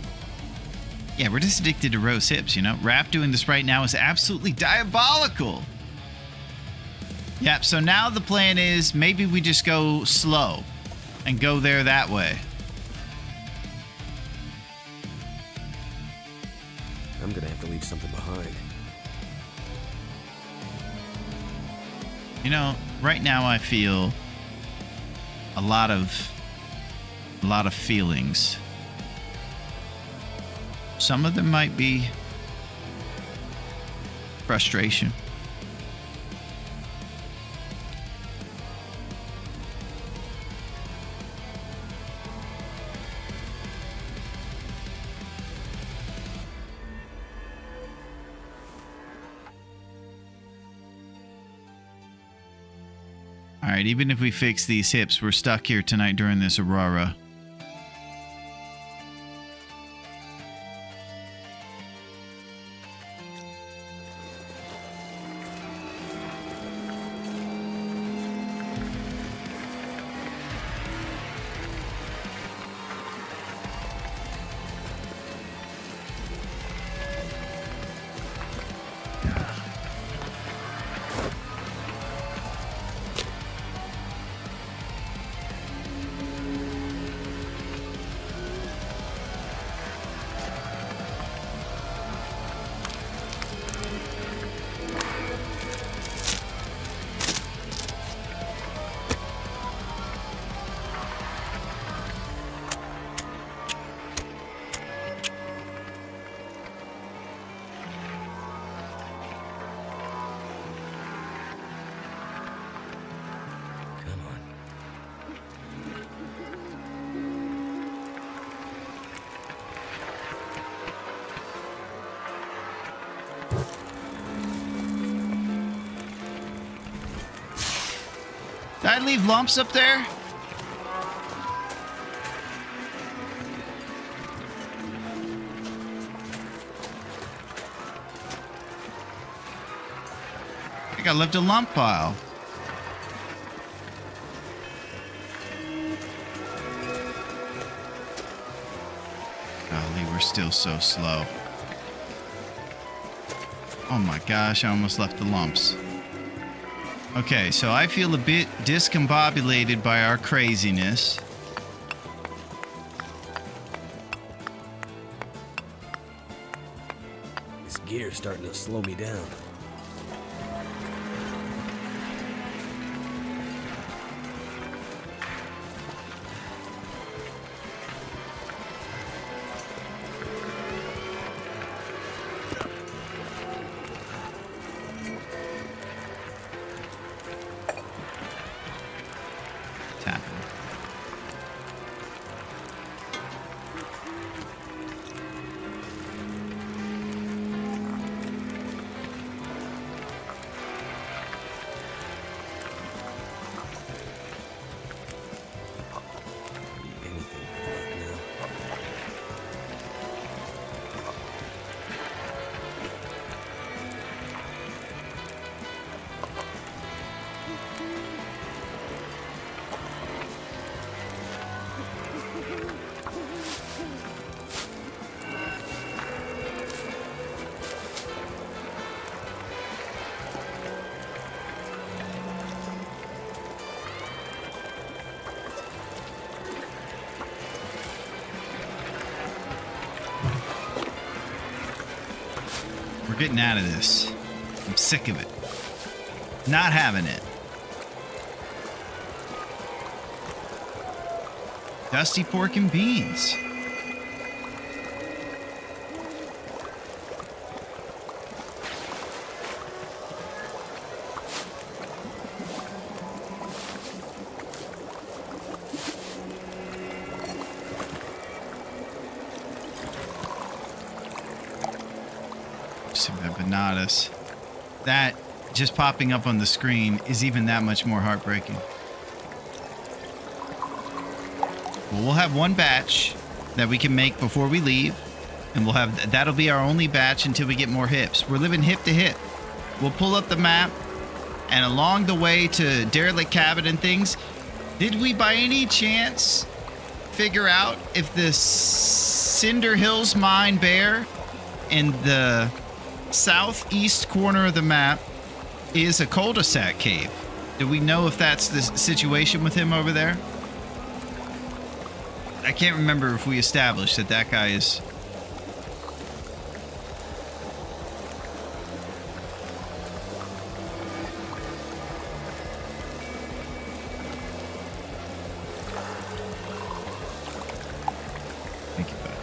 Yeah, we're just addicted to rose hips, you know? Rap doing this right now is absolutely diabolical. Yep, so now the plan is maybe we just go slow and go there that way. I'm gonna have to leave something behind. You know, right now I feel a lot of feelings. Some of them might be frustration. All right, even if we fix these hips, we're stuck here tonight during this Aurora. Did I leave lumps up there? I think I left a lump pile. Golly, we're still so slow. Oh my gosh, I almost left the lumps. Okay, so I feel a bit discombobulated by our craziness. This gear's starting to slow me down. We're getting out of this. I'm sick of it. Not having it. Dusty pork and beans. Some empanadas. That just popping up on the screen is even that much more heartbreaking. Well, we'll have one batch that we can make before we leave, and that'll be our only batch until we get more hips. We're living hip to hip. We'll pull up the map, and along the way to Derelict Cabin and things, did we by any chance figure out if the Cinder Hills Mine Bear in the southeast corner of the map is a cul-de-sac cave? Do we know if that's the situation with him over there? I can't remember if we established that guy is... Thank you, bud.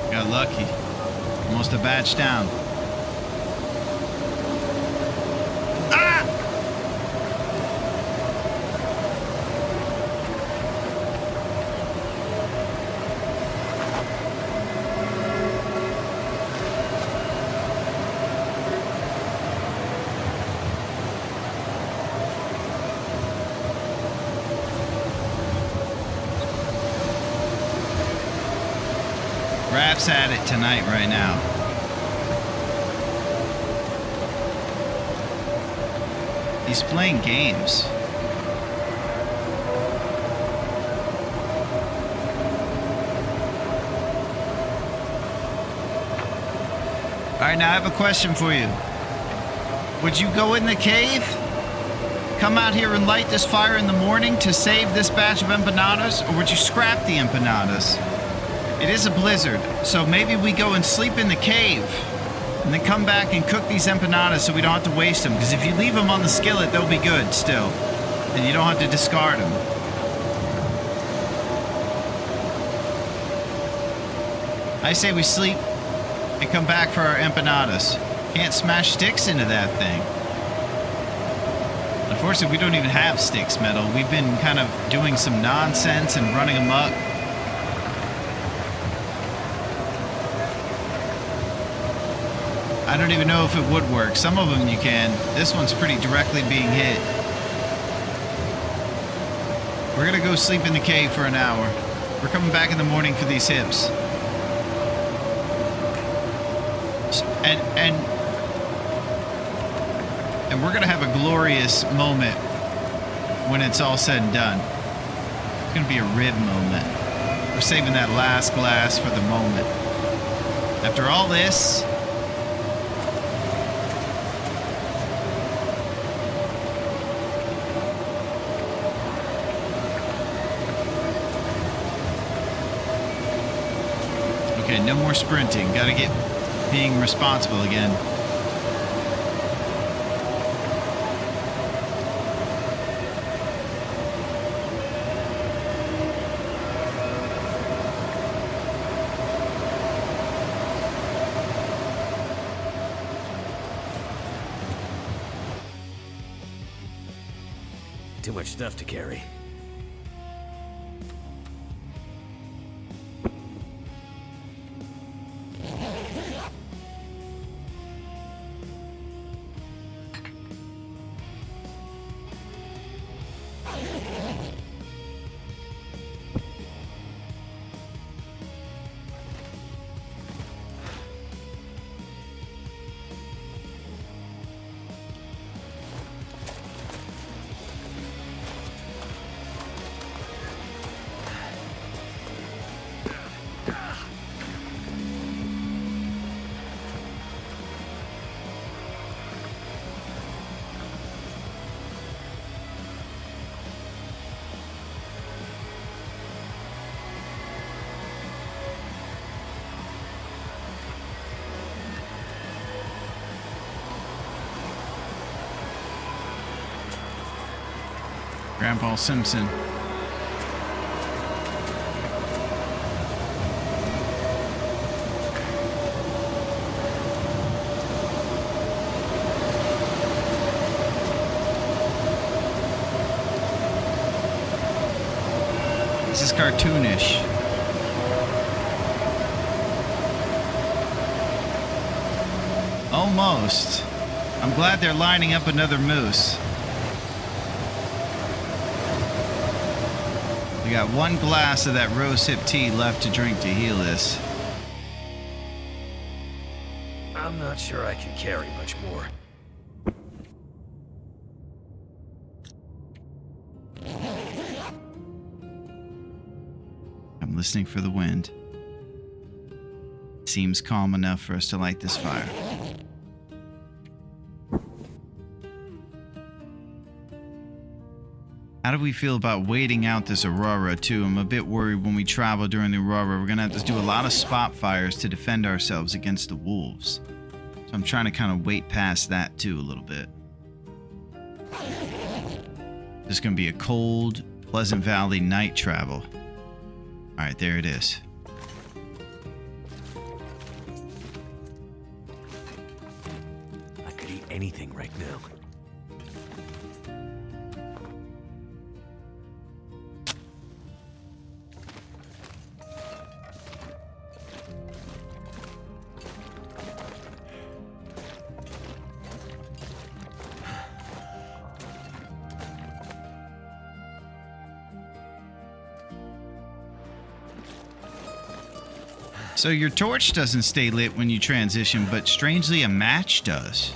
Got lucky. Almost a batch down. Ah! Raph's at it tonight right now. He's playing games. All right, now I have a question for you. Would you go in the cave? Come out here and light this fire in the morning to save this batch of empanadas? Or would you scrap the empanadas? It is a blizzard, so maybe we go and sleep in the cave and then come back and cook these empanadas so we don't have to waste them. Because if you leave them on the skillet, they'll be good still. And you don't have to discard them. I say we sleep and come back for our empanadas. Can't smash sticks into that thing. Unfortunately, we don't even have sticks, Metal. We've been kind of doing some nonsense and running amok. I don't even know if it would work. Some of them you can. This one's pretty directly being hit. We're gonna go sleep in the cave for an hour. We're coming back in the morning for these hips. And we're gonna have a glorious moment when it's all said and done. It's gonna be a rib moment. We're saving that last glass for the moment. After all this, okay, no more sprinting. Gotta get being responsible again. Too much stuff to carry. Grandpa Simpson. This is cartoonish. Almost. I'm glad they're lining up another moose. We got one glass of that rose-hip tea left to drink to heal this. I'm not sure I can carry much more. I'm listening for the wind. Seems calm enough for us to light this fire. How do we feel about waiting out this aurora, too? I'm a bit worried when we travel during the aurora. We're going to have to do a lot of spot fires to defend ourselves against the wolves. So I'm trying to kind of wait past that, too, a little bit. This is going to be a cold, Pleasant Valley night travel. All right, there it is. I could eat anything right now. So your torch doesn't stay lit when you transition, but strangely a match does.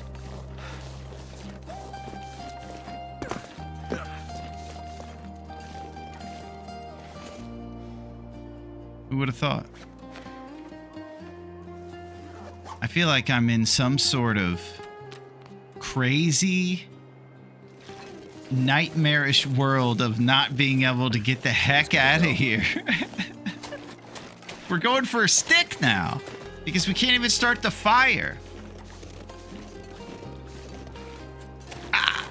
Who would have thought? I feel like I'm in some sort of crazy, nightmarish world of not being able to get the heck out of here. We're going for a stick now because we can't even start the fire. Ah.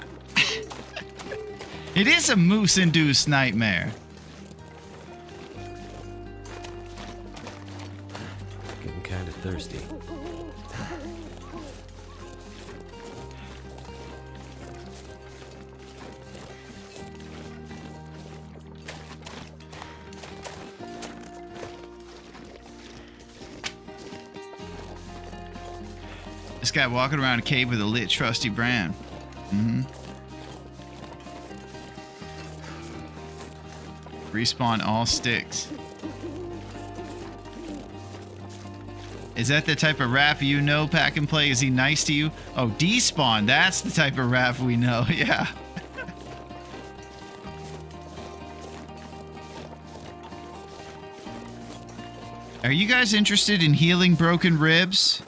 It is a moose-induced nightmare. Getting kind of thirsty. This guy walking around a cave with a lit trusty brand. Respawn all sticks. Is that the type of rap you know, Pack and Play? Is he nice to you? Oh, despawn. That's the type of rap we know. Yeah. Are you guys interested in healing broken ribs?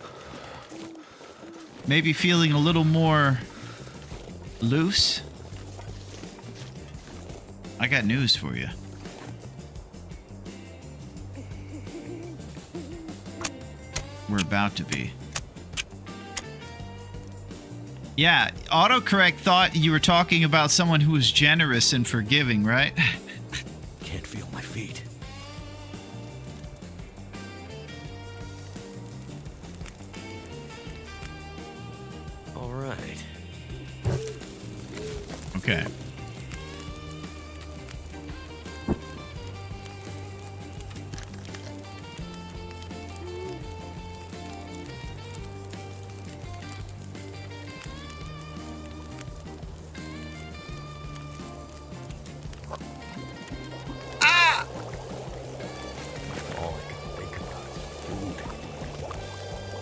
Maybe feeling a little more loose? I got news for you. We're about to be. Yeah, autocorrect thought you were talking about someone who was generous and forgiving, right? Can't feel my feet. All right. Okay.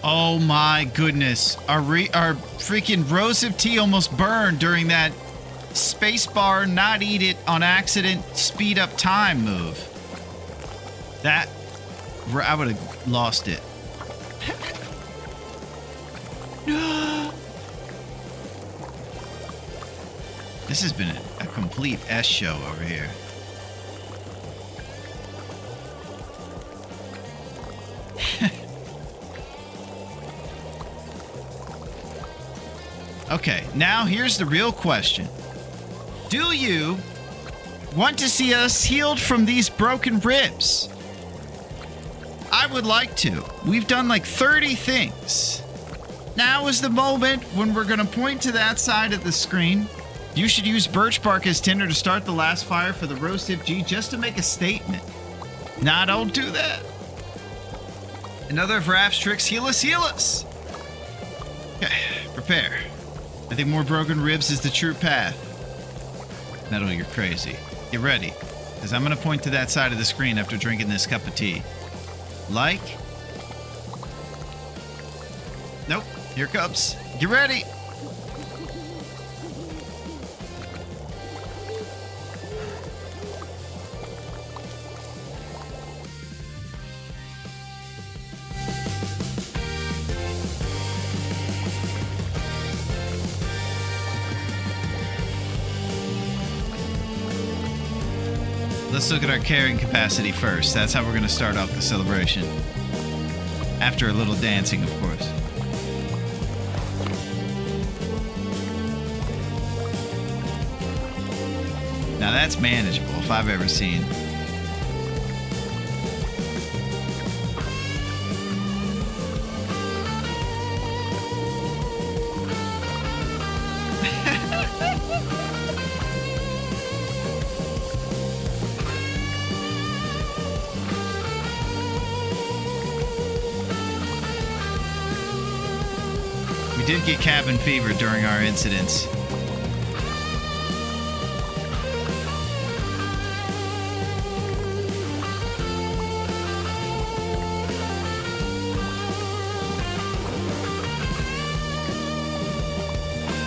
Oh my goodness. Our freaking rows of tea almost burned during that spacebar not eat it on accident speed up time move. That I would have lost it. This has been a complete S show over here. Okay, now here's the real question. Do you want to see us healed from these broken ribs? I would like to. We've done like 30 things. Now is the moment when we're going to point to that side of the screen. You should use birch bark as tinder to start the last fire for the roast FG just to make a statement. Nah, don't do that. Another of Raph's tricks. Heal us, heal us. Okay, prepare. I think more broken ribs is the true path. Metal, you're crazy. Get ready, because I'm going to point to that side of the screen after drinking this cup of tea. Like? Nope. Here it comes. Get ready. Let's look at our carrying capacity first. That's how we're going to start off the celebration. After a little dancing, of course. Now that's manageable if I've ever seen. We did get cabin fever during our incidents.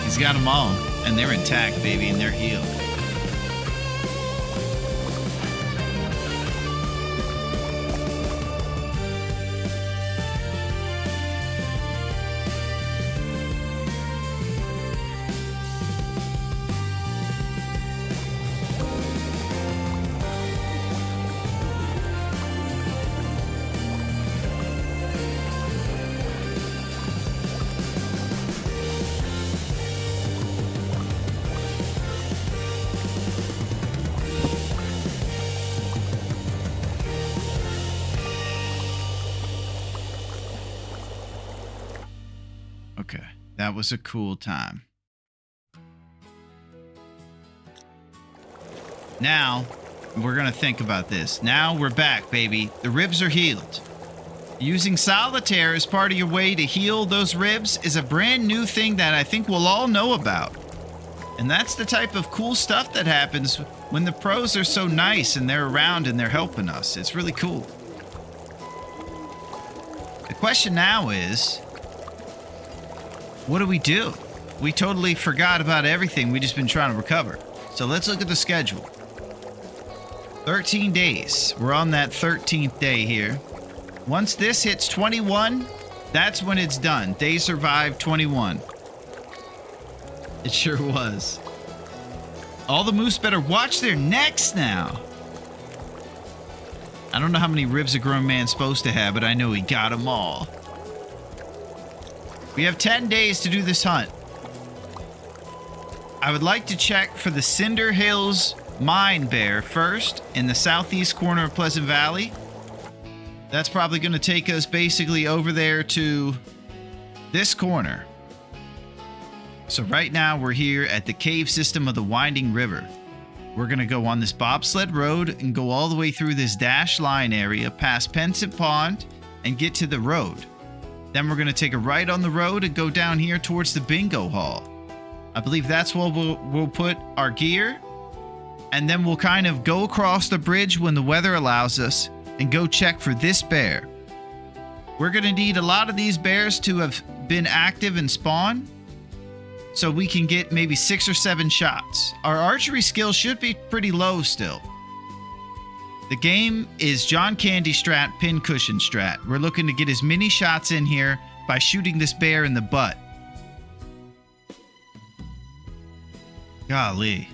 He's got them all, and they're intact, baby, and they're healed. That was a cool time. Now, we're going to think about this. Now we're back, baby. The ribs are healed. Using solitaire as part of your way to heal those ribs is a brand new thing that I think we'll all know about. And that's the type of cool stuff that happens when the pros are so nice and they're around and they're helping us. It's really cool. The question now is, what do we do? We totally forgot about everything. We just been trying to recover. So let's look at the schedule. 13 days. We're on that 13th day here. Once this hits 21, that's when it's done. Day survived 21. It sure was. All the moose better watch their necks now. I don't know how many ribs a grown man's supposed to have, but I know he got them all. We have 10 days to do this hunt. I would like to check for the Cinder Hills Mine Bear first in the southeast corner of Pleasant Valley. That's probably going to take us basically over there to this corner. So right now we're here at the cave system of the Winding River. We're going to go on this bobsled road and go all the way through this dashed line area past Pensive Pond and get to the road. Then we're going to take a right on the road and go down here towards the bingo hall. I believe that's where we'll put our gear. And then we'll kind of go across the bridge when the weather allows us and go check for this bear. We're going to need a lot of these bears to have been active and spawn, so we can get maybe 6 or 7 shots. Our archery skill should be pretty low still. The game is John Candy strat, pincushion strat. We're looking to get as many shots in here by shooting this bear in the butt. Golly.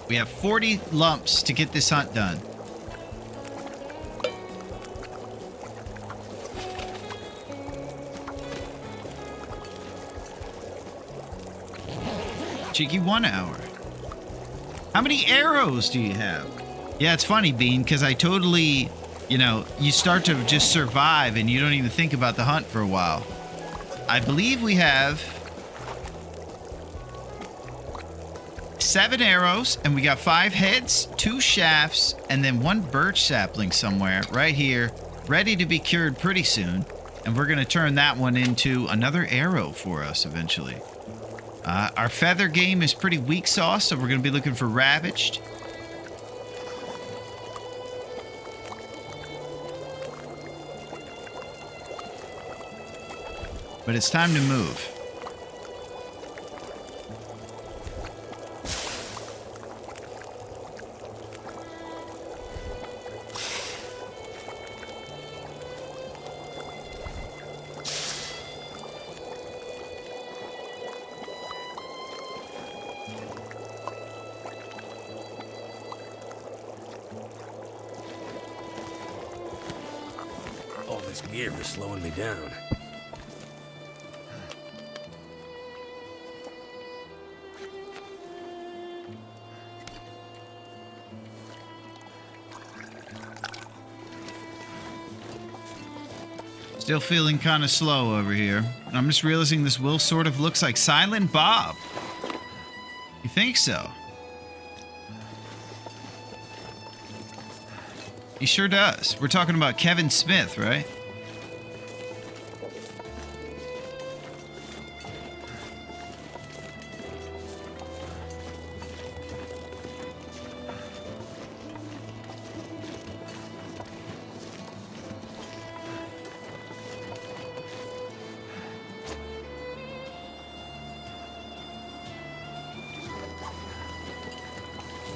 We have 40 lumps to get this hunt done. Cheeky 1 hour. How many arrows do you have? Yeah, it's funny, Bean, because I totally, you start to just survive and you don't even think about the hunt for a while. I believe we have 7 arrows, and we got 5 heads, 2 shafts, and then 1 birch sapling somewhere right here, ready to be cured pretty soon. And we're going to turn that one into another arrow for us eventually. Our feather game is pretty weak sauce, so we're going to be looking for ravaged. But it's time to move. All this gear is slowing me down. Still feeling kind of slow over here. And I'm just realizing this will sort of looks like Silent Bob. You think so? He sure does. We're talking about Kevin Smith, right?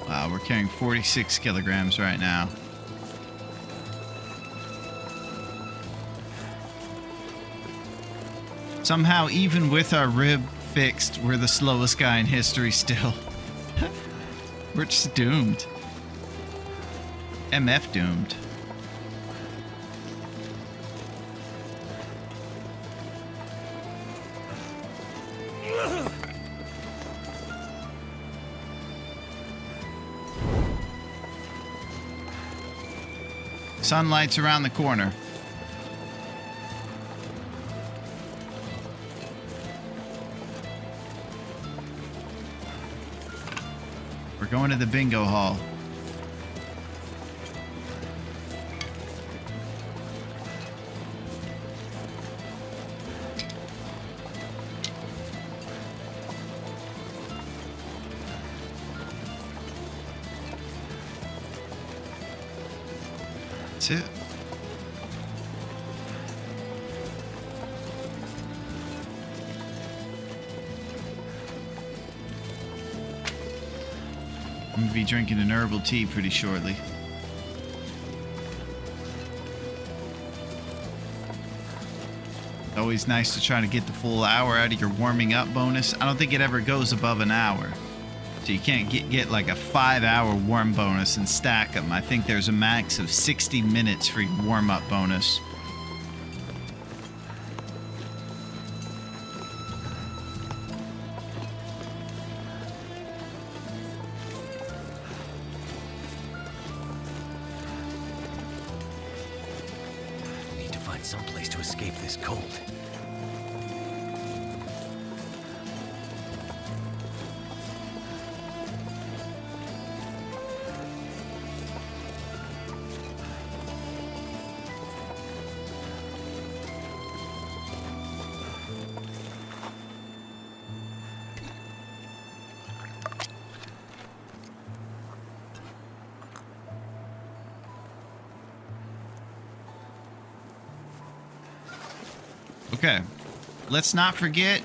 Wow, we're carrying 46 kilograms right now. Somehow, even with our rib fixed, we're the slowest guy in history still. We're just doomed. MF doomed. Sunlight's around the corner. We're going to the bingo hall. That's it. I'm gonna be drinking an herbal tea pretty shortly. Always nice to try to get the full hour out of your warming up bonus. I don't think it ever goes above an hour. So you can't get like a 5-hour warm bonus and stack them. I think there's a max of 60 minutes for your warm up bonus. Need to find some place to escape this cold. Okay, let's not forget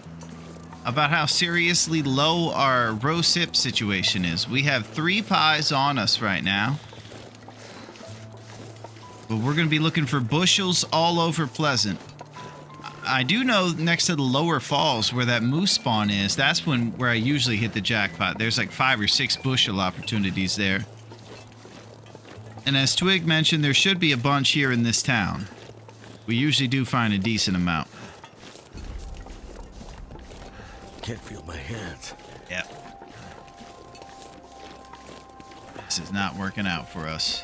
about how seriously low our row sip situation is. We have 3 pies on us right now. But we're going to be looking for bushels all over Pleasant. I do know next to the lower falls where that moose spawn is, that's where I usually hit the jackpot. There's like 5 or 6 bushel opportunities there. And as Twig mentioned, there should be a bunch here in this town. We usually do find a decent amount. Can't feel my hands. Yep. This is not working out for us.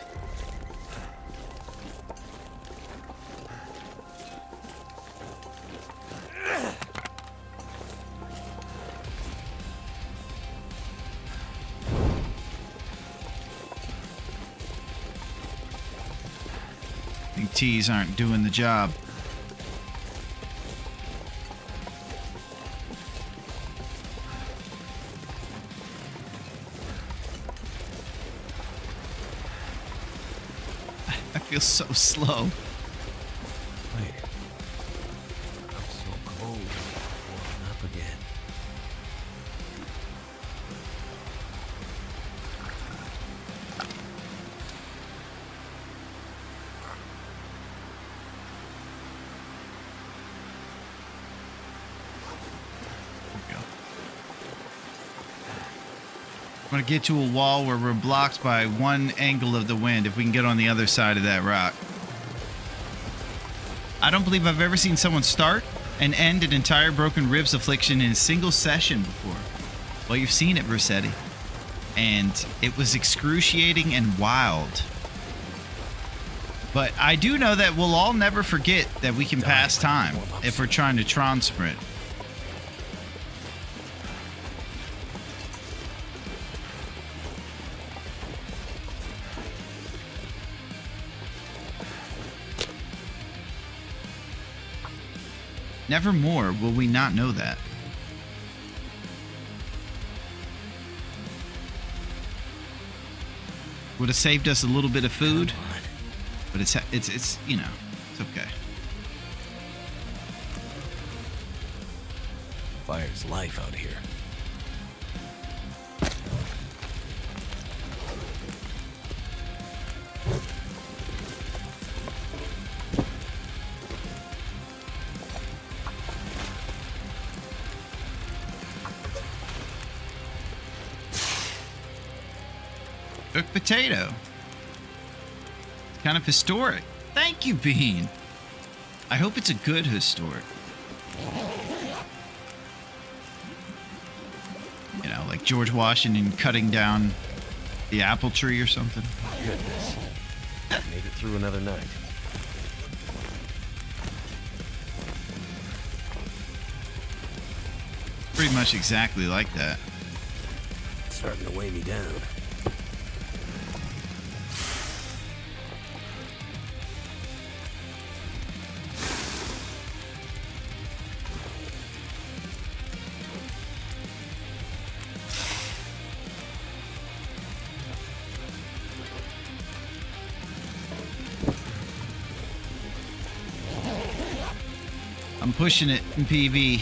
I think T's aren't doing the job. I feel so slow. Wait. I'm so cold. I'm warming up again. I'm gonna get to a wall where we're blocked by one angle of the wind if we can get on the other side of that rock. I don't believe I've ever seen someone start and end an entire Broken Ribs affliction in a single session before. Well, you've seen it, Versetti. And it was excruciating and wild. But I do know that we'll all never forget that we can pass time if we're trying to Tron sprint. Nevermore will we not know that. Would have saved us a little bit of food, but it's you know, it's okay. Fire's life out here. Cooked potato. It's kind of historic. Thank you, Bean. I hope it's a good historic. You know, like George Washington cutting down the apple tree or something. Goodness. Made it through another night. Pretty much exactly like that. It's starting to weigh me down. I'm pushing it in PV.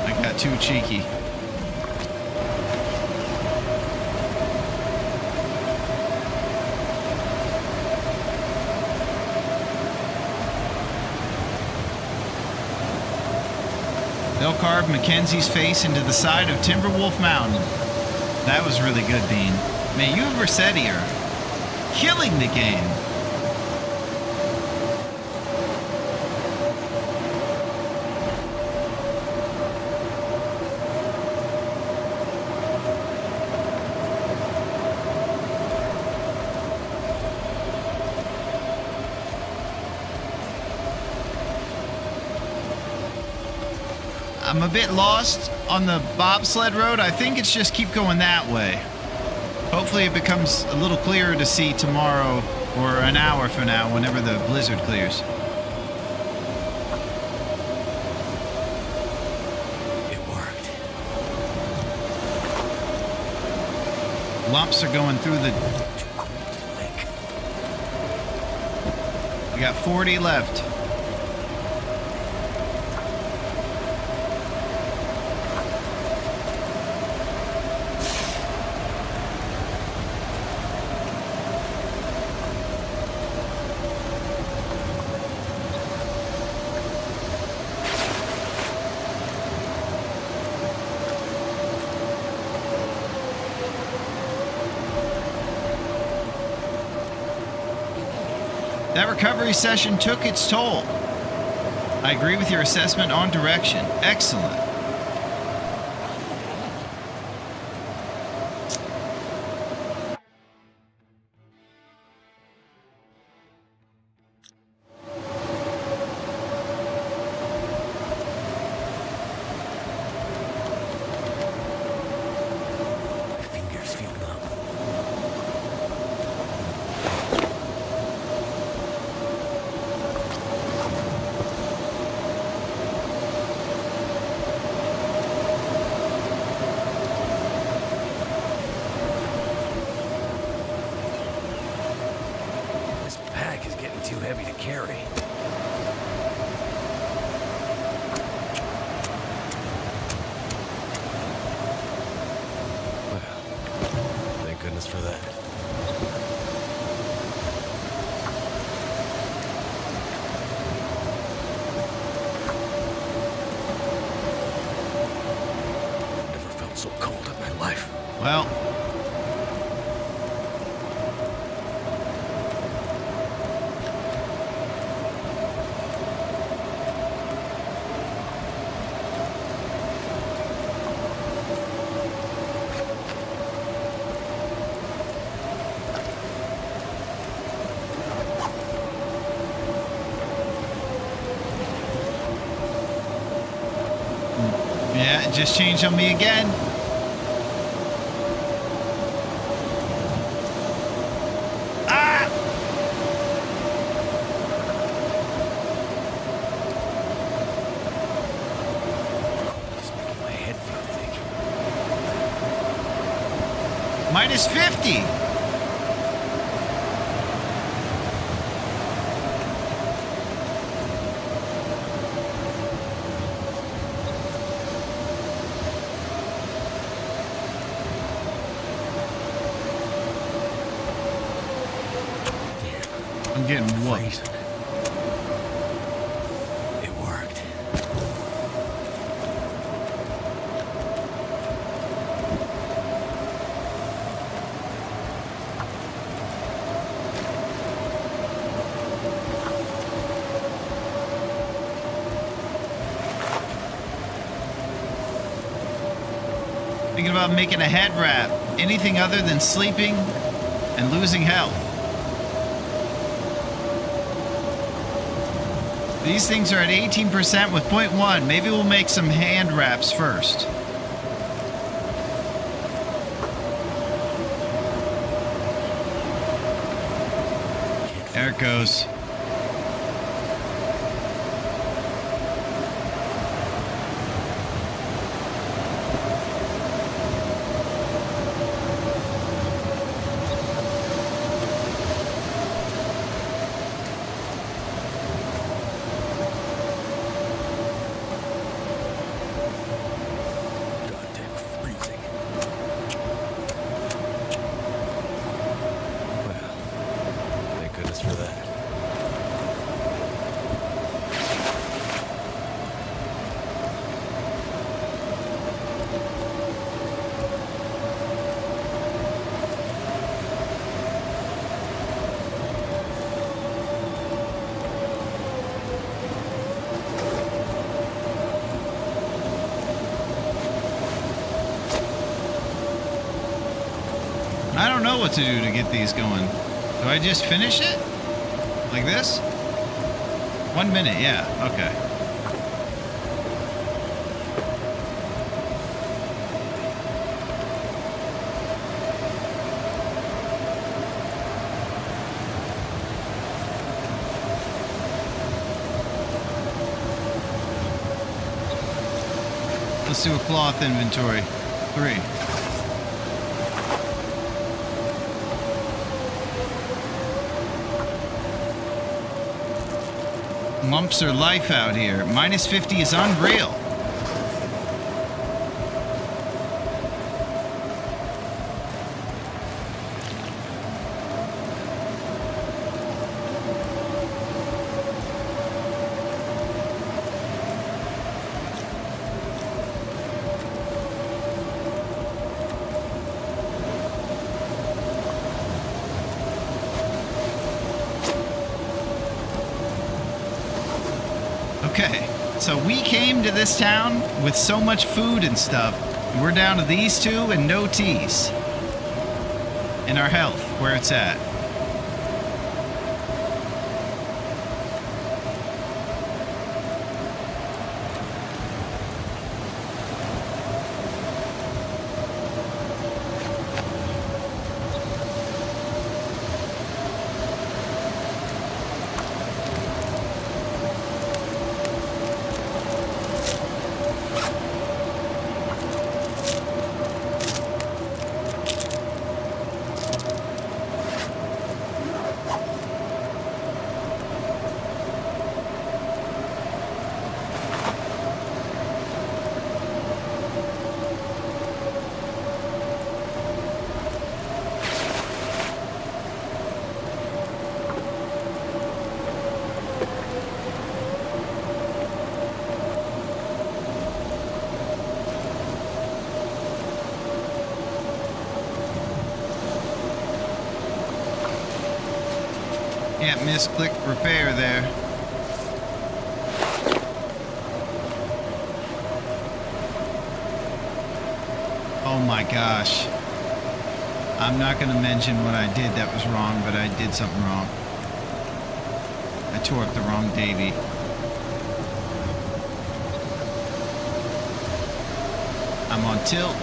I got too cheeky. They'll carve Mackenzie's face into the side of Timberwolf Mountain. That was really good, Bean. Man, you and Versetti are killing the game. I'm a bit lost on the bobsled road. I think it's just keep going that way. Hopefully it becomes a little clearer to see tomorrow or an hour from now, whenever the blizzard clears. It worked. Lumps are going through the... Too cold to lick. We got 40 left. That recovery session took its toll. I agree with your assessment on direction. Excellent. My fingers feel numb. This pack is getting too heavy to carry. Well, thank goodness for that. Never felt so cold in my life. Well, yeah, it just changed on me again. Ah! It's making my head feel thick. Minus 50. I'm getting whooped. Freezing. It worked. Thinking about making a head wrap. Anything other than sleeping and losing health. These things are at 18% with 0.1. Maybe we'll make some hand wraps first. There it goes. Goddamn freezing. Well, thank goodness for that. I don't know what to do to get these going. Do I just finish it? Like this? 1 minute, yeah, okay. Let's do a cloth inventory. 3. Lumps are life out here. Minus 50 is unreal. Okay, so we came to this town with so much food and stuff. We're down to these two and no teas. And our health, where it's at. Can't misclick repair there. Oh my gosh. I'm not going to mention what I did that was wrong, but I did something wrong. I tore up the wrong Davy. I'm on tilt.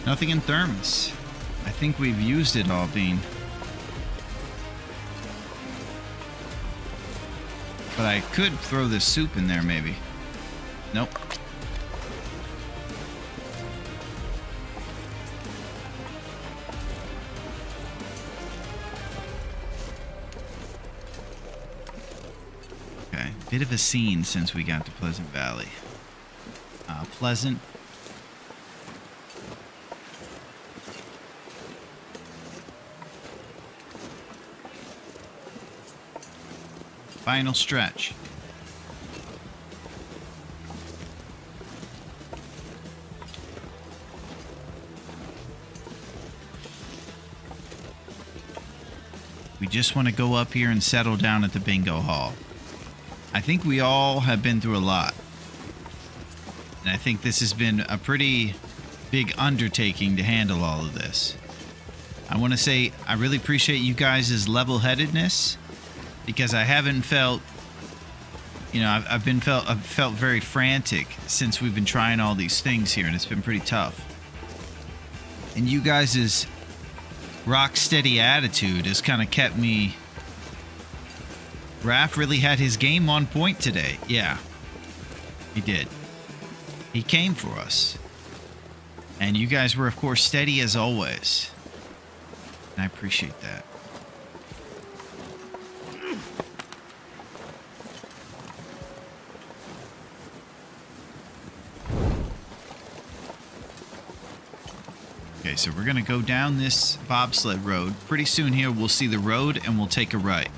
Nothing in thermos. I think we've used it all, Bean. But I could throw this soup in there, maybe. Nope. Okay, bit of a scene since we got to Pleasant Valley. Pleasant. Final stretch. We just want to go up here and settle down at the bingo hall. I think we all have been through a lot. And I think this has been a pretty big undertaking to handle all of this. I want to say I really appreciate you guys' level-headedness, because I haven't felt, you know, I've felt very frantic since we've been trying all these things here, and it's been pretty tough. And you guys' rock steady attitude has kind of kept me. Raph really had his game on point today. Yeah, he did. He came for us. And you guys were, of course, steady as always. And I appreciate that. Okay, so we're going to go down this bobsled road. Pretty soon here, we'll see the road and we'll take a right.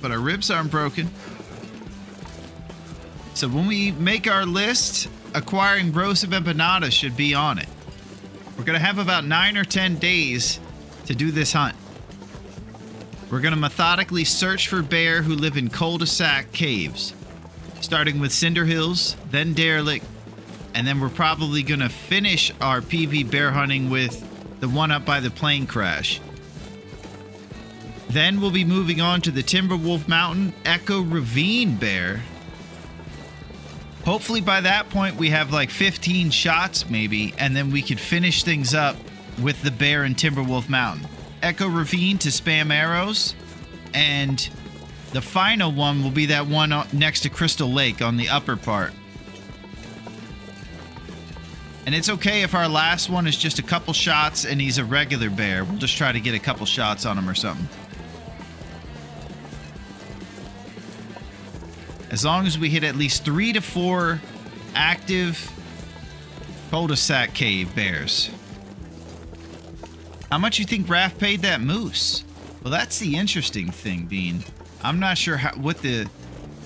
But our ribs aren't broken. So when we make our list, acquiring roast of empanadas should be on it. We're going to have about 9 or 10 days to do this hunt. We're going to methodically search for bear who live in cul-de-sac caves, starting with Cinder Hills, then Derelict, and then we're probably going to finish our PV bear hunting with the one up by the plane crash. Then we'll be moving on to the Timberwolf Mountain Echo Ravine bear. Hopefully by that point we have like 15 shots maybe, and then we could finish things up with the bear in Timberwolf Mountain. Echo Ravine to spam arrows, and the final one will be that one next to Crystal Lake on the upper part. And it's okay if our last one is just a couple shots and he's a regular bear. We'll just try to get a couple shots on him or something. As long as we hit at least 3 to 4 active cul-de-sac cave bears. How much you think Raph paid that moose? Well, that's the interesting thing, Bean. I'm not sure what the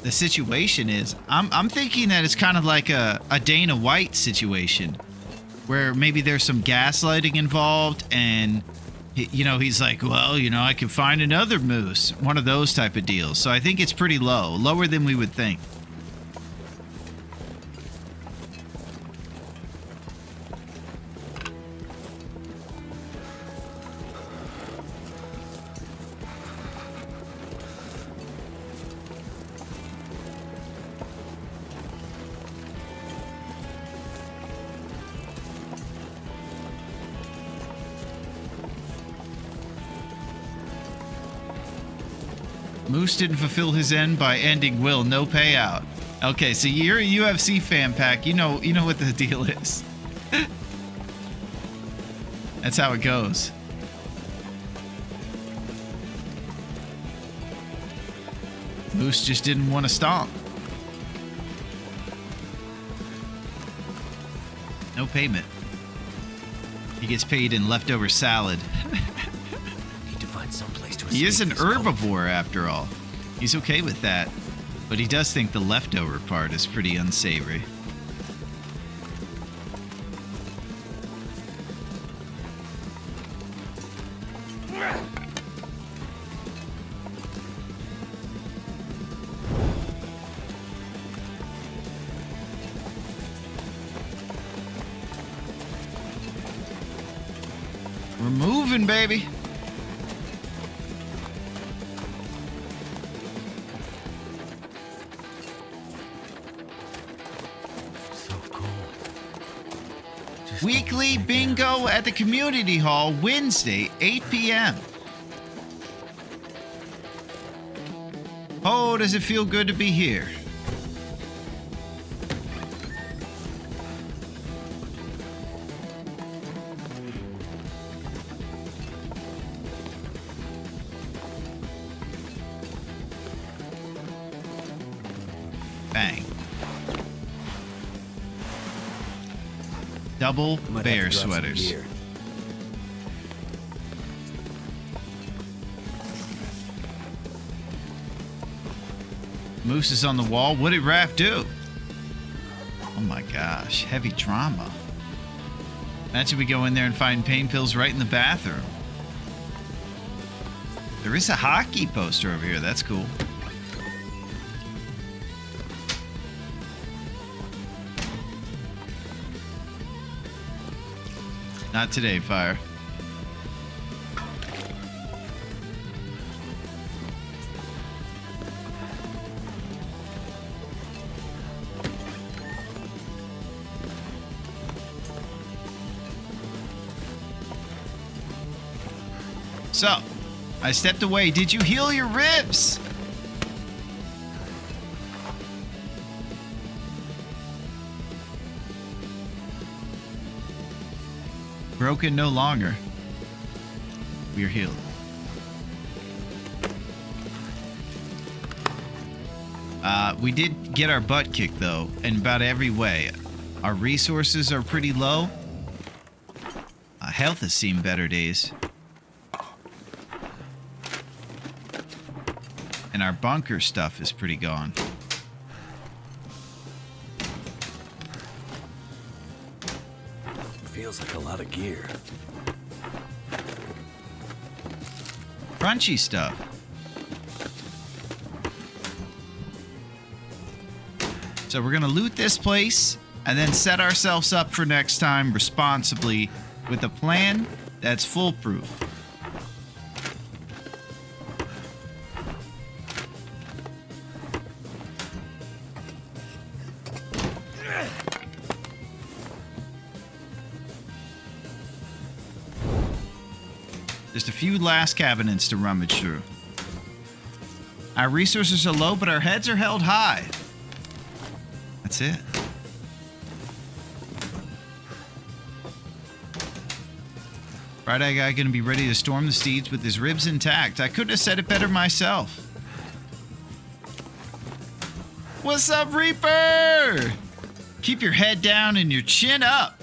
situation is. I'm thinking that it's kind of like a Dana White situation, where maybe there's some gaslighting involved, and you know, he's like, well, you know, I can find another moose. One of those type of deals. So I think it's pretty low. Lower than we would think. Moose didn't fulfill his end by ending Will. No payout. Okay, so you're a UFC fan, Pack. You know what the deal is. That's how it goes. Moose just didn't want to stomp. No payment. He gets paid in leftover salad. Need to find someplace to He is an escape this herbivore after all. He's okay with that. But he does think the leftover part is pretty unsavory. We're moving, baby. So cold. Just Weekly bingo at the community hall, Wednesday, 8 p.m. Oh, does it feel good to be here? Bang. Double might have bear to drop some sweaters. gear. Moose is on the wall. What did Raph do? Oh my gosh, heavy drama. Imagine we go in there and find pain pills right in the bathroom. There is a hockey poster over here. That's cool. Not today, Fire. So, I stepped away. Did you heal your ribs? Broken no longer. We are healed. We did get our butt kicked, though, in about every way. Our resources are pretty low. Health has seen better days. And our bunker stuff is pretty gone. Feels like a lot of gear. Crunchy stuff. So we're gonna loot this place and then set ourselves up for next time responsibly with a plan that's foolproof. Just a few last cabinets to rummage through. Our resources are low, but our heads are held high. That's it. Friday guy gonna be ready to storm the steeds with his ribs intact. I couldn't have said it better myself. What's up, Reaper? Keep your head down and your chin up.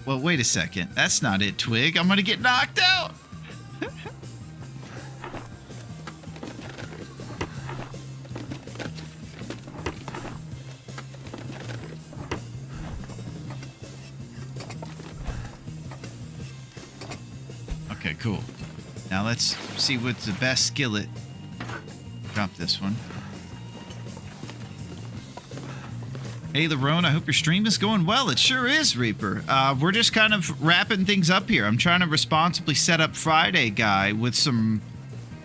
Well, wait a second. That's not it, Twig. I'm gonna get knocked out. Okay, cool. Now let's see what's the best skillet. Drop this one. Hey, Larone, I hope your stream is going well. It sure is, Reaper. We're just kind of wrapping things up here. I'm trying to responsibly set up Friday Guy with some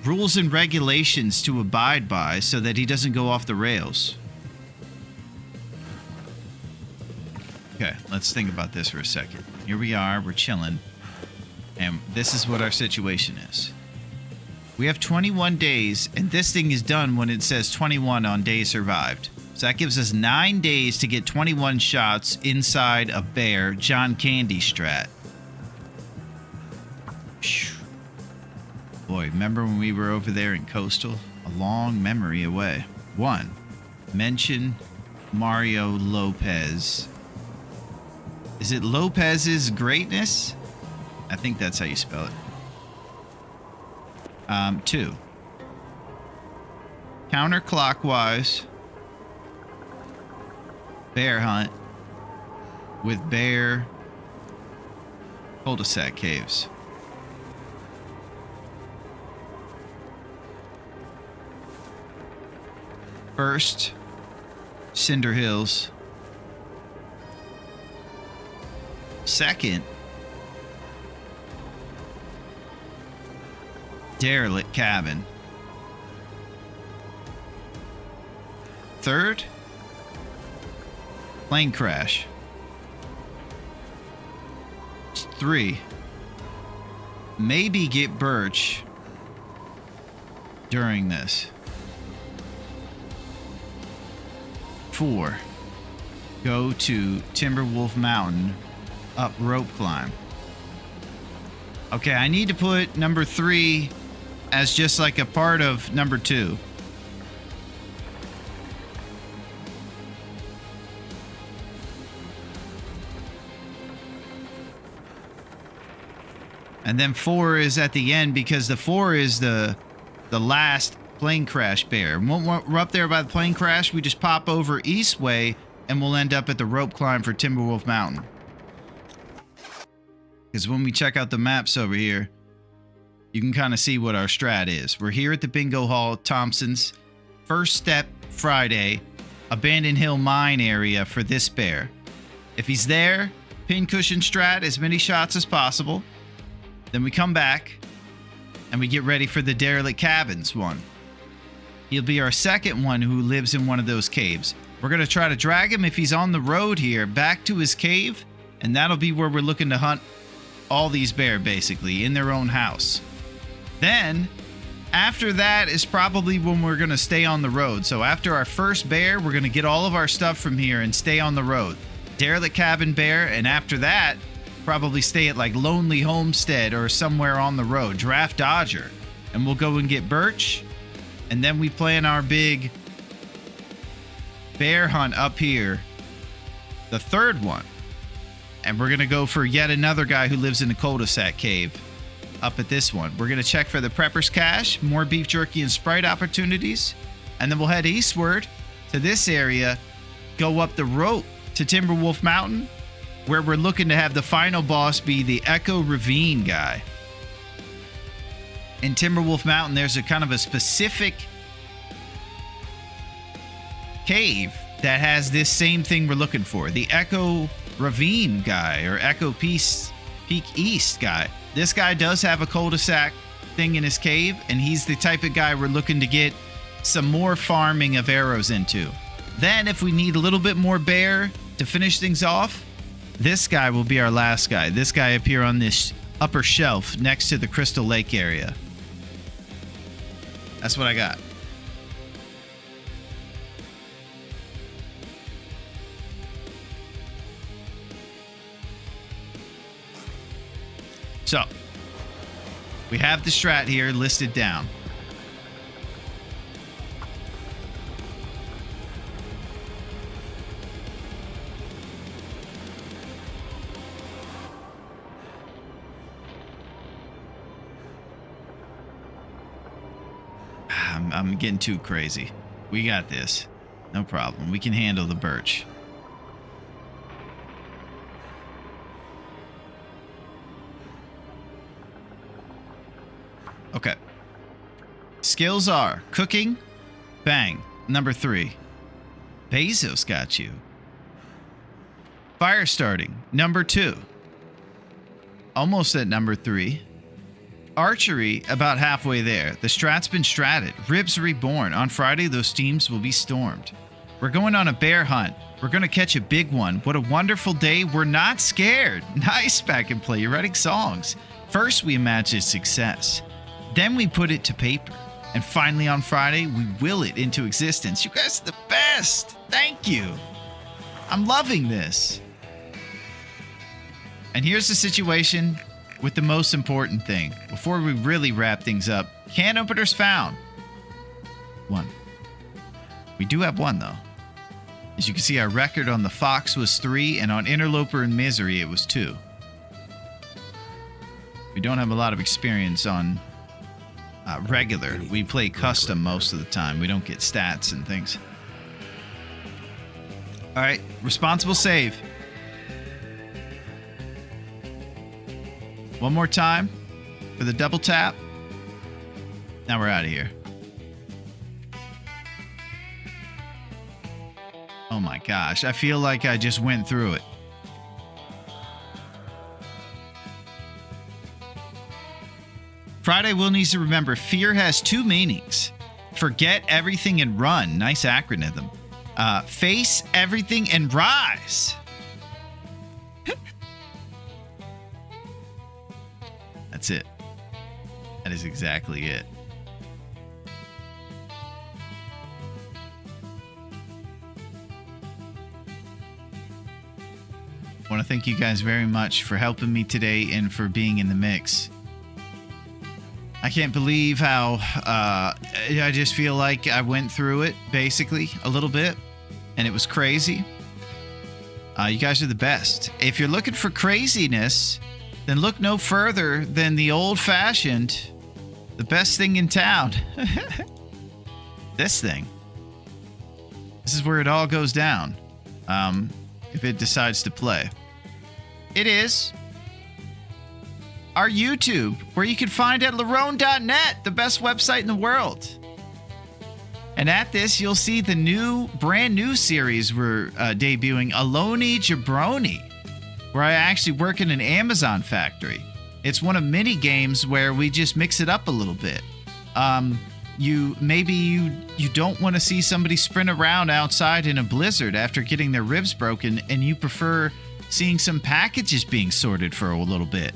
rules and regulations to abide by so that he doesn't go off the rails. Okay, let's think about this for a second. Here we are, we're chilling. And this is what our situation is. We have 21 days, and this thing is done when it says 21 on days survived. So that gives us 9 days to get 21 shots inside a bear John Candy strat. Boy, remember when we were over there in Coastal? A long memory away. 1. Mention Mario Lopez. Is it Lopez's greatness? I think that's how you spell it. 2. Counterclockwise. Bear hunt with bear cul-de-sac caves. First, Cinder Hills. Second, derelict cabin. Third, plane crash. 3, maybe get Birch during this. 4, go to Timberwolf Mountain, up rope climb. Okay, I need to put number 3 as just like a part of number 2. And then 4 is at the end because the 4 is the last plane crash bear. When we're up there by the plane crash, we just pop over East Way and we'll end up at the rope climb for Timberwolf Mountain. Because when we check out the maps over here, you can kind of see what our strat is. We're here at the Bingo Hall, Thompson's. First step, Friday, Abandoned Hill Mine area for this bear. If he's there, pincushion strat, as many shots as possible. Then we come back and we get ready for the derelict cabins one. He'll be our second one who lives in one of those caves. We're going to try to drag him if he's on the road here back to his cave, and that'll be where we're looking to hunt all these bear basically in their own house. Then after that is probably when we're going to stay on the road. So after our first bear, we're going to get all of our stuff from here and stay on the road. Derelict cabin bear, and after that, probably stay at like Lonely Homestead or somewhere on the road, Draft Dodger, and we'll go and get Birch, and then we plan our big bear hunt up here, the third one, and we're gonna go for yet another guy who lives in the cul-de-sac cave up at this one. We're gonna check for the Prepper's Cache, more beef jerky and Sprite opportunities, and then we'll head eastward to this area, go up the rope to Timberwolf Mountain, where we're looking to have the final boss be the Echo Ravine guy. In Timberwolf Mountain, there's a kind of a specific cave that has this same thing we're looking for. The Echo Ravine guy, or Echo Peak East guy. This guy does have a cul-de-sac thing in his cave, and he's the type of guy we're looking to get some more farming of arrows into. Then, if we need a little bit more bear to finish things off, this guy will be our last guy. This guy up here on this upper shelf next to the Crystal Lake area. That's what I got. So, we have the strat here listed down. I'm getting too crazy. We got this. No problem. We can handle the Birch. Okay. Skills are cooking, bang, number 3. Bezos got you. Fire starting, number 2. Almost at number 3. Archery, about halfway there. The strat's been stratted. Ribs reborn. On Friday, those teams will be stormed. We're going on a bear hunt. We're going to catch a big one. What a wonderful day. We're not scared. Nice, Back and Play. You're writing songs. First, we imagine success. Then we put it to paper. And finally, on Friday, we will it into existence. You guys are the best. Thank you. I'm loving this. And here's the situation with the most important thing. Before we really wrap things up, can openers found. 1. We do have 1, though. As you can see, our record on the Fox was 3, and on Interloper and Misery, it was 2. We don't have a lot of experience on regular. We play custom most of the time. We don't get stats and things. All right, responsible save. One more time for the double tap. Now we're out of here. Oh my gosh, I feel like I just went through it. Friday Will needs to remember fear has two meanings. Forget everything and run. Nice acronym. Face everything and rise. That's it. That is exactly it. I want to thank you guys very much for helping me today and for being in the mix. I can't believe how I just feel like I went through it, basically, a little bit, and it was crazy. You guys are the best. If you're looking for craziness, then look no further than the old-fashioned, the best thing in town. This thing. This is where it all goes down. If it decides to play. It is our YouTube, where you can find at Larone.net, the best website in the world. And at this, you'll see the brand new series we're debuting, Alone Jabroni, where I actually work in an Amazon factory. It's one of many games where we just mix it up a little bit. You don't want to see somebody sprint around outside in a blizzard after getting their ribs broken, and you prefer seeing some packages being sorted for a little bit.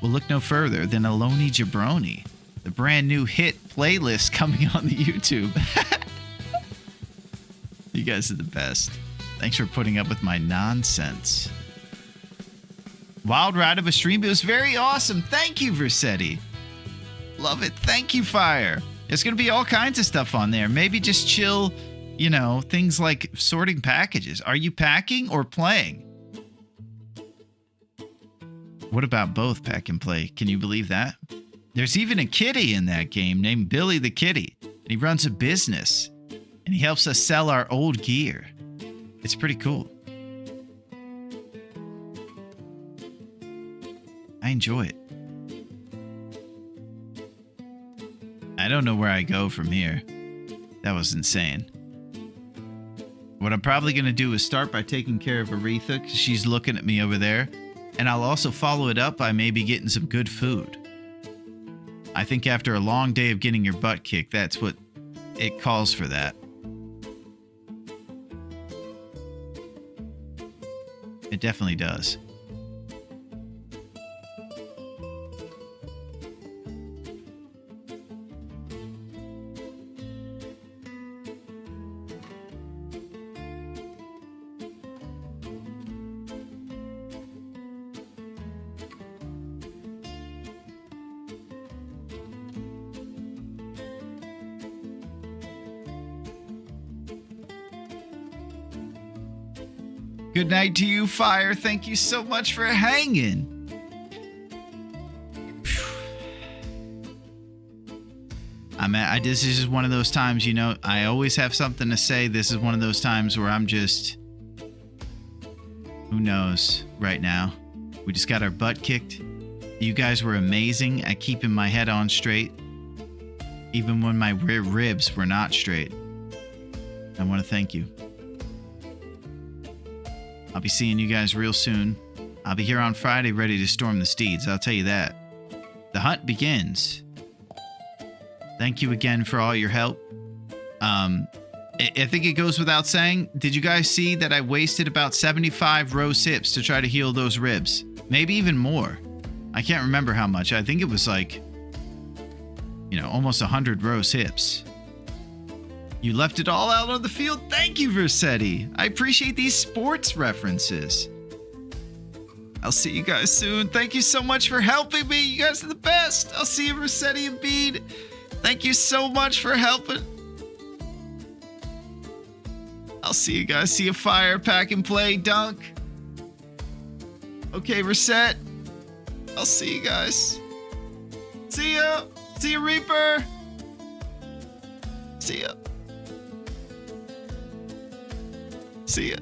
Well, look no further than Alone Jabroni, the brand new hit playlist coming on the YouTube. You guys are the best. Thanks for putting up with my nonsense. Wild ride of a stream. It was very awesome. Thank you, Versetti. Love it. Thank you, Fire. There's going to be all kinds of stuff on there. Maybe just chill, things like sorting packages. Are you packing or playing? What about both, pack and play? Can you believe that? There's even a kitty in that game named Billy the Kitty. And he runs a business. And he helps us sell our old gear. It's pretty cool. I enjoy it. I don't know where I go from here. That was insane. What I'm probably going to do is start by taking care of Aretha, because she's looking at me over there. And I'll also follow it up by maybe getting some good food. I think after a long day of getting your butt kicked, that's what it calls for that. It definitely does. Good night to you, Fire. Thank you so much for hanging. This is just one of those times, I always have something to say. This is one of those times where I'm just, who knows right now. We just got our butt kicked. You guys were amazing at keeping my head on straight, even when my ribs were not straight. I want to thank you. I'll be seeing you guys real soon. I'll be here on Friday ready to storm the steeds, I'll tell you that. The hunt begins. Thank you again for all your help. I think it goes without saying, did you guys see that I wasted about 75 roast hips to try to heal those ribs? Maybe even more. I can't remember how much. I think it was like, almost 100 roast hips. You left it all out on the field. Thank you, Versetti. I appreciate these sports references. I'll see you guys soon. Thank you so much for helping me. You guys are the best. I'll see you, Versetti and Bede. Thank you so much for helping. I'll see you guys. See you, Fire, Pack and Play, Dunk. Okay, Reset. I'll see you guys. See ya. See you, Reaper. See ya. See ya.